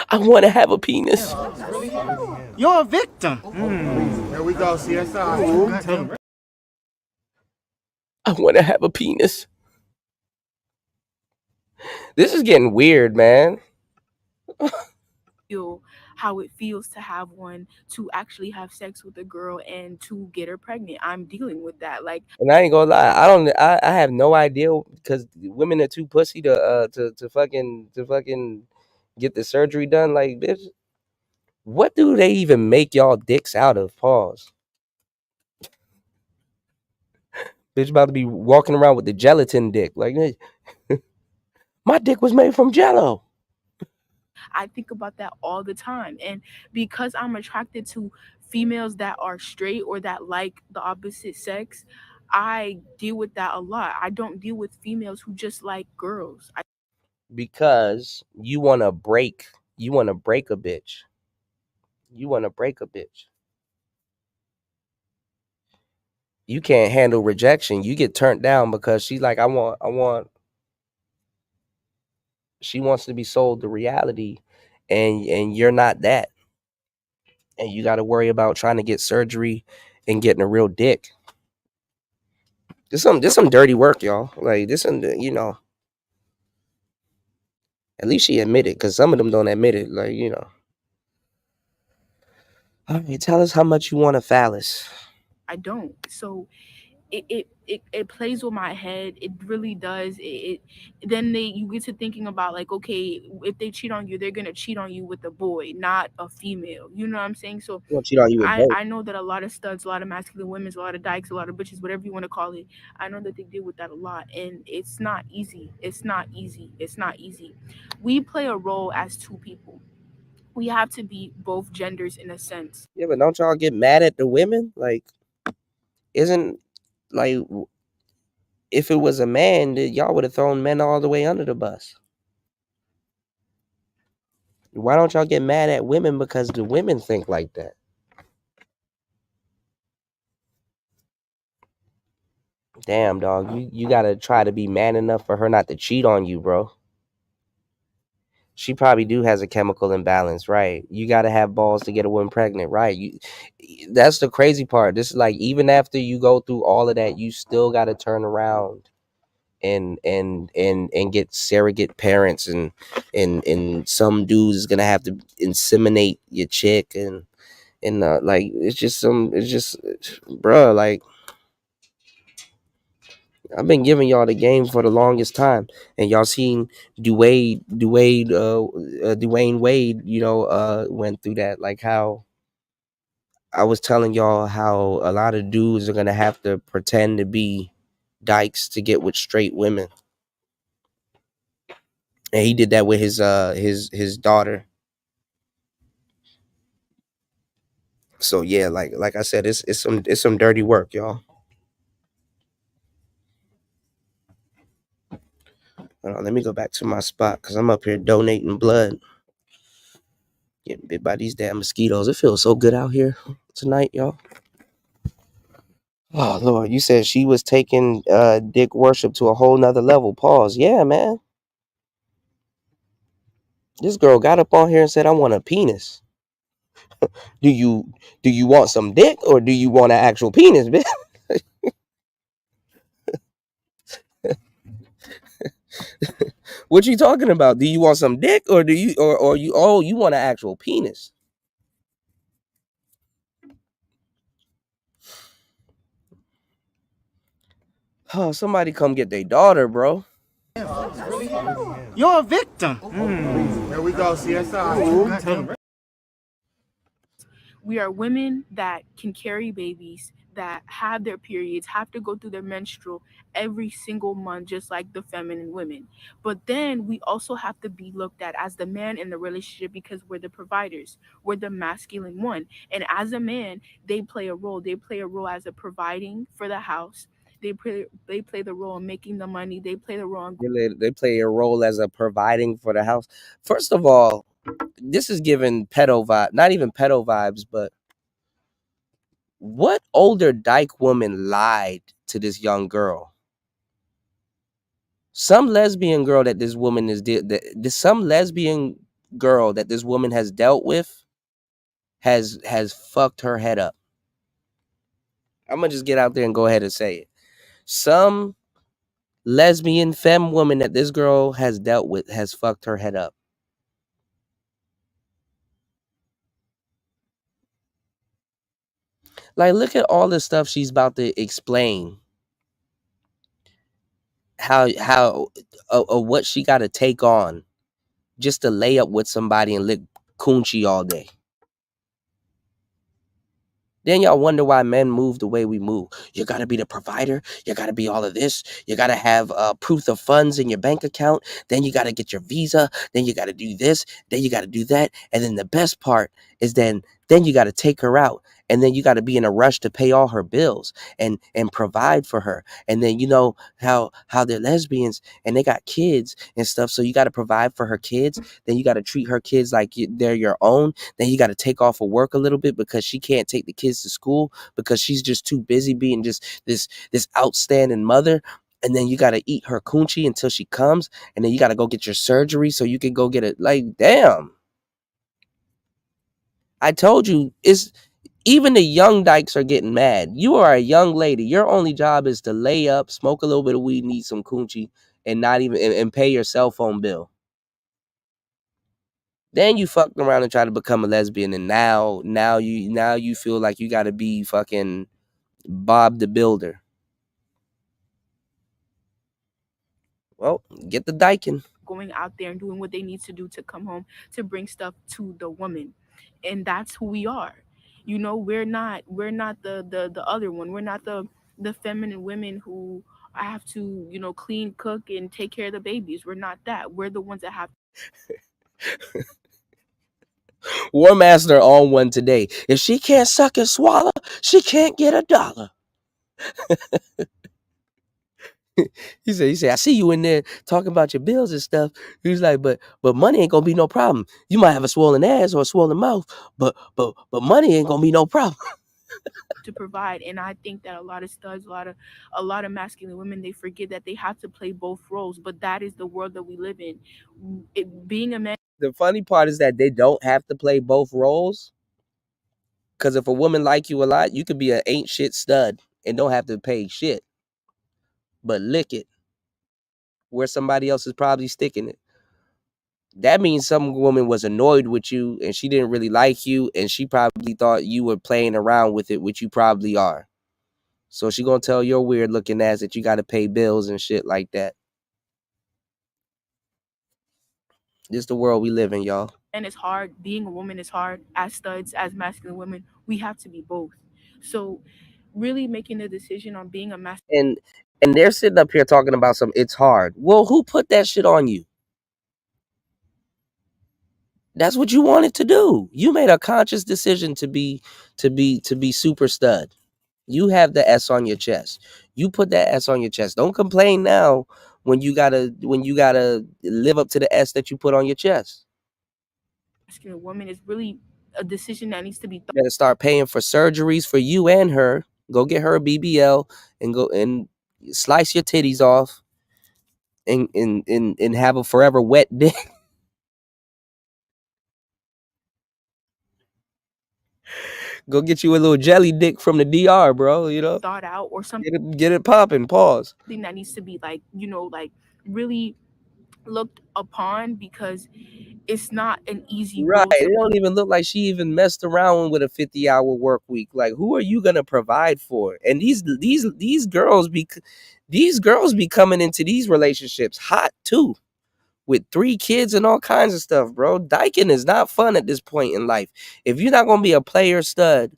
Speaker 13: I want to have a penis.
Speaker 14: You're a victim. Here we go, CSI.
Speaker 13: I want to have a penis. This is getting weird, man.
Speaker 4: Feel how it feels to have one, to actually have sex with a girl and to get her pregnant. I'm dealing with that. Like,
Speaker 13: and I ain't gonna lie, I have no idea, because women are too pussy to fucking get the surgery done. Like, bitch, what do they even make y'all dicks out of? Pause. Bitch about to be walking around with the gelatin dick. Like, my dick was made from Jello.
Speaker 4: I think about that all the time. And because I'm attracted to females that are straight or that like the opposite sex, I deal with that a lot. I don't deal with females who just like girls.
Speaker 13: Because you want to break a bitch. You want to break a bitch. You can't handle rejection. You get turned down because she's like, she wants to be sold the reality, and you're not that. And you got to worry about trying to get surgery and getting a real dick. This some dirty work, y'all. Like, this, you know. At least she admitted, because some of them don't admit it. Like, you know. All right, tell us how much you want a phallus.
Speaker 4: I don't. So it plays with my head. It really does. Then you get to thinking about like, okay, if they cheat on you, they're gonna cheat on you with a boy, not a female. You know what I'm saying? So
Speaker 13: They'll cheat on you with both.
Speaker 4: I know that a lot of studs, a lot of masculine women, a lot of dykes, a lot of bitches, whatever you want to call it, I know that they deal with that a lot, and it's not easy. It's not easy. It's not easy. We play a role as two people. We have to be both genders in a sense.
Speaker 13: Yeah, but don't y'all get mad at the women? Like, isn't like if it was a man, then y'all would have thrown men all the way under the bus. Why don't y'all get mad at women because the women think like that? Damn, dog, you gotta try to be man enough for her not to cheat on you, bro. She probably do has a chemical imbalance, right? You gotta have balls to get a woman pregnant, right? That's the crazy part. This is like, even after you go through all of that, you still gotta turn around and get surrogate parents, and some dudes is gonna have to inseminate your chick, and like it's just bruh, like, I've been giving y'all the game for the longest time, and y'all seen Dwayne Wade, went through that. Like how I was telling y'all how a lot of dudes are gonna have to pretend to be dykes to get with straight women, and he did that with his daughter. So yeah, like I said, it's some dirty work, y'all. Hold on, let me go back to my spot because I'm up here donating blood. Getting bit by these damn mosquitoes. It feels so good out here tonight, y'all. Oh Lord, you said she was taking dick worship to a whole nother level. Pause. Yeah, man. This girl got up on here and said, I want a penis. Do you want some dick, or do you want an actual penis, bitch? What you talking about? Do you want some dick, or do you or you you want an actual penis? Oh, somebody come get their daughter, bro.
Speaker 14: You're a victim. There we go, CSI.
Speaker 4: We are women that can carry babies, that have their periods, have to go through their menstrual every single month, just like the feminine women. But then we also have to be looked at as the man in the relationship because we're the providers. We're the masculine one. And as a man, they play a role. They play a role as a providing for the house. They play the role in making the money. They play the role in
Speaker 13: They play a role as a providing for the house. First of all, this is giving pedo vibe, not even pedo vibes, but what older dyke woman lied to this young girl? Some lesbian girl that this woman some lesbian girl that this woman has dealt with has fucked her head up. I'm gonna just get out there and go ahead and say it. Some lesbian femme woman that this girl has dealt with has fucked her head up. Like, look at all the stuff she's about to explain. How what she got to take on just to lay up with somebody and lick coochie all day. Then y'all wonder why men move the way we move. You got to be the provider. You got to be all of this. You got to have proof of funds in your bank account. Then you got to get your visa. Then you got to do this. Then you got to do that. And then the best part is then you got to take her out. And then you got to be in a rush to pay all her bills and provide for her. And then you know how they're lesbians and they got kids and stuff. So you got to provide for her kids. Then you got to treat her kids like they're your own. Then you got to take off of work a little bit because she can't take the kids to school because she's just too busy being just this outstanding mother. And then you got to eat her coochie until she comes. And then you got to go get your surgery so you can go get it. Like, damn. I told you, even the young dykes are getting mad. You are a young lady. Your only job is to lay up, smoke a little bit of weed, and eat some coochie, and not even and pay your cell phone bill. Then you fucked around and try to become a lesbian, and now you feel like you got to be fucking Bob the Builder. Well, get the dyking.
Speaker 4: Going out there and doing what they need to do to come home to bring stuff to the woman, and that's who we are. You know, we're not the other one. We're not the feminine women who have to, you know, clean, cook, and take care of the babies. We're not that. We're the ones that have
Speaker 13: War Master on one today. If she can't suck and swallow, she can't get $1. He said, I see you in there talking about your bills and stuff. He was like, but money ain't gonna be no problem. You might have a swollen ass or a swollen mouth, but money ain't gonna be no problem.
Speaker 4: to provide. And I think that a lot of studs, a lot of masculine women, they forget that they have to play both roles. But that is the world that we live in. Being a man.
Speaker 13: The funny part is that they don't have to play both roles. Because if a woman like you a lot, you could be an ain't shit stud and don't have to pay shit, but lick it where somebody else is probably sticking it. That means some woman was annoyed with you and she didn't really like you, and she probably thought you were playing around with it, which you probably are. So she gonna tell your weird looking ass that you gotta pay bills and shit like that. This is the world we live in, y'all.
Speaker 4: And it's hard. Being a woman is hard. As studs, as masculine women, we have to be both. So really making a decision on being a masculine.
Speaker 13: And they're sitting up here talking about some it's hard. Well, who put that shit on you? That's what you wanted to do. You made a conscious decision to be super stud. You have the S on your chest. You put that S on your chest. Don't complain now when you gotta live up to the S that you put on your chest.
Speaker 4: Masculine woman is really a decision that needs to be.
Speaker 13: You gotta start paying for surgeries for you and her. Go get her a BBL and go and slice your titties off and have a forever wet dick. Go get you a little jelly dick from the DR, bro. You know,
Speaker 4: thought out or something.
Speaker 13: Get it popping. Pause.
Speaker 4: Thing that needs to be like, you know, like really looked upon, because it's not an easy
Speaker 13: right. It don't even look like she even messed around with a 50-hour work week. Like, who are you gonna provide for? And these girls be coming into these relationships hot too, with 3 kids and all kinds of stuff, bro. Dyking is not fun at this point in life. If you're not gonna be a player stud,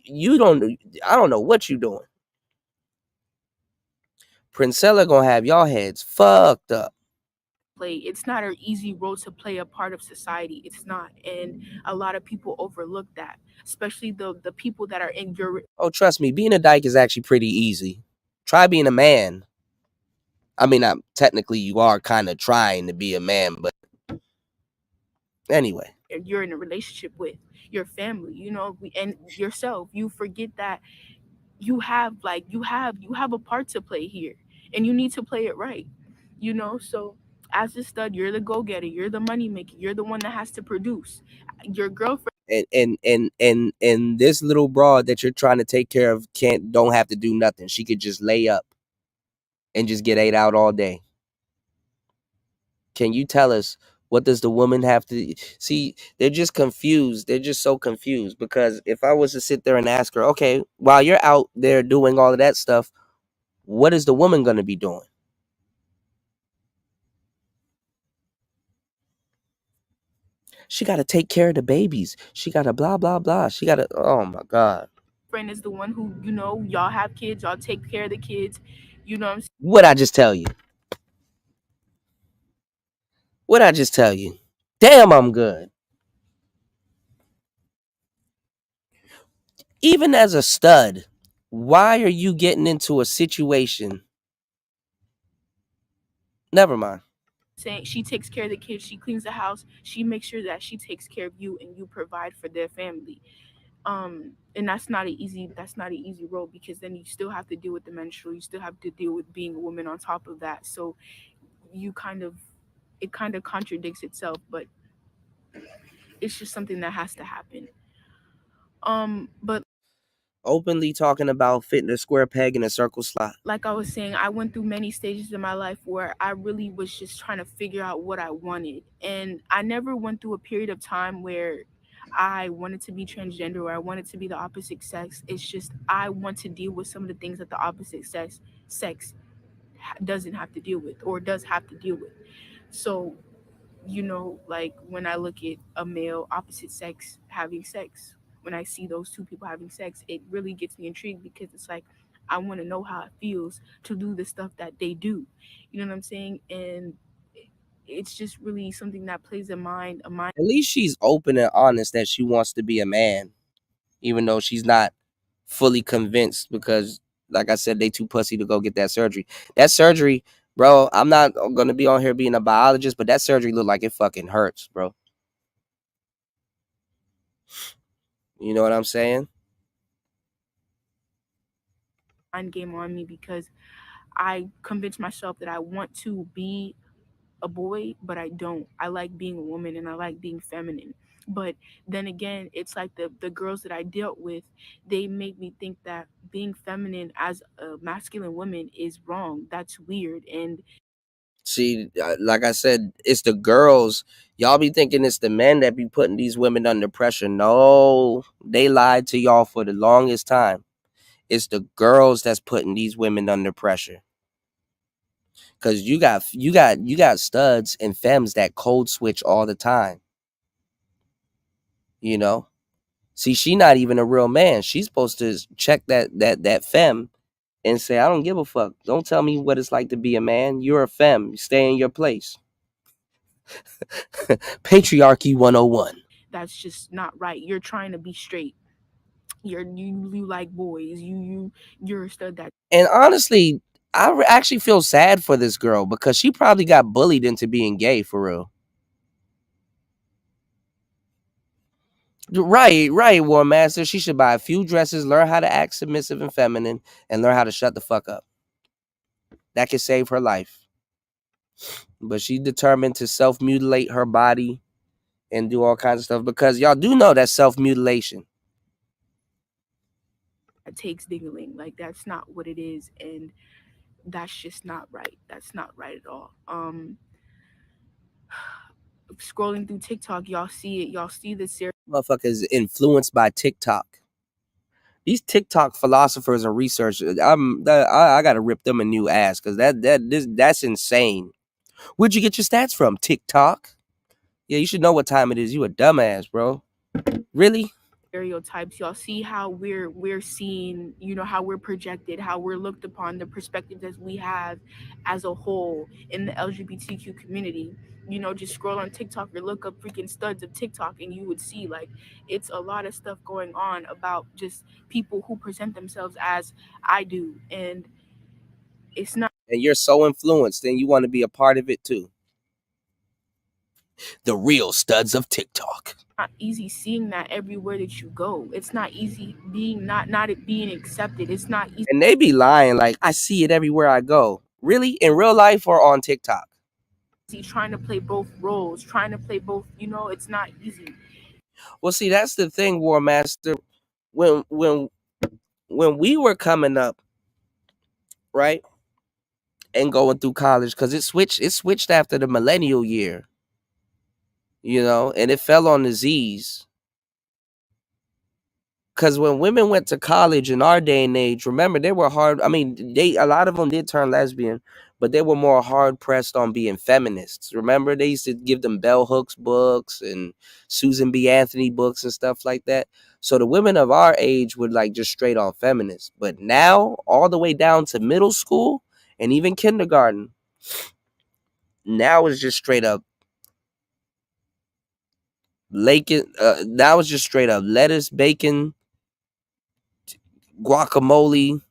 Speaker 13: I don't know what you're doing. Princella gonna have y'all heads fucked up.
Speaker 4: It's not an easy role to play a part of society. It's not. And a lot of people overlook that, especially the people that are in your.
Speaker 13: Oh, trust me, being a dyke is actually pretty easy. Try being a man. I mean, technically you are kind of trying to be a man, but anyway.
Speaker 4: You're in a relationship with your family, you know, and yourself. You forget that you have a part to play here, and you need to play it right, you know. So as a stud, you're the go-getter, you're the money maker, you're the one that has to produce. Your girlfriend
Speaker 13: and this little broad that you're trying to take care of don't have to do nothing. She could just lay up and just get ate out all day. Can you tell us, what does the woman have to see? They're just confused. They're just so confused, because if I was to sit there and ask her, okay, while you're out there doing all of that stuff, what is the woman going to be doing? She got to take care of the babies. She got to blah, blah, blah. She got to, oh my God.
Speaker 4: Friend is the one who, you know, y'all have kids, y'all take care of the kids. You know what I'm saying?
Speaker 13: What'd I just tell you? What'd I just tell you? Damn, I'm good. Even as a stud, why are you getting into a situation? Never mind.
Speaker 4: Saying she takes care of the kids, she cleans the house, she makes sure that she takes care of you and you provide for their family. And that's not an easy role, because then you still have to deal with the menstrual, you still have to deal with being a woman on top of that. So it kind of contradicts itself, but it's just something that has to happen. But
Speaker 13: openly talking about fitting a square peg in a circle slot.
Speaker 4: Like I was saying, I went through many stages in my life where I really was just trying to figure out what I wanted. And I never went through a period of time where I wanted to be transgender or I wanted to be the opposite sex. It's just I want to deal with some of the things that the opposite sex doesn't have to deal with or does have to deal with. So, you know, like when I look at a male opposite sex having sex, when I see those two people having sex, it really gets me intrigued because it's like I want to know how it feels to do the stuff that they do. You know what I'm saying? And it's just really something that plays a mind.
Speaker 13: At least she's open and honest that she wants to be a man, even though she's not fully convinced because, like I said, they too pussy to go get that surgery. That surgery, bro, I'm not going to be on here being a biologist, but that surgery looked like it fucking hurts, bro. You know what I'm saying?
Speaker 4: Mind game on me because I convinced myself that I want to be a boy, but I don't. I like being a woman and I like being feminine. But then again, it's like the girls that I dealt with, they made me think that being feminine as a masculine woman is wrong. That's weird. And
Speaker 13: See, like I said, it's the girls. Y'all be thinking it's the men that be putting these women under pressure. No, they lied to y'all for the longest time. It's the girls that's putting these women under pressure. Cause you got studs and femmes that code switch all the time. You know? See, she not even a real man. She's supposed to check that femme and say, I don't give a fuck. Don't tell me what it's like to be a man. You're a femme. Stay in your place. Patriarchy 101.
Speaker 4: that's just not right. You're trying to be straight. You like boys. You're a stud that.
Speaker 13: And honestly, I actually feel sad for this girl because she probably got bullied into being gay for real. Right, War Master. She should buy a few dresses, learn how to act submissive and feminine, and learn how to shut the fuck up. That could save her life. But she determined to self-mutilate her body and do all kinds of stuff because y'all do know that self-mutilation.
Speaker 4: It takes dingling. Like that's not what it is, and that's just not right. That's not right at all. Scrolling through TikTok, y'all see it. Y'all see the series.
Speaker 13: Motherfuckers influenced by TikTok. These TikTok philosophers and researchers, I gotta rip them a new ass because that's insane. Where'd you get your stats from? TikTok? Yeah, you should know what time it is. You a dumbass, bro. Really?
Speaker 4: Stereotypes. Y'all see how we're seen, you know, how we're projected, how we're looked upon, the perspective that we have as a whole in the LGBTQ community. You know, just scroll on TikTok or look up freaking studs of TikTok and you would see like it's a lot of stuff going on about just people who present themselves as I do, and it's not.
Speaker 13: And you're so influenced and you want to be a part of it too. The real studs of TikTok.
Speaker 4: Not easy seeing that everywhere that you go. It's not easy being not being accepted. It's not easy.
Speaker 13: And they be lying like I see it everywhere I go. Really? In real life or on TikTok?
Speaker 4: Trying to play both roles, trying to play both, you know, it's not easy.
Speaker 13: Well, see, that's the thing, War Master. When we were coming up, right, and going through college, because it switched after the millennial year, you know, and it fell on the Z's. Because when women went to college in our day and age, remember, they were hard. I mean, a lot of them did turn lesbian, but they were more hard pressed on being feminists. Remember, they used to give them bell hooks books and Susan B. Anthony books and stuff like that. So the women of our age were like just straight on feminists. But now, all the way down to middle school and even kindergarten, now it's just straight up now it's just straight up lettuce, bacon, guacamole,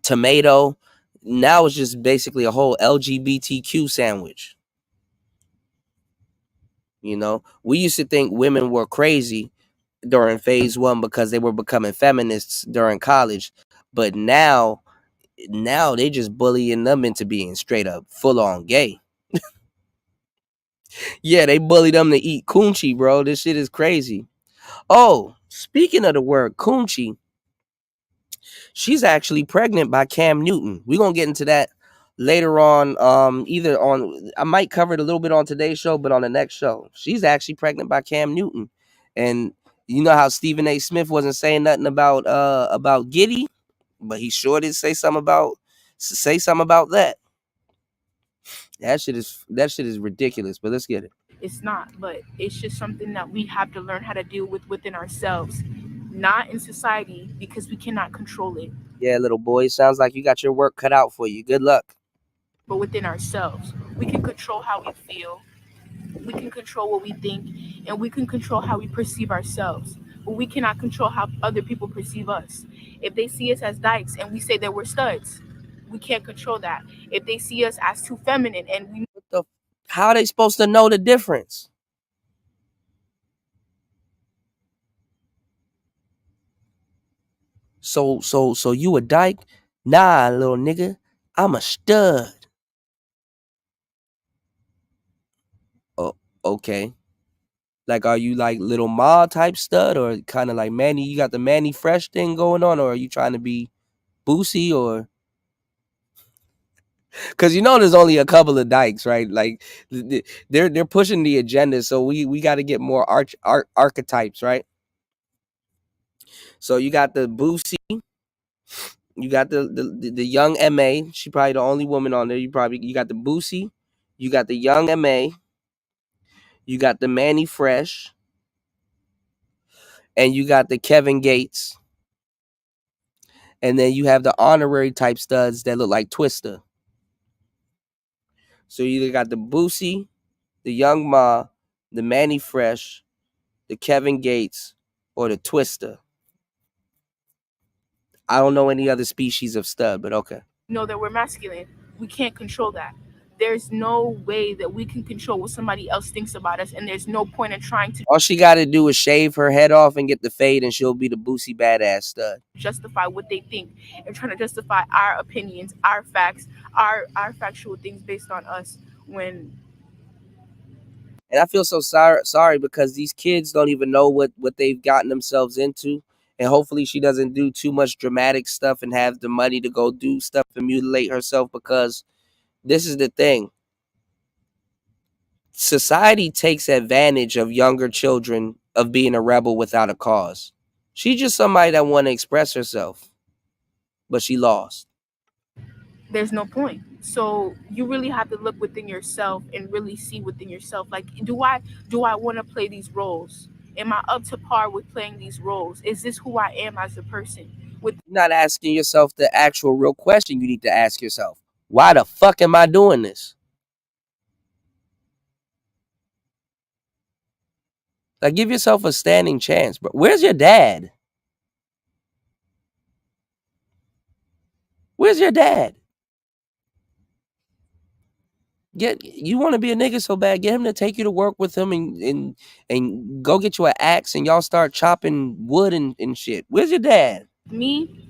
Speaker 13: tomato. Now it's just basically a whole LGBTQ sandwich. You know, we used to think women were crazy during phase 1 because they were becoming feminists during college, but now they just bullying them into being straight up full on gay. Yeah, they bully them to eat coochie, bro. This shit is crazy. Oh, speaking of the word coochie, she's actually pregnant by Cam Newton. We're gonna get into that later on. I might cover it a little bit on today's show, but on the next show, she's actually pregnant by Cam Newton. And you know how Stephen A. Smith wasn't saying nothing about Giddy, but he sure did say something about Say something about that. That shit is ridiculous. But let's get it.
Speaker 4: It's not, but it's just something that we have to learn how to deal with within ourselves, not in society, because we cannot control it,
Speaker 13: Yeah, little boy. Sounds like you got your work cut out for you. Good luck.
Speaker 4: but within ourselves. We can control how we feel, we can control what we think, and we can control how we perceive ourselves. But we cannot control how other people perceive us. If they see us as dykes and we say that we're studs, we can't control that. If they see us as too feminine and we
Speaker 13: How are they supposed to know the difference? So you a dyke? Nah, little nigga, I'm a stud. Oh, okay. Like, are you like little Ma type stud, or kind of like Manny? You got the Manny Fresh thing going on, or are you trying to be Boosie, or? Because there's only a couple of dykes, right? Like they're pushing the agenda, so we got to get more archetypes, right? So you got the Boosie, you got the young MA. She probably the only woman on there. You got the Boosie, you got the young MA, you got the Manny Fresh, and you got the Kevin Gates, and then you have the honorary type studs that look like Twista. So you either got the Boosie, the Young Ma, the Manny Fresh, the Kevin Gates, or the Twista. I don't know any other species of stud, but okay.
Speaker 4: know that we're masculine. We can't control that. There's no way that we can control what somebody else thinks about us, and there's no point in trying to
Speaker 13: All she got to do is shave her head off and get the fade, and she'll be the Boosie badass stud.
Speaker 4: justify what they think and trying to justify our opinions, our facts, our factual things based on us. When
Speaker 13: And I feel so sorry because these kids don't even know what they've gotten themselves into. And hopefully she doesn't do too much dramatic stuff and have the money to go do stuff and mutilate herself, because this is the thing. Society takes advantage of younger children of being a rebel without a cause. She's just somebody that want to express herself, but she lost.
Speaker 4: there's no point. So you really have to look within yourself and really see within yourself. Like, do I want to play these roles? Am I up to par with playing these roles? Is this who I am as a person?
Speaker 13: You're not asking yourself the actual real question you need to ask yourself. Why the fuck am I doing this? Like, give yourself a standing chance, bro. Where's your dad? Where's your dad? You want to be a nigga so bad, get him to take you to work with him and go get you an axe and y'all start chopping wood and shit. Where's your dad?
Speaker 4: Me,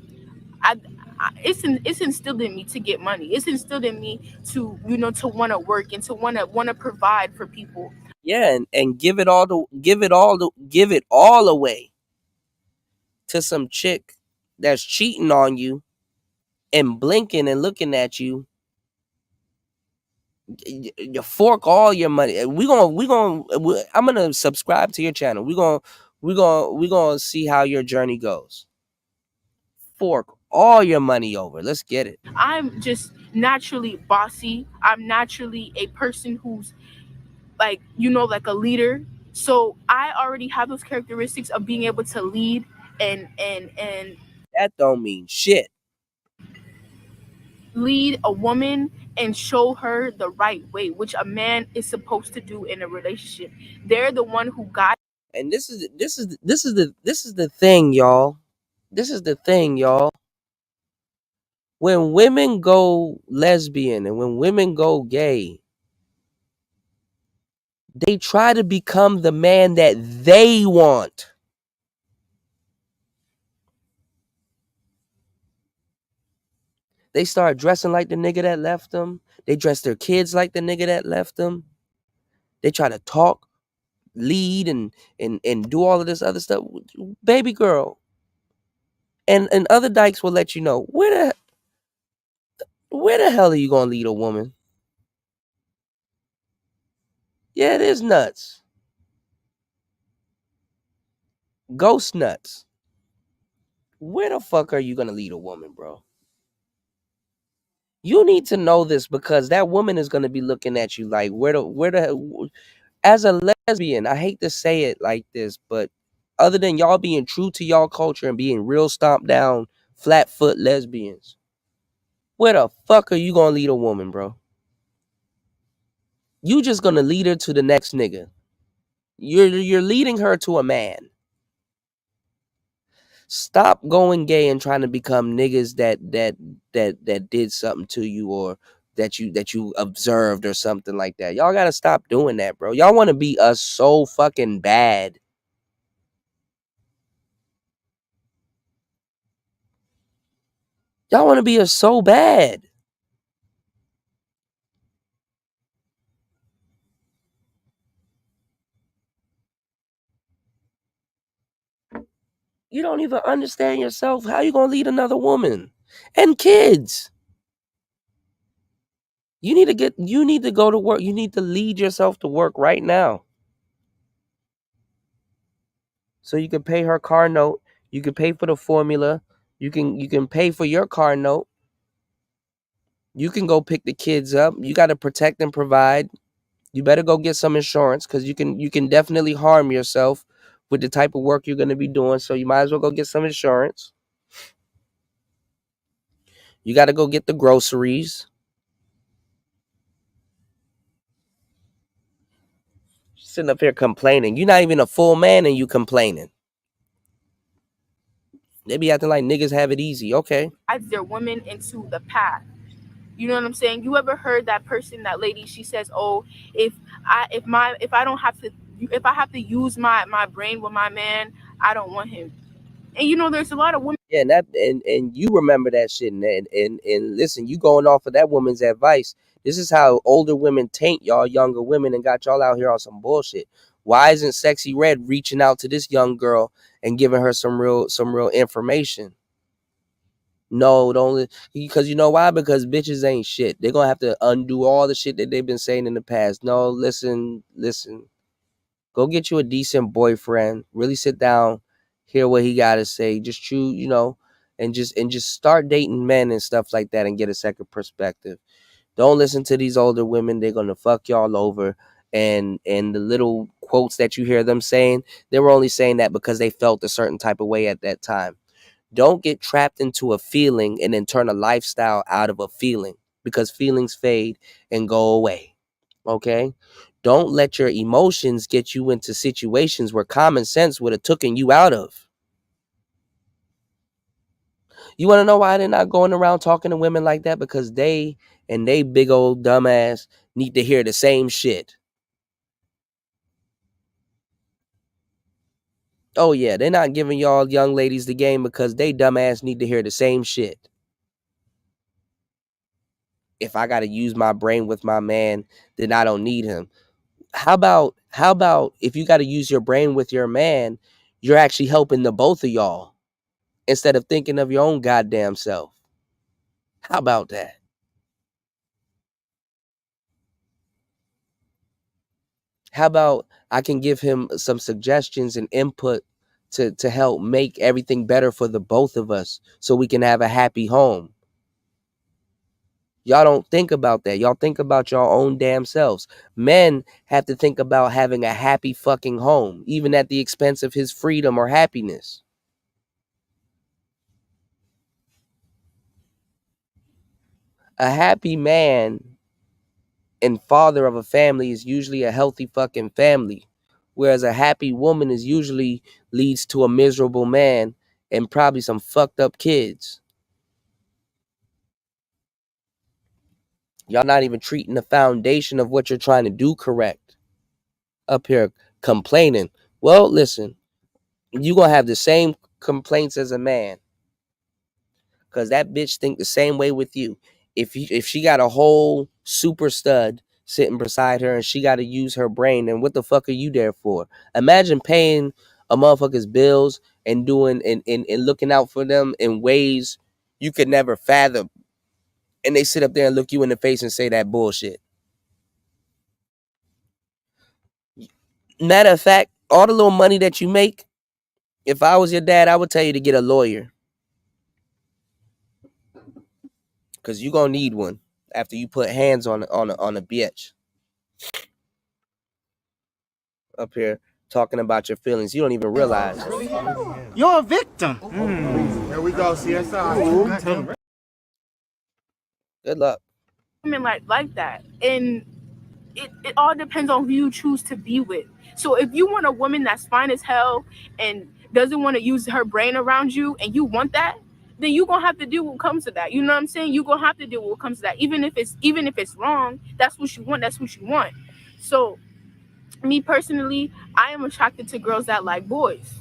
Speaker 4: it's instilled in me to get money. It's instilled in me to to want to work and to want to provide for people.
Speaker 13: Yeah, and give it all away to some chick that's cheating on you and blinking and looking at you. You fork all your money. I'm gonna subscribe to your channel. We're gonna see how your journey goes. Fork all your money over. Let's get it.
Speaker 4: I'm just naturally bossy. I'm naturally a person who's like a leader. So I already have those characteristics of being able to lead and
Speaker 13: that don't mean shit.
Speaker 4: Lead a woman and show her the right way, which a man is supposed to do in a relationship. They're the one who got.
Speaker 13: And this is the thing, y'all. This is the thing, y'all. When women go lesbian and when women go gay, they try to become the man that they want. They start dressing like the nigga that left them. They dress their kids like the nigga that left them. They try to talk, lead, and do all of this other stuff. Baby girl. And other dykes will let you know, where the hell are you gonna lead a woman? Yeah, it is nuts. Ghost nuts. Where the fuck are you gonna lead a woman, bro? You need to know this because that woman is going to be looking at you like, as a lesbian, I hate to say it like this, but other than y'all being true to y'all culture and being real stomped down, flat foot lesbians, where the fuck are you going to lead a woman, bro? You just going to lead her to the next nigga. You're leading her to a man. Stop going gay and trying to become niggas that did something to you or that you observed or something like that. Y'all gotta stop doing that, bro. Y'all want to be us so fucking bad. Y'all want to be us so bad. You don't even understand yourself. How you gonna lead another woman and kids? You need to go to work. You need to lead yourself to work right now. So you can pay her car note. You can pay for the formula. You can pay for your car note. You can go pick the kids up. You got to protect and provide. You better go get some insurance because you can definitely harm yourself with the type of work you're going to be doing. So you might as well go get some insurance. You got to go get the groceries. Sitting up here complaining. You're not even a full man and you complaining. They be acting like niggas have it easy. Okay.
Speaker 4: Guides their women into the path. You know what I'm saying? You ever heard that person, that lady? She says, "Oh, if I have to use my brain with my man, I don't want him." And you know, there's a lot of women.
Speaker 13: Yeah, and you remember that shit, and listen, you going off of that woman's advice. This is how older women taint y'all younger women and got y'all out here on some bullshit. Why isn't Sexy Red reaching out to this young girl and giving her some real information? No, don't, because you know why? Because bitches ain't shit. They're gonna have to undo all the shit that they've been saying in the past. No, listen. Go get you a decent boyfriend. Really sit down, hear what he got to say. Just choose, and just start dating men and stuff like that and get a second perspective. Don't listen to these older women. They're gonna fuck y'all over. And the little quotes that you hear them saying, they were only saying that because they felt a certain type of way at that time. Don't get trapped into a feeling and then turn a lifestyle out of a feeling, because feelings fade and go away. Okay? Don't let your emotions get you into situations where common sense would have taken you out of. You want to know why they're not going around talking to women like that? Because they and they big old dumbass need to hear the same shit. Oh yeah, they're not giving y'all young ladies the game because they dumbass need to hear the same shit. If I got to use my brain with my man, then I don't need him. How about if you got to use your brain with your man, you're actually helping the both of y'all instead of thinking of your own goddamn self. How about that? How about I can give him some suggestions and input to help make everything better for the both of us so we can have a happy home. Y'all don't think about that. Y'all think about your own damn selves. Men have to think about having a happy fucking home, even at the expense of his freedom or happiness. A happy man and father of a family is usually a healthy fucking family, whereas a happy woman is usually leads to a miserable man and probably some fucked up kids. Y'all not even treating the foundation of what you're trying to do correct. Up here complaining. Well, listen, you gonna have the same complaints as a man, because that bitch think the same way with you. If she got a whole super stud sitting beside her and she got to use her brain, then what the fuck are you there for? Imagine paying a motherfucker's bills and doing and looking out for them in ways you could never fathom, and they sit up there and look you in the face and say that bullshit. Matter of fact, all the little money that you make, if I was your dad, I would tell you to get a lawyer. because you're gonna need one after you put hands on a bitch. Up here talking about your feelings. You don't even realize.
Speaker 14: You're a victim. Here we go, CSI.
Speaker 13: Good luck.
Speaker 4: Women like that. And it all depends on who you choose to be with. So if you want a woman that's fine as hell and doesn't want to use her brain around you and you want that, then you're gonna have to do what comes to that. You know what I'm saying? You're gonna have to do what comes to that. Even if it's wrong, that's what you want, that's what you want. So me personally, I am attracted to girls that like boys.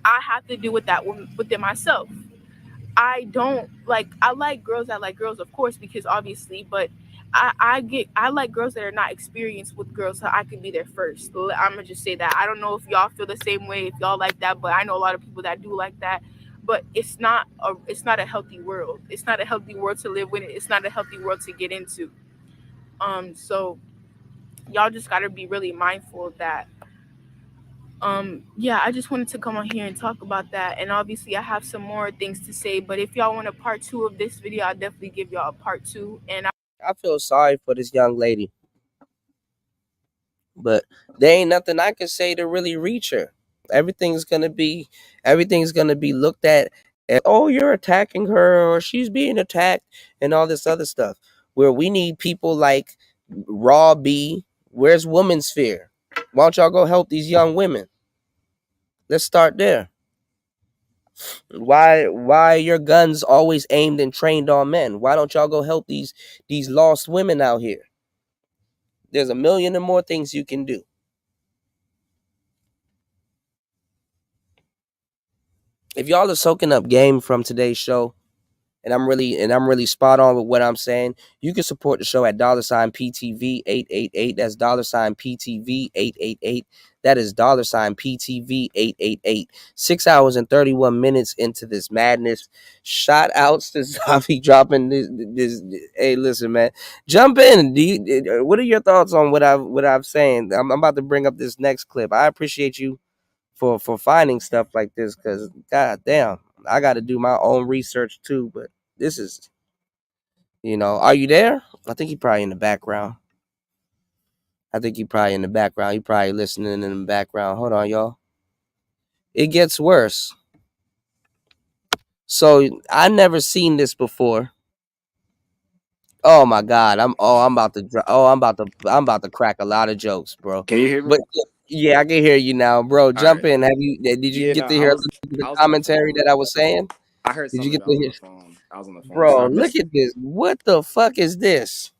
Speaker 4: I have to deal with that within myself. I like girls that like girls, of course, because obviously, but I like girls that are not experienced with girls, so I can be there first. I'm gonna just say that. I don't know if y'all feel the same way, if y'all like that, but I know a lot of people that do like that. But it's not a healthy world. It's not a healthy world to live with. It's not a healthy world to get into. So y'all just gotta be really mindful of that. Yeah, I just wanted to come on here and talk about that. And obviously I have some more things to say, but if y'all want a part 2 of this video, I'll definitely give y'all a part 2. And
Speaker 13: I feel sorry for this young lady, but there ain't nothing I can say to really reach her. Everything's gonna be looked at as, oh, you're attacking her or she's being attacked and all this other stuff. Where we need people like Raw B. Where's Woman's Sphere? Why don't y'all go help these young women? Let's start there. Why are your guns always aimed and trained on men? Why don't y'all go help these lost women out here? There's a million and more things you can do. If y'all are soaking up game from today's show, and I'm really spot on with what I'm saying, you can support the show at $PTV888. That's $PTV888. That is $PTV888. 6 hours and 31 minutes into this madness. Shout outs to Zavi dropping this. Hey, listen, man, jump in. What are your thoughts on what I've saying? I'm about to bring up this next clip. I appreciate you for finding stuff like this, because god damn, I got to do my own research too. But this is, are you there? I think he probably in the background. He probably listening in the background. Hold on, y'all. It gets worse. So I never seen this before. Oh my god, I'm about to crack a lot of jokes, bro.
Speaker 17: Can you hear me?
Speaker 13: But yeah, I can hear you now, bro. Jump in. Did you get to hear the commentary that I was saying?
Speaker 17: I heard
Speaker 13: Did
Speaker 17: something.
Speaker 13: You get to hear?
Speaker 17: I was on the phone.
Speaker 13: Bro,
Speaker 17: So
Speaker 13: look at this. What the fuck is this?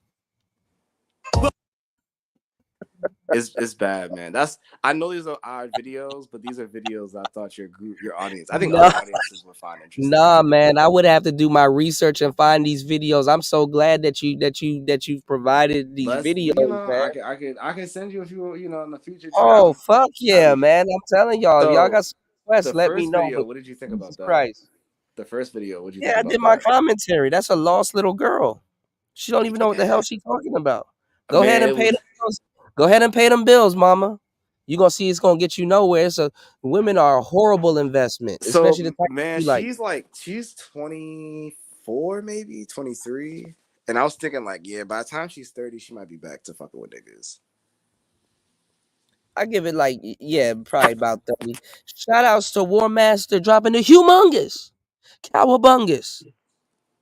Speaker 17: It's bad, man. I know these are odd videos, but these are videos I thought your audience. I think other audiences would find interesting.
Speaker 13: Nah, man, I would have to do my research and find these videos. I'm so glad that you've provided these videos, man.
Speaker 17: I can send you if you in the future.
Speaker 13: Oh fuck yeah, man! I'm telling y'all, if y'all got some requests, let me know.
Speaker 17: Video, what did you think about that?
Speaker 13: Christ.
Speaker 17: The first video, what did you think
Speaker 13: I
Speaker 17: about
Speaker 13: did my commentary. That's a lost little girl. She don't even know what the hell she's talking about. Go ahead and pay the bills. Go ahead and pay them bills, mama. You're gonna see it's gonna get you nowhere. Women are a horrible investment, especially the type
Speaker 17: man.
Speaker 13: You like.
Speaker 17: She's 24, maybe 23, and I was thinking by the time she's 30, she might be back to fucking with niggas.
Speaker 13: I give it probably about 30. Shout outs to War Master dropping the humongous cowabungus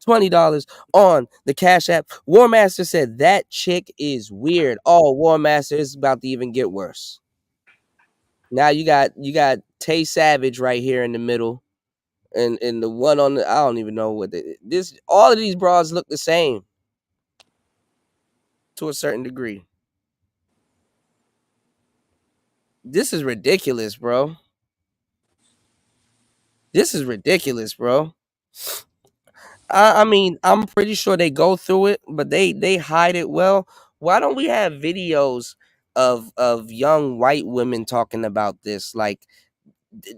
Speaker 13: $20 on the Cash App. War Master said that chick is weird. Oh, War Master is about to even get worse. Now you got Tay Savage right here in the middle, and the one on the I don't even know what all of these broads look the same to a certain degree. This is ridiculous, bro. I mean, I'm pretty sure they go through it, but they hide it well. Why don't we have videos of young white women talking about this? Like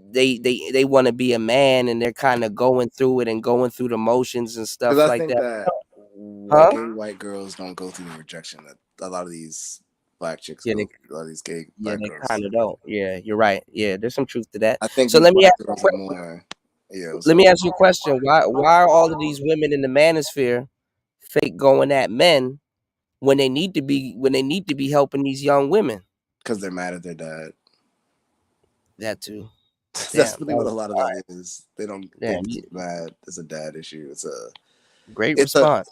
Speaker 13: they want to be a man and they're kind of going through it and going through the motions and stuff like that.
Speaker 17: White girls don't go through the rejection that a lot of these black chicks
Speaker 13: a
Speaker 17: lot of these gay
Speaker 13: they
Speaker 17: black girls.
Speaker 13: kind of don't. Yeah, you're right. Yeah, there's some truth to that.
Speaker 17: I think
Speaker 13: so. Let me ask
Speaker 17: girls are more Yeah.
Speaker 13: Let me ask you a question. Why are all of these women in the manosphere fake going at men when they need to be helping these young women?
Speaker 17: Because they're mad at their dad.
Speaker 13: That too.
Speaker 17: That's
Speaker 13: Damn,
Speaker 17: really what a lot of that is. They don't. They're
Speaker 13: damn,
Speaker 17: just mad. It's a dad issue. It's a
Speaker 13: great
Speaker 17: It's
Speaker 13: response.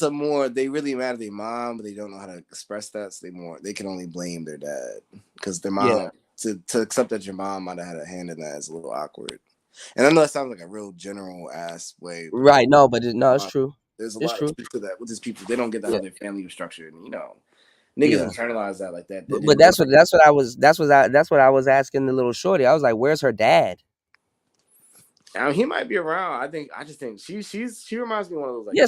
Speaker 17: a more. They really mad at their mom, but they don't know how to express that. So they can only blame their dad because their mom to accept that your mom might have had a hand in that is a little awkward. And I know that sounds like a real general ass way, but
Speaker 13: Right? No, but it's true.
Speaker 17: there's a
Speaker 13: It's
Speaker 17: lot of
Speaker 13: true.
Speaker 17: truth to that with these people. They don't get that how their family was structured, and niggas
Speaker 13: Yeah.
Speaker 17: internalize that like that.
Speaker 13: But that's what I was asking the little shorty. I was like, "Where's her dad?"
Speaker 17: I mean, he might be around. I just think she reminds me of one of those like
Speaker 13: Yeah,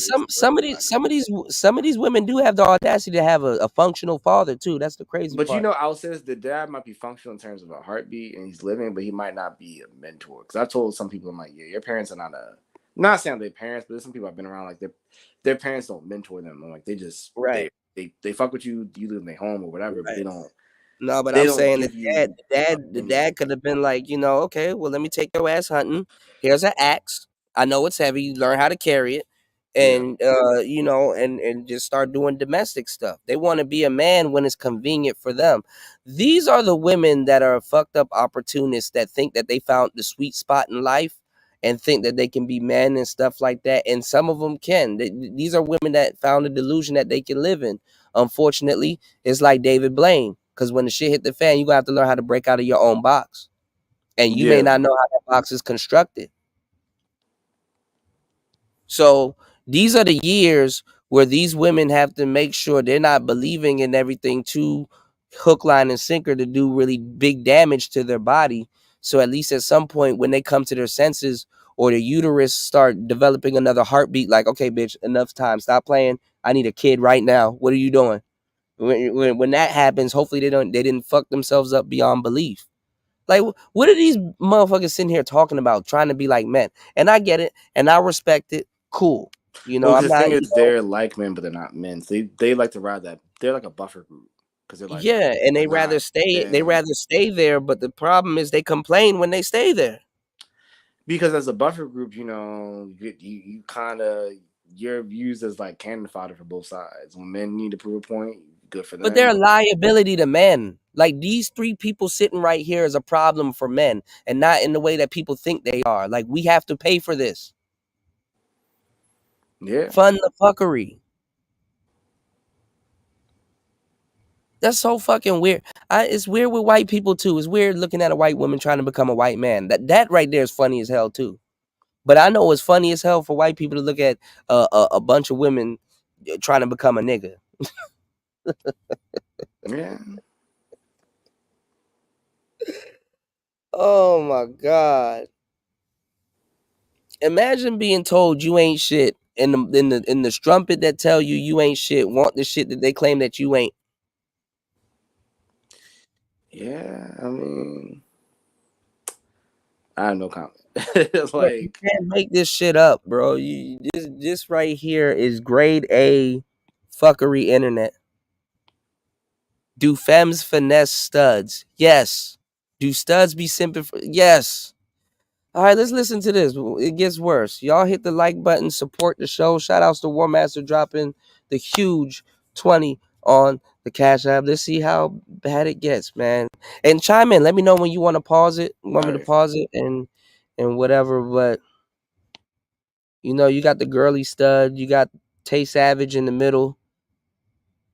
Speaker 13: some of these women do have the audacity to have a functional father too. That's the crazy
Speaker 17: But
Speaker 13: part.
Speaker 17: I'll say this: the dad might be functional in terms of a heartbeat and he's living, but he might not be a mentor. Because I've told some people, I'm like, yeah, your parents are not saying they're parents, but there's some people I've been around like their parents don't mentor them. I'm like they just they fuck with you, you live in their home or whatever, but they don't.
Speaker 13: No, but
Speaker 17: they
Speaker 13: I'm
Speaker 17: don't
Speaker 13: saying
Speaker 17: give
Speaker 13: the dad could have been like, okay, well, let me take your ass hunting. Here's an axe. I know it's heavy. Learn how to carry it, and and just start doing domestic stuff. They want to be a man when it's convenient for them. These are the women that are fucked up opportunists that think that they found the sweet spot in life and think that they can be men and stuff like that. And some of them can. These are women that found a delusion that they can live in. Unfortunately, it's like David Blaine. Because when the shit hit the fan, you're going to have to learn how to break out of your own box. And you may not know how that box is constructed. So these are the years where these women have to make sure they're not believing in everything too hook, line, and sinker to do really big damage to their body. So at least at some point when they come to their senses or their uterus start developing another heartbeat, like, okay, bitch, enough time. Stop playing. I need a kid right now. What are you doing? When that happens, hopefully they didn't fuck themselves up beyond belief. Like, what are these motherfuckers sitting here talking about, trying to be like men? And I get it, and I respect it. Cool,
Speaker 17: Well,
Speaker 13: I'm
Speaker 17: the
Speaker 13: not.
Speaker 17: thing is, they're like men, but they're not men. So they like to ride that. They're like a buffer group because they're like
Speaker 13: And they rather stay. They rather stay there, but the problem is they complain when they stay there.
Speaker 17: Because as a buffer group, you kind of you're used as like cannon fodder for both sides. When men need to prove a point, good for them.
Speaker 13: But they're a liability to men. Like these three people sitting right here is a problem for men, and not in the way that people think they are. Like we have to pay for this.
Speaker 17: Yeah.
Speaker 13: Fund the fuckery. That's so fucking weird. It's weird with white people too. It's weird looking at a white woman trying to become a white man. That right there is funny as hell too. But I know it's funny as hell for white people to look at a bunch of women trying to become a nigga.
Speaker 17: Yeah.
Speaker 13: Oh my God. Imagine being told you ain't shit in the strumpet that tell you ain't shit, want the shit that they claim that you ain't.
Speaker 17: Yeah, I mean, I have no comment.
Speaker 13: Like, you can't make this shit up, bro. This right here is grade A fuckery internet. Do femmes finesse studs? Yes. Do studs be simping for? Yes. All right, let's listen to this. It gets worse. Y'all hit the like button, support the show. Shout outs to War Master dropping the huge 20 on the Cash App. Let's see how bad it gets, man. And chime in. Let me know when you want to pause it. Want me to pause it and whatever. But you got the girly stud. You got Tay Savage in the middle.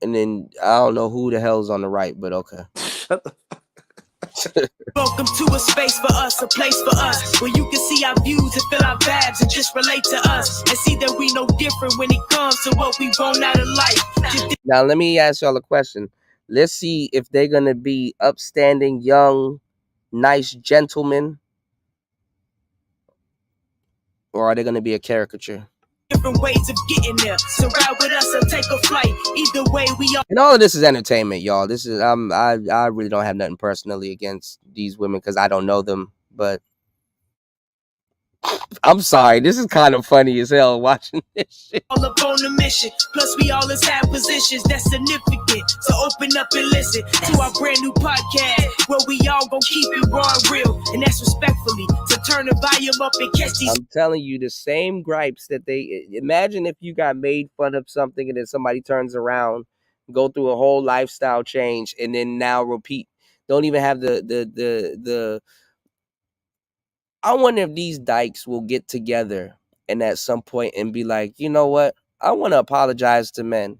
Speaker 13: And then I don't know who the hell's on the right, but okay.
Speaker 1: Welcome to a space for us, a place for us, where you can see our views and feel our vibes and just relate to us and see that we no different when it comes to what we want out of life.
Speaker 13: Now let me ask y'all a question. Let's see if they're gonna be upstanding, young, nice gentlemen, or are they gonna be a caricature?
Speaker 1: Different ways of getting there. So ride with us or take a flight. Either way, we are.
Speaker 13: And all of this is entertainment, y'all. This is I really don't have nothing personally against these women because I don't know them, but I'm sorry. This is kind of funny as hell watching this shit.
Speaker 1: All up on the mission. Plus, we all is have positions that's significant. So open up and listen to our brand new podcast where we all gonna keep it raw and real, and that's respectfully. So turn the volume up and catch these.
Speaker 13: I'm telling you, the same gripes that they imagine if you got made fun of something and then somebody turns around, go through a whole lifestyle change, and then now repeat. Don't even have the. I wonder if these dykes will get together and at some point and be like, you know what? I want to apologize to men,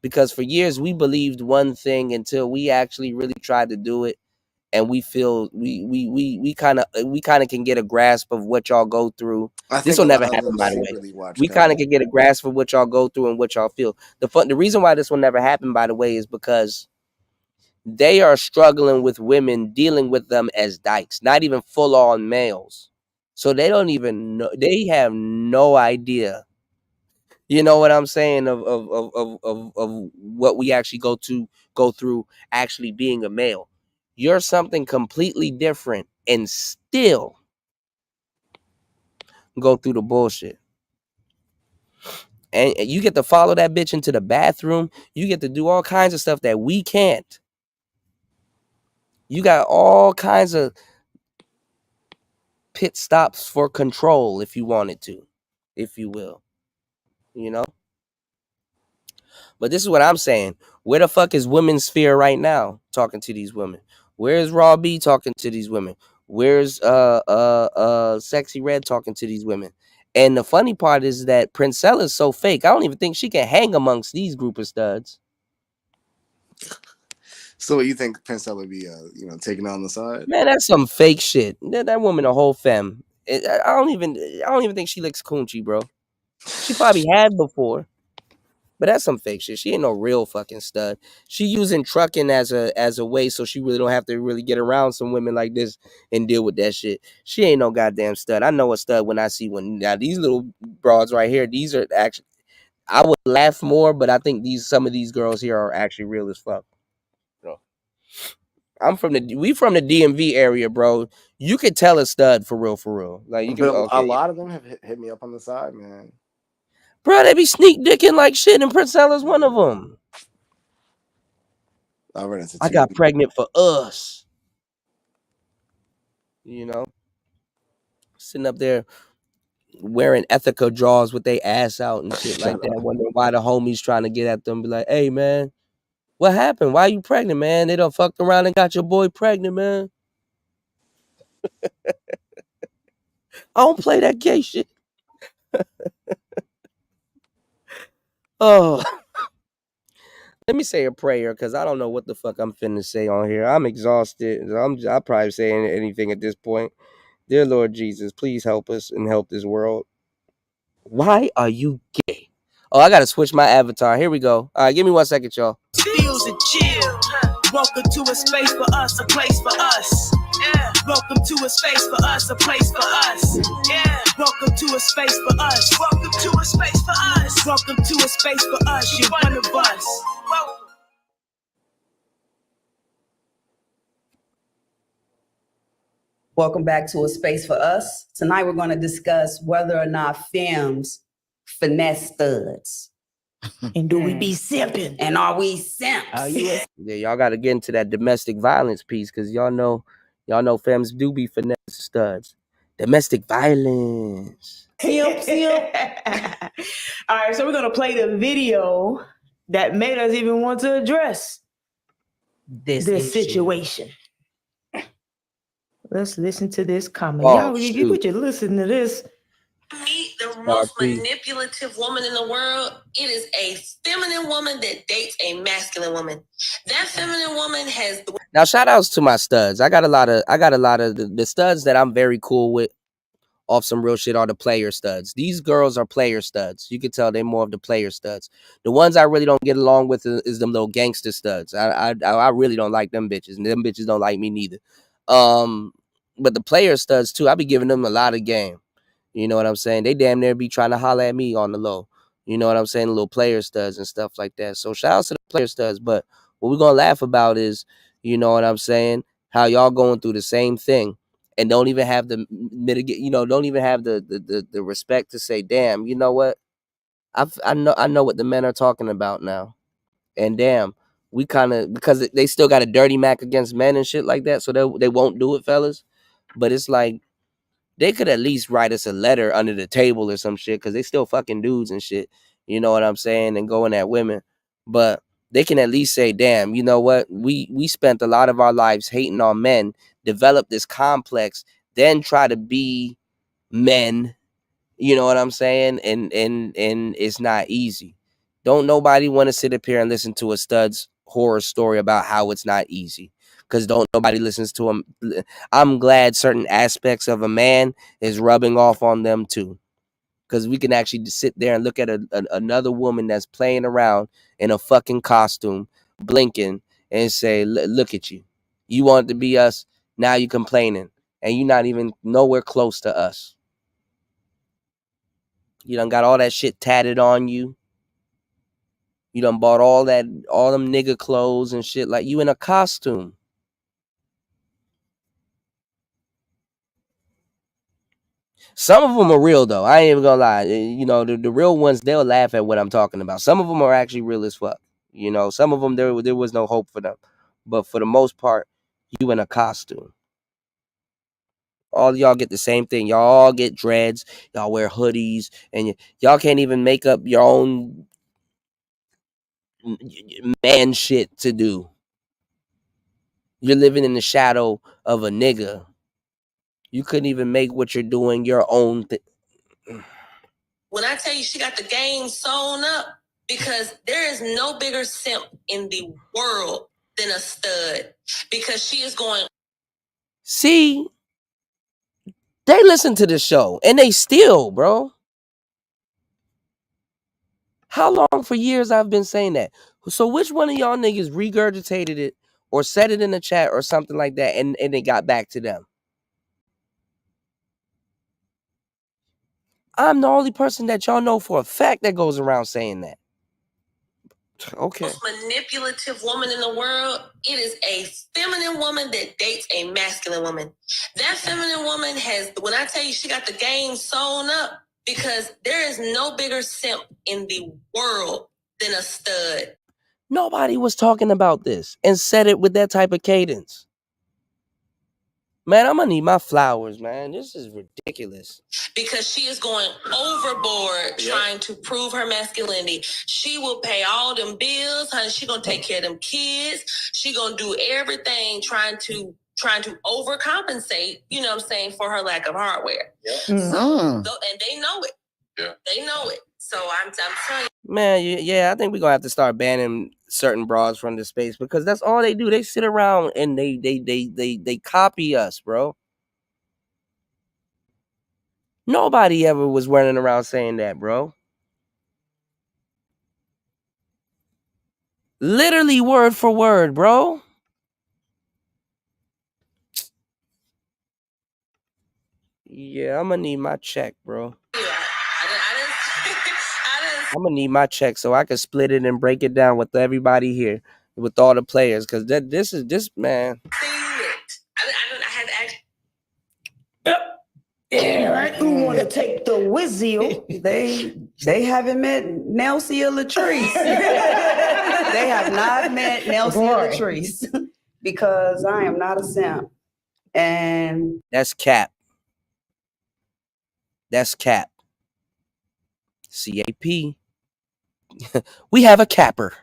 Speaker 13: because for years we believed one thing until we actually really tried to do it, and we feel we kind of can get a grasp of what y'all go through. This will never happen, by the way. We kind of can get a grasp of what y'all go through and what y'all feel. The reason why this will never happen, by the way, is because they are struggling with women, dealing with them as dykes, not even full on males. So they don't even know. They have no idea. You know what I'm saying of what we actually go through actually being a male. You're something completely different and still go through the bullshit. And you get to follow that bitch into the bathroom. You get to do all kinds of stuff that we can't. You got all kinds of pit stops for control if you wanted to, if you will. You know? But this is what I'm saying. Where the fuck is Women's Sphere right now talking to these women? Where's Raw B talking to these women? Where's Sexy Red talking to these women? And the funny part is that Princella's so fake. I don't even think she can hang amongst these group of studs.
Speaker 17: So you think Princella would be taking on the side?
Speaker 13: Man, that's some fake shit. That woman a whole femme. I don't even think she licks coochie, bro. She probably had before. But that's some fake shit. She ain't no real fucking stud. She using trucking as a way so she really don't have to really get around some women like this and deal with that shit. She ain't no goddamn stud. I know a stud when I see one. Now these little broads right here, these are actually, I would laugh more, but I think some of these girls here are actually real as fuck. Bro. We from the DMV area, bro. You could tell a stud for real. Like you can,
Speaker 17: a lot of them have hit me up on the side, man.
Speaker 13: Bro, they be sneak dicking like shit, and Princella's one of them. I got pregnant for us. You know? Sitting up there wearing ethical drawers with their ass out and shit like that. Wondering why the homies trying to get at them. Be like, hey, man, what happened? Why you pregnant, man? They done fucked around and got your boy pregnant, man. I don't play that gay shit. Oh. Let me say a prayer, because I don't know what the fuck I'm finna say on here. I'm exhausted. I'll probably say anything at this point. Dear Lord Jesus, please help us and help this world. Why are you gay? Oh, I gotta switch my avatar. Here we go. All right, give me 1 second, y'all.
Speaker 1: Feels and chill. Welcome to a space for us, a place for us. Yeah. Welcome to a space for us, a place for us. Yeah. Welcome to a space for us. Welcome to a space for us. Welcome to a space for us. You're one of us. Welcome.
Speaker 3: Welcome back to A Space for Us. Tonight we're going to discuss whether or not femmes finesse studs.
Speaker 1: And do we be simping?
Speaker 3: And are we simps?
Speaker 13: Yeah, y'all got to get into that domestic violence piece, because y'all know femmes do be finesse studs. Domestic violence.
Speaker 1: Simp. All right, so we're going to play the video that made us even want to address this situation. Let's listen to this comment. Y'all, you could just listen to this.
Speaker 8: Meet the most manipulative woman in the world. It is a feminine woman that dates a masculine woman. That feminine woman has.
Speaker 13: Now, shout outs to my studs. I got a lot of the studs that I'm very cool with. Off some real shit are the player studs. These girls are player studs. You can tell they're more of the player studs. The ones I really don't get along with is them little gangster studs. I really don't like them bitches, and them bitches don't like me neither. But the player studs too, I be giving them a lot of game. You know what I'm saying? They damn near be trying to holler at me on the low. You know what I'm saying? Little player studs and stuff like that. So shout out to the player studs. But what we're gonna laugh about is, you know what I'm saying, how y'all going through the same thing. and don't even have the mitigate, don't even have the respect to say, damn, you know what? I know what the men are talking about now. And damn, we kind of, because they still got a dirty Mac against men and shit like that, so they won't do it, fellas. But it's like, they could at least write us a letter under the table or some shit, because they still fucking dudes and shit. You know what I'm saying? And going at women. But they can at least say, damn, you know what? We spent a lot of our lives hating on men, develop this complex, then try to be men. You know what I'm saying? And it's not easy. Don't nobody want to sit up here and listen to a stud's horror story about how it's not easy. Because don't nobody listens to him. I'm glad certain aspects of a man is rubbing off on them too. Because we can actually just sit there and look at another woman that's playing around in a fucking costume, blinking, and say, look at you. You want it to be us, now you complaining. And you're not even nowhere close to us. You done got all that shit tatted on you. You done bought all them nigga clothes and shit. Like, you in a costume. Some of them are real, though. I ain't even gonna lie. The real ones, they'll laugh at what I'm talking about. Some of them are actually real as fuck. Some of them, there was no hope for them. But for the most part, you in a costume. All of y'all get the same thing. Y'all all get dreads. Y'all wear hoodies. And y'all can't even make up your own man shit to do. You're living in the shadow of a nigga. You couldn't even make what you're doing your own thing.
Speaker 8: When I tell you she got the game sewn up, because there is no bigger simp in the world than a stud, because she is going.
Speaker 13: See, they listen to the show and they still, bro. How long for years I've been saying that? So which one of y'all niggas regurgitated it or said it in the chat or something like that and it got back to them? I'm the only person that y'all know for a fact that goes around saying that. Okay.
Speaker 8: Most manipulative woman in the world, it is a feminine woman that dates a masculine woman. That feminine woman has, when I tell you she got the game sewn up, because there is no bigger simp in the world than a stud.
Speaker 13: Nobody was talking about this and said it with that type of cadence. Man, I'm gonna need my flowers, man. This is ridiculous.
Speaker 8: Because she is going overboard trying to prove her masculinity. She will pay all them bills, honey. She gonna take care of them kids. She gonna do everything trying to overcompensate, you know what I'm saying, for her lack of hardware. And they know it. Yeah. They know it. So I'm telling you.
Speaker 13: Man, yeah, I think we're gonna have to start banning certain bras from the space, because that's all they do. They sit around and they copy us, bro. Nobody ever was running around saying that, bro. Literally word for word, bro. Yeah, I'm gonna need my check, bro. I'm gonna need my check so I can split it and break it down with everybody here, with all the players, because this man.
Speaker 3: Yeah, who want to take the whistle? They haven't met Nelsie or Latrice. They have not met Nelsie or Latrice, because I am not a simp. And
Speaker 13: that's cap. That's cap. CAP. We have a capper.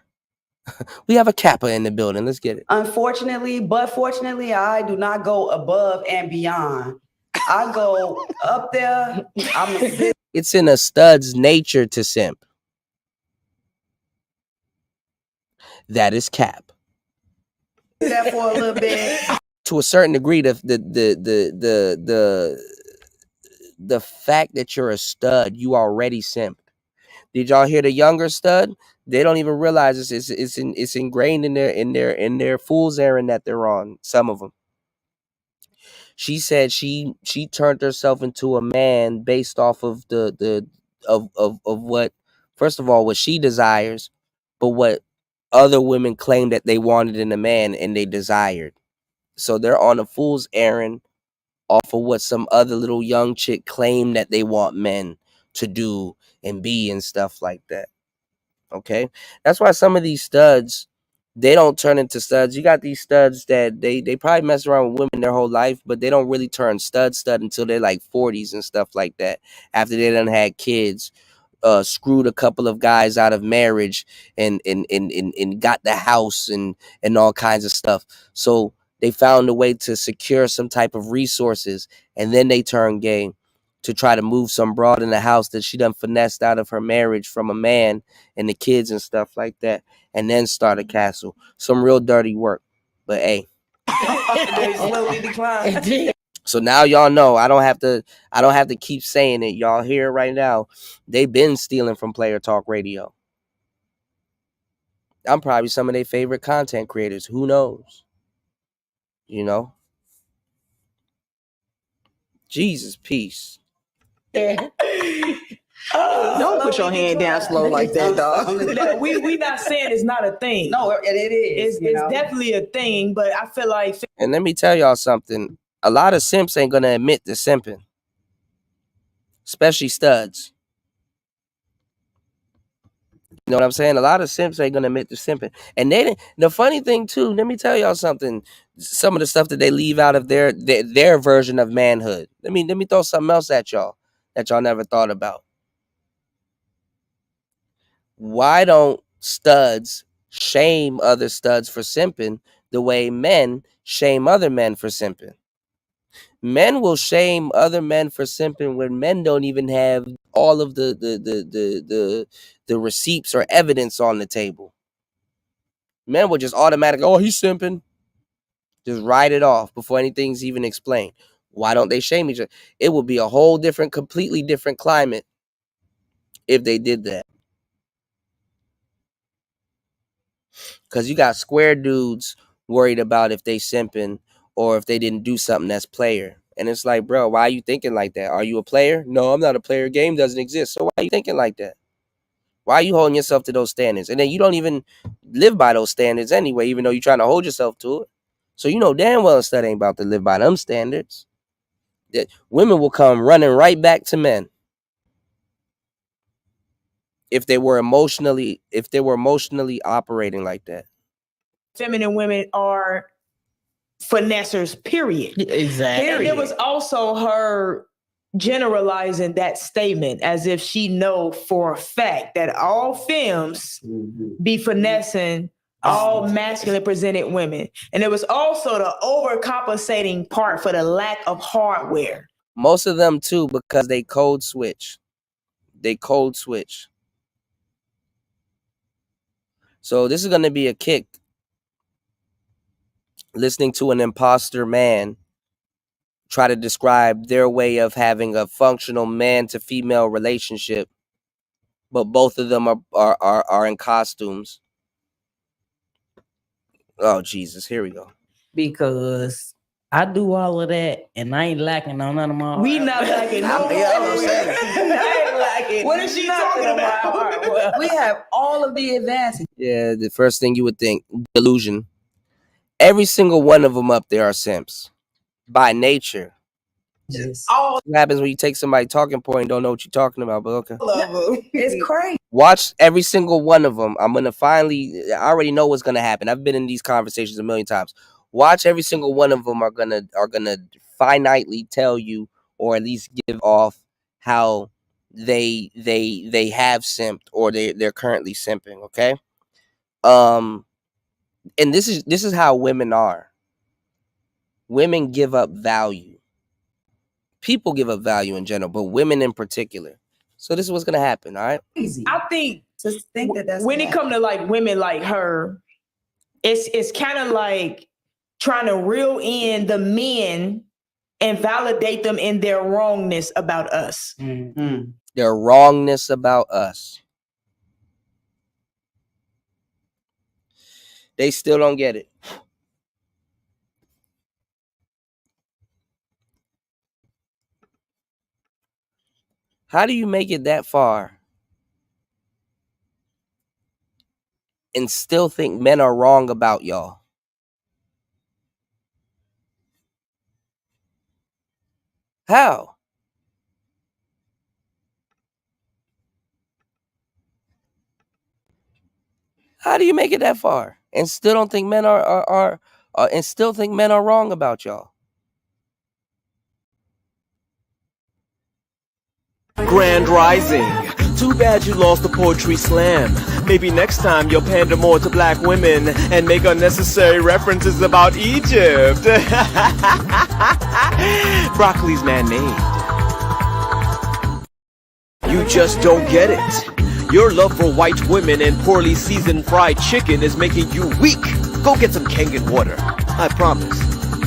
Speaker 13: We have a capper in the building. Let's get it.
Speaker 3: Unfortunately, but fortunately, I do not go above and beyond. I go up there.
Speaker 13: It's in a stud's nature to simp. That is cap.
Speaker 3: That for a little bit.
Speaker 13: To a certain degree, the fact that you're a stud, you already simp. Did y'all hear the younger stud? They don't even realize it's ingrained in their fool's errand that they're on. Some of them. She said she turned herself into a man based off of of what, first of all, what she desires, but what other women claim that they wanted in a man and they desired. So they're on a fool's errand off of what some other little young chick claim that they want men to do and be and stuff like that. Okay, that's why some of these studs, they don't turn into studs. You got these studs that they probably mess around with women their whole life, but they don't really turn stud until they're like 40s and stuff like that, after they done had kids, screwed a couple of guys out of marriage, and got the house and all kinds of stuff. So they found a way to secure some type of resources, and then they turn gay to try to move some broad in the house that she done finessed out of her marriage from a man and the kids and stuff like that, and then start a castle. Some real dirty work. But hey.
Speaker 3: They slowly decline.
Speaker 13: So now y'all know I don't have to keep saying it. Y'all hear it right now. They been stealing from Player Talk Radio. I'm probably some of their favorite content creators. Who knows? You know? Jesus, peace.
Speaker 3: Don't
Speaker 1: put your hand down slow like that, dog. we not saying it's not a thing.
Speaker 3: No, it is.
Speaker 1: It's definitely a thing, but I feel like.
Speaker 13: And let me tell y'all something. A lot of simps ain't gonna admit to simping, especially studs. You know what I'm saying? A lot of simps ain't gonna admit to simping. And the funny thing too, let me tell y'all something. Some of the stuff that they leave out of their version of manhood. Let me throw something else at y'all that y'all never thought about. Why don't studs shame other studs for simping the way men shame other men for simping? Men will shame other men for simping when men don't even have all of the receipts or evidence on the table. Men will just automatically, oh, he's simping. Just write it off before anything's even explained. Why don't they shame each other? It would be a whole different, completely different climate if they did that. Because you got square dudes worried about if they simping or if they didn't do something that's player. And it's like, bro, why are you thinking like that? Are you a player? No, I'm not a player. Game doesn't exist. So why are you thinking like that? Why are you holding yourself to those standards? And then you don't even live by those standards anyway, even though you're trying to hold yourself to it. So you know damn well a stud ain't about to live by them standards. That women will come running right back to men if they were emotionally operating like that.
Speaker 1: Feminine women are finessers, period.
Speaker 3: Exactly.
Speaker 1: And it was also her generalizing that statement as if she know for a fact that all femmes be finessing all masculine presented women. And it was also the overcompensating part for the lack of hardware.
Speaker 13: Most of them too, because they code switch. So this is going to be a kick. Listening to an imposter man try to describe their way of having a functional man to female relationship, but both of them are in costumes. Oh Jesus, here we go.
Speaker 19: Because I do all of that and I ain't lacking on none of my
Speaker 1: We not lacking no more.
Speaker 3: I ain't lacking.
Speaker 1: What is she talking about?
Speaker 3: We have all of the advances.
Speaker 13: Yeah, the first thing you would think, delusion. Every single one of them up there are simps by nature.
Speaker 3: Yes.
Speaker 13: What happens when you take somebody talking point and don't know what you're talking about? But okay.
Speaker 3: It's crazy.
Speaker 13: Watch every single one of them. I already know what's gonna happen. I've been in these conversations a million times. Watch every single one of them are gonna finitely tell you, or at least give off how they have simped or they're currently simping. Okay. And this is how women are. Women give up value. People give up value in general, but women in particular. So this is what's gonna happen. All right.
Speaker 1: I think
Speaker 3: just think that's
Speaker 1: when it comes to like women like her, it's kind of like trying to reel in the men and validate them in their wrongness about us.
Speaker 19: Mm-hmm.
Speaker 13: Their wrongness about us. They still don't get it. How do you make it that far and still think men are wrong about y'all? How? How do you make it that far and still don't think men are and still think men are wrong about y'all?
Speaker 20: Grand Rising. Too bad you lost the poetry slam. Maybe next time you'll pander more to black women and make unnecessary references about Egypt. Broccoli's man-made. You just don't get it. Your love for white women and poorly seasoned fried chicken is making you weak. Go get some Kangen water. I promise.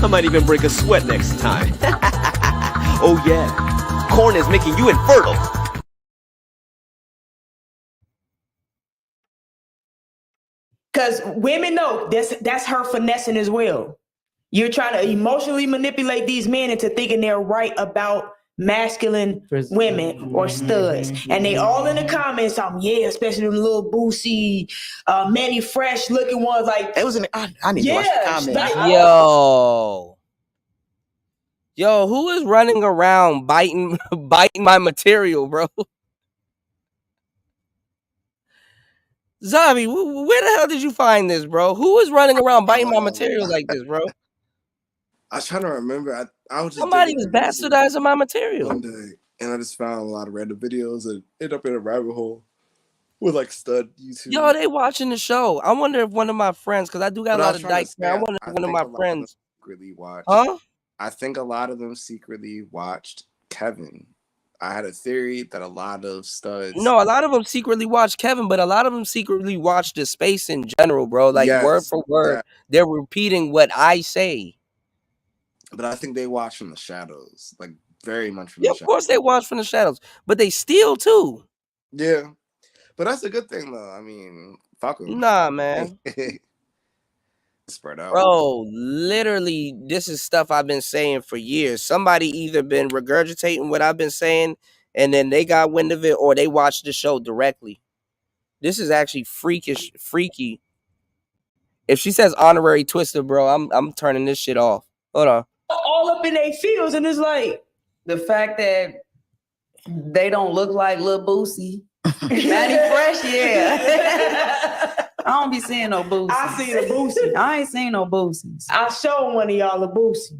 Speaker 20: I might even break a sweat next time. Oh yeah. Corn is making you infertile.
Speaker 1: Because women know that's her finessing as well. You're trying to emotionally manipulate these men into thinking they're right about masculine women or studs. And they all in the comments, yeah, especially them little boosie, many fresh looking ones. Like
Speaker 21: it was I need to watch the comments.
Speaker 13: Yo. Yo, who is running around biting my material, bro? Zabi, where the hell did you find this, bro? Who is running around biting my material like this, bro?
Speaker 17: I was trying to remember. I was just
Speaker 13: somebody was bastardizing my material
Speaker 17: one day, and I just found a lot of random videos and ended up in a rabbit hole with like stud YouTube.
Speaker 13: Yo, they watching the show. I wonder if one of my friends, because I do got a lot of dykes, man. I wonder if one of my friends
Speaker 17: secretly watched.
Speaker 13: Huh?
Speaker 17: I think a lot of them secretly watched Kevin. I had a theory that a lot of studs.
Speaker 13: No, a lot of them secretly watch Kevin, but a lot of them secretly watch the space in general, bro. Like word for word, they're repeating what I say.
Speaker 17: But I think they watch from the shadows, like very much from the shadows.
Speaker 13: Of course they watch from the shadows, but they steal too.
Speaker 17: Yeah, but that's a good thing though. I mean, fuck them.
Speaker 13: Nah, man.
Speaker 17: Spread out.
Speaker 13: Bro, literally, this is stuff I've been saying for years. Somebody either been regurgitating what I've been saying, and then they got wind of it, or they watched the show directly. This is actually freaky. If she says honorary twister, bro, I'm turning this shit off. Hold on.
Speaker 1: All up in their fields, and it's like
Speaker 3: the fact that they don't look like Lil Boosie. Matty Fresh, yeah. I don't be seeing no Boosies.
Speaker 1: I see a Boosie.
Speaker 3: I ain't seen no Boosies.
Speaker 1: I showed one of y'all a Boosie.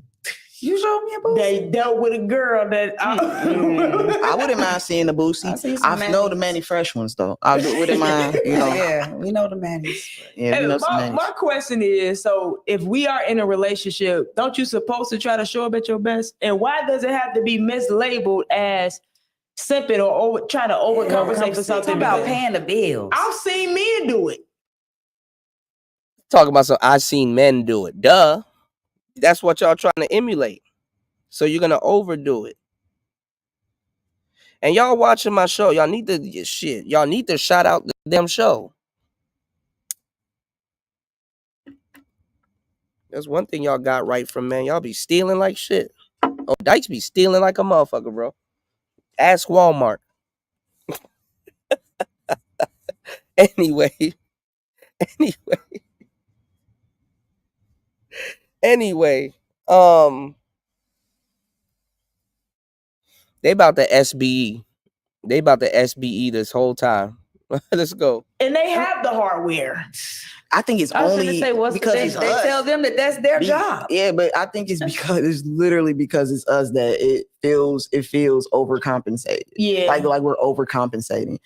Speaker 3: You showed me a Boosie?
Speaker 1: They dealt with a girl that
Speaker 21: I wouldn't mind seeing the Boosie. I know the Manny Fresh ones though. I wouldn't mind, you know.
Speaker 3: Yeah, we know the Manny's.
Speaker 21: Yeah, we know some Manny's.
Speaker 1: My question is, so if we are in a relationship, don't you supposed to try to show up at your best? And why does it have to be mislabeled as simping or trying to overcompensate for something?
Speaker 3: About paying the bills.
Speaker 1: I've seen men do it.
Speaker 13: Talking about some I've seen men do it. Duh. That's what y'all trying to emulate. So you're gonna overdo it. And y'all watching my show, y'all need to Y'all need to shout out the damn show. That's one thing y'all got right from men. Y'all be stealing like shit. Oh, dykes be stealing like a motherfucker, bro. Ask Walmart. Anyway. They about to SBE. They about to SBE this whole time. Let's go.
Speaker 1: And they have the hardware.
Speaker 21: I think it's only because
Speaker 3: they tell them that that's their job.
Speaker 21: Yeah, but I think it's because it's literally because it's us that it feels overcompensated.
Speaker 1: Yeah,
Speaker 21: like we're overcompensating.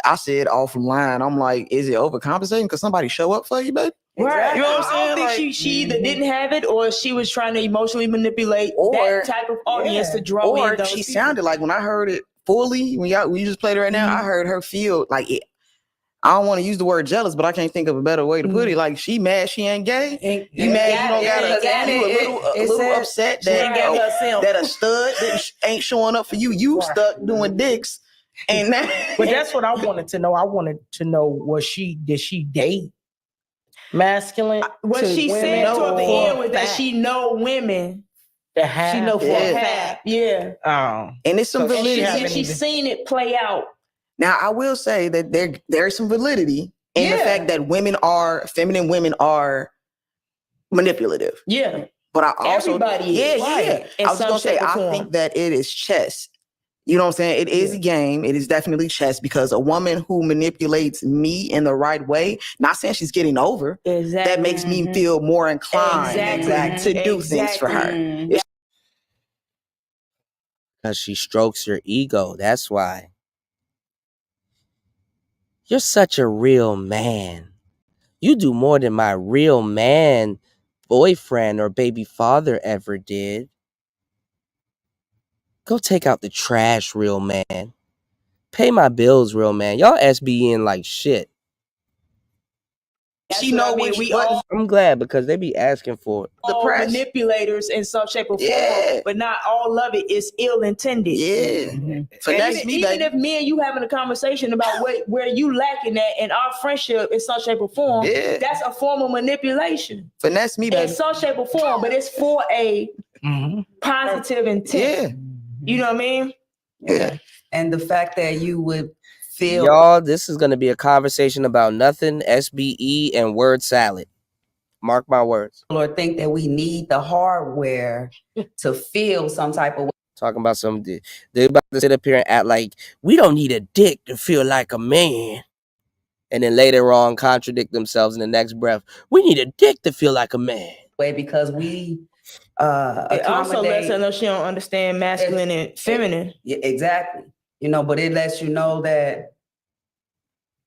Speaker 21: I said off line. I'm like, is it overcompensating because somebody show up for you, babe?
Speaker 1: Right.
Speaker 21: You know what I'm saying?
Speaker 1: I don't think she either didn't have it or she was trying to emotionally manipulate that type of audience to draw in those
Speaker 21: she
Speaker 1: people.
Speaker 21: sounded like when I heard it fully, when you just played it right now, I heard her feel like it. I don't want to use the word jealous, but I can't think of a better way to put it. Like she mad she ain't gay. You mad you don't got her. You a little upset that a stud ain't showing up for you. You stuck doing dicks. And
Speaker 23: but that's what I wanted to know. I wanted to know did she date masculine?
Speaker 1: What she said toward the end was that she know women.
Speaker 23: She know for a fact.
Speaker 1: Yeah.
Speaker 23: Oh.
Speaker 21: And it's some validity.
Speaker 1: She's seen it play out.
Speaker 21: Now, I will say that there's some validity in the fact that feminine women are manipulative.
Speaker 1: Yeah.
Speaker 21: But I also,
Speaker 23: Everybody
Speaker 21: yeah,
Speaker 23: is,
Speaker 21: yeah.
Speaker 23: right, in
Speaker 21: I was
Speaker 23: some
Speaker 21: gonna say,
Speaker 23: shape or
Speaker 21: I
Speaker 23: form.
Speaker 21: think that it is chess. You know what I'm saying? It is a game. It is definitely chess because a woman who manipulates me in the right way, not saying she's getting over, that makes me feel more inclined to do things for her.
Speaker 13: Because she strokes your ego. That's why. You're such a real man. You do more than my real man, boyfriend, or baby father ever did. Go take out the trash, real man. Pay my bills, real man. Y'all SBN like shit.
Speaker 23: She know we all
Speaker 13: I'm glad because they be asking for it.
Speaker 23: manipulators in some shape or form, but not all of it is ill intended.
Speaker 21: So that's me,
Speaker 23: even
Speaker 21: baby.
Speaker 23: if me and you having a conversation about where you lacking at in our friendship in some shape or form, that's a form of manipulation.
Speaker 21: Finesse me,
Speaker 23: In
Speaker 21: baby.
Speaker 23: some shape or form, but it's for a positive intent. You know what I mean?
Speaker 21: Yeah.
Speaker 3: And the fact that you would feel
Speaker 13: Y'all, this is going to be a conversation about nothing, SBE, and word salad. Mark my words.
Speaker 3: or think that we need the hardware to feel some type of way.
Speaker 13: Talking about some, they about to sit up here and act like we don't need a dick to feel like a man. And then later on contradict themselves in the next breath. We need a dick to feel like a man.
Speaker 3: Because we
Speaker 23: It also lets her
Speaker 3: accommodate.
Speaker 23: know she don't understand masculine and feminine.
Speaker 3: Yeah, exactly. You know, but it lets you know that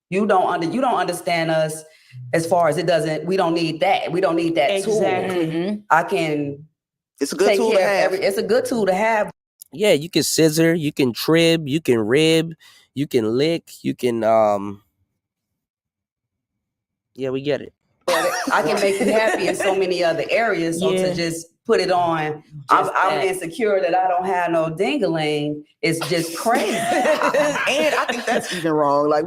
Speaker 3: you don't understand us as far as we don't need that. We don't need that
Speaker 23: Exactly.
Speaker 3: tool. I can
Speaker 21: It's a good
Speaker 3: take
Speaker 21: tool to
Speaker 3: care of
Speaker 21: have.
Speaker 3: it's a good tool to have.
Speaker 13: Yeah, you can scissor, you can trib, you can rib, you can lick, you can yeah, we get it.
Speaker 3: I can make you happy in so many other areas. So to just put it on, I'm insecure that I don't have no dingling. It's just crazy.
Speaker 21: And I think that's even wrong. Like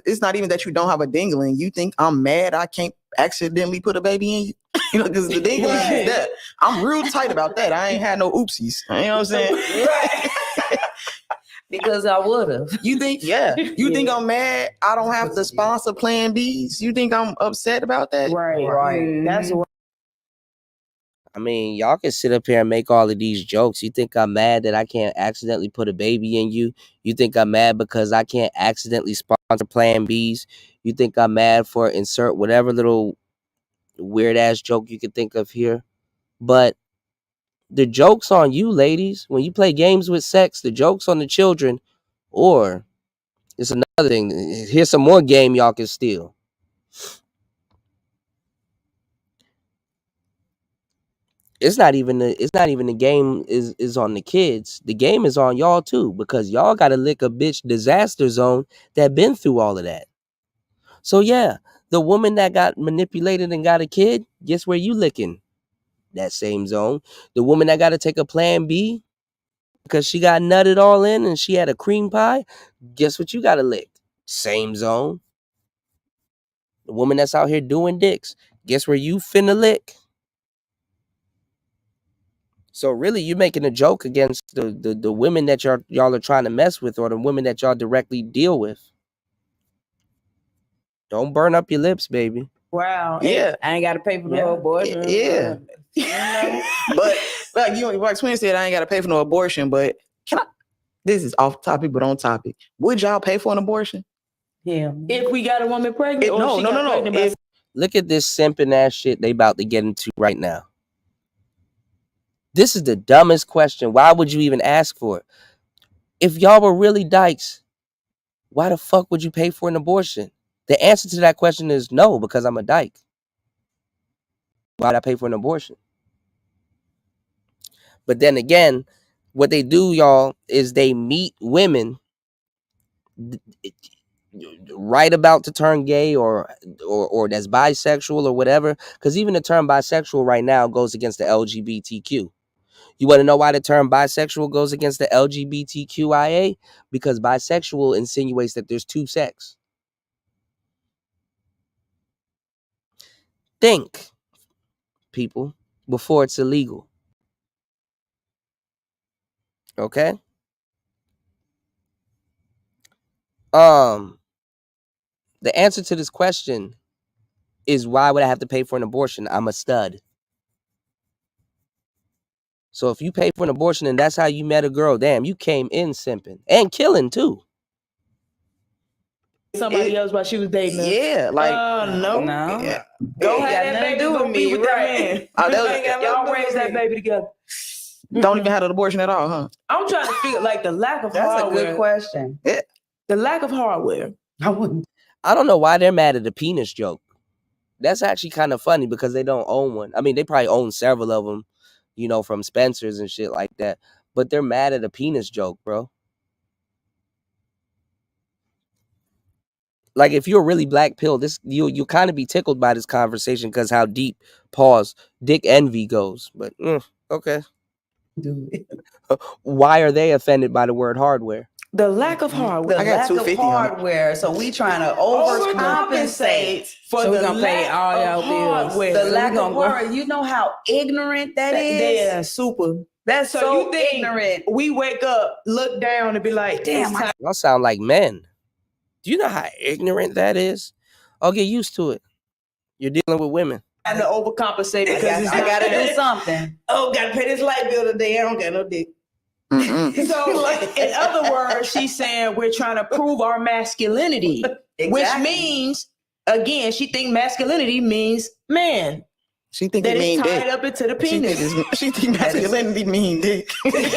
Speaker 21: it's not even that you don't have a dingling. You think I'm mad I can't accidentally put a baby in you? You know, because the dingling is that. I'm real tight about that. I ain't had no oopsies. You know what I'm saying?
Speaker 3: Because I would have.
Speaker 21: You think, you think I'm mad I don't have to sponsor Plan Bs? You think I'm upset about that?
Speaker 23: Right. That's what.
Speaker 13: I mean, y'all can sit up here and make all of these jokes. You think I'm mad that I can't accidentally put a baby in you? You think I'm mad because I can't accidentally sponsor Plan Bs? You think I'm mad for insert whatever little weird ass joke you can think of here? But the joke's on you, ladies. When you play games with sex, the joke's on the children. Or it's another thing. Here's some more game y'all can steal. It's not even the game is on the kids. The game is on y'all too, because y'all gotta lick a bitch disaster zone that been through all of that. So yeah, the woman that got manipulated and got a kid, guess where you licking? That same zone. The woman that gotta take a Plan B because she got nutted all in and she had a cream pie, guess what you gotta lick? Same zone. The woman that's out here doing dicks, guess where you finna lick? So really, you're making a joke against the women that y'all are trying to mess with, or the women that y'all directly deal with. Don't burn up your lips, baby.
Speaker 23: Wow.
Speaker 21: Yeah.
Speaker 23: I ain't got to pay for no abortion.
Speaker 21: Yeah. But like Twin said, I ain't got to pay for no abortion. But this is off topic, but on topic. Would y'all pay for an abortion?
Speaker 23: Yeah. If we got a woman pregnant,
Speaker 21: No.
Speaker 13: Look at this simping ass shit they about to get into right now. This is the dumbest question. Why would you even ask for it? If y'all were really dykes, why the fuck would you pay for an abortion? The answer to that question is no, because I'm a dyke. Why would I pay for an abortion? But then again, what they do, y'all, is they meet women right about to turn gay or that's bisexual or whatever. Because even the term bisexual right now goes against the LGBTQ. You want to know why the term bisexual goes against the LGBTQIA? Because bisexual insinuates that there's two sex. Think, people, before it's illegal. Okay? The answer to this question is, why would I have to pay for an abortion? I'm a stud. So if you pay for an abortion and that's how you met a girl, damn, you came in simping and killing too.
Speaker 23: Somebody else while she was dating her.
Speaker 21: Yeah, like
Speaker 23: no.
Speaker 21: Yeah.
Speaker 23: Go
Speaker 21: Ain't
Speaker 23: have
Speaker 21: got
Speaker 23: that
Speaker 21: nothing
Speaker 23: baby.
Speaker 21: to do
Speaker 23: Go
Speaker 21: with
Speaker 23: be
Speaker 21: me,
Speaker 23: with that
Speaker 21: right?
Speaker 23: man.
Speaker 21: Oh, that ain't got nothing to
Speaker 23: Y'all
Speaker 21: do
Speaker 23: raise
Speaker 21: with
Speaker 23: that
Speaker 21: me.
Speaker 23: baby together.
Speaker 21: Don't even have an abortion at all, huh?
Speaker 23: I'm trying to figure like the lack of
Speaker 3: That's a
Speaker 23: hardware.
Speaker 3: good question.
Speaker 21: Yeah.
Speaker 23: The lack of hardware.
Speaker 13: I don't know why they're mad at the penis joke. That's actually kind of funny because they don't own one. I mean, they probably own several of them, you know, from Spencer's and shit like that. But they're mad at a penis joke, bro. Like if you're a really black pill, this you kind of be tickled by this conversation because how deep dick envy goes. But okay, why are they offended by the word hardware?
Speaker 23: The lack of hardware.
Speaker 3: The lack of hardware. So we trying to overcompensate
Speaker 23: for
Speaker 19: So we
Speaker 23: the
Speaker 19: gonna pay
Speaker 23: lack
Speaker 19: all
Speaker 23: of
Speaker 19: y'all bills.
Speaker 23: hardware.
Speaker 3: the
Speaker 19: So we
Speaker 3: lack of
Speaker 19: gonna go-
Speaker 3: hardware. You know how ignorant that is?
Speaker 23: Yeah, super.
Speaker 3: That's so
Speaker 23: you think
Speaker 3: ignorant.
Speaker 23: we wake up, look down, and be like,
Speaker 3: Damn,
Speaker 23: it's time.
Speaker 13: Y'all sound like men. Do you know how ignorant that is? I'll get used to it. You're dealing with women.
Speaker 23: To overcompensate because
Speaker 3: I gotta do something.
Speaker 23: Oh, gotta pay this light bill today. I don't got no dick. So, in other words, she's saying we're trying to prove our masculinity, which means, again, she think masculinity means man.
Speaker 21: She think
Speaker 23: that
Speaker 21: it
Speaker 23: is
Speaker 21: mean
Speaker 23: tied
Speaker 21: dick.
Speaker 23: up into the penis.
Speaker 21: She think masculinity mean dick.
Speaker 23: Tied into,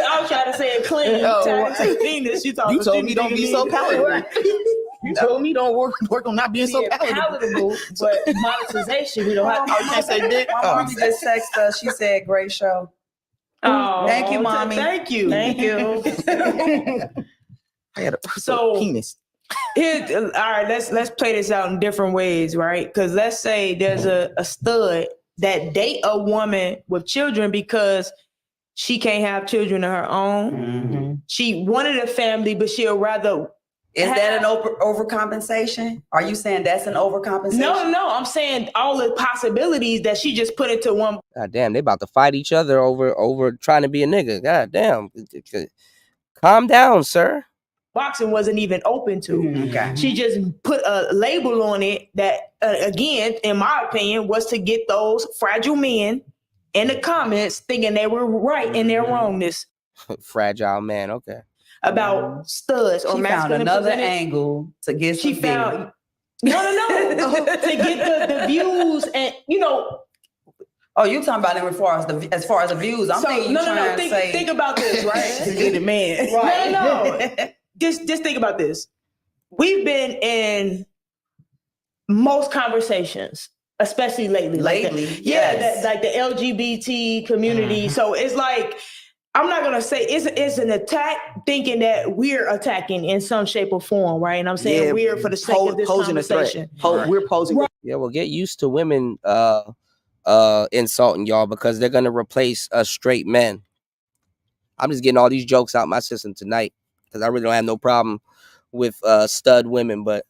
Speaker 23: I was trying to say it clean. Tied into the penis.
Speaker 21: You told me don't be so palatable. You told me don't work on not being so palatable.
Speaker 23: But monetization, we don't have to.
Speaker 21: Oh, you can't say dick?
Speaker 3: My mommy just texted us. She said, great show.
Speaker 23: Oh,
Speaker 3: thank you, mommy.
Speaker 23: Thank you.
Speaker 3: Thank you.
Speaker 21: I had a
Speaker 23: So
Speaker 21: penis.
Speaker 23: Here, all right, let's play this out in different ways, right? Because let's say there's a stud that date a woman with children because she can't have children of her own.
Speaker 3: Mm-hmm.
Speaker 23: She wanted a family, but she'll rather.
Speaker 3: Is that an overcompensation? Are you saying that's an overcompensation?
Speaker 23: No. I'm saying all the possibilities that she just put into one.
Speaker 13: God damn, they about to fight each other over trying to be a nigga. God damn. Calm down, sir.
Speaker 23: Boxing wasn't even open to.
Speaker 3: Okay.
Speaker 23: She just put a label on it that, again, in my opinion, was to get those fragile men in the comments thinking they were right in their wrongness.
Speaker 13: Fragile man, okay.
Speaker 23: About studs or
Speaker 3: She found
Speaker 23: masculine
Speaker 3: another
Speaker 23: percentage.
Speaker 3: angle to get
Speaker 23: She
Speaker 3: some
Speaker 23: found no to get the views and
Speaker 3: Oh, you talking about it as far as the views? I'm thinking
Speaker 23: no. Think about this, right?
Speaker 3: To get a man,
Speaker 23: right? No. Just think about this. We've been in most conversations, especially lately.
Speaker 3: Yes.
Speaker 23: Like the LGBT community. So it's like, I'm not gonna say it's an attack, thinking that we're attacking in some shape or form, right? And I'm saying we're for the sake of this conversation.
Speaker 21: We're posing.
Speaker 23: Right.
Speaker 13: Yeah, well, get used to women insulting y'all because they're gonna replace us straight men. I'm just getting all these jokes out my system tonight because I really don't have no problem with stud women, but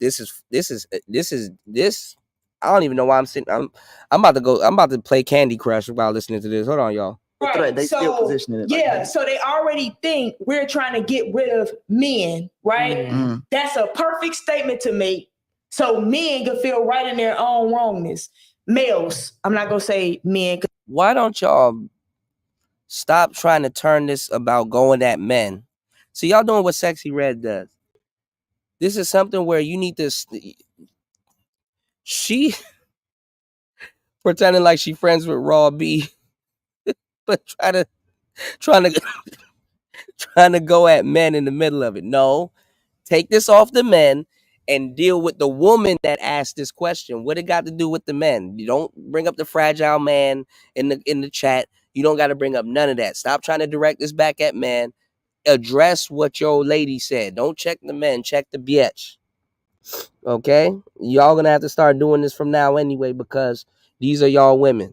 Speaker 13: this. I don't even know why I'm sitting. I'm about to play Candy Crush while listening to this. Hold on, y'all.
Speaker 23: Right.
Speaker 21: They still positioning it.
Speaker 23: Yeah, so they already think we're trying to get rid of men, right?
Speaker 21: Mm.
Speaker 23: That's a perfect statement to make. So men can feel right in their own wrongness. Males, I'm not gonna say men.
Speaker 13: Why don't y'all stop trying to turn this about going at men? So y'all doing what Sexy Red does. This is something where you need to. She pretending like she friends with Raw B, but trying to go at men in the middle of it. No, take this off the men and deal with the woman that asked this question. What it got to do with the men? You don't bring up the fragile man in the chat. You don't got to bring up none of that. Stop trying to direct this back at men. Address what your lady said. Don't check the men, check the bitch. Okay? Y'all gonna have to start doing this from now anyway because these are y'all women.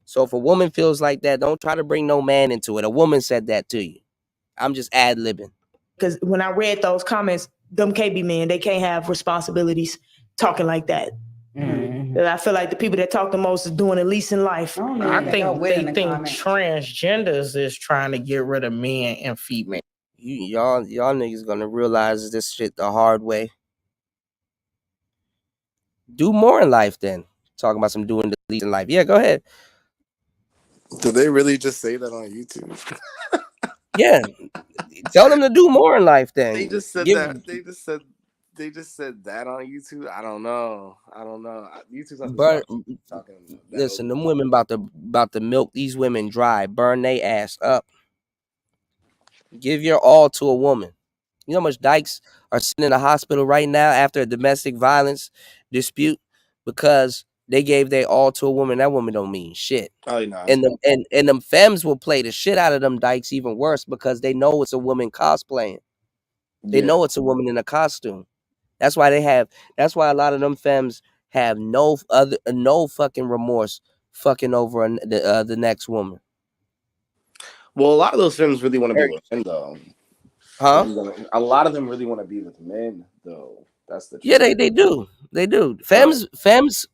Speaker 13: So if a woman feels like that, don't try to bring no man into it. A woman said that to you. I'm just ad-libbing.
Speaker 23: Because when I read those comments, them can't be men. They can't have responsibilities talking like that. Mm-hmm. I feel like the people that talk the most is doing the least in life.
Speaker 14: I think they think transgenders is trying to get rid of men and female.
Speaker 13: Y'all niggas gonna realize this shit the hard way. Do more in life then. Talking about some doing the least in life. Yeah, go ahead.
Speaker 17: Did they really just say that on YouTube?
Speaker 13: Yeah. Tell them to do more in life then.
Speaker 17: They just said that. They just said that on YouTube. I don't know. YouTube's not
Speaker 13: Burn,
Speaker 17: talking about that.
Speaker 13: listen, them women about to milk these women dry, burn they ass up. Give your all to a woman. You know how much dykes are sitting in the hospital right now after a domestic violence dispute because they gave their all to a woman. That woman don't mean shit.
Speaker 17: Oh, no.
Speaker 13: And them femmes will play the shit out of them dykes even worse because they know it's a woman cosplaying. They know it's a woman in a costume. That's why a lot of them femmes have no fucking remorse fucking over the next woman.
Speaker 17: Well, a lot of those films really want to be with men, though.
Speaker 13: Huh?
Speaker 17: A lot of them really want to be with men, though. That's the truth.
Speaker 13: Yeah, they do. They do. Femmes. This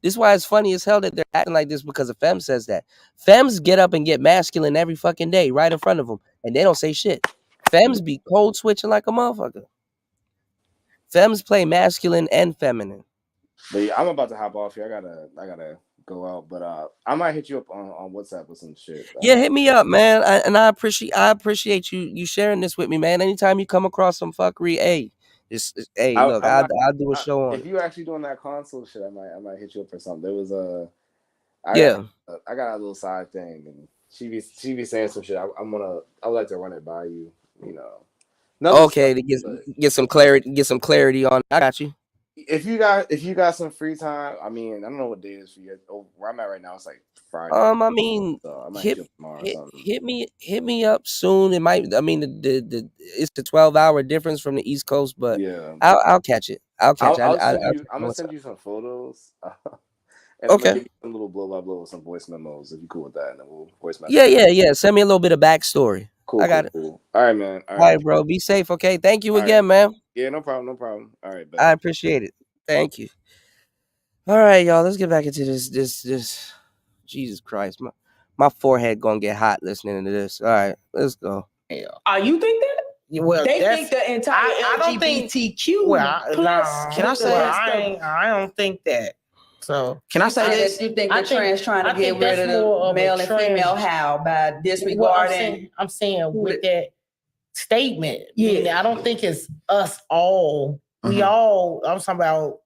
Speaker 13: is why it's funny as hell that they're acting like this because a femme says that. Femmes get up and get masculine every fucking day right in front of them, and they don't say shit. Femmes be cold switching like a motherfucker. Femmes play masculine and feminine.
Speaker 17: But yeah, I'm about to hop off here. I gotta go out, but I might hit you up on WhatsApp with some shit.
Speaker 13: Yeah, hit me up, man. I appreciate you sharing this with me, man. Anytime you come across some fuckery, I'll do a show on
Speaker 17: if
Speaker 13: it.
Speaker 17: you actually doing that console shit, I might hit you up for something. There was I got a little side thing, and she be saying some shit. I would like to run it by you. You know.
Speaker 13: Okay, to get some clarity on. I got you.
Speaker 17: If you got some free time, I mean, I don't know what day it is for you. Where I'm at right now, it's like Friday.
Speaker 13: I mean,
Speaker 17: so I might hit you up tomorrow or something.
Speaker 13: hit me up soon. It might. I mean, it's the 12-hour difference from the East Coast, but
Speaker 17: yeah,
Speaker 13: I'll catch it. I'm
Speaker 17: gonna send you some photos. And maybe a little blow by blow with some voice memos if you cool with that, and then we'll voice memo.
Speaker 13: Yeah. Send me a little bit of backstory.
Speaker 17: Cool.
Speaker 13: I got it.
Speaker 17: Cool. All right, man.
Speaker 13: All right, bro. Be safe. Okay. Thank you again, man.
Speaker 17: Yeah, no problem. All right,
Speaker 13: I appreciate it. Thank you. All right, y'all. Let's get back into this. Jesus Christ, my forehead gonna get hot listening to this. All right, let's go.
Speaker 23: You think that?
Speaker 14: Well,
Speaker 23: they think the entire
Speaker 14: I don't
Speaker 23: LGBTQ.
Speaker 14: Can I say I don't think that. So
Speaker 3: can I say this? You think the trans trying to get rid of the male and female how by disregarding?
Speaker 14: I'm saying with that statement. Yeah, I don't think it's us all. We all. I'm talking about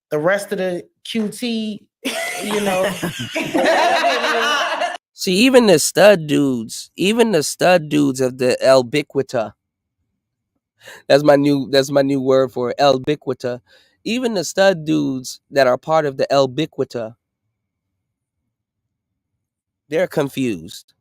Speaker 14: the rest of the QT. You know.
Speaker 13: See, even the stud dudes of the Elbiquita. That's my new word for it, Elbiquita. Even the stud dudes that are part of the Elbiquita, they're confused.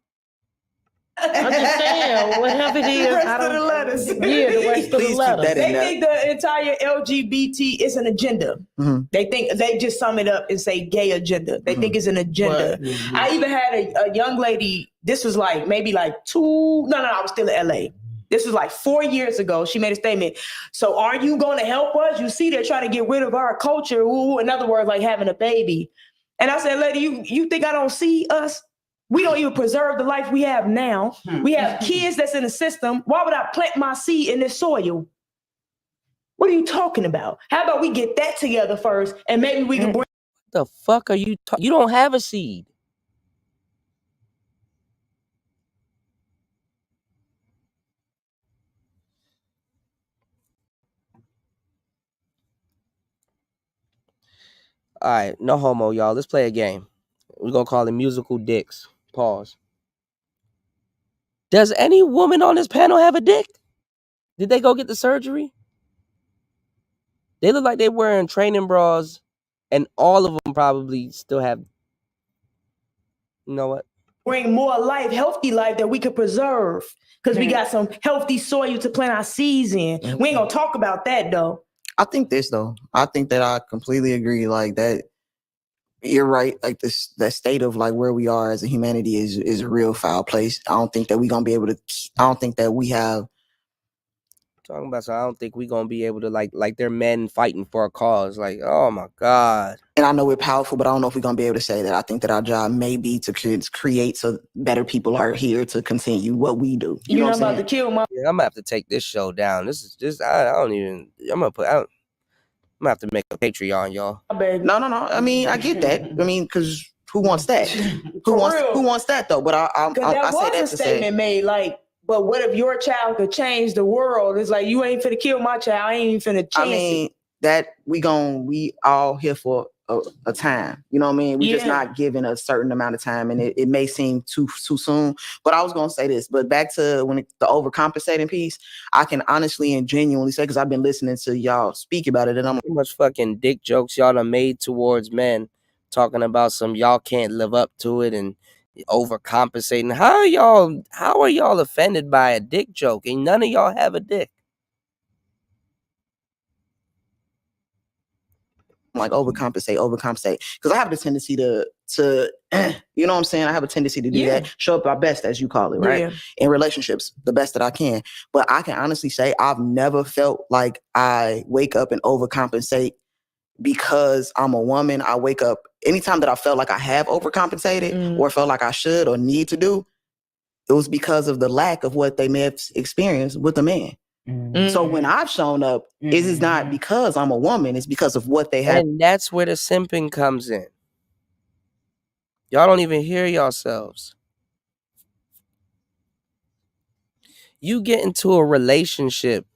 Speaker 14: I'm just saying, whatever it is,
Speaker 23: the rest of the letters.
Speaker 14: Yeah, the rest of the letters.
Speaker 23: They think the entire LGBT is an agenda.
Speaker 21: Mm-hmm.
Speaker 23: They think they just sum it up and say gay agenda. They think it's an agenda. I even had a young lady, this was like maybe like I was still in LA. This was like 4 years ago. She made a statement. So are you going to help us? You see, they're trying to get rid of our culture. Ooh, in other words, like having a baby. And I said, lady, you think I don't see us? We don't even preserve the life we have now. We have kids that's in the system. Why would I plant my seed in this soil? What are you talking about? How about we get that together first and maybe we can bring...
Speaker 13: What the fuck are you talking? You don't have a seed. All right, no homo, y'all. Let's play a game. We're going to call it musical dicks. Pause. Does any woman on this panel have a dick? Did they go get the surgery? They look like they're wearing training bras, and all of them probably still have... You know what?
Speaker 23: Bring more life, healthy life that we could preserve because we got some healthy soil to plant our seeds in. We ain't going to talk about that, though.
Speaker 21: I think this, though. I think that I completely agree. Like that, you're right. Like this, that state of like where we are as a humanity is a real foul place. I don't think that we're gonna be able to. I don't think that we have.
Speaker 13: Talking about, so I don't think we're gonna be able to like they're men fighting for a cause. Like, oh my God.
Speaker 21: And I know we're powerful, but I don't know if we're gonna be able to say that. I think that our job may be to create so better people are here to continue what we do. You know what I'm saying?
Speaker 23: To kill my...
Speaker 13: Yeah, I'm gonna have to take this show down. This is just I don't even. I'm gonna put out. gonna have to make a Patreon, y'all.
Speaker 21: No. I mean, I get that. I mean, because who wants that? Who wants that though? But I
Speaker 23: Because that
Speaker 21: say that
Speaker 23: was
Speaker 21: to
Speaker 23: a statement made, like, but what if your child could change the world? It's like, you ain't finna kill my child. I ain't even finna chance
Speaker 21: I mean, that we all here for a time. You know what I mean? We just not given a certain amount of time, and it may seem too soon. But I was gonna say this, but back to the overcompensating piece, I can honestly and genuinely say, because I've been listening to y'all speak about it, and I'm
Speaker 13: Too much fucking dick jokes y'all done made towards men, talking about some y'all can't live up to it and overcompensating. How are y'all offended by a dick joke and none of y'all have a dick?
Speaker 21: like overcompensate. Because I have the tendency to you know what I'm saying? I have a tendency to do that. Show up our best, as you call it, right? In relationships, the best that I can. But I can honestly say I've never felt like I wake up and overcompensate because I'm a woman. I wake up anytime that I felt like I have overcompensated or felt like I should or need to do, it was because of the lack of what they may have experienced with a man. So when I've shown up, it is not because I'm a woman, it's because of what they have.
Speaker 13: And that's where the simping comes in. Y'all don't even hear yourselves. You get into a relationship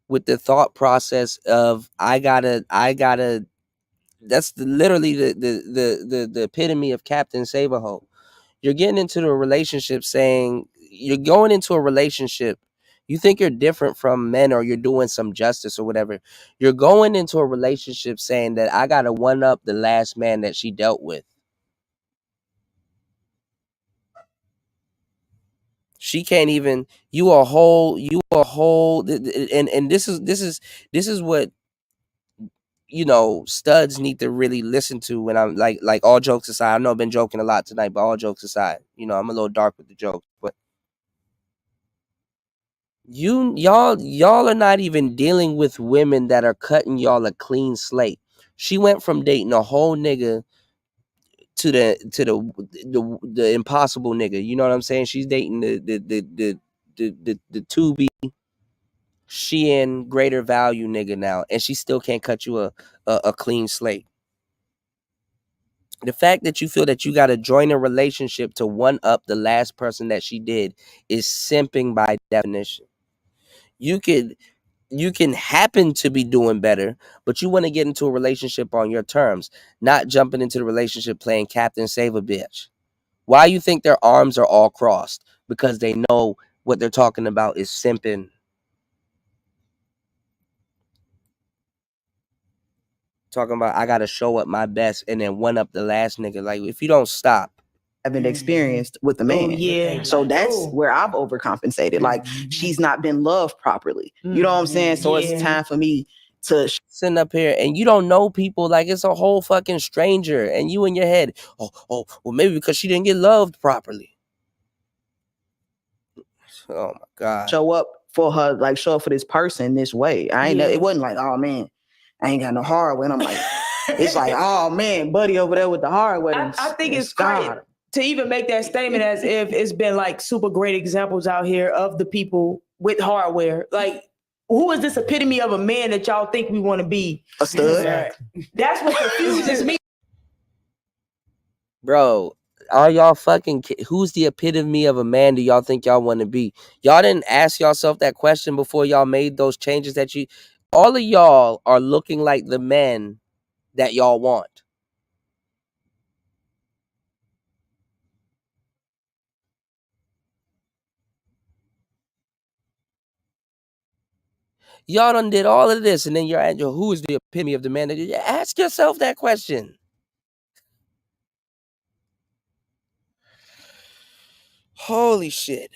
Speaker 13: with the thought process of I gotta that's literally the epitome of Captain Save-A-Ho. You're getting into a relationship saying you're going into a relationship. You think you're different from men or you're doing some justice or whatever. You're going into a relationship saying that I got to one up the last man that she dealt with. She can't even, you a whole, and this is what, you know, studs need to really listen to when I'm like all jokes aside. I know I've been joking a lot tonight, but all jokes aside, you know, I'm a little dark with the jokes, but y'all are not even dealing with women that are cutting y'all a clean slate. She went from dating a whole nigga to the impossible nigga. You know what I'm saying? She's dating the to be she in greater value nigga now, and she still can't cut you a clean slate. The fact that you feel that you got to join a relationship to one up the last person that she did is simping by definition. You can happen to be doing better, but you want to get into a relationship on your terms, not jumping into the relationship playing Captain Save a Bitch. Why you think their arms are all crossed? Because they know what they're talking about is simping. Talking about I gotta show up my best and then one up the last nigga. Like, if you don't stop.
Speaker 21: Haven't experienced with the man. So that's where I've overcompensated. Like, she's not been loved properly. You know what I'm saying? So it's time for me to
Speaker 13: sitting up here and you don't know people, like it's a whole fucking stranger, and you in your head, well, maybe because she didn't get loved properly. Oh my God.
Speaker 21: show up for her, like show up for this person this way. It wasn't like, oh man, I ain't got no hardware. And I'm like, it's like, oh man, buddy over there with the hardware.
Speaker 23: I think it's crazy to even make that statement as if it's been like super great examples out here of the people with hardware. Like, who is this epitome of a man that y'all think we want to be?
Speaker 21: A stud.
Speaker 23: That's what confuses me.
Speaker 13: Bro, are y'all fucking who's the epitome of a man do y'all think y'all want to be? Y'all didn't ask yourself that question before y'all made those changes that all of y'all are looking like the men that y'all want. Y'all done did all of this, and then you're at who is the epitome of the man that you ask yourself that question. Holy shit.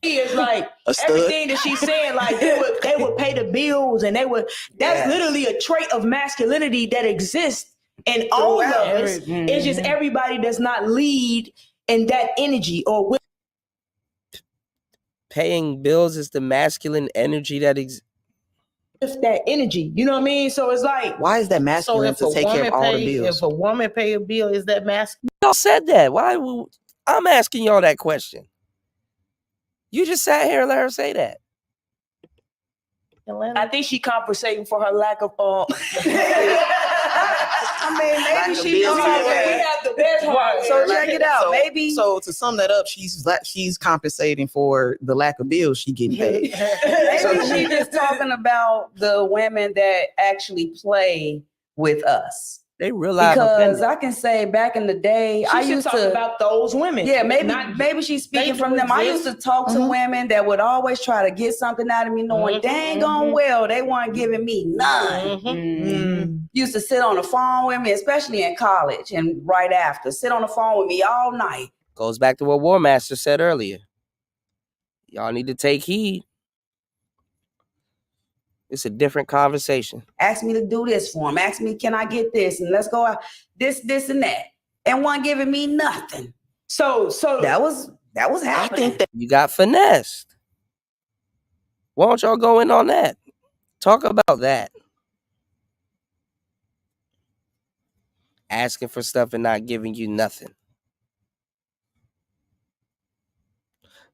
Speaker 23: Is like everything that she's saying, like they would pay the bills and that's literally a trait of masculinity that exists in all of us. It's just everybody does not lead in that energy or with
Speaker 13: paying bills is the masculine energy that exists.
Speaker 23: That energy, you know what I mean? So it's like,
Speaker 21: why is that masculine to take care of all the bills?
Speaker 14: If a woman pay a bill, is that masculine?
Speaker 13: Y'all said that. I'm asking y'all that question. You just sat here and let her say that.
Speaker 23: I think she compensating for her lack of.
Speaker 3: I mean, maybe she.
Speaker 21: We
Speaker 23: have the best one.
Speaker 3: So check it out. Maybe.
Speaker 21: So to sum that up, she's compensating for the lack of bills she getting paid.
Speaker 3: Maybe she just talking about the women that actually play with us.
Speaker 13: They realize
Speaker 3: because I can say back in the day, I used to
Speaker 23: talk about those women.
Speaker 3: Yeah, maybe she's speaking from them. I used to talk to women that would always try to get something out of me, knowing dang on well they weren't giving me none. Used to sit on the phone with me, especially in college and right after, sit on the phone with me all night.
Speaker 13: Goes back to what War Master said earlier. Y'all need to take heed. It's a different conversation.
Speaker 3: Ask me to do this for him. Ask me, can I get this? And let's go out. This, and that. And one giving me nothing. So that was happening.
Speaker 13: You got finessed. Why don't y'all go in on that? Talk about that. Asking for stuff and not giving you nothing.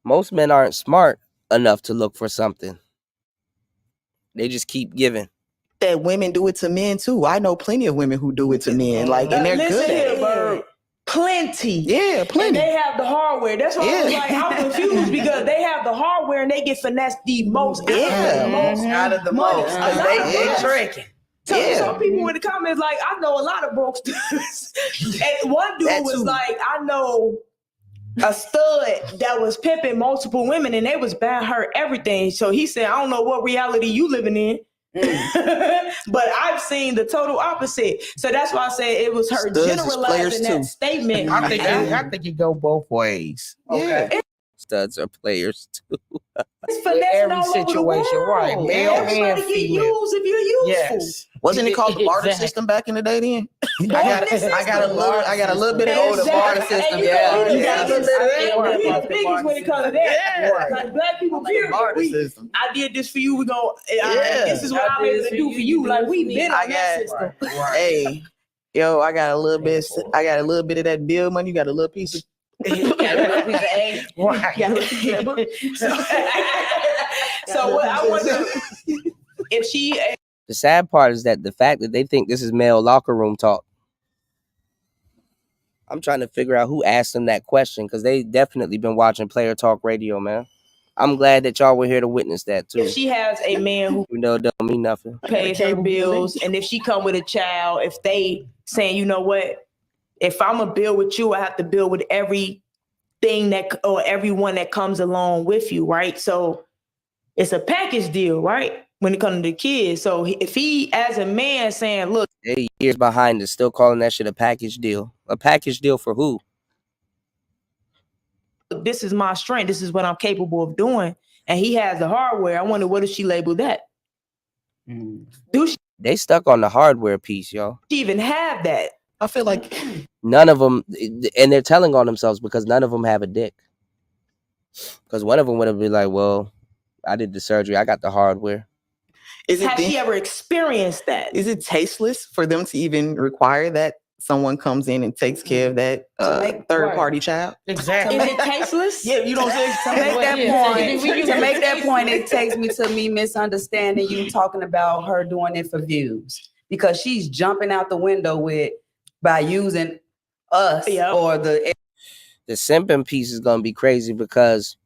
Speaker 13: Most men aren't smart enough to look for something. They just keep giving.
Speaker 21: That women do it to men too. I know plenty of women who do it to men, and they're good at it.
Speaker 23: Bird. Plenty.
Speaker 21: Yeah, plenty.
Speaker 23: And they have the hardware. That's why I was like, I'm confused because they have the hardware and they get finessed the most.
Speaker 3: Out of the most. They tricking.
Speaker 23: Some people in the comments like, I know a lot of broke studs. And one dude was like, I know a stud that was pimping multiple women and they was buying her everything. So he said, I don't know what reality you living in. But I've seen the total opposite. So that's why I said it was her generalizing that statement.
Speaker 14: I think you go both ways.
Speaker 23: Okay.
Speaker 14: Yeah.
Speaker 13: Studs are players too.
Speaker 23: It's finessing all over the world.
Speaker 14: Right? Male
Speaker 23: Everybody
Speaker 14: and
Speaker 23: get
Speaker 14: female.
Speaker 23: used if you're useful.
Speaker 14: Yes.
Speaker 21: Wasn't it called the barter system back in the day then? I got a little bit of the barter system. Yeah.
Speaker 23: You got a little bit of that. We the biggest when it comes to that. Like black people, period. I did this for you. We go. This is what I'm able to do for you. Like we been on that system.
Speaker 21: Hey, yo, I got a little bit of that bill money. You got a little piece of.
Speaker 23: So what I wonder if she.
Speaker 13: The sad part is that the fact that they think this is male locker room talk. I'm trying to figure out who asked them that question because they definitely been watching Player Talk Radio, man. I'm glad that y'all were here to witness that too.
Speaker 23: If she has a man who
Speaker 13: even though it don't mean nothing,
Speaker 23: pays her bills, and if she come with a child, if they saying, you know what, if I'm gonna build with you, I have to build with everything or everyone that comes along with you, right? So it's a package deal, right? When it comes to the kids. So if he, as a man, saying, look,
Speaker 13: 8 years behind is still calling that shit a package deal. A package deal for who?
Speaker 23: This is my strength. This is what I'm capable of doing. And he has the hardware. I wonder, what does she label that?
Speaker 13: They stuck on the hardware piece, y'all.
Speaker 23: She even have that?
Speaker 21: I feel like
Speaker 13: none of them, and they're telling on themselves because none of them have a dick. Because one of them would have been like, well, I did the surgery. I got the hardware.
Speaker 23: Has she ever experienced that?
Speaker 21: Is it tasteless for them to even require that someone comes in and takes care of that third-party child?
Speaker 23: Exactly. Is it tasteless?
Speaker 21: Yeah, you don't say
Speaker 3: to make that point, it takes me to me misunderstanding you talking about her doing it for views. Because she's jumping out the window by using us or the
Speaker 13: simping piece is gonna be crazy because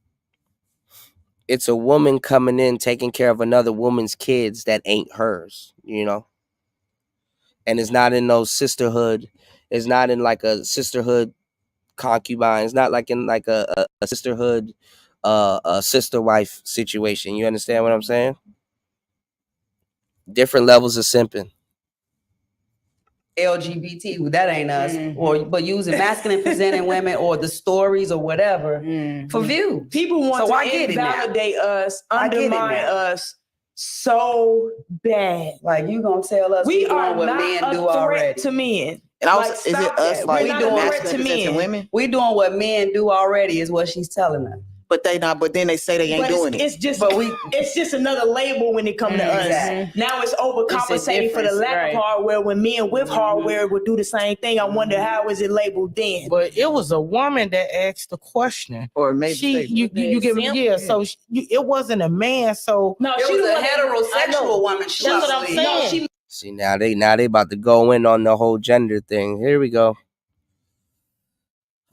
Speaker 13: it's a woman coming in taking care of another woman's kids that ain't hers, you know? And it's not in no sisterhood. It's not in like a sisterhood concubine. It's not like in like a sisterhood, a sister wife situation. You understand what I'm saying? Different levels of simping.
Speaker 3: LGBT, that ain't us, but using masculine presenting women or the stories or whatever for views.
Speaker 23: People want to invalidate us, undermine us so bad.
Speaker 3: Like you gonna tell us
Speaker 23: we
Speaker 3: doing
Speaker 23: are
Speaker 3: what
Speaker 23: not
Speaker 3: men
Speaker 23: a
Speaker 3: do
Speaker 23: threat
Speaker 3: already
Speaker 23: to men.
Speaker 21: And also, is it us like
Speaker 23: we doing
Speaker 21: masculine presenting women?
Speaker 3: We doing what men do already is what she's telling us.
Speaker 21: But then they say they ain't doing it.
Speaker 23: It's just another label when it comes to us.
Speaker 21: Exactly.
Speaker 23: Now it's overcompensating for the lack of hardware. When men with hardware would do the same thing, I wonder how is it labeled then?
Speaker 14: But it was a woman that asked the question,
Speaker 21: or maybe
Speaker 14: you give me So it wasn't a man. So
Speaker 23: no,
Speaker 21: it was a heterosexual woman.
Speaker 14: That's what I'm saying.
Speaker 13: See, now they about to go in on the whole gender thing. Here we go.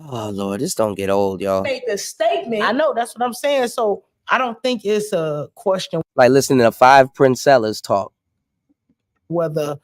Speaker 13: Oh Lord, this don't get old, y'all.
Speaker 23: Made the statement.
Speaker 14: I know, that's what I'm saying. So I don't think it's a question
Speaker 13: Like listening to 5 Princellas talk.
Speaker 14: whether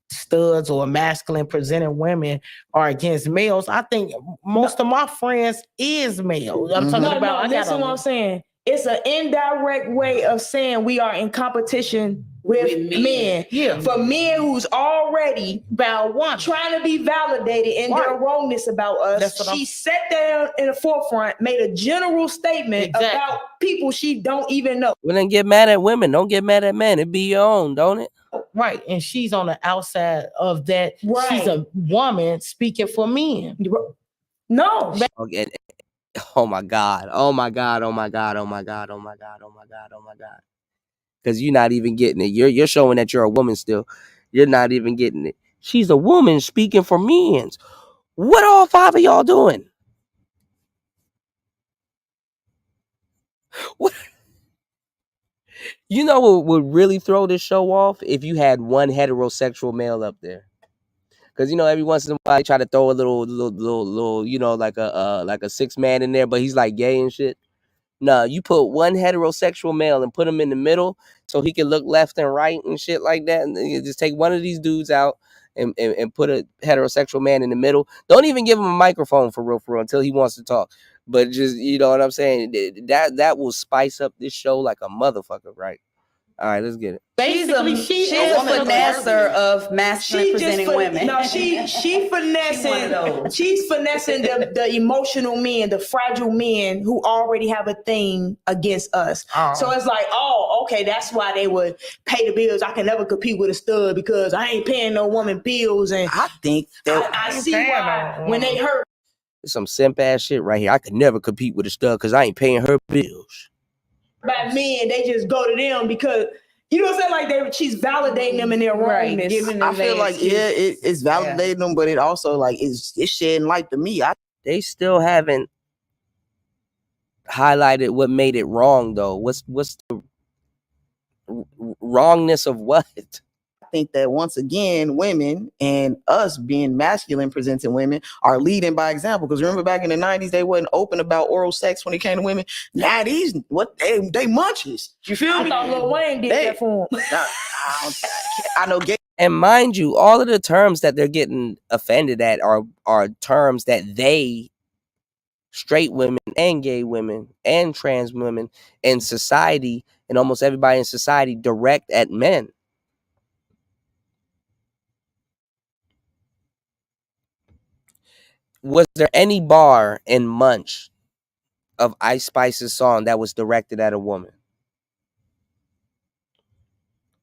Speaker 14: studs or masculine presenting women are against males. I think most of my friends is male. I'm talking about.
Speaker 23: Listen, what I'm saying. It's an indirect way of saying we are in competition with men.
Speaker 14: Yeah.
Speaker 23: For men who's already
Speaker 14: about one
Speaker 23: trying to be validated in their wrongness about us. She sat there in the forefront, made a general statement about people she don't even know.
Speaker 13: Well, then get mad at women. Don't get mad at men. It be your own, don't it?
Speaker 14: Right. And she's on the outside of that.
Speaker 23: Right.
Speaker 14: She's a woman speaking for men.
Speaker 23: No.
Speaker 13: Okay. Oh my God. Oh my God. Oh my God. Oh my God. Oh my God. Oh my God. Oh my God. Because you're not even getting it. You're showing that you're a woman still. You're not even getting it. She's a woman speaking for men. What are all 5 of y'all doing? What? You know what would really throw this show off? If you had one heterosexual male up there. Because, you know, every once in a while, they try to throw a little, you know, like a 6-man in there, but he's like gay and shit. No, you put one heterosexual male and put him in the middle so he can look left and right and shit like that. And then you just take one of these dudes out and put a heterosexual man in the middle. Don't even give him a microphone for real until he wants to talk. But just, you know what I'm saying? That will spice up this show like a motherfucker, right? All right, let's get it.
Speaker 3: She's a finesser of masculine presenting women.
Speaker 23: No, she finessing. She's finessing the emotional men, the fragile men who already have a thing against us.
Speaker 14: Oh.
Speaker 23: So it's like, oh, okay, that's why they would pay the bills. I can never compete with a stud because I ain't paying no woman bills. And
Speaker 21: I think that
Speaker 23: I see why when they hurt.
Speaker 13: Some simp ass shit right here. I could never compete with a stud because I ain't paying her bills.
Speaker 23: By men, they just go to them because you know what I'm saying? Like she's validating them in their wrongness.
Speaker 21: I feel like it's validating them, but it also like it's shedding light to me.
Speaker 13: They still haven't highlighted what made it wrong though. What's the wrongness of what?
Speaker 21: I think that once again, women and us being masculine presenting women are leading by example. Because remember back in the 90s, they wasn't open about oral sex when it came to women. Now these they munches. You feel me?
Speaker 23: I thought Lil Wayne did that for him.
Speaker 21: I know gay.
Speaker 13: And mind you, all of the terms that they're getting offended at are terms that they, straight women and gay women and trans women in society, and almost everybody in society, direct at men. Was there any bar in Munch of Ice Spice's song that was directed at a woman?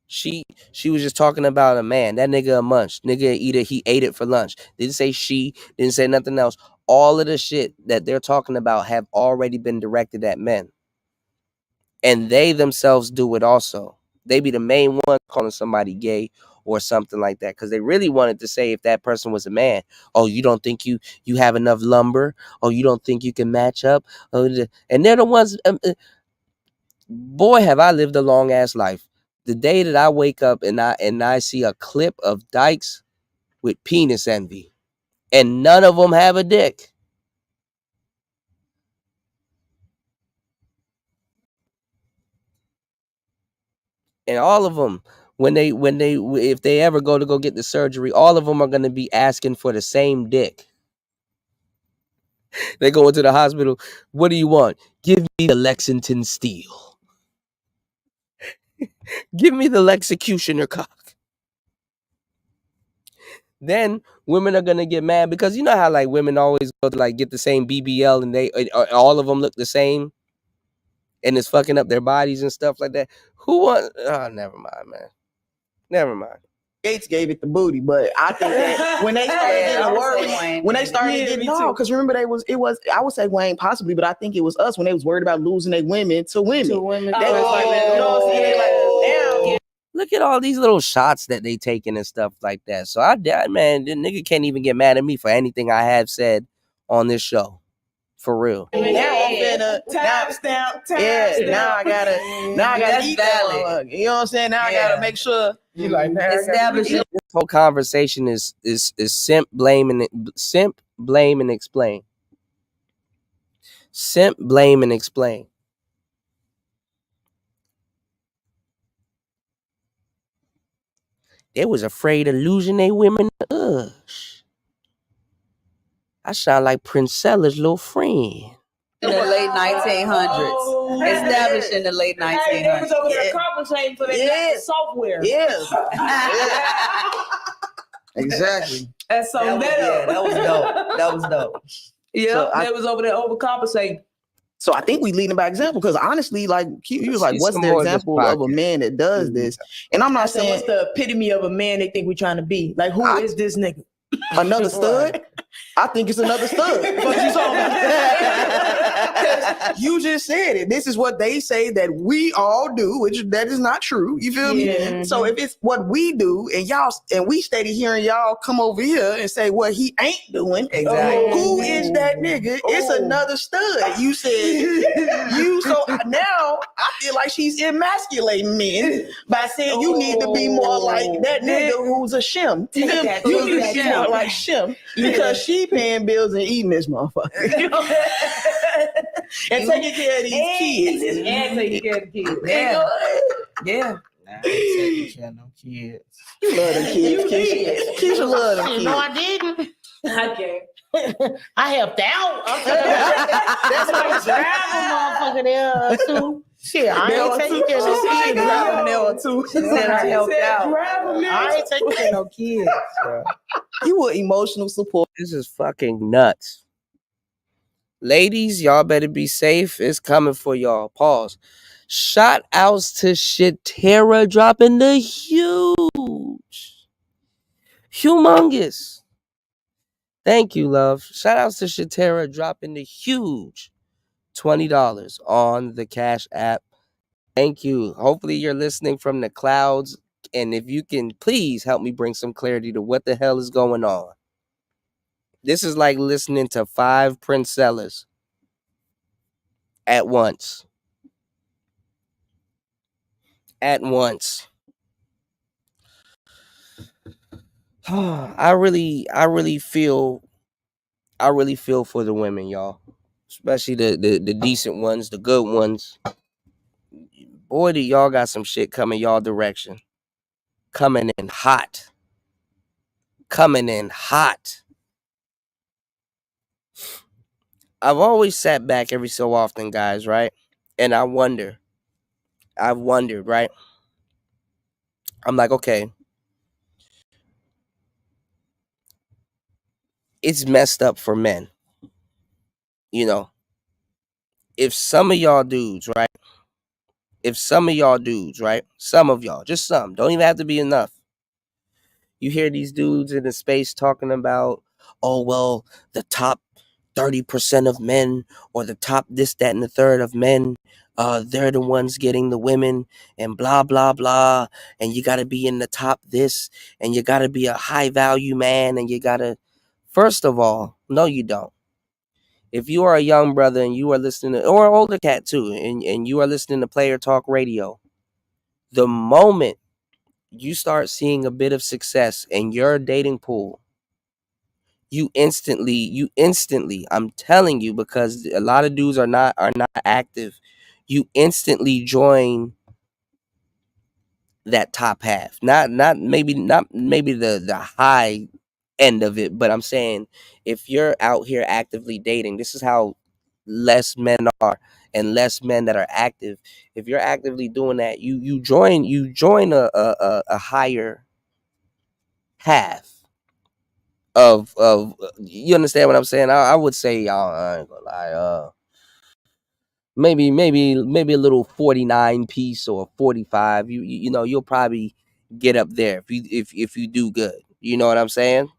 Speaker 13: She was just talking about a man. That nigga a munch. Nigga he ate it for lunch. Didn't say she, didn't say nothing else. All of the shit that they're talking about have already been directed at men. And they themselves do it also. They be the main one calling somebody gay or something like that. Because they really wanted to say if that person was a man, oh, you don't think you have enough lumber? Oh, you don't think you can match up? Oh, and they're the ones, boy, have I lived a long ass life. The day that I wake up and I see a clip of dykes with penis envy, and none of them have a dick. And all of them, if they ever go get the surgery, all of them are going to be asking for the same dick. They go into the hospital. What do you want? Give me the Lexington Steel. Give me the Lexecutioner cock. Then women are gonna get mad because you know how like women always go to like get the same BBL and they all of them look the same, and it's fucking up their bodies and stuff like that. Who want? Oh, never mind, man. Never mind.
Speaker 21: Skates gave it the booty, but I think that when they started getting worried, when they started getting because remember I would say Wayne possibly, but I think it was us when they was worried about losing their women to women. They was like, you know what I'm saying? They like, now.
Speaker 13: Look at all these little shots that they taking and stuff like that. So man, the nigga can't even get mad at me for anything I have said on this show. For real.
Speaker 21: Now I'm finna
Speaker 23: timestamp.
Speaker 21: Now I gotta eat that motherfucker. You know what I'm saying? Now I gotta make sure you like
Speaker 13: Establish this whole conversation is simp, blame, and explain. Simp, blame, and explain. They was afraid of losing their women to us. I sound like Princella's little friend.
Speaker 3: In the late 1900s. Established in the late 1900s.
Speaker 23: Hey, they was over there compensating for their software.
Speaker 21: Exactly.
Speaker 23: That's so
Speaker 21: that was dope. That was dope.
Speaker 23: Yeah,
Speaker 21: So
Speaker 23: they was over there overcompensating.
Speaker 21: So I think we leading by example because honestly, like he was like, "What's the example of a man that does this?" And I'm not saying
Speaker 23: what's the epitome of a man they think we're trying to be. Like, who is this nigga?
Speaker 21: Another stud? I think it's another stud. What you talking about? You just said it. This is what they say that we all do, which that is not true. You feel me? So if it's what we do, and we steady hearing y'all come over here and say what he ain't doing,
Speaker 3: exactly.
Speaker 21: Who is that nigga? It's another stud. You said you. So now I feel like she's emasculating men by saying you need to be more like that nigga who's a shim. You need to be more like Shim because she paying bills and eating this motherfucker. And taking care of these kids.
Speaker 23: And taking care of the kids.
Speaker 21: Yeah.
Speaker 14: Nah, I ain't taking care of no kids.
Speaker 21: You love them kids, Keisha. Keisha love them kids.
Speaker 14: No, I didn't. I can't. I helped out. That's like drive a motherfucker there too. Shit, I ain't taking care of no kids.
Speaker 21: She said I helped out.
Speaker 14: I ain't taking care of no kids.
Speaker 21: You were emotional support.
Speaker 13: This is fucking nuts. Ladies, y'all better be safe. It's coming for y'all. Pause. Shout outs to Shatera dropping the humongous. Thank you, love. Shout outs to Shatera dropping the huge $20 on the Cash App. Thank you. Hopefully you're listening from the clouds. And if you can, please help me bring some clarity to what the hell is going on. This is like listening to 5 Princellas at once. At once. I really feel for the women, y'all. Especially the decent ones, the good ones. Boy, do y'all got some shit coming y'all direction. Coming in hot. I've always sat back every so often, guys, right? And I've wondered, right? I'm like, okay, it's messed up for men. You know, if some of y'all dudes, right? Some of y'all, just some, don't even have to be enough. You hear these dudes in the space talking about, oh, well, the top 30% of men or the top this, that, and the third of men, they're the ones getting the women and blah, blah, blah. And you got to be in the top this and you got to be a high value man and you got to, first of all, no, you don't. If you are a young brother and you are listening to, or an older cat too, and you are listening to Player Talk Radio, the moment you start seeing a bit of success in your dating pool, you instantly, I'm telling you, because a lot of dudes are not active, you instantly join that top half. Not maybe the high end of it, but I'm saying if you're out here actively dating, this is how less men are and less men that are active. If you're actively doing that, you join a higher half of you understand what I'm saying? I would say, y'all, I ain't gonna lie, maybe a little 49 piece or 45. You know, you'll probably get up there if you do good. You know what I'm saying?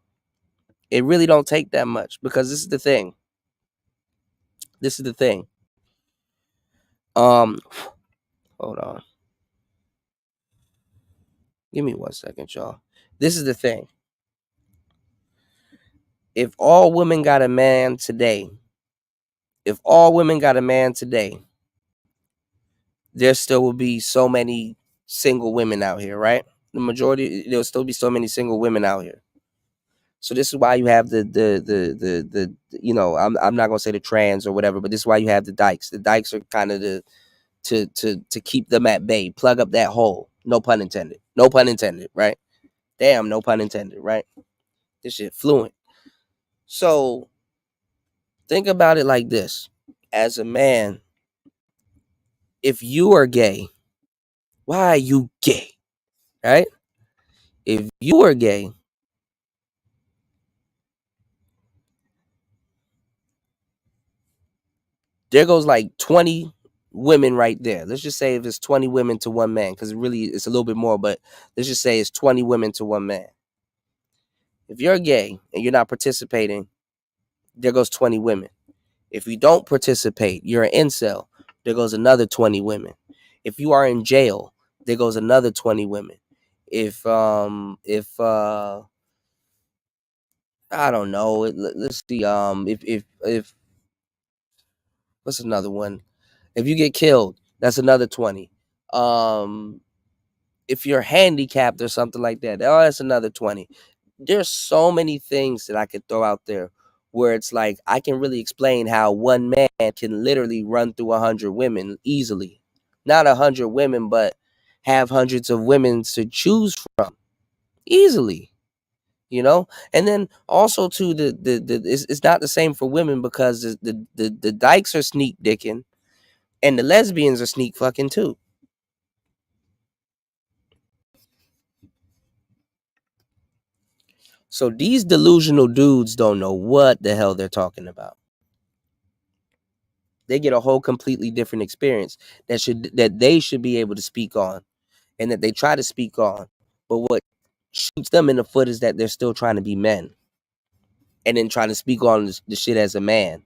Speaker 13: It really don't take that much, because this is the thing. Hold on. Give me 1 second, y'all. This is the thing. If all women got a man today, there still will be so many single women out here, right? The majority, there'll still be so many single women out here. So this is why you have the you know, I'm not gonna say the trans or whatever, but this is why you have the dykes. The dykes are kind of to keep them at bay, plug up that hole. No pun intended. No pun intended, right? Damn, no pun intended, right? This shit fluent. So think about it like this. As a man, if you are gay, why are you gay? Right? If you are gay, there goes like 20 women right there. Let's just say if it's 20 women to one man, because really it's a little bit more, but let's just say it's 20 women to one man. If you're gay and you're not participating, there goes 20 women. If you don't participate, you're an incel, there goes another 20 women. If you are in jail, there goes another 20 women. If I don't know, let's see, if what's another one? If you get killed, that's another 20. If you're handicapped or something like that, oh, that's another 20. There's so many things that I could throw out there where it's like I can really explain how one man can literally run through 100 women easily. Not 100 women, but have hundreds of women to choose from easily. You know, and then also too, it's not the same for women, because the dykes are sneak dicking, and the lesbians are sneak fucking too. So these delusional dudes don't know what the hell they're talking about. They get a whole completely different experience that they should be able to speak on, and that they try to speak on. But what shoots them in the foot is that they're still trying to be men, and then trying to speak on the shit as a man,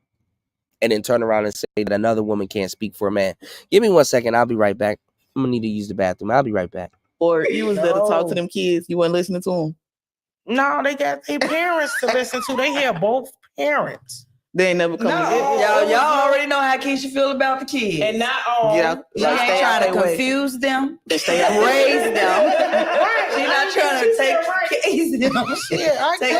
Speaker 13: and then turn around and say that another woman can't speak for a man. Give me 1 second. I'll be right back. I'm gonna need to use the bathroom. I'll be right back.
Speaker 21: Or you was there to talk to them kids. You weren't listening to them.
Speaker 14: No, they got their parents to listen to. They hear both parents.
Speaker 21: They ain't never come.
Speaker 3: Y'all already know how Keisha feel about the kids.
Speaker 23: And not all.
Speaker 21: Yeah,
Speaker 3: She ain't trying to confuse them. Raise them. She not trying to take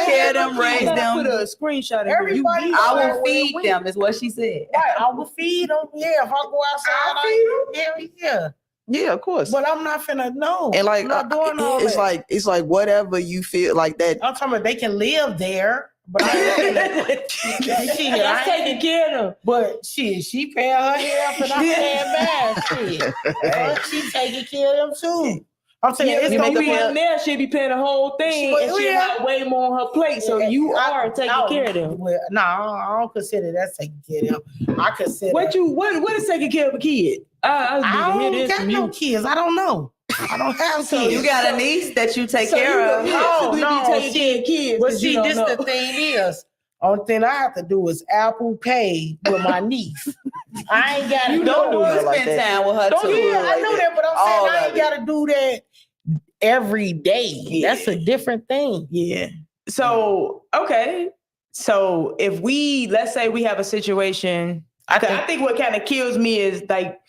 Speaker 3: care of them, raise them.
Speaker 23: Put a screenshot of
Speaker 14: Everybody,
Speaker 3: I will feed them, is what she said.
Speaker 14: Right, I will feed them. Yeah, if I go outside, yeah.
Speaker 21: Yeah, of course.
Speaker 14: But I'm not finna know.
Speaker 21: And like,
Speaker 14: I'm not doing all that.
Speaker 21: It's like whatever you feel like that.
Speaker 14: I'm talking about they can live there, but I ain't
Speaker 23: That's taking care of them.
Speaker 14: But she paying her half and I'm paying mine. She taking care of them too. I'm saying
Speaker 23: it's gonna be in there. She'll be paying the whole thing, and she'll have way more on her plate. So you are taking care of them.
Speaker 14: Well, no, I don't consider that taking care of them. I consider
Speaker 23: what is taking care of a kid?
Speaker 14: I don't got no kids. I don't know. I don't have kids.
Speaker 3: So you got a niece that you take care of.
Speaker 14: No,
Speaker 23: taking care of kids.
Speaker 14: But see, this the thing is, only thing I have to do is Apple Pay with my niece. I ain't got to
Speaker 3: do time with her too.
Speaker 14: Yeah, I know that, but I'm saying I ain't got to do that every day. Yeah. That's a different thing.
Speaker 23: Yeah. So, okay. So if let's say we have a situation, I think what kind of kills me is like,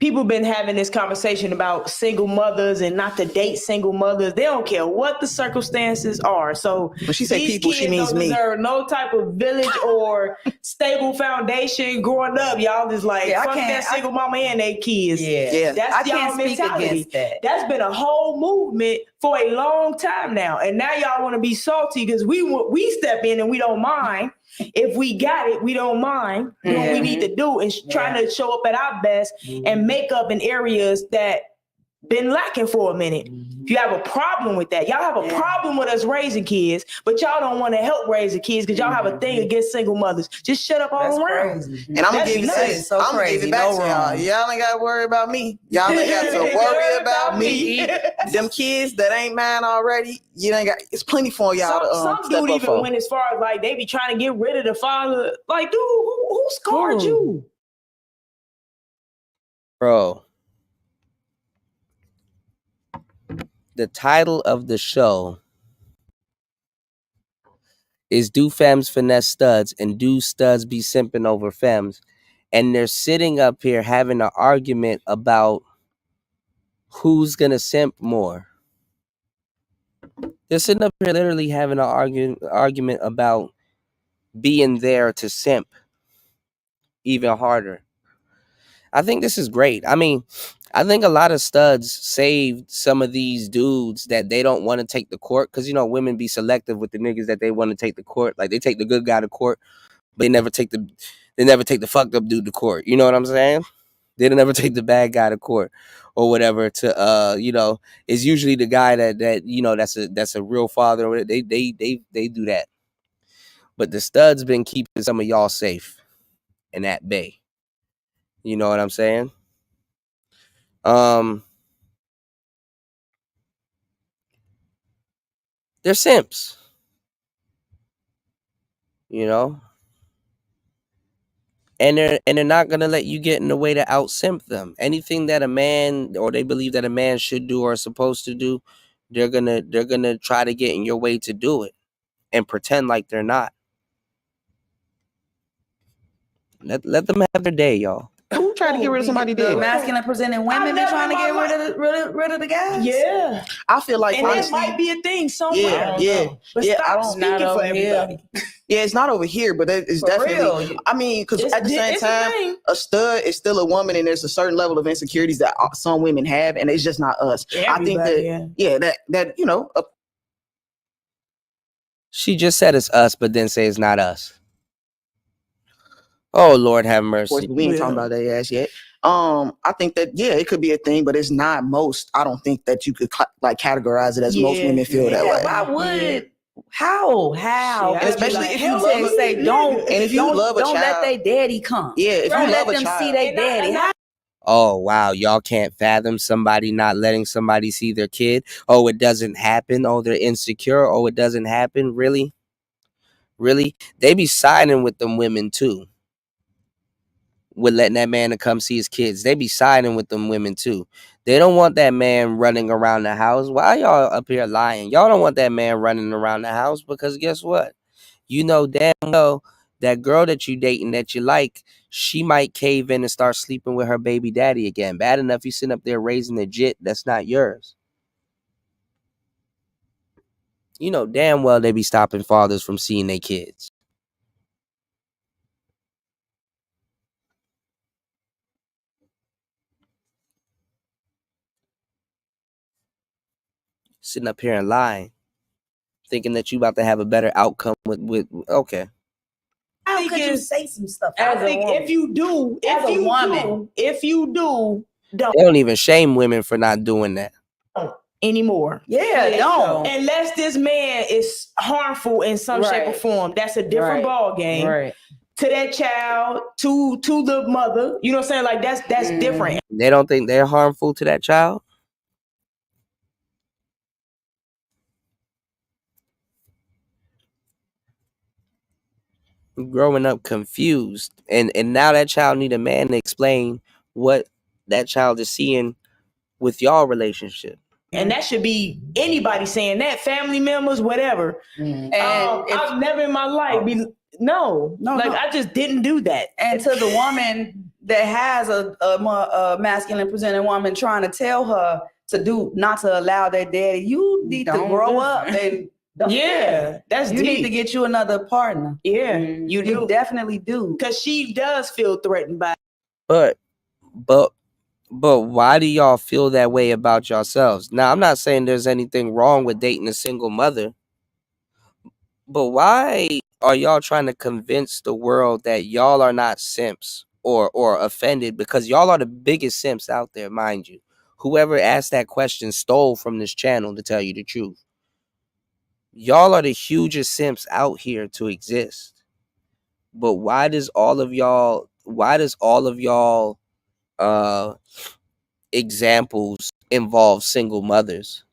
Speaker 23: people been having this conversation about single mothers and not to date single mothers. They don't care what the circumstances are. So
Speaker 21: when she say people, she means me.
Speaker 23: Deserve no type of village or stable foundation growing up. Y'all just like fuck that single mama and their kids.
Speaker 3: Yeah.
Speaker 23: That's y'all mentality. That's been a whole movement for a long time now, and now y'all want to be salty because we step in and we don't mind. If we got it, we don't mind doing what we need to do and trying to show up at our best and make up in areas that been lacking for a minute. If you have a problem with that, y'all have a problem with us raising kids, but y'all don't want to help raise the kids because y'all have a thing against single mothers. Just shut up all around.
Speaker 21: And I'm gonna give you this. I'm gonna give it back to y'all. Y'all ain't gotta worry about me. Y'all ain't got to worry about me. Them kids that ain't mine already, you ain't got. It's plenty for y'all to
Speaker 23: Some
Speaker 21: step
Speaker 23: dude
Speaker 21: up
Speaker 23: even
Speaker 21: for.
Speaker 23: went as far as like they be trying to get rid of the father. Like, dude, who scarred you?
Speaker 13: Bro. The title of the show is Do Femmes Finesse Studs and Do Studs Be Simping Over Femmes? And they're sitting up here having an argument about who's gonna simp more. They're sitting up here literally having an argument about being there to simp even harder. I think this is great. I mean, I think a lot of studs saved some of these dudes that they don't want to take the court because, you know, women be selective with the niggas that they want to take the court. Like they take the good guy to court, but they never take the fucked up dude to court. You know what I'm saying? They don't never take the bad guy to court or whatever to you know, it's usually the guy that you know that's a real father. They do that. But the studs been keeping some of y'all safe and at bay. You know what I'm saying? They're simps. You know? And they're not gonna let you get in the way to out simp them. Anything that a man or they believe that a man should do or is supposed to do, they're gonna try to get in your way to do it and pretend like they're not. Let them have their day, y'all.
Speaker 21: Who tried to get rid of somebody dead?
Speaker 3: Masculine presenting women be trying to get rid of the guys.
Speaker 23: Yeah,
Speaker 21: I feel like
Speaker 23: and
Speaker 21: honestly,
Speaker 23: that might be a thing somewhere.
Speaker 21: But
Speaker 23: stop speaking for everybody.
Speaker 21: Yeah, it's not over here, but it's
Speaker 23: For
Speaker 21: definitely.
Speaker 23: real.
Speaker 21: I mean, because at the same
Speaker 23: it's a
Speaker 21: time,
Speaker 23: thing.
Speaker 21: a stud is still a woman, and there's a certain level of insecurities that some women have, and it's just not us. I think that that you know.
Speaker 13: She just said it's us, but then say it's not us. Oh, Lord have mercy.
Speaker 21: We ain't talking about that ass yet. I think that it could be a thing, but it's not most. I don't think that you could like categorize it as most women feel that way.
Speaker 3: Why would? How?
Speaker 21: And especially if you love
Speaker 3: say don't,
Speaker 21: and if you love a
Speaker 3: don't let
Speaker 21: child,
Speaker 3: their daddy come.
Speaker 21: Yeah, if
Speaker 3: don't
Speaker 21: you
Speaker 3: let
Speaker 21: love a
Speaker 3: them
Speaker 21: child,
Speaker 3: see their daddy.
Speaker 13: Oh, wow. Y'all can't fathom somebody not letting somebody see their kid. Oh, it doesn't happen. Oh, they're insecure. Oh, it doesn't happen. Really? Really? They be siding with them women too. With letting that man to come see his kids. They be siding with them women too. They don't want that man running around the house. Why y'all up here lying? Y'all don't want that man running around the house because guess what? You know damn well that girl that you dating that you like, she might cave in and start sleeping with her baby daddy again. Bad enough you sitting up there raising a jit that's not yours. You know damn well they be stopping fathers from seeing their kids. Sitting up here and lying, thinking that you about to have a better outcome with okay.
Speaker 3: How could you say some stuff?
Speaker 23: I think if you do, don't
Speaker 13: They don't even shame women for not doing that.
Speaker 23: anymore.
Speaker 3: Don't.
Speaker 23: Unless this man is harmful in some shape or form. That's a different ball game.
Speaker 3: Right.
Speaker 23: To that child, to the mother. You know what I'm saying? Like that's different.
Speaker 13: They don't think they're harmful to that child. Growing up confused, and now that child need a man to explain what that child is seeing with y'all relationship.
Speaker 23: And that should be anybody saying that, family members, whatever.
Speaker 3: And
Speaker 23: I've never in my life I just didn't do that.
Speaker 3: And to the woman that has a masculine presenting woman trying to tell her not to allow their daddy, you need to grow up and
Speaker 23: that's
Speaker 3: you need to get you another partner.
Speaker 23: Yeah,
Speaker 3: you definitely do.
Speaker 23: Because she does feel threatened by
Speaker 13: But why do y'all feel that way about yourselves? Now, I'm not saying there's anything wrong with dating a single mother, but why are y'all trying to convince the world that y'all are not simps or offended? Because y'all are the biggest simps out there, mind you. whoever asked that question stole from this channel, to tell you the truth. Y'all are the hugest simps out here to exist. But why does all of y'all examples involve single mothers?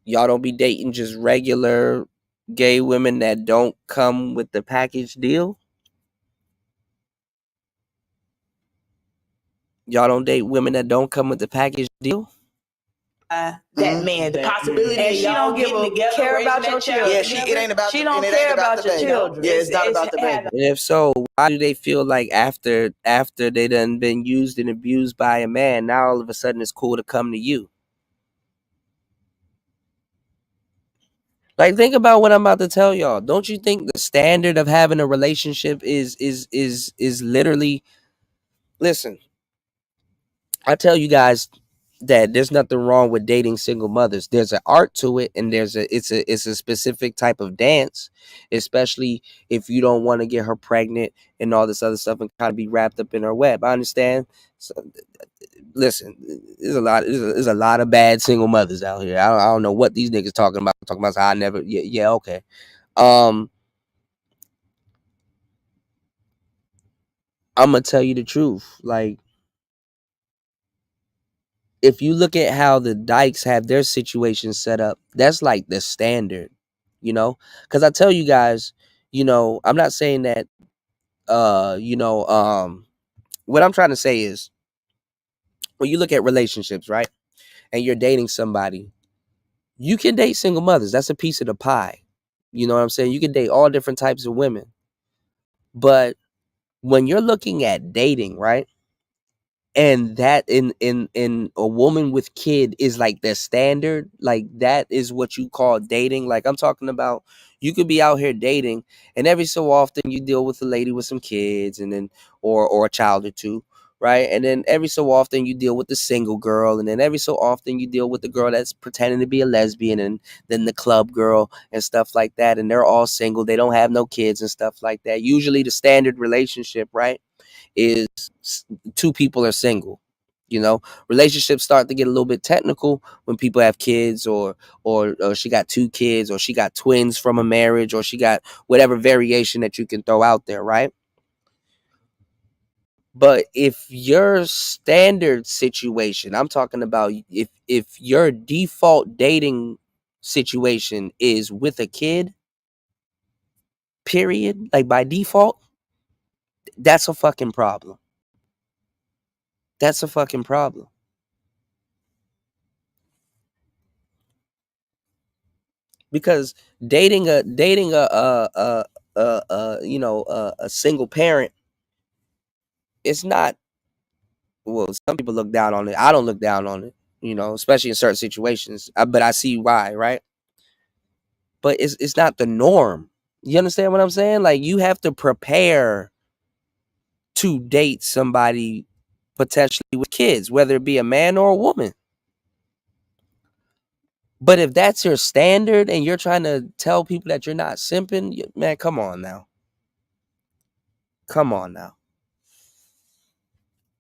Speaker 13: Y'all don't be dating just regular gay women that don't come with the package deal? Y'all don't date women that don't come with the package deal?
Speaker 23: That man, the possibility
Speaker 21: And
Speaker 23: of
Speaker 21: she
Speaker 23: y'all
Speaker 21: don't give
Speaker 23: getting
Speaker 21: a
Speaker 23: together,
Speaker 21: care
Speaker 23: raising
Speaker 21: about
Speaker 23: that
Speaker 21: your
Speaker 23: child
Speaker 21: children.
Speaker 23: together,
Speaker 21: It ain't about
Speaker 23: she
Speaker 21: the-
Speaker 23: don't
Speaker 21: and it ain't
Speaker 23: care
Speaker 21: about
Speaker 23: about
Speaker 21: the
Speaker 23: your
Speaker 21: baby.
Speaker 23: children.
Speaker 21: Yeah, it's not about the baby.
Speaker 13: And if so, why do they feel like after they done been used and abused by a man, now all of a sudden it's cool to come to you? Like, think about what I'm about to tell y'all. Don't you think the standard of having a relationship is literally, listen, I tell you guys that there's nothing wrong with dating single mothers. There's an art to it, and it's a specific type of dance, especially if you don't want to get her pregnant and all this other stuff and kind of be wrapped up in her web. I understand. So, listen, there's a lot of bad single mothers out here. I don't know what these niggas talking about. Talking about how I never. Yeah, okay. I'm gonna tell you the truth. Like, if you look at how the Dykes have their situation set up, that's like the standard, you know? Because I tell you guys, I'm not saying that, what I'm trying to say is when you look at relationships, right? And you're dating somebody, you can date single mothers. That's a piece of the pie. You know what I'm saying? You can date all different types of women. But when you're looking at dating, right? And that in a woman with kid is like the standard, like that is what you call dating. Like, I'm talking about, you could be out here dating and every so often you deal with a lady with some kids, and then or a child or two, right? And then every so often you deal with the single girl, and then every so often you deal with the girl that's pretending to be a lesbian, and then the club girl and stuff like that, and they're all single, they don't have no kids and stuff like that. Usually the standard relationship, right, is two people are single. Relationships start to get a little bit technical when people have kids, or she got two kids, or she got twins from a marriage, or she got whatever variation that you can throw out there, right? But if your standard situation, I'm talking about, if your default dating situation is with a kid, period, like by default, that's a fucking problem. That's a fucking problem. Because dating a single parent, it's not, well, some people look down on it. I don't look down on it, especially in certain situations. But I see why, right? But it's not the norm. You understand what I'm saying? Like, you have to prepare to date somebody potentially with kids, whether it be a man or a woman. But if that's your standard and you're trying to tell people that you're not simping, man, come on now. Come on now.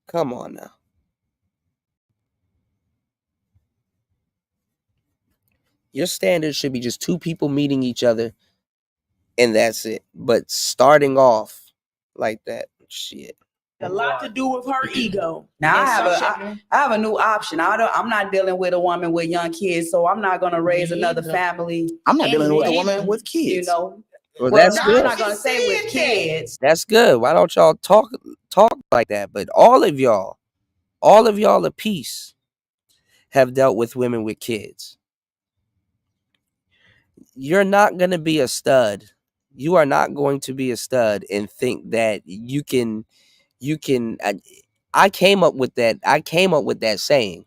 Speaker 13: Come on now. Your standard should be just two people meeting each other, and that's it. But starting off like that, shit.
Speaker 23: A lot to do with her ego.
Speaker 21: Now
Speaker 23: And
Speaker 21: I have a new option. I'm not dealing with a woman with young kids, so I'm not gonna raise another family. I'm not dealing with a woman with kids.
Speaker 13: Well,
Speaker 21: Well,
Speaker 13: that's
Speaker 21: no,
Speaker 13: good.
Speaker 21: I'm not gonna say with kids.
Speaker 13: That's good. Why don't y'all talk like that? But all of y'all a piece have dealt with women with kids. You're not gonna be a stud. You are not going to be a stud and think that you can. I came up with that saying.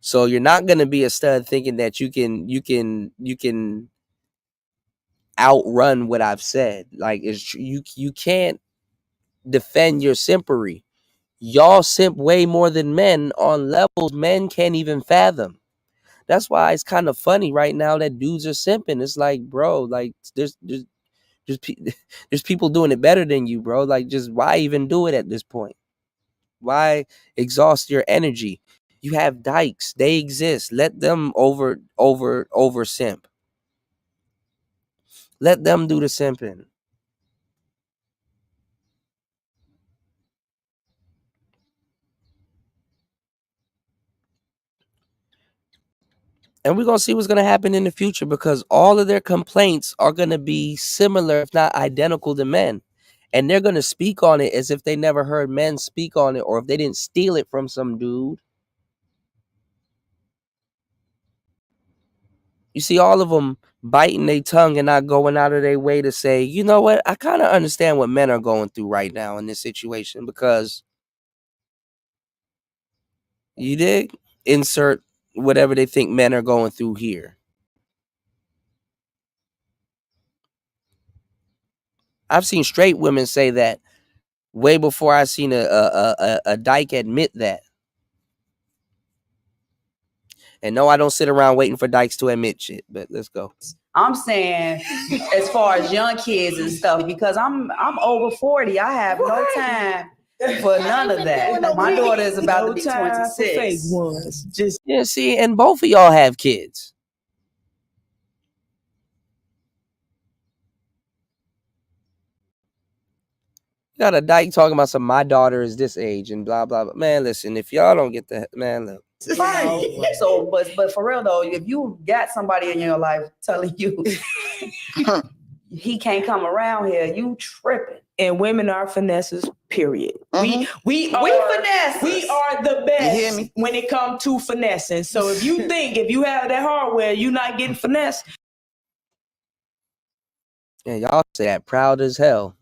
Speaker 13: So you're not gonna be a stud thinking that you can outrun what I've said. Like, you can't defend your simpery. Y'all simp way more than men on levels men can't even fathom. That's why it's kind of funny right now that dudes are simping. It's like, bro, like there's people doing it better than you, bro. Like, just why even do it at this point? Why exhaust your energy? You have dykes. They exist. Let them over simp. Let them do the simping. And we're going to see what's going to happen in the future, because all of their complaints are going to be similar, if not identical, to men. And they're going to speak on it as if they never heard men speak on it, or if they didn't steal it from some dude. You see all of them biting their tongue and not going out of their way to say, you know what, I kind of understand what men are going through right now in this situation, because you dig? Insert whatever they think men are going through here. I've seen straight women say that way before I seen a dyke admit that. And no, I don't sit around waiting for dykes to admit shit, but let's go.
Speaker 3: I'm saying as far as young kids and stuff, because I'm over 40. I have no time for none of that. My daughter is about to be 26.
Speaker 14: Just
Speaker 13: yeah, see, and both of y'all have kids. Got a dyke talking about some, my daughter is this age and blah blah blah. Man, listen, if y'all don't get that, man, look.
Speaker 3: Right. So, but for real though, if you got somebody in your life telling you he can't come around here, you tripping.
Speaker 23: And women are finesses, period. We
Speaker 3: finesse.
Speaker 23: We are the best when it comes to finessing. So if you think if you have that hardware, you're not getting finesse.
Speaker 13: And y'all say that proud as hell.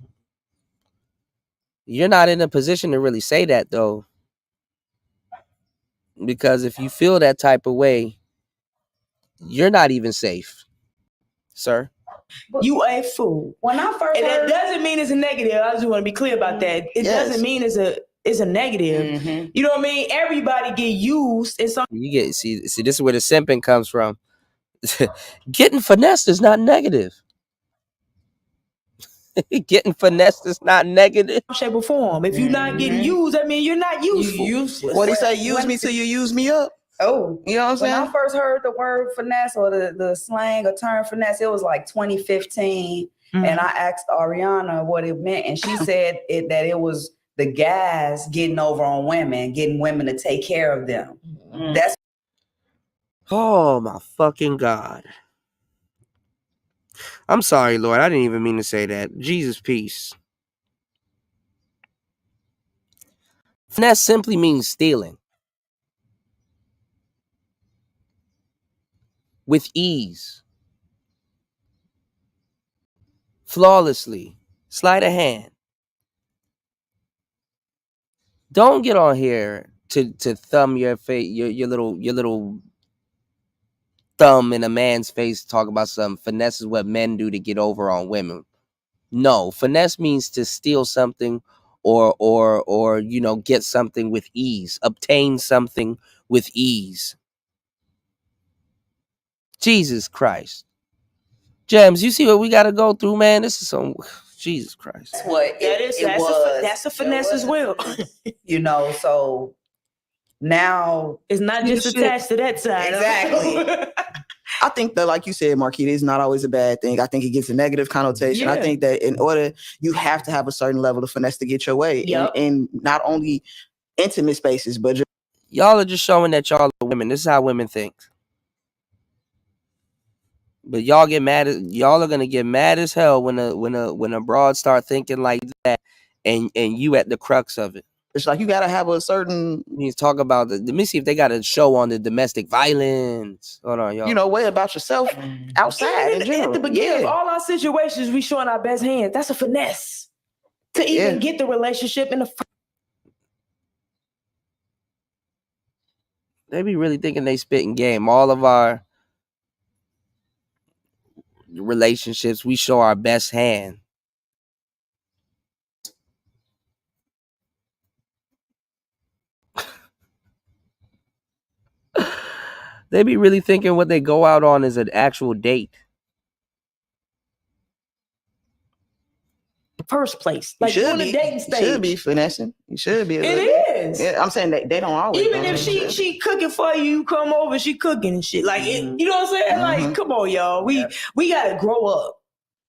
Speaker 13: You're not in a position to really say that though. Because if you feel that type of way, you're not even safe, sir.
Speaker 23: You a fool.
Speaker 3: When I first
Speaker 23: and
Speaker 3: heard,
Speaker 23: that doesn't mean it's a negative. I just want to be clear about that. It doesn't mean it's a negative. You know what I mean? Everybody get used in some.
Speaker 13: You get see this is where the simping comes from. Getting finessed is not negative. Getting finessed is not negative.
Speaker 23: Shape or form. If you're not getting used, I mean you're not useful.
Speaker 3: useless.
Speaker 21: What he say? Use me till you use me up.
Speaker 3: Oh,
Speaker 21: you know what I'm saying?
Speaker 3: When I first heard the word finesse or the slang or term finesse, it was like 2015. And I asked Ariana what it meant. And she said that it was the guys getting over on women, getting women to take care of them. That's.
Speaker 13: Oh my fucking God. I'm sorry, Lord. I didn't even mean to say that. Jesus, peace. Finesse simply means stealing. With ease. Flawlessly. Sleight of hand. Don't get on here to thumb your face, your little thumb in a man's face, talk about some finesse is what men do to get over on women. No, finesse means to steal something or you know, get something with ease, obtain something with ease. Jesus Christ. Gems, you see what we got to go through, man? This is some Jesus Christ.
Speaker 3: That's what that's a finesse as well. You know, so now
Speaker 23: it's not just attached to that side.
Speaker 3: Exactly.
Speaker 21: I think that, like you said, Marquita, it's not always a bad thing. I think it gets a negative connotation.
Speaker 23: Yeah.
Speaker 21: I think that in order, you have to have a certain level of finesse to get your way.
Speaker 23: Yep.
Speaker 21: In not only intimate spaces, but just.
Speaker 13: Y'all are just showing that y'all are women. This is how women think. But y'all get mad. Y'all are gonna get mad as hell when a broad start thinking like that, and you at the crux of it.
Speaker 21: It's like you gotta have a certain.
Speaker 13: You talk about let me see if they got a show on the domestic violence. Hold on, y'all.
Speaker 21: You know, way about yourself outside in general.
Speaker 23: At the beginning of all our situations, we showing our best hand. That's a finesse to even get the relationship in the.
Speaker 13: They be really thinking they spitting game. All of our relationships, we show our best hand. They be really thinking what they go out on is an actual date.
Speaker 23: first place.
Speaker 21: You
Speaker 23: Like
Speaker 21: should
Speaker 23: on the
Speaker 21: be.
Speaker 23: dating
Speaker 21: You
Speaker 23: stage.
Speaker 21: should be finessing. You should be.
Speaker 23: It is.
Speaker 21: Yeah, I'm saying they don't always.
Speaker 23: Even
Speaker 21: do
Speaker 23: if
Speaker 21: it.
Speaker 23: she cooking for you, you come over, she cooking and shit. Like you know what I'm saying? Like, come on, y'all. We gotta grow up.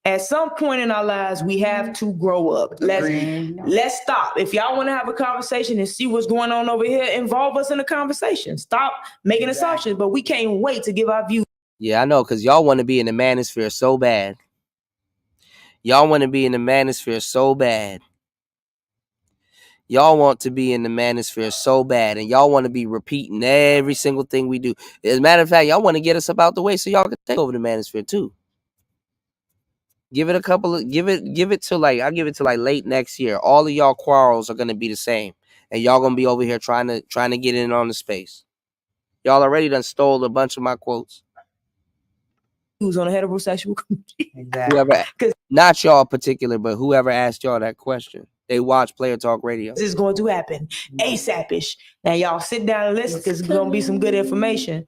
Speaker 23: At some point in our lives, we have to grow up. Let's stop. If y'all want to have a conversation and see what's going on over here, involve us in the conversation. Stop making assumptions, but we can't wait to give our views.
Speaker 13: Yeah, I know, because y'all want to be in the manosphere so bad. Y'all want to be in the manosphere so bad. Y'all want to be in the manosphere so bad, and y'all want to be repeating every single thing we do. As a matter of fact, y'all want to get us up out the way so y'all can take over the manosphere too. Give it a couple of give it to like I'll give it to like late next year. All of y'all quarrels are gonna be the same, and y'all gonna be over here trying to get in on the space. Y'all already done stole a bunch of my quotes.
Speaker 23: Who's on a heterosexual community?
Speaker 13: Whoever, not y'all particular, but whoever asked y'all that question, they watch Player Talk Radio.
Speaker 23: This is going to happen ASAP-ish. Now y'all sit down and listen because it's gonna be some good information.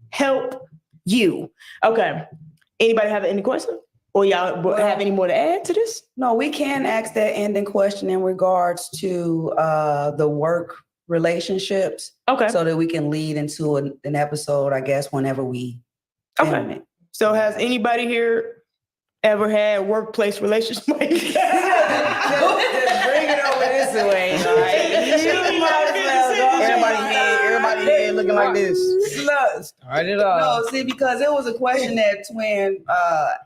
Speaker 23: Help you. Okay. Anybody have any questions? Or y'all have any more to add to this?
Speaker 3: No, we can ask that ending question in regards to the work relationships.
Speaker 23: Okay.
Speaker 3: So that we can lead into an episode, I guess, whenever we film it.
Speaker 23: So has anybody here ever had workplace relationships? Just bring it over this way.
Speaker 21: You might as well go. Everybody head looking like this.
Speaker 19: Start it off.
Speaker 3: No, see, because it was a question that Twin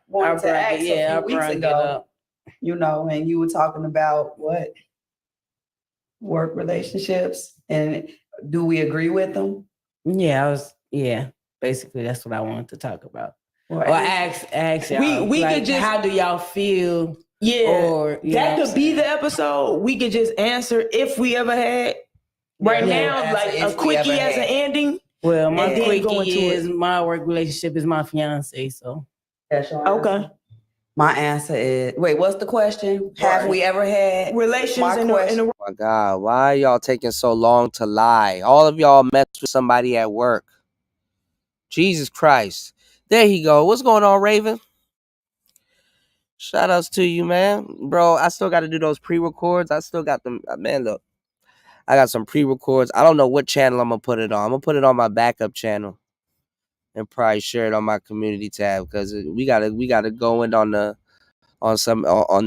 Speaker 3: wanted to ask a few weeks ago. You know, and you were talking about what? Work relationships, and do we agree with them?
Speaker 19: Basically that's what I wanted to talk about.
Speaker 3: Or
Speaker 19: ask y'all.
Speaker 23: We
Speaker 19: like,
Speaker 23: could just,
Speaker 19: how do y'all feel?
Speaker 23: Yeah,
Speaker 19: Or
Speaker 23: that could be the episode. We could just answer if we ever had. Right now, like a quickie as an ending.
Speaker 19: Well, my
Speaker 23: and then go
Speaker 19: quickie
Speaker 23: into
Speaker 19: is my work relationship is my fiance. So
Speaker 3: that's your
Speaker 23: okay.
Speaker 3: My answer is what's the question? Have we ever had
Speaker 23: relations in the
Speaker 13: Oh my God, why are y'all taking so long to lie? All of y'all met with somebody at work. Jesus Christ. There he go. What's going on, Raven? Shout outs to you, man. Bro, I still got to do those pre-records. I still got them. Man, look. I got some pre-records. I don't know what channel I'm going to put it on. I'm going to put it on my backup channel and probably share it on my community tab because we gotta go in on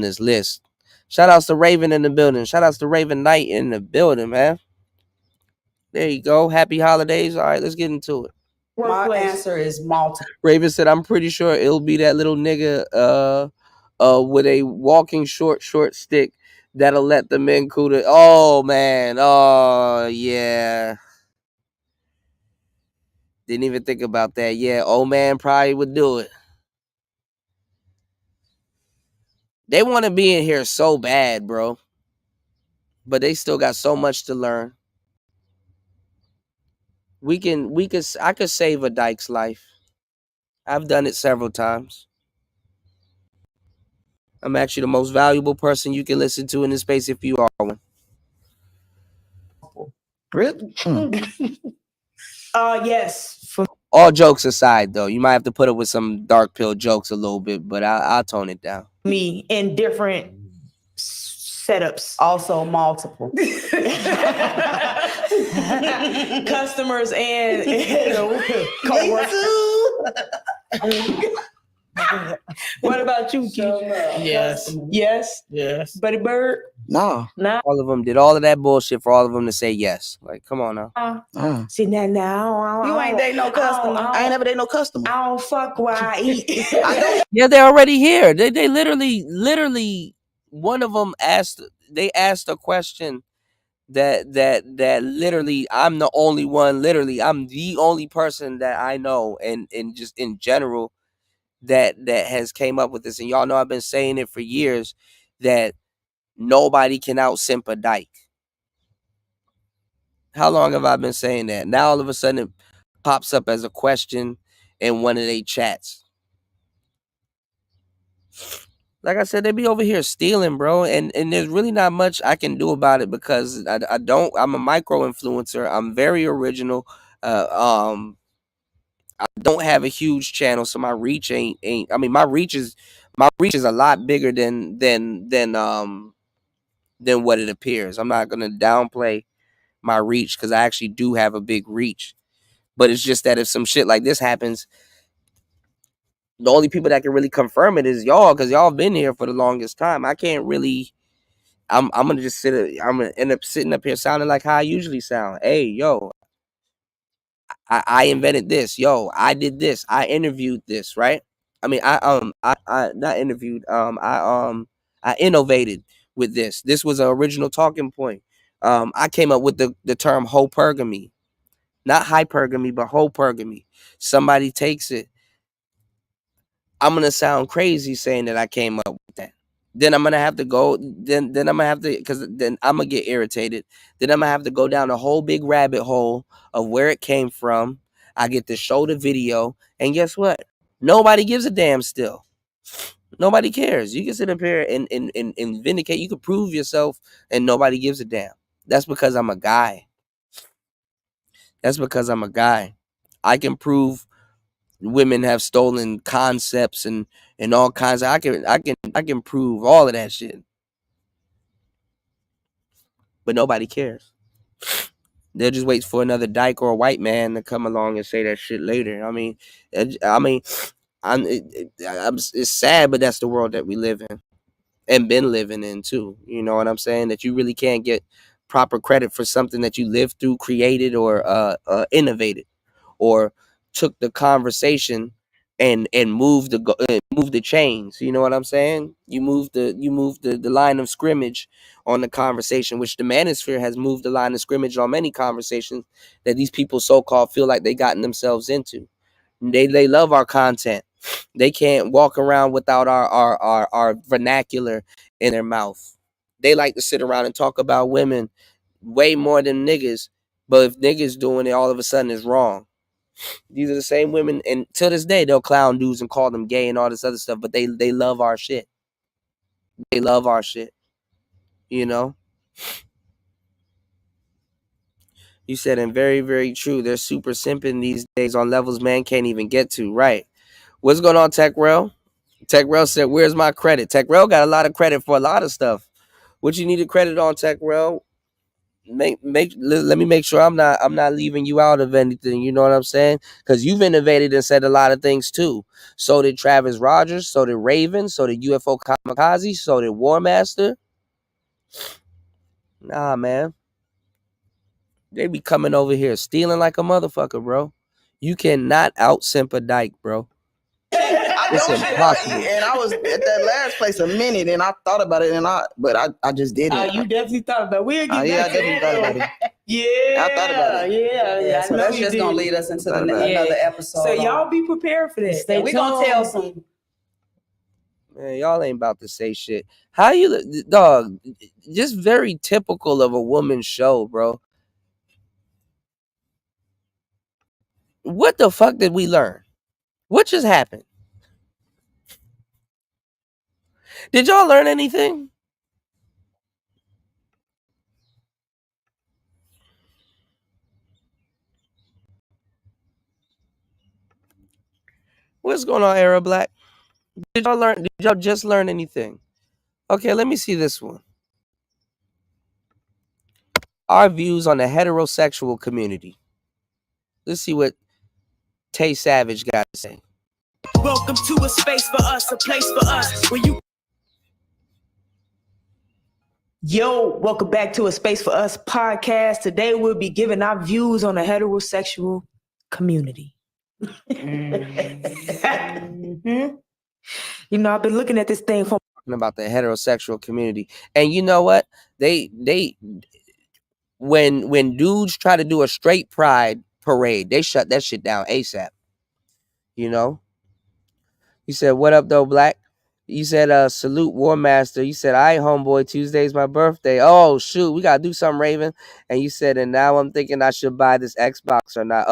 Speaker 13: this list. Shout outs to Raven in the building. Shout outs to Raven Knight in the building, man. There you go. Happy holidays. All right, let's get into it.
Speaker 3: My answer is multiple.
Speaker 13: Raven said, I'm pretty sure it'll be that little nigga with a walking short stick that'll let the men cooter. Oh man. Oh yeah. Didn't even think about that. Yeah, old man probably would do it. They want to be in here so bad, bro. But they still got so much to learn. I could save a dyke's life. I've done it several times. I'm actually the most valuable person you can listen to in this space if you are one.
Speaker 21: Really?
Speaker 23: Yes.
Speaker 13: All jokes aside, though, you might have to put up with some dark pill jokes a little bit, but I'll tone it down.
Speaker 23: Me in different setups.
Speaker 3: Also multiple.
Speaker 23: Customers and co-workers. What about you, Keith?
Speaker 14: Yes.
Speaker 23: Yes.
Speaker 14: Yes.
Speaker 23: Buddy Bird?
Speaker 21: No.
Speaker 13: All of them did all of that bullshit for all of them to say yes. Like, come on now.
Speaker 23: See now,
Speaker 3: You ain't date no customer.
Speaker 21: I ain't never date no customer.
Speaker 23: I don't fuck where I eat.
Speaker 13: Yeah, they're already here. They literally one of them asked a question that literally I'm the only one, literally I'm the only person that I know and just in general that has came up with this. And y'all know I've been saying it for years that nobody can out simp a dyke. How long have I been saying that? Now all of a sudden it pops up as a question in one of their chats. Like I said, they be over here stealing, bro. And there's really not much I can do about it because I'm a micro influencer. I'm very original. I don't have a huge channel, so my reach ain't I mean, my reach is My reach is a lot bigger than what it appears. I'm not gonna downplay my reach because I actually do have a big reach. But it's just that if some shit like this happens, the only people that can really confirm it is y'all, because y'all been here for the longest time. I can't really. I'm gonna just I'm gonna end up sitting up here sounding like how I usually sound. Hey, yo, I invented this. Yo, I did this. I interviewed this. Right? I mean, I not interviewed. I innovated with this. This was an original talking point. I came up with the term hopergamy, not hypergamy, but hopergamy. Somebody takes it. I'm gonna sound crazy saying that I came up with that. Then I'm gonna have to go. Then I'm gonna have to, because then I'm gonna get irritated. Then I'm gonna have to go down a whole big rabbit hole of where it came from. I get to show the video, and guess what? Nobody gives a damn. Still, nobody cares. You can sit up here and vindicate. You can prove yourself, and nobody gives a damn. That's because I'm a guy. That's because I'm a guy. I can prove women have stolen concepts and all kinds of, I can prove all of that shit. But nobody cares. They'll just wait for another dyke or a white man to come along and say that shit later. I mean, it's sad, but that's the world that we live in and been living in too. You know what I'm saying? That you really can't get proper credit for something that you lived through, created, or innovated, or took the conversation and moved the chains. You know what I'm saying? You moved the line of scrimmage on the conversation, which the manosphere has moved the line of scrimmage on many conversations that these people so-called feel like they gotten themselves into. They love our content. They can't walk around without our vernacular in their mouth. They like to sit around and talk about women way more than niggas. But if niggas doing it, all of a sudden it's wrong. These are the same women, and to this day they'll clown dudes and call them gay and all this other stuff. But they love our shit. They love our shit. You know. You said, and very, very true. They're super simping these days on levels man can't even get to. Right. What's going on, Techrel? Techrel said, "Where's my credit?" Techrel got a lot of credit for a lot of stuff. What you need to credit on, Techrel? Let me make sure I'm not leaving you out of anything. You know what I'm saying? Because you've innovated and said a lot of things too. So did Travis Rogers. So did Raven. So did UFO Kamikaze. So did War Master. Nah, man. They be coming over here stealing like a motherfucker, bro. You cannot out simp a dyke, bro. It's impossible.
Speaker 21: And I was at that last place a minute, and I thought about it, but I just didn't.
Speaker 23: You definitely thought about it. We'll get
Speaker 21: Yeah, I
Speaker 23: back
Speaker 21: definitely thought about it.
Speaker 23: Yeah,
Speaker 21: I thought about it.
Speaker 23: Yeah.
Speaker 3: So that's just gonna lead us into another episode.
Speaker 23: So y'all be prepared for that.
Speaker 3: And we gonna tell some.
Speaker 13: Man, y'all ain't about to say shit. How you, dog? Just very typical of a woman's show, bro. What the fuck did we learn? What just happened? Did y'all learn anything? What's going on, Era Black? Did y'all just learn anything? Okay, let me see this one. Our views on the heterosexual community. Let's see what Tay Savage got to say.
Speaker 1: Welcome to a space for us, a place for us where you.
Speaker 23: Yo, welcome back to A Space for Us podcast. Today we'll be giving our views on the heterosexual community. Mm-hmm. You know, I've been looking at this thing for
Speaker 13: about the heterosexual community, and you know what? They when dudes try to do a straight pride parade, they shut that shit down ASAP. You know. You said, "What up, though, Black?" You said, "Salute War Master." You said, "All right, homeboy, Tuesday's my birthday." Oh shoot, we gotta do something, Raven. And you said, "And now I'm thinking I should buy this Xbox or not."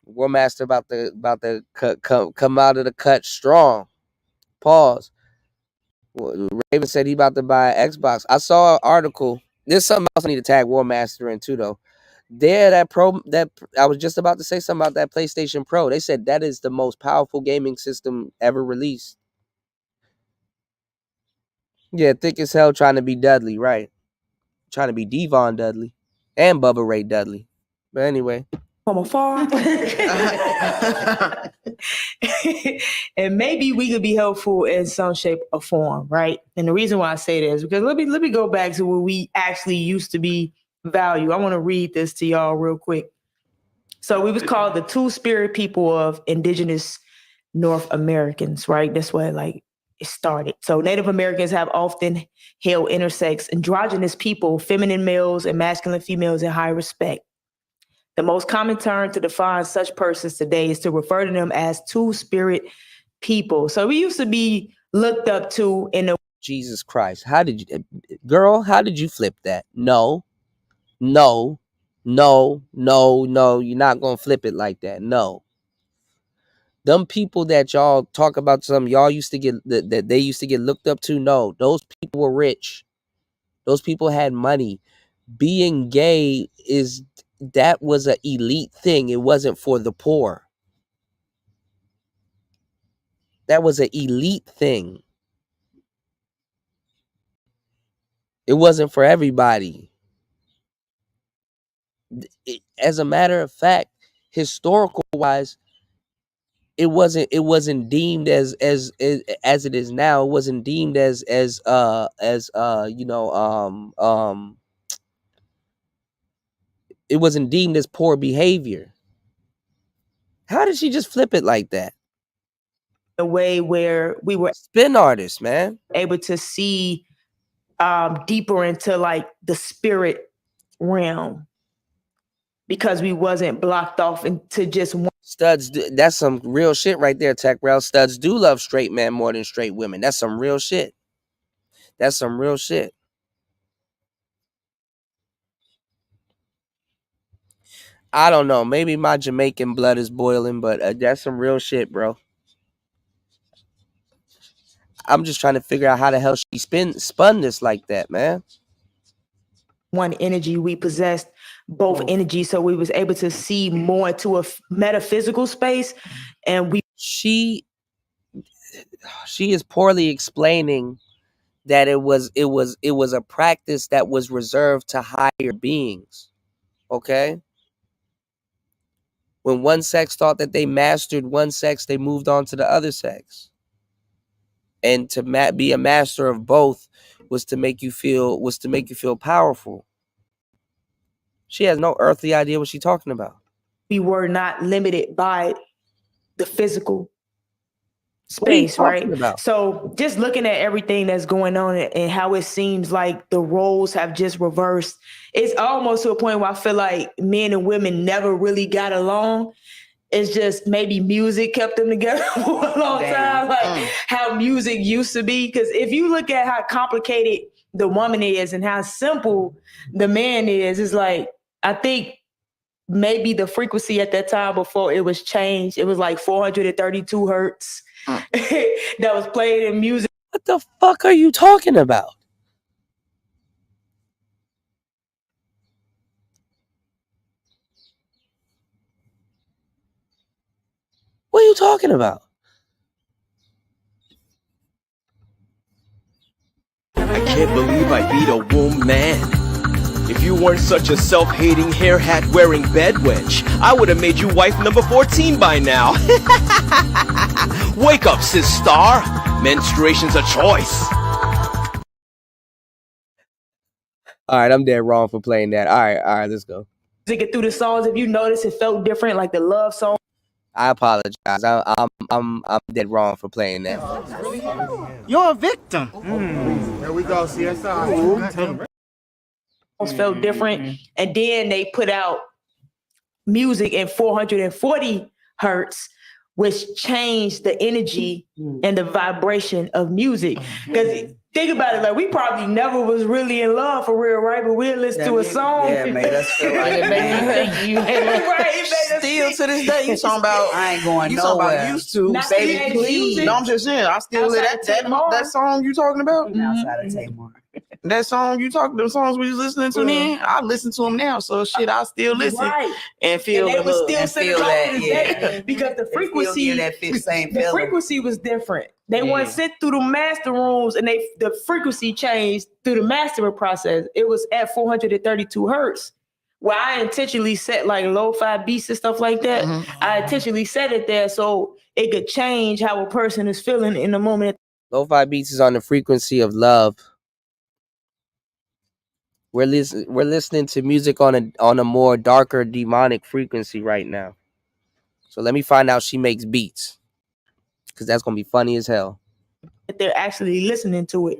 Speaker 13: War Master about to come out of the cut strong. Pause. Raven said he about to buy an Xbox. I saw an article. There's something else I need to tag War Master in too, though. that I was just about to say something about that PlayStation Pro. They said that is the most powerful gaming system ever released. Yeah, thick as hell trying to be Dudley, right? Trying to be Devon Dudley and Bubba Ray Dudley. But anyway.
Speaker 23: From afar. And maybe we could be helpful in some shape or form, right? And the reason why I say this is because let me go back to where we actually used to be valued. I want to read this to y'all real quick. So we was called the two-spirit people of indigenous North Americans, right? That's where it started. So Native Americans have often held intersex, androgynous people, feminine males and masculine females in high respect. The most common term to define such persons today is to refer to them as two-spirit people. So we used to be looked up to in the...
Speaker 13: Jesus Christ. How did you flip that? No. You're not going to flip it like that. No. Them people that y'all talk about, y'all used to get, that they used to get looked up to. No, those people were rich. Those people had money. Being gay that was an elite thing. It wasn't for the poor. That was an elite thing. It wasn't for everybody. As a matter of fact, historical wise, it wasn't deemed as it is now. It wasn't deemed as it wasn't deemed as poor behavior. How did she just flip it like that?
Speaker 23: A way where we were
Speaker 13: spin artists, man,
Speaker 23: able to see deeper into the spirit realm because we wasn't blocked off into just one.
Speaker 13: Studs, that's some real shit right there, Tech Rail. Studs do love straight men more than straight women. That's some real shit. That's some real shit. I don't know. Maybe my Jamaican blood is boiling, but that's some real shit, bro. I'm just trying to figure out how the hell she spun this like that, man.
Speaker 23: One energy, we possessed both energies, so we was able to see more into a metaphysical space, and
Speaker 13: she is poorly explaining that it was a practice that was reserved to higher beings. Okay? When one sex thought that they mastered one sex, they moved on to the other sex. And to be a master of both was to make you feel powerful. She has no earthly idea what she's talking about.
Speaker 23: We were not limited by the physical space, right?
Speaker 13: About?
Speaker 23: So just looking at everything that's going on and how it seems like the roles have just reversed, it's almost to a point where I feel like men and women never really got along. It's just maybe music kept them together for a long time, how music used to be. Because if you look at how complicated the woman is and how simple the man is, it's I think maybe the frequency at that time before it was changed, it was 432 hertz that was played in music.
Speaker 13: What the fuck are you talking about? What are you talking about?
Speaker 20: I can't believe I beat a woman. If you weren't such a self-hating, hair hat wearing bedwench, I would have made you wife number 14 by now. Wake up, sis star. Menstruation's a choice.
Speaker 13: All right, I'm dead wrong for playing that. All right, let's go.
Speaker 23: Get through the songs. If you notice, it felt different, like the love song.
Speaker 13: I apologize. I'm dead wrong for playing that.
Speaker 5: You're a victim.
Speaker 6: There we go, CSI.
Speaker 23: Felt different, and then they put out music in 440 hertz, which changed the energy and the vibration of music. Because think about it, we probably never was really in love for real, right? But we'll listen to a song.
Speaker 21: Yeah, it made us feel like
Speaker 23: it made me think you
Speaker 21: still to this day, you talking about I ain't going you nowhere. talking about used to, baby, please. No, I'm just saying, I still live that song you talking about.
Speaker 23: Mm-hmm.
Speaker 21: Outside of Tamar. that song you talked, the songs we was listening to then, I listen to them now. So shit, I still listen and feel
Speaker 23: and they
Speaker 21: the
Speaker 23: was
Speaker 21: love.
Speaker 23: still
Speaker 21: And
Speaker 23: sending
Speaker 21: feel
Speaker 23: off
Speaker 21: that,
Speaker 23: to this
Speaker 21: yeah.
Speaker 23: day because the frequency,
Speaker 21: same
Speaker 23: the
Speaker 21: feeling.
Speaker 23: frequency was different. They
Speaker 21: Yeah.
Speaker 23: weren't sent through the master rooms, and the frequency changed through the mastering process. It was at 432 hertz. Where I intentionally set like lo-fi beats and stuff like that. I intentionally set it there so it could change how a person is feeling in the moment.
Speaker 13: Lo-fi beats is on the frequency of love. We're listening to music on a more darker demonic frequency right now. So let me find out she makes beats, because that's gonna be funny as hell.
Speaker 23: That they're actually listening to it.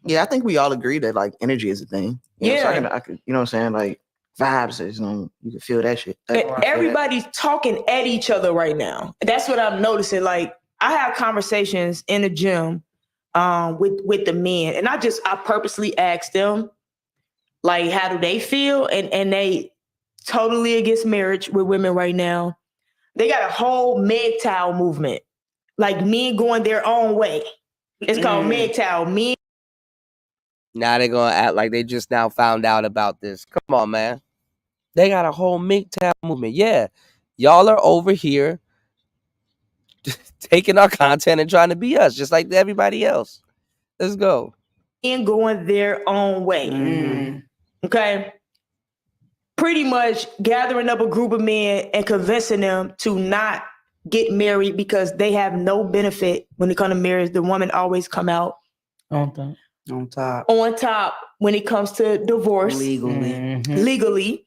Speaker 21: Yeah, I think we all agree that like energy is a thing. You know, so I could, you know what I'm saying? Like vibes is, you can feel that shit.
Speaker 23: Everybody's talking at each other right now. That's what I'm noticing. Like I have conversations in the gym with the men, and I purposely ask them like how do they feel, and they totally against marriage with women right now. They got a whole MGTOW movement, like men going their own way. It's called MGTOW. Men.
Speaker 13: Now they're gonna act like they just now found out about this. Come on, man. They got a whole MGTOW movement. Yeah, y'all are over here taking our content and trying to be us, just like everybody else. Let's go.
Speaker 23: Men going their own way. Okay. Pretty much gathering up a group of men and convincing them to not get married because they have no benefit when it comes to marriage. The woman always come out
Speaker 19: on
Speaker 23: top when it comes to divorce legally.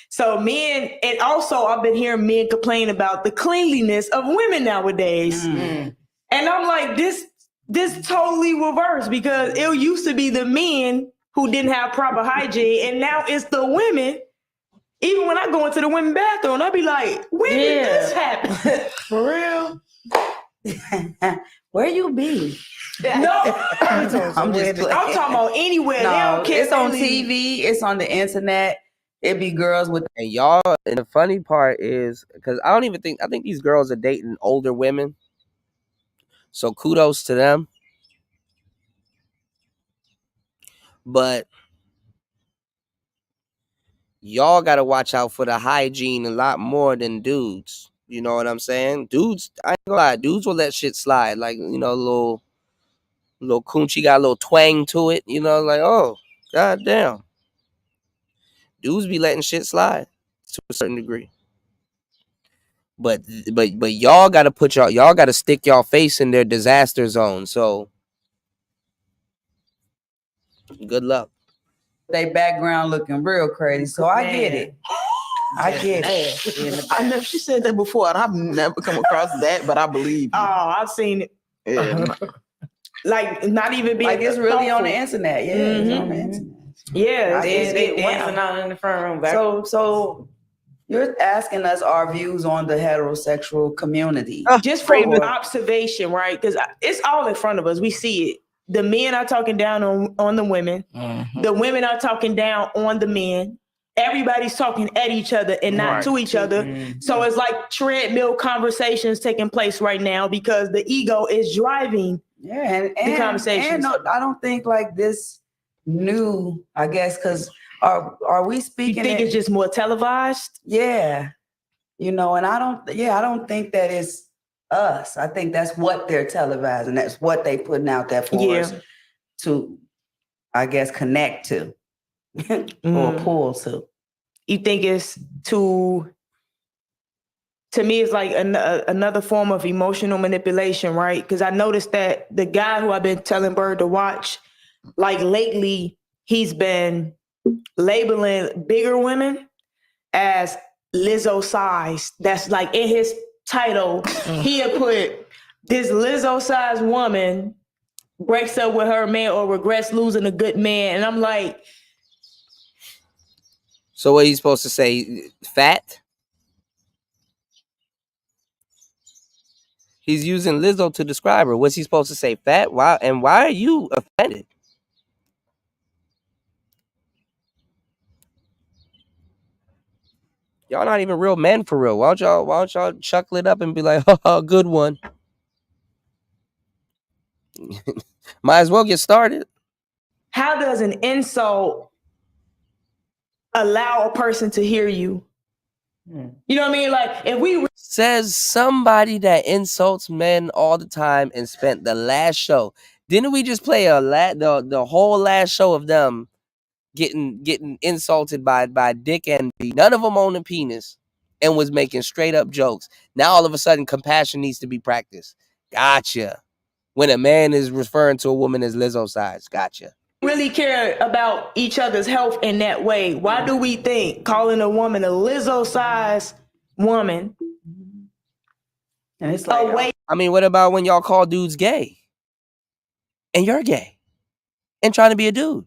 Speaker 23: So men, and also I've been hearing men complain about the cleanliness of women nowadays. And I'm like, this totally reversed, because it used to be the men who didn't have proper hygiene, and now it's the women. Even when I go into the women's bathroom, I'll be like, when did this happen?
Speaker 3: For real? Where you be?
Speaker 23: No,
Speaker 3: I'm just playing.
Speaker 23: I'm talking about anywhere.
Speaker 3: No,
Speaker 23: they don't care.
Speaker 3: it's on TV. It's on the internet. It be girls with.
Speaker 13: And y'all, and the funny part is, because I think these girls are dating older women. So kudos to them. But y'all got to watch out for the hygiene a lot more than dudes. You know what I'm saying? Dudes, I ain't gonna lie, dudes will let shit slide. Like, you know, little coochie got a little twang to it. You know, like, oh, goddamn. Dudes be letting shit slide to a certain degree. But y'all got to y'all got to stick y'all face in their disaster zone. So good luck.
Speaker 3: They background looking real crazy, so I get it. I get it.
Speaker 21: I know she said that before, and I've never come across that, but I believe.
Speaker 23: Oh, I've seen it.
Speaker 21: Yeah.
Speaker 23: Like not even being
Speaker 3: like it's really on the
Speaker 23: thoughtful.
Speaker 3: internet. Yeah, it's on the internet.
Speaker 23: Yeah,
Speaker 19: They dancing out in the front room.
Speaker 3: So you're asking us our views on the heterosexual community.
Speaker 23: Just from observation, right? Because it's all in front of us. We see it. The men are talking down on the women. The women are talking down on the men. Everybody's talking at each other and not to each other. So it's like treadmill conversations taking place right now because the ego is driving the conversations.
Speaker 3: And no, I don't think like this new, I guess, because are we speaking?
Speaker 23: You think it's just more televised?
Speaker 3: Yeah. You know, and I don't think that it's us. I think that's what they're televising. That's what they putting out there for us to, I guess, connect to or pull to.
Speaker 23: You think it's to me, it's like another form of emotional manipulation, right? Because I noticed that the guy who I've been telling Bird to watch, like lately, he's been labeling bigger women as Lizzo size. That's like in his title, he had put this Lizzo size woman breaks up with her man or regrets losing a good man. And I'm like,
Speaker 13: so what are you supposed to say? Fat? He's using Lizzo to describe her. What's he supposed to say? Fat? Why? And why are you offended? Y'all not even real men for real. Why don't y'all chuckle it up and be like, oh, good one. Might as well get started.
Speaker 23: How does an insult allow a person to hear you? You know what I mean? Like if we
Speaker 13: Says somebody that insults men all the time and spent the last show. Didn't we just play the whole last show of them getting insulted by dick envy? None of them own a penis and was making straight up jokes. Now all of a sudden compassion needs to be practiced. Gotcha. When a man is referring to a woman as Lizzo size. Gotcha.
Speaker 23: really care about each other's health in that way, why do we think calling a woman a Lizzo size woman?
Speaker 3: And it's like,
Speaker 13: I mean, what about when y'all call dudes gay? And you're gay. And trying to be a dude.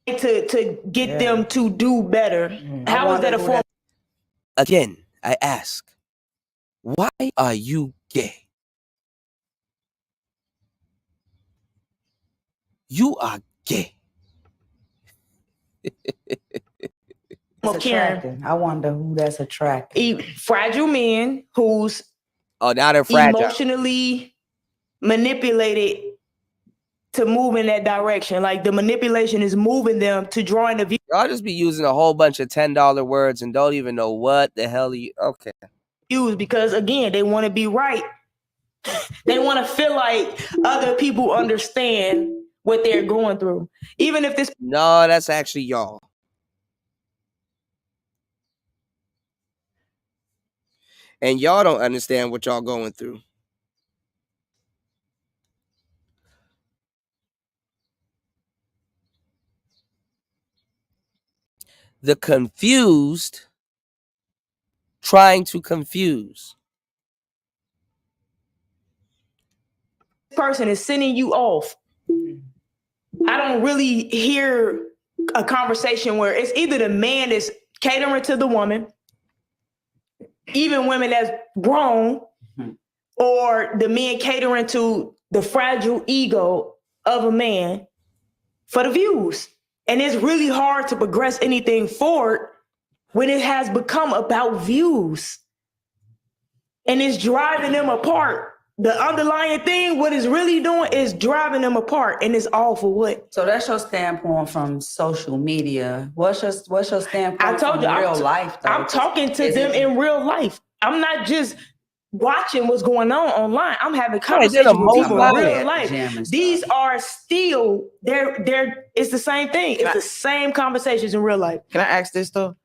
Speaker 23: To get them to do better. How is that a form?
Speaker 13: Again, I ask, why are you gay? You are gay.
Speaker 3: Attracting. I wonder who that's attracting.
Speaker 23: Fragile men who's
Speaker 13: now they're fragile.
Speaker 23: Emotionally manipulated to move in that direction. Like the manipulation is moving them to drawing the view.
Speaker 13: Y'all just be using a whole bunch of $10 words and don't even know what the hell you. Okay.
Speaker 23: Views because again, they want to be right. They want to feel like other people understand what they're going through. Even if this.
Speaker 13: No, that's actually y'all. And y'all don't understand what y'all going through. The confused trying to confuse.
Speaker 23: This person is sending you off. I don't really hear a conversation where it's either the man is catering to the woman, even women that's grown, or the men catering to the fragile ego of a man for the views. And it's really hard to progress anything forward when it has become about views. And it's driving them apart. The underlying thing, what it's really doing is driving them apart. And it's all for what?
Speaker 3: So that's your standpoint from social media. What's your standpoint
Speaker 23: I told you,
Speaker 3: from real life, though?
Speaker 23: I'm talking to them in real life. I'm not just watching what's going on online. I'm having conversations with people in real life. These are still, it's the same thing. It's the same conversations in real life.
Speaker 21: Can I ask this though?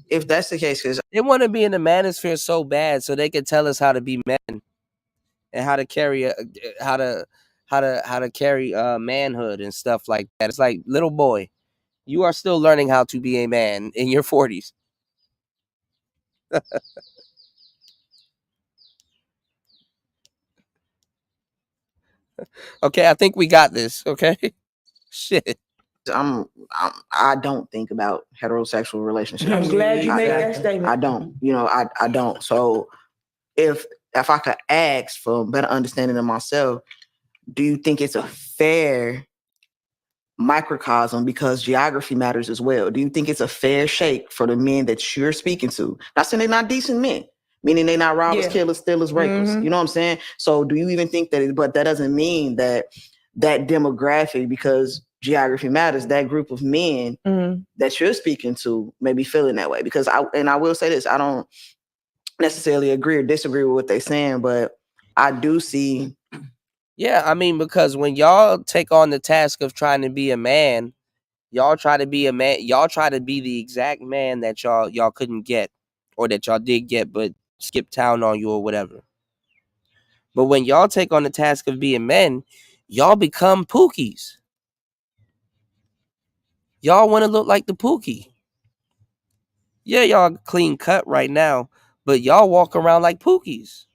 Speaker 21: If that's the case, because
Speaker 13: they want to be in the manosphere so bad so they can tell us how to be men and how to carry carry manhood and stuff like that. It's like, little boy, you are still learning how to be a man in your 40s. Okay, I think we got this. Okay, shit.
Speaker 21: I don't think about heterosexual relationships.
Speaker 23: I'm glad you made that statement.
Speaker 21: I don't. I don't. So if I could ask for a better understanding of myself, do you think it's a fair microcosm, because geography matters as well? Do you think it's a fair shake for the men that you're speaking to? Not saying they're not decent men, meaning they're not robbers, killers, stealers, rapists. You know what I'm saying? So do you even think that? But that doesn't mean that demographic, because geography matters, that group of men that you're speaking to may be feeling that way. Because I will say this, I don't necessarily agree or disagree with what they're saying, but I do see.
Speaker 13: Yeah, I mean, because when y'all take on the task of trying to be a man, y'all try to be a man, y'all try to be the exact man that y'all couldn't get, or that y'all did get but skipped town on you or whatever. But when y'all take on the task of being men, y'all become pookies. Y'all want to look like the pookie. Yeah, y'all clean cut right now, but y'all walk around like pookies.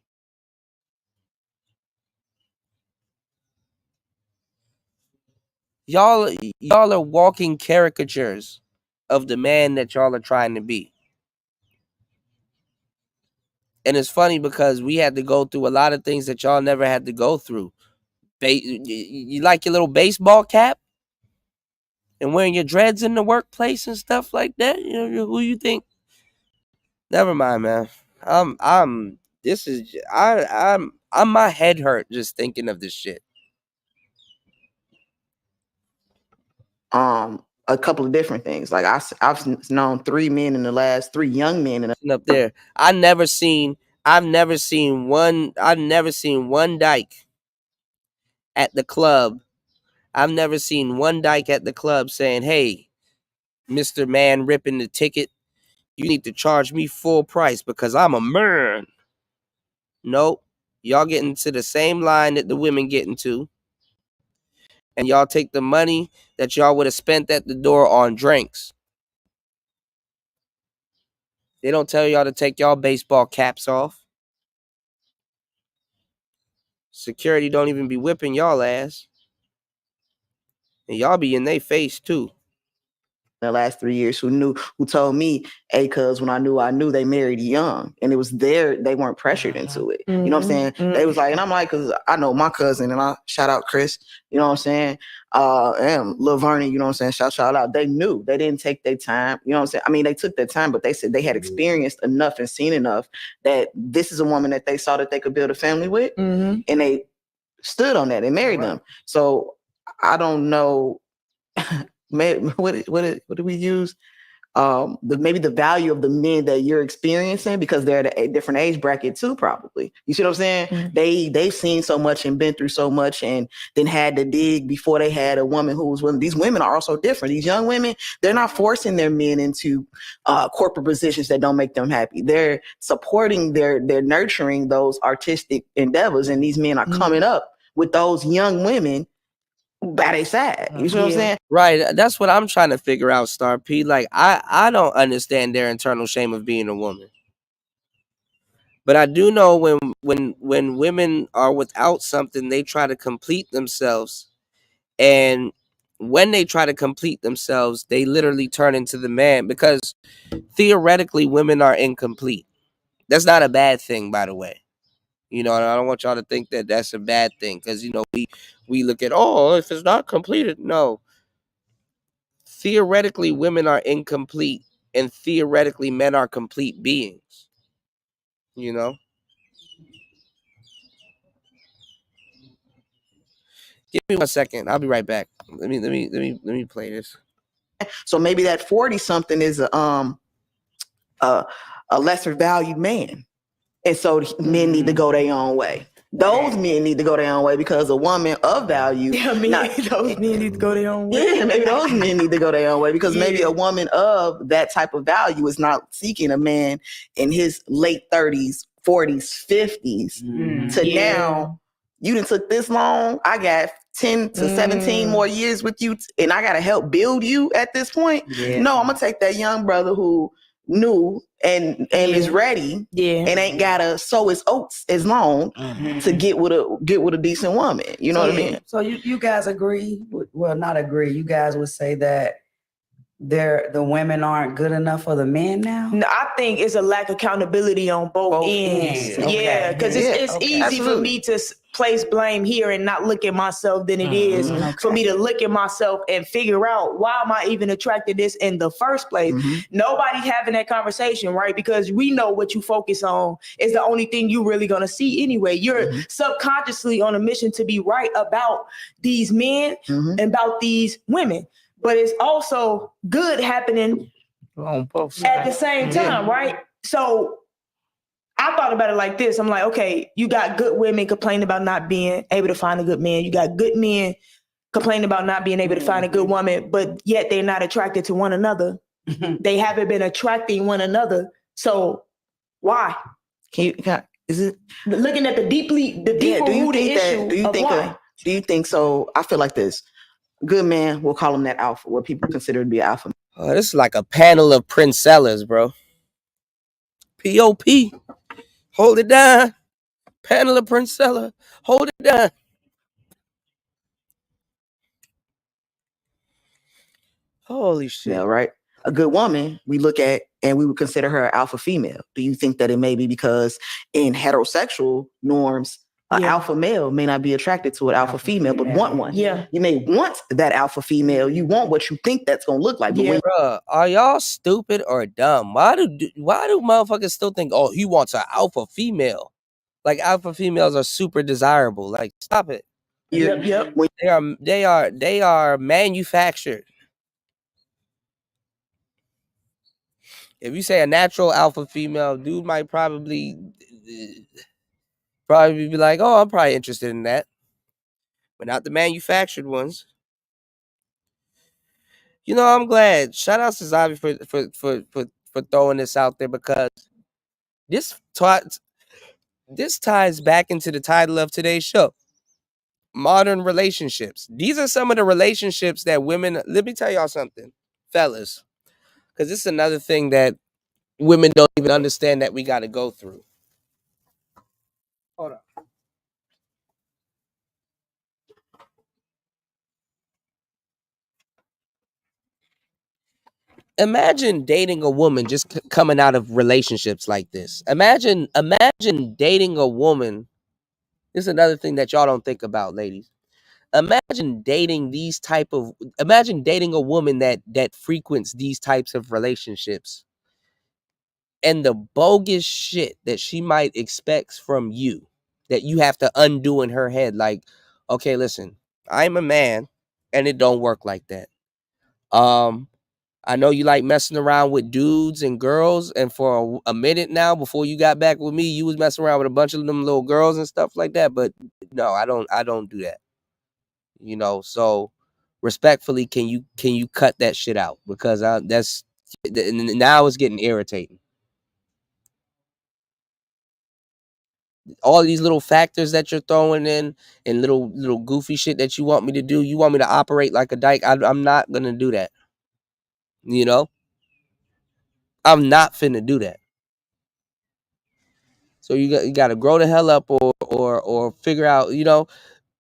Speaker 13: Y'all are walking caricatures of the man that y'all are trying to be. And it's funny because we had to go through a lot of things that y'all never had to go through. You like your little baseball cap and wearing your dreads in the workplace and stuff like that? You know, who you think? Never mind, man. This is I'm my head hurt just thinking of this shit.
Speaker 21: A couple of different things. Like I've known 3 men in the last 3 young men in
Speaker 13: up there. I've never seen one dyke at the club. I've never seen one dyke at the club saying, "Hey, Mr. Man ripping the ticket, you need to charge me full price because I'm a man." Nope. Y'all get into the same line that the women get into. And y'all take the money that y'all would have spent at the door on drinks. They don't tell y'all to take y'all baseball caps off. Security don't even be whipping y'all ass. And y'all be in their face too.
Speaker 21: The last 3 years who told me, hey, cuz when I knew they married young, and it was they weren't pressured into it. You know what I'm saying? They was like, and I'm like, cause I know my cousin, and I shout out Chris, you know what I'm saying? And Lil Vernon, you know what I'm saying? Shout out. They knew, they didn't take their time. You know what I'm saying? I mean, they took their time, but they said they had experienced enough and seen enough that this is a woman that they saw that they could build a family with, and they stood on that and married them. So I don't know. What do we use? Maybe the value of the men that you're experiencing, because they're at a different age bracket too, probably. You see what I'm saying? They've seen so much and been through so much, and then had to dig before they had a woman who was willing. These women are also different. These young women, they're not forcing their men into corporate positions that don't make them happy. They're supporting, they're nurturing those artistic endeavors, and these men are coming up with those young women by their side. You see what I'm saying?
Speaker 13: Right. That's what I'm trying to figure out, Star P. Like, I don't understand their internal shame of being a woman. But I do know when women are without something, they try to complete themselves. And when they try to complete themselves, they literally turn into the man, because theoretically women are incomplete. That's not a bad thing, by the way. You know, and I don't want y'all to think that that's a bad thing, because, you know, we look at, oh, if it's not completed. No. Theoretically, women are incomplete, and theoretically, men are complete beings. You know? Give me 1 second. I'll be right back. Let me play this.
Speaker 21: So maybe that 40-something is a lesser valued man. And so men need to go their own way. Those men need to go their own way, because a woman of value.
Speaker 23: Yeah, those men need to go their own way.
Speaker 21: Yeah, maybe those men need to go their own way, because maybe a woman of that type of value is not seeking a man in his late 30s, 40s, 50s to now. You done took this long. I got 10 to 17 more years with you, and I got to help build you at this point. No, I'm going to take that young brother who knew and is ready, and ain't gotta sow his oats as long to get with a decent woman. You know what I mean?
Speaker 3: So you guys agree? Well, not agree. You guys would say that the women aren't good enough for the men now?
Speaker 23: No, I think it's a lack of accountability on both ends.
Speaker 3: Okay.
Speaker 23: Yeah, because it's easy for me to place blame here and not look at myself than it is for me to look at myself and figure out, why am I even attracted to this in the first place? Nobody having that conversation, right? Because we know what you focus on is the only thing you really gonna see anyway. You're subconsciously on a mission to be right about these men and about these women. But it's also good happening at the same time, right? So I thought about it like this. I'm like, okay, you got good women complaining about not being able to find a good man. You got good men complaining about not being able to find a good woman, but yet they're not attracted to one another. They haven't been attracting one another. So why?
Speaker 21: Is it
Speaker 23: looking at the deeper rooted issue?
Speaker 21: Do you think so? I feel like this. Good man, we'll call him that alpha, what people consider to be alpha.
Speaker 13: Oh, this is like a panel of princellas, bro. P.O.P. Hold it down. Panel of princella. Hold it down. Holy shit.
Speaker 21: Yeah, right? A good woman, we look at and we would consider her an alpha female. Do you think that it may be because in heterosexual norms, An alpha male may not be attracted to an alpha female, but want one.
Speaker 23: Yeah.
Speaker 21: You may want that alpha female. You want what you think that's gonna look like. But when
Speaker 13: Bruh, are y'all stupid or dumb? Why do motherfuckers still think, oh, he wants an alpha female? Like alpha females are super desirable. Like, stop it.
Speaker 23: Yep.
Speaker 13: They are manufactured. If you say a natural alpha female, dude might probably be like, oh, I'm probably interested in that. But not the manufactured ones. You know, I'm glad. Shout out to Zavi for throwing this out there, because this ties back into the title of today's show. Modern relationships. These are some of the relationships that women, let me tell y'all something, fellas, because this is another thing that women don't even understand that we got to go through. Hold on. Imagine dating a woman just coming out of relationships like this. Imagine dating a woman. This is another thing that y'all don't think about, ladies. Imagine dating a woman that frequents these types of relationships, and the bogus shit that she might expect from you that you have to undo in her head. Like, okay, listen, I'm a man and it don't work like that. I know you like messing around with dudes and girls, and for a minute now, before you got back with me, you was messing around with a bunch of them little girls and stuff like that. But no, I don't do that. You know, so respectfully, can you cut that shit out? Because that's now it's getting irritating. All these little factors that you're throwing in, and little goofy shit that you want me to do. You want me to operate like a dyke. I'm not gonna do that. You know, I'm not finna do that. So you got to grow the hell up, or figure out, you know,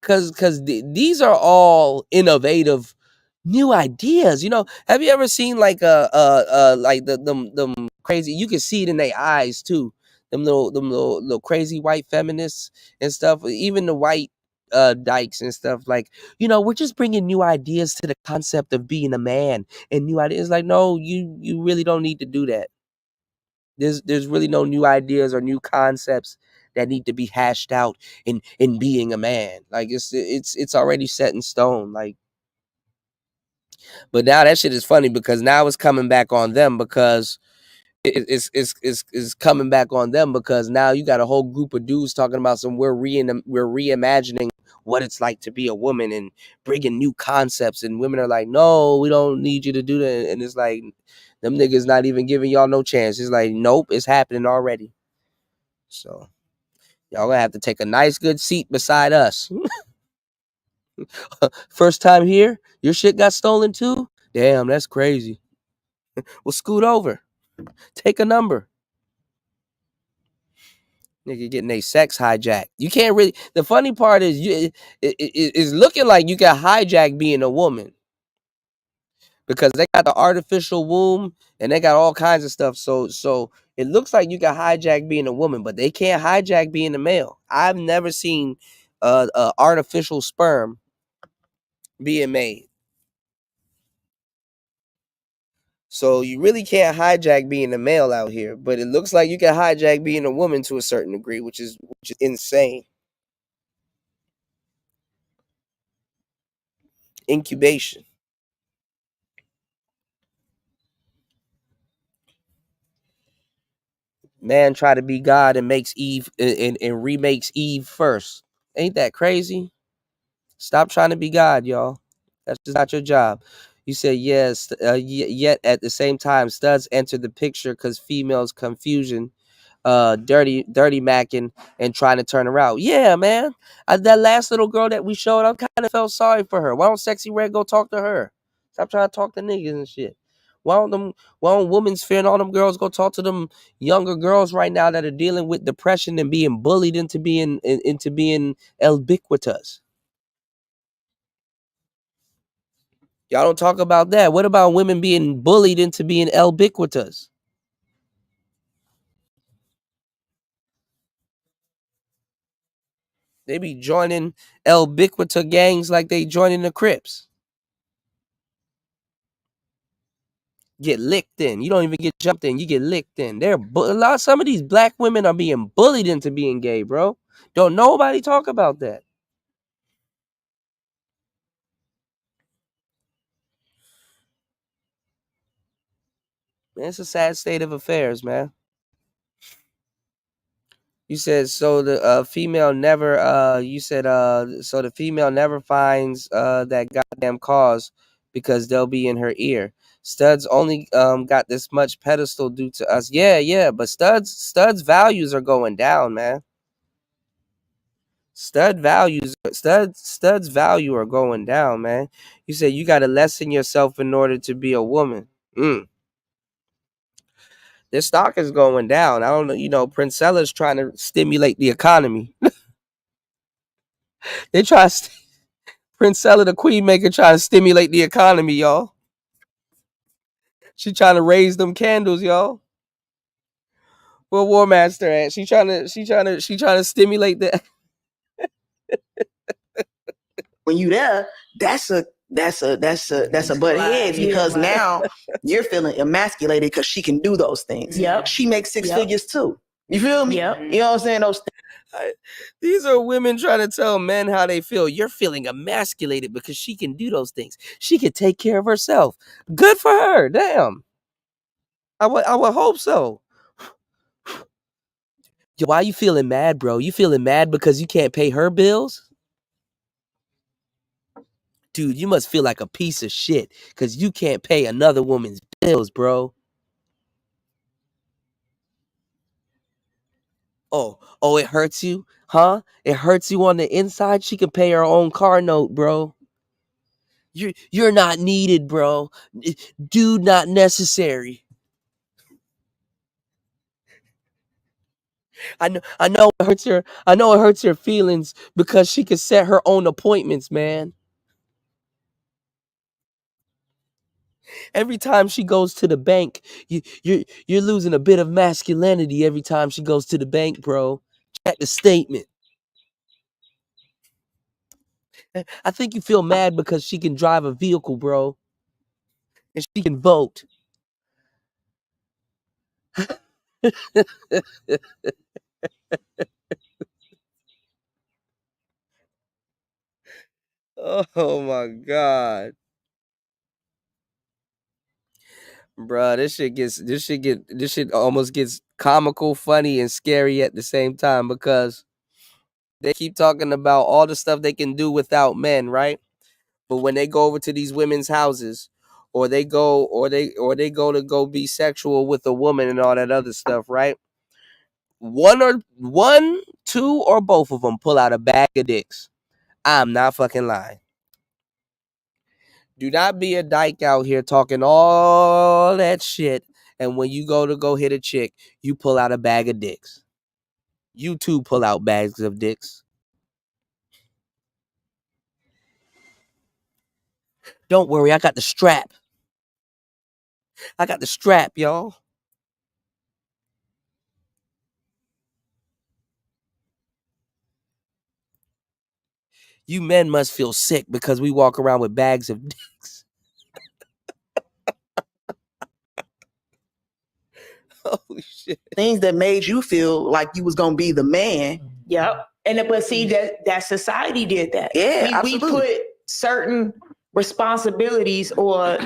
Speaker 13: because these are all innovative new ideas. You know, have you ever seen like like them crazy? You can see it in their eyes too. Them little crazy white feminists and stuff. Even the white dykes and stuff. Like, you know, we're just bringing new ideas to the concept of being a man, and new ideas. Like, no, you really don't need to do that. There's really no new ideas or new concepts that need to be hashed out in being a man. Like, it's already set in stone. Like, but now that shit is funny, because now it's coming back on them, because it's coming back on them because now you got a whole group of dudes talking about we're reimagining what it's like to be a woman and bringing new concepts, and women are like, no, we don't need you to do that. And it's like, them niggas not even giving y'all no chance. It's like, nope, it's happening already. So y'all gonna have to take a nice good seat beside us. First time here, your shit got stolen too? Damn, that's crazy. Well, scoot over. Take a number. Nigga getting a sex hijack. You can't really. The funny part is, it's looking like you got hijacked being a woman, because they got the artificial womb and they got all kinds of stuff. So it looks like you got hijacked being a woman, but they can't hijack being a male. I've never seen artificial sperm being made. So you really can't hijack being a male out here, but it looks like you can hijack being a woman to a certain degree, which is insane. Incubation. Man try to be God and makes Eve and remakes Eve first. Ain't that crazy? Stop trying to be God, y'all. That's just not your job. You said yes, yet at the same time, studs enter the picture because females confusion, dirty macking and trying to turn her out. Yeah, man. That last little girl that we showed, I kind of felt sorry for her. Why don't Sexy Red go talk to her? Stop trying to talk to niggas and shit. Why don't women's fear and all them girls go talk to them younger girls right now that are dealing with depression and being bullied into being ubiquitous? Y'all don't talk about that. What about women being bullied into being ubiquitous? They be joining El Biquita gangs like they joining the Crips. Get licked in. You don't even get jumped in. You get licked in. Some of these black women are being bullied into being gay, bro. Don't nobody talk about that. Man, it's a sad state of affairs, man. You said so the female never you said so the female never finds that goddamn cause because they'll be in her ear. Studs only got this much pedestal due to us. Yeah, but studs values are going down, man. Studs value are going down, man. You said you got to lessen yourself in order to be a woman. Their stock is going down. I don't know, Princella's trying to stimulate the economy. They try Princella, the queen maker, trying to stimulate the economy, y'all. She trying to raise them candles, y'all. Where War Master at? She trying to stimulate the.
Speaker 21: When you there, that's a butt heads because now you're feeling emasculated because she can do those things.
Speaker 23: Yep.
Speaker 21: She makes six figures too. You feel me?
Speaker 23: Yep.
Speaker 21: You know what I'm saying? Those
Speaker 13: These are women trying to tell men how they feel. You're feeling emasculated because she can do those things. She can take care of herself. Good for her. Damn. I would hope so. Yo, why you feeling mad, bro? You feeling mad because you can't pay her bills? Dude, you must feel like a piece of shit because you can't pay another woman's bills, bro. Oh, it hurts you? Huh? It hurts you on the inside? She can pay her own car note, bro. You're not needed, bro. Dude, not necessary. I know it hurts her. I know it hurts her feelings because she can set her own appointments, man. Every time she goes to the bank, you're losing a bit of masculinity every time she goes to the bank, bro. Check the statement. I think you feel mad because she can drive a vehicle, bro. And she can vote. Oh my God. Bruh, this shit almost gets comical, funny, and scary at the same time because they keep talking about all the stuff they can do without men, right? But when they go over to these women's houses, or they go to go be sexual with a woman and all that other stuff, right? One, two, or both of them pull out a bag of dicks. I'm not fucking lying. Do not be a dyke out here talking all that shit, and when you go hit a chick, you pull out a bag of dicks. You too pull out bags of dicks. Don't worry, I got the strap. I got the strap, y'all. You men must feel sick because we walk around with bags of dicks. Holy shit.
Speaker 21: things that made you feel like you was gonna be the man.
Speaker 23: Yep. But see that society did that.
Speaker 21: Yeah,
Speaker 23: we
Speaker 21: absolutely.
Speaker 23: put certain responsibilities or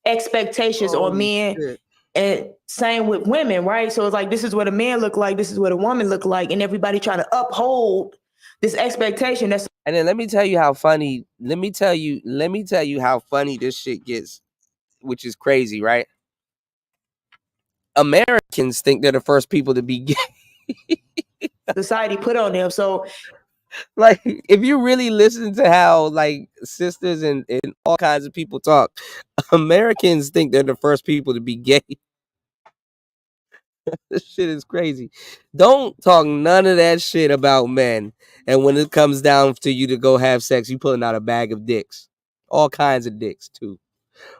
Speaker 23: expectations on men.
Speaker 13: Shit.
Speaker 23: And same with women, right? So it's like this is what a man look like, this is what a woman look like, and everybody trying to uphold this expectation. That's
Speaker 13: And then let me tell you how funny. Let me tell you how funny this shit gets, which is crazy, right? Americans think they're the first people to be gay.
Speaker 23: society put on them. So
Speaker 13: Like, if you really listen to how like sisters and all kinds of people talk, Americans think they're the first people to be gay. This shit is crazy. Don't talk none of that shit about men. And when it comes down to you to go have sex, you pulling out a bag of dicks. All kinds of dicks, too.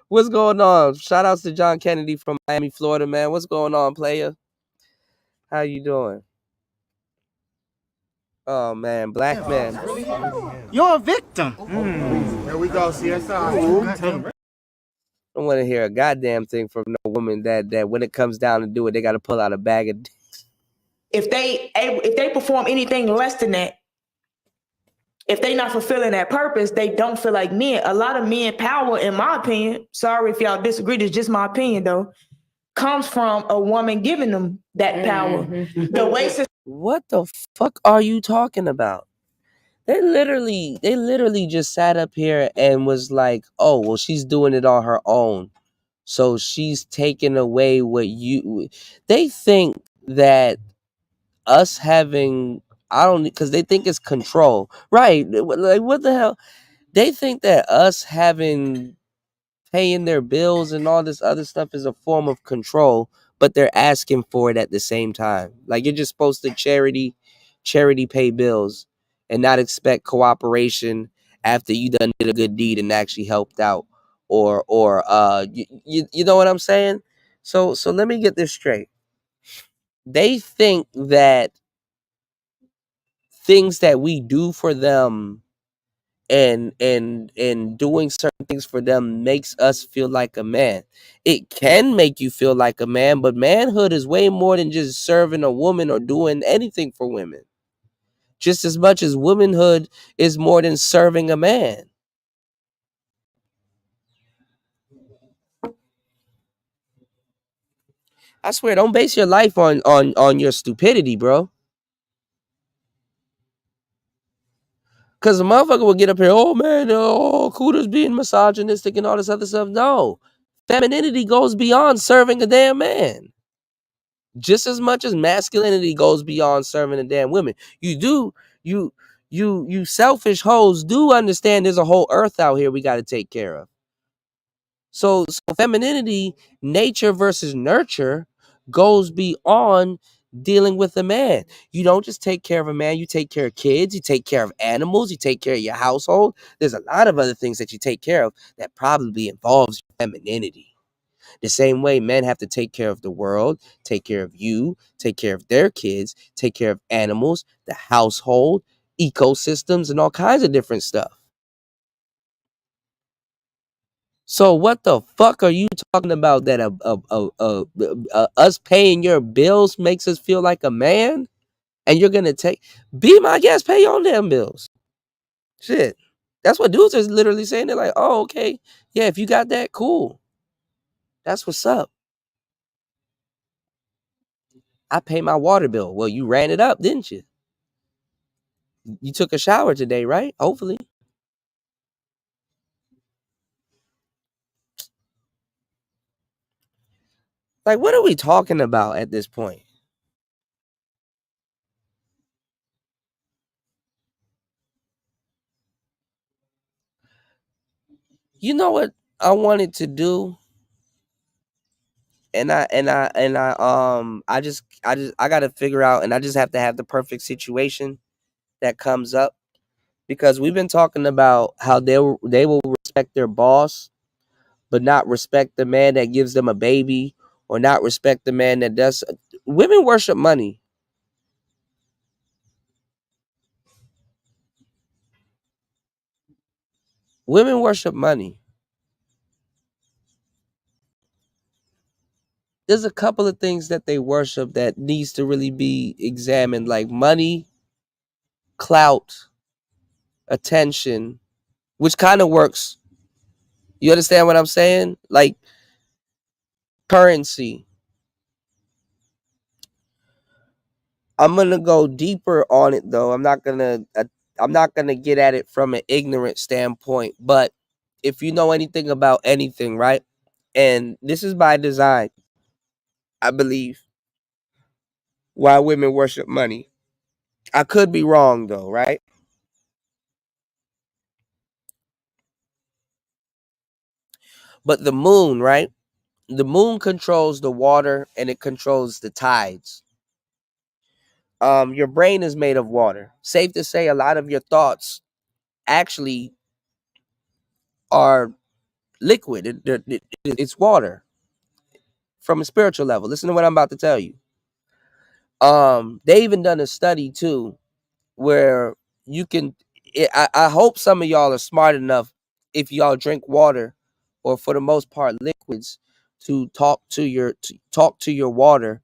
Speaker 13: What's going on? Shout outs to John Kennedy from Miami, Florida, man. What's going on, player? How you doing? Oh man, black man.
Speaker 5: You're a victim.
Speaker 6: Here we go, CSI.
Speaker 13: I don't want to hear a goddamn thing from no woman that when it comes down to do it, they got to pull out a bag of.
Speaker 23: If they perform anything less than that, if they not fulfilling that purpose, they don't feel like men. A lot of men power, in my opinion, sorry if y'all disagree, it's just my opinion though, comes from a woman giving them that power. The way
Speaker 13: What the fuck are you talking about? They literally just sat up here and was like, oh, well, she's doing it on her own. So she's taking away what you. They think that us having, I don't, because they think it's control. Right. Like, what the hell? They think that us having, paying their bills and all this other stuff is a form of control, but they're asking for it at the same time. Like, you're just supposed to charity pay bills and not expect cooperation after you done did a good deed and actually helped out, or you know what I'm saying? So let me get this straight. They think that things that we do for them and doing certain things for them makes us feel like a man. It can make you feel like a man, but manhood is way more than just serving a woman or doing anything for women. Just as much as womanhood is more than serving a man. I swear, don't base your life on your stupidity, bro. Because the motherfucker will get up here, oh man, oh, Kuda's being misogynistic and all this other stuff. No. Femininity goes beyond serving a damn man. Just as much as masculinity goes beyond serving a damn women. You selfish hoes do understand there's a whole earth out here we got to take care of. So femininity, nature versus nurture, goes beyond dealing with a man. You don't just take care of a man, you take care of kids, you take care of animals, you take care of your household. There's a lot of other things that you take care of that probably involves femininity. The same way men have to take care of the world, take care of you, take care of their kids, take care of animals, the household, ecosystems, and all kinds of different stuff. So what the fuck are you talking about that us paying your bills makes us feel like a man? And you're going to be my guest, pay your own damn bills. Shit. That's what dudes are literally saying. They're like, oh, okay. Yeah, if you got that, cool. That's what's up. I pay my water bill. Well, you ran it up, didn't you? You took a shower today, right? Hopefully. Like, what are we talking about at this point? You know what I wanted to do? And I gotta figure out, and I just have to have the perfect situation that comes up, because we've been talking about how they will respect their boss, but not respect the man that gives them a baby, or not respect the man that does. Women worship money. Women worship money. There's a couple of things that they worship that needs to really be examined, like money, clout, attention, which kind of works. You understand what I'm saying? Like currency. I'm gonna go deeper on it though. I'm not gonna get at it from an ignorant standpoint. But if you know anything about anything, right? And this is by design, I believe, why women worship money. I could be wrong though, right? But the moon, right? The moon controls the water and it controls the tides. Your brain is made of water. Safe to say a lot of your thoughts actually are liquid. It's water from a spiritual level. Listen to what I'm about to tell you. They even done a study too where you can. I hope some of y'all are smart enough, if y'all drink water, or for the most part liquids, to talk to your water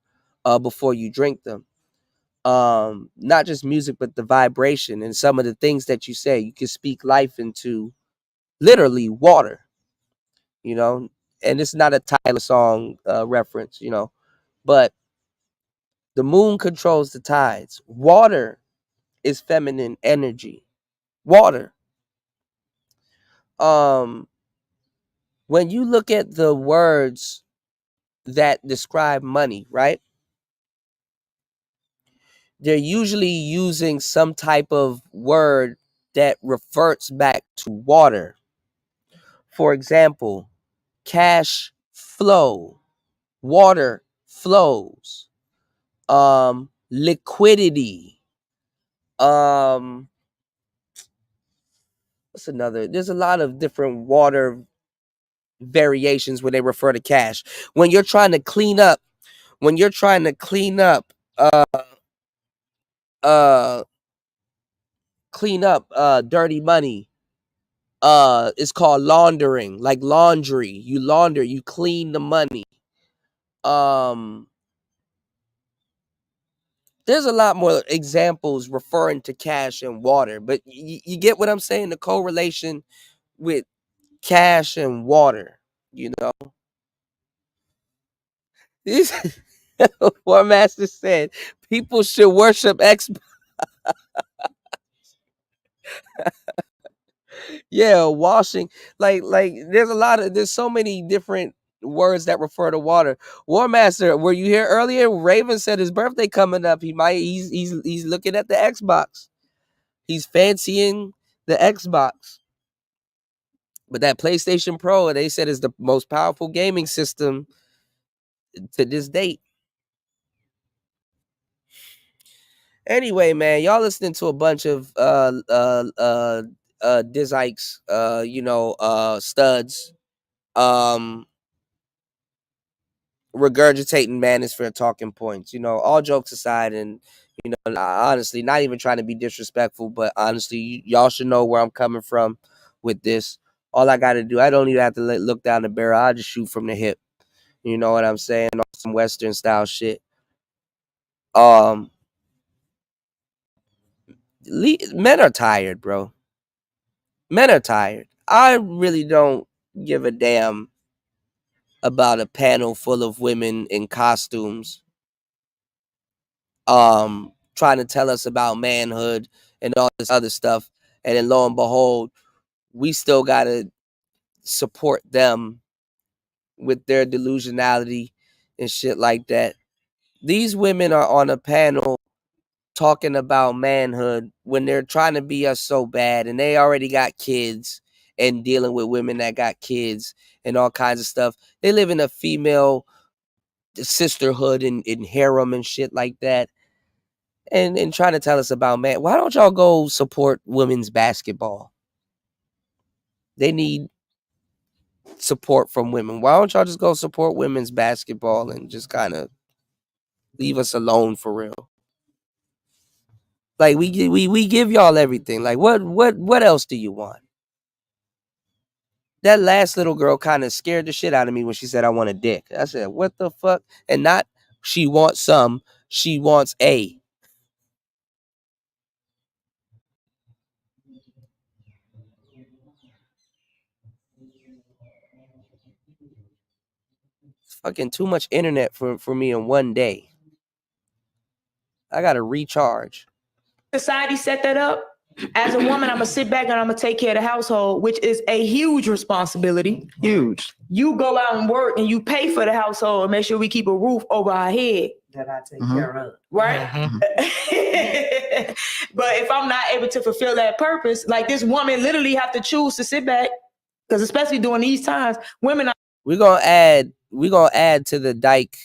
Speaker 13: before you drink them. Not just music, but the vibration and some of the things that you say. You can speak life into literally water, and it's not a Tyler song reference, but the moon controls the tides. Water is feminine energy. Water. When you look at the words that describe money, right? They're usually using some type of word that refers back to water. For example, cash flow, water flows, liquidity. What's another? There's a lot of different water variations when they refer to cash. When you're trying to clean up, uh dirty money, it's called laundering, like laundry. You launder, you clean the money. There's a lot more examples referring to cash and water, but you get what I'm saying? The correlation with cash and water, These War Master said people should worship X. Yeah, washing. Like there's so many different words that refer to water. War Master, were you here earlier? Raven said his birthday coming up. He's looking at the Xbox. He's fancying the Xbox. But that PlayStation Pro, they said, is the most powerful gaming system to this date. Anyway, man, y'all listening to a bunch of Dizikes, studs, regurgitating manosphere talking points. All jokes aside, and honestly, not even trying to be disrespectful, but honestly, y'all should know where I'm coming from with this. All I got to do, I don't even have to look down the barrel. I just shoot from the hip. You know what I'm saying? On some Western style shit. Men are tired, bro. Men are tired. I really don't give a damn about a panel full of women in costumes trying to tell us about manhood and all this other stuff, and then lo and behold, we still gotta support them with their delusionality and shit like that. These women are on a panel talking about manhood when they're trying to be us so bad, and they already got kids and dealing with women that got kids and all kinds of stuff. They live in a female sisterhood and harem and shit like that, and trying to tell us about man. Why don't y'all go support women's basketball? They need support from women. Why don't y'all just go support women's basketball and just kind of leave us alone for real? Like we give y'all everything. Like what else do you want? That last little girl kind of scared the shit out of me when she said I want a dick. I said, what the fuck? And not she wants some, she wants a. It's fucking too much internet for me in one day. I gotta recharge.
Speaker 23: Society set that up. As a woman, I'm gonna sit back and I'm gonna take care of the household, which is a huge responsibility.
Speaker 21: Huge.
Speaker 23: You go out and work and you pay for the household and make sure we keep a roof over our head.
Speaker 3: That I take care of.
Speaker 23: Right? But if I'm not able to fulfill that purpose, like this woman literally have to choose to sit back, because especially during these times, women are.
Speaker 13: We're gonna add to the dike,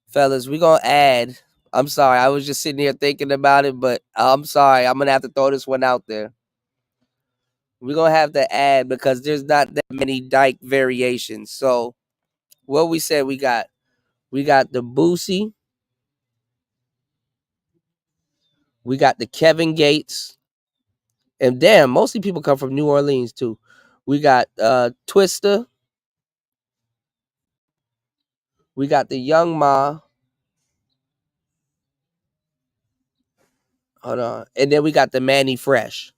Speaker 13: fellas. We're gonna add. I'm sorry, I was just sitting here thinking about it, but I'm sorry, I'm gonna have to throw this one out there. We're gonna have to add, because there's not that many dike variations. So what we said, we got the Boosie, We got the Kevin Gates. And damn, mostly people come from New Orleans too. We got Twister. We got the Young Ma. Hold on. And then we got the Manny Fresh.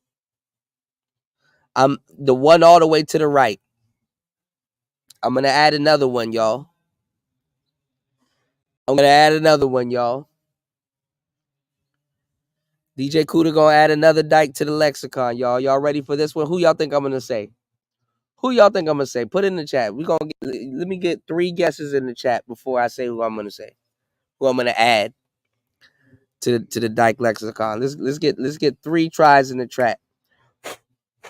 Speaker 13: The one all the way to the right. I'm gonna add another one, y'all. DJ Cuda gonna add another dyke to the lexicon, y'all. Y'all ready for this one? Who y'all think I'm gonna say? Put it in the chat. Let me get 3 guesses in the chat before I say who I'm gonna say. Who I'm gonna add to the dyke lexicon. Let's get 3 tries in the chat.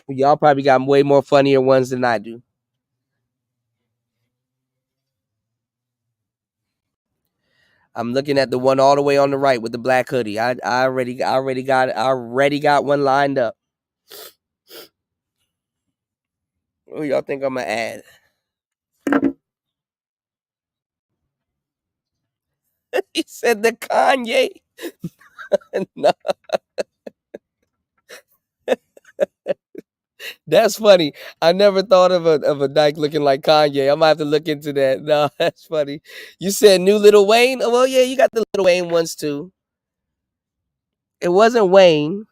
Speaker 13: Y'all probably got way more funnier ones than I do. I'm looking at the one all the way on the right with the black hoodie. I already got one lined up. Who y'all think I'm gonna add? He said the Kanye. No. That's funny. I never thought of a dyke looking like Kanye. I might have to look into that. No, that's funny. You said new Lil Wayne? Oh, well, yeah, you got the Lil Wayne ones too. It wasn't Wayne.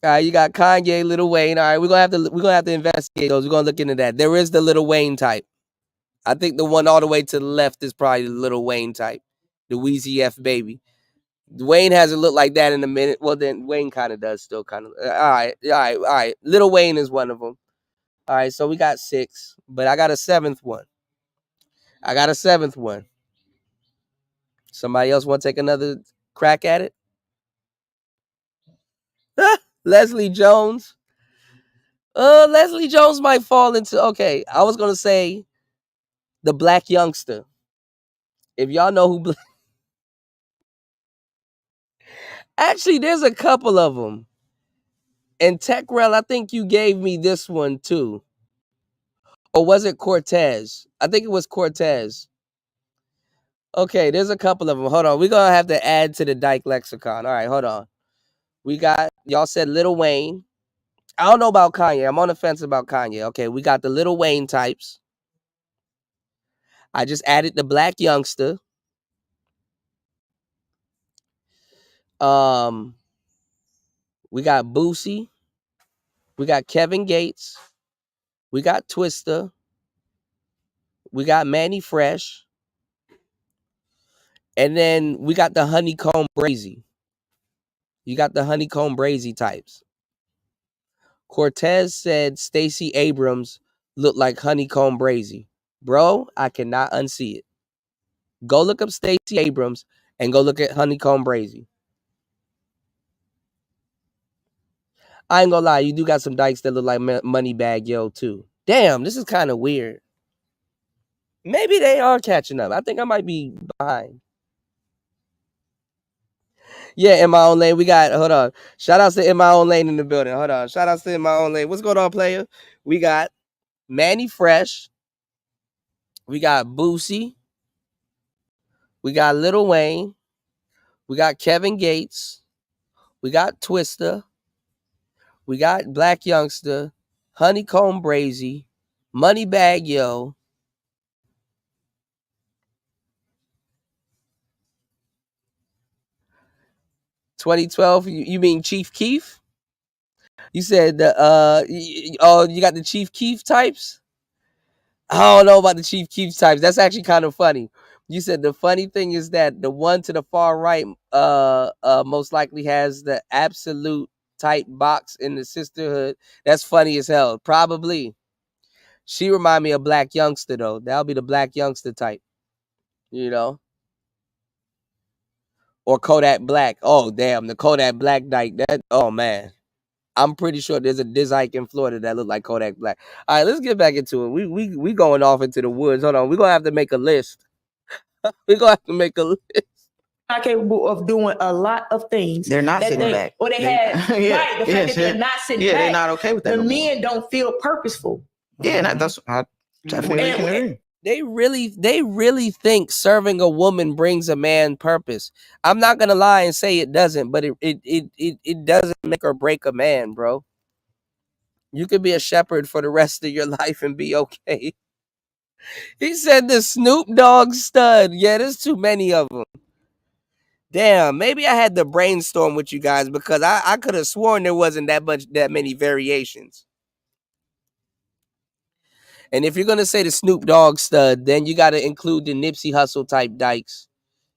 Speaker 13: All right, you got Kanye, Lil Wayne. All right, we're gonna have to investigate those. We're gonna look into that. There is the Lil Wayne type. I think the one all the way to the left is probably the Lil Wayne type, the Weezy F baby. Wayne hasn't looked like that in a minute. Well, then Wayne kind of does still kind of. All right. Lil Wayne is one of them. All right, so we got 6, but I got a 7th one. Somebody else want to take another crack at it? Leslie Jones. Leslie Jones might fall into. Okay, I was gonna say the Black Youngster. If y'all know who. Actually, there's a couple of them. And Techrel, I think you gave me this one too. Or was it Cortez? I think it was Cortez. Okay, there's a couple of them. Hold on. We're going to have to add to the dyke lexicon. All right, hold on. We got, y'all said Lil Wayne. I don't know about Kanye. I'm on the fence about Kanye. Okay, we got the Lil Wayne types. I just added the Black Youngster. We got Boosie. We got Kevin Gates. We got Twister. We got Manny Fresh. And then we got the Honeycomb Brazy. You got the Honeycomb Brazy types. Cortez said Stacey Abrams looked like Honeycomb Brazy. Bro, I cannot unsee it. Go look up Stacey Abrams and go look at Honeycomb Brazy. I ain't gonna lie, you do got some dykes that look like Moneybag Yo too. Damn, this is kind of weird. Maybe they are catching up. I think I might be behind. Yeah, in my own lane. We got, hold on. Shout outs to In My Own Lane in the building. Hold on. Shout outs to In My Own Lane. What's going on, player? We got Manny Fresh. We got Boosie. We got Lil Wayne. We got Kevin Gates. We got Twister. We got Black Youngster. Honeycomb Brazy. Moneybag Yo. $2012. You mean Chief Keef? You said the you got the Chief Keef types? I don't know about the Chief Keef types. That's actually kind of funny. You said the funny thing is that the one to the far right most likely has the absolute type box in the sisterhood. That's funny as hell. Probably. She remind me of Black Youngster though. That'll be the Black Youngster type. You know? Or Kodak Black. Oh damn, the Kodak Black dyke. That oh man. I'm pretty sure there's a dyke in Florida that look like Kodak Black. All right, let's get back into it. We going off into the woods. Hold on. We're gonna have to make a list. We're gonna have to make a list.
Speaker 23: Not capable of doing a lot of things.
Speaker 21: They're not sitting back.
Speaker 23: Or they had right. The fact that they're not sitting back.
Speaker 21: Yeah, they're not okay with that.
Speaker 23: The men don't feel purposeful.
Speaker 21: Yeah, that's I definitely can agree.
Speaker 13: They really think serving a woman brings a man purpose. I'm not gonna lie and say it doesn't, but it doesn't make or break a man, bro. You could be a shepherd for the rest of your life and be okay. He said the Snoop Dogg stud. Yeah, there's too many of them. Damn, maybe I had to brainstorm with you guys because I could have sworn there wasn't that many variations. And if you're gonna say the Snoop Dogg stud, then you gotta include the Nipsey Hussle type dykes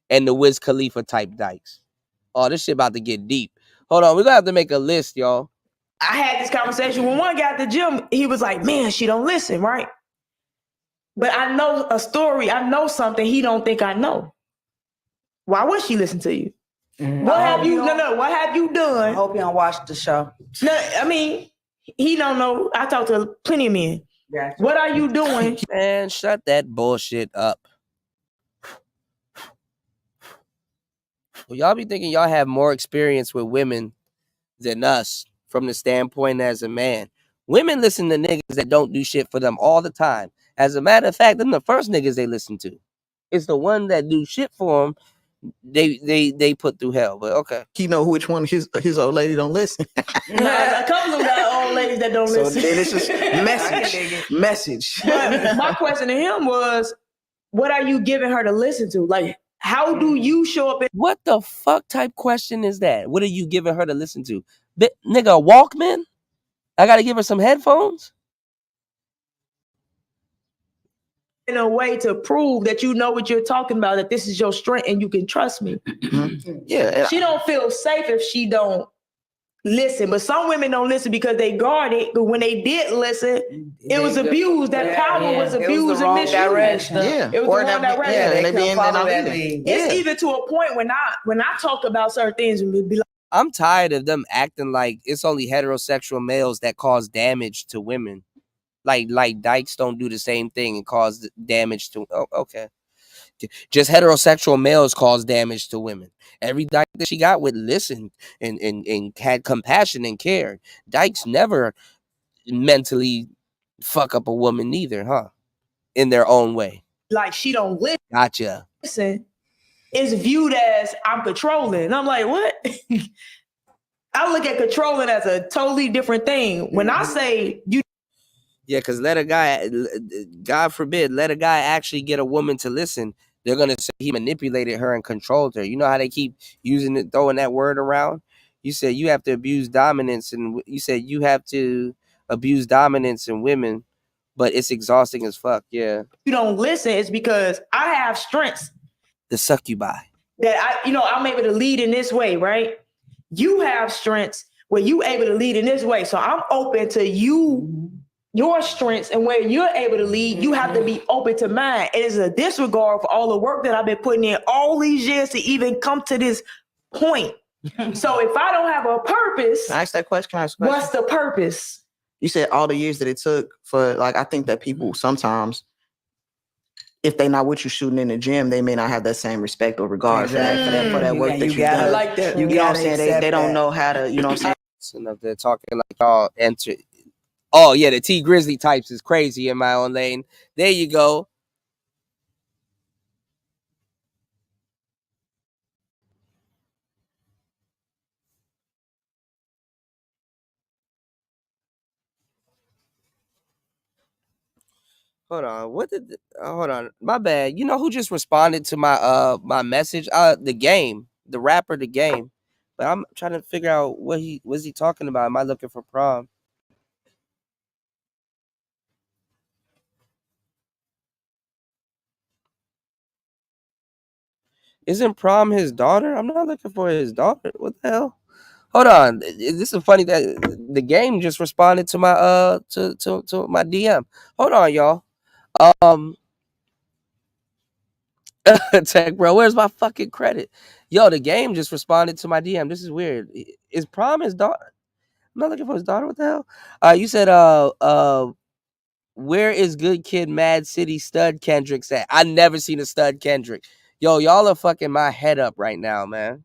Speaker 13: and the Wiz Khalifa type dykes. Oh, this shit about to get deep. Hold on, we're gonna have to make a list, y'all.
Speaker 23: I had this conversation when one guy at the gym. He was like, "Man, she don't listen, right?" But I know a story. I know something he don't think I know. Why would she listen to you? What have you? No. What have you done?
Speaker 3: I hope you don't watch the show.
Speaker 23: No, I mean, he don't know. I talk to plenty of men. Gotcha. What are you doing?
Speaker 13: Man, shut that bullshit up. Well, y'all be thinking y'all have more experience with women than us from the standpoint as a man. Women listen to niggas that don't do shit for them all the time. As a matter of fact, them the first niggas they listen to. It's the one that do shit for them. They put through hell. But okay,
Speaker 21: he know which one his old lady don't listen.
Speaker 23: A couple of them got old ladies that don't
Speaker 21: So
Speaker 23: listen.
Speaker 21: then it's just message.
Speaker 23: But my question to him was, what are you giving her to listen to? Like, how do you show up?
Speaker 13: What the fuck type question is that? What are you giving her to listen to? Nigga, a Walkman? I gotta give her some headphones?
Speaker 23: In a way to prove that you know what you're talking about, that this is your strength and you can trust me.
Speaker 21: Yeah.
Speaker 23: She don't feel safe if she don't listen. But some women don't listen because they guard it. But when they did listen, it was abused. That power was abused and misused.
Speaker 21: Yeah.
Speaker 23: It was the wrong direction.
Speaker 21: Yeah, they be in that
Speaker 23: It's even to a point when I talk about certain things and be like,
Speaker 13: I'm tired of them acting like it's only heterosexual males that cause damage to women. Like dykes don't do the same thing and cause damage to. Oh, okay. Just heterosexual males cause damage to women. Every dyke that she got with listened and had compassion and cared. Dykes never mentally fuck up a woman neither, huh? In their own way.
Speaker 23: like she don't listen.
Speaker 13: Gotcha.
Speaker 23: Listen, it's viewed as I'm controlling. And I'm like, what? I look at controlling as a totally different thing. When I say you.
Speaker 13: Yeah, because let a guy, God forbid, let a guy actually get a woman to listen. They're going to say he manipulated her and controlled her. You know how they keep using it, throwing that word around? You said you have to abuse dominance, and you said you have to abuse dominance in women, but it's exhausting as fuck. Yeah.
Speaker 23: You don't listen, it's because I have strengths
Speaker 13: To suck you by.
Speaker 23: that I'm able to lead in this way, right? You have strengths where you able to lead in this way. So I'm open to your strengths, and where you're able to lead, you have to be open to mine. It is a disregard for all the work that I've been putting in all these years to even come to this point. So if I don't have a purpose,
Speaker 21: Can I ask that question?
Speaker 23: What's the purpose?
Speaker 21: You said all the years that it took for, like, I think that people sometimes, if they not with you shooting in the gym, they may not have that same respect or regard for that work that you got.
Speaker 3: I like that.
Speaker 21: You know what I'm saying? They don't know how to, you know what I'm saying?
Speaker 13: So up there talking like y'all enter. Oh, yeah, the T Grizzly types is crazy in my own lane. There you go. Hold on. Hold on. My bad. You know who just responded to my my message? The Game. The rapper The Game. But I'm trying to figure out what he was he talking about. Am I looking for prom? Isn't Prom his daughter? I'm not looking for his daughter. What the hell? Hold on. This is funny that The Game just responded to my to my DM. Hold on, y'all. Tech bro, where's my fucking credit? Yo, The Game just responded to my DM. This is weird. Is Prom his daughter? I'm not looking for his daughter. What the hell? You said where is good kid Mad City Stud Kendricks at? I never seen a Stud Kendrick. Yo, y'all are fucking my head up right now, man.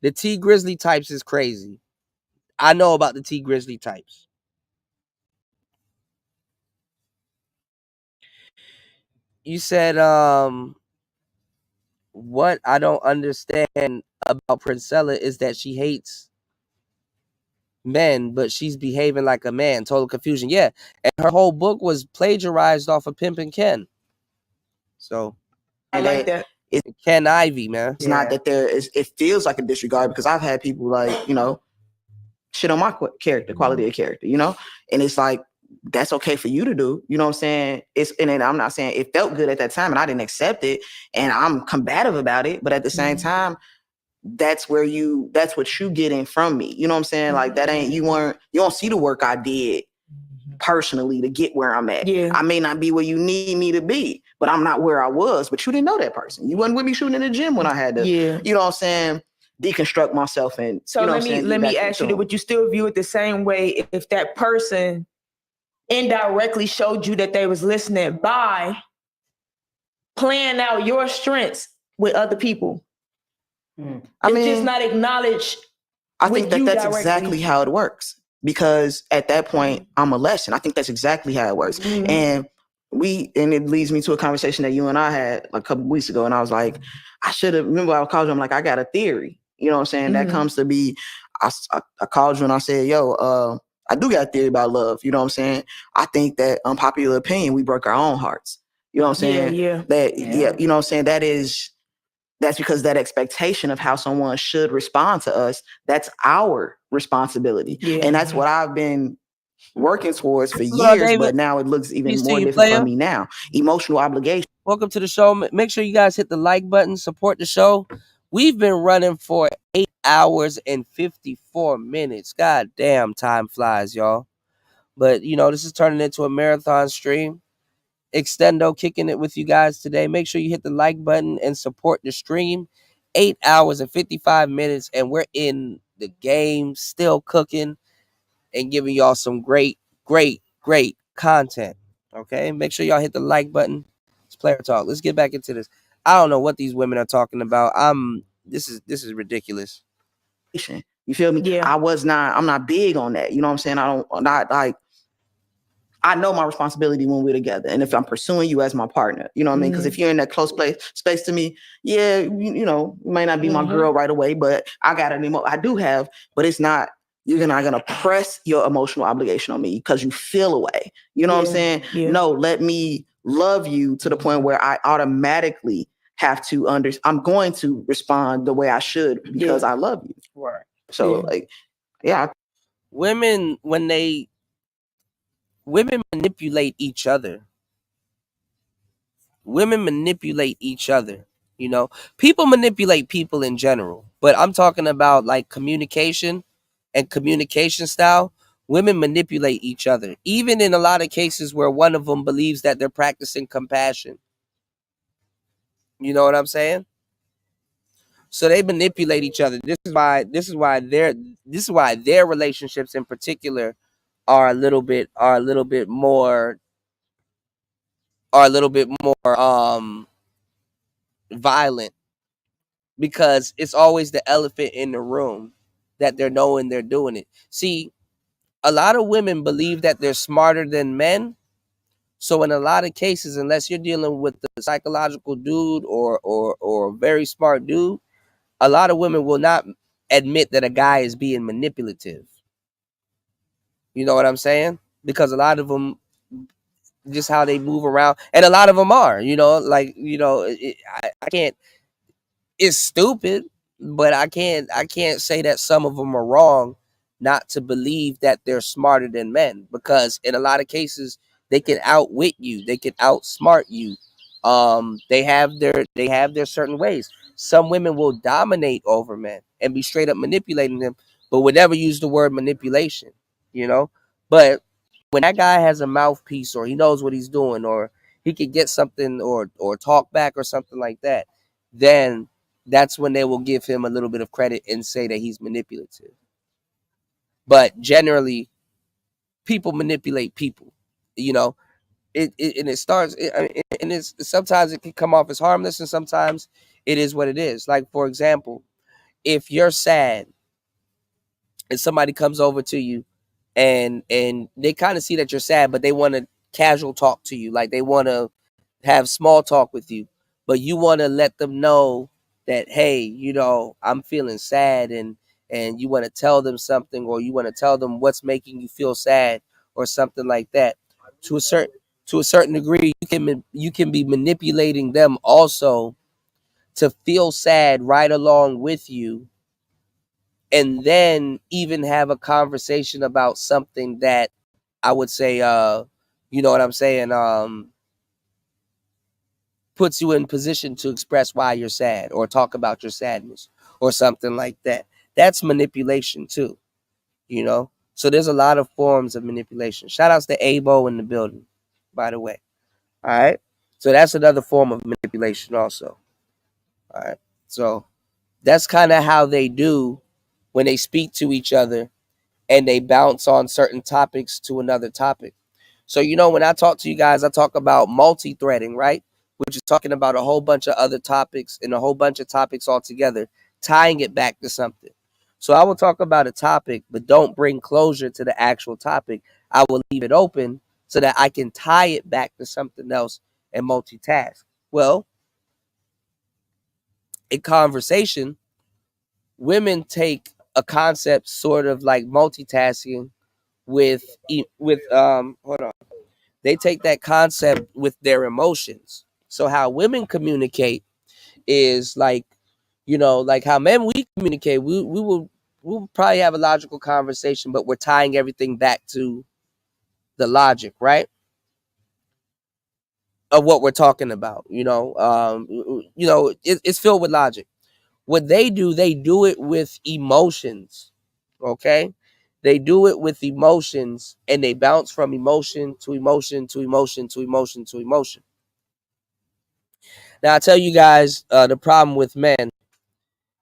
Speaker 13: The T Grizzly types is crazy. I know about the T Grizzly types. You said what I don't understand about Princella is that she hates men, but she's behaving like a man. Total confusion. Yeah, and her whole book was plagiarized off of Pimp and Ken. So
Speaker 23: I like that.
Speaker 21: It's
Speaker 13: Ken Ivy, man.
Speaker 21: It's not that there is. It feels like a disregard because I've had people like shit on my character, quality of character, and it's like that's okay for you to do. You know what I'm saying? And then I'm not saying it felt good at that time and I didn't accept it and I'm combative about it, but at the same time, that's what you getting from me. You know what I'm saying? Like that ain't you don't see the work I did personally to get where I'm at.
Speaker 23: Yeah.
Speaker 21: I may not be where you need me to be, but I'm not where I was. But you didn't know that person. You wasn't with me shooting in the gym when I had to, you know what I'm saying, deconstruct myself and
Speaker 23: So let me ask you, would you still view it the same way if that person indirectly showed you that they was listening by playing out your strengths with other people?
Speaker 21: I mean,
Speaker 23: just not acknowledge.
Speaker 21: I think that's exactly how it works. Because at that point, I'm a lesson. I think that's exactly how it works. And it leads me to a conversation that you and I had a couple weeks ago. And I was like, I should have, remember I called you, I'm like, I got a theory. You know what I'm saying? That comes to be, I called you and I said, yo, I do got a theory about love. You know what I'm saying? I think that unpopular opinion, we broke our own hearts. You know what I'm saying?
Speaker 23: Yeah.
Speaker 21: You know what I'm saying? That's because that expectation of how someone should respond to us, that's our responsibility.
Speaker 23: Yeah.
Speaker 21: And that's what I've been working towards for
Speaker 13: Hello,
Speaker 21: years,
Speaker 13: David.
Speaker 21: but now it looks even
Speaker 13: Peace to
Speaker 21: more
Speaker 13: you,
Speaker 21: different
Speaker 13: player.
Speaker 21: for me now. Emotional obligation.
Speaker 13: Welcome to the show. Make sure you guys hit the like button, support the show. We've been running for 8 hours and 54 minutes. God damn, time flies, y'all. But, this is turning into a marathon stream. Extendo kicking it with you guys today. Make sure you hit the like button and support the stream. 8 hours and 55 minutes, and we're in the game, still cooking and giving y'all some great content. Okay, make sure y'all hit the like button. It's player talk. Let's get back into this. I don't know what these women are talking about. This is ridiculous.
Speaker 21: You feel me?
Speaker 23: Yeah.
Speaker 21: I'm not big on that. You know what I'm saying? I know my responsibility when we're together. And if I'm pursuing you as my partner, you know what I mean? Because if you're in that close space to me, yeah, you may not be my girl right away, but I got I do have, but it's not, you're not going to press your emotional obligation on me because you feel away. You know what I'm saying?
Speaker 23: Yeah.
Speaker 21: No, let me love you to the point where I automatically have to I'm going to respond the way I should because I love you.
Speaker 23: Right.
Speaker 21: So
Speaker 13: Women, women manipulate each other. Women manipulate each other. People manipulate people in general, but I'm talking about like communication and communication style. Women manipulate each other, even in a lot of cases where one of them believes that they're practicing compassion. You know what I'm saying? So they manipulate each other. This is why their relationships in particular are a little bit more violent, because it's always the elephant in the room that they're knowing they're doing it. See, a lot of women believe that they're smarter than men. So in a lot of cases, unless you're dealing with a psychological dude or a very smart dude, a lot of women will not admit that a guy is being manipulative. You know what I'm saying? Because a lot of them, just how they move around, and a lot of them are, I can't, it's stupid, but I can't say that some of them are wrong not to believe that they're smarter than men, because in a lot of cases they can outwit you, they can outsmart you. They have their certain ways. Some women will dominate over men and be straight up manipulating them, but would never use the word manipulation, But when that guy has a mouthpiece, or he knows what he's doing, or he can get something or talk back or something like that, then that's when they will give him a little bit of credit and say that he's manipulative. But generally, people manipulate people, It starts, and it's sometimes it can come off as harmless, and sometimes it is what it is. Like, for example, if you're sad and somebody comes over to you and they kind of see that you're sad, but they want to casual talk to you, like they want to have small talk with you, but you want to let them know that, hey, I'm feeling sad, and you want to tell them something, or you want to tell them what's making you feel sad or something like that. To a certain degree, you can be manipulating them also to feel sad right along with you, and then even have a conversation about something that I would say, you know what I'm saying, puts you in position to express why you're sad or talk about your sadness or something like that. That's manipulation too, So there's a lot of forms of manipulation. Shout outs to Abo in the building, by the way. All right. So that's another form of manipulation also. All right. So that's kind of how they do when they speak to each other and they bounce on certain topics to another topic. So, when I talk to you guys, I talk about multi-threading, right? Which is talking about a whole bunch of other topics and a whole bunch of topics all together, tying it back to something. So I will talk about a topic, but don't bring closure to the actual topic. I will leave it open so that I can tie it back to something else and multitask. Well, in conversation, women take a concept sort of like multitasking with hold on. They take that concept with their emotions. So how women communicate is like, like how men we communicate. We'll probably have a logical conversation, but we're tying everything back to the logic, right? Of what we're talking about. It's filled with logic. What they do it with emotions. Okay? They do it with emotions, and they bounce from emotion to emotion to emotion to emotion to emotion. Now I tell you guys the problem with men,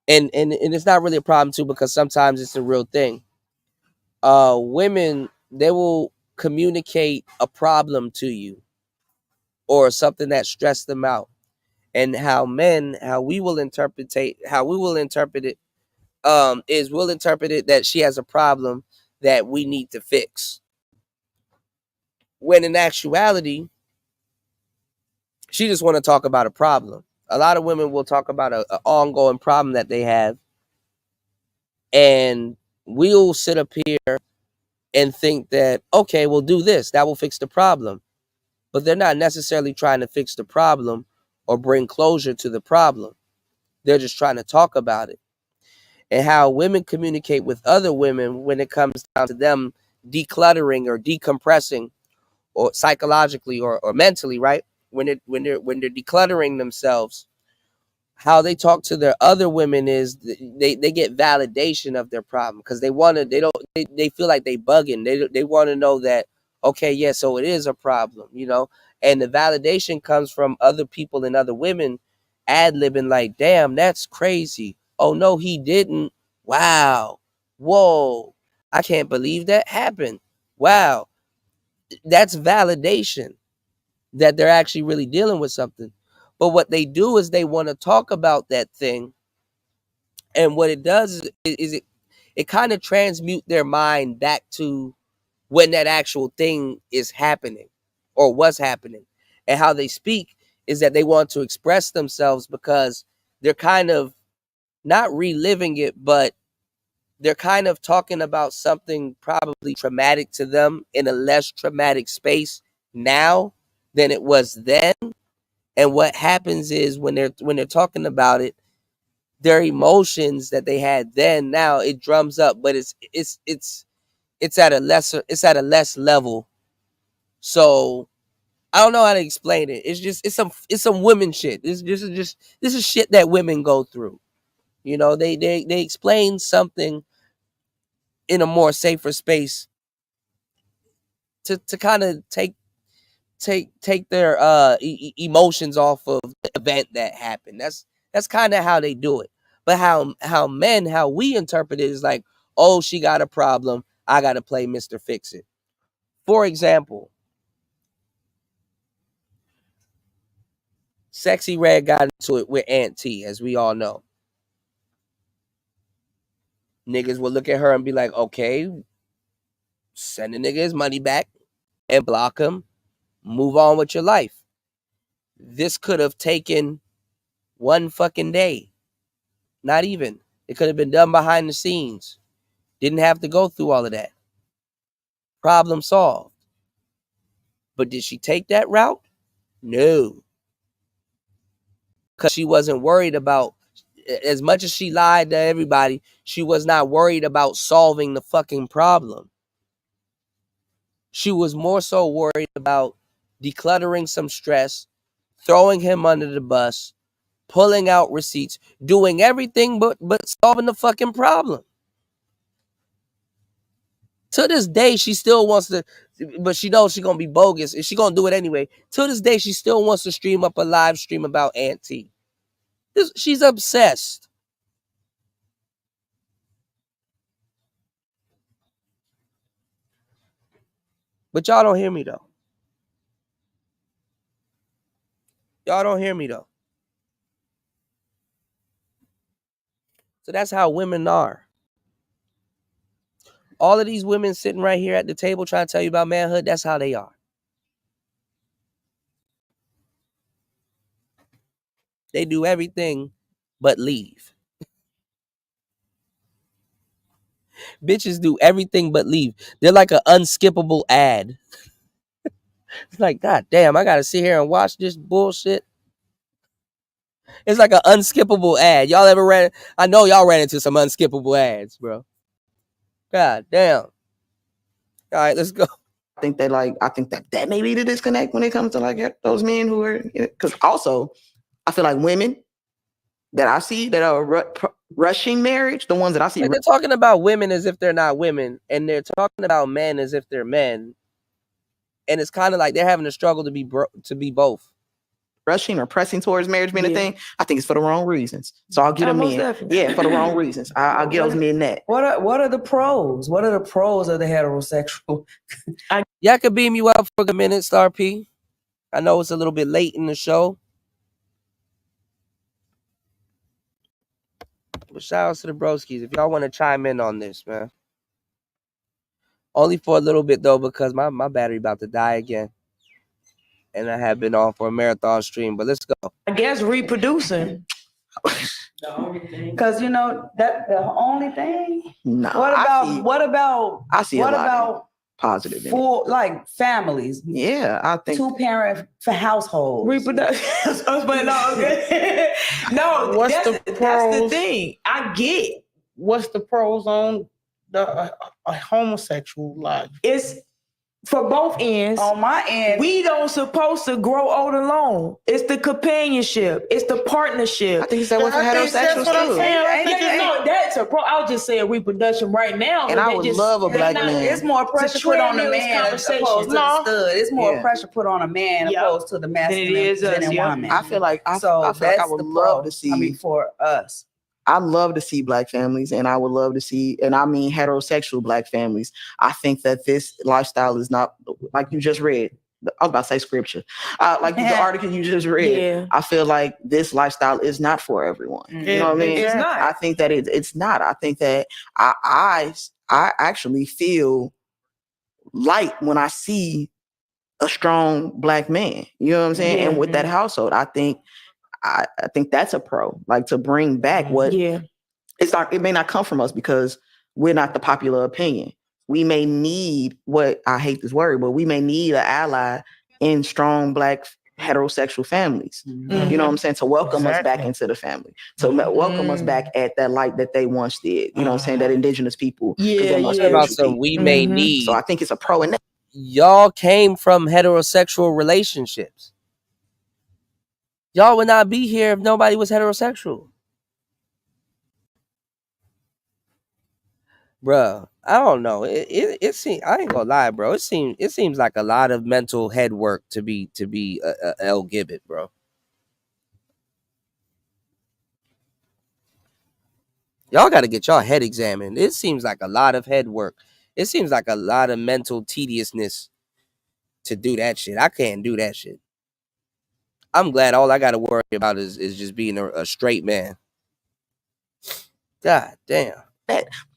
Speaker 13: and it's not really a problem too, because sometimes it's a real thing. Women, they will communicate a problem to you or something that stressed them out, and how we will interpret it is we'll interpret it that she has a problem that we need to fix, when in actuality she just want to talk about a problem. A lot of women will talk about an ongoing problem that they have, and we'll sit up here and think that, okay, we'll do this, that will fix the problem. But they're not necessarily trying to fix the problem or bring closure to the problem. They're just trying to talk about it. And how women communicate with other women when it comes down to them decluttering or decompressing, or psychologically or mentally, right? When they're decluttering themselves, how they talk to their other women is they get validation of their problem, because they feel like they bugging. They want to know that, okay, yeah, so it is a problem, and the validation comes from other people and other women ad-libbing like, damn, that's crazy. Oh no, he didn't. Wow. Whoa. I can't believe that happened. Wow. That's validation that they're actually really dealing with something. But what they do is they want to talk about that thing. And what it does is it kind of transmute their mind back to when that actual thing is happening or was happening. And how they speak is that they want to express themselves, because they're kind of not reliving it, but they're kind of talking about something probably traumatic to them in a less traumatic space now than it was then. And what happens is when they're talking about it, their emotions that they had then, now it drums up, but it's at a less level. So I don't know how to explain it. It's some women shit. This is shit that women go through. They explain something in a more safer space to kind of take their emotions off of the event that happened. That's kind of how they do it. But how we interpret it is like, oh, she got a problem, I gotta play Mr. Fix It. For example, Sexy Red got into it with Aunt T, as we all know. Niggas will look at her and be like, okay, send the nigga his money back and block him, move on with your life. this could have taken one fucking day. Not even. It could have been done behind the scenes. Didn't have to go through all of that. Problem solved. But did she take that route? No. Because she wasn't worried about, as much as she lied to everybody, she was not worried about solving the fucking problem. She was more so worried about decluttering some stress, throwing him under the bus, pulling out receipts, doing everything but solving the fucking problem. To this day, she still wants to, but she knows she's going to be bogus. And she's going to do it anyway. To this day, she still wants to stream up a live stream about Aunt T. She's obsessed. But y'all don't hear me, though. Y'all don't hear me, though. So that's how women are. All of these women sitting right here at the table trying to tell you about manhood, that's how they are. They do everything but leave. Bitches do everything but leave. They're like an unskippable ad. It's like, God damn, I gotta sit here and watch this bullshit. It's like an unskippable ad. Y'all ever ran? I know y'all ran into some unskippable ads, bro. God damn. All right, let's go.
Speaker 21: I think that may be the disconnect when it comes to like those men who are, because also I feel like women that I see that are rushing marriage, the ones that I see,
Speaker 13: Like they're talking about women as if they're not women, and they're talking about men as if they're men, and it's kind of like they're having a struggle to be both.
Speaker 21: Rushing or pressing towards marriage being a thing, I think it's for the wrong reasons. So I'll get them in.
Speaker 3: Definitely.
Speaker 21: Yeah, for the wrong reasons. I'll get those men that.
Speaker 3: What are the pros? What are the pros of the heterosexual?
Speaker 13: Yeah, I could beam you up for a minute, Star P. I know it's a little bit late in the show. But shout out to the broskies. If y'all want to chime in on this, man. Only for a little bit, though, because my battery about to die again. And I have been on for a marathon stream, but let's go.
Speaker 3: I guess reproducing. Because that the only thing.
Speaker 21: No.
Speaker 3: What about
Speaker 21: I see what about positive
Speaker 3: for like families?
Speaker 21: Yeah, I think
Speaker 3: 2-parent for households. Reproduction. But no,
Speaker 14: What's the
Speaker 3: that's
Speaker 14: pros?
Speaker 3: the thing. I get.
Speaker 14: What's the pros on the homosexual life?
Speaker 3: It's for both ends. On my end, we don't supposed to grow old alone. It's the companionship. It's the partnership.
Speaker 21: I think that was for heterosexuals too.
Speaker 3: That's a pro. I was just saying reproduction right now.
Speaker 21: And I would love a black man.
Speaker 3: It's more pressure put on a man opposed to the stud. It's more pressure put on a man opposed to the masculine than a woman.
Speaker 21: I feel like I would love to see.
Speaker 3: I mean, for us.
Speaker 21: I love to see black families, and I would love to see, and I mean heterosexual black families. I think that this lifestyle is not, like you just read, I was about to say scripture, like the article you just read.
Speaker 3: Yeah.
Speaker 21: I feel like this lifestyle is not for everyone. You know what I mean?
Speaker 3: It's not.
Speaker 21: I think that it's not. I think that I actually feel light when I see a strong black man. You know what I'm saying?
Speaker 3: Yeah.
Speaker 21: And with that household, I think that's a pro. Like to bring back what it's not. It may not come from us because we're not the popular opinion. We may need I hate this word, but we may need an ally in strong black heterosexual families.
Speaker 3: Mm-hmm.
Speaker 21: You know what I'm saying? To welcome us back into the family, to welcome us back at that light that they once did. You know what I'm saying? That indigenous people.
Speaker 13: About some we may need.
Speaker 21: So I think it's a pro in that.
Speaker 13: Y'all came from heterosexual relationships. Y'all would not be here if nobody was heterosexual. Bruh, I don't know. It seems, I ain't gonna lie, bro. It seems like a lot of mental head work to be L Gibbet, bro. Y'all got to get y'all head examined. It seems like a lot of head work. It seems like a lot of mental tediousness to do that shit. I can't do that shit. I'm glad all I got to worry about is just being a straight man. God damn.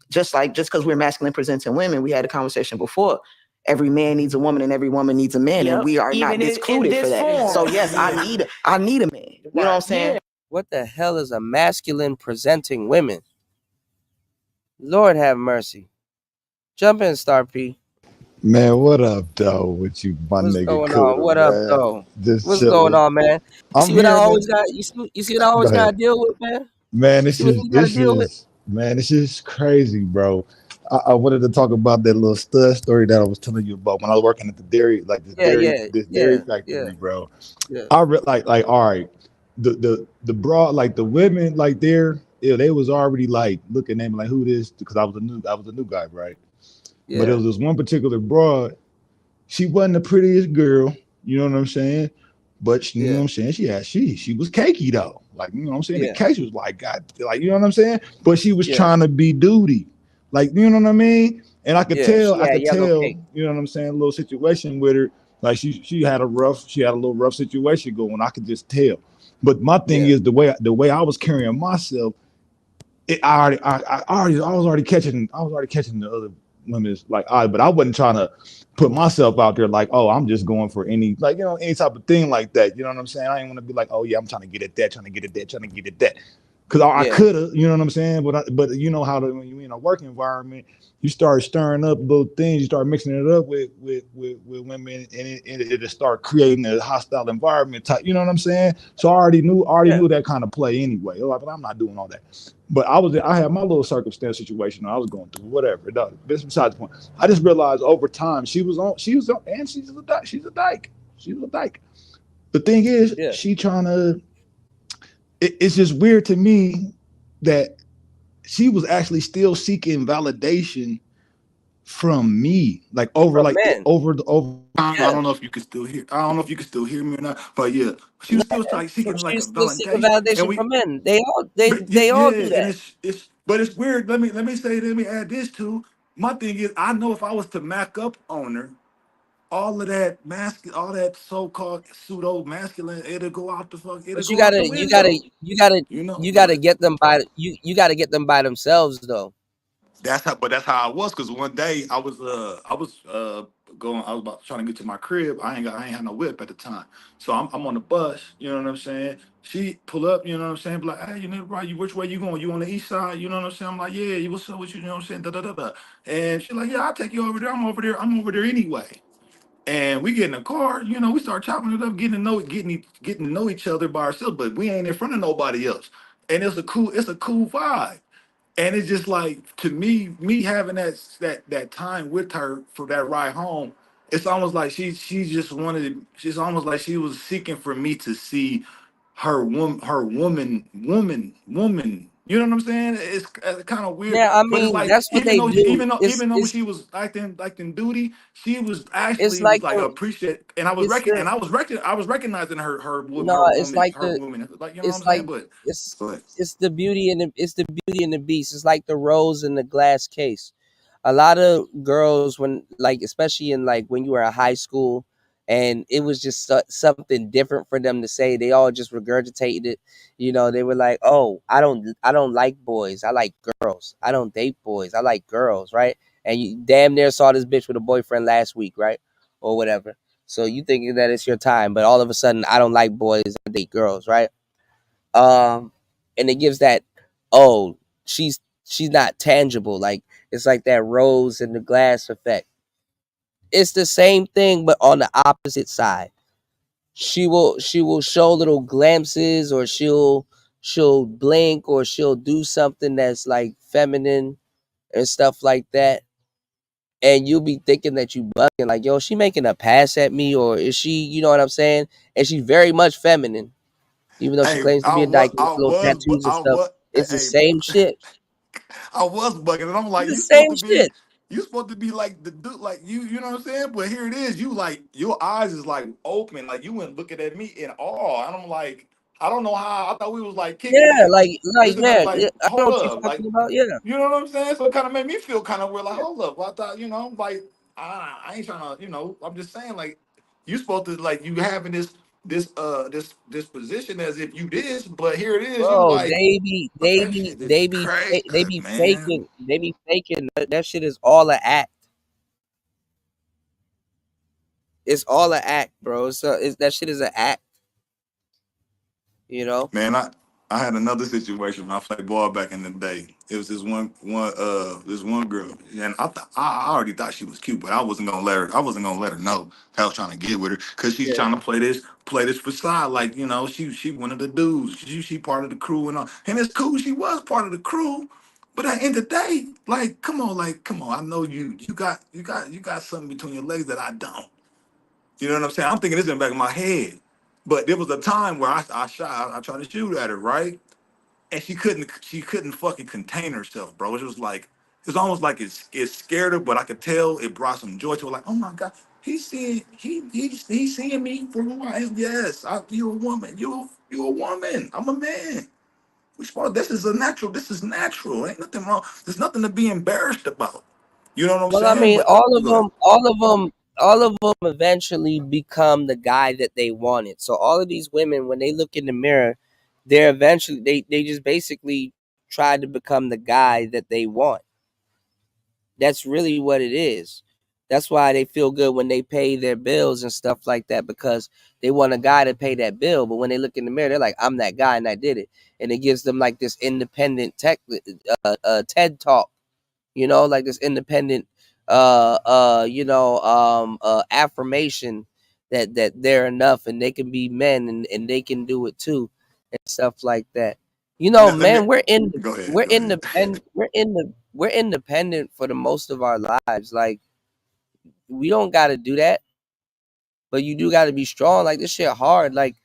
Speaker 21: Just because we're masculine presenting women, we had a conversation before. every man needs a woman and every woman needs a man, and we are not
Speaker 23: Even in
Speaker 21: discluded for
Speaker 23: this
Speaker 21: that.
Speaker 23: form.
Speaker 21: So yes, I need a man. You know what I'm saying?
Speaker 13: What the hell is a masculine presenting women? Lord have mercy. Jump in, Star P.
Speaker 2: Man, what up, though, with you, my
Speaker 13: What's
Speaker 2: nigga
Speaker 13: going on?
Speaker 2: Cooter,
Speaker 13: What up,
Speaker 2: man?
Speaker 13: though?
Speaker 2: Just
Speaker 13: What's going
Speaker 2: chilling.
Speaker 13: on, man? You
Speaker 2: I'm
Speaker 13: see what I
Speaker 2: here,
Speaker 13: always
Speaker 2: man.
Speaker 13: got? You see what I
Speaker 2: Go
Speaker 13: always gotta
Speaker 2: ahead.
Speaker 13: deal with, man?
Speaker 2: Man,
Speaker 13: See what you gotta deal with?
Speaker 2: it's just crazy, bro. I wanted to talk about that little stud story that I was telling you about when I was working at the dairy, like this dairy factory, bro.
Speaker 13: Yeah.
Speaker 2: I like, all right, the broad, like the women, like they was already like looking at me like, who this? Because I was a new guy, right? But it
Speaker 13: Yeah.
Speaker 2: was this one particular broad. She wasn't the prettiest girl, you know what I'm saying? But you know what I'm saying? She was cakey though. Like, you know what I'm saying? The
Speaker 13: Yeah.
Speaker 2: case was like, God, like, you know what I'm saying? But she was
Speaker 13: Yeah.
Speaker 2: trying to be duty. Like, you know what I mean? And I could
Speaker 13: Yeah,
Speaker 2: tell,
Speaker 13: she had yellow cake.
Speaker 2: you know what I'm saying, a little situation with her. Like she had a little rough situation going. I could just tell. But my thing is the way I was carrying myself, I was already catching the other women's like but I wasn't trying to put myself out there like, oh, I'm just going for any, like, you know, any type of thing like that. You know what I'm saying? I didn't want to be like, oh yeah, I'm trying to get at that, trying to get at that, trying to get at that. Cause I could have, you know what I'm saying? But you know how when you're in a work environment, you start stirring up little things, you start mixing it up with women, and it start creating a hostile environment type. You know what I'm saying? So I already knew that kind of play anyway. Like, but I'm not doing all that. But I had my little circumstance situation I was going through, whatever. This besides the point. I just realized over time she was on, and she's a dyke. She's a dyke. The thing is, she trying to. It's just weird to me that she was actually still seeking validation from me, like over
Speaker 7: I don't know if you can still hear. I don't know if you can still hear me or not. But yeah, she was still like seeking like a
Speaker 13: Still seeking
Speaker 7: validation, and
Speaker 13: validation from men. They all do
Speaker 7: and
Speaker 13: that.
Speaker 7: it's weird. Let me add this too. My thing is, I know if I was to mac up on her, all of that all that so-called pseudo masculine, it'll go out the
Speaker 13: But
Speaker 7: go out the window.
Speaker 13: You gotta get them by you gotta get them by themselves though.
Speaker 7: That's how I was. Cause one day I was going. I was about trying to get to my crib. I ain't had no whip at the time, so I'm on the bus. You know what I'm saying? She pull up. You know what I'm saying? Be like, hey, you know, right? You which way you going? You on the east side? You know what I'm saying? I'm like, yeah. You what's up with you? You know what I'm saying? Da da da da. And she's like, yeah, I'll take you over there. I'm over there. I'm over there anyway. And we get in the car, you know, we start chopping it up, getting to know each other by ourselves, but we ain't in front of nobody else. And it's a cool vibe. And it's just like, to me having that time with her for that ride home, it's almost like she just wanted. She's almost like she was seeking for me to see woman. You know what I'm saying? It's kind of weird,
Speaker 13: Yeah, I
Speaker 7: but it's
Speaker 13: mean
Speaker 7: like
Speaker 13: that's what they do.
Speaker 7: even though she was acting duty, she was
Speaker 13: It's
Speaker 7: actually was
Speaker 13: like
Speaker 7: like appreciate, and I was recognizing
Speaker 13: it's like
Speaker 7: her
Speaker 13: the
Speaker 7: woman, like, you know what
Speaker 13: it's
Speaker 7: I'm
Speaker 13: like
Speaker 7: saying? But
Speaker 13: it's the beauty and the beast. It's like the rose in the glass case. A lot of girls, when like especially in like when you were in high school, and it was just something different for them to say. They all just regurgitated it. You know, they were like, "Oh, I don't like boys. I like girls. I don't date boys. I like girls." Right? And you damn near saw this bitch with a boyfriend last week, right? Or whatever. So you thinking that it's your time, but all of a sudden, I don't like boys. I date girls, right? And it gives that, oh, she's not tangible. Like it's like that rose in the glass effect. It's the same thing, but on the opposite side. She will show little glimpses, or she'll blink, or she'll do something that's like feminine and stuff like that. And you'll be thinking that you bugging, like, yo, she making a pass at me, or is she, you know what I'm saying? And she's very much feminine, even though she
Speaker 7: hey,
Speaker 13: claims to be a dyke with little tattoos and stuff. It's the
Speaker 7: hey,
Speaker 13: same shit.
Speaker 7: I was bugging, and I'm like,
Speaker 13: It's the same shit.
Speaker 7: you supposed to be like the dude, like you know what I'm saying? But here it is, you like your eyes is like open, like you went looking at me in awe, and I'm like, I don't know how I thought we was like kicking
Speaker 13: Yeah,
Speaker 7: it.
Speaker 13: like
Speaker 7: It's
Speaker 13: yeah,
Speaker 7: like
Speaker 13: I know
Speaker 7: hold
Speaker 13: what you're
Speaker 7: up, like
Speaker 13: talking about. Yeah.
Speaker 7: you know what I'm saying? So it kind of made me feel kind of weird, like hold up, I thought like I ain't trying to I'm just saying like you supposed to like you having this position as if you this, but here it is, you
Speaker 13: Bro,
Speaker 7: like. That shit is crazy, man.
Speaker 13: they be faking. That shit is all an act. It's all an act, bro. So that shit is an act, you know.
Speaker 7: Man, I had another situation when I played ball back in the day. It was this one girl, and I already thought she was cute, but I wasn't gonna let her know that I was trying to get with her because she's
Speaker 13: Yeah.
Speaker 7: trying to play this facade, like, you know, she one of the dudes, she part of the crew and all, and it's cool. She was part of the crew, but at the end of the day, like, come on, I know you got something between your legs that I don't. You know what I'm saying? I'm thinking this in the back of my head. But there was a time where I tried to shoot at her, right? And she couldn't fucking contain herself, bro. It was like, it's almost like it scared her, but I could tell it brought some joy to her. Like, oh my God, he's seeing me for who I am. Yes, you're a woman. You're a woman. I'm a man. This is natural. This is natural. Ain't nothing wrong. There's nothing to be embarrassed about. You know what I'm
Speaker 13: Well, I
Speaker 7: saying?
Speaker 13: mean,
Speaker 7: But
Speaker 13: all of them eventually become the guy that they wanted. So all of these women, when they look in the mirror, they're eventually they just basically try to become the guy that they want. That's really what it is. That's why they feel good when they pay their bills and stuff like that, because they want a guy to pay that bill. But when they look in the mirror, they're like, I'm that guy and I did it. And it gives them like this independent TED talk, you know, like this independent affirmation that they're enough and they can be men and they can do it too and stuff like that. You know,
Speaker 7: let me
Speaker 13: man,
Speaker 7: go ahead.
Speaker 13: we're independent we're independent for the most of our lives. Like, we don't gotta do that, but you do gotta be strong. Like, this shit hard. Like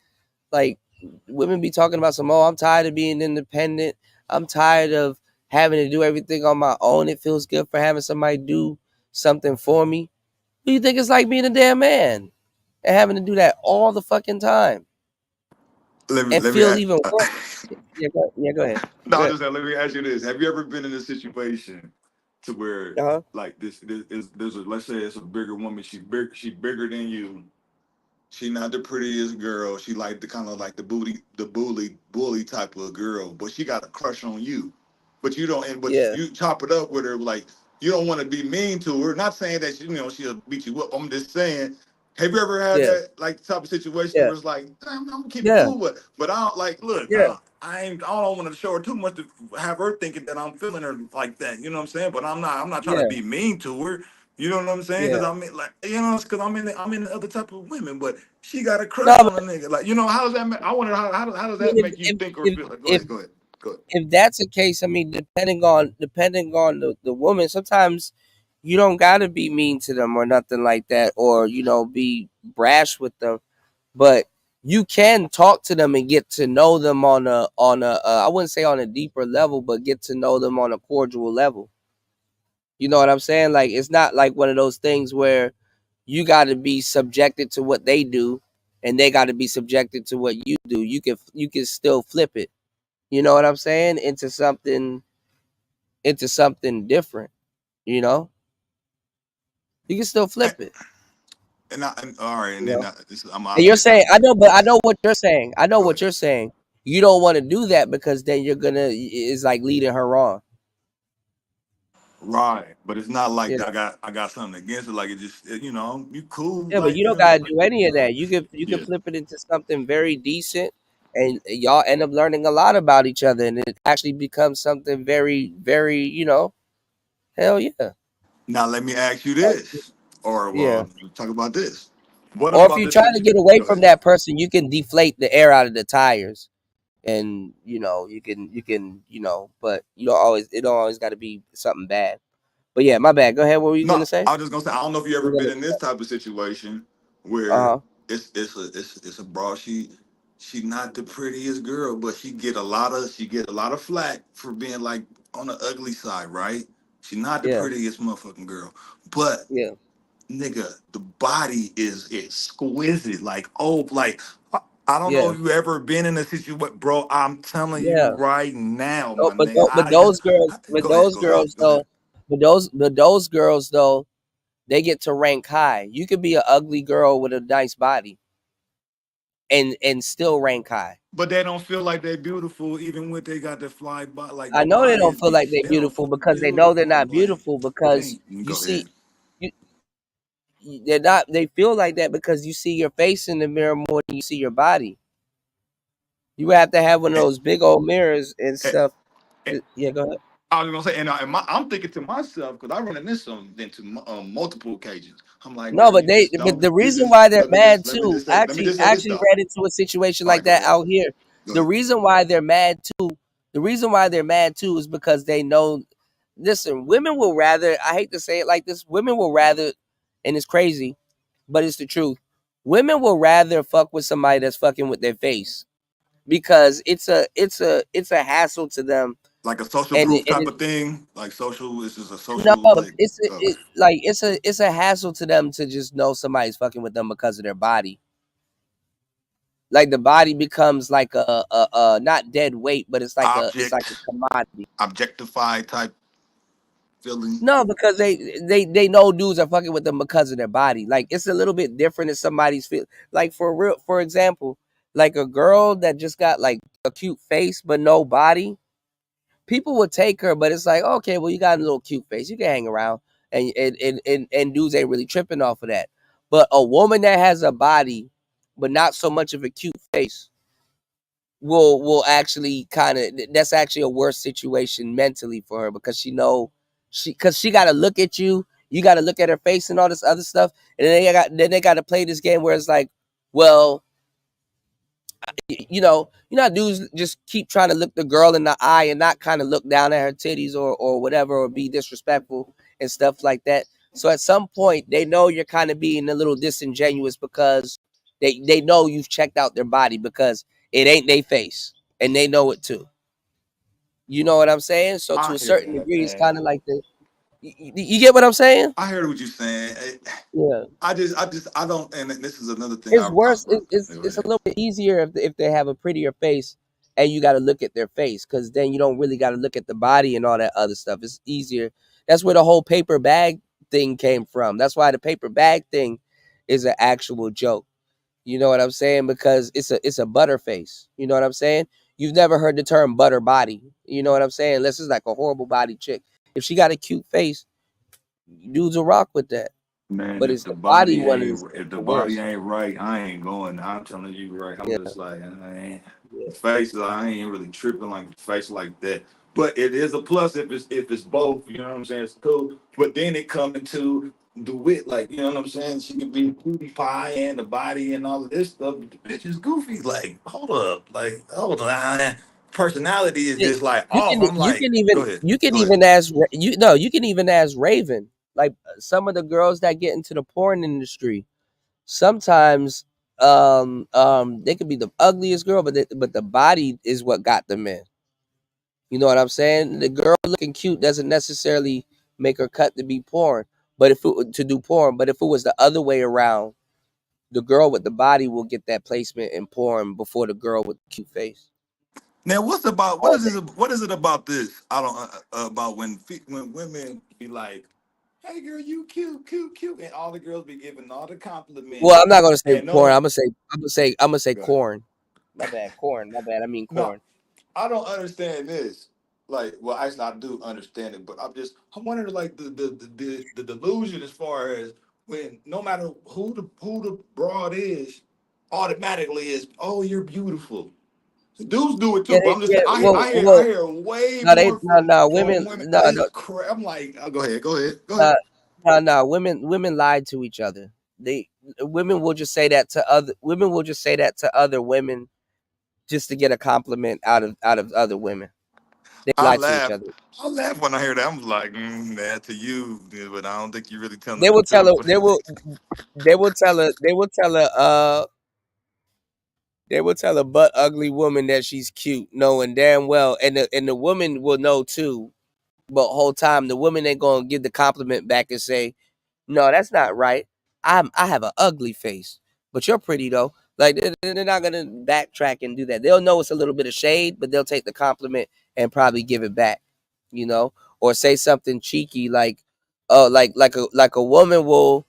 Speaker 13: women be talking about some, oh, I'm tired of being independent. I'm tired of having to do everything on my own. It feels good for having somebody do something for me. Who you think it's like being a damn man and having to do that all the fucking time and
Speaker 7: Let me
Speaker 13: feel even worse? Yeah, go ahead.
Speaker 7: No,
Speaker 13: Go
Speaker 7: I'm
Speaker 13: ahead.
Speaker 7: just saying, let me ask you this. Have you ever been in a situation to where,
Speaker 13: Uh-huh.
Speaker 7: like, let's say it's a bigger woman, she bigger than you. She not the prettiest girl. She like the kind of like the bully type of girl, but she got a crush on you. But you don't, but
Speaker 13: Yeah.
Speaker 7: you chop it up with her, like, you don't want to be mean to her. Not saying that she'll beat you up. I'm just saying, have you ever had
Speaker 13: Yeah.
Speaker 7: that like type of situation
Speaker 13: Yeah.
Speaker 7: where it's like, I'm gonna keep it
Speaker 13: Yeah.
Speaker 7: cool, but I don't like, look,
Speaker 13: Yeah.
Speaker 7: I don't want to show her too much to have her thinking that I'm feeling her like that. You know what I'm saying? But I'm not trying to
Speaker 13: Yeah.
Speaker 7: be mean to her. You know what I'm saying?
Speaker 13: Yeah.
Speaker 7: Because I mean, like, because I'm in the other type of women, but she got a
Speaker 13: No,
Speaker 7: crush
Speaker 13: but
Speaker 7: on a nigga. Like, how does that? I wonder how does
Speaker 13: I mean,
Speaker 7: that make you think or feel? Like, go ahead, go ahead, go ahead.
Speaker 13: if that's the case, I mean, depending on the woman, sometimes you don't gotta be mean to them or nothing like that, or be brash with them, but you can talk to them and get to know them on a I wouldn't say on a deeper level, but get to know them on a cordial level. You know what I'm saying? Like, it's not like one of those things where you got to be subjected to what they do and they got to be subjected to what you do. You can still flip it. You know what I'm saying? Into something different, you know? You can still flip it.
Speaker 7: All right, and
Speaker 13: You
Speaker 7: then
Speaker 13: know?
Speaker 7: I'm
Speaker 13: And you're
Speaker 7: obvious.
Speaker 13: saying, I know, but I know what you're saying. I know
Speaker 7: Go
Speaker 13: what
Speaker 7: ahead.
Speaker 13: you're saying. You don't want to do that because then it's like leading her on.
Speaker 7: Right, but it's not like
Speaker 13: You know?
Speaker 7: I got something against it. Like, it just you cool,
Speaker 13: Yeah, but
Speaker 7: like,
Speaker 13: you don't gotta do any of that. You can
Speaker 7: yeah.
Speaker 13: flip it into something very decent, and y'all end up learning a lot about each other, and it actually becomes something very, very, hell yeah.
Speaker 7: Now let me ask you this, or
Speaker 13: Yeah.
Speaker 7: well, talk about this. What
Speaker 13: Or if
Speaker 7: about
Speaker 13: you're
Speaker 7: this
Speaker 13: trying to
Speaker 7: situation?
Speaker 13: get away
Speaker 7: Go
Speaker 13: from
Speaker 7: ahead.
Speaker 13: that person, you can deflate the air out of the tires, and but it don't always got to be something bad. But yeah, my bad. Go ahead. What were you
Speaker 7: No,
Speaker 13: gonna say?
Speaker 7: I was just gonna say I don't know if you ever been in this type of situation
Speaker 13: Uh
Speaker 7: where
Speaker 13: huh.
Speaker 7: it's a broad. She not the prettiest girl, but she get a lot of flack for being like on the ugly side, right? She not the
Speaker 13: Yeah.
Speaker 7: prettiest motherfucking girl, but
Speaker 13: Yeah.
Speaker 7: nigga, the body is exquisite. Like, oh, like I don't know
Speaker 13: Yeah.
Speaker 7: if you ever been in a situation, bro. I'm telling you
Speaker 13: Yeah.
Speaker 7: right now,
Speaker 13: No,
Speaker 7: my nigga.
Speaker 13: but those girls,
Speaker 7: Go ahead, go ahead, go ahead.
Speaker 13: but those girls though, they get to rank high. You could be an ugly girl with a nice body and still rank high.
Speaker 7: But they don't feel like they're beautiful, even when they got the fly body. Like,
Speaker 13: I
Speaker 7: the
Speaker 13: know they
Speaker 7: body
Speaker 13: don't
Speaker 7: is
Speaker 13: feel
Speaker 7: be.
Speaker 13: like they're
Speaker 7: They don't
Speaker 13: beautiful
Speaker 7: feel
Speaker 13: because they know they're
Speaker 7: beautiful.
Speaker 13: not
Speaker 7: Like,
Speaker 13: beautiful because
Speaker 7: they
Speaker 13: you
Speaker 7: go
Speaker 13: see
Speaker 7: ahead.
Speaker 13: you, they're not. They feel like that because you see your face in the mirror more than you see your body. You have to have one of those big old mirrors and stuff. Yeah, go ahead.
Speaker 7: I was gonna say, and I'm thinking to myself because I run into multiple occasions. I'm like,
Speaker 13: No,
Speaker 7: bro,
Speaker 13: but
Speaker 7: you just
Speaker 13: but
Speaker 7: don't.
Speaker 13: the
Speaker 7: You
Speaker 13: reason
Speaker 7: just
Speaker 13: why they're mad
Speaker 7: let me
Speaker 13: too,
Speaker 7: just say, let me just say this
Speaker 13: actually
Speaker 7: though.
Speaker 13: ran into a situation
Speaker 7: All
Speaker 13: like
Speaker 7: right, go
Speaker 13: that
Speaker 7: ahead.
Speaker 13: out here.
Speaker 7: Go
Speaker 13: The
Speaker 7: ahead.
Speaker 13: reason why they're mad too, is because they know. Listen, women will rather. I hate to say it like this. Women will rather, and it's crazy, but it's the truth. Women will rather fuck with somebody that's fucking with their face because it's a hassle to them.
Speaker 7: Like a social
Speaker 13: And
Speaker 7: proof type
Speaker 13: it,
Speaker 7: of thing. Like social, this is a
Speaker 13: no,
Speaker 7: social like.
Speaker 13: it's a hassle to them to just know somebody's fucking with them because of their body. Like the body becomes like a not dead weight, but it's like a commodity.
Speaker 7: Objectified type feeling.
Speaker 13: No, because they know dudes are fucking with them because of their body. Like it's a little bit different if somebody's feel like for example, like a girl that just got like a cute face but no body. People would take her, but it's like, okay, well, you got a little cute face. You can hang around and dudes ain't really tripping off of that. But a woman that has a body, but not so much of a cute face, will actually that's actually a worse situation mentally for her because she got to look at you got to look at her face and all this other stuff, and then they got to play this game where it's like, well, you know how dudes just keep trying to look the girl in the eye and not kind of look down at her titties or whatever or be disrespectful and stuff like that. So at some point they know you're kind of being a little disingenuous because they know you've checked out their body because it ain't their face and they know it too. You know what I'm saying? So to
Speaker 7: I
Speaker 13: a
Speaker 7: hear
Speaker 13: certain
Speaker 7: that,
Speaker 13: degree, it's kind
Speaker 7: man.
Speaker 13: of like you get what I'm saying?
Speaker 7: I heard what you're saying.
Speaker 13: Yeah.
Speaker 7: I don't, and this is another thing.
Speaker 13: It's worse. It's a little bit easier if they have a prettier face, and you got to look at their face, because then you don't really got to look at the body and all that other stuff. It's easier. That's where the whole paper bag thing came from. That's why the paper bag thing is an actual joke. You know what I'm saying? Because it's a butter face. You know what I'm saying? You've never heard the term butter body. You know what I'm saying? Unless it's like a horrible body chick. If she got a cute face, dudes will rock with that.
Speaker 7: Man,
Speaker 13: But
Speaker 7: if
Speaker 13: it's
Speaker 7: the
Speaker 13: the body
Speaker 7: body
Speaker 13: one
Speaker 7: ain't
Speaker 13: is
Speaker 7: if the
Speaker 13: the
Speaker 7: body
Speaker 13: worst.
Speaker 7: ain't right, I ain't going. I'm telling you right. I'm
Speaker 13: Yeah.
Speaker 7: just like, I ain't faces. I ain't really tripping like face like that. But it is a plus if it's both. You know what I'm saying? It's cool. But then it come into the wit, like you know what I'm saying. She can be cutie pie and the body and all of this stuff. But the bitch is goofy. Like hold on. Personality is just like off. I'm like, go ahead.
Speaker 13: You can
Speaker 7: Go ahead.
Speaker 13: even ask you can even ask Raven. Like some of the girls that get into the porn industry, sometimes they could be the ugliest girl, but the body is what got them in. You know what I'm saying? The girl looking cute doesn't necessarily make her cut to be porn, but to do porn, but if it was the other way around, the girl with the body will get that placement in porn before the girl with the cute face.
Speaker 7: Now, what is it about this? I don't about when women be like, "Hey, girl, you cute, cute, cute," and all the girls be giving all the compliments.
Speaker 13: Well, I'm not gonna say
Speaker 7: And
Speaker 13: porn.
Speaker 7: no,
Speaker 13: I'm gonna say
Speaker 7: go ahead.
Speaker 13: corn. My bad, corn. My bad. I mean
Speaker 7: No,
Speaker 13: corn.
Speaker 7: I don't understand this. Like, well, actually, I do understand it, but I'm wondering like the delusion as far as when no matter who the broad is, automatically is, oh, you're beautiful. Dudes do it
Speaker 13: Yeah,
Speaker 7: too, but I'm just
Speaker 13: yeah.
Speaker 7: I hear way more
Speaker 13: No,
Speaker 7: from
Speaker 13: women,
Speaker 7: women.
Speaker 13: no, no,
Speaker 7: I'm like, oh, go ahead, go ahead, go
Speaker 13: no,
Speaker 7: ahead.
Speaker 13: no. Women lie to each other. Women will just say that to other women just to get a compliment out of other women. They
Speaker 7: I
Speaker 13: lie to each
Speaker 7: laugh.
Speaker 13: other.
Speaker 7: I laugh when I hear that. I'm like, that to you, but I don't think you're really telling
Speaker 13: They
Speaker 7: the
Speaker 13: will tell
Speaker 7: truth.
Speaker 13: her. They will tell her. They will tell a butt ugly woman that she's cute, knowing damn well, and the woman will know too. But whole time the woman ain't gonna give the compliment back and say, "No, that's not right. I have an ugly face, but you're pretty though." Like they're not gonna backtrack and do that. They'll know it's a little bit of shade, but they'll take the compliment and probably give it back, or say something cheeky like, "Oh, like a woman will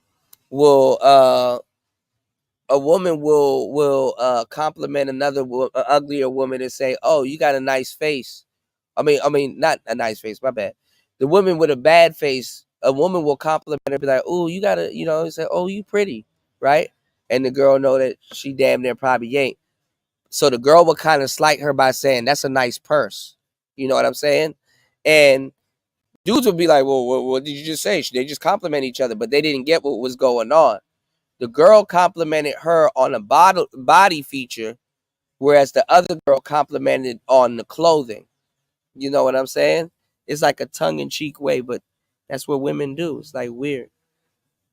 Speaker 13: compliment another uglier woman and say, "Oh, you got a nice face." I mean, not a nice face. My bad. The woman with a bad face a woman will compliment her, be like, "Oh, you gotta," say, "Oh, you pretty," right? And the girl know that she damn near probably ain't. So the girl will kind of slight her by saying, "That's a nice purse." You know what I'm saying? And dudes would be like, "Well, what did you just say?" They just compliment each other, but they didn't get what was going on. The girl complimented her on a body feature, whereas the other girl complimented on the clothing. You know what I'm saying? It's like a tongue-in-cheek way, but that's what women do. It's like weird.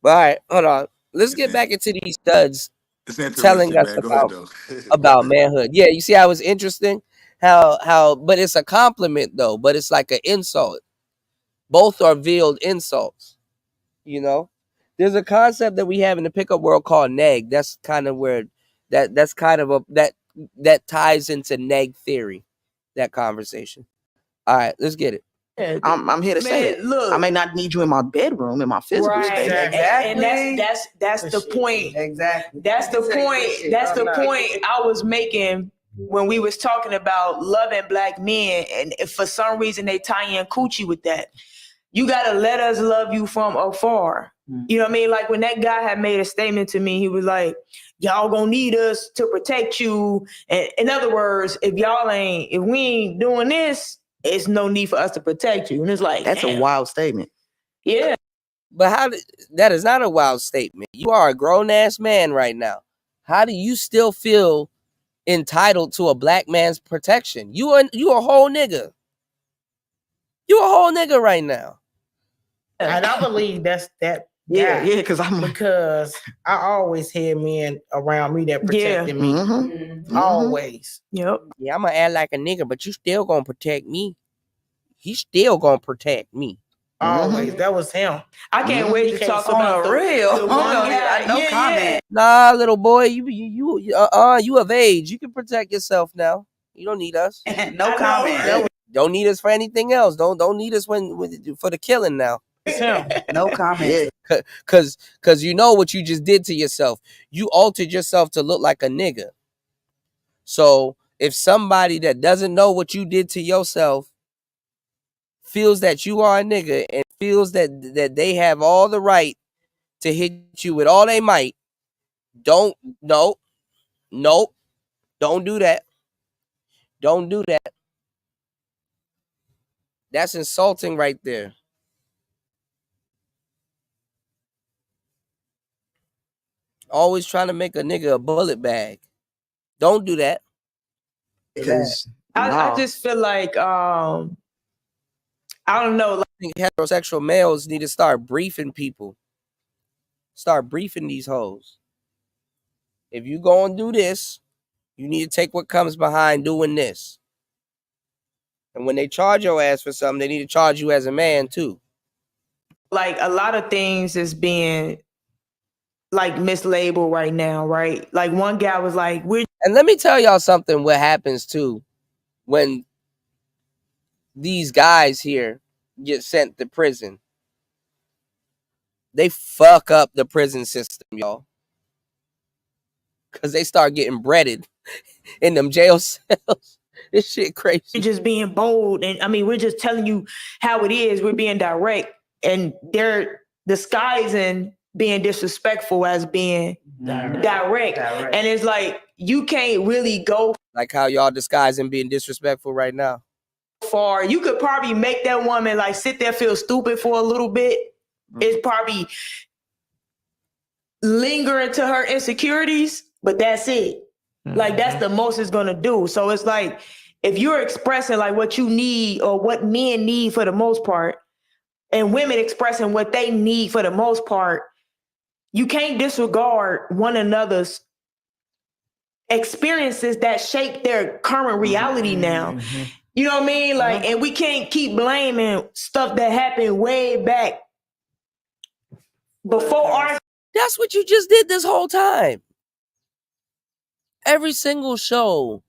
Speaker 13: But all right, hold on. Let's get back into these studs
Speaker 7: It's
Speaker 13: telling
Speaker 7: interesting,
Speaker 13: us
Speaker 7: man. Go ahead, though.
Speaker 13: about manhood. Yeah, you see how it's interesting? How but it's a compliment though, but it's like an insult. Both are veiled insults, you know? There's a concept that we have in the pickup world called neg. That's kind of where that's kind of that ties into neg theory, that conversation. All right, let's get it.
Speaker 21: I'm here to say it.
Speaker 3: Look,
Speaker 21: I may not need you in my bedroom, in my physical space.
Speaker 3: And that's the point.
Speaker 21: Exactly.
Speaker 3: That's the point. That's the point I was making when we was talking about loving black men, and if for some reason they tie in coochie with that, you gotta let us love you from afar. You know what I mean? Like when that guy had made a statement to me, he was like, "Y'all gonna need us to protect you." And in other words, if we ain't doing this, it's no need for us to protect you. And it's like,
Speaker 21: that's a wild statement.
Speaker 3: Yeah.
Speaker 13: But that is not a wild statement. You are a grown ass man right now. How do you still feel entitled to a black man's protection? You a whole nigga. You a whole nigga right now.
Speaker 14: And I believe that's that.
Speaker 21: Yeah, because
Speaker 14: I always had men around me that protected me. Always.
Speaker 3: Yep.
Speaker 13: Yeah, I'm gonna act like a nigga, but you still gonna protect me. He's still gonna protect me.
Speaker 14: Always. That was him.
Speaker 3: I can't wait to talk about the
Speaker 21: real.
Speaker 3: No comment.
Speaker 13: Nah, little boy, you of age. You can protect yourself now. You don't need us.
Speaker 21: No comment.
Speaker 13: Don't need us for anything else. Don't need us for the killing now.
Speaker 21: No comment.
Speaker 13: Cause you know what you just did to yourself. You altered yourself to look like a nigga. So if somebody that doesn't know what you did to yourself feels that you are a nigga and feels that they have all the right to hit you with all they might, don't do that. Don't do that. That's insulting right there. Always trying to make a nigga a bullet bag. Don't do that.
Speaker 21: Because
Speaker 3: I just feel like I don't know.
Speaker 13: I think heterosexual males need to start briefing people. Start briefing these hoes. If you go and do this, you need to take what comes behind doing this. And when they charge your ass for something, they need to charge you as a man too.
Speaker 3: Like a lot of things is being like mislabeled right now, right? Like one guy was like,
Speaker 13: and let me tell y'all something what happens too when these guys here get sent to prison. They fuck up the prison system, y'all. Because they start getting breaded in them jail cells. This shit crazy.
Speaker 3: We're just being bold. And I mean, we're just telling you how it is. We're being direct. And they're disguising being disrespectful as being direct. And it's like, you can't really go
Speaker 13: like how y'all disguising being disrespectful right now.
Speaker 3: Far. You could probably make that woman like sit there, feel stupid for a little bit. It's probably linger into her insecurities, but that's it. Like that's the most it's gonna do. So it's like if you're expressing like what you need or what men need for the most part, and women expressing what they need for the most part, you can't disregard one another's experiences that shape their current reality now. You know what I mean? Like, and we can't keep blaming stuff that happened way back before our.
Speaker 13: That's what you just did this whole time. Every single show.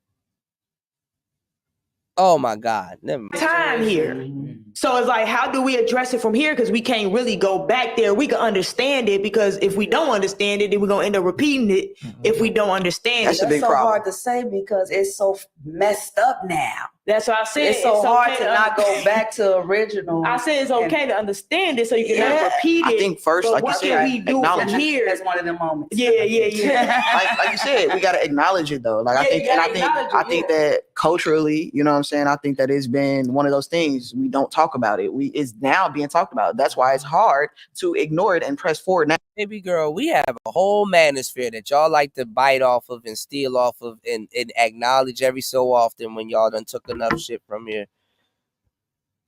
Speaker 13: Oh my God. Never mind.
Speaker 3: Time here. So it's like, how do we address it from here? Because we can't really go back there. We can understand it, because if we don't understand it, then we're going to end up repeating it if we don't understand
Speaker 21: That's
Speaker 3: it.
Speaker 21: a big
Speaker 3: so
Speaker 21: problem.
Speaker 3: hard
Speaker 21: to say because it's so messed up now.
Speaker 23: That's why I said
Speaker 3: it's so hard
Speaker 23: okay
Speaker 3: to not go back to original.
Speaker 23: I said it's okay to understand it so you can not repeat it.
Speaker 21: I think first,
Speaker 23: but
Speaker 21: like you
Speaker 23: what
Speaker 21: said,
Speaker 23: can we do from
Speaker 21: acknowledge it.
Speaker 23: here?
Speaker 3: That's one of the moments.
Speaker 23: Yeah.
Speaker 21: like you said, we gotta acknowledge it though. Like I think that culturally, you know what I'm saying? I think that it's been one of those things we don't talk about it. It's now being talked about. That's why it's hard to ignore it and press forward now.
Speaker 13: Baby girl, we have a whole manosphere that y'all like to bite off of and steal off of and acknowledge every so often when y'all done took enough shit from here.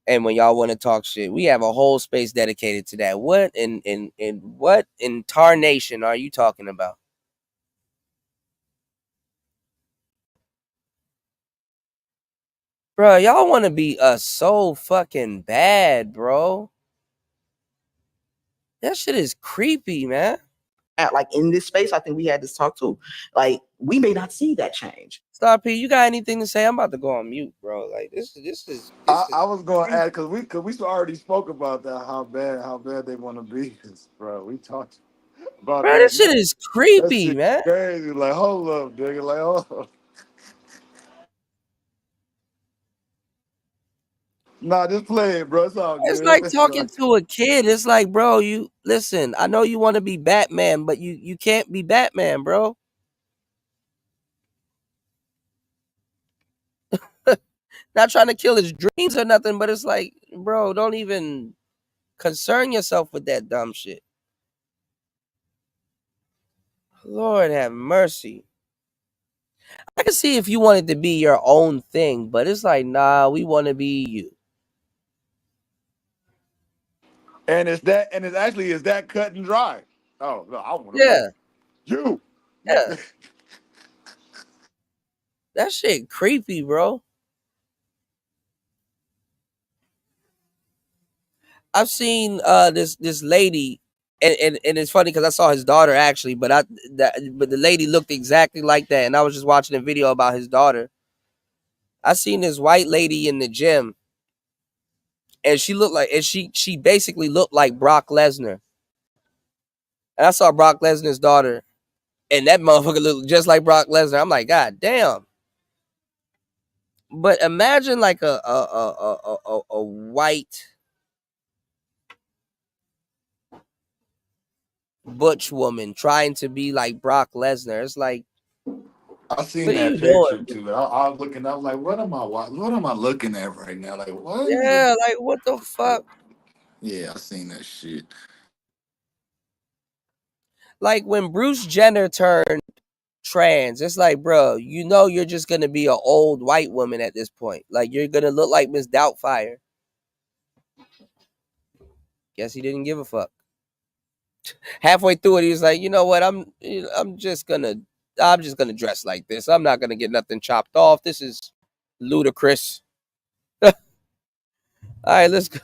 Speaker 13: And when y'all want to talk shit, we have a whole space dedicated to that. What in what in tarnation are you talking about? Bro, y'all want to be us so fucking bad, bro. That shit is creepy, man.
Speaker 21: Like in this space, I think we had this talk too. Like we may not see that change.
Speaker 13: Star P, you got anything to say? I'm about to go on mute, bro. Like this is.
Speaker 7: I was going to add because we already spoke about that how bad they want to be, bro. We talked about
Speaker 13: Bro,
Speaker 7: that.
Speaker 13: this shit is creepy,
Speaker 7: That shit
Speaker 13: man.
Speaker 7: crazy. Like hold up, nigga. Like hold up. Nah, just play it, bro. It's all good.
Speaker 13: It's like talking to a kid. It's like, bro, you listen. I know you want to be Batman, but you can't be Batman, bro. Not trying to kill his dreams or nothing, but it's like, bro, don't even concern yourself with that dumb shit. Lord have mercy. I can see if you wanted to be your own thing, but it's like, nah, we want to be you.
Speaker 7: And it's that cut and dry. Oh no, I want to
Speaker 13: Yeah.
Speaker 7: be you.
Speaker 13: Yeah. That shit creepy, bro. I've seen this lady, and it's funny because I saw his daughter actually, but the lady looked exactly like that, and I was just watching a video about his daughter. I seen this white lady in the gym, and she basically looked like Brock Lesnar. And I saw Brock Lesnar's daughter, and that motherfucker looked just like Brock Lesnar. I'm like, God damn. But imagine like a white butch woman trying to be like Brock Lesnar. It's like,
Speaker 7: I seen
Speaker 13: what
Speaker 7: that
Speaker 13: are you
Speaker 7: picture
Speaker 13: doing?
Speaker 7: too. I was looking. I was like, what am I looking at right now? Like what?
Speaker 13: Yeah, like what the fuck?
Speaker 7: Yeah, I seen that shit.
Speaker 13: Like when Bruce Jenner turned trans, it's like, bro, you know you're just gonna be an old white woman at this point. Like you're gonna look like Miss Doubtfire. Guess he didn't give a fuck. Halfway through it, he was like, you know what? I'm just gonna dress like this. I'm not gonna get nothing chopped off. This is ludicrous. All right, let's go.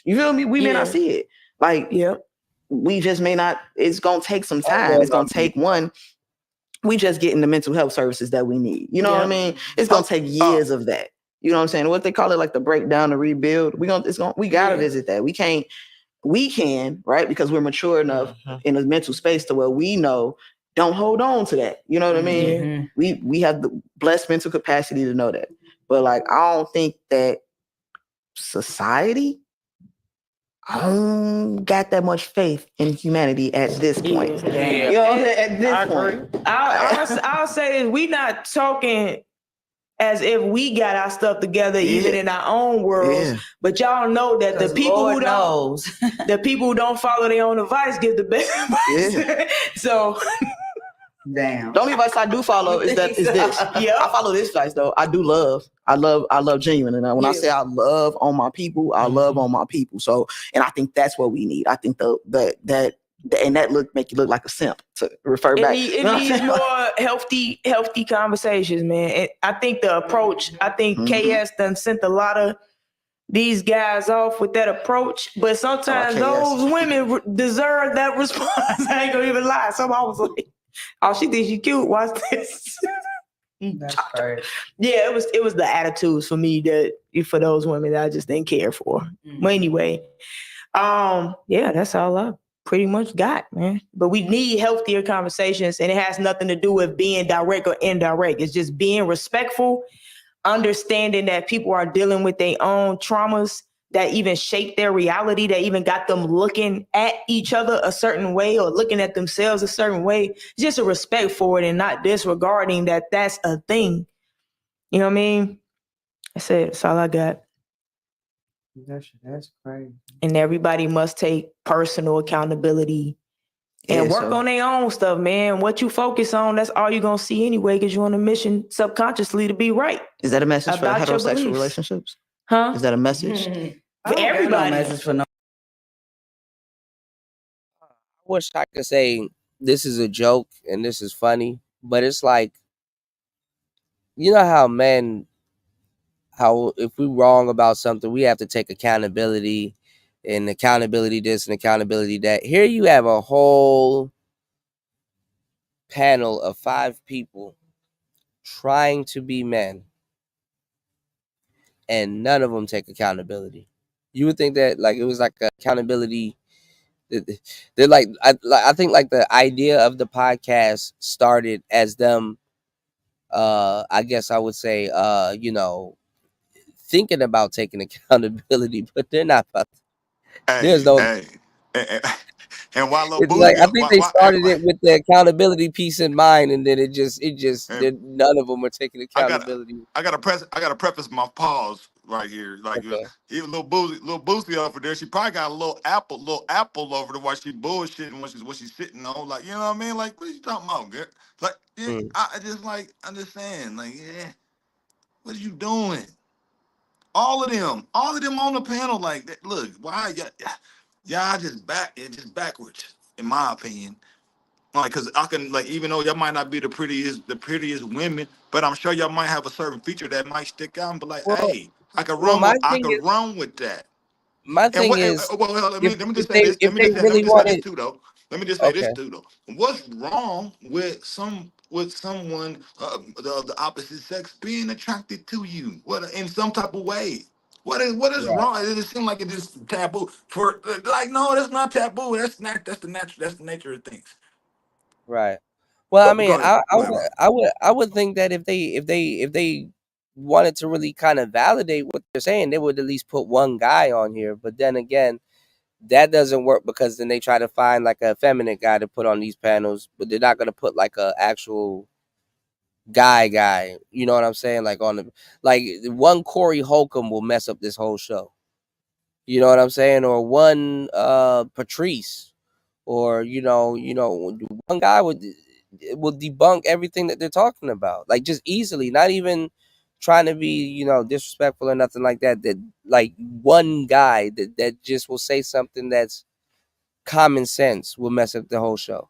Speaker 21: You feel me? We may not see it. Like, we just may not. It's gonna take some time. It's gonna take one. We just getting the mental health services that we need. You know what I mean? It's gonna take years of that. You know what I'm saying? What they call it, like the breakdown, the rebuild. We gotta visit that. We can, right? Because we're mature enough in a mental space to where we know, don't hold on to that. You know what I mean? We have the blessed mental capacity to know that. But like, I don't think that society, I don't got that much faith in humanity at this point.
Speaker 23: Yeah.
Speaker 21: You know what I'm saying? At this point.
Speaker 23: I'll say this, we not talking as if we got our stuff together, even in our own worlds. But y'all know that the people who don't, the people who don't follow their own advice give the best advice. So,
Speaker 21: damn. The only advice I do follow is this. I follow this advice though. I love genuine. And when I say I love on my people, I love on my people. So, and I think that's what we need. I think that make you look like a simp to refer back.
Speaker 23: It needs more healthy conversations, man. And I think the approach, KS done sent a lot of these guys off with that approach, but sometimes those women deserve that response. I ain't gonna even lie. Somebody was like, oh, she thinks she cute. Watch this.
Speaker 3: That's crazy.
Speaker 23: Yeah, it was the attitudes for me for those women that I just didn't care for. But anyway, that's all I pretty much got, man. But we need healthier conversations, and it has nothing to do with being direct or indirect. It's just being respectful, understanding that people are dealing with their own traumas that even shape their reality, that even got them looking at each other a certain way or looking at themselves a certain way, just a respect for it and not disregarding that that's a thing. You know what I mean? That's it. That's all I got.
Speaker 21: That's crazy.
Speaker 23: And everybody must take personal accountability and work on their own stuff, man. What you focus on, that's all you're going to see anyway, because you're on a mission subconsciously to be right.
Speaker 21: Is that a message for
Speaker 23: about your
Speaker 21: heterosexual
Speaker 23: beliefs.
Speaker 21: relationships?
Speaker 23: Huh?
Speaker 21: Is that a message?
Speaker 23: For everybody.
Speaker 21: message for no.
Speaker 13: I wish I could say this is a joke and this is funny, but it's like, you know how men, how if we wrong about something, we have to take accountability, and accountability this and accountability that. Here you have a whole panel of 5 people trying to be men, and none of them take accountability. You would think that like it was like accountability. They're like I think like the idea of the podcast started as them. I guess I would say you know, thinking about taking accountability, but they're not. There's no.
Speaker 7: And while Lil
Speaker 13: It's like
Speaker 7: Boozy,
Speaker 13: I think they started it with the accountability piece in mind, and then it just none of them are taking accountability.
Speaker 7: I gotta preface my pause right here. Like
Speaker 13: Okay.
Speaker 7: even Lil Boozy over there, she probably got a little apple over there while she bullshitting when she's sitting on. Like, you know what I mean? Like, what are you talking about, girl? Like, yeah, I just like understand. Like, yeah, what are you doing? All of them on the panel, like that. Look, why y'all just backwards, in my opinion. Like, cause I can like, even though y'all might not be the prettiest women, but I'm sure y'all might have a certain feature that might stick out and be like, hey, I can run with that.
Speaker 13: My
Speaker 7: And
Speaker 13: thing
Speaker 7: what?
Speaker 13: is,
Speaker 7: Well, let me just
Speaker 13: if
Speaker 7: say this.
Speaker 13: they really
Speaker 7: Let me
Speaker 13: wanted,
Speaker 7: just say this too, though. Let me just say this too, though. What's wrong with someone of the opposite sex being attracted to you? What in some type of way? What is wrong? It just seems like it's just taboo. For like, no, that's not taboo. That's the nature of things.
Speaker 13: right? Well, I
Speaker 7: But
Speaker 13: mean,
Speaker 7: go ahead. Go ahead, bro.
Speaker 13: I would think that if they wanted to really kind of validate what they're saying, they would at least put one guy on here. But then again, that doesn't work because then they try to find like a feminine guy to put on these panels, but they're not gonna put like a actual guy. You know what I'm saying? Like on the like one Corey Holcomb will mess up this whole show. You know what I'm saying? Or one Patrice, or you know, one guy will debunk everything that they're talking about, like just easily, not even trying to be, you know, disrespectful or nothing like that. That like one guy that just will say something that's common sense will mess up the whole show.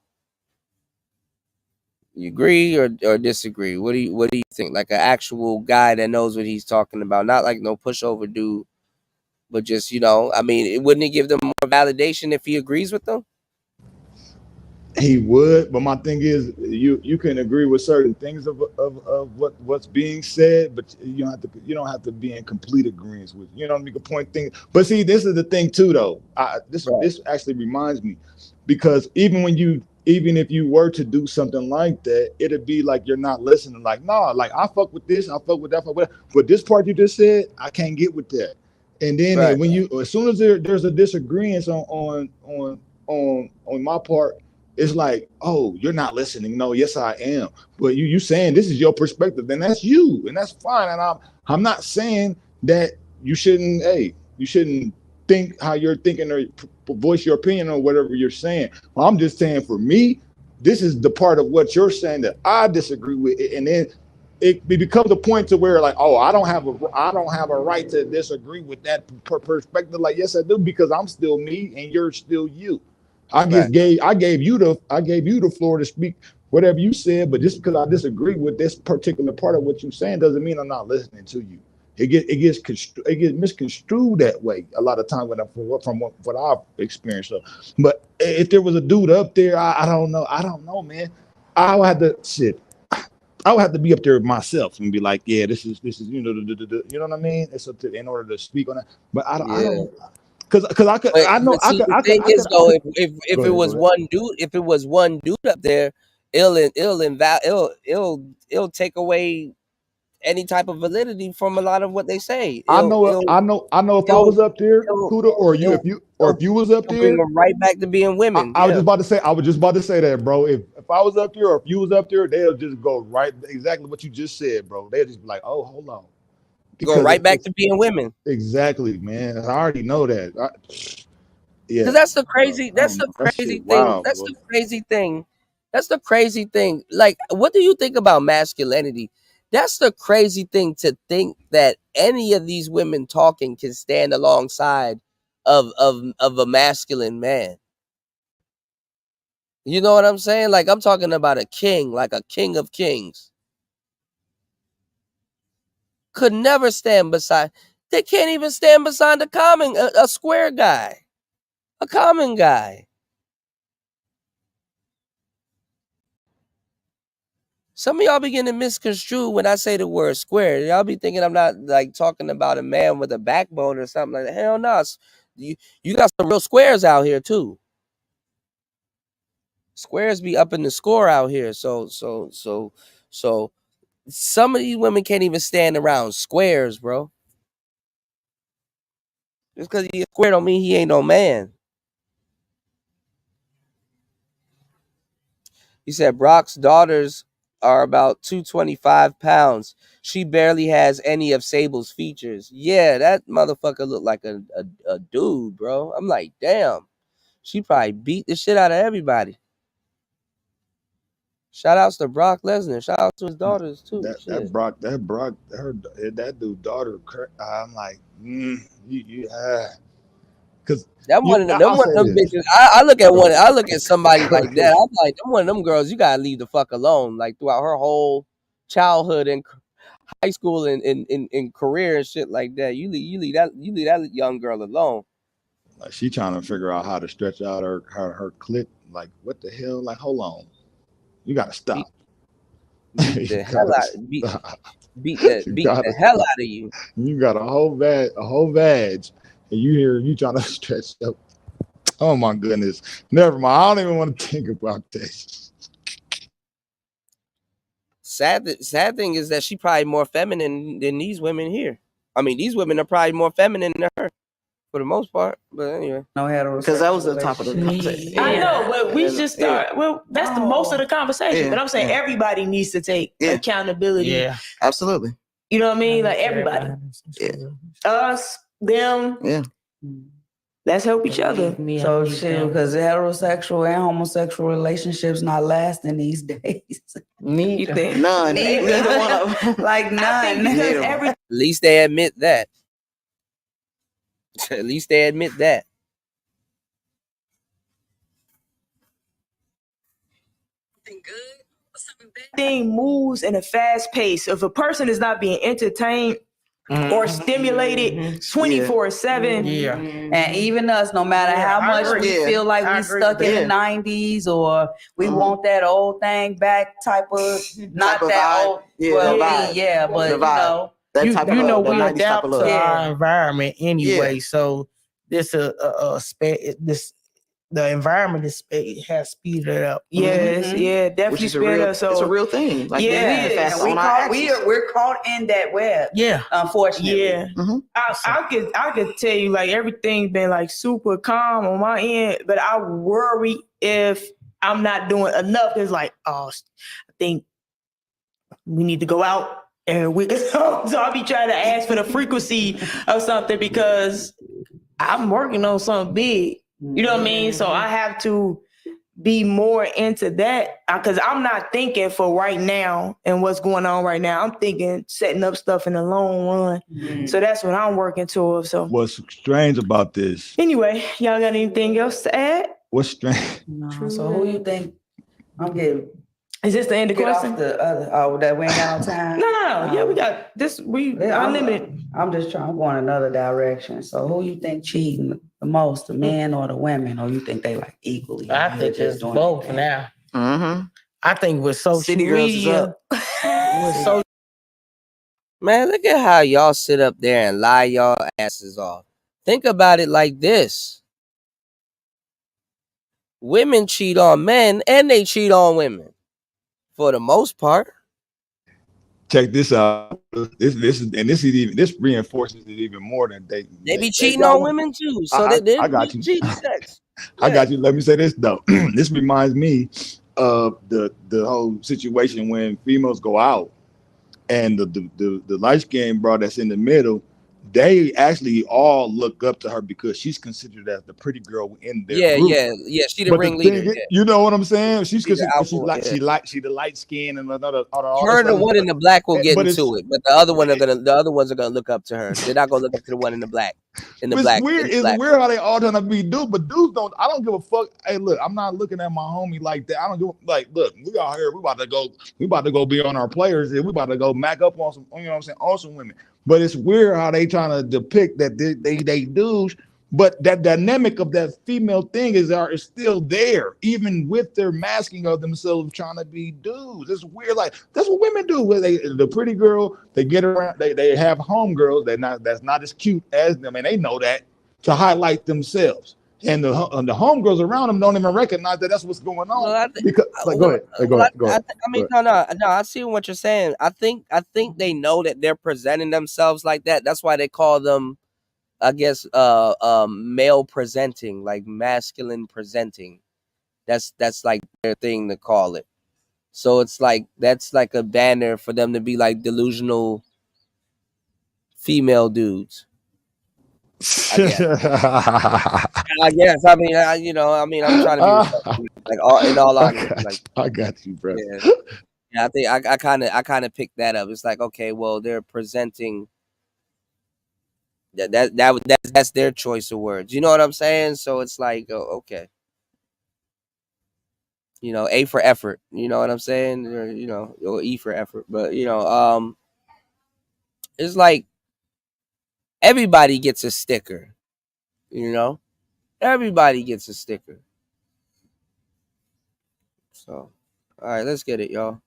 Speaker 13: You agree or disagree? What do you think? Like an actual guy that knows what he's talking about, not like no pushover dude, but just, you know, I mean, wouldn't it give them more validation if he agrees with them?
Speaker 2: He would, but my thing is, you can agree with certain things of what's being said, but you don't have to be in complete agreement with. You know what I mean? Point thing. But see, this is the thing too, though. This actually reminds me, because even if you were to do something like that, it'd be like you're not listening. Like, nah, like I fuck with this, I fuck with that, but this part you just said, I can't get with that. And then when as soon as there's a disagreement on my part, it's like, oh, you're not listening. No, yes, I am. But you saying this is your perspective, then that's you, and that's fine. And I'm not saying that you shouldn't think how you're thinking or voice your opinion on whatever you're saying. Well, I'm just saying, for me, this is the part of what you're saying that I disagree with, and then it becomes a point to where like, oh, I don't have a right to disagree with that perspective. Like, yes, I do, because I'm still me and you're still you. I gave you the floor to speak whatever you said, but just because I disagree with this particular part of what you're saying doesn't mean I'm not listening to you. It gets misconstrued that way a lot of times from what I've experienced. So, but if there was a dude up there, I don't know, man. I would have to be up there myself and be like, yeah, this is you know what I mean. It's in order to speak on that, but I don't. Because
Speaker 13: The thing is though, if it was one dude up there, it'll take away any type of validity from a lot of what they say.
Speaker 2: I know if I was up there, Kuda, or if you was up
Speaker 13: it'll bring
Speaker 2: there,
Speaker 13: them right back to being women.
Speaker 2: I was just about to say that, bro. If I was up there or if you was up there, they'll just go right exactly what you just said, bro. They'll just be like, oh, hold on.
Speaker 13: Go right back to being women.
Speaker 2: Exactly, man. I already know that. Yeah.
Speaker 13: Because that's the crazy thing. That's the crazy thing. Like, what do you think about masculinity? That's the crazy thing, to think that any of these women talking can stand alongside of a masculine man. You know what I'm saying? Like, I'm talking about a king, like a king of kings. Could never stand beside. They can't even stand beside a square guy, a common guy. Some of y'all be getting misconstrued when I say the word square. Y'all be thinking I'm not like talking about a man with a backbone or something like that. Hell no. You got some real squares out here too. Squares be up in the score out here. So some of these women can't even stand around squares, bro. Just because he's a square don't mean he ain't no man. He said Brock's daughters are about 225 pounds. She barely has any of Sable's features. Yeah, that motherfucker looked like a dude, bro. I'm like, damn. She probably beat the shit out of everybody. Shout outs to Brock Lesnar. Shout out to his daughters too.
Speaker 2: That dude daughter. I'm like, because
Speaker 13: that one of them bitches. I look at somebody like that. I'm like, I'm one of them girls. You gotta leave the fuck alone. Like throughout her whole childhood and high school and career and shit like that. You leave that young girl alone.
Speaker 2: Like she trying to figure out how to stretch out her clit. Like what the hell? Like hold on, you gotta stop.
Speaker 13: Beat the hell out of you.
Speaker 2: You got a whole vag, and you trying to stretch up. Oh my goodness! Never mind. I don't even want to think about this.
Speaker 13: Sad thing is that she probably more feminine than these women here. I mean, these women are probably more feminine than her for the most part. But anyway,
Speaker 21: because that was the top of the conversation.
Speaker 23: I know, but we just start. Well, that's the most of the conversation. But I'm saying everybody needs to take accountability.
Speaker 21: Yeah, absolutely.
Speaker 23: You know what I mean? Like everybody. Us, them.
Speaker 21: Yeah.
Speaker 23: Let's help each other.
Speaker 3: So true, because heterosexual and homosexual relationships not lasting these days.
Speaker 23: You think?
Speaker 21: None. Neither one of them.
Speaker 3: Like none.
Speaker 13: At least they admit that. At least they admit that.
Speaker 23: Thing moves in a fast pace. If a person is not being entertained or stimulated 24/7,
Speaker 3: and even us, no matter how much we feel like we're stuck in the 90s or we want that old thing back, type of not
Speaker 21: type
Speaker 3: that
Speaker 21: of
Speaker 3: old,
Speaker 21: vibe.
Speaker 3: but
Speaker 21: The vibe. That type of
Speaker 14: we
Speaker 21: the 90s
Speaker 14: adapt
Speaker 21: type of
Speaker 14: to
Speaker 21: love.
Speaker 14: our environment anyway. So this the environment has speeded it up.
Speaker 23: Yes, definitely
Speaker 21: Which is
Speaker 23: speeded up. So
Speaker 21: it's a real thing. Like
Speaker 23: we're caught in that web.
Speaker 14: Yeah,
Speaker 23: unfortunately.
Speaker 14: Yeah,
Speaker 23: I could tell you like everything's been like super calm on my end, but I worry if I'm not doing enough. It's like, I think we need to go out. And so I'll be trying to ask for the frequency of something because I'm working on something big. You know what I mean? So I have to be more into that because I'm not thinking for right now and what's going on right now. I'm thinking setting up stuff in the long run. So that's what I'm working towards. So
Speaker 2: what's strange about this?
Speaker 23: Anyway, y'all got anything else to add?
Speaker 2: What's strange?
Speaker 3: No. So who you think? I'm getting.
Speaker 23: Is this the end of the question?
Speaker 3: Off the other, that we ain't got no time.
Speaker 23: No. Yeah, we got this. We unlimited.
Speaker 3: I'm going another direction. So who you think cheating the most, the men or the women, or you think they like equally?
Speaker 14: I think it's both now. I think with social media,
Speaker 13: man, look at how y'all sit up there and lie y'all asses off. Think about it like this. Women cheat on men and they cheat on women. For the most part.
Speaker 2: check this out. This reinforces it even more than
Speaker 13: they be cheating on women too. So they
Speaker 2: I got you.
Speaker 13: cheating sex.
Speaker 2: I got you. Let me say this though. This reminds me of the whole situation when females go out and the light skinned bro that's in the middle, they actually all look up to her because she's considered as the pretty girl in their group.
Speaker 13: Yeah. She the
Speaker 2: But
Speaker 13: ringleader.
Speaker 2: you know what I'm saying? She's
Speaker 13: She's the
Speaker 2: considered
Speaker 13: alpha,
Speaker 2: she the light skin and all
Speaker 13: her and the one in the black will get
Speaker 2: but
Speaker 13: into it, but the other ones are gonna look up to her. They're not gonna look up to the one in the black.
Speaker 2: It's weird how they all trying to be dudes, but dudes don't. I don't give a fuck. Hey, look, I'm not looking at my homie like that. I don't give look, we out here. We about to go be on our players. We about to go mac up on some. You know what I'm saying? On some women. But it's weird how they trying to depict that they dudes. But that dynamic of that female thing is still there, even with their masking of themselves trying to be dudes. It's weird. Like that's what women do. Where the pretty girl, they get around. They have homegirls that's not as cute as them, and they know that to highlight themselves. And the homegirls around them don't even recognize that that's what's going on. Well, go ahead.
Speaker 13: I mean, no. I see what you're saying. I think they know that they're presenting themselves like that. That's why they call them, I guess, male presenting, like masculine presenting. That's like their thing to call it. So it's like that's like a banner for them to be like delusional female dudes. I guess. I mean, I'm trying to be respectful, like in all honesty.
Speaker 2: I got you, bro.
Speaker 13: Yeah, I think I kind of picked that up. It's like, okay, well, they're presenting. That's their choice of words. You know what I'm saying? So it's like, okay. A for effort. You know what I'm saying? Or E for effort. But it's like everybody gets a sticker. Everybody gets a sticker. So, all right, let's get it, y'all.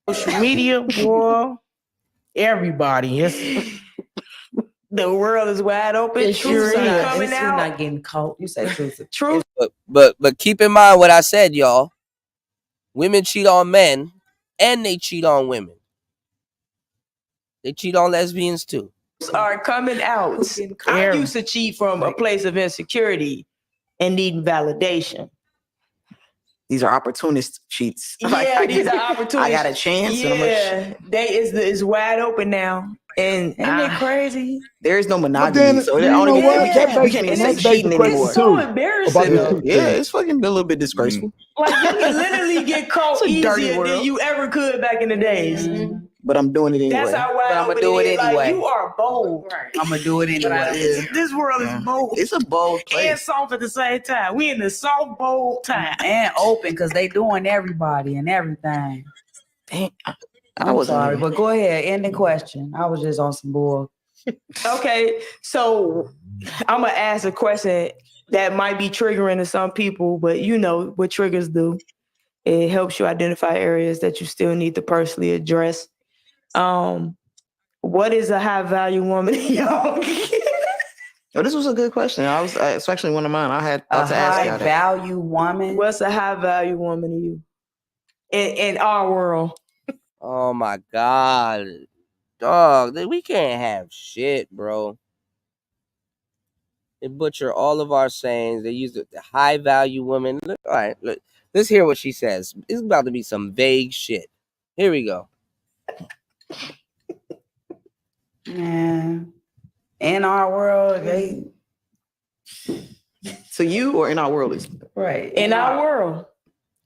Speaker 14: Social media, boy. Everybody.
Speaker 23: The world is wide open.
Speaker 19: It sure is.
Speaker 23: Coming
Speaker 19: You're
Speaker 23: out.
Speaker 19: not getting caught. You said truth.
Speaker 23: Truth.
Speaker 13: But keep in mind what I said, y'all. Women cheat on men, and they cheat on women. They cheat on lesbians too.
Speaker 23: Are coming out. I used to cheat from a place of insecurity and needing validation.
Speaker 21: These are opportunist cheats.
Speaker 23: Yeah, these are opportunities.
Speaker 21: I got a chance.
Speaker 23: Yeah, it's wide open now. And isn't it crazy?
Speaker 21: There is no monogamy, so we can't even say cheating anymore.
Speaker 23: It's so embarrassing.
Speaker 21: Yeah, it's fucking a little bit disgraceful.
Speaker 23: Like you can literally get caught easier than you ever could back in the days.
Speaker 21: Mm-hmm. But I'm doing it anyway.
Speaker 23: That's how wide
Speaker 21: I'm gonna do it anyway.
Speaker 23: Like, you are bold.
Speaker 21: I'm gonna do it anyway.
Speaker 23: This world is bold.
Speaker 21: It's a bold place.
Speaker 23: And soft at the same time. We in the soft, bold time.
Speaker 19: And open because they doing everybody and everything.
Speaker 21: I was
Speaker 19: sorry, but go ahead. End the question. I was just on some bull.
Speaker 23: Okay, so I'm gonna ask a question that might be triggering to some people, but you know what triggers do. It helps you identify areas that you still need to personally address. What is a high value woman in y'all?
Speaker 21: Oh, this was a good question. It's actually one of mine. I had
Speaker 19: a
Speaker 21: to ask
Speaker 19: high value woman.
Speaker 23: What's a high value woman to you in our world?
Speaker 13: Oh my God, dog! We can't have shit, bro. They butcher all of our sayings. They use the high value woman. Look, all right, look. Let's hear what she says. It's about to be some vague shit. Here we go.
Speaker 19: Yeah. In our world, they.
Speaker 21: To you or in our world?
Speaker 23: Right. In our world.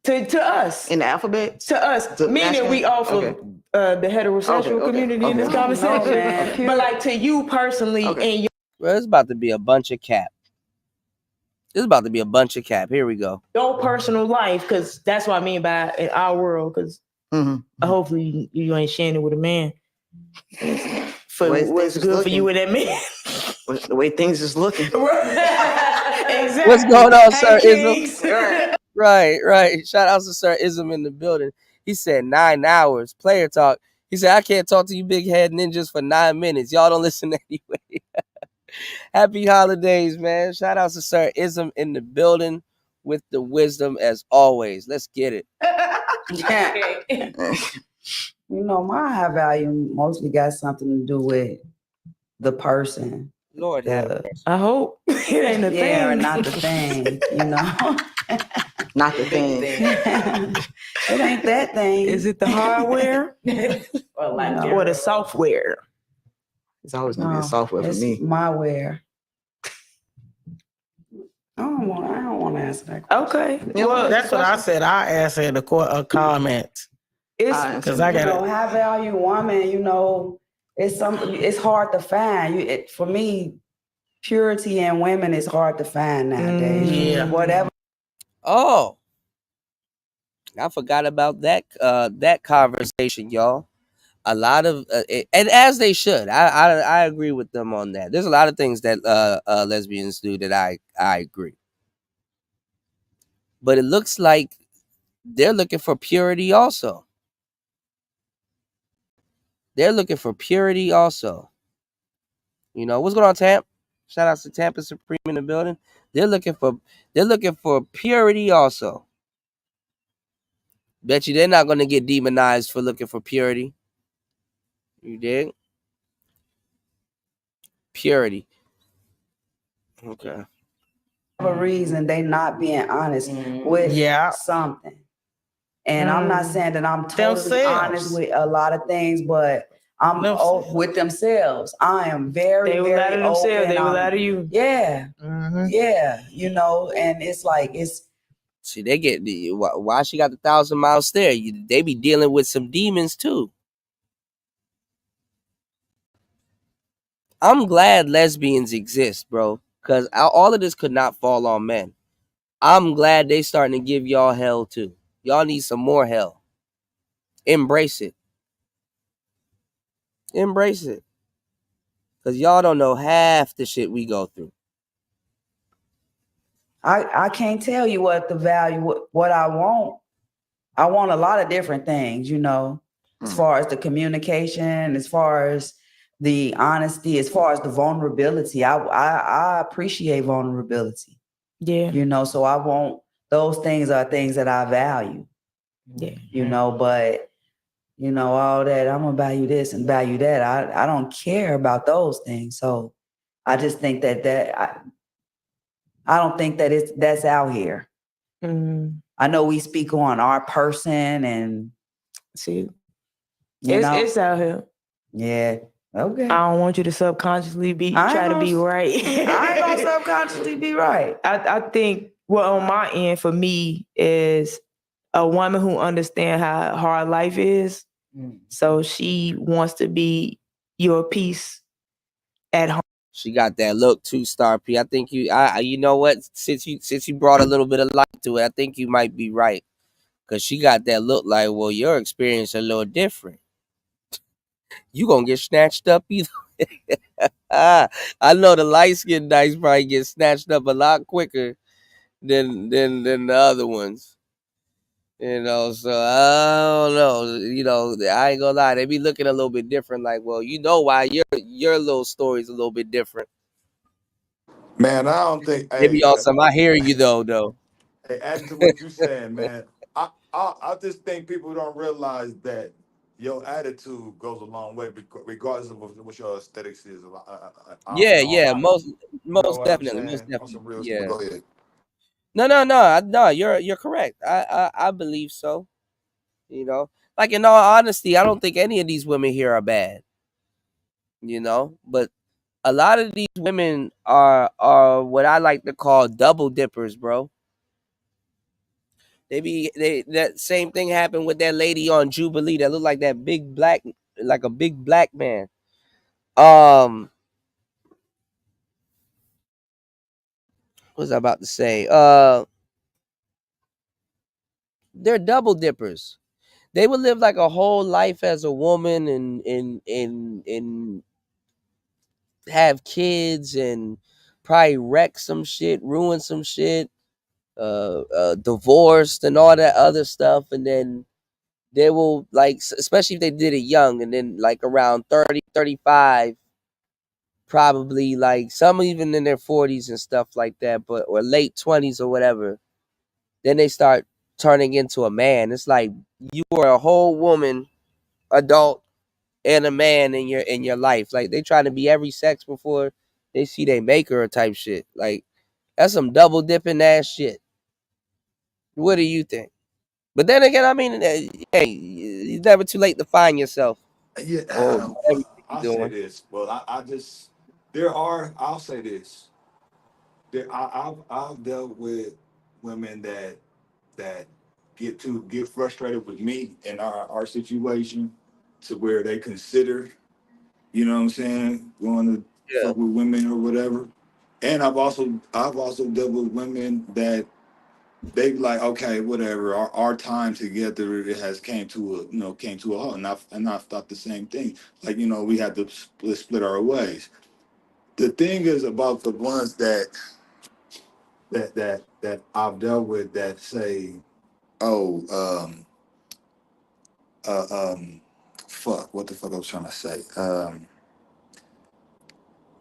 Speaker 23: To us.
Speaker 21: In the alphabet?
Speaker 23: To us. Meaning we offer the heterosexual community in this conversation. But like to you personally and your.
Speaker 13: Well, it's about to be a bunch of cap. Here we go.
Speaker 23: Your personal life, because that's what I mean by in our world, because hopefully you ain't sharing it with a man. For what's good for you and that man.
Speaker 21: The way things is looking.
Speaker 23: Exactly.
Speaker 13: What's going on, Sir Ism? Right. Shout out to Sir Ism in the building. He said 9 hours. Player talk. He said, I can't talk to you big head ninjas for 9 minutes. Y'all don't listen anyway. Happy holidays, man. Shout out to Sir Ism in the building with the wisdom as always. Let's get it.
Speaker 3: You know, my high value mostly got something to do with the person.
Speaker 13: Lord have mercy.
Speaker 23: I hope it ain't a
Speaker 3: Yeah,
Speaker 23: thing.
Speaker 3: not the thing, you know.
Speaker 21: Not the thing.
Speaker 3: It ain't that thing.
Speaker 23: Is it the hardware
Speaker 3: No.
Speaker 23: or the software?
Speaker 21: It's always gonna be a software for
Speaker 3: it's
Speaker 21: me.
Speaker 3: Myware. I don't want to answer that question.
Speaker 23: Okay.
Speaker 14: Well, that's what I said. I answer in the comment.
Speaker 3: It's
Speaker 14: because I got it.
Speaker 3: high value woman. You know, it's something. It's hard to find. For me, purity in women is hard to find nowadays.
Speaker 14: Yeah.
Speaker 3: Whatever.
Speaker 13: Oh, I forgot about that conversation, y'all. A lot of and as they should. I agree with them on that. There's a lot of things that lesbians do that I agree. But it looks like they're looking for purity also. They're looking for purity also. You know, what's going on, Tamp? Shout out to Tampa Supreme in the building. They're looking for purity also. Bet you they're not going to get demonized for looking for purity. You dig? Purity. Okay.
Speaker 3: For a reason, they not being honest with something. And I'm not saying that I'm totally honest with a lot of things, but I'm with themselves. I am very,
Speaker 23: They will
Speaker 3: very
Speaker 23: lie to themselves.
Speaker 3: open.
Speaker 23: They will lie to you.
Speaker 3: Yeah. Yeah. You know, and it's like,
Speaker 13: See, they get why she got the 1,000-mile stare. They be dealing with some demons too. I'm glad lesbians exist, bro, because all of this could not fall on men. I'm glad they starting to give y'all hell too. Y'all need some more hell. Embrace it. Embrace it. Because y'all don't know half the shit we go through.
Speaker 3: I can't tell you what the value, what I want. I want a lot of different things, you know, as far as the communication, as far as the honesty, as far as the vulnerability. I appreciate vulnerability.
Speaker 23: Yeah.
Speaker 3: You know, so I want, those things are things that I value.
Speaker 23: Yeah.
Speaker 3: You know, but you know, all that, I'm gonna value this and value that. I don't care about those things. So I just think that I don't think that that's out here. I know we speak on our person and
Speaker 23: see,
Speaker 3: it's
Speaker 23: out here.
Speaker 3: Yeah. Okay.
Speaker 23: I don't want you to subconsciously try to be right.
Speaker 3: I ain't gonna subconsciously be right.
Speaker 23: I think what on my end for me is a woman who understands how hard life is. So she wants to be your piece at home.
Speaker 13: She got that look too, Star P. I think you know what? Since you brought a little bit of light to it, I think you might be right. Cause she got that look like, well, your experience a little different. You gonna get snatched up either. I know the light skinned dice probably get snatched up a lot quicker than the other ones. You know, so I don't know. You know, I ain't gonna lie, they be looking a little bit different. Like, well, you know why your little story's a little bit different.
Speaker 7: Man, I don't think.
Speaker 13: Maybe
Speaker 7: Hey,
Speaker 13: on some. I hear you though.
Speaker 7: hey, adding to what you saying, man. I just think people don't realize that your attitude goes a long way, regardless of what your aesthetics is.
Speaker 13: Yeah, most definitely. Yeah.
Speaker 7: Go ahead.
Speaker 13: No. You're correct. I believe so. You know, like in all honesty, I don't think any of these women here are bad. You know, but a lot of these women are what I like to call double dippers, bro. That same thing happened with that lady on Jubilee that looked like a big black man. What was I about to say? They're double dippers. They would live like a whole life as a woman and have kids and probably wreck some shit, ruin some shit, divorced and all that other stuff, and then they will, like, especially if they did it young, and then like around 30, 35, probably, like some even in their 40s and stuff like that, or late 20s or whatever, then they start turning into a man. It's like you were a whole woman adult and a man in your life. Like they trying to be every sex before they see they maker or type shit. Like that's some double dipping ass shit. What do you think? But then again, I mean, hey, it's never too late to find yourself.
Speaker 7: Yeah,
Speaker 13: Or everything
Speaker 7: I'll
Speaker 13: you're
Speaker 7: say
Speaker 13: doing.
Speaker 7: this. Well, I'll say this. I've dealt with women that get frustrated with me and our situation to where they consider, you know what I'm saying, going to fuck with women or whatever. And I've also dealt with women that they like, okay, whatever, our time together it has came to a halt. And I've thought the same thing. Like, we had to split our ways. The thing is about the ones that I've dealt with that say, oh, fuck, what the fuck I was trying to say.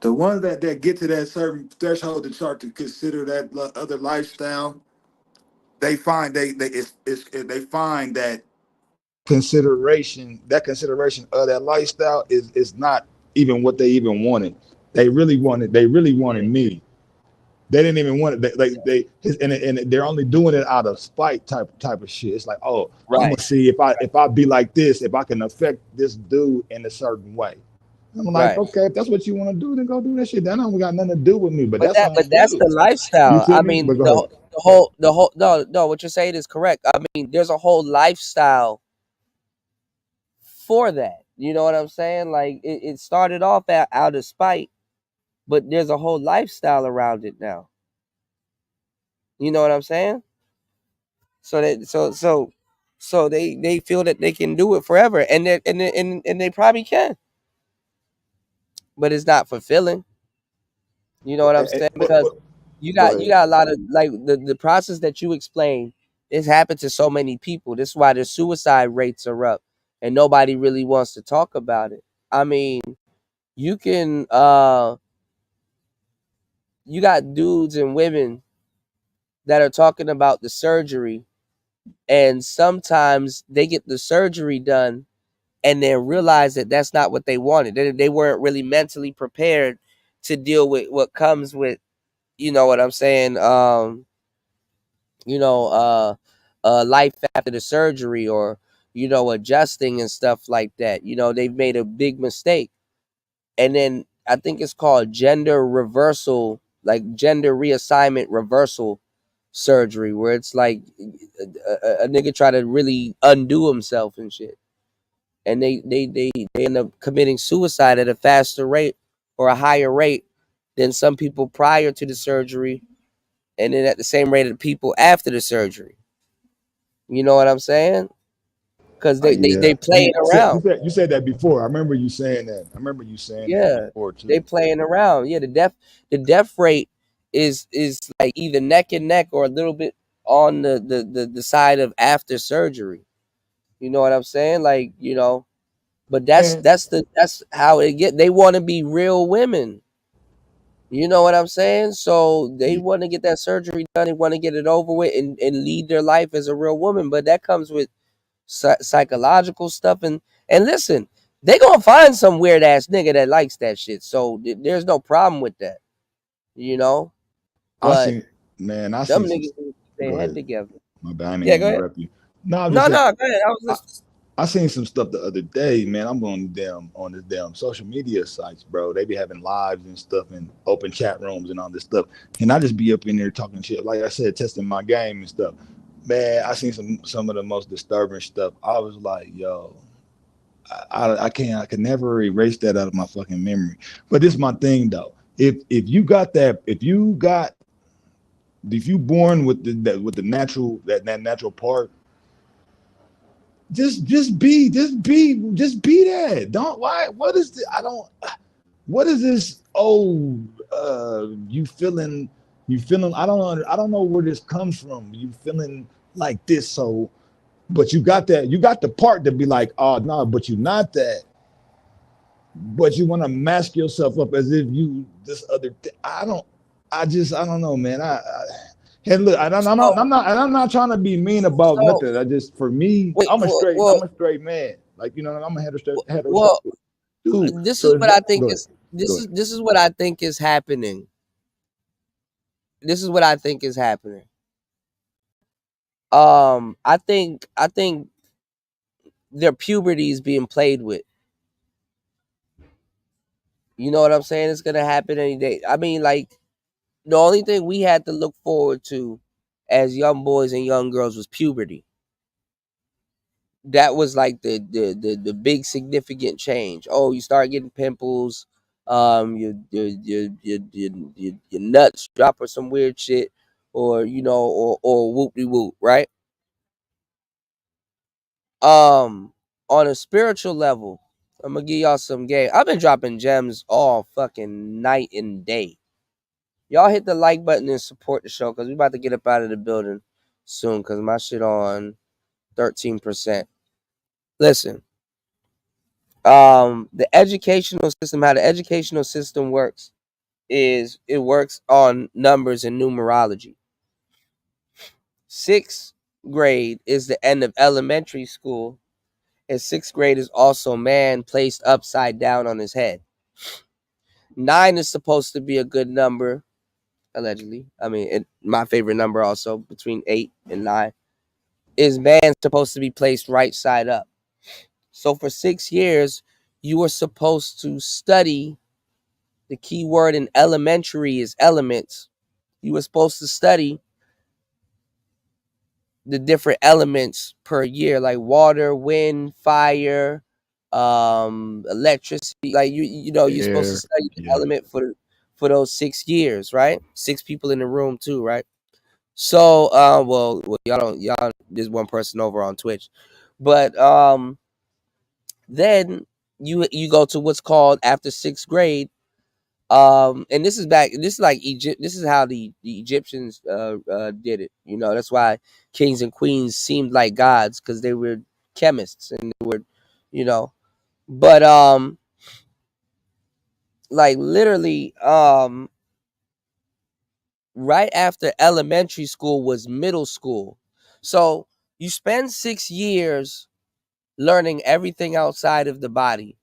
Speaker 7: The ones that get to that certain threshold to start to consider that other lifestyle, they find they find that
Speaker 2: consideration of that lifestyle is not even what they even wanted. They really wanted me. They didn't even want it. And they're only doing it out of spite type of shit. It's like, oh, I'm gonna see if I be like this, if I can affect this dude in a certain way. I'm like, okay, if that's what you want to do, then go do that shit. That don't got nothing to do with me. But that's
Speaker 13: the lifestyle. I mean, the whole no. What you're saying is correct. I mean, there's a whole lifestyle for that. You know what I'm saying? Like it started off out of spite, but there's a whole lifestyle around it now. You know what I'm saying? So they feel that they can do it forever, and they probably can, but it's not fulfilling. You know what I'm saying? Because you got a lot of like the process that you explained. It's happened to so many people. This is why the suicide rates are up, and nobody really wants to talk about it. I mean, you can you got dudes and women that are talking about the surgery, and sometimes they get the surgery done and then realize that that's not what they wanted. They weren't really mentally prepared to deal with what comes with, you know what I'm saying, life after the surgery, or adjusting and stuff like that. They've made a big mistake. And then I think it's called gender reversal, like gender reassignment reversal surgery, where it's like a nigga try to really undo himself and shit, and they end up committing suicide at a faster rate or a higher rate than some people prior to the surgery, and then at the same rate of people after the surgery. You know what I'm saying? Because they playing around.
Speaker 2: You said that before. I remember you saying that. That before too.
Speaker 13: They playing around. Yeah, the death rate is like either neck and neck or a little bit on the side of after surgery. You know what I'm saying? Like, but that's how it get. They want to be real women. You know what I'm saying? So they want to get that surgery done. They want to get it over with and lead their life as a real woman. But that comes with psychological stuff. And listen, they gonna find some weird ass nigga that likes that shit. So there's no problem with that. But
Speaker 2: I seen
Speaker 13: niggas need to keep their head together.
Speaker 2: My bad, I didn't interrupt you.
Speaker 13: No, go ahead.
Speaker 2: I seen some stuff the other day, man. I'm on this damn social media sites, bro. They be having lives and stuff and open chat rooms and all this stuff. And I just be up in there talking shit. Like I said, testing my game and stuff. Man, I seen some of the most disturbing stuff. I was like, yo, I can never erase that out of my fucking memory. But this is my thing though. If you born with the natural natural part, just be that. What is this? What is this? Oh, you feeling I don't know where this comes from. You feeling like this, so but you got the part to be like, oh no, but you're not that. But you want to mask yourself up as if you this other thing. I don't know, man. And look, I'm not trying to be mean about nothing. I just, for me, I'm a straight man. Like, you know, I'm a heterosexual
Speaker 13: Well,
Speaker 2: dude.
Speaker 13: this
Speaker 2: So
Speaker 13: is
Speaker 2: it's
Speaker 13: what I
Speaker 2: not,
Speaker 13: think
Speaker 2: go ahead.
Speaker 13: is this is what I think is happening. This is what I think is happening. I think their puberty is being played with. You know what I'm saying? It's gonna happen any day. I mean, like, the only thing we had to look forward to as young boys and young girls was puberty. That was like the big significant change. Oh, you start getting pimples, your nuts drop or some weird shit, or you know, or whoop de whoop, right? On a spiritual level, I'm gonna give y'all some game. I've been dropping gems all fucking night and day. Y'all hit the like button and support the show because we about to get up out of the building soon because my shit on 13%. Listen, the educational system, how the educational system works is it works on numbers and numerology. 6th grade is the end of elementary school, and 6th grade is also man placed upside down on his head. 9 is supposed to be a good number, allegedly. I mean, my favorite number also, between 8 and 9, is man supposed to be placed right side up. So for 6 years, you were supposed to study. The key word in elementary is elements. You were supposed to study the different elements per year, like water, wind, fire, electricity. Like you're supposed to
Speaker 2: Air.
Speaker 13: study the
Speaker 2: Yeah.
Speaker 13: element for those 6 years, right? 6 people in the room too, right? So, well, y'all. There's one person over on Twitch, but then you go to what's called after 6th grade. And this is like Egypt. This is how the Egyptians did it. You know, that's why kings and queens seemed like gods, because they were chemists and they were, you know, but like literally right after elementary school was middle school. So you spend 6 years learning everything outside of the body.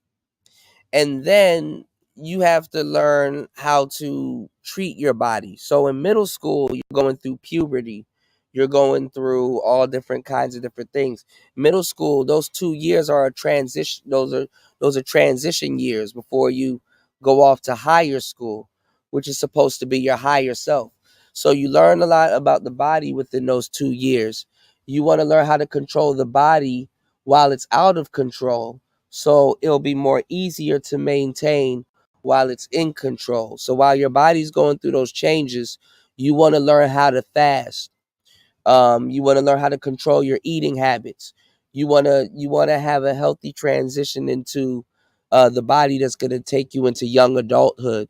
Speaker 13: And then you have to learn how to treat your body. So in middle school, you're going through puberty. You're going through all different kinds of different things. Middle school, those 2 years are a transition. Those are transition years before you go off to higher school, which is supposed to be your higher self. So you learn a lot about the body within those 2 years. You want to learn how to control the body while it's out of control, so it'll be more easier to maintain while it's in control. So while your body's going through those changes, you want to learn how to fast. You want to learn how to control your eating habits. You want to have a healthy transition into the body that's going to take you into young adulthood.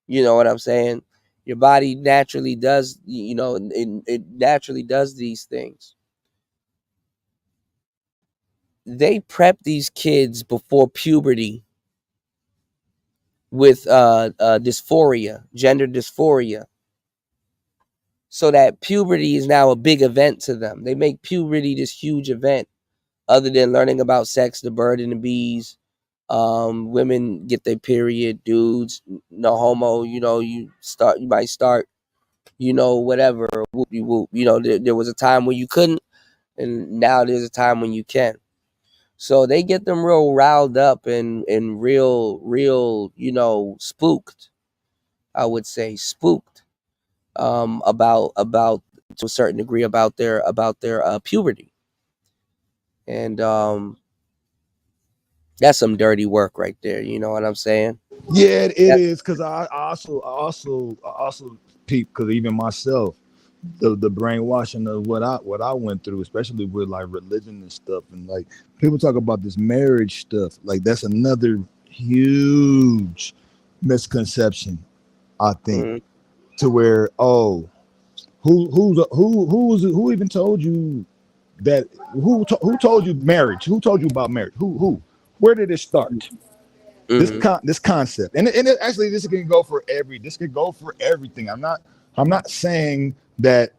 Speaker 13: You know what I'm saying? Your body naturally does, it naturally does these things. They prep these kids before puberty with dysphoria, gender dysphoria, so that puberty is now a big event to them. They make puberty this huge event. Other than learning about sex, the bird and the bees, women get their period, dudes, no homo. You know, you might start, whatever, whoop de whoop. There was a time when you couldn't, and now there's a time when you can. So they get them real riled up and real, spooked. I would say spooked about to a certain degree about their puberty, and that's some dirty work right there. You know what I'm saying?
Speaker 2: Yeah, it is, because I also peep, because even myself, the brainwashing of what I went through, especially with like religion and stuff, and like people talk about this marriage stuff, like that's another huge misconception, I think, to where who even told you that, who told you marriage, who told you about marriage, who where did it start? This concept, and it actually, this could go for everything. I'm not saying that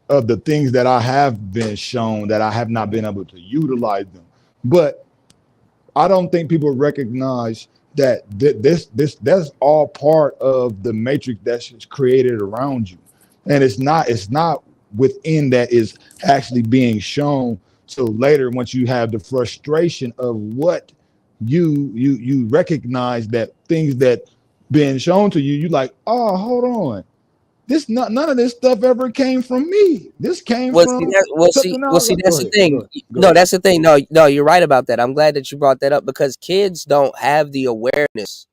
Speaker 2: of the things that I have been shown that I have not been able to utilize them, but I don't think people recognize that that's all part of the matrix that's created around you, and it's not within that is actually being shown. So later, once you have the frustration of what you recognize that things that being shown to you, you like, oh, hold on, none of this stuff ever came from me. This came
Speaker 13: Well, see
Speaker 2: from
Speaker 13: that. Well, see.
Speaker 2: something
Speaker 13: Well,
Speaker 2: else.
Speaker 13: see.
Speaker 2: Go
Speaker 13: That's the
Speaker 2: ahead.
Speaker 13: thing.
Speaker 2: Go
Speaker 13: No,
Speaker 2: ahead.
Speaker 13: that's the thing. No, no, you're right about that. I'm glad that you brought that up because kids don't have the awareness.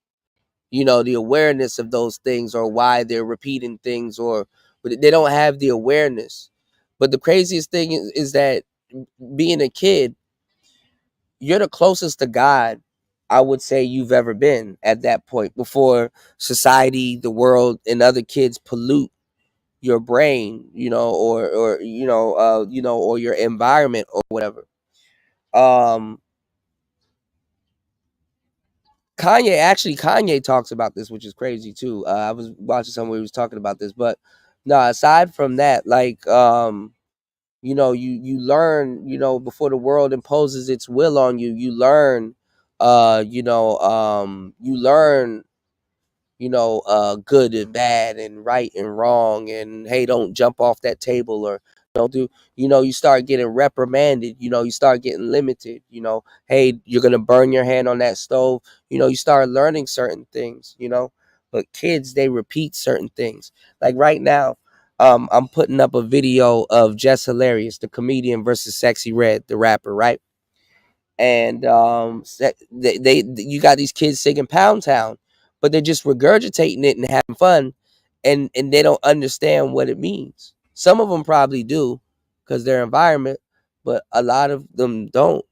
Speaker 13: The awareness of those things or why they're repeating things, or but they don't have the awareness. But the craziest thing is that being a kid, you're the closest to God, I would say, you've ever been at that point before society, the world, and other kids pollute your brain, or your environment or whatever. Um, Kanye talks about this, which is crazy too. I was watching somewhere he was talking about this, but no, aside from that, like, you learn, before the world imposes its will on you, you learn, you learn, good and bad and right and wrong, and hey, don't jump off that table, or don't do, you start getting reprimanded, you start getting limited, hey, you're gonna burn your hand on that stove, you start learning certain things, but kids, they repeat certain things. Like right now, I'm putting up a video of Jess Hilarious, the comedian, versus Sexy Red, the rapper, right? And you got these kids singing Pound Town, but they're just regurgitating it and having fun, and they don't understand what it means. Some of them probably do because their environment, but a lot of them don't.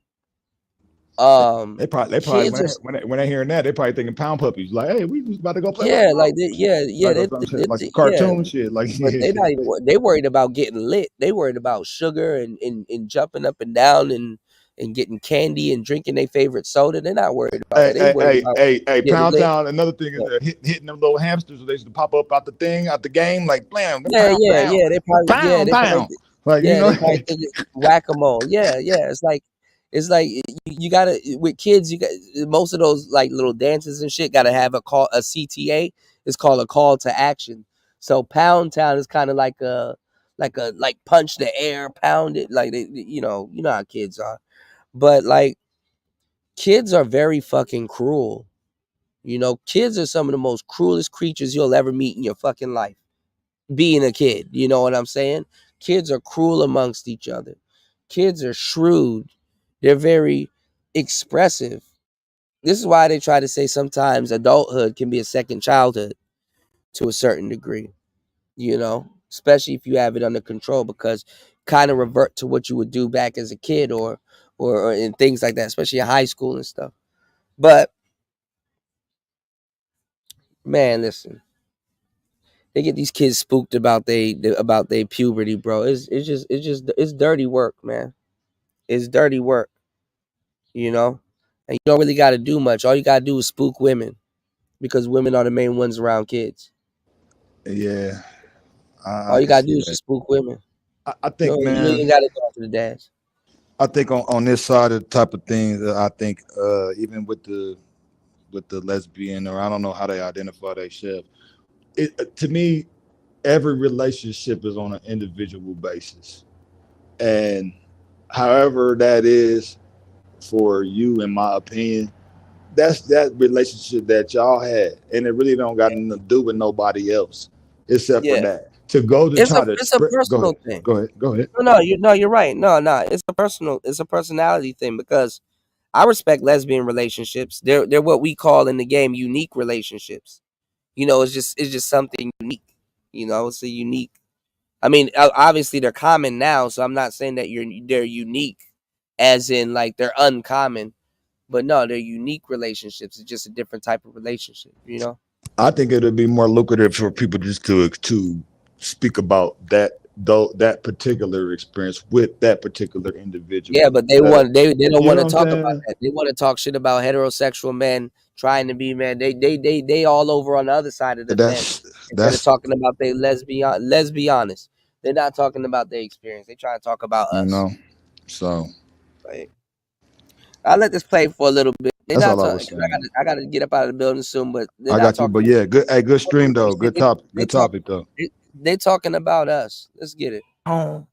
Speaker 2: They probably
Speaker 13: Kids are,
Speaker 2: when they hearing that, they probably thinking pound puppies. Like, hey, we was about to go play with
Speaker 13: yeah,
Speaker 2: the
Speaker 13: like
Speaker 2: dogs. Like some shit, like some
Speaker 13: yeah,
Speaker 2: cartoon shit. Like,
Speaker 13: but they not even they worried about getting lit. They worried about sugar and jumping up and down and getting candy and drinking their favorite soda. They're not worried about that. They worried about getting
Speaker 2: Pound
Speaker 13: lit.
Speaker 2: Town. Another thing is hitting them little hamsters. They used to pop up out the game. Like, blam,
Speaker 13: Yeah,
Speaker 2: pound,
Speaker 13: yeah,
Speaker 2: pound,
Speaker 13: yeah. They probably, yeah,
Speaker 2: pound,
Speaker 13: they probably,
Speaker 2: pound. Like,
Speaker 13: yeah, they probably think it's whack-a-mole. Yeah, yeah. It's like you gotta, with kids. You got most of those like little dances and shit. Got to have a CTA. It's called a call to action. So Pound Town is kind of like like punch the air, pound it. Like you know how kids are. But like kids are very fucking cruel. Kids are some of the most cruelest creatures you'll ever meet in your fucking life. Being a kid, you know what I'm saying? Kids are cruel amongst each other. Kids are shrewd. They're very expressive. This is why they try to say sometimes adulthood can be a second childhood to a certain degree, especially if you have it under control, because kind of revert to what you would do back as a kid or in things like that, especially in high school and stuff. But man, listen, they get these kids spooked about they puberty, bro. It's dirty work, man. It's dirty work, and you don't really got to do much. All you got to do is spook women, because women are the main ones around kids.
Speaker 2: yeah,
Speaker 13: All
Speaker 2: I
Speaker 13: you
Speaker 2: can
Speaker 13: got to
Speaker 2: see
Speaker 13: do is
Speaker 2: that.
Speaker 13: just spook women.
Speaker 2: I think,
Speaker 13: You
Speaker 2: man.
Speaker 13: ain't got to go to the dads.
Speaker 2: I think on this side of the type of things, I think even with the lesbian, or I don't know how they identify themselves. To me, every relationship is on an individual basis, and however that is for you, in my opinion, that's that relationship that y'all had, and it really don't got nothing to do with nobody else except for
Speaker 13: Yeah,
Speaker 2: that. To go to
Speaker 13: it's
Speaker 2: try to
Speaker 13: a
Speaker 2: spread. Go
Speaker 13: personal
Speaker 2: ahead.
Speaker 13: thing.
Speaker 2: Go ahead.
Speaker 13: No, you're right. No, it's a personality thing, because I respect lesbian relationships. They're what we call in the game unique relationships. It's just something unique. It's a unique. I mean, obviously they're common now, so I'm not saying that they're unique, as in like they're uncommon. But no, they're unique relationships. It's just a different type of relationship.
Speaker 2: I think it would be more lucrative for people just to speak about that particular experience with that particular individual.
Speaker 13: Yeah, but they don't
Speaker 2: You
Speaker 13: want
Speaker 2: know
Speaker 13: to
Speaker 2: what I'm
Speaker 13: talk about
Speaker 2: saying?
Speaker 13: that. They want to talk shit about heterosexual men trying to be men. They all over on the other side of the fence instead of
Speaker 2: That's
Speaker 13: talking about they lesbian. Let's be honest, they're not talking about their experience. They try to talk about us.
Speaker 2: so.
Speaker 13: Right. I'll let this play for a little bit. They're
Speaker 2: That's
Speaker 13: not
Speaker 2: all I was
Speaker 13: talking.
Speaker 2: saying.
Speaker 13: I gotta get up out of the building soon, but they're
Speaker 2: I
Speaker 13: not
Speaker 2: got you,
Speaker 13: talking.
Speaker 2: but yeah, good. Hey, good stream though. Good topic. Good topic though.
Speaker 13: They talking about us. Let's get it.
Speaker 23: Home.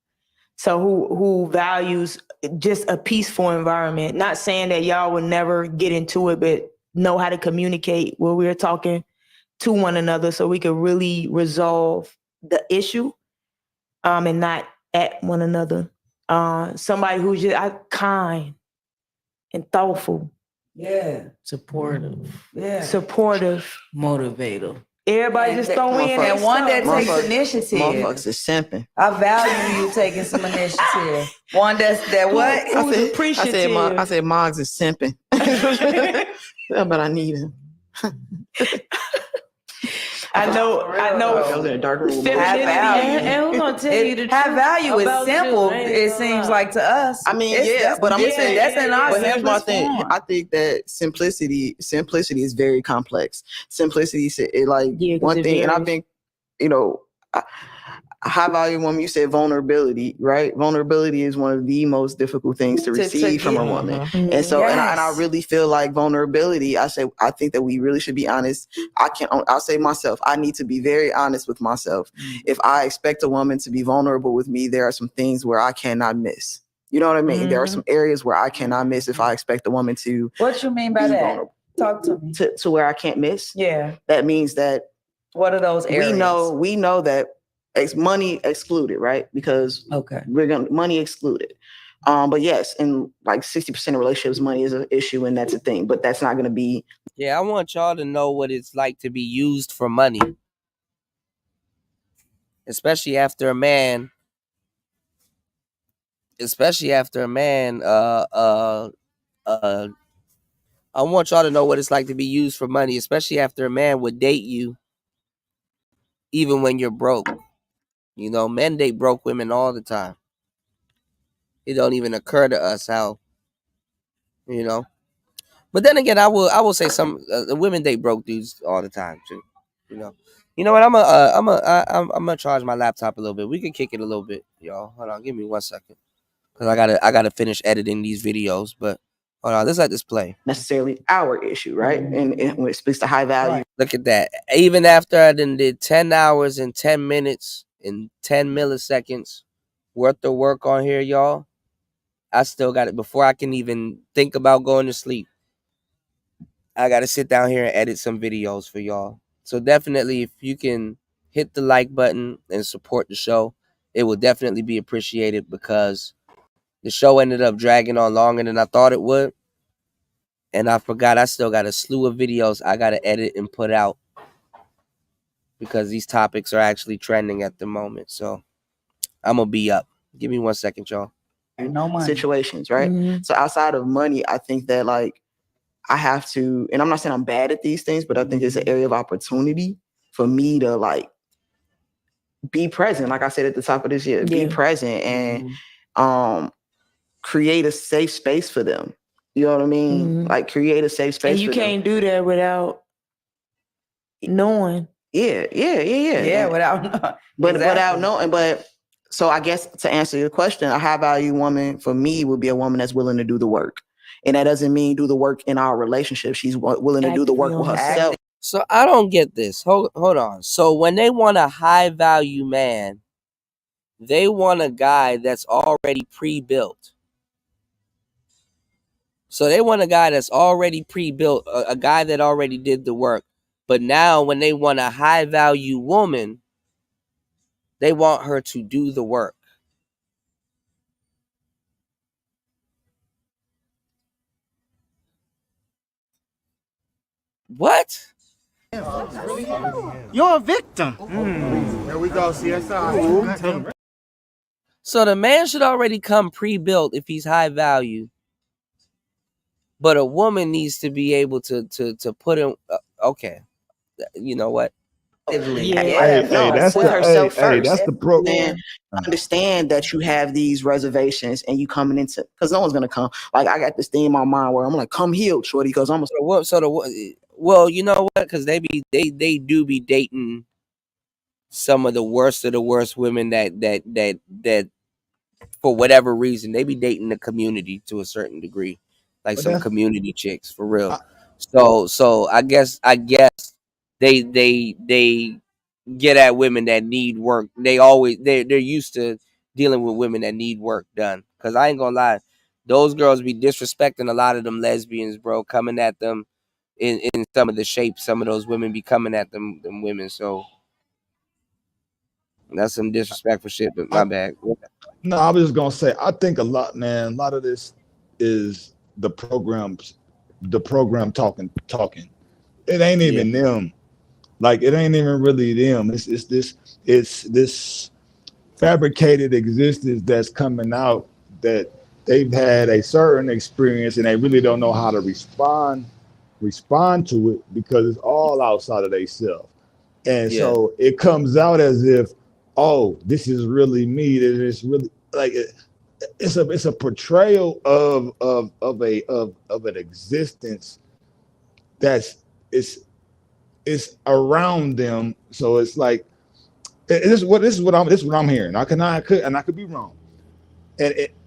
Speaker 23: So who values just a peaceful environment? Not saying that y'all will never get into it, but know how to communicate where we're talking to one another so we could really resolve the issue and not at one another. Somebody who's just kind and thoughtful.
Speaker 19: Yeah. Supportive. Yeah.
Speaker 23: Supportive.
Speaker 19: Motivator.
Speaker 23: Everybody just throw in
Speaker 19: and one that takes
Speaker 21: Motherfuckers-
Speaker 19: initiative.
Speaker 21: Motherfuckers is simping.
Speaker 19: I value you taking some initiative. One that what?
Speaker 23: Who's appreciative?
Speaker 21: I said Moggs is simping. Yeah, but I need him.
Speaker 23: I know.
Speaker 21: I was in a dark room.
Speaker 19: Have value.
Speaker 23: And who's gonna tell you the
Speaker 19: Have
Speaker 23: truth
Speaker 19: value is
Speaker 23: about
Speaker 19: simple.
Speaker 23: you? I ain't
Speaker 19: It
Speaker 23: gonna
Speaker 19: seems
Speaker 23: lie.
Speaker 19: like to us.
Speaker 21: I mean, yeah, but I'm saying
Speaker 19: that's in our
Speaker 21: But here's my
Speaker 19: simplest
Speaker 21: thing.
Speaker 19: form.
Speaker 21: I think that simplicity is very complex. Simplicity, it like one thing, and I think, high value woman, you said vulnerability, right? Vulnerability is one of the most difficult things to receive from a woman. And so, and I really feel like vulnerability, I think that we really should be honest. I'll say myself, I need to be very honest with myself. If I expect a woman to be vulnerable with me, there are some things where I cannot miss. You know what I mean? There are some areas where I cannot miss if I expect a woman to
Speaker 19: What you mean by
Speaker 21: be
Speaker 19: that?
Speaker 21: vulnerable.
Speaker 19: Talk to me.
Speaker 21: To where I can't miss.
Speaker 23: Yeah.
Speaker 21: That means that
Speaker 19: what are those areas?
Speaker 21: We know that it's money excluded, right? Because money excluded. But yes, in like 60% of relationships, money is an issue, and that's a thing. But that's not going to be.
Speaker 13: Yeah, I want y'all to know what it's like to be used for money, especially after a man. I want y'all to know what it's like to be used for money, especially after a man would date you, even when you're broke. You know, men date broke women all the time. It don't even occur to us how, you know. But then again, I will say some women date broke dudes all the time too. You know. You know what? I'm gonna charge my laptop a little bit. We can kick it a little bit, y'all. Hold on, give me 1 second, cause I gotta finish editing these videos. But hold on, let's let this play.
Speaker 21: Necessarily our issue, right? And when it speaks to high value.
Speaker 13: Look at that. Even after I did 10 hours and 10 minutes and 10 milliseconds worth of work on here, y'all, I still got it. Before I can even think about going to sleep, I got to sit down here and edit some videos for y'all. So definitely, if you can hit the like button and support the show, it will definitely be appreciated, because the show ended up dragging on longer than I thought it would. And I forgot I still got a slew of videos I got to edit and put out, because these topics are actually trending at the moment. So I'm going to be up. Give me 1 second, y'all.
Speaker 19: No money.
Speaker 21: Situations, right? So outside of money, I think that like I have to, and I'm not saying I'm bad at these things, but I think it's an area of opportunity for me to like be present. Like I said at the top of this year, be present and create a safe space for them. You know what I mean? Like create a safe space.
Speaker 23: And you can't do that without knowing.
Speaker 21: Yeah.
Speaker 23: Yeah, without knowing.
Speaker 21: But without knowing, but so I guess to answer your question, a high value woman for me would be a woman that's willing to do the work. And that doesn't mean do the work in our relationship. She's willing to do the work with herself.
Speaker 13: So I don't get this. Hold on. So when they want a high value man, they want a guy that's already pre-built. So they want a guy that's already pre-built, a guy that already did the work. But now when they want a high value woman, they want her to do the work. What?
Speaker 5: You're a victim.
Speaker 6: Here we go, CSI.
Speaker 13: So the man should already come pre-built if he's high value. But a woman needs to be able to put him. Okay, you know what?
Speaker 21: That's the pro. And understand that you have these reservations and you coming into, because no one's gonna come. Like I got this thing in my mind where I'm like, come healed, shorty, because I'm
Speaker 13: well, you know what? Because they do be dating some of the worst women that for whatever reason they be dating the community to a certain degree. like
Speaker 2: But
Speaker 13: some
Speaker 2: that's
Speaker 13: community chicks for real. So I guess they get at women that need work. They're used to dealing with women that need work done. Cause I ain't gonna lie, those girls be disrespecting a lot of them lesbians, bro, coming at them in some of the shapes. Some of those women be coming at them women. So that's some disrespectful shit. But my bad.
Speaker 2: no, I was just gonna say, I think a lot, man. A lot of this is the program talking. It ain't
Speaker 13: Yeah.
Speaker 2: even them. Like it ain't even really them. It's this fabricated existence that's coming out that they've had a certain experience and they really don't know how to respond to it because it's all outside of themselves. And
Speaker 13: Yeah.
Speaker 2: so it comes out as if, oh, this is really me. That it's really like it's a portrayal of an existence that's it's around them. So it's like this is what I'm hearing. I could be wrong.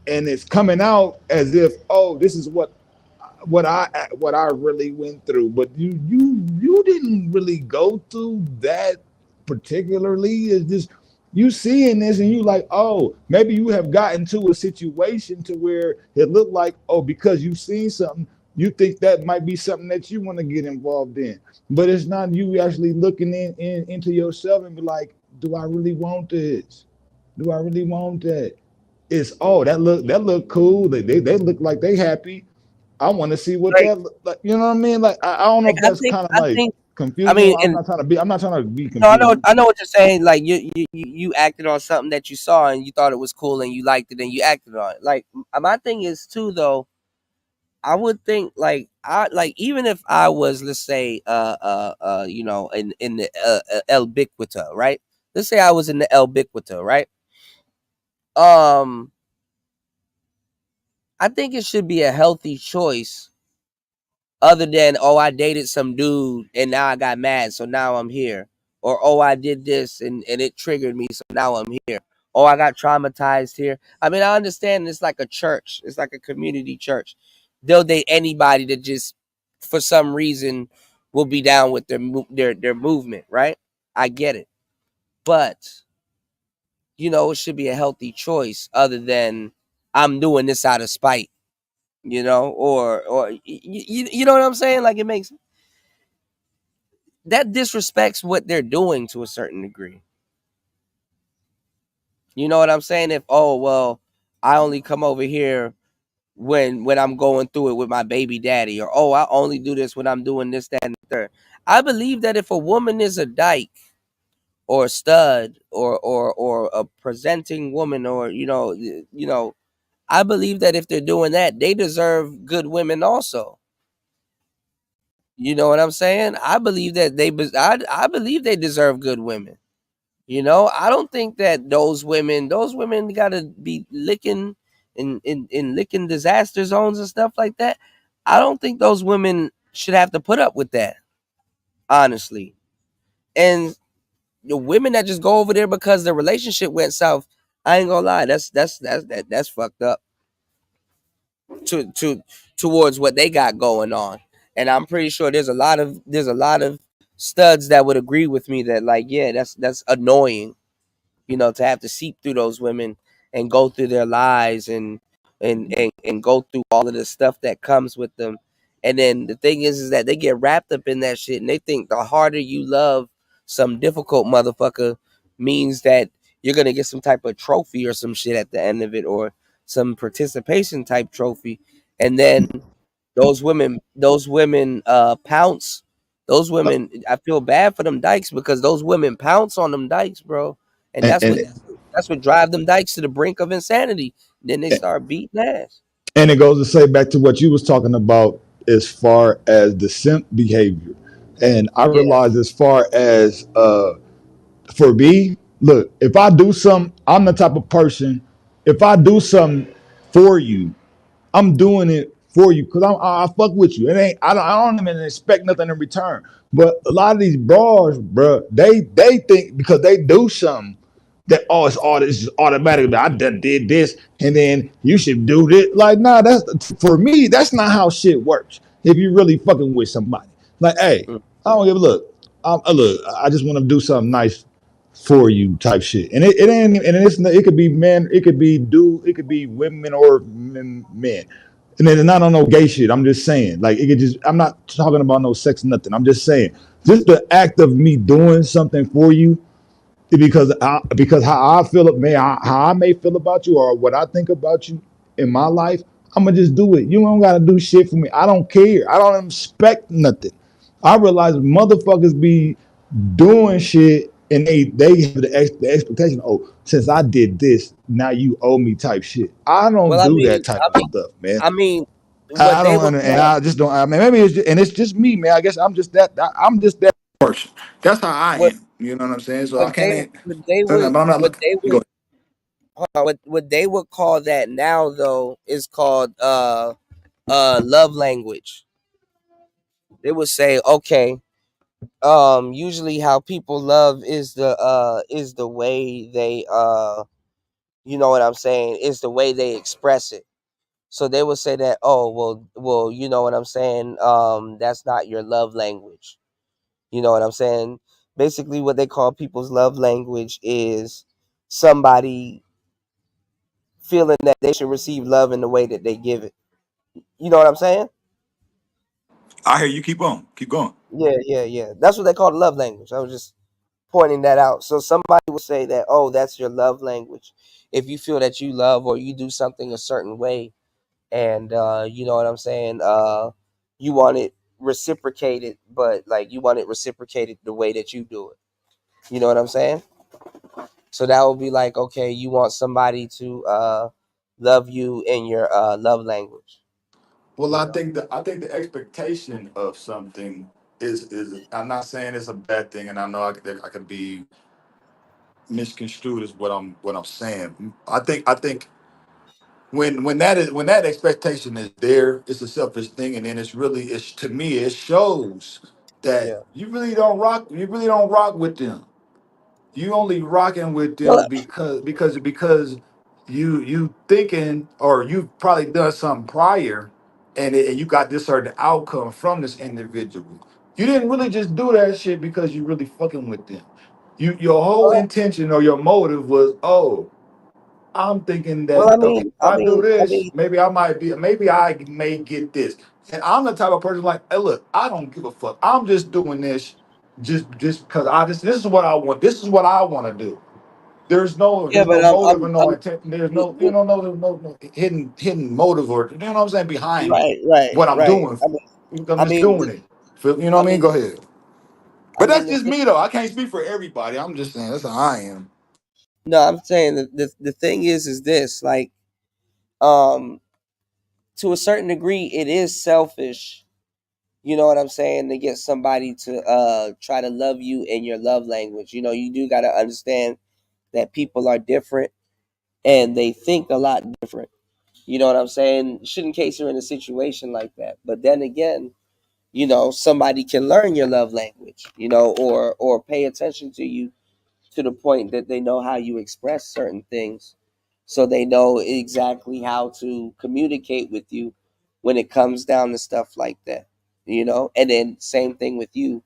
Speaker 2: And it's coming out as if, oh, this is what I really went through, but you didn't really go through that particularly. It's just you seeing this and you like, oh, maybe you have gotten to a situation to where it looked like, oh, because you've seen something, you think that might be something that you want to get involved in, but it's not. You actually looking into yourself and be like, do I really want this? Do I really want that? It's, oh, that look cool. They look like they happy. I want to see what
Speaker 13: Like,
Speaker 2: that look like. You know what I mean? Like I don't know if that's kind of
Speaker 13: I
Speaker 2: like
Speaker 13: think. I
Speaker 2: confusing.
Speaker 13: mean,
Speaker 2: I'm
Speaker 13: and
Speaker 2: not trying to be. I'm not trying to be
Speaker 13: no,
Speaker 2: confusing.
Speaker 13: I know what you're saying. Like you acted on something that you saw and you thought it was cool and you liked it and you acted on it. Like my thing is too though. I would think even if I was, let's say in the El Biquita, right? Let's say I was in the El Biquita, right? I think it should be a healthy choice other than, oh, I dated some dude and now I got mad, so now I'm here. Or, oh, I did this and it triggered me, so now I'm here. Oh, I got traumatized here. I mean, I understand it's like a church. It's like a community church. They'll date anybody that just, for some reason, will be down with their movement, right? I get it. But, it should be a healthy choice other than I'm doing this out of spite, or you know what I'm saying? Like it makes that disrespects what they're doing to a certain degree. You know what I'm saying? If, oh, well, I only come over here when I'm going through it with my baby daddy, or, oh, I only do this when I'm doing this, that, and the third. I believe that if a woman is a dyke or a stud or a presenting woman, or I believe that if they're doing that, they deserve good women also. You know what I'm saying? I believe that I believe they deserve good women. I don't think that those women gotta be licking in licking disaster zones and stuff like that. I don't think those women should have to put up with that, honestly. And the women that just go over there because the relationship went south, I ain't gonna lie, that's fucked up towards what they got going on. And I'm pretty sure there's a lot of studs that would agree with me that, like, yeah, that's annoying, to have to seep through those women and go through their lies and go through all of the stuff that comes with them. And then the thing is that they get wrapped up in that shit and they think the harder you love some difficult motherfucker means that you're gonna get some type of trophy or some shit at the end of it, or some participation type trophy. And then those women pounce. Those women, I feel bad for them dykes because those women pounce on them dykes, bro. And that's what drive them dykes to the brink of insanity. Then they start beating ass.
Speaker 2: And it goes to say back to what you was talking about as far as the simp behavior. And I realize as far as for me, look, if I do something, I'm the type of person, if I do something for you, I'm doing it for you because I fuck with you. It ain't I don't even expect nothing in return. But a lot of these bras, bro, they think because they do something, that it's just automatic. I done did this, and then you should do this. Like, nah, that's for me. That's not how shit works. If you really fucking with somebody, like, hey, I don't give a look. Look, I just want to do something nice for you, type shit. And it ain't, and it could be men, it could be dude, it could be women or men. And then not on no gay shit. I'm just saying, like, it could just. I'm not talking about no sex, nothing. I'm just saying, just the act of me doing something for you, because how I feel, how I may feel about you, or what I think about you in my life, I'm gonna just do it. You don't gotta do shit for me. I don't care. I don't expect nothing. I realize motherfuckers be doing shit, and they have the expectation. Oh, since I did this, now you owe me, type shit. I don't
Speaker 13: Well, I
Speaker 2: do
Speaker 13: mean,
Speaker 2: that type of stuff, man.
Speaker 13: I mean,
Speaker 2: I
Speaker 13: what they
Speaker 2: don't,
Speaker 13: would
Speaker 2: and
Speaker 13: call
Speaker 2: I just don't. I mean, maybe it's just, and it's just me, man. I guess I'm just that. I'm just that person. That's how I
Speaker 13: what
Speaker 2: am. You know what I'm saying? So
Speaker 13: what
Speaker 2: I
Speaker 13: they
Speaker 2: can't.
Speaker 13: what they
Speaker 2: But
Speaker 13: would
Speaker 2: I'm not
Speaker 13: what
Speaker 2: looking.
Speaker 13: they
Speaker 2: Go
Speaker 13: would hold on, what they would call that now though is called love language. They would say, okay, usually how people love is the way they you know what I'm saying, is the way they express it. So they would say that, oh, well, you know what I'm saying, that's not your love language. You know what I'm saying? Basically what they call people's love language is somebody feeling that they should receive love in the way that they give it. You know what I'm saying?
Speaker 7: I hear you. Keep on. Keep going.
Speaker 13: Yeah. That's what they call the love language. I was just pointing that out. So somebody will say that, oh, that's your love language. If you feel that you love or you do something a certain way, and you know what I'm saying, you want it reciprocated, but like you want it reciprocated the way that you do it. You know what I'm saying? So that would be like, okay, you want somebody to love you in your love language.
Speaker 7: Well, I think the expectation of something is. I'm not saying it's a bad thing, and I know I could be misconstrued is what I'm saying. I think when that expectation is there, it's a selfish thing, and then it's to me it shows that
Speaker 13: Yeah.
Speaker 7: you really don't rock with them. You only rocking with them
Speaker 13: Well,
Speaker 7: because you thinking, or you've probably done something prior, and you got this certain outcome from this individual. You didn't really just do that shit because you really fucking with them. Your whole intention or your motive was, oh, I'm thinking
Speaker 13: well,
Speaker 7: that, okay, if I do this, maybe I may get this. And I'm the type of person like, hey, look, I don't give a fuck. I'm just doing this just because this is what I want. This is what I want to do.
Speaker 13: yeah,
Speaker 7: There's
Speaker 13: but
Speaker 7: no motive or no
Speaker 13: I'm
Speaker 7: intent. There's no, no hidden motive, or you know what I'm saying, behind what I'm
Speaker 13: right.
Speaker 7: doing. I'm
Speaker 13: I
Speaker 7: just
Speaker 13: mean,
Speaker 7: doing it. You know
Speaker 13: I
Speaker 7: what I mean?
Speaker 13: mean,
Speaker 7: Go ahead.
Speaker 13: I
Speaker 7: But
Speaker 13: mean
Speaker 7: that's
Speaker 13: the
Speaker 7: just
Speaker 13: thing.
Speaker 7: me though. I can't speak for everybody. I'm just saying that's how I am.
Speaker 13: No, I'm saying that the thing is this, like, um, to a certain degree, it is selfish. You know what I'm saying, to get somebody to try to love you in your love language. You know, you do got to understand that people are different and they think a lot different. You know what I'm saying? Shouldn't case you're in a situation like that. But then again, you know, somebody can learn your love language, you know, or pay attention to you to the point that they know how you express certain things. So they know exactly how to communicate with you when it comes down to stuff like that. You know, and then same thing with you,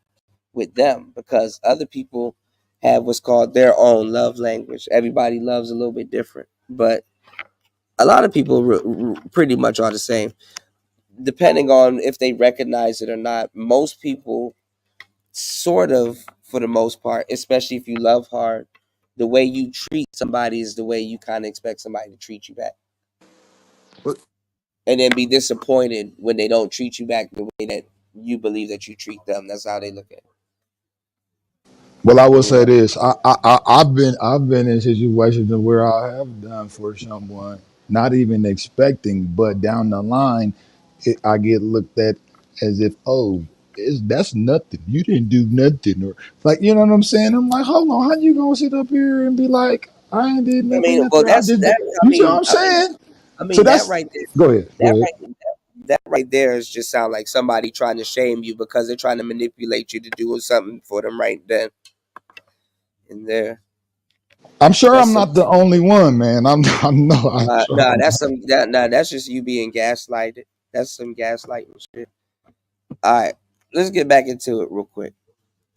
Speaker 13: with them, because other people have what's called their own love language. Everybody loves a little bit different, but a lot of people pretty much are the same, depending on if they recognize it or not. Most people, sort of, for the most part, especially if you love hard, the way you treat somebody is the way you kind of expect somebody to treat you back. And then be disappointed when they don't treat you back the way that you believe that you treat them. That's how they look at it.
Speaker 2: Well, I will
Speaker 13: You
Speaker 2: say
Speaker 13: know?
Speaker 2: this: I've been in situations where I have done for someone, not even expecting, but down the line, I get looked at as if, oh, that's nothing. You didn't do nothing, or like, you know what I'm saying? I'm like, hold on, how you gonna sit up here and be like, I ain't did
Speaker 13: I mean,
Speaker 2: nothing,
Speaker 13: well,
Speaker 2: nothing. I
Speaker 13: that's
Speaker 2: just
Speaker 13: that.
Speaker 2: did. You see what I'm saying? So
Speaker 13: That
Speaker 2: that's
Speaker 13: right there.
Speaker 2: go ahead, go
Speaker 13: That
Speaker 2: ahead.
Speaker 13: right. That right there is just sound like somebody trying to shame you because they're trying to manipulate you to do something for them right then and there.
Speaker 2: I'm sure I'm not the only one, man. I'm sure I'm
Speaker 13: Nah,
Speaker 2: not.
Speaker 13: that's just you being gaslighted. That's some gaslighting shit. All right, let's get back into it real quick.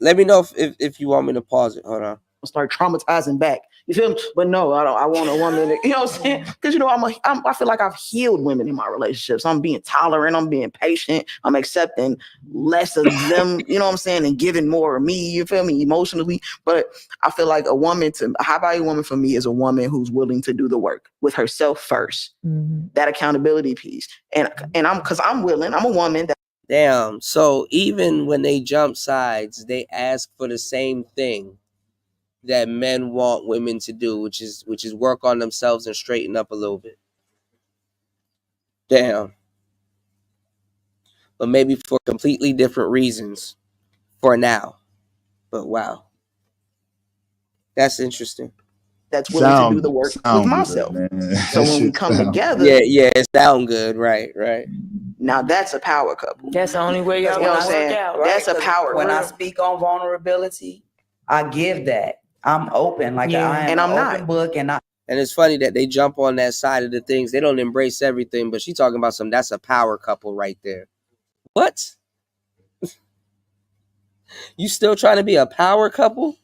Speaker 13: Let me know if you want me to pause it. Hold on.
Speaker 21: Start traumatizing back. You feel me? But no, I don't. I want a woman that, you know what I'm saying? Because, you know, I feel like I've healed women in my relationships. I'm being tolerant. I'm being patient. I'm accepting less of them, you know what I'm saying, and giving more of me, you feel me, emotionally. But I feel like a high value woman for me is a woman who's willing to do the work with herself first. That accountability piece. And I'm willing. I'm a woman that.
Speaker 13: Damn. So even when they jump sides, they ask for the same thing that men want women to do, which is work on themselves and straighten up a little bit. Damn. But maybe for completely different reasons for now. But wow. That's interesting.
Speaker 21: That's willing to do the work with myself.
Speaker 2: Good, man.
Speaker 21: So when we come together,
Speaker 13: yeah, it sound good, right.
Speaker 21: Now that's a power couple.
Speaker 3: That's the only way y'all gonna work out, right?
Speaker 21: That's a power.
Speaker 3: When I
Speaker 21: couple.
Speaker 3: speak on vulnerability, I give that. I'm open, like I am
Speaker 21: and I'm
Speaker 3: an
Speaker 21: not.
Speaker 3: open book, and
Speaker 13: And it's funny that they jump on that side of the things. They don't embrace everything, but she talking about that's a power couple right there. What? You still trying to be a power couple?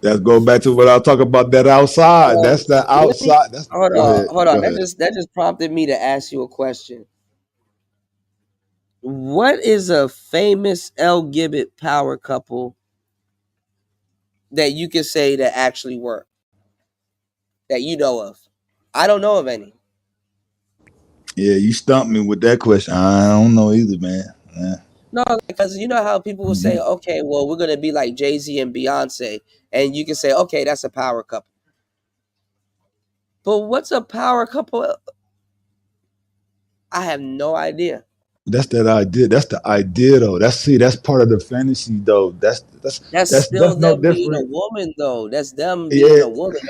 Speaker 2: Let's go back to what I talk about that outside. That's the outside. That's
Speaker 13: Hold
Speaker 2: go
Speaker 13: on.
Speaker 2: ahead. Go
Speaker 13: That
Speaker 2: ahead.
Speaker 13: just prompted me to ask you a question. What is a famous L. Gibbet power couple that you can say that actually work? That you know of? I don't know of any.
Speaker 2: Yeah, you stumped me with that question. I don't know either, man. Yeah.
Speaker 13: No, because you know how people will say, okay, well, we're gonna be like Jay-Z and Beyonce, and you can say, okay, that's a power couple. But what's a power couple? I have no idea.
Speaker 2: That's that idea. That's the idea, though. That's part of the fantasy, though. That's
Speaker 13: Still
Speaker 2: no
Speaker 13: them being a
Speaker 2: different.
Speaker 13: woman, though. That's them being
Speaker 2: Yeah,
Speaker 13: a woman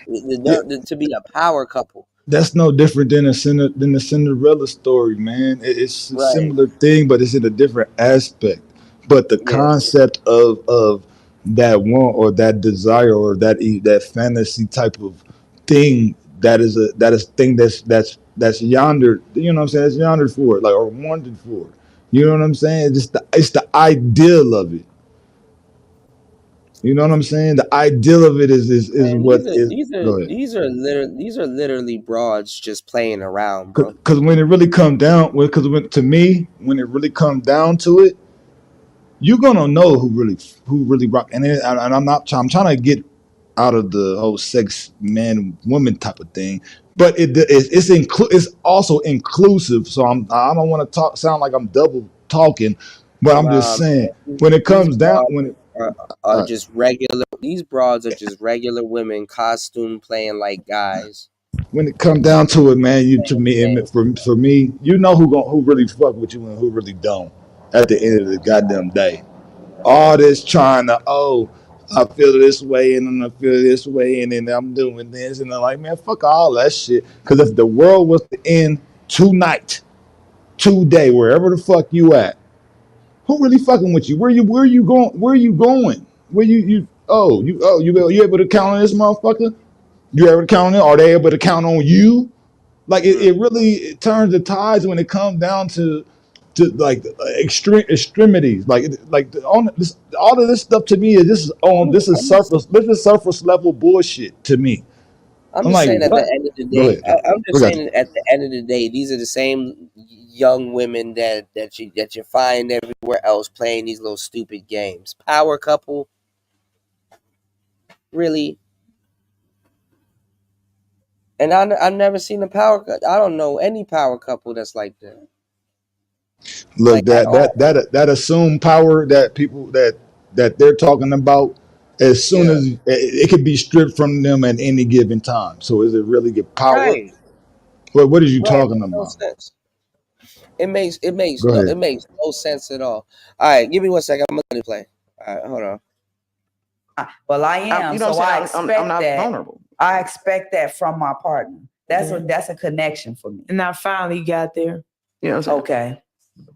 Speaker 2: yeah,
Speaker 13: to be a power couple.
Speaker 2: that's no different than the Cinderella story, man. It's a
Speaker 13: Right.
Speaker 2: similar thing, but it's in a different aspect. But the
Speaker 13: Yeah.
Speaker 2: concept of that one or that desire or that fantasy type of thing that is thing that's yonder. You know what I'm saying? That's yonder for it, like or wanted for it. You know what I'm saying? It's the ideal of it. You know what I'm saying? The ideal of it is
Speaker 13: And
Speaker 2: what is. Go ahead.
Speaker 13: these are literally broads just playing around, bro.
Speaker 2: Because when it really come down, to me, when it really comes down to it, you're gonna know who really rock. And I'm trying to get out of the whole sex man woman type of thing, but it's also inclusive. So I don't want to sound like I'm double talking, but I'm just
Speaker 13: Nah,
Speaker 2: saying
Speaker 13: man,
Speaker 2: when it
Speaker 13: these
Speaker 2: comes down
Speaker 13: broads are just regular. These broads are just regular women, costume playing like guys.
Speaker 2: when it come down to it, man, you to me
Speaker 13: Same.
Speaker 2: and for me, you know who really fuck with you and who really don't. At the end of the goddamn day, all this trying to I feel this way and then I feel this way and then I'm doing this and I'm like, man, fuck all that shit. Because if the world was to end tonight, today, wherever the fuck you at, who really fucking with you? Where you going? Where you going? Where you able to count on this motherfucker? You able to count on it? Are they able to count on you? Like it really turns the tides when it comes down to like extremities. All of this stuff to me is this is surface level bullshit to me.
Speaker 13: I'm
Speaker 2: I'm
Speaker 13: just
Speaker 2: like,
Speaker 13: saying at the
Speaker 2: what?
Speaker 13: end of the
Speaker 2: Go
Speaker 13: day,
Speaker 2: ahead.
Speaker 13: I'm
Speaker 2: We
Speaker 13: just
Speaker 2: got you.
Speaker 13: saying at the end of the day, these are the same young women that you find everywhere else playing these little stupid games. Power couple, really? And I've never seen a power couple. I don't know any power couple that's like that,
Speaker 2: Look,
Speaker 13: like at all.
Speaker 2: that assumed power that people that they're talking about, as soon
Speaker 13: Yeah,
Speaker 2: as it could be stripped from them at any given time. So is it really get power?
Speaker 13: right,
Speaker 2: What is you
Speaker 13: right.
Speaker 2: talking
Speaker 13: Makes no
Speaker 2: about?
Speaker 13: sense.
Speaker 2: Go
Speaker 13: It
Speaker 2: ahead.
Speaker 13: makes no sense at all. All right, give me 1 second. I'm gonna play. All right, hold on.
Speaker 3: Well, I am.
Speaker 21: You know
Speaker 3: So
Speaker 21: what
Speaker 3: I
Speaker 21: I'm saying?
Speaker 3: expect
Speaker 21: I'm not
Speaker 3: that.
Speaker 21: vulnerable.
Speaker 3: I expect that from my partner.
Speaker 14: Yeah.
Speaker 3: That's a connection for me.
Speaker 14: And I finally got there.
Speaker 21: You know what I'm saying?
Speaker 3: Okay.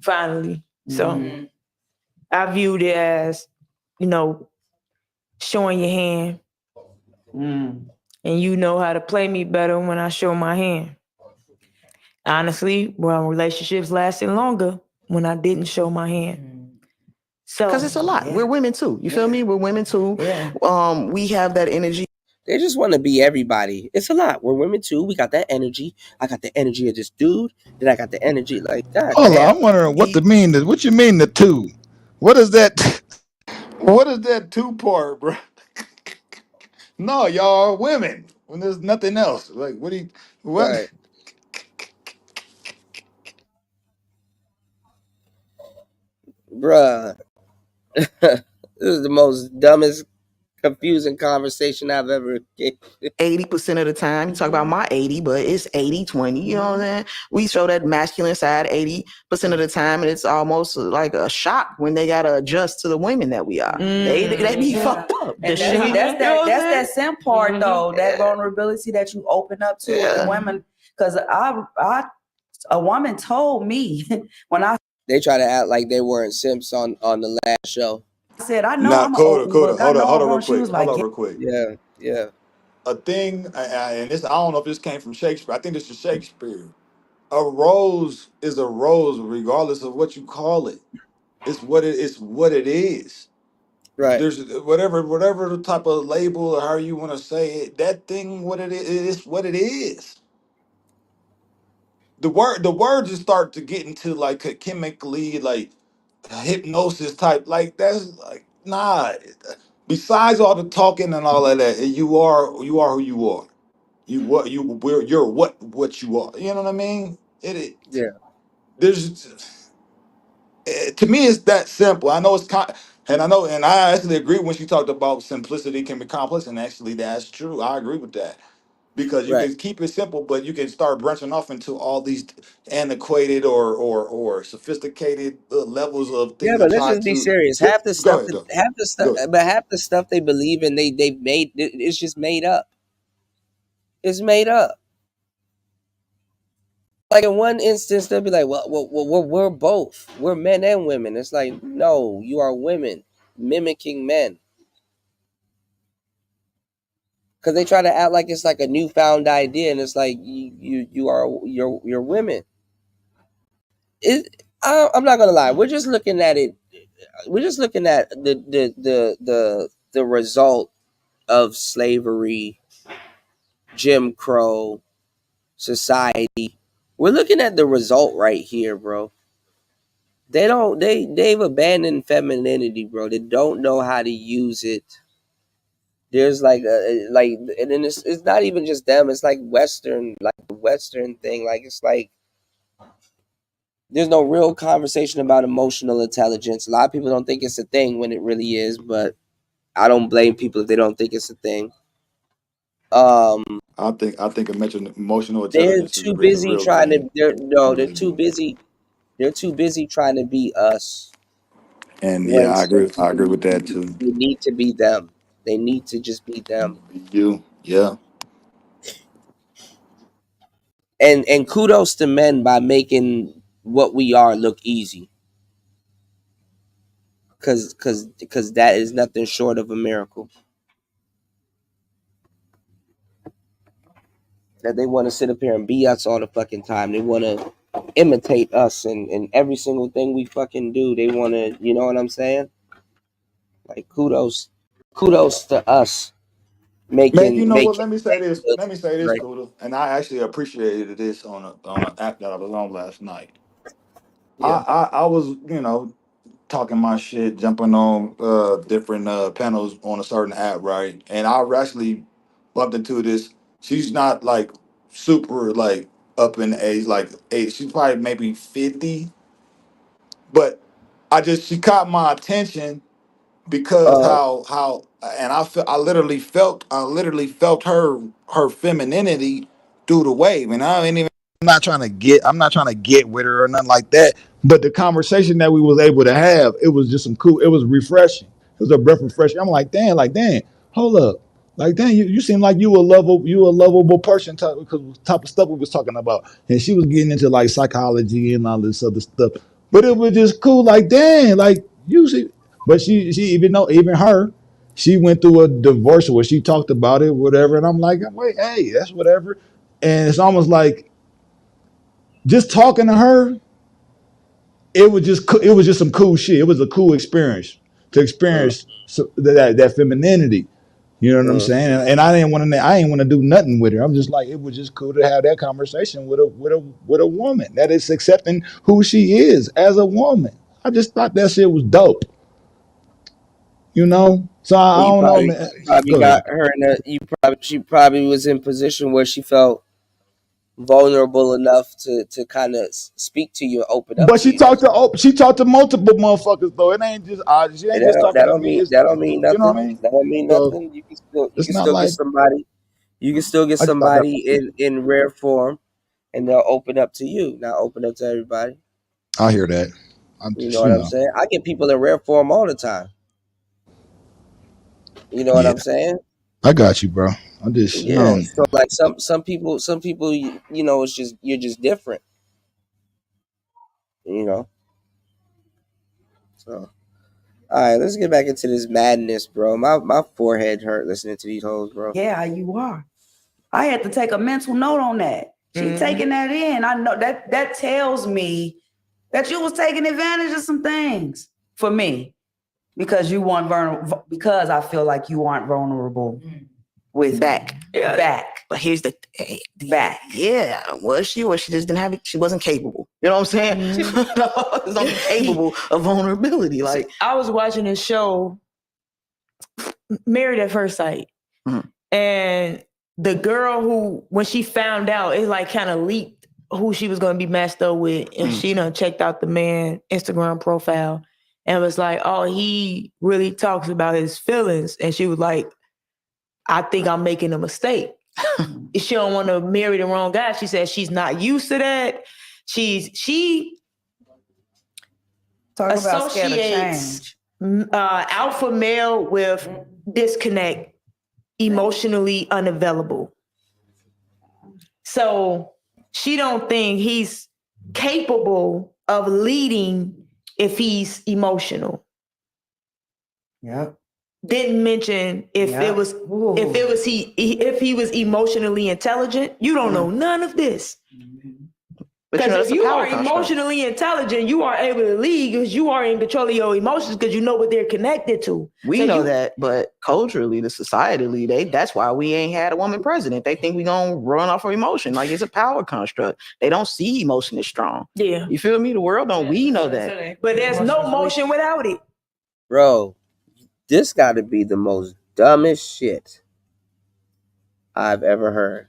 Speaker 14: Finally. So
Speaker 3: Mhm.
Speaker 14: I viewed it as, you know,
Speaker 1: showing your hand. And you know how to play me better when I show my hand. Honestly, well, relationships lasted longer when I didn't show my hand. So,
Speaker 21: because it's a lot. We're women too. You feel me? We're women too. We have that energy.
Speaker 13: They just want to be everybody. It's a lot. We're women too. We got that energy. I got the energy of this dude. Then I got the energy like that.
Speaker 2: Hold on, I'm wondering what what you mean the two? What is that? What is that two part, bro? No, y'all are women when there's nothing else. Like, what do you, what?
Speaker 13: Right. Bruh. This is the most dumbest, confusing conversation I've ever
Speaker 21: 80% of the time, you talk about my 80, but it's 80-20. You know what I'm saying? We show that masculine side 80% of the time, and it's almost like a shock when they gotta adjust to the women that we are. They be fucked up.
Speaker 3: And that's that sim part though, that vulnerability that you open up to with the women. Because a woman told me when
Speaker 13: They try to act like they weren't simps on the last show.
Speaker 3: said, I know
Speaker 2: Nah,
Speaker 3: I'm
Speaker 2: Coda,
Speaker 3: hold
Speaker 2: hold on real
Speaker 3: she
Speaker 2: quick.
Speaker 3: was
Speaker 2: Hold
Speaker 3: like,
Speaker 2: on real quick.
Speaker 13: Yeah.
Speaker 2: A thing, and this, I don't know if this came from Shakespeare. I think this is Shakespeare. A rose is a rose, regardless of what you call it. It's what it is.
Speaker 13: Right.
Speaker 2: There's whatever the type of label or how you want to say it. That thing, what it is what it is. The words just start to get into like a chemically like hypnosis type. Like that's like nah. Besides all the talking and all of that, you are who you are. You're what you are. You know what I mean?
Speaker 13: Yeah.
Speaker 2: There's to me it's that simple. I know and I actually agree when she talked about simplicity can be complex, and actually that's true. I agree with that. Because you
Speaker 13: Right.
Speaker 2: can keep it simple, but you can start branching off into all these antiquated or sophisticated levels of
Speaker 13: Yeah,
Speaker 2: things to
Speaker 13: but let's
Speaker 2: try
Speaker 13: just be
Speaker 2: to
Speaker 13: serious.
Speaker 2: go
Speaker 13: Half the stuff
Speaker 2: ahead,
Speaker 13: that
Speaker 2: though. Go ahead.
Speaker 13: half the stuff they believe in, they've made it's just made up. It's made up. Like in one instance, they'll be like, "Well, we're both. We're men and women." It's like, no, you are women mimicking men. Because they try to act like it's like a newfound idea, and it's like you're women. I'm not gonna lie. We're just looking at it. We're just looking at the result of slavery, Jim Crow society. We're looking at the result right here, bro. They've abandoned femininity, bro. They don't know how to use it. There's and then it's not even just them. It's like the Western thing. Like it's like there's no real conversation about emotional intelligence. A lot of people don't think it's a thing when it really is, but I don't blame people if they don't think it's a thing.
Speaker 2: I think emotional
Speaker 13: They're
Speaker 2: intelligence is
Speaker 13: too
Speaker 2: a
Speaker 13: busy
Speaker 2: real
Speaker 13: trying
Speaker 2: thing.
Speaker 13: to. They're too busy. They're too busy trying to be us.
Speaker 2: And yeah,
Speaker 13: When
Speaker 2: I agree.
Speaker 13: certain
Speaker 2: I
Speaker 13: people
Speaker 2: agree with that too.
Speaker 13: they need to be them. They need to just be them.
Speaker 2: Yeah.
Speaker 13: And kudos to men by making what we are look easy. Cause that is nothing short of a miracle. That they want to sit up here and be us all the fucking time. They want to imitate us and every single thing we fucking do. They want to, you know what I'm saying? Like kudos to us
Speaker 2: Man, you know what?
Speaker 13: making
Speaker 2: Let me say this. Let me say this,
Speaker 13: right.
Speaker 2: Kuda. And I actually appreciated this on an app that I was on last night.
Speaker 13: Yeah.
Speaker 2: I was, talking my shit, jumping on different panels on a certain app, right? And I actually bumped into this. She's not like super like up in age, like age. She's probably maybe 50, but she caught my attention because how and I literally felt her femininity through the wave, and I ain't even I'm not trying to get with her or nothing like that. But the conversation that we was able to have, it was just it was refreshing. It was a breath of fresh. I'm like, damn, hold up. Like, damn, you seem like you a lovable person because type of stuff we was talking about. And she was getting into like psychology and all this other stuff. But it was just cool, like, damn, like you see, but she even her, She went through a divorce where she talked about it, whatever, and I'm like, wait, hey, that's whatever. And it's almost like just talking to her, it was just some cool shit. It was a cool experience to experience that femininity. You know what I'm saying? And I ain't want to do nothing with her. I'm just like, it was just cool to have that conversation with a woman that is accepting who she is as a woman. I just thought that shit was dope. You know? So I
Speaker 13: You
Speaker 2: don't know,
Speaker 13: probably
Speaker 2: man.
Speaker 13: probably
Speaker 2: Go ahead.
Speaker 13: got her in a she probably was in a position where she felt vulnerable enough to kind of speak to you and open up
Speaker 2: But
Speaker 13: to you. That's
Speaker 2: she talked to multiple motherfuckers though. It ain't just she
Speaker 13: and
Speaker 2: ain't just
Speaker 13: that
Speaker 2: talking to
Speaker 13: don't
Speaker 2: me.
Speaker 13: mean
Speaker 2: It's,
Speaker 13: that don't mean
Speaker 2: you know
Speaker 13: nothing.
Speaker 2: what I mean?
Speaker 13: That don't mean
Speaker 2: So
Speaker 13: nothing. You
Speaker 2: it's
Speaker 13: can
Speaker 2: not
Speaker 13: still get
Speaker 2: like
Speaker 13: somebody. You can still get
Speaker 2: I just thought that
Speaker 13: somebody in rare form, and they'll open up to you, not open up to everybody.
Speaker 2: I hear that. I'm
Speaker 13: You know
Speaker 2: just,
Speaker 13: what I'm saying? I get people in rare form all the time. You know what
Speaker 2: yeah,
Speaker 13: I'm saying?
Speaker 2: I got you, bro. I just,
Speaker 13: Yeah. So like some people, you know, it's just you're just different. You know. So all right, let's get back into this madness, bro. My forehead hurt listening to these hoes, bro.
Speaker 3: Yeah, you are. I had to take a mental note on that. She taking that in. I know that tells me that you was taking advantage of some things for me because you weren't vulnerable. Because I feel like you aren't vulnerable with
Speaker 21: back.
Speaker 3: back.
Speaker 21: But here's the back. Yeah, was she, or she just didn't have it? She wasn't capable. You know what I'm saying? It's only capable of vulnerability. Like
Speaker 23: I was watching this show, Married at First Sight, and the girl who, when she found out, it like kind of leaked who she was going to be matched up with, and she done checked out the man Instagram profile and was like, "Oh, he really talks about his feelings," and she was like, "I think I'm making a mistake." She don't want to marry the wrong guy. She said she's not used to that. She
Speaker 3: Talk about scared of
Speaker 23: associates alpha male with disconnect, emotionally unavailable. So she don't think he's capable of leading if he's emotional.
Speaker 3: Yep.
Speaker 23: Didn't mention if he was emotionally intelligent. You don't know none of this. Because if you are emotionally intelligent, you are able to lead because you are in control of your emotions because you know what they're connected to.
Speaker 21: we know that, but culturally, the societally, that's why we ain't had a woman president. They think we gonna run off of emotion. Like it's a power construct. They don't see emotion as strong.
Speaker 23: Yeah.
Speaker 21: You feel me? The world don't. We know that.
Speaker 23: But there's no motion without it.
Speaker 13: Bro, this got to be the most dumbest shit I've ever heard.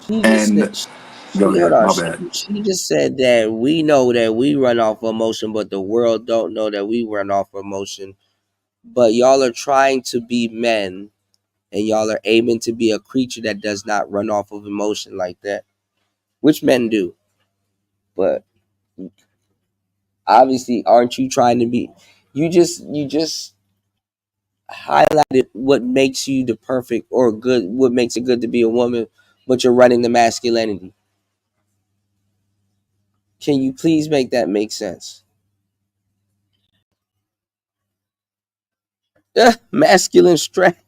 Speaker 13: She just
Speaker 7: And
Speaker 13: said,
Speaker 7: go ahead, my bad.
Speaker 13: she just said that we know that we run off emotion, but the world don't know that we run off emotion. But y'all are trying to be men, and y'all are aiming to be a creature that does not run off of emotion like that, which men do. But obviously, aren't you trying to be? You just highlighted what makes you the perfect or good, what makes it good to be a woman, but you're running the masculinity. Can you please make that make sense? Masculine strength.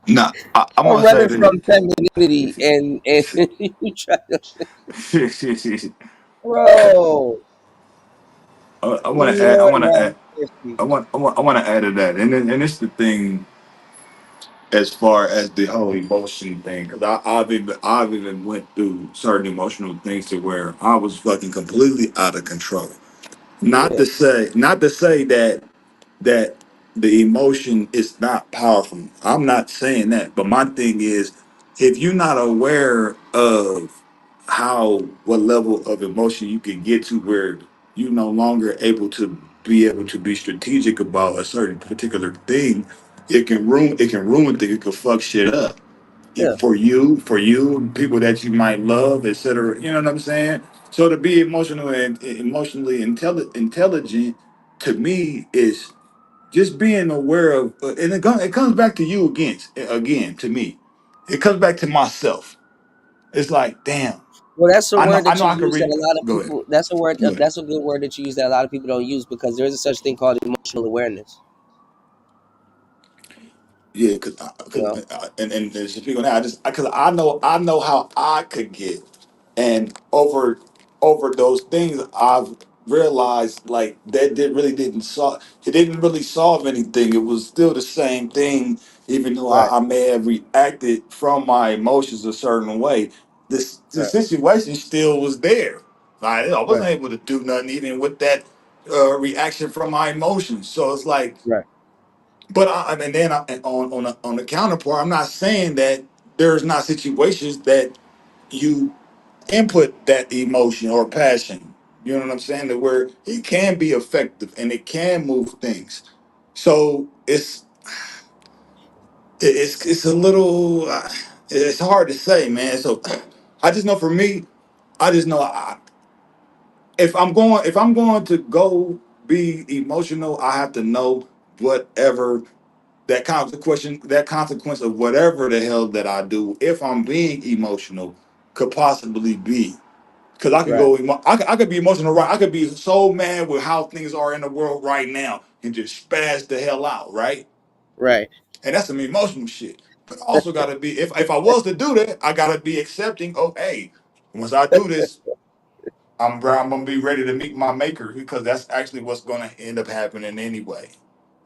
Speaker 7: Nah, I'm
Speaker 13: I'm
Speaker 7: gonna say
Speaker 13: running
Speaker 7: this.
Speaker 13: from femininity and you try to, bro.
Speaker 7: I want to add. I
Speaker 13: Lord
Speaker 7: want to
Speaker 13: have
Speaker 7: add.
Speaker 13: mercy.
Speaker 7: I want to add to that, and it's the thing as far as the whole emotion thing, because I've even went through certain emotional things to where I was fucking completely out of control.
Speaker 13: Yeah.
Speaker 7: Not to say that the emotion is not powerful. I'm not saying that, but my thing is, if you're not aware of what level of emotion you can get to where you're no longer able to be strategic about a certain particular thing, it can ruin things, it can fuck shit up.
Speaker 13: Yeah.
Speaker 7: For you, people that you might love, etc. You know what I'm saying? So to be emotional and emotionally intelligent to me is just being aware of, and it comes back to you again to me. It comes back to myself. It's like, damn.
Speaker 13: Well, that's a
Speaker 7: I
Speaker 13: word
Speaker 7: know
Speaker 13: that you
Speaker 7: I can
Speaker 13: use that
Speaker 7: read.
Speaker 13: a lot of
Speaker 7: Go ahead.
Speaker 13: people. That's a word.
Speaker 7: Go ahead.
Speaker 13: That's a good word that you use that a lot of people don't use because there is a such thing called emotional awareness.
Speaker 7: Yeah, because
Speaker 13: You know?
Speaker 7: and speaking on that, because I know how I could get, and over those things I've realized like that didn't really solve anything. It was still the same thing, even though
Speaker 13: Right.
Speaker 7: I may have reacted from my emotions a certain way. The
Speaker 13: Right.
Speaker 7: situation still was there. Like I wasn't
Speaker 13: Right.
Speaker 7: able to do nothing even with that reaction from my emotions. So it's like.
Speaker 13: Right.
Speaker 7: But and then on the counterpart, I'm not saying that there's not situations that you input that emotion or passion. You know what I'm saying? That where it can be effective and it can move things. So it's a little it's hard to say, man. So I just know for me, I just know if I'm going to go be emotional, I have to know whatever that consequence of whatever the hell that I do, if I'm being emotional, could possibly be. Because I could
Speaker 13: Right.
Speaker 7: I could be emotional, right? I could be so mad with how things are in the world right now and just spaz the hell out, right?
Speaker 13: Right.
Speaker 7: And that's some emotional shit. But I also gotta be, if I was to do that, I gotta be accepting of, hey, once I do this, I'm gonna be ready to meet my maker because that's actually what's gonna end up happening anyway.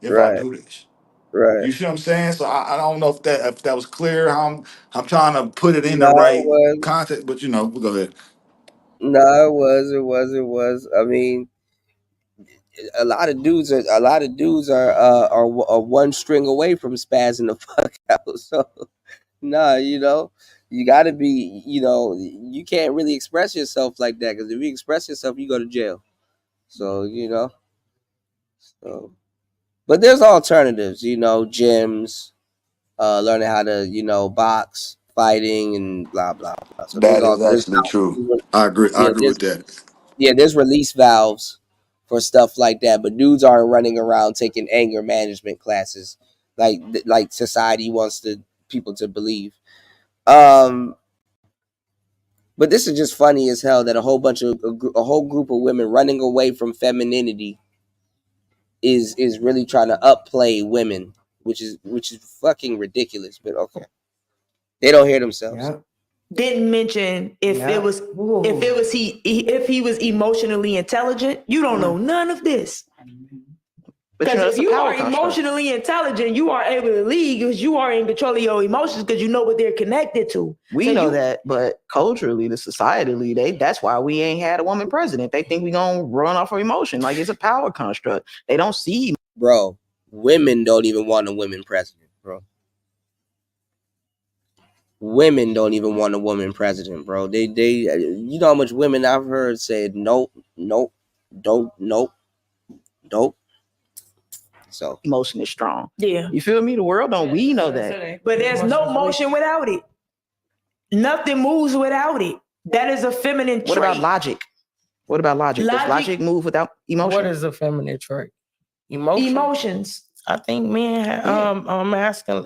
Speaker 7: If I
Speaker 13: Right.
Speaker 7: do this.
Speaker 13: Right.
Speaker 7: You see what I'm saying? So I don't know if that was clear. How I'm trying to put it in the
Speaker 13: No, it
Speaker 7: right
Speaker 13: was.
Speaker 7: context, but we'll go ahead.
Speaker 13: No, it was. It was. It was. I mean, a lot of dudes are one string away from spazzing the fuck out. So nah, you got to be. You can't really express yourself like that because if you express yourself, you go to jail. So So, but there's alternatives. Gyms, learning how to box, fighting, and blah blah blah. So
Speaker 7: That is actually true. I agree. I
Speaker 13: yeah,
Speaker 7: agree with that.
Speaker 13: there's release valves for stuff like that. But dudes aren't running around taking anger management classes like society wants people to believe. But this is just funny as hell that a whole group of women running away from femininity is really trying to upplay women, which is fucking ridiculous. But okay, they don't hear themselves.
Speaker 23: Yep. Didn't mention if he was emotionally intelligent. You don't know none of this. Because if you are emotionally intelligent, you are able to lead because you are in control of your emotions because you know what they're connected to.
Speaker 21: We know that, but culturally, societally, that's why we ain't had a woman president. They think we gonna run off of emotion. Like it's a power construct. They don't see.
Speaker 13: Bro, women don't even want a woman president, bro. Women don't even want a woman president, bro. They you know how much women I've heard said nope, nope, don't, nope, nope. So
Speaker 21: emotion is strong.
Speaker 23: Yeah.
Speaker 21: You feel me? The world don't we know that.
Speaker 23: But there's no motion without it. Nothing moves without it. That is a feminine trait.
Speaker 21: What about logic? Does logic move without emotion?
Speaker 14: What is a feminine trait?
Speaker 23: Emotions.
Speaker 14: I think men masculine.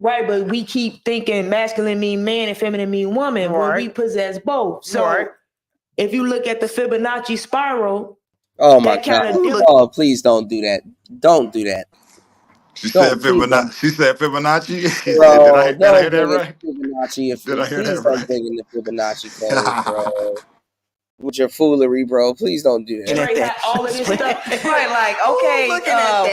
Speaker 23: Right, but we keep thinking masculine mean man and feminine mean woman. When we possess both. So if you look at the Fibonacci spiral,
Speaker 13: oh my god! Oh, please don't do that. Don't do that.
Speaker 7: She said Fibonacci. She said Fibonacci.
Speaker 13: Bro,
Speaker 7: Did I hear that
Speaker 13: don't bring
Speaker 7: right?
Speaker 13: in Fibonacci.
Speaker 7: Did I hear
Speaker 13: Please
Speaker 7: that
Speaker 13: don't
Speaker 7: right?
Speaker 13: bring in the Fibonacci code, bro. With your foolery, bro. Please don't do that.
Speaker 23: Trey had all of this stuff.
Speaker 3: Right, like, okay,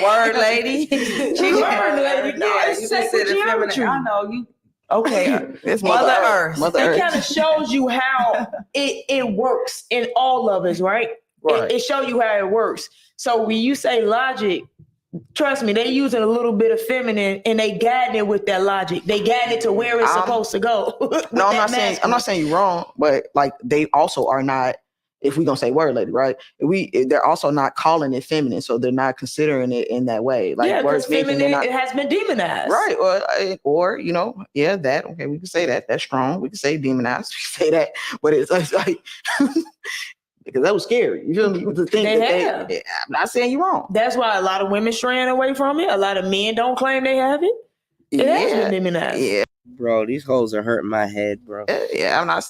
Speaker 3: word lady.
Speaker 23: Word lady. No,
Speaker 3: Yeah,
Speaker 23: it's
Speaker 3: you
Speaker 23: sacred
Speaker 3: said it feminine.
Speaker 23: geometry.
Speaker 3: I know you.
Speaker 23: Okay,
Speaker 21: it's Mother Earth.
Speaker 23: It kind of shows you how it works in all of us, right? It shows you how it works. So when you say logic, trust me, they using a little bit of feminine and they guiding it with that logic. They guiding it to where it's supposed to go.
Speaker 21: No, I'm not saying you're wrong, but like they also are not. If we're gonna say word lady, right? They're also not calling it feminine, so they're not considering it in that way. Like
Speaker 23: yeah,
Speaker 21: words
Speaker 23: because feminine
Speaker 21: not,
Speaker 23: it has been demonized,
Speaker 21: right? Or that okay, we can say that. That's strong. We can say demonized. We can say that, but it's like because that was scary. You feel me? To think I'm not saying you're wrong.
Speaker 23: That's why a lot of women straying away from it. A lot of men don't claim they have it. It has been demonized.
Speaker 21: Yeah.
Speaker 13: Bro, these hoes are hurting my head, bro.
Speaker 21: Yeah, I'm not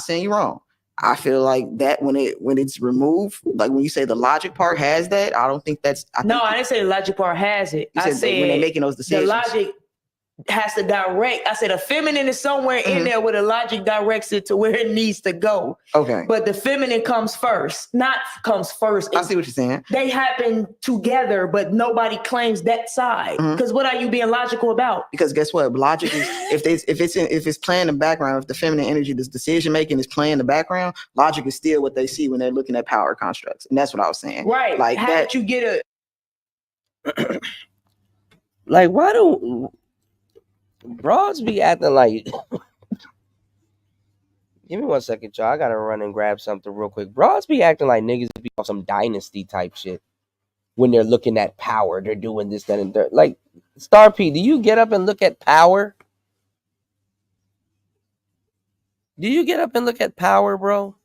Speaker 21: saying you're wrong. I feel like that when it's removed, like when you say the logic part has that, I don't think that's. I
Speaker 23: didn't say the logic part has it.
Speaker 21: I said when they're making those decisions,
Speaker 23: the logic has to direct. I said a feminine is somewhere in there where the logic directs it to where it needs to go.
Speaker 21: Okay.
Speaker 23: But the feminine comes first. I
Speaker 21: see what you're saying.
Speaker 23: They happen together, but nobody claims that side. Because what are you being logical about?
Speaker 21: Because guess what? Logic is if it's playing in the background, if the feminine energy, this decision making is playing in the background, logic is still what they see when they're looking at power constructs. And that's what I was saying.
Speaker 23: Right.
Speaker 21: Like
Speaker 23: how did you get
Speaker 13: a like why do broads be acting like give me 1 second, y'all. I gotta run and grab something real quick. Broads be acting like niggas be on some dynasty type shit when they're looking at power. They're doing this, that, and that. Like, Star P, do you get up and look at power? Do you get up and look at power, bro?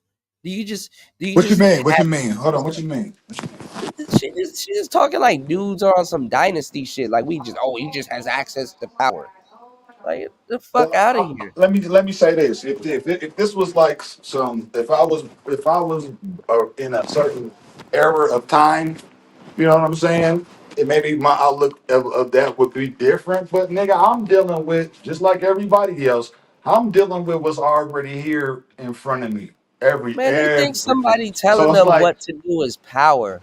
Speaker 13: Do you
Speaker 7: What you mean? What you mean? Hold on. What you mean?
Speaker 13: She just talking like dudes are on some dynasty shit. Like he just has access to power. Like, get the fuck out of here.
Speaker 7: Let me say this: if this was like if I was in a certain era of time, you know what I'm saying? And maybe my outlook of that would be different. But nigga, I'm dealing with just like everybody else. I'm dealing with what's already here in front of me.
Speaker 13: Man, they think somebody telling
Speaker 7: So it's
Speaker 13: them
Speaker 7: like,
Speaker 13: what to do is power.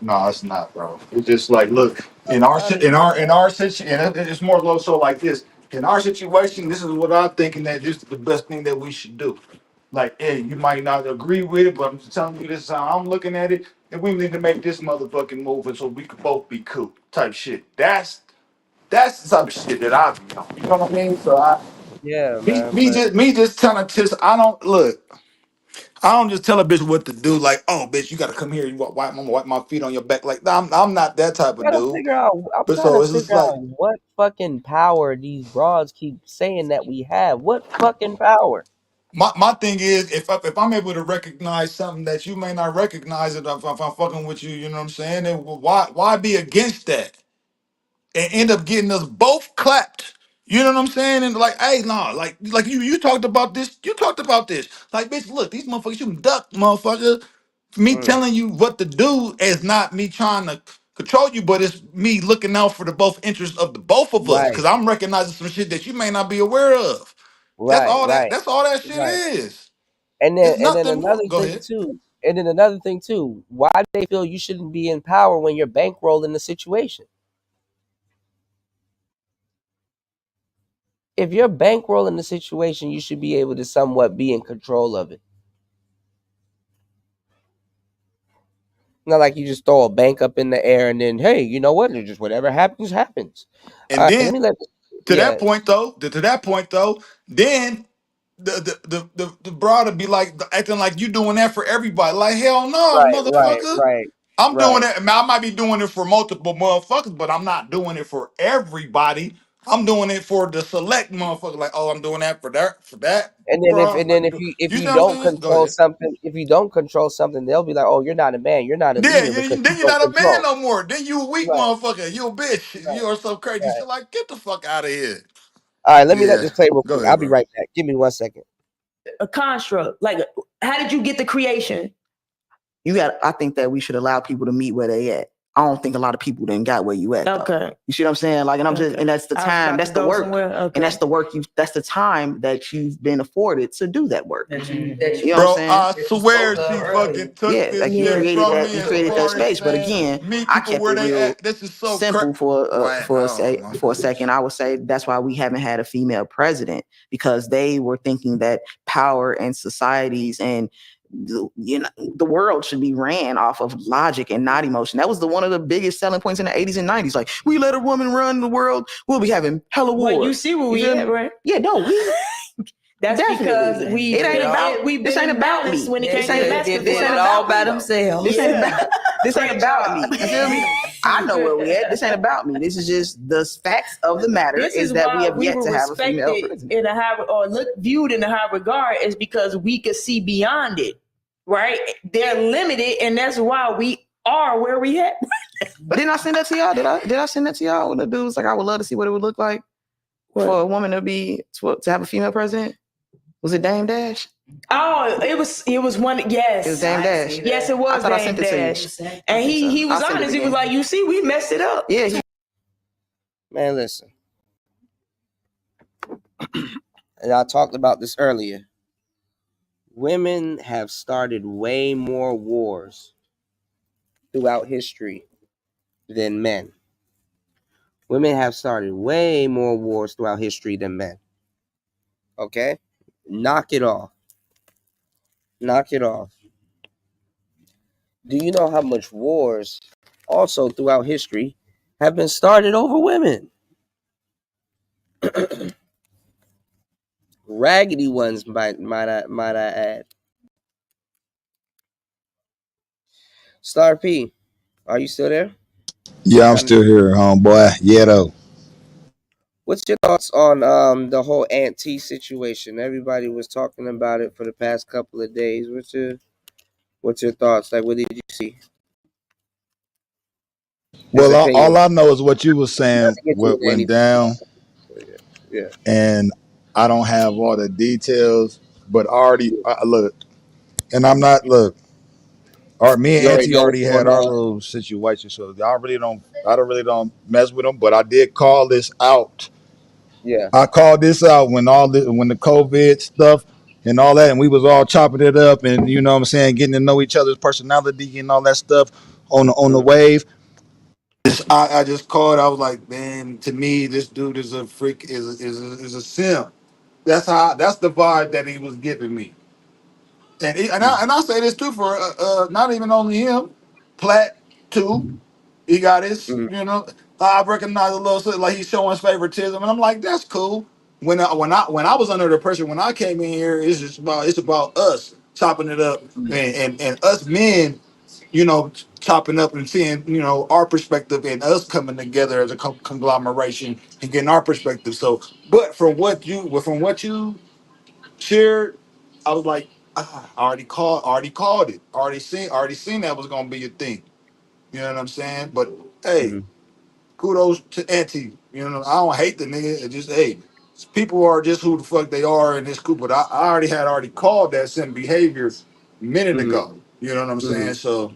Speaker 7: no, it's not, bro. It's just like, look, in our situation, and it's more so like this. In our situation, this is what I'm thinking that this is the best thing that we should do. Like, hey, you might not agree with it, but I'm just telling you this is how I'm looking at it, and we need to make this motherfucking move, and so we could both be cool, type shit. That's the type of shit that I be on. You know what I mean? So me just telling I don't look. I don't just tell a bitch what to do. Like, oh, bitch, you gotta come here. You wipe my feet on your back. Like, nah, I'm not that type of dude.
Speaker 13: I'm
Speaker 7: But
Speaker 13: trying
Speaker 7: so
Speaker 13: to
Speaker 7: it's just
Speaker 13: figure
Speaker 7: like
Speaker 13: out what fucking power these broads keep saying that we have. What fucking power?
Speaker 7: my thing is if I'm able to recognize something that you may not recognize it if I'm fucking with you, you know what I'm saying? Then why be against that and end up getting us both clapped? You know what I'm saying? And like, hey, nah, like you talked about this. You talked about this. Like, bitch, look, these motherfuckers, you duck, motherfucker. Me telling you what to do is not me trying to control you, but it's me looking out for the both interests of the both of us. Cause I'm recognizing some shit that you may not be aware of. That's all that shit is.
Speaker 13: And
Speaker 7: It's
Speaker 13: then
Speaker 7: nothing more.
Speaker 13: another
Speaker 7: Go
Speaker 13: thing
Speaker 7: ahead.
Speaker 13: too. And then another thing too. Why do they feel you shouldn't be in power when you're bankrolling the situation? If you're bankrolling the situation, you should be able to somewhat be in control of it. Not like you just throw a bank up in the air and then, hey, you know what? It's just whatever happens, happens.
Speaker 7: And then to that point though, then the broad would be like acting like you doing that for everybody. Like, hell no, motherfucker. I'm doing it. I mean, I might be doing it for multiple motherfuckers, but I'm not doing it for everybody. I'm doing it for the select motherfucker. Like, oh, I'm doing that for that.
Speaker 13: And then if you
Speaker 7: see what I'm
Speaker 13: don't
Speaker 7: saying? Go
Speaker 13: control
Speaker 7: ahead.
Speaker 13: something, they'll be like, oh, you're not a man, you're not a
Speaker 7: Yeah,
Speaker 13: leader because
Speaker 7: then
Speaker 13: you
Speaker 7: you're
Speaker 13: don't
Speaker 7: not a man
Speaker 13: control.
Speaker 7: no more. Then you a weak motherfucker. You a bitch. You are so crazy. So like, get the fuck out of here.
Speaker 13: All right, let me let
Speaker 7: Yeah.
Speaker 13: this play real
Speaker 7: Go
Speaker 13: quick.
Speaker 7: ahead,
Speaker 13: I'll be
Speaker 7: bro.
Speaker 13: right back. Give me 1 second.
Speaker 23: a construct? Like, how did you get the creation?
Speaker 21: I think that we should allow people to meet where they at. I don't think a lot of people then got where you at.
Speaker 23: Okay.
Speaker 21: Though. You see what I'm saying? Like, and and that's the time, that's the work. And that's the work that's the time that you've been afforded to do that work. You know what I'm saying?
Speaker 7: I swear she fucking took this
Speaker 21: like
Speaker 7: shit from me.
Speaker 21: you created that space. But again, I kept it real
Speaker 7: This is so
Speaker 21: simple for a second. I would say that's why we haven't had a female president, because they were thinking that power and societies and the world should be ran off of logic and not emotion. That was one of the biggest selling points in the 80s and 90s. Like, we let a woman run the world, we'll be having hella wars.
Speaker 23: Well, you see where we at, right?
Speaker 21: Yeah, no, we.
Speaker 23: That's because
Speaker 21: it ain't about. This ain't about me.
Speaker 23: When it came to basketball,
Speaker 21: this ain't
Speaker 3: all by themselves.
Speaker 21: This ain't about. This ain't about me. You feel me? I know where we at. This ain't about me. This is just the facts of the matter.
Speaker 23: This
Speaker 21: is that we have yet to have a female president.
Speaker 23: In a high or viewed in a high regard is because we could see beyond it. Right? They're limited, and that's why we are where we at.
Speaker 21: Didn't I send that to y'all? Did I send that to y'all? When the dude was like, I would love to see what it would look like. for a woman to have a female president? Was it Dame Dash?
Speaker 23: Oh, it was one. Yes,
Speaker 21: It was Dame Dash.
Speaker 23: Yes, it was
Speaker 21: I thought I
Speaker 23: Dame
Speaker 21: sent it to you.
Speaker 23: Dash, and he was
Speaker 21: I'll send it
Speaker 23: honest. He was
Speaker 21: again.
Speaker 23: like, "You see, we messed it up."
Speaker 21: Yeah.
Speaker 13: Man, listen. And I talked about this earlier. Women have started way more wars throughout history than men. Women have started way more wars throughout history than men. Okay? Knock it off. Knock it off. Do you know how much wars also throughout history have been started over women? Raggedy ones, might I add. Star P, are you still there?
Speaker 2: Yeah, I'm still here, homeboy. Yeah, though.
Speaker 13: What's your thoughts on the whole Aunt T situation? Everybody was talking about it for the past couple of days. What's your thoughts? Like, what did you see? His
Speaker 2: Well, all
Speaker 13: opinion.
Speaker 2: I know is what you were saying,
Speaker 13: Not to get you
Speaker 2: what
Speaker 13: into
Speaker 2: went
Speaker 13: anything.
Speaker 2: down,
Speaker 13: Yeah.
Speaker 2: and I don't have all the details, but look, and I'm not look. Me
Speaker 13: You
Speaker 2: and
Speaker 13: already
Speaker 2: Auntie
Speaker 13: know what's
Speaker 2: already
Speaker 13: going
Speaker 2: had our
Speaker 13: on.
Speaker 2: little situation, so I really don't mess with them. But I did call this out.
Speaker 13: Yeah.
Speaker 2: I called this out when when the COVID stuff and all that, and we was all chopping it up, and you know what I'm saying, getting to know each other's personality and all that stuff on the wave. I just called. I was like, man, to me, this dude is a freak, is a simp. That's the vibe that he was giving me. And I say this too for not even only him, Platt too. He got his, I recognize a little something like he's showing his favoritism, and I'm like, that's cool. When I was under the pressure when I came in here, it's about us chopping it up and us men, chopping up and seeing our perspective and us coming together as a conglomeration and getting our perspective. So, but from what you shared, I was like, I already called it, already seen that was gonna be a thing. You know what I'm saying? But hey, kudos to Auntie. I don't hate the nigga. It just hey, people are just who the fuck they are in this group. But I already called that sin behavior a minute ago. You know what I'm saying? So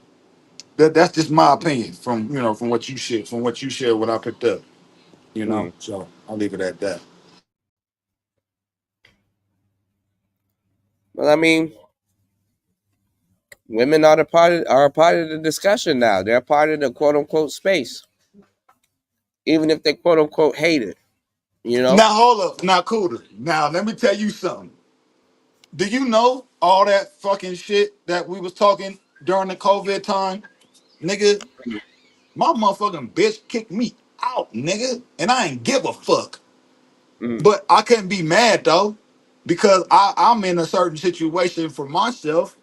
Speaker 2: that's just my opinion from what you shared, what I picked up. So I'll leave it at that.
Speaker 13: Well, I mean, women are a part of the discussion now. They're a part of the quote unquote space, even if they quote unquote hate it.
Speaker 2: Now hold up, now Cooter. Now let me tell you something. Do you know all that fucking shit that we was talking during the COVID time, nigga? My motherfucking bitch kicked me out, nigga, and I ain't give a fuck. But I couldn't be mad though, because I'm in a certain situation for myself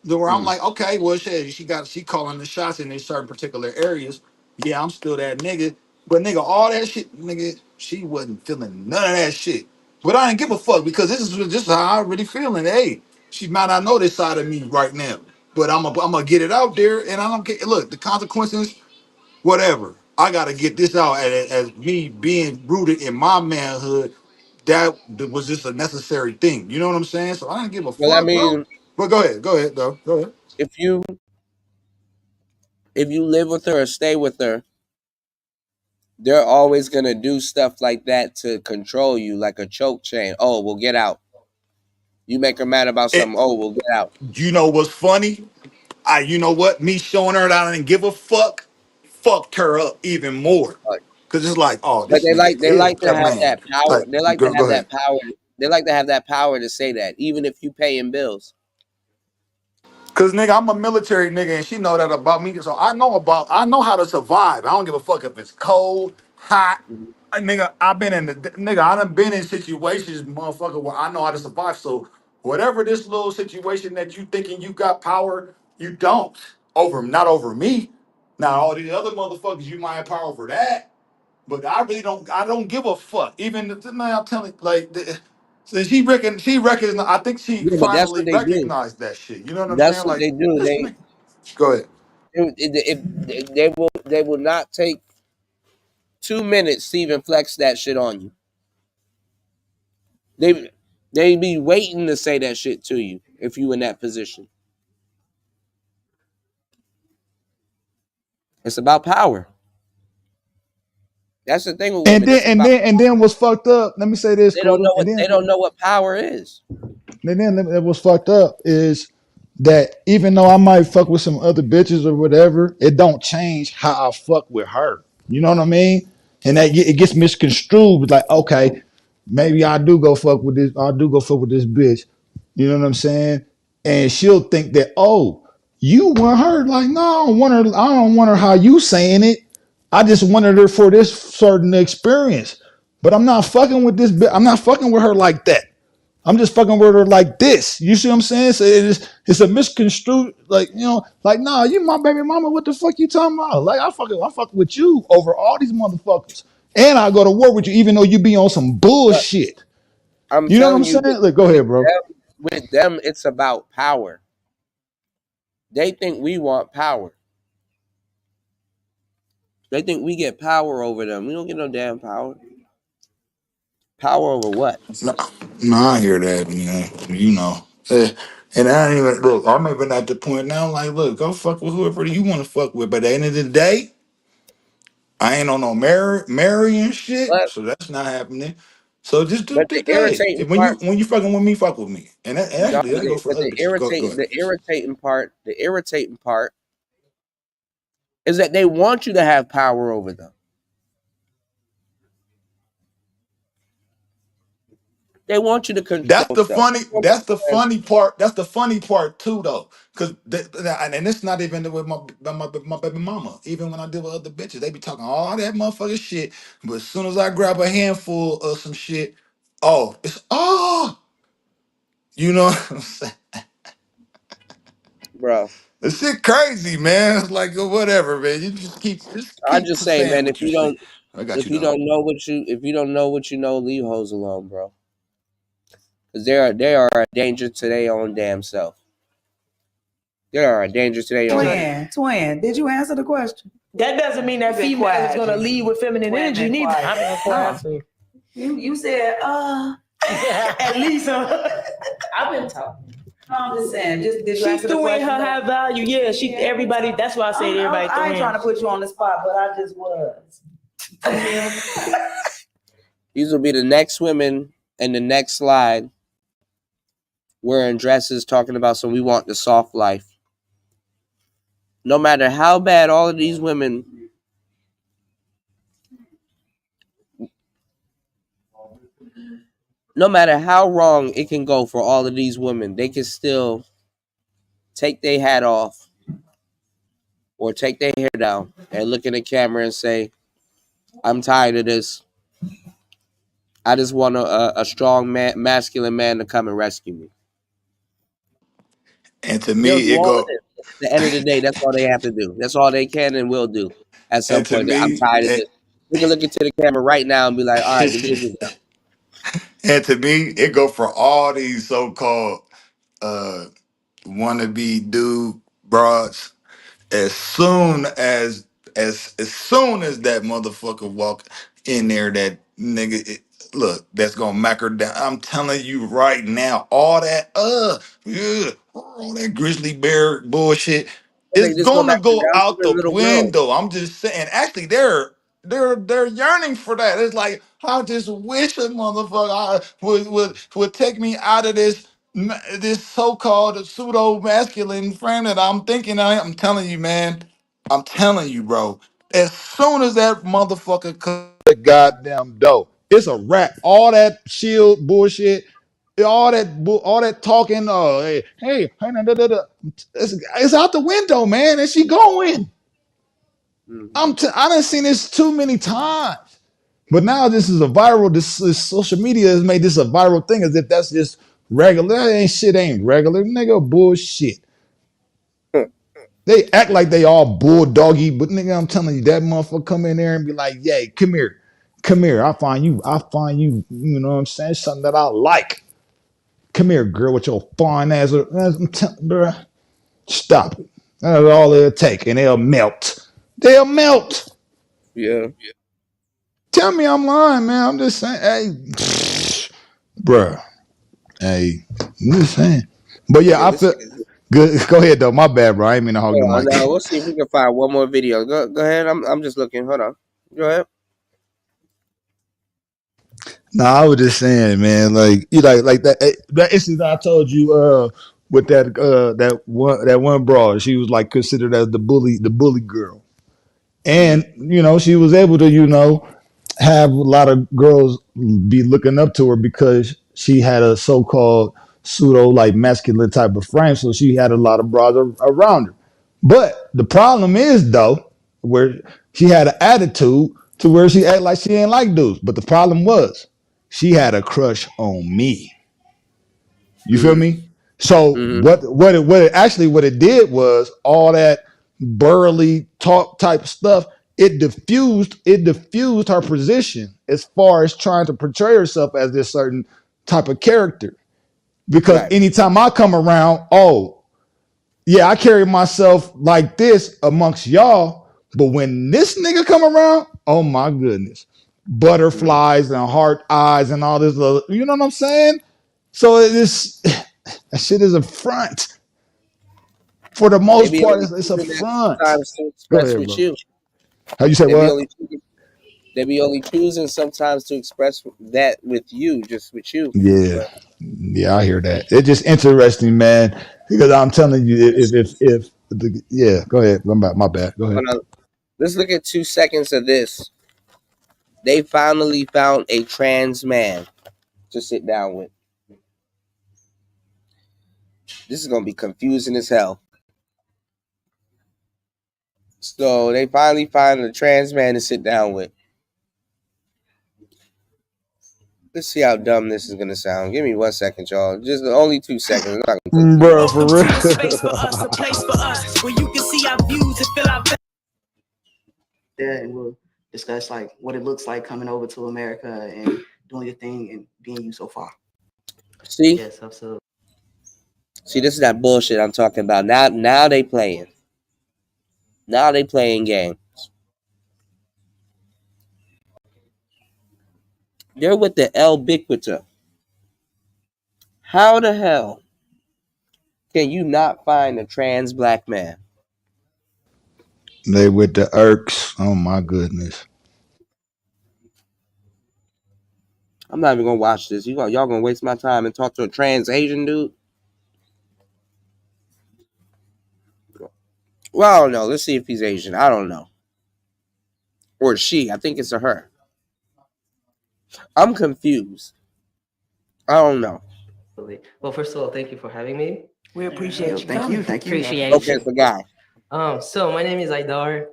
Speaker 2: where I'm like, okay, well, shit, she calling the shots in these certain particular areas. Yeah, I'm still that nigga, but nigga, all that shit, nigga, she wasn't feeling none of that shit. But I didn't give a fuck because this is how I really feeling. Hey, she might not know this side of me right now, but I'm gonna get it out there, and I don't get. Look, the consequences, whatever. I gotta get this out as me being rooted in my manhood. That was just a necessary thing. You know what I'm saying? So I didn't give a
Speaker 13: Well, I
Speaker 2: fuck, bro.
Speaker 13: mean,
Speaker 2: But go ahead, though. Go ahead.
Speaker 13: if you live with her or stay with her, they're always gonna do stuff like that to control you, like a choke chain. Oh, we'll get out. You make her mad about something. Oh, we'll get out.
Speaker 2: You know what's funny? You know what? Me showing her that I didn't give a fuck, fucked her up even more. Cause it's like, oh,
Speaker 13: But
Speaker 2: this nigga
Speaker 13: they
Speaker 2: is
Speaker 13: like to
Speaker 2: the
Speaker 13: have
Speaker 2: man.
Speaker 13: that power.
Speaker 2: Like,
Speaker 13: They like to
Speaker 2: go
Speaker 13: have
Speaker 2: ahead.
Speaker 13: that power. They like to have that power to say that, even if you paying bills.
Speaker 2: Cause nigga, I'm a military nigga, and she know that about me. So I know how to survive. I don't give a fuck if it's cold, hot. Nigga, I done been in situations, motherfucker, where I know how to survive. So whatever this little situation that you thinking you got power, you don't not over me. Now all these other motherfuckers, you might have power over that, but I really don't. I don't give a fuck. Even now, I'm telling so she recognized. I think she
Speaker 13: Yeah, but that's what
Speaker 2: finally
Speaker 13: they do.
Speaker 2: recognized that shit. You know what I'm
Speaker 13: That's
Speaker 2: saying?
Speaker 13: what
Speaker 2: Like
Speaker 13: they do.
Speaker 2: this nigga. Go ahead.
Speaker 13: They will not take 2 minutes to even flex that shit on you. They be waiting to say that shit to you if you in that position. It's about power. That's the thing with
Speaker 2: And
Speaker 13: women.
Speaker 2: then
Speaker 13: It's about
Speaker 2: what's fucked up? Let me say this, Kuda.
Speaker 13: they don't know what power is.
Speaker 2: And then what's fucked up is that even though I might fuck with some other bitches or whatever, it don't change how I fuck with her. You know what I mean? And that it gets misconstrued. It's like, okay, maybe I do go fuck with this. I do go fuck with this bitch. You know what I'm saying? And she'll think that, oh, you want her? Like, no, I don't want her. I don't want her how you saying it. I just wanted her for this certain experience. But I'm not fucking with this bitch. I'm not fucking with her like that. I'm just fucking with her like this. You see what I'm saying? So it's a misconstrued, like, you know, like, nah, you my baby mama. What the fuck you talking about? Like, I fucking with you over all these motherfuckers. And I go to war with you, even though you be on some bullshit.
Speaker 13: I'm
Speaker 2: You know what I'm
Speaker 13: telling you,
Speaker 2: saying? Like, go ahead, bro.
Speaker 13: with them, it's about power. They think we want power. They think we get power over them. We don't get no damn power. Power over what?
Speaker 7: No, I hear that, man. You know. And I ain't even look, I'm even at the point now, like, look, go fuck with whoever you want to fuck with. But at the end of the day, I ain't on no marrying shit.
Speaker 13: But
Speaker 7: So that's not happening. So just do
Speaker 13: but the
Speaker 7: today.
Speaker 13: irritating
Speaker 7: When
Speaker 13: part,
Speaker 7: you fucking with me, fuck with me. And that,
Speaker 13: no,
Speaker 7: actually that go for
Speaker 13: but
Speaker 7: other bitches. Go ahead.
Speaker 13: the irritating part is that they want you to have power over them. They want you to
Speaker 7: That's
Speaker 13: control
Speaker 7: the
Speaker 13: stuff.
Speaker 7: funny. That's the funny part. That's the funny part too, though, because and it's not even with my baby mama. Even when I deal with other bitches, they be talking all that motherfucking shit. But as soon as I grab a handful of some shit, oh, you know what I'm saying?
Speaker 13: Bro.
Speaker 7: The shit crazy, man. It's like whatever, man. You just
Speaker 13: I
Speaker 7: keep
Speaker 13: just say,
Speaker 7: saying
Speaker 13: man,
Speaker 7: what you say. I got you, dog.
Speaker 13: if you don't know what you know, leave hoes alone, bro. Because they are a danger to their own damn self. They are a danger to their own.
Speaker 3: Twin, did you answer the question?
Speaker 14: That doesn't mean that female is going to lead with feminine energy neither.
Speaker 3: I've been quiet too. You said, at least
Speaker 14: I've been talking.
Speaker 3: I'm just saying, did you
Speaker 14: She
Speaker 3: answer the
Speaker 14: threw in
Speaker 3: question?
Speaker 14: her high value. Yeah, everybody, that's why I said everybody
Speaker 3: I ain't trying to put you on the spot, but I just was.
Speaker 13: These will be the next women in the next slide wearing dresses talking about we want the soft life. No matter how bad all of these women no matter how wrong it can go for all of these women, they can still take their hat off or take their hair down and look in the camera and say, I'm tired of this. I just want a strong masculine man to come and rescue me.
Speaker 7: And to
Speaker 13: They'll
Speaker 7: me,
Speaker 13: do
Speaker 7: it
Speaker 13: all of
Speaker 7: go.
Speaker 13: this. At the end of the day, that's all they have to do. That's all they can and will do at some
Speaker 7: And to
Speaker 13: point. I'm
Speaker 7: me,
Speaker 13: tired of this. We can look into the camera right now and be like, all right, the jig is up.
Speaker 7: and to me, it go for all these so-called wannabe dude broads. As soon as that motherfucker walk in there, that nigga, look, that's gonna mack her down. I'm telling you right now, all that yeah, all that grizzly bear bullshit
Speaker 13: They
Speaker 7: is
Speaker 13: just go
Speaker 7: gonna
Speaker 13: back to
Speaker 7: go
Speaker 13: down to
Speaker 7: out
Speaker 13: the
Speaker 7: the
Speaker 13: little girl.
Speaker 7: window. I'm just saying. Actually, they're yearning for that. It's like I just wish a motherfucker would take me out of this so-called pseudo masculine frame that I'm thinking. I'm telling you, man. I'm telling you, bro. As soon as that motherfucker comes the goddamn door, it's a wrap. All that shield bullshit, all that talking. Hey, it's out the window, man. And she going. I done seen this too many times. But now this is a viral. This social media has made this a viral thing, as if that's just regular. That ain't regular, nigga. Bullshit. They act like they all bulldoggy, but nigga, I'm telling you, that motherfucker come in there and be like, "Yay, come here. I find you. You know what I'm saying? Something that I like. Come here, girl, with your fine ass. Bruh, stop it. That's all it'll take, and they'll melt. They'll melt.
Speaker 13: Yeah.
Speaker 2: Tell me I'm lying, man. I'm just saying, hey, bruh. Hey, I'm just saying. But yeah,
Speaker 13: Okay,
Speaker 2: I feel good. Go ahead though. My bad, bro. I ain't mean to hog the
Speaker 13: hold on,
Speaker 2: mic.
Speaker 13: now we'll see if we can find one more video. Go ahead. I'm just looking. Hold on. Go ahead.
Speaker 2: Nah, I was just saying, man. Like you like that instance I told you with that one broad. She was like considered as the bully girl, and she was able to have a lot of girls be looking up to her because she had a so-called pseudo like masculine type of frame, so she had a lot of bras around her. But the problem is though, where she had an attitude to where she act like she ain't like dudes. But the problem was she had a crush on me. You feel me? So what it did was all that burly talk type stuff. It diffused her position as far as trying to portray herself as this certain type of character. Because anytime I come around, oh yeah, I carry myself like this amongst y'all. But when this nigga come around, oh my goodness, butterflies and heart eyes and all this other, you know what I'm saying? So this that shit is a front. For the
Speaker 13: They
Speaker 2: most
Speaker 13: be
Speaker 2: part,
Speaker 13: only
Speaker 2: it's a
Speaker 13: choosing that
Speaker 2: front.
Speaker 13: sometimes to
Speaker 2: Go
Speaker 13: express
Speaker 2: ahead,
Speaker 13: with
Speaker 2: bro.
Speaker 13: you.
Speaker 2: How you say
Speaker 13: They be
Speaker 2: what?
Speaker 13: only they be only choosing sometimes to express that with you, just with you.
Speaker 2: Yeah,
Speaker 13: But
Speaker 2: yeah, I hear that. It's just interesting, man. Because I'm telling you, yeah, go ahead. My bad. Go ahead.
Speaker 13: hold on. Let's look at 2 seconds of this. They finally found a trans man to sit down with. This is gonna be confusing as hell. So they finally find a trans man to sit down with. Let's see how dumb this is gonna sound. Give me 1 second, y'all. Just only 2 seconds. I'm not gonna take too
Speaker 2: Bro,
Speaker 13: long.
Speaker 2: for
Speaker 1: Welcome to a
Speaker 2: real.
Speaker 1: space for us, a place for us, where you can see our views and feel our.
Speaker 21: There, and we'll discuss like what it looks like coming over to America and doing your thing and being you so far.
Speaker 13: See?
Speaker 21: Yes, absolutely.
Speaker 13: See, this is that bullshit I'm talking about. Now they playing. Now they playing games. They're with the El Biquita. How the hell can you not find a trans black man?
Speaker 2: They with the irks. Oh my goodness.
Speaker 13: I'm not even gonna watch this. Y'all gonna waste my time and talk to a trans Asian dude? Well, I don't know. Let's see if he's Asian. I don't know. Or she. I think it's a her. I'm confused. I don't know.
Speaker 10: Well, first of all, thank you for having me.
Speaker 23: We appreciate you.
Speaker 21: Thank you.
Speaker 10: Appreciate
Speaker 13: Okay, it's the guy.
Speaker 10: So my name is Aidar.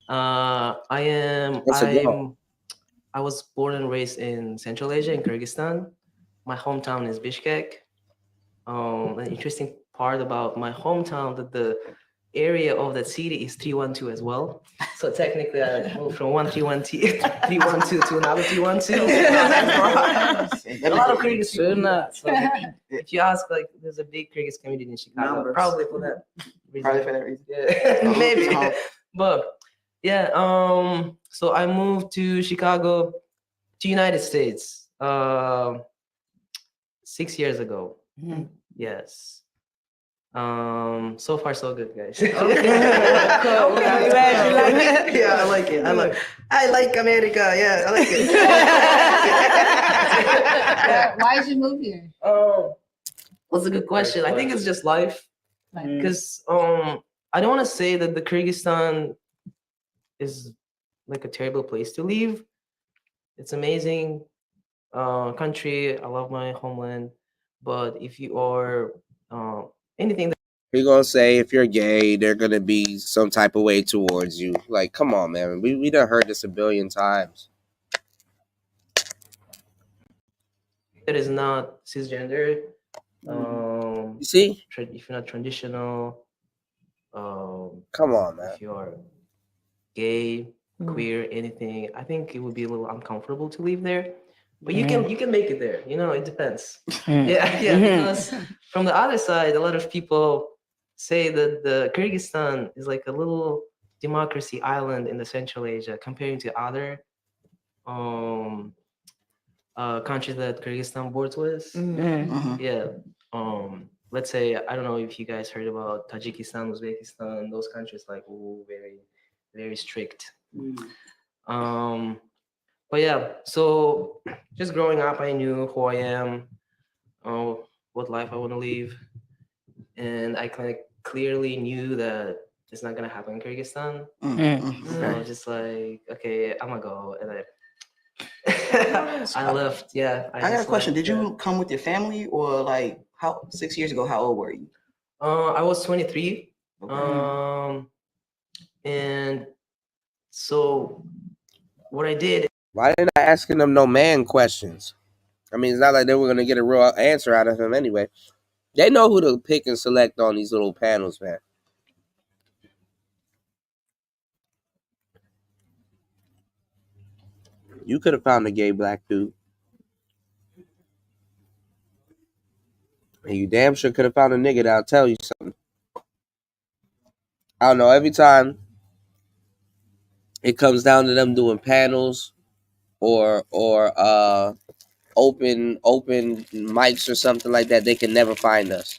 Speaker 13: That's a girl.
Speaker 10: I was born and raised in Central Asia in Kyrgyzstan. My hometown is Bishkek. An interesting part about my hometown that the area of that city is 312 as well. So technically, I moved from 312 to another 312. A lot of Kyrgyz people do that. So if you ask, like, there's a big Kyrgyz community in Chicago,
Speaker 21: Numbers.
Speaker 10: probably for that reason.
Speaker 21: Probably for that reason.
Speaker 10: Yeah, maybe. But yeah, so I moved to Chicago, to United States, 6 years ago. Yes. So far so good, guys.
Speaker 23: Okay. Cool. I'm glad you like it.
Speaker 10: Yeah, I like it. I like America. Yeah, I like it.
Speaker 15: Why did you move here?
Speaker 10: That's a good question. I think it's just life. Because I don't want to say that the Kyrgyzstan is like a terrible place to live. It's amazing country. I love my homeland. But if you are anything that
Speaker 13: You're gonna say if you're gay, they're gonna be some type of way towards you. Like, come on, man. We done heard this a billion times.
Speaker 10: is not cisgender,
Speaker 13: You see?
Speaker 10: if you're not traditional,
Speaker 13: Come on, man.
Speaker 10: if you're gay, queer, anything, I think it would be a little uncomfortable to live there. But you can make it there. You know, it depends. Yeah, because from the other side, a lot of people say that the Kyrgyzstan is like a little democracy island in the Central Asia comparing to other countries that Kyrgyzstan borders with. Yeah. Let's say I don't know if you guys heard about Tajikistan, Uzbekistan, those countries like very, very strict. But yeah, so just growing up, I knew who I am, what life I want to live, and I kind of clearly knew that it's not gonna happen in Kyrgyzstan. So I was just like, okay, I'm gonna go, and I left. Yeah,
Speaker 21: I got a question.
Speaker 10: left,
Speaker 21: Did you come with your family or like how 6 years ago? How old were you?
Speaker 10: I was 23. And so what I did.
Speaker 13: Why they not asking them no man questions? I mean, it's not like they were gonna get a real answer out of him anyway. They know who to pick and select on these little panels, man. You could have found a gay black dude. And you damn sure could have found a nigga that'll tell you something. I don't know, every time it comes down to them doing panels or open mics or something like that, they can never find us.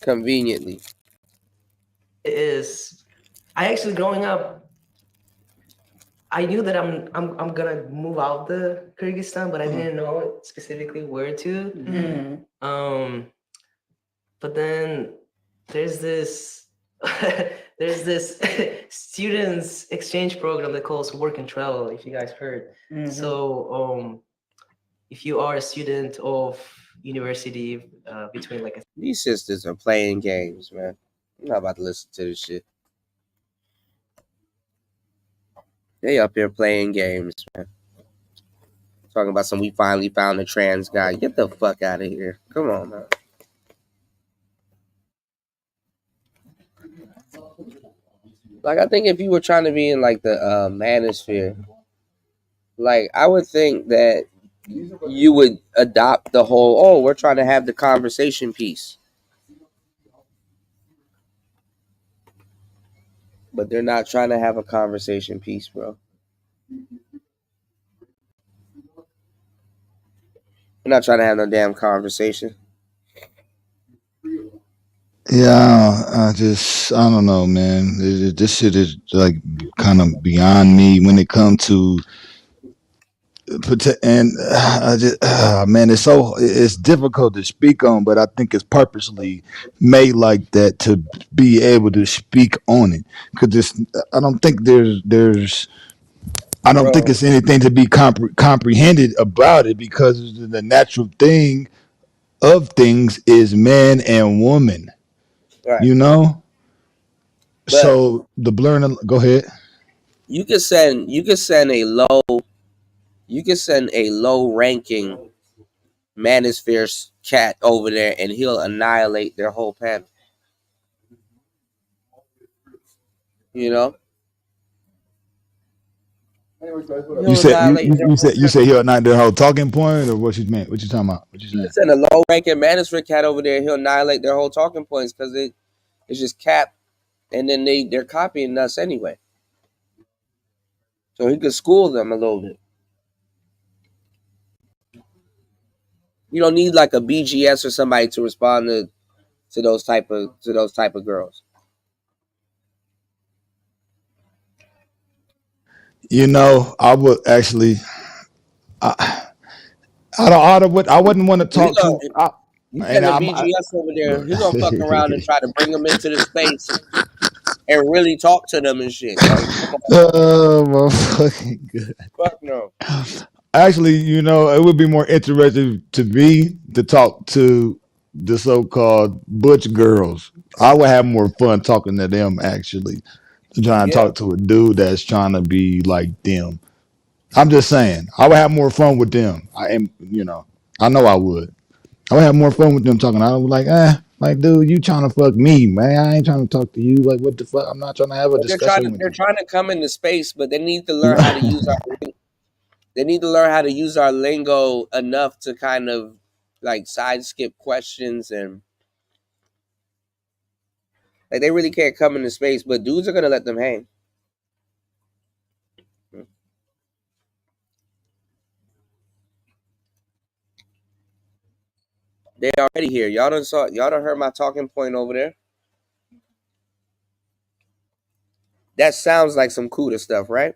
Speaker 13: Conveniently.
Speaker 10: Is I actually growing up, I knew that I'm gonna move out the Kyrgyzstan, but I didn't know specifically where to. But then there's this students exchange program that calls Work and Travel, if you guys heard. So if you are a student of university between like
Speaker 13: These sisters are playing games, man. I'm not about to listen to this shit. They up here playing games, man. Talking about we finally found a trans guy. Get the fuck out of here. Come on, man. Like, I think if you were trying to be in like the manosphere, like I would think that you would adopt the whole, we're trying to have the conversation piece. But they're not trying to have a conversation piece, bro. We're not trying to have no damn conversation.
Speaker 2: Yeah, I don't know, man. This shit is like kind of beyond me when it comes to and I just man, it's difficult to speak on, but I think it's purposely made like that to be able to speak on it. Because I don't think I don't think it's anything to be comprehended about it, because the natural thing of things is man and woman.
Speaker 13: Right.
Speaker 2: You know?
Speaker 13: But
Speaker 2: so the blurring, go ahead.
Speaker 13: You could send a low ranking manosphere cat over there and he'll annihilate their whole panel. You know?
Speaker 2: You said he'll not their whole talking point, or what you meant? What you talking about? What you saying?
Speaker 13: Send a low ranking manosphere cat over there, he'll annihilate their whole talking points because it's just cap, and then they're copying us anyway. So he could school them a little bit. You don't need like a BGS or somebody to respond to those type of girls.
Speaker 2: You know, I would actually. I wouldn't want to talk to.
Speaker 13: You send a BGS over there, he's gonna fuck around and try to bring them into the space and really talk to them and shit. Like,
Speaker 2: oh my fucking god!
Speaker 13: Fuck no.
Speaker 2: Actually, you know, it would be more interesting to me to talk to the so-called butch girls. I would have more fun talking to them, actually, than trying to talk to a dude that's trying to be like them. I'm just saying, I would have more fun with them. I know I would. I would have more fun with them talking. I was like, dude, you trying to fuck me, man? I ain't trying to talk to you. Like, what the fuck? I'm not trying to have a discussion.
Speaker 13: They're trying to come into space, but they need to learn how to use our lingo enough to kind of like side skip questions, and like they really can't come into space, but dudes are gonna let them hang. They already here. Y'all done heard my talking point over there. That sounds like some Cuda stuff, right?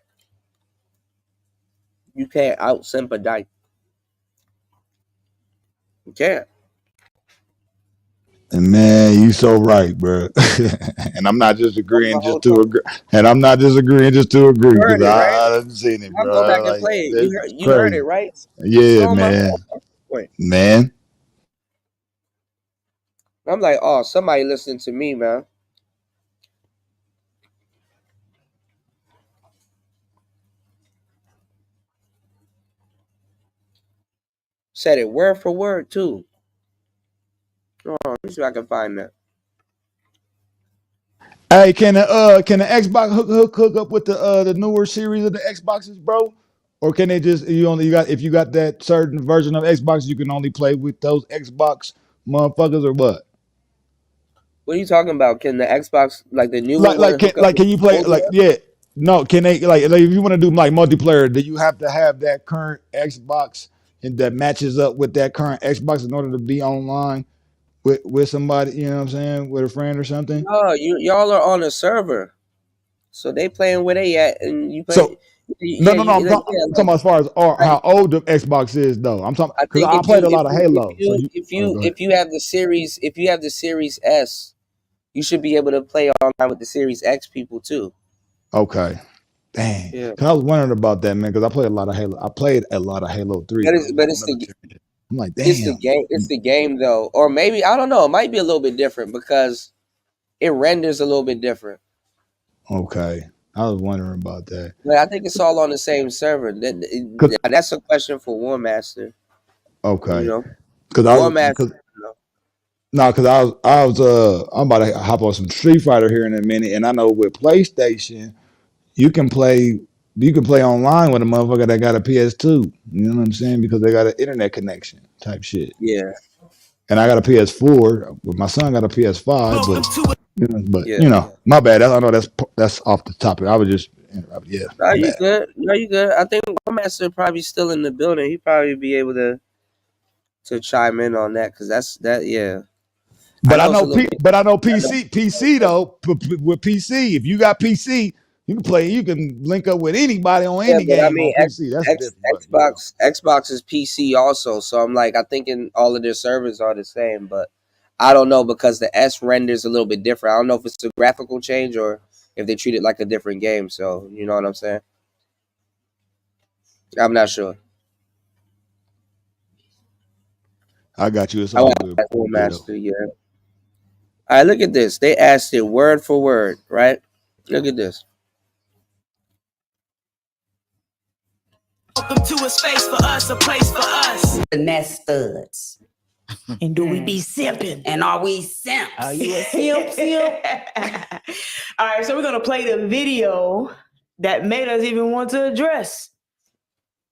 Speaker 13: You can't out simp Dyke. You can't.
Speaker 2: And man, you so right, bro. And I'm not just agreeing just to agree. And I'm not just agreeing just to agree
Speaker 13: You
Speaker 2: because
Speaker 13: heard it, right?
Speaker 2: I done seen it,
Speaker 13: I'll go back
Speaker 2: bro.
Speaker 13: and
Speaker 2: Like
Speaker 13: play it.
Speaker 2: this is
Speaker 13: You heard it,
Speaker 2: crazy.
Speaker 13: right?
Speaker 2: Yeah,
Speaker 13: Slow my
Speaker 2: man.
Speaker 13: point.
Speaker 2: Man.
Speaker 13: I'm like, oh, somebody listening to me, man. Said it word for word too. Oh, let me see if I can find that.
Speaker 2: Hey, can the Xbox hook up with the newer series of the Xboxes, bro? Or can they just you got if you got that certain version of Xbox, you can only play with those Xbox motherfuckers or what?
Speaker 13: What are you talking about? Can the Xbox, like the newer one, hook up with
Speaker 2: Can you
Speaker 13: the
Speaker 2: play
Speaker 13: older one?
Speaker 2: no, can they like if you want to do like multiplayer, do you have to have that current Xbox and that matches up with that current Xbox in order to be online with somebody, you know what I'm saying, with a friend or something?
Speaker 13: No, y'all are on a server, so they playing where they at, and you play.
Speaker 2: So
Speaker 13: Yeah,
Speaker 2: I'm talking about as far as how old the Xbox is though. I'm talking
Speaker 13: I
Speaker 2: because
Speaker 13: think
Speaker 2: I played a lot of Halo. So go ahead.
Speaker 13: if you have the Series S, you should be able to play online with the Series X people too.
Speaker 2: Okay. Dang.
Speaker 13: Yeah.
Speaker 2: Cause I was wondering about that, man, because I played a lot of Halo. I played a lot of Halo 3.
Speaker 13: But it's the
Speaker 2: I'm like,
Speaker 13: it's the
Speaker 2: damn.
Speaker 13: game. It's the game though, or maybe I don't know. It might be a little bit different because it renders a little bit different.
Speaker 2: Okay. I was wondering about that.
Speaker 13: But I think it's all on the same server. That's a question for War Master.
Speaker 2: Okay.
Speaker 13: You know,
Speaker 2: Because
Speaker 13: War Master.
Speaker 2: I'm about to hop on some Street Fighter here in a minute, and I know with PlayStation, you can play online with a motherfucker that got a PS2. You know what I'm saying? Because they got an internet connection type shit.
Speaker 13: Yeah.
Speaker 2: And I got a PS4. My son got a PS5, my bad. I know that's off the topic. I was just yeah.
Speaker 13: No, you good. No, you good. I think War Master probably still in the building. He probably be able to chime in on that because yeah.
Speaker 2: But I know PC though. With PC, if you got PC, you can link up with anybody on any game on PC. That's different.
Speaker 13: Xbox is PC also, so I'm like, I think all of their servers are the same, but I don't know because the S renders a little bit different. I don't know if it's a graphical change or if they treat it like a different game. So you know what I'm saying? I'm not sure.
Speaker 2: I got you. It's all good.
Speaker 13: Master, yeah. All right, look at this. They asked it word for word, right? Look at this.
Speaker 1: Welcome to a space for us, a place for us.
Speaker 3: The nest studs.
Speaker 14: And do we be simping?
Speaker 3: And are we simps?
Speaker 14: Are you a simp?
Speaker 23: All right, so we're gonna play the video that made us even want to address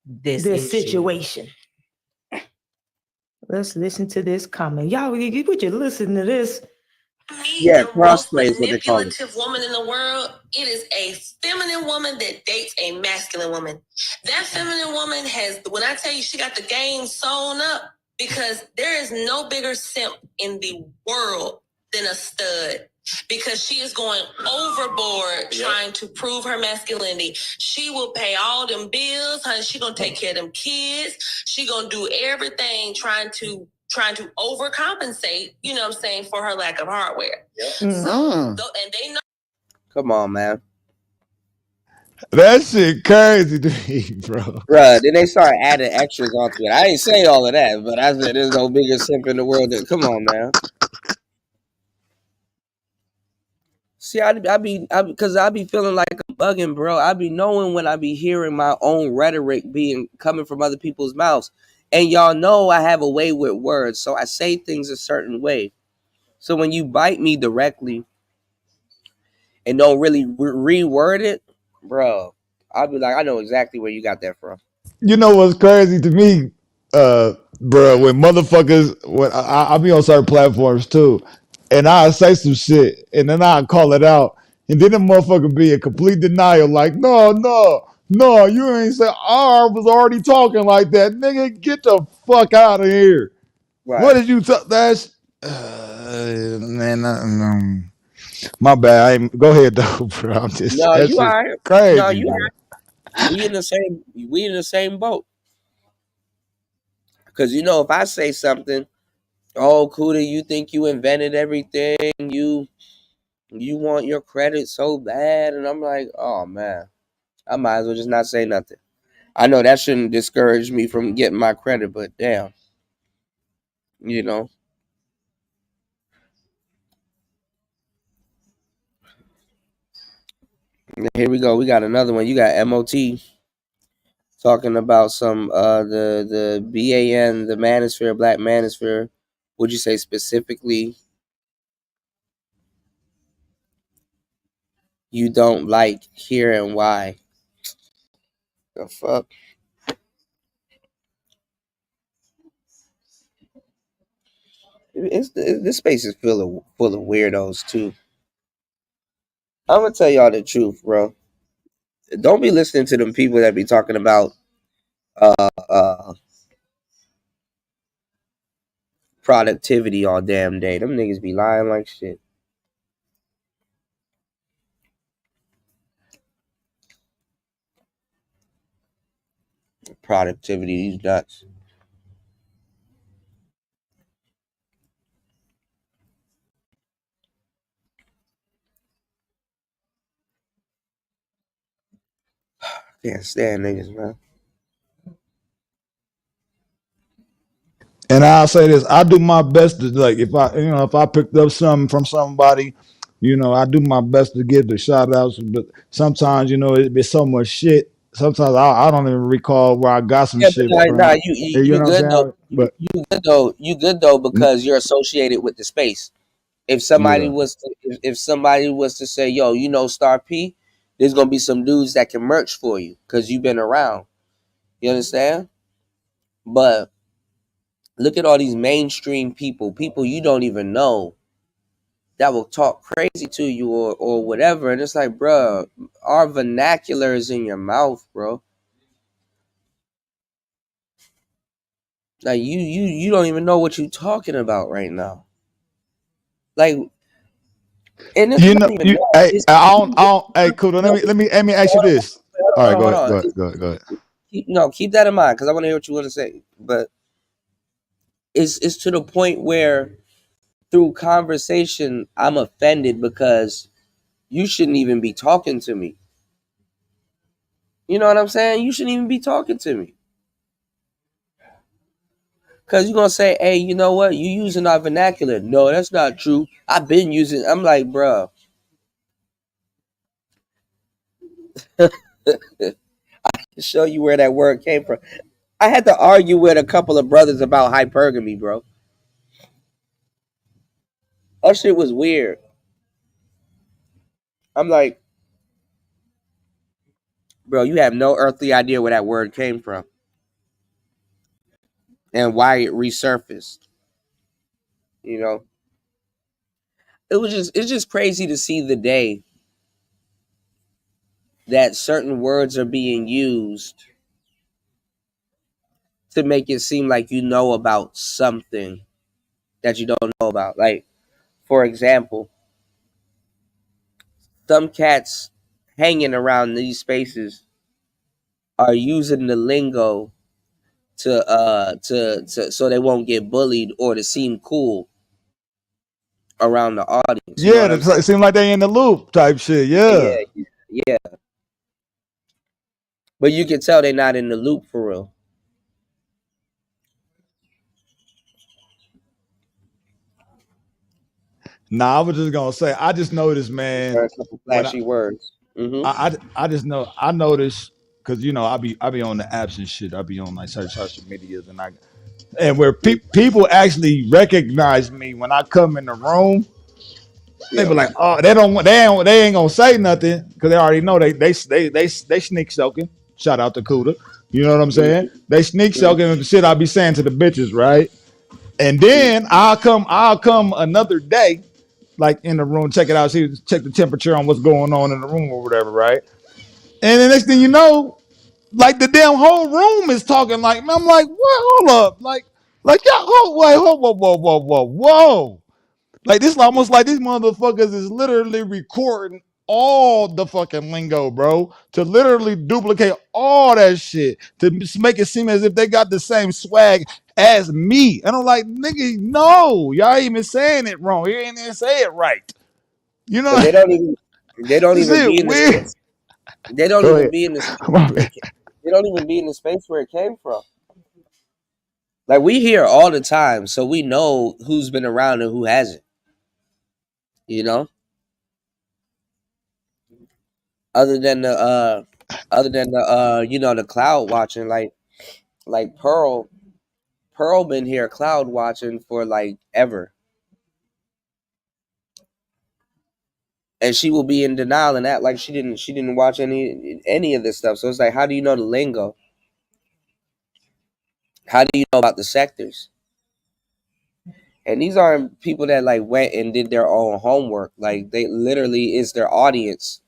Speaker 23: this situation. Let's listen to this comment. Y'all, would you listen to this?
Speaker 13: Yeah, crossplay is what they call it.
Speaker 8: Manipulative woman in the world. It is a feminine woman that dates a masculine woman. That feminine woman when I tell you she got the game sewn up, because there is no bigger simp in the world than a stud. Because she is going overboard trying to prove her masculinity. She will pay all them bills, honey. She gonna take care of them kids. She gonna do everything trying to overcompensate, you know what I'm saying, for her lack of hardware. And they know.
Speaker 13: Come on, man.
Speaker 2: That shit crazy to me, bro.
Speaker 13: Bruh, then they started adding extras onto it. I ain't say all of that, but I said there's no bigger simp in the world. Come on, man. See, I be feeling like I'm bugging, bro. I be knowing when I be hearing my own rhetoric coming from other people's mouths. And y'all know I have a way with words, so I say things a certain way. So when you bite me directly and don't really reword it, bro, I'll be like, I know exactly where you got that from.
Speaker 2: You know what's crazy to me, bro? When I be on certain platforms too, and I say some shit, and then I call it out, and then the motherfucker be in complete denial, like, no, you ain't say I was already talking like that, nigga. Get the fuck out of here. What did you talk? That's man. My bad. Go ahead though, bro. I'm just
Speaker 13: No,
Speaker 2: that's
Speaker 13: you
Speaker 2: just
Speaker 13: all right. No,
Speaker 2: crazy,
Speaker 13: you all
Speaker 2: bro.
Speaker 13: right. We in the same boat. Because if I say something, oh Kuda, you think you invented everything. You want your credit so bad. And I'm like, oh man, I might as well just not say nothing. I know that shouldn't discourage me from getting my credit, but damn, you know. Here we go. We got another one. You got MOT talking about some the BAN, the manosphere, black manosphere. Would you say specifically you don't like here and why? The fuck? This space is full of weirdos too. I'm gonna tell y'all the truth, bro. Don't be listening to them people that be talking about productivity all damn day. Them niggas be lying like shit. Productivity, these nuts. Can't stand niggas, man.
Speaker 2: And I'll say this: I do my best to like if I picked up something from somebody, I do my best to give the shout outs. But sometimes it be so much shit. Sometimes I don't even recall where I got some
Speaker 13: Yeah, but
Speaker 2: shit
Speaker 13: nah,
Speaker 2: from.
Speaker 13: you
Speaker 2: You know what I'm
Speaker 13: good though.
Speaker 2: saying? But
Speaker 13: You good though. You good though because you're associated with the space. If somebody
Speaker 2: yeah,
Speaker 13: was to, if somebody was to say, "Yo, Star P," there's gonna be some dudes that can merch for you because you've been around. You understand? But look at all these mainstream people you don't even know that will talk crazy to you or whatever, and it's like, bro, our vernacular is in your mouth, bro. Like you don't even know what you're talking about right now. Like, and it's not even that.
Speaker 2: hey,
Speaker 13: It's
Speaker 2: I don't. Hey, cool. Let me ask you this. All right, go
Speaker 13: hold
Speaker 2: ahead,
Speaker 13: on.
Speaker 2: go ahead.
Speaker 13: Keep that in mind because I want to hear what you want to say. But it's to the point where through conversation, I'm offended because you shouldn't even be talking to me. You know what I'm saying? You shouldn't even be talking to me. Because you're going to say, hey, you know what? You using our vernacular. No, that's not true. I've been using. I'm like, bro. I can show you where that word came from. I had to argue with a couple of brothers about hypergamy, bro. That shit was weird. I'm like, bro, you have no earthly idea where that word came from and why it resurfaced. You know, it's just crazy to see the day that certain words are being used to make it seem like you know about something that you don't know about. Like, for example, some cats hanging around these spaces are using the lingo to so they won't get bullied or to seem cool around the audience. You know
Speaker 2: Yeah,
Speaker 13: what I'm saying?
Speaker 2: it seems like they in the loop type shit. Yeah.
Speaker 13: Yeah. But you can tell they're not in the loop for real.
Speaker 2: Nah, I was just gonna say, I just noticed, man.
Speaker 13: A couple
Speaker 2: When
Speaker 13: flashy words. Mm-hmm.
Speaker 2: I just know I noticed because I be on the apps and shit. I be on like social medias and where people actually recognize me when I come in the room. They be like, oh, they ain't gonna say nothing because they already know they sneak soaking. Shout out to Kuda. You know what I'm saying? They sneak soaking and the shit I be saying to the bitches, right? And then I'll come another day, like in the room, check it out, check the temperature on what's going on in the room or whatever, right? And the next thing you know, like the damn whole room is talking like, I'm like, what? Hold up, like Like, y'all, whoa. Like, this is almost like these motherfuckers is literally recording all the fucking lingo, bro, to literally duplicate all that shit to make it seem as if they got the same swag as me. And I'm like, nigga, no, y'all ain't even saying it wrong. You ain't even say it right. You know,
Speaker 13: But they don't even
Speaker 2: this
Speaker 13: be
Speaker 2: is
Speaker 13: in the
Speaker 2: weird.
Speaker 13: space. They don't
Speaker 2: Go
Speaker 13: even
Speaker 2: ahead.
Speaker 13: be in the space where they don't even be in the space where it came from. Like, we hear all the time, so we know who's been around and who hasn't. You know, other than the you know, the cloud watching, like Pearl been here cloud watching for like ever, and she will be in denial and act like she didn't watch any of this stuff. So it's like, how do you know the lingo? How do you know about the sectors? And these aren't people that like went and did their own homework. Like, they literally is their audience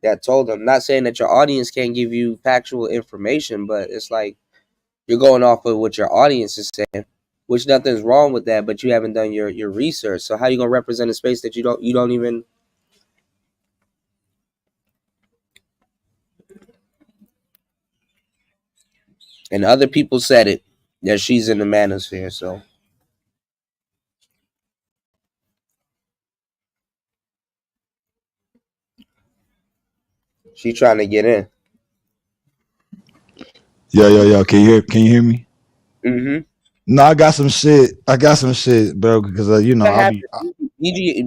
Speaker 13: that told them. Not saying that your audience can't give you factual information, but it's like you're going off of what your audience is saying, which nothing's wrong with that, but you haven't done your research. So how you gonna represent a space that you don't even? And other people said it that she's in the manosphere, so she trying to get in.
Speaker 2: Yo. Can you hear me?
Speaker 13: Mm-hmm.
Speaker 2: No, I got some shit, bro, because you know,
Speaker 13: What
Speaker 2: I'll be.
Speaker 13: happened?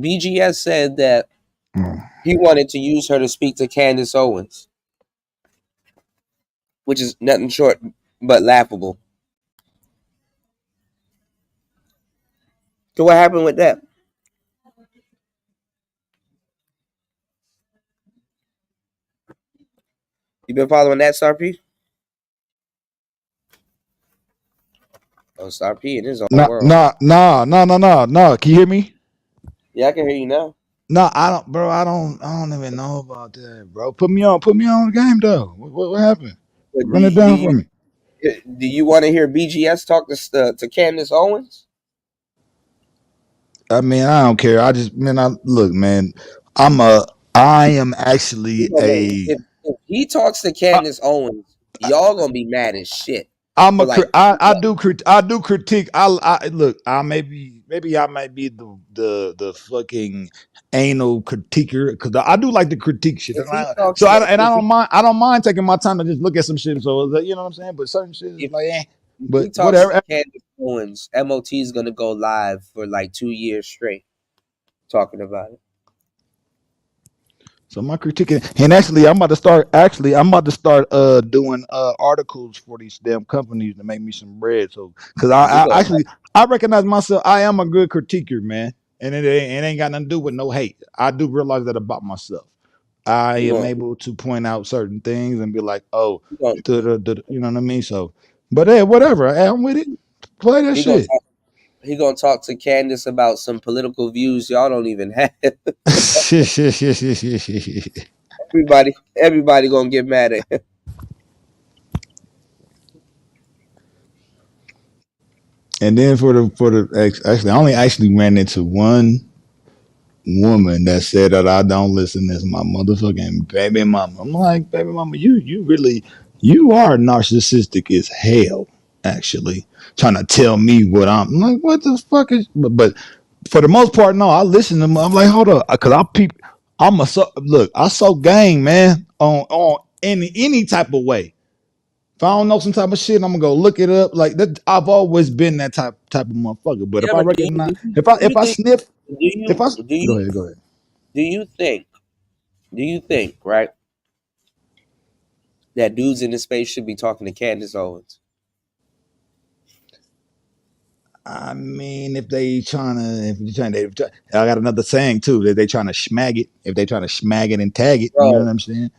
Speaker 13: BGS said that he wanted to use her to speak to Candace Owens, which is nothing short but laughable. So what happened with that? You been following that, Star P? Oh, Star P in his own world.
Speaker 2: No. Can you hear me?
Speaker 13: Yeah, I can hear you now.
Speaker 2: No, I don't, bro. I don't even know about that, bro. Put me on the game though. What happened?
Speaker 13: But
Speaker 2: Run it down for me.
Speaker 13: do you want to hear BGS talk to Candace Owens?
Speaker 2: I mean, I don't care. I just, man, look, man. I am actually a.
Speaker 13: If he talks to Candace Owens, y'all gonna be mad as shit.
Speaker 2: I'm
Speaker 13: For
Speaker 2: a
Speaker 13: like,
Speaker 2: I do critique. I look. I maybe I might be the fucking anal critiquer because I do like to critique shit.
Speaker 13: if
Speaker 2: And
Speaker 13: he
Speaker 2: I,
Speaker 13: talks
Speaker 2: so
Speaker 13: to,
Speaker 2: I and
Speaker 13: if
Speaker 2: I don't mind taking my time to just look at some shit. So you know what I'm saying. But certain shit is like,
Speaker 13: he
Speaker 2: but
Speaker 13: talks
Speaker 2: whatever.
Speaker 13: to Candace Owens, MOT is gonna go live for like 2 years straight talking about it.
Speaker 2: So my critiquing, and actually, I'm about to start. Actually, I'm about to start doing articles for these damn companies to make me some bread. So because I actually I recognize myself. I am a good critiquer, man, and it ain't got nothing to do with no hate. I do realize that about myself. I am able to point out certain things and be like, oh, you know what I mean. So, but hey, whatever. Hey, I'm with it. Play that shit.
Speaker 13: He gonna talk to Candace about some political views y'all don't even have. Everybody gonna get mad at him.
Speaker 2: And then for the actually, I only actually ran into one woman that said that I don't listen as my motherfucking baby mama. I'm like, baby mama, you are narcissistic as hell, actually. Trying to tell me what I'm like, what the fuck is but for the most part, no, I listen to them. I'm like, hold up, cause I so gang, man, on any type of way. If I don't know some type of shit, I'm gonna go look it up. Like that, I've always been that type of motherfucker. But if
Speaker 13: Yeah,
Speaker 2: I
Speaker 13: but
Speaker 2: recognize, if I sniff, if I go ahead.
Speaker 13: Do you think, right, that dudes in this space should be talking to Candace Owens?
Speaker 2: I mean, if they I got another saying too that they trying to schmag it. If they trying to schmag it and tag it, you know
Speaker 13: Bro,
Speaker 2: what I'm saying?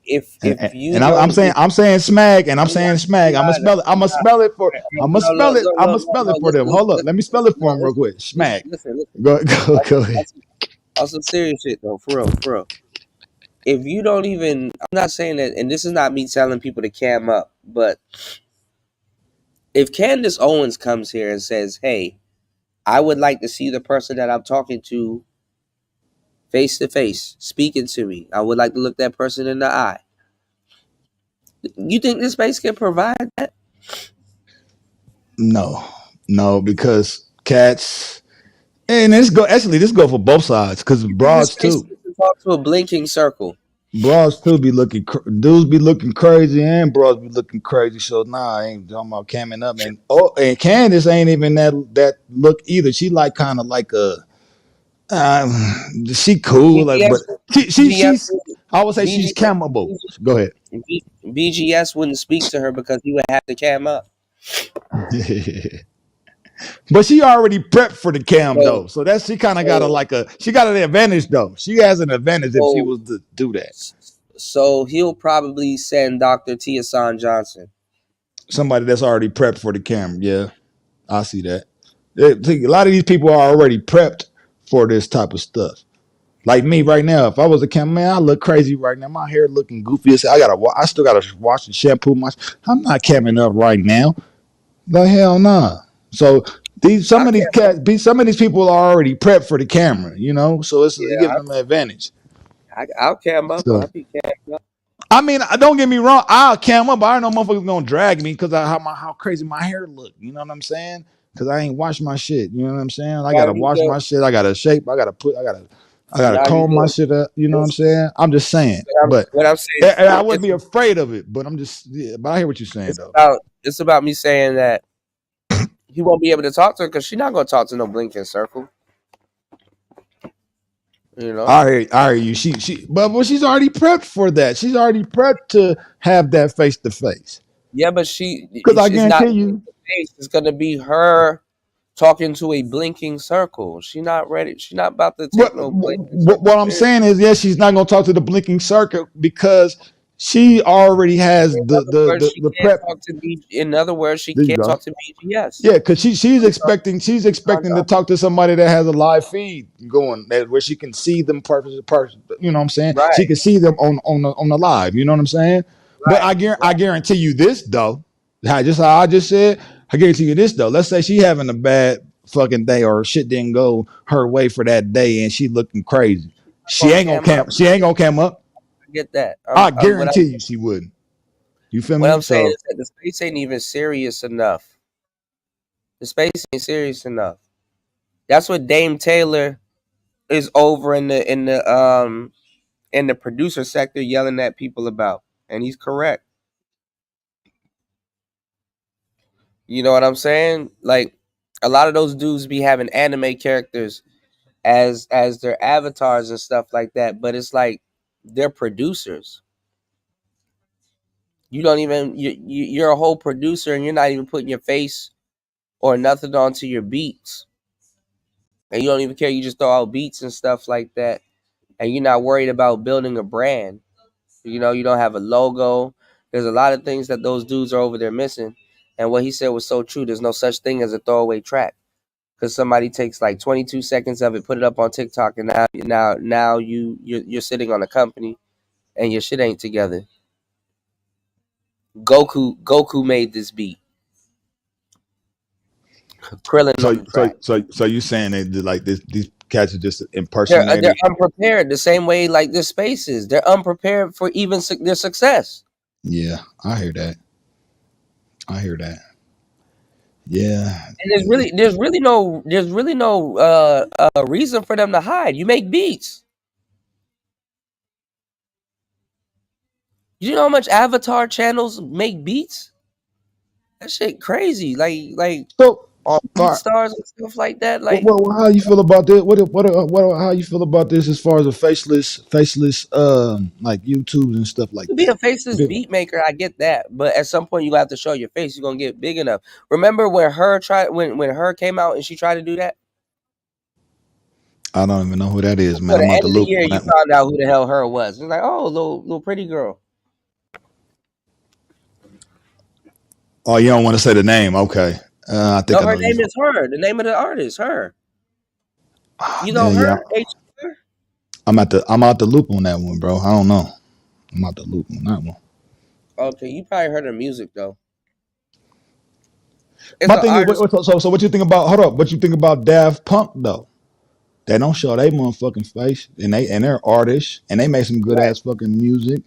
Speaker 13: if you
Speaker 2: And I'm
Speaker 13: don't,
Speaker 2: saying smag, and I'm saying smag. I'm gonna
Speaker 13: no,
Speaker 2: spell it. I'm gonna spell it for. I'm gonna spell it. I'm gonna spell it for them. Hold up, let me spell it for them real quick. Smag.
Speaker 13: Listen.
Speaker 2: Go ahead.
Speaker 13: Also, serious shit though, for real. If you don't even, I'm not saying that, and this is not me telling people to cam up, but if Candace Owens comes here and says, "Hey, I would like to see the person that I'm talking to face to face, speaking to me. I would like to look that person in the eye." You think this space can provide that?
Speaker 2: No, because cats, and this go for both sides, because
Speaker 13: This
Speaker 2: broads
Speaker 13: space
Speaker 2: too.
Speaker 13: can talk to a blinking circle.
Speaker 2: Broads too be looking, dudes be looking crazy, and broads be looking crazy. So nah, I ain't talking about camming up. And Candace ain't even that look either. She like kind of like a, she cool, like, but
Speaker 13: BGS,
Speaker 2: she's, I would say she's
Speaker 13: BGS,
Speaker 2: cammable. Go ahead.
Speaker 13: BGS wouldn't speak to her because he would have to cam up.
Speaker 2: But she already prepped for the cam
Speaker 13: So,
Speaker 2: though, so that she kind of got she got an advantage though. She has an advantage if she was to do that.
Speaker 13: So he'll probably send Dr. Tiasan Johnson.
Speaker 2: Somebody that's already prepped for the camera. Yeah, I see that. A lot of these people are already prepped for this type of stuff. Like me right now, if I was a cameraman, I look crazy right now. My hair looking goofy. I still gotta wash and shampoo my. I'm not camming up right now. The hell nah. So some of these people are already prepped for the camera, you know. So it gives them an advantage.
Speaker 13: I'll cam up.
Speaker 2: So,
Speaker 13: I'll be cam up.
Speaker 2: I mean, don't get me wrong. I'll cam up, but I don't know motherfuckers gonna drag me because how crazy my hair look. You know what I'm saying? Because I ain't washed my shit. You know what I'm saying? I gotta wash my shit. I gotta shape. I gotta comb my shit up. You know what I'm saying? I'm just saying. But
Speaker 13: what I'm saying,
Speaker 2: and I wouldn't be afraid of it. But I'm just, but I hear what you're saying though.
Speaker 13: It's about me saying that he won't be able to talk to her because she's not gonna talk to no blinking circle. You know,
Speaker 2: I hear you. But she's already prepped for that. She's already prepped to have that face to face.
Speaker 13: Yeah, but
Speaker 2: because I guarantee you,
Speaker 13: it's gonna be her talking to a blinking circle. She's not ready. She's not about to take no blinking circle.
Speaker 2: What I'm saying is, yes, she's not gonna talk to the blinking circle because she already has the prep.
Speaker 13: In other words, she can't talk to BGS.
Speaker 2: Yeah, because she's expecting to talk to somebody that has a live feed going where she can see them person. You know what I'm saying?
Speaker 13: Right.
Speaker 2: She can see them on the live. You know what I'm saying? Right. But I guarantee you this though. How I just said, I guarantee you this though. Let's say she having a bad fucking day or shit didn't go her way for that day and she looking crazy. She ain't gonna cam. She ain't gonna cam up.
Speaker 13: I get that.
Speaker 2: I guarantee you she wouldn't. You feel me?
Speaker 13: What I'm saying is that the space ain't even serious enough. The space ain't serious enough. That's what Dame Taylor is over in the producer sector yelling at people about, and he's correct. You know what I'm saying? Like a lot of those dudes be having anime characters as their avatars and stuff like that, but it's like they're producers. You don't even you're a whole producer and you're not even putting your face or nothing onto your beats. And you don't even care, you just throw out beats and stuff like that. And you're not worried about building a brand. You know, you don't have a logo. There's a lot of things that those dudes are over there missing. And what he said was so true. There's no such thing as a throwaway track. Because somebody takes like 22 seconds of it, put it up on TikTok, and now you're sitting on a company and your shit ain't together. Goku made this beat. Krillin.
Speaker 2: So you saying that like these cats are just impersonating?
Speaker 13: They're unprepared. The same way like this space is. They're unprepared for even their success.
Speaker 2: Yeah, I hear that. Yeah.
Speaker 13: And there's really no reason for them to hide. You make beats. You know how much Avatar channels make beats? That shit crazy. Like
Speaker 2: so
Speaker 13: on BeatStars and stuff like that. Like,
Speaker 2: well, how you feel about this? How you feel about this as far as a faceless like YouTube and stuff like
Speaker 13: to
Speaker 2: that?
Speaker 13: be a faceless beat maker, I get that, but at some point you have to show your face. You're gonna get big enough. Remember when when her came out and she tried to do that?
Speaker 2: I don't even know who that is, man.
Speaker 13: At
Speaker 2: I'm
Speaker 13: the
Speaker 2: out
Speaker 13: end
Speaker 2: the
Speaker 13: of the
Speaker 2: loop.
Speaker 13: year, you found out who the hell her was. It's like, oh, little pretty girl.
Speaker 2: Oh, you don't want to say the name? Okay. I think
Speaker 13: no, her name is her. The name of the artist, her. You know her?
Speaker 2: Yeah. I'm out the loop on that one, bro. I don't know. I'm out the loop on that one.
Speaker 13: Okay, you probably heard her music though. If
Speaker 2: My
Speaker 13: an
Speaker 2: thing is,
Speaker 13: artist,
Speaker 2: so what you think about? Hold up, what you think about Daft Punk though? They don't show their motherfucking face, and they're artists, and they make some good
Speaker 13: right,
Speaker 2: ass fucking music.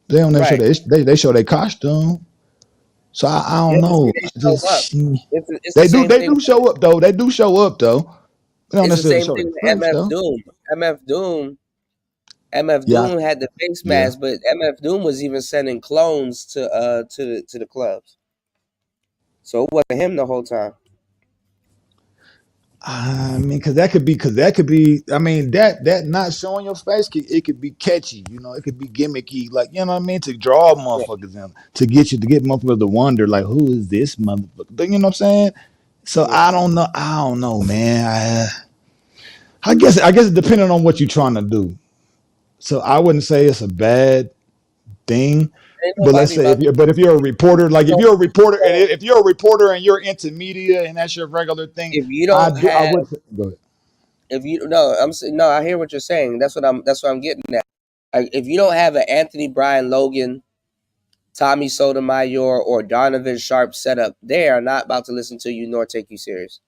Speaker 2: They don't never show
Speaker 13: right.
Speaker 2: they show their costume. So I
Speaker 13: Yeah,
Speaker 2: don't
Speaker 13: but see,
Speaker 2: know.
Speaker 13: they
Speaker 2: I
Speaker 13: show up.
Speaker 2: just
Speaker 13: It's the same
Speaker 2: they
Speaker 13: thing.
Speaker 2: do show up though. They do show up though. They don't
Speaker 13: It's the
Speaker 2: necessarily
Speaker 13: same
Speaker 2: show
Speaker 13: thing
Speaker 2: their
Speaker 13: with
Speaker 2: face
Speaker 13: MF
Speaker 2: though.
Speaker 13: Doom. MF Doom. MF
Speaker 2: Yeah,
Speaker 13: Doom had the face
Speaker 2: yeah.
Speaker 13: mask, but MF Doom was even sending clones to the clubs. So it wasn't him the whole time.
Speaker 2: I mean, because that could be. I mean, that not showing your face, it could be catchy. You know, it could be gimmicky. Like you know what I mean, to draw
Speaker 13: Yeah.
Speaker 2: motherfuckers in, to get motherfuckers to wonder, like, who is this motherfucker? You know what I'm saying? So
Speaker 13: Yeah.
Speaker 2: I don't know. I don't know, man. I guess it depending on what you're trying to do. So I wouldn't say it's a bad thing.
Speaker 13: Ain't
Speaker 2: But let's
Speaker 13: nobody
Speaker 2: say
Speaker 13: about to
Speaker 2: if you're a reporter, like if
Speaker 13: so,
Speaker 2: you're a reporter, and
Speaker 13: so
Speaker 2: if you're a reporter and you're into media and that's your regular thing,
Speaker 13: if you don't
Speaker 2: I
Speaker 13: have
Speaker 2: would say, go ahead.
Speaker 13: if you no, no, I hear what you're saying. That's what I'm getting at. Like, if you don't have an Anthony Bryan Logan, Tommy Sotomayor, or Donovan Sharp setup, they are not about to listen to you nor take you serious.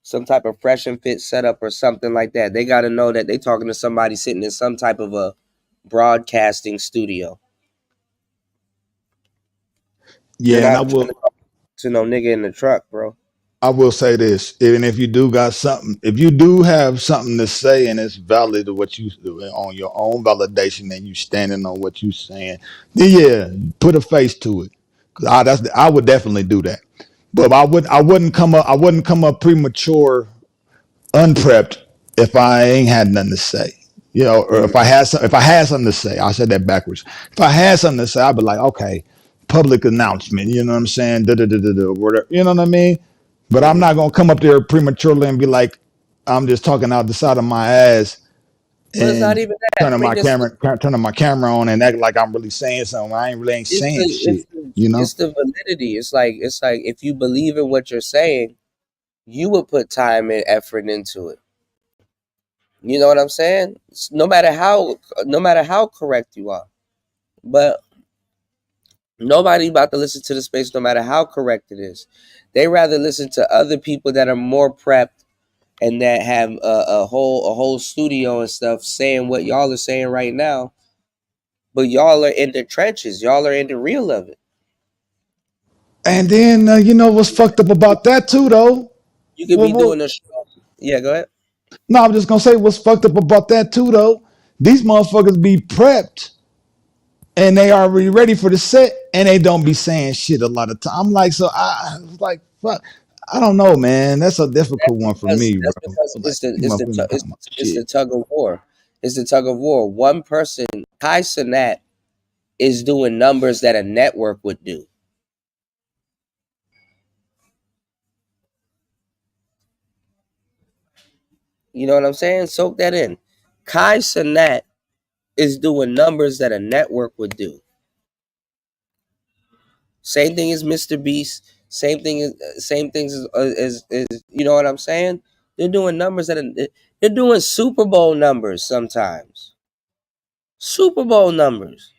Speaker 13: Some type of fresh and fit setup or something like that. They got to know that they talking to somebody sitting in some type of a broadcasting studio. You're
Speaker 2: Yeah, and
Speaker 13: not trying to talk to no nigga in the truck, bro.
Speaker 2: I will say this: even if you do got something, if you do have something to say and it's valid to what you do on your own validation and you standing on what you saying, then yeah, put a face to it. 'Cause I would definitely do that. But I wouldn't come up premature unprepped if I ain't had nothing to say. You know, or
Speaker 13: Mm.
Speaker 2: if I had something to say, I said that backwards. If I had something to say, I'd be like, okay, public announcement. You know what I'm saying? Da da da da da. Whatever. You know what I mean? But I'm not gonna come up there prematurely and be like, I'm just talking out the side of my ass
Speaker 13: But it's not
Speaker 2: and
Speaker 13: even that. Bring this.
Speaker 2: turning my camera on and act like I'm really saying something. I ain't
Speaker 13: It's
Speaker 2: saying
Speaker 13: the it's
Speaker 2: shit.
Speaker 13: the
Speaker 2: You know?
Speaker 13: it's the validity. It's like if you believe in what you're saying, you would put time and effort into it. You know what I'm saying? No matter how correct you are, but nobody about to listen to the space, no matter how correct it is. They rather listen to other people that are more prepped and that have a whole studio and stuff saying what y'all are saying right now. But y'all are in the trenches. Y'all are in the real of it.
Speaker 2: And then you know what's fucked up about that too, though.
Speaker 13: You could be
Speaker 2: Well,
Speaker 13: doing a show. Yeah, go ahead.
Speaker 2: no, I'm just gonna say what's fucked up about that too, though. These motherfuckers be prepped and they already ready for the set, and they don't be saying shit a lot of time. I'm like, so I was like, fuck. I don't know, man. That's a difficult one for me, bro.
Speaker 13: That's because
Speaker 2: Like, these motherfuckers be talking about
Speaker 13: it's the
Speaker 2: shit.
Speaker 13: tug of war. It's the tug of war. One person, Kai Cenat, is doing numbers that a network would do. You know what I'm saying? Soak that in. Kai Cenat is doing numbers that a network would do. Same thing as Mr. Beast. Same things as you know what I'm saying? They're doing numbers they're doing Super Bowl numbers sometimes. Super Bowl numbers.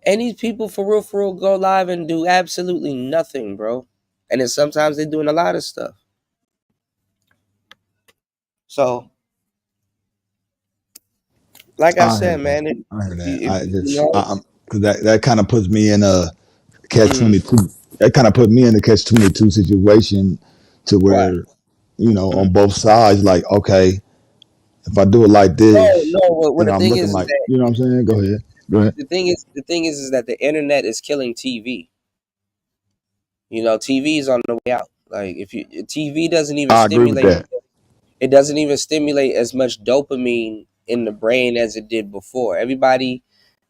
Speaker 13: And these people for real go live and do absolutely nothing, bro. And then sometimes they're doing a lot of stuff. So, like I
Speaker 2: I hear
Speaker 13: said,
Speaker 2: that.
Speaker 13: man,
Speaker 2: I hear that.
Speaker 13: if
Speaker 2: I
Speaker 13: you
Speaker 2: just,
Speaker 13: know,
Speaker 2: because that kind of puts me in a catch
Speaker 13: mm,
Speaker 2: 22. That kind of put me in a catch 22 situation to
Speaker 13: what?
Speaker 2: where, you know,
Speaker 13: Mm.
Speaker 2: on both sides, like, okay, if I do it like this,
Speaker 13: No. What
Speaker 2: then
Speaker 13: the
Speaker 2: I'm
Speaker 13: thing
Speaker 2: looking
Speaker 13: is
Speaker 2: like,
Speaker 13: that
Speaker 2: you know what I'm saying? Go ahead. Go ahead.
Speaker 13: the thing is that the internet is killing TV. You know, TV is on the way out. Like if you TV doesn't even
Speaker 2: I agree with
Speaker 13: stimulate,
Speaker 2: that.
Speaker 13: it doesn't even stimulate as much dopamine in the brain as it did before. Everybody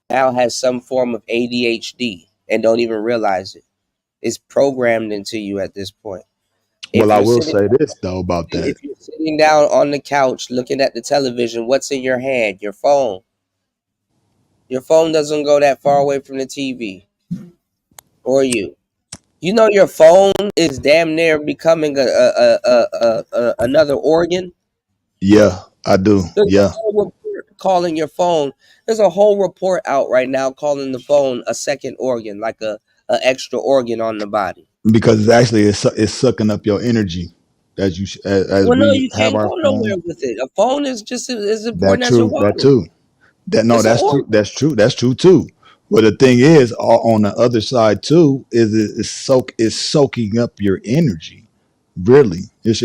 Speaker 13: now has some form of ADHD and don't even realize it. It's programmed into you at this point.
Speaker 2: Well,
Speaker 13: If
Speaker 2: I
Speaker 13: you're
Speaker 2: will
Speaker 13: sitting
Speaker 2: say this, though, about that.
Speaker 13: if you're sitting down on the couch looking at the television, what's in your hand? Your phone. Your phone doesn't go that far away from the TV or you. You know your phone is damn near becoming another organ.
Speaker 2: Yeah, I do.
Speaker 13: The
Speaker 2: Yeah.
Speaker 13: phone will calling your phone. There's a whole report out right now calling the phone a second organ, like a extra organ on the body.
Speaker 2: Because it's actually it's sucking up your energy as
Speaker 13: Well, no,
Speaker 2: we
Speaker 13: you
Speaker 2: have
Speaker 13: can't
Speaker 2: our
Speaker 13: go nowhere
Speaker 2: phone.
Speaker 13: with it. A phone is just as
Speaker 2: That
Speaker 13: important as your
Speaker 2: true. That
Speaker 13: wallet.
Speaker 2: too.
Speaker 13: It's an
Speaker 2: That's true.
Speaker 13: organ.
Speaker 2: That's true. That's true too. But the thing is, on the other side too, is it's soaking up your energy. Really, it's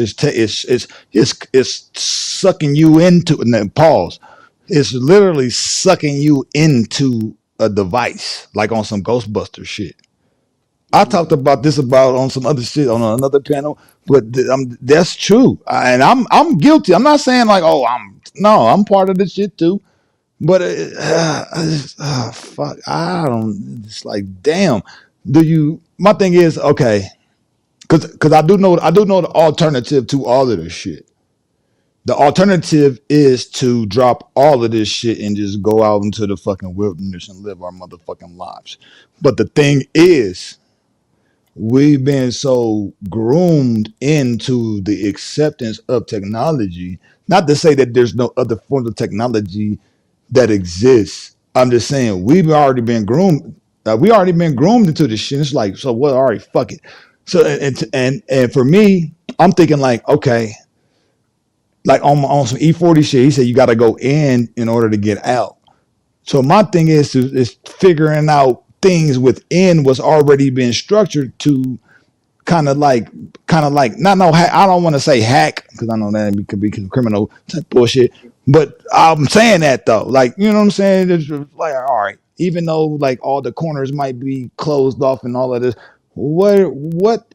Speaker 2: sucking you into. And then pause. It's literally sucking you into a device, like on some Ghostbuster shit. I talked about this about on some other shit on another panel, but that's true, and I'm guilty. I'm not saying like, oh, I'm part of this shit too. But fuck, I don't. It's like, damn. Do you? My thing is okay, because I do know the alternative to all of this shit. The alternative is to drop all of this shit and just go out into the fucking wilderness and live our motherfucking lives. But the thing is, we've been so groomed into the acceptance of technology. Not to say that there's no other forms of technology that exists. I'm just saying we've already been groomed. We already been groomed into this shit. It's like, so what? All right, fuck it. So and for me, I'm thinking like, okay, like on some E40 shit. He said you got to go in order to get out. So my thing is figuring out things within what's already been structured to kind of like not no I don't want to say hack because I know that could be criminal type bullshit, but I'm saying that though, like, you know what I'm saying, it's like, all right, even though like all the corners might be closed off and all of this, what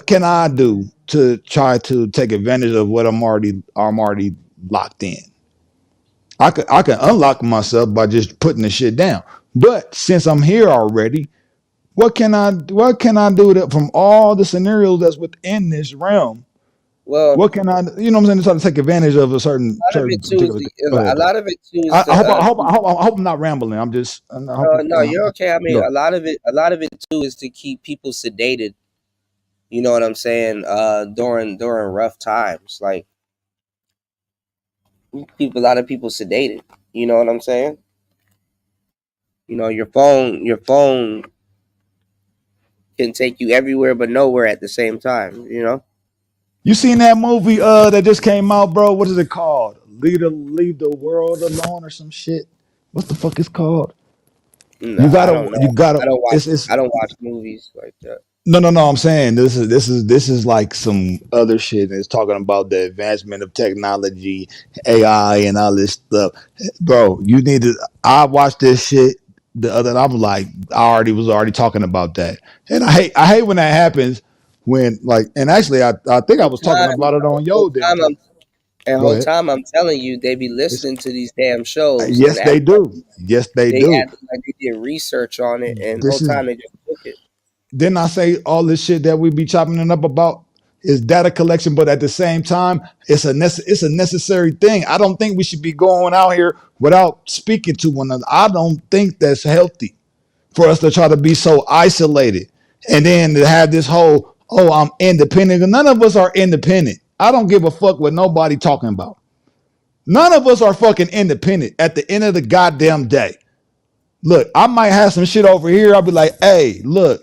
Speaker 2: can I do to try to take advantage of what I'm already locked in? I can unlock myself by just putting the shit down, but since I'm here already, what can I do that from all the scenarios that's within this realm?
Speaker 13: Well,
Speaker 2: What can I, you know what I'm saying, to try to take advantage of a certain particular thing? Go ahead,
Speaker 13: a
Speaker 2: though.
Speaker 13: lot of it too is
Speaker 2: I hope I'm not rambling. I'm just
Speaker 13: no, you're okay. I mean,
Speaker 2: go.
Speaker 13: a lot of it too is to keep people sedated. You know what I'm saying? During rough times, like keep a lot of people sedated. You know what I'm saying? You know, your phone can take you everywhere but nowhere at the same time. You know?
Speaker 2: You seen that movie that just came out, bro? What is it called? Leave the world alone or some shit. What the fuck is called?
Speaker 13: No, I don't know.
Speaker 2: You gotta.
Speaker 13: I don't watch movies like that.
Speaker 2: No. I'm saying this is like some other shit. It's talking about the advancement of technology, AI, and all this stuff, bro. You need to. I watched this shit the other. I'm like, I was already talking about that, and I hate when that happens. When like, and actually, I think I was talking about it on your damn. Go ahead.
Speaker 13: Time I'm telling you, they be listening to these damn shows.
Speaker 2: Yes,
Speaker 13: and
Speaker 2: they do. Yes, they do.
Speaker 13: act like they did research on it, and
Speaker 2: This
Speaker 13: whole
Speaker 2: is
Speaker 13: time they just took it.
Speaker 2: Didn't I say all this shit that we be chopping it up about is data collection, but at the same time, it's a necessary thing. I don't think we should be going out here without speaking to one another. I don't think that's healthy for us to try to be so isolated and then to have this whole, oh, I'm independent. None of us are independent. I don't give a fuck what nobody talking about. None of us are fucking independent at the end of the goddamn day. Look, I might have some shit over here. I'll be like, hey, look,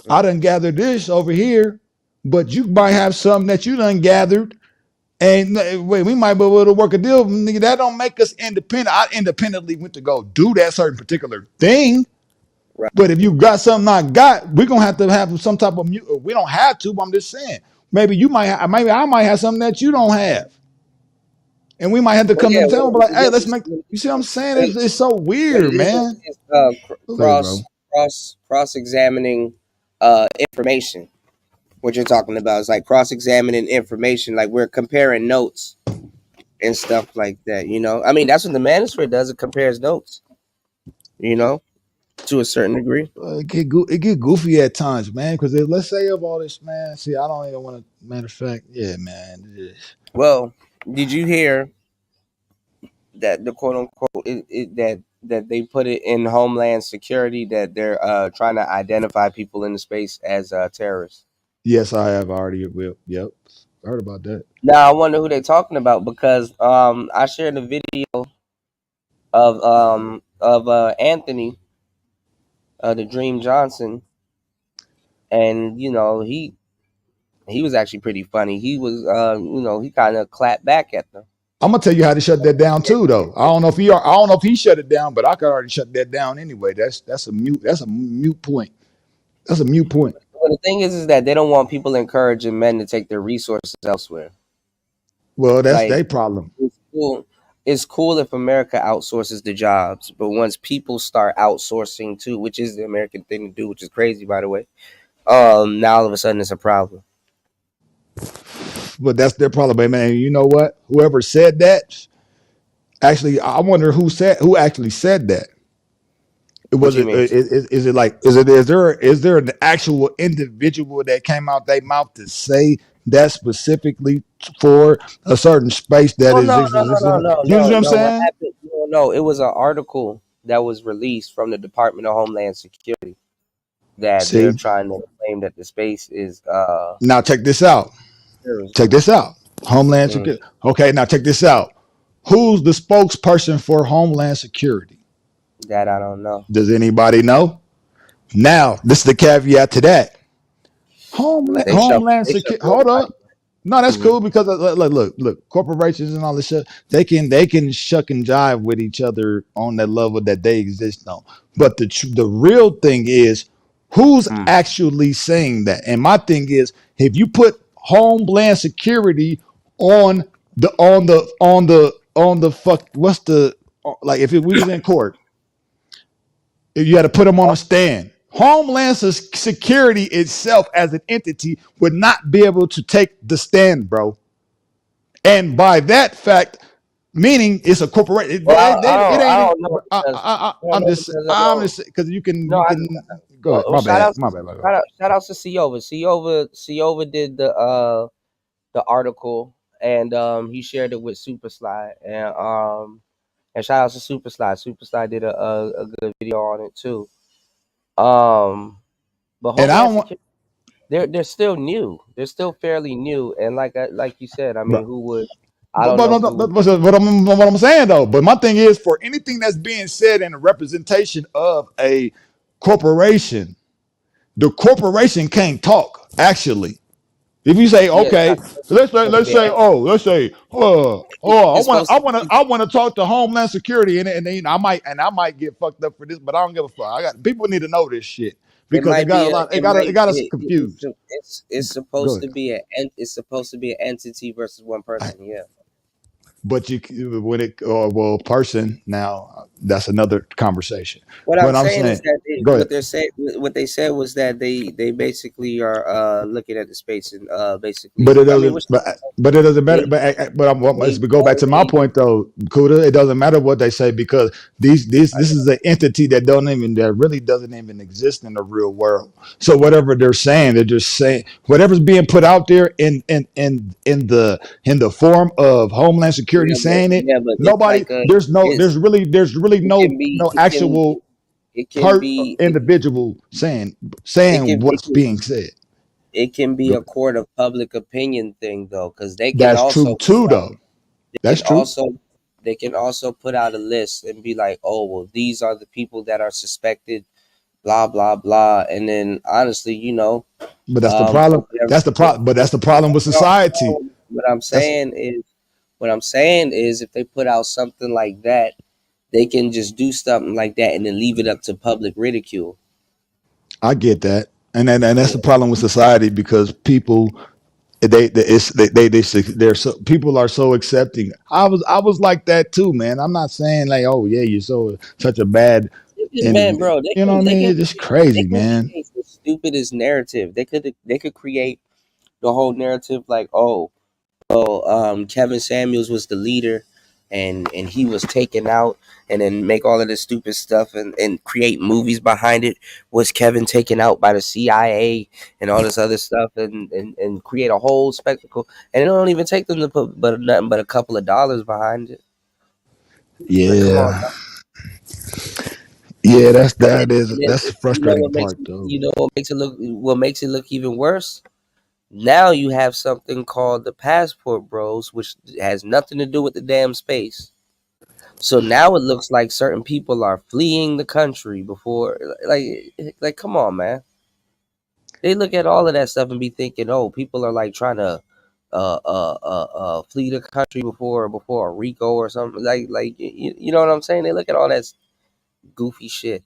Speaker 2: I done gathered this over here, but you might have something that you done gathered, and wait, we might be able to work a deal. Nigga, that don't make us independent. I independently went to go do that certain particular thing.
Speaker 13: Right.
Speaker 2: But if you got something I got, we're gonna have to have some type of we don't have to, but I'm just saying. Maybe you might maybe I might have something that you don't have. And we might have to come to the table, but like, hey, let's make. You see what I'm saying? It's so weird, man.
Speaker 13: Cross examining information. What you're talking about is like cross examining information, like we're comparing notes and stuff like that. You know, I mean that's what the manosphere does. It compares notes. You know, to a certain degree.
Speaker 2: It get goofy at times, man. Because let's say of all this, man. See, I don't even want to. Matter of fact, yeah, man.
Speaker 13: Well, did you hear that the quote unquote that they put it in Homeland Security that they're trying to identify people in the space as terrorists?
Speaker 2: Yes, I have already. Yep. I heard about that.
Speaker 13: Now I wonder who they're talking about because I shared a video of Anthony, the Dream Johnson, and you know he was actually pretty funny. He was he kind of clapped back at them.
Speaker 2: I'm gonna tell you how to shut that down too, though. I don't know if he shut it down, but I could already shut that down anyway. That's a mute point. That's a mute point.
Speaker 13: Well, the thing is that they don't want people encouraging men to take their resources elsewhere.
Speaker 2: Well, that's
Speaker 13: Like,
Speaker 2: their problem.
Speaker 13: It's cool if America outsources the jobs, but once people start outsourcing too, which is the American thing to do, which is crazy, by the way, now all of a sudden it's a problem.
Speaker 2: But that's their problem, man. You know what? Whoever said that, actually, I wonder who actually said that.
Speaker 13: What you mean?
Speaker 2: Is there an actual individual that came out their mouth to say that specifically for a certain space that is?
Speaker 13: No.
Speaker 2: You know what I'm saying?
Speaker 13: What happened? No, it was an article that was released from the Department of Homeland Security that they're trying to claim that the space is.
Speaker 2: Now check this out. Check this out. Homeland Security. Okay, now check this out. Who's the spokesperson for Homeland Security?
Speaker 13: That I don't know.
Speaker 2: Does anybody know? Now, this is the caveat to that. Homeland Security. Hold up. No, that's cool because look, corporations and all this shit, they can shuck and jive with each other on that level that they exist on. But the real thing is who's actually saying that. And my thing is, if you put Homeland Security on the fuck, what's the like if we was in court, if you had to put them on a stand. Homeland Security itself as an entity would not be able to take the stand, bro. And by that fact, meaning it's a corporation. I'm just because you can go ahead. My bad.
Speaker 13: Shout outs to Ciova. Ciova did the article and he shared it with Superslide and shout out to Superslide. Superslide did a good video on it too. But they're still new. They're still fairly new, and like you said, I mean, who would? I don't know.
Speaker 2: What I'm saying though, but my thing is for anything that's being said in a representation of a corporation, the corporation can't talk. Actually, if you say okay, let's say I want to talk to Homeland Security and I might get fucked up for this, but I don't give a fuck. People need to know this shit because it got us confused.
Speaker 13: It's supposed to be an entity versus one person. Yeah.
Speaker 2: But person now that's another conversation.
Speaker 13: What I'm saying is that what they said was that they basically are looking at the space and basically.
Speaker 2: But it doesn't matter. But go back to my point though, Kuda. It doesn't matter what they say because this is an entity that really doesn't even exist in the real world. So whatever they're saying, they're just saying whatever's being put out there in the form of Homeland Security saying it. Nobody. There's really no actual individual saying what's being said.
Speaker 13: It can be a court of public opinion thing though, because they can
Speaker 2: That's
Speaker 13: also
Speaker 2: true too though. That's true.
Speaker 13: They can also put out a list and be like, oh well, these are the people that are suspected, blah blah blah, and then honestly,
Speaker 2: But that's the problem. That's the problem. But that's the problem with society.
Speaker 13: What I'm saying is, if they put out something like that, they can just do something like that and then leave it up to public ridicule.
Speaker 2: I get that, and that's the problem with society because people, people are so accepting. I was like that too, man. I'm not saying like, oh yeah, you're such a bad.
Speaker 13: Man, bro,
Speaker 2: you know what I mean? It's just crazy, man.
Speaker 13: The stupidest narrative. They could create the whole narrative like, Kevin Samuels was the leader and he was taken out and then make all of this stupid stuff and create movies behind it. Was Kevin taken out by the CIA and all this other stuff and create a whole spectacle, and it don't even take them to put nothing but a couple of dollars behind it.
Speaker 2: Yeah. Yeah, that's the frustrating part though.
Speaker 13: What makes it look even worse Now you have something called the passport bros, which has nothing to do with the damn space. So now it looks like certain people are fleeing the country before, like, come on, man. They look at all of that stuff and be thinking, oh, people are like trying to flee the country before a Rico or something. Like you know what I'm saying? They look at all that goofy shit.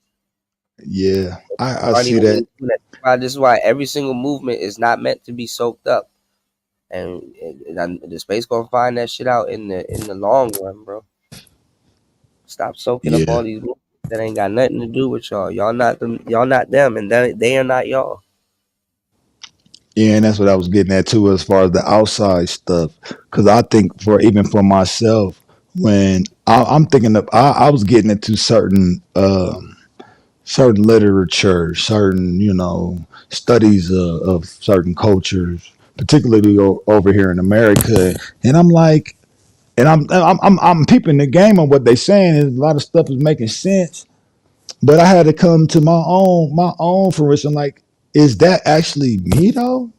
Speaker 2: Yeah, I
Speaker 13: Aren't
Speaker 2: see
Speaker 13: even
Speaker 2: that.
Speaker 13: really doing that. This is why every single movement is not meant to be soaked up. And the space gonna find that shit out in the long run, bro. Stop soaking up
Speaker 2: Yeah.
Speaker 13: all these movements that ain't got nothing to do with y'all. Y'all not them. Y'all not them, and they are not y'all.
Speaker 2: Yeah, and that's what I was getting at too, as far as the outside stuff. Because I think for even for myself, when I'm thinking of, I was getting into certain literature, certain studies of certain cultures, particularly over here in America, and I'm like, and I'm peeping the game on what they saying, and a lot of stuff is making sense. But I had to come to my own fruition. Like, is that actually me though?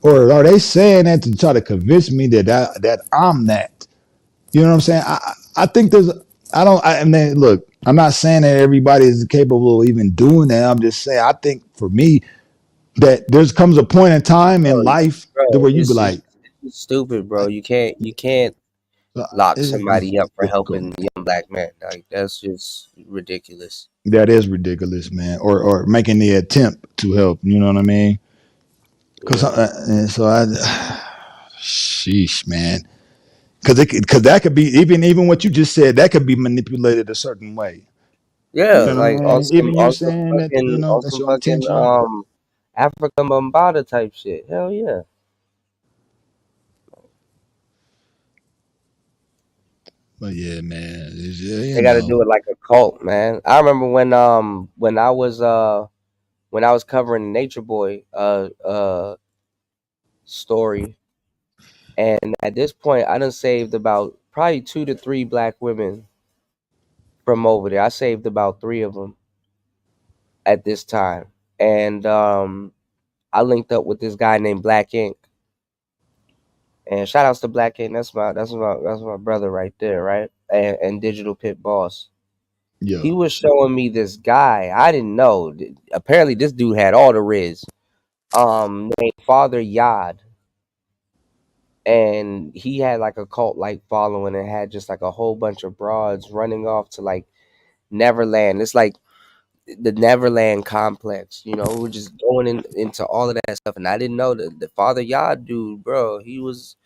Speaker 2: Or are they saying that to try to convince me that I'm that? You know what I'm saying? I think there's I mean, look, I'm not saying that everybody is capable of even doing that. I'm just saying I think for me that there's comes a point in time in life
Speaker 13: Bro,
Speaker 2: where you be
Speaker 13: it's
Speaker 2: like,
Speaker 13: stupid, bro. You can't lock somebody up
Speaker 2: it's
Speaker 13: for
Speaker 2: difficult.
Speaker 13: helping young black men. Like that's just ridiculous.
Speaker 2: That is ridiculous, man. Or making the attempt to help. You know what I mean? Because
Speaker 13: Yeah.
Speaker 2: and so I, sheesh, man. Because that could be even what you just said. That could be manipulated a certain way. You
Speaker 13: Yeah,
Speaker 2: know what
Speaker 13: like
Speaker 2: I mean? Even you saying that,
Speaker 13: on
Speaker 2: that's
Speaker 13: some
Speaker 2: your
Speaker 13: fucking
Speaker 2: intention.
Speaker 13: African Bombada type shit. Hell yeah.
Speaker 2: But yeah, man,
Speaker 13: They gotta do it like a cult, man. I remember when I was covering the Nature Boy story, and at this point I done saved about probably 2 to 3 black women from over there. I saved about 3 of them at this time. And I linked up with this guy named Black Ink. And shout outs to Black Ink. That's my brother right there, right? And Digital Pit Boss.
Speaker 2: Yeah.
Speaker 13: He was showing me this guy. I didn't know. Apparently this dude had all the riz. Named Father Yad. And he had like a cult like following and had just like a whole bunch of broads running off to like Neverland. It's like the Neverland complex, we're just going into all of that stuff. And I didn't know that the Father Yad dude, bro, he was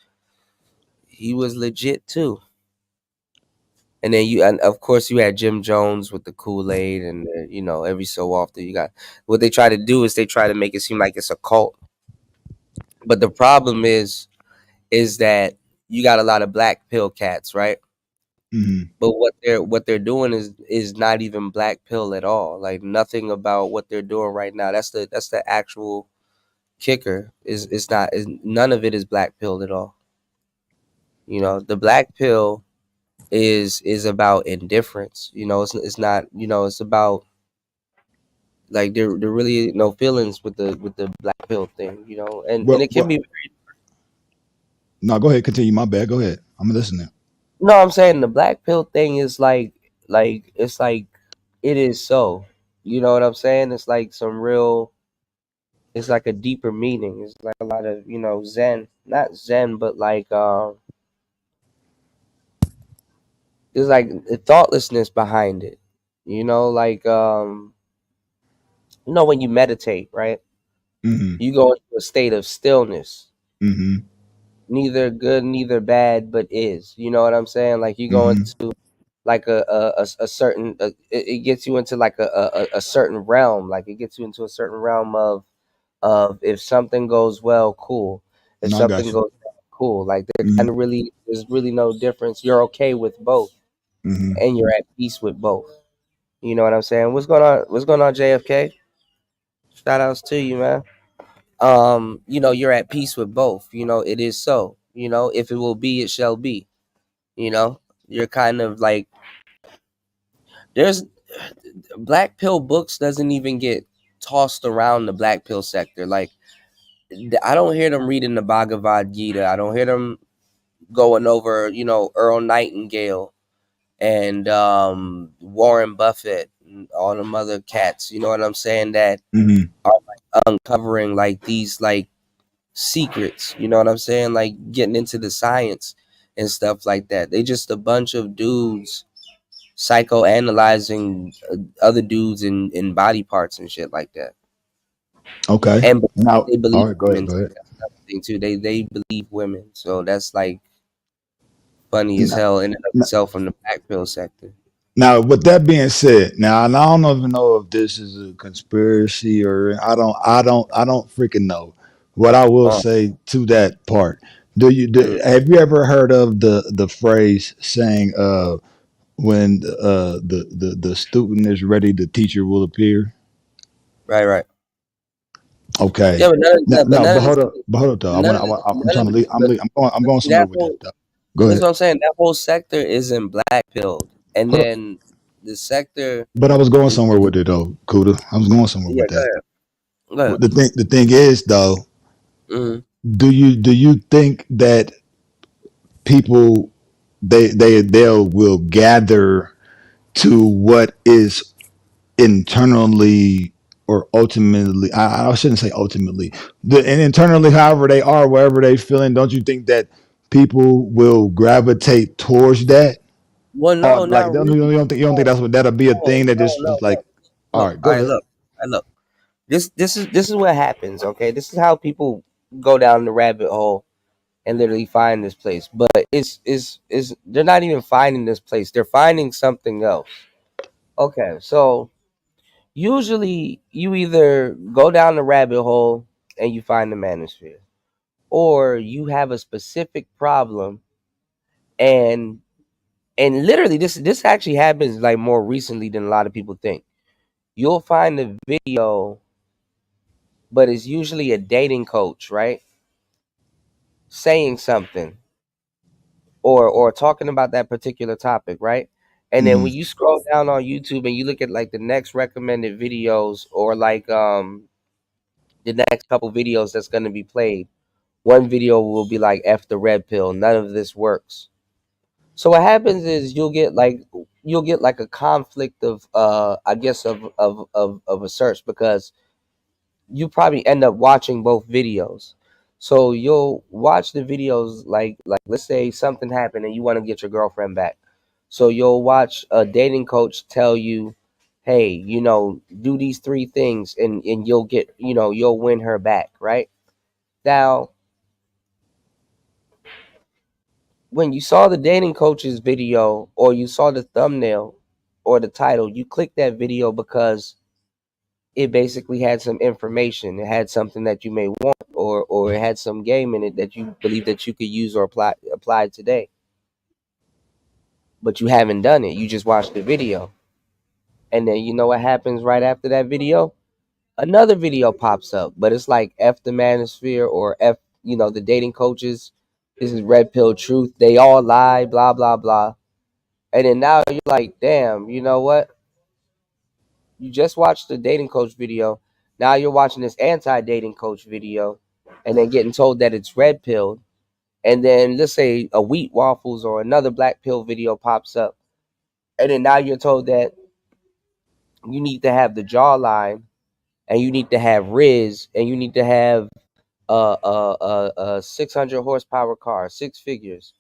Speaker 13: legit too. And then and of course you had Jim Jones with the Kool-Aid, and every so often you got what they try to do is they try to make it seem like it's a cult. But the problem is that you got a lot of black pill cats, right?
Speaker 2: Mm-hmm.
Speaker 13: But what they're doing is not even black pill at all. Like nothing about what they're doing right now. That's the actual kicker. It's not none of it is black pilled at all. The black pill is about indifference. It's not. It's about like there really no feelings with the black pill thing. And
Speaker 2: Well,
Speaker 13: it can be.
Speaker 2: no, go ahead. Continue. My bad. Go ahead. I'm listening.
Speaker 13: No, I'm saying the black pill thing is like it's like it is so. You know what I'm saying? It's like some real. It's like a deeper meaning. It's like a lot of Zen, not Zen, but like there's like a thoughtlessness behind it. Like when you meditate, right?
Speaker 2: Mm-hmm.
Speaker 13: You go into a state of stillness.
Speaker 2: Mm-hmm.
Speaker 13: Neither good, neither bad, but is. You know what I'm saying? Like you go
Speaker 2: Mm-hmm.
Speaker 13: into like a certain it gets you into like a certain realm. Like it gets you into a certain realm of if something goes well, cool. If
Speaker 2: No, I got
Speaker 13: something
Speaker 2: you.
Speaker 13: goes bad, cool. Like
Speaker 2: Mm-hmm.
Speaker 13: there's really no difference. You're okay with both,
Speaker 2: Mm-hmm.
Speaker 13: and you're at peace with both. You know what I'm saying? What's going on? What's going on, JFK? Shout outs to you, man. You're at peace with both. It is so. If it will be, it shall be. You're kind of like there's black pill books doesn't even get tossed around the black pill sector. Like I don't hear them reading the Bhagavad Gita. I don't hear them going over, Earl Nightingale and Warren Buffett and all them other cats. You know what I'm saying? That
Speaker 2: Mhm.
Speaker 13: are like uncovering like these like secrets. You know what I'm saying? Like getting into the science and stuff like that. They just a bunch of dudes psychoanalyzing other dudes in body parts and shit like that.
Speaker 2: Okay.
Speaker 13: And
Speaker 2: Now,
Speaker 13: they believe
Speaker 2: all right, go
Speaker 13: women
Speaker 2: ahead. Go
Speaker 13: too.
Speaker 2: ahead.
Speaker 13: That's another thing too. They believe women. So that's like funny as
Speaker 2: Now,
Speaker 13: hell in and of
Speaker 2: now,
Speaker 13: itself from the black pill sector.
Speaker 2: now, with that being said, now, and I don't even know if this is a conspiracy or I don't freaking know. What I will say to that part, have you ever heard of the phrase saying, when the student is ready, the teacher will appear?
Speaker 13: Right.
Speaker 2: Okay.
Speaker 13: Yeah, but
Speaker 2: No,
Speaker 13: none of this,
Speaker 2: but hold up, though.
Speaker 13: none of this,
Speaker 2: I'm
Speaker 13: none
Speaker 2: trying
Speaker 13: of
Speaker 2: to
Speaker 13: this.
Speaker 2: leave. I'm going
Speaker 13: See
Speaker 2: somewhere
Speaker 13: that
Speaker 2: with this,
Speaker 13: whole.
Speaker 2: though. Go
Speaker 13: That's
Speaker 2: ahead.
Speaker 13: what I'm saying. That whole sector isn't black pilled, and
Speaker 2: Hold up.
Speaker 13: then the sector.
Speaker 2: But I was going somewhere with it, though, Kuda. I was going somewhere
Speaker 13: Yeah,
Speaker 2: with
Speaker 13: go
Speaker 2: that.
Speaker 13: ahead. Go ahead.
Speaker 2: The thing is, though,
Speaker 13: Mm-hmm.
Speaker 2: do you think that people they will gather to what is internally or ultimately, I shouldn't say ultimately, and internally, however they are, wherever they feeling, don't you think that people will gravitate towards that?
Speaker 13: Well,
Speaker 2: Or
Speaker 13: no,
Speaker 2: like,
Speaker 13: not really.
Speaker 2: you don't think that's what that'll be a
Speaker 13: No,
Speaker 2: thing that
Speaker 13: no,
Speaker 2: just
Speaker 13: no.
Speaker 2: like, all
Speaker 13: Look,
Speaker 2: right,
Speaker 13: all
Speaker 2: go
Speaker 13: right,
Speaker 2: ahead.
Speaker 13: look, look. This is what happens. Okay, this is how people go down the rabbit hole and literally find this place. But it's they're not even finding this place. They're finding something else. Okay, so usually you either go down the rabbit hole and you find the manosphere, or you have a specific problem and literally this actually happens like more recently than a lot of people think. You'll find a video, but it's usually a dating coach, right? Saying something or talking about that particular topic, right? And then
Speaker 2: Mhm.
Speaker 13: when you scroll down on YouTube and you look at like the next recommended videos or like the next couple videos that's going to be played, one video will be like F the red pill, none of this works. So what happens is you'll get like a conflict of I guess of a search, because you probably end up watching both videos. So you'll watch the videos like let's say something happened and you want to get your girlfriend back. So you'll watch a dating coach tell you, hey, do these three things and you'll get, you'll win her back, right? Now, when you saw the dating coach's video or you saw the thumbnail or the title, you clicked that video because it basically had some information. It had something that you may want, or it had some game in it that you believe that you could use or apply today. But you haven't done it. You just watched the video. And then you know what happens right after that video? Another video pops up, but it's like F the manosphere or F, the dating coaches. This is red pill truth. They all lie, blah, blah, blah. And then now you're like, damn, you know what? You just watched the dating coach video. Now you're watching this anti-dating coach video and then getting told that it's red pilled. And then let's say a wheat waffles or another black pill video pops up. And then now you're told that you need to have the jawline and you need to have Riz and you need to have a 600 horsepower car, six figures,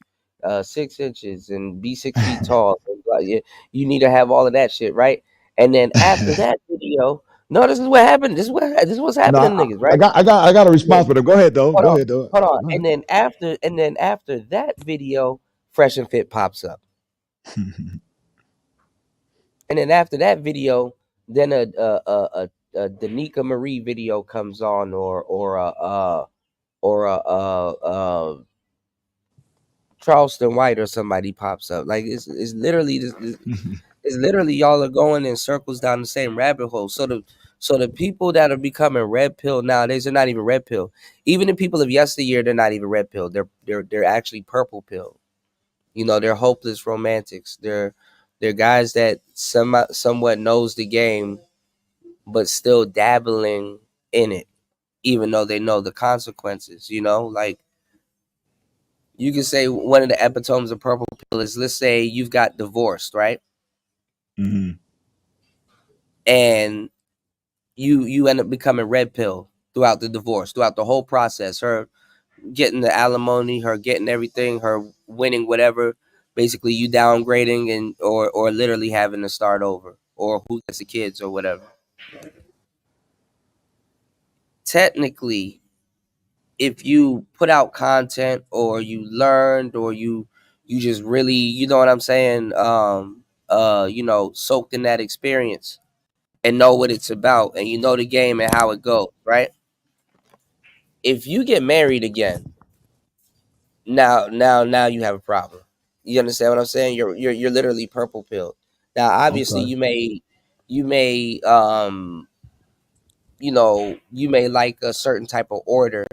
Speaker 13: 6 inches, and be 6 feet tall. You need to have all of that shit, right? And then after that video, no, this is what happened. This is what's
Speaker 2: No,
Speaker 13: happening, to niggas, right?
Speaker 2: I got a response for them. Go ahead, though.
Speaker 13: Hold
Speaker 2: Go
Speaker 13: on,
Speaker 2: ahead, though.
Speaker 13: hold on.
Speaker 2: Go
Speaker 13: And
Speaker 2: ahead.
Speaker 13: then after that video, Fresh and Fit pops up. And then after that video, then a Danica Marie video comes on, or Charleston White or somebody pops up. Like it's literally it's literally y'all are going in circles down the same rabbit hole. So the people that are becoming red pill nowadays, they're not even red pill. Even the people of yesteryear, they're not even red pill. They're actually purple pill. They're hopeless romantics. They're guys that somewhat knows the game, but still dabbling in it. even though they know the consequences. You know, like you can say one of the epitomes of purple pill is, let's say you've got divorced, right?
Speaker 2: Mm-hmm.
Speaker 13: And you end up becoming red pill throughout the divorce, throughout the whole process. Her getting the alimony, her getting everything, her winning whatever. Basically, you downgrading and or literally having to start over, or who gets the kids or whatever. Technically, if you put out content or you learned or you just really, you know what I'm saying, you know, soaked in that experience and know what it's about and you know the game and how it goes, right? If you get married again, now you have a problem. You understand what I'm saying? You're literally purple pilled. Now, obviously,
Speaker 2: Okay.
Speaker 13: you may you know, you may like a certain type of order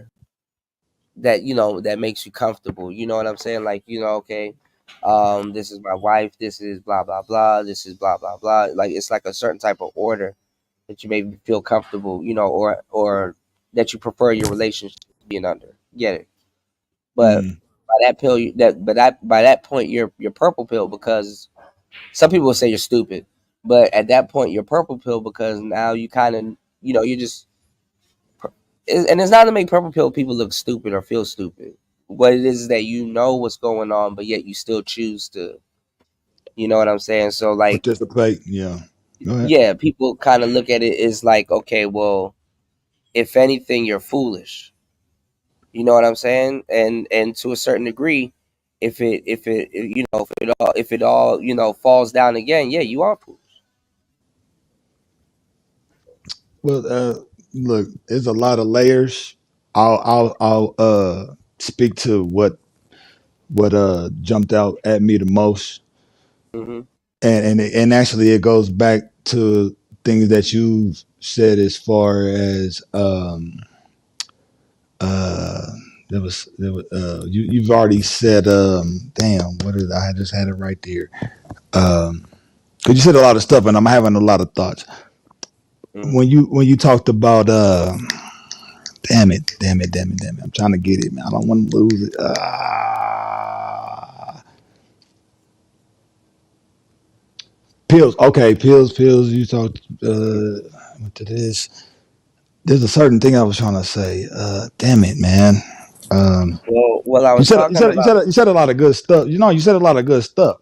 Speaker 13: that, you know, that makes you comfortable. You know what I'm saying? Like, you know, okay, this is my wife, this is blah blah blah, this is blah blah blah. Like, it's like a certain type of order that you may feel comfortable, you know, or that you prefer your relationship being under. Get it? But by that pill, by that point, you're purple pill, because some people will say you're stupid, but at that point, you're purple pill because now you kind of, you know, you just, and it's not to make purple pill people look stupid or feel stupid. What it is that you know what's going on, but yet you still choose to, you know what I'm saying? So like,
Speaker 2: Participate. Yeah. Go ahead.
Speaker 13: yeah, people kind of look at it as like, okay, well, if anything, you're foolish. You know what I'm saying? And to a certain degree, if it you know, if it all you know falls down again, yeah, you are foolish.
Speaker 2: Well, look, there's a lot of layers. I'll speak to what jumped out at me the most,
Speaker 13: Mm-hmm.
Speaker 2: and actually it goes back to things that you've said as far as uh you've already said damn, what is, I just had it right there, because you said a lot of stuff and I'm having a lot of thoughts. When you talked about damn it, I'm trying to get it, man. I don't want to lose it. Pills. Okay, pills. You talked to this. There's a certain thing I was trying to say. Damn it, man.
Speaker 13: Well, I was talking about.
Speaker 2: You said a lot of good stuff. You know, you said a lot of good stuff.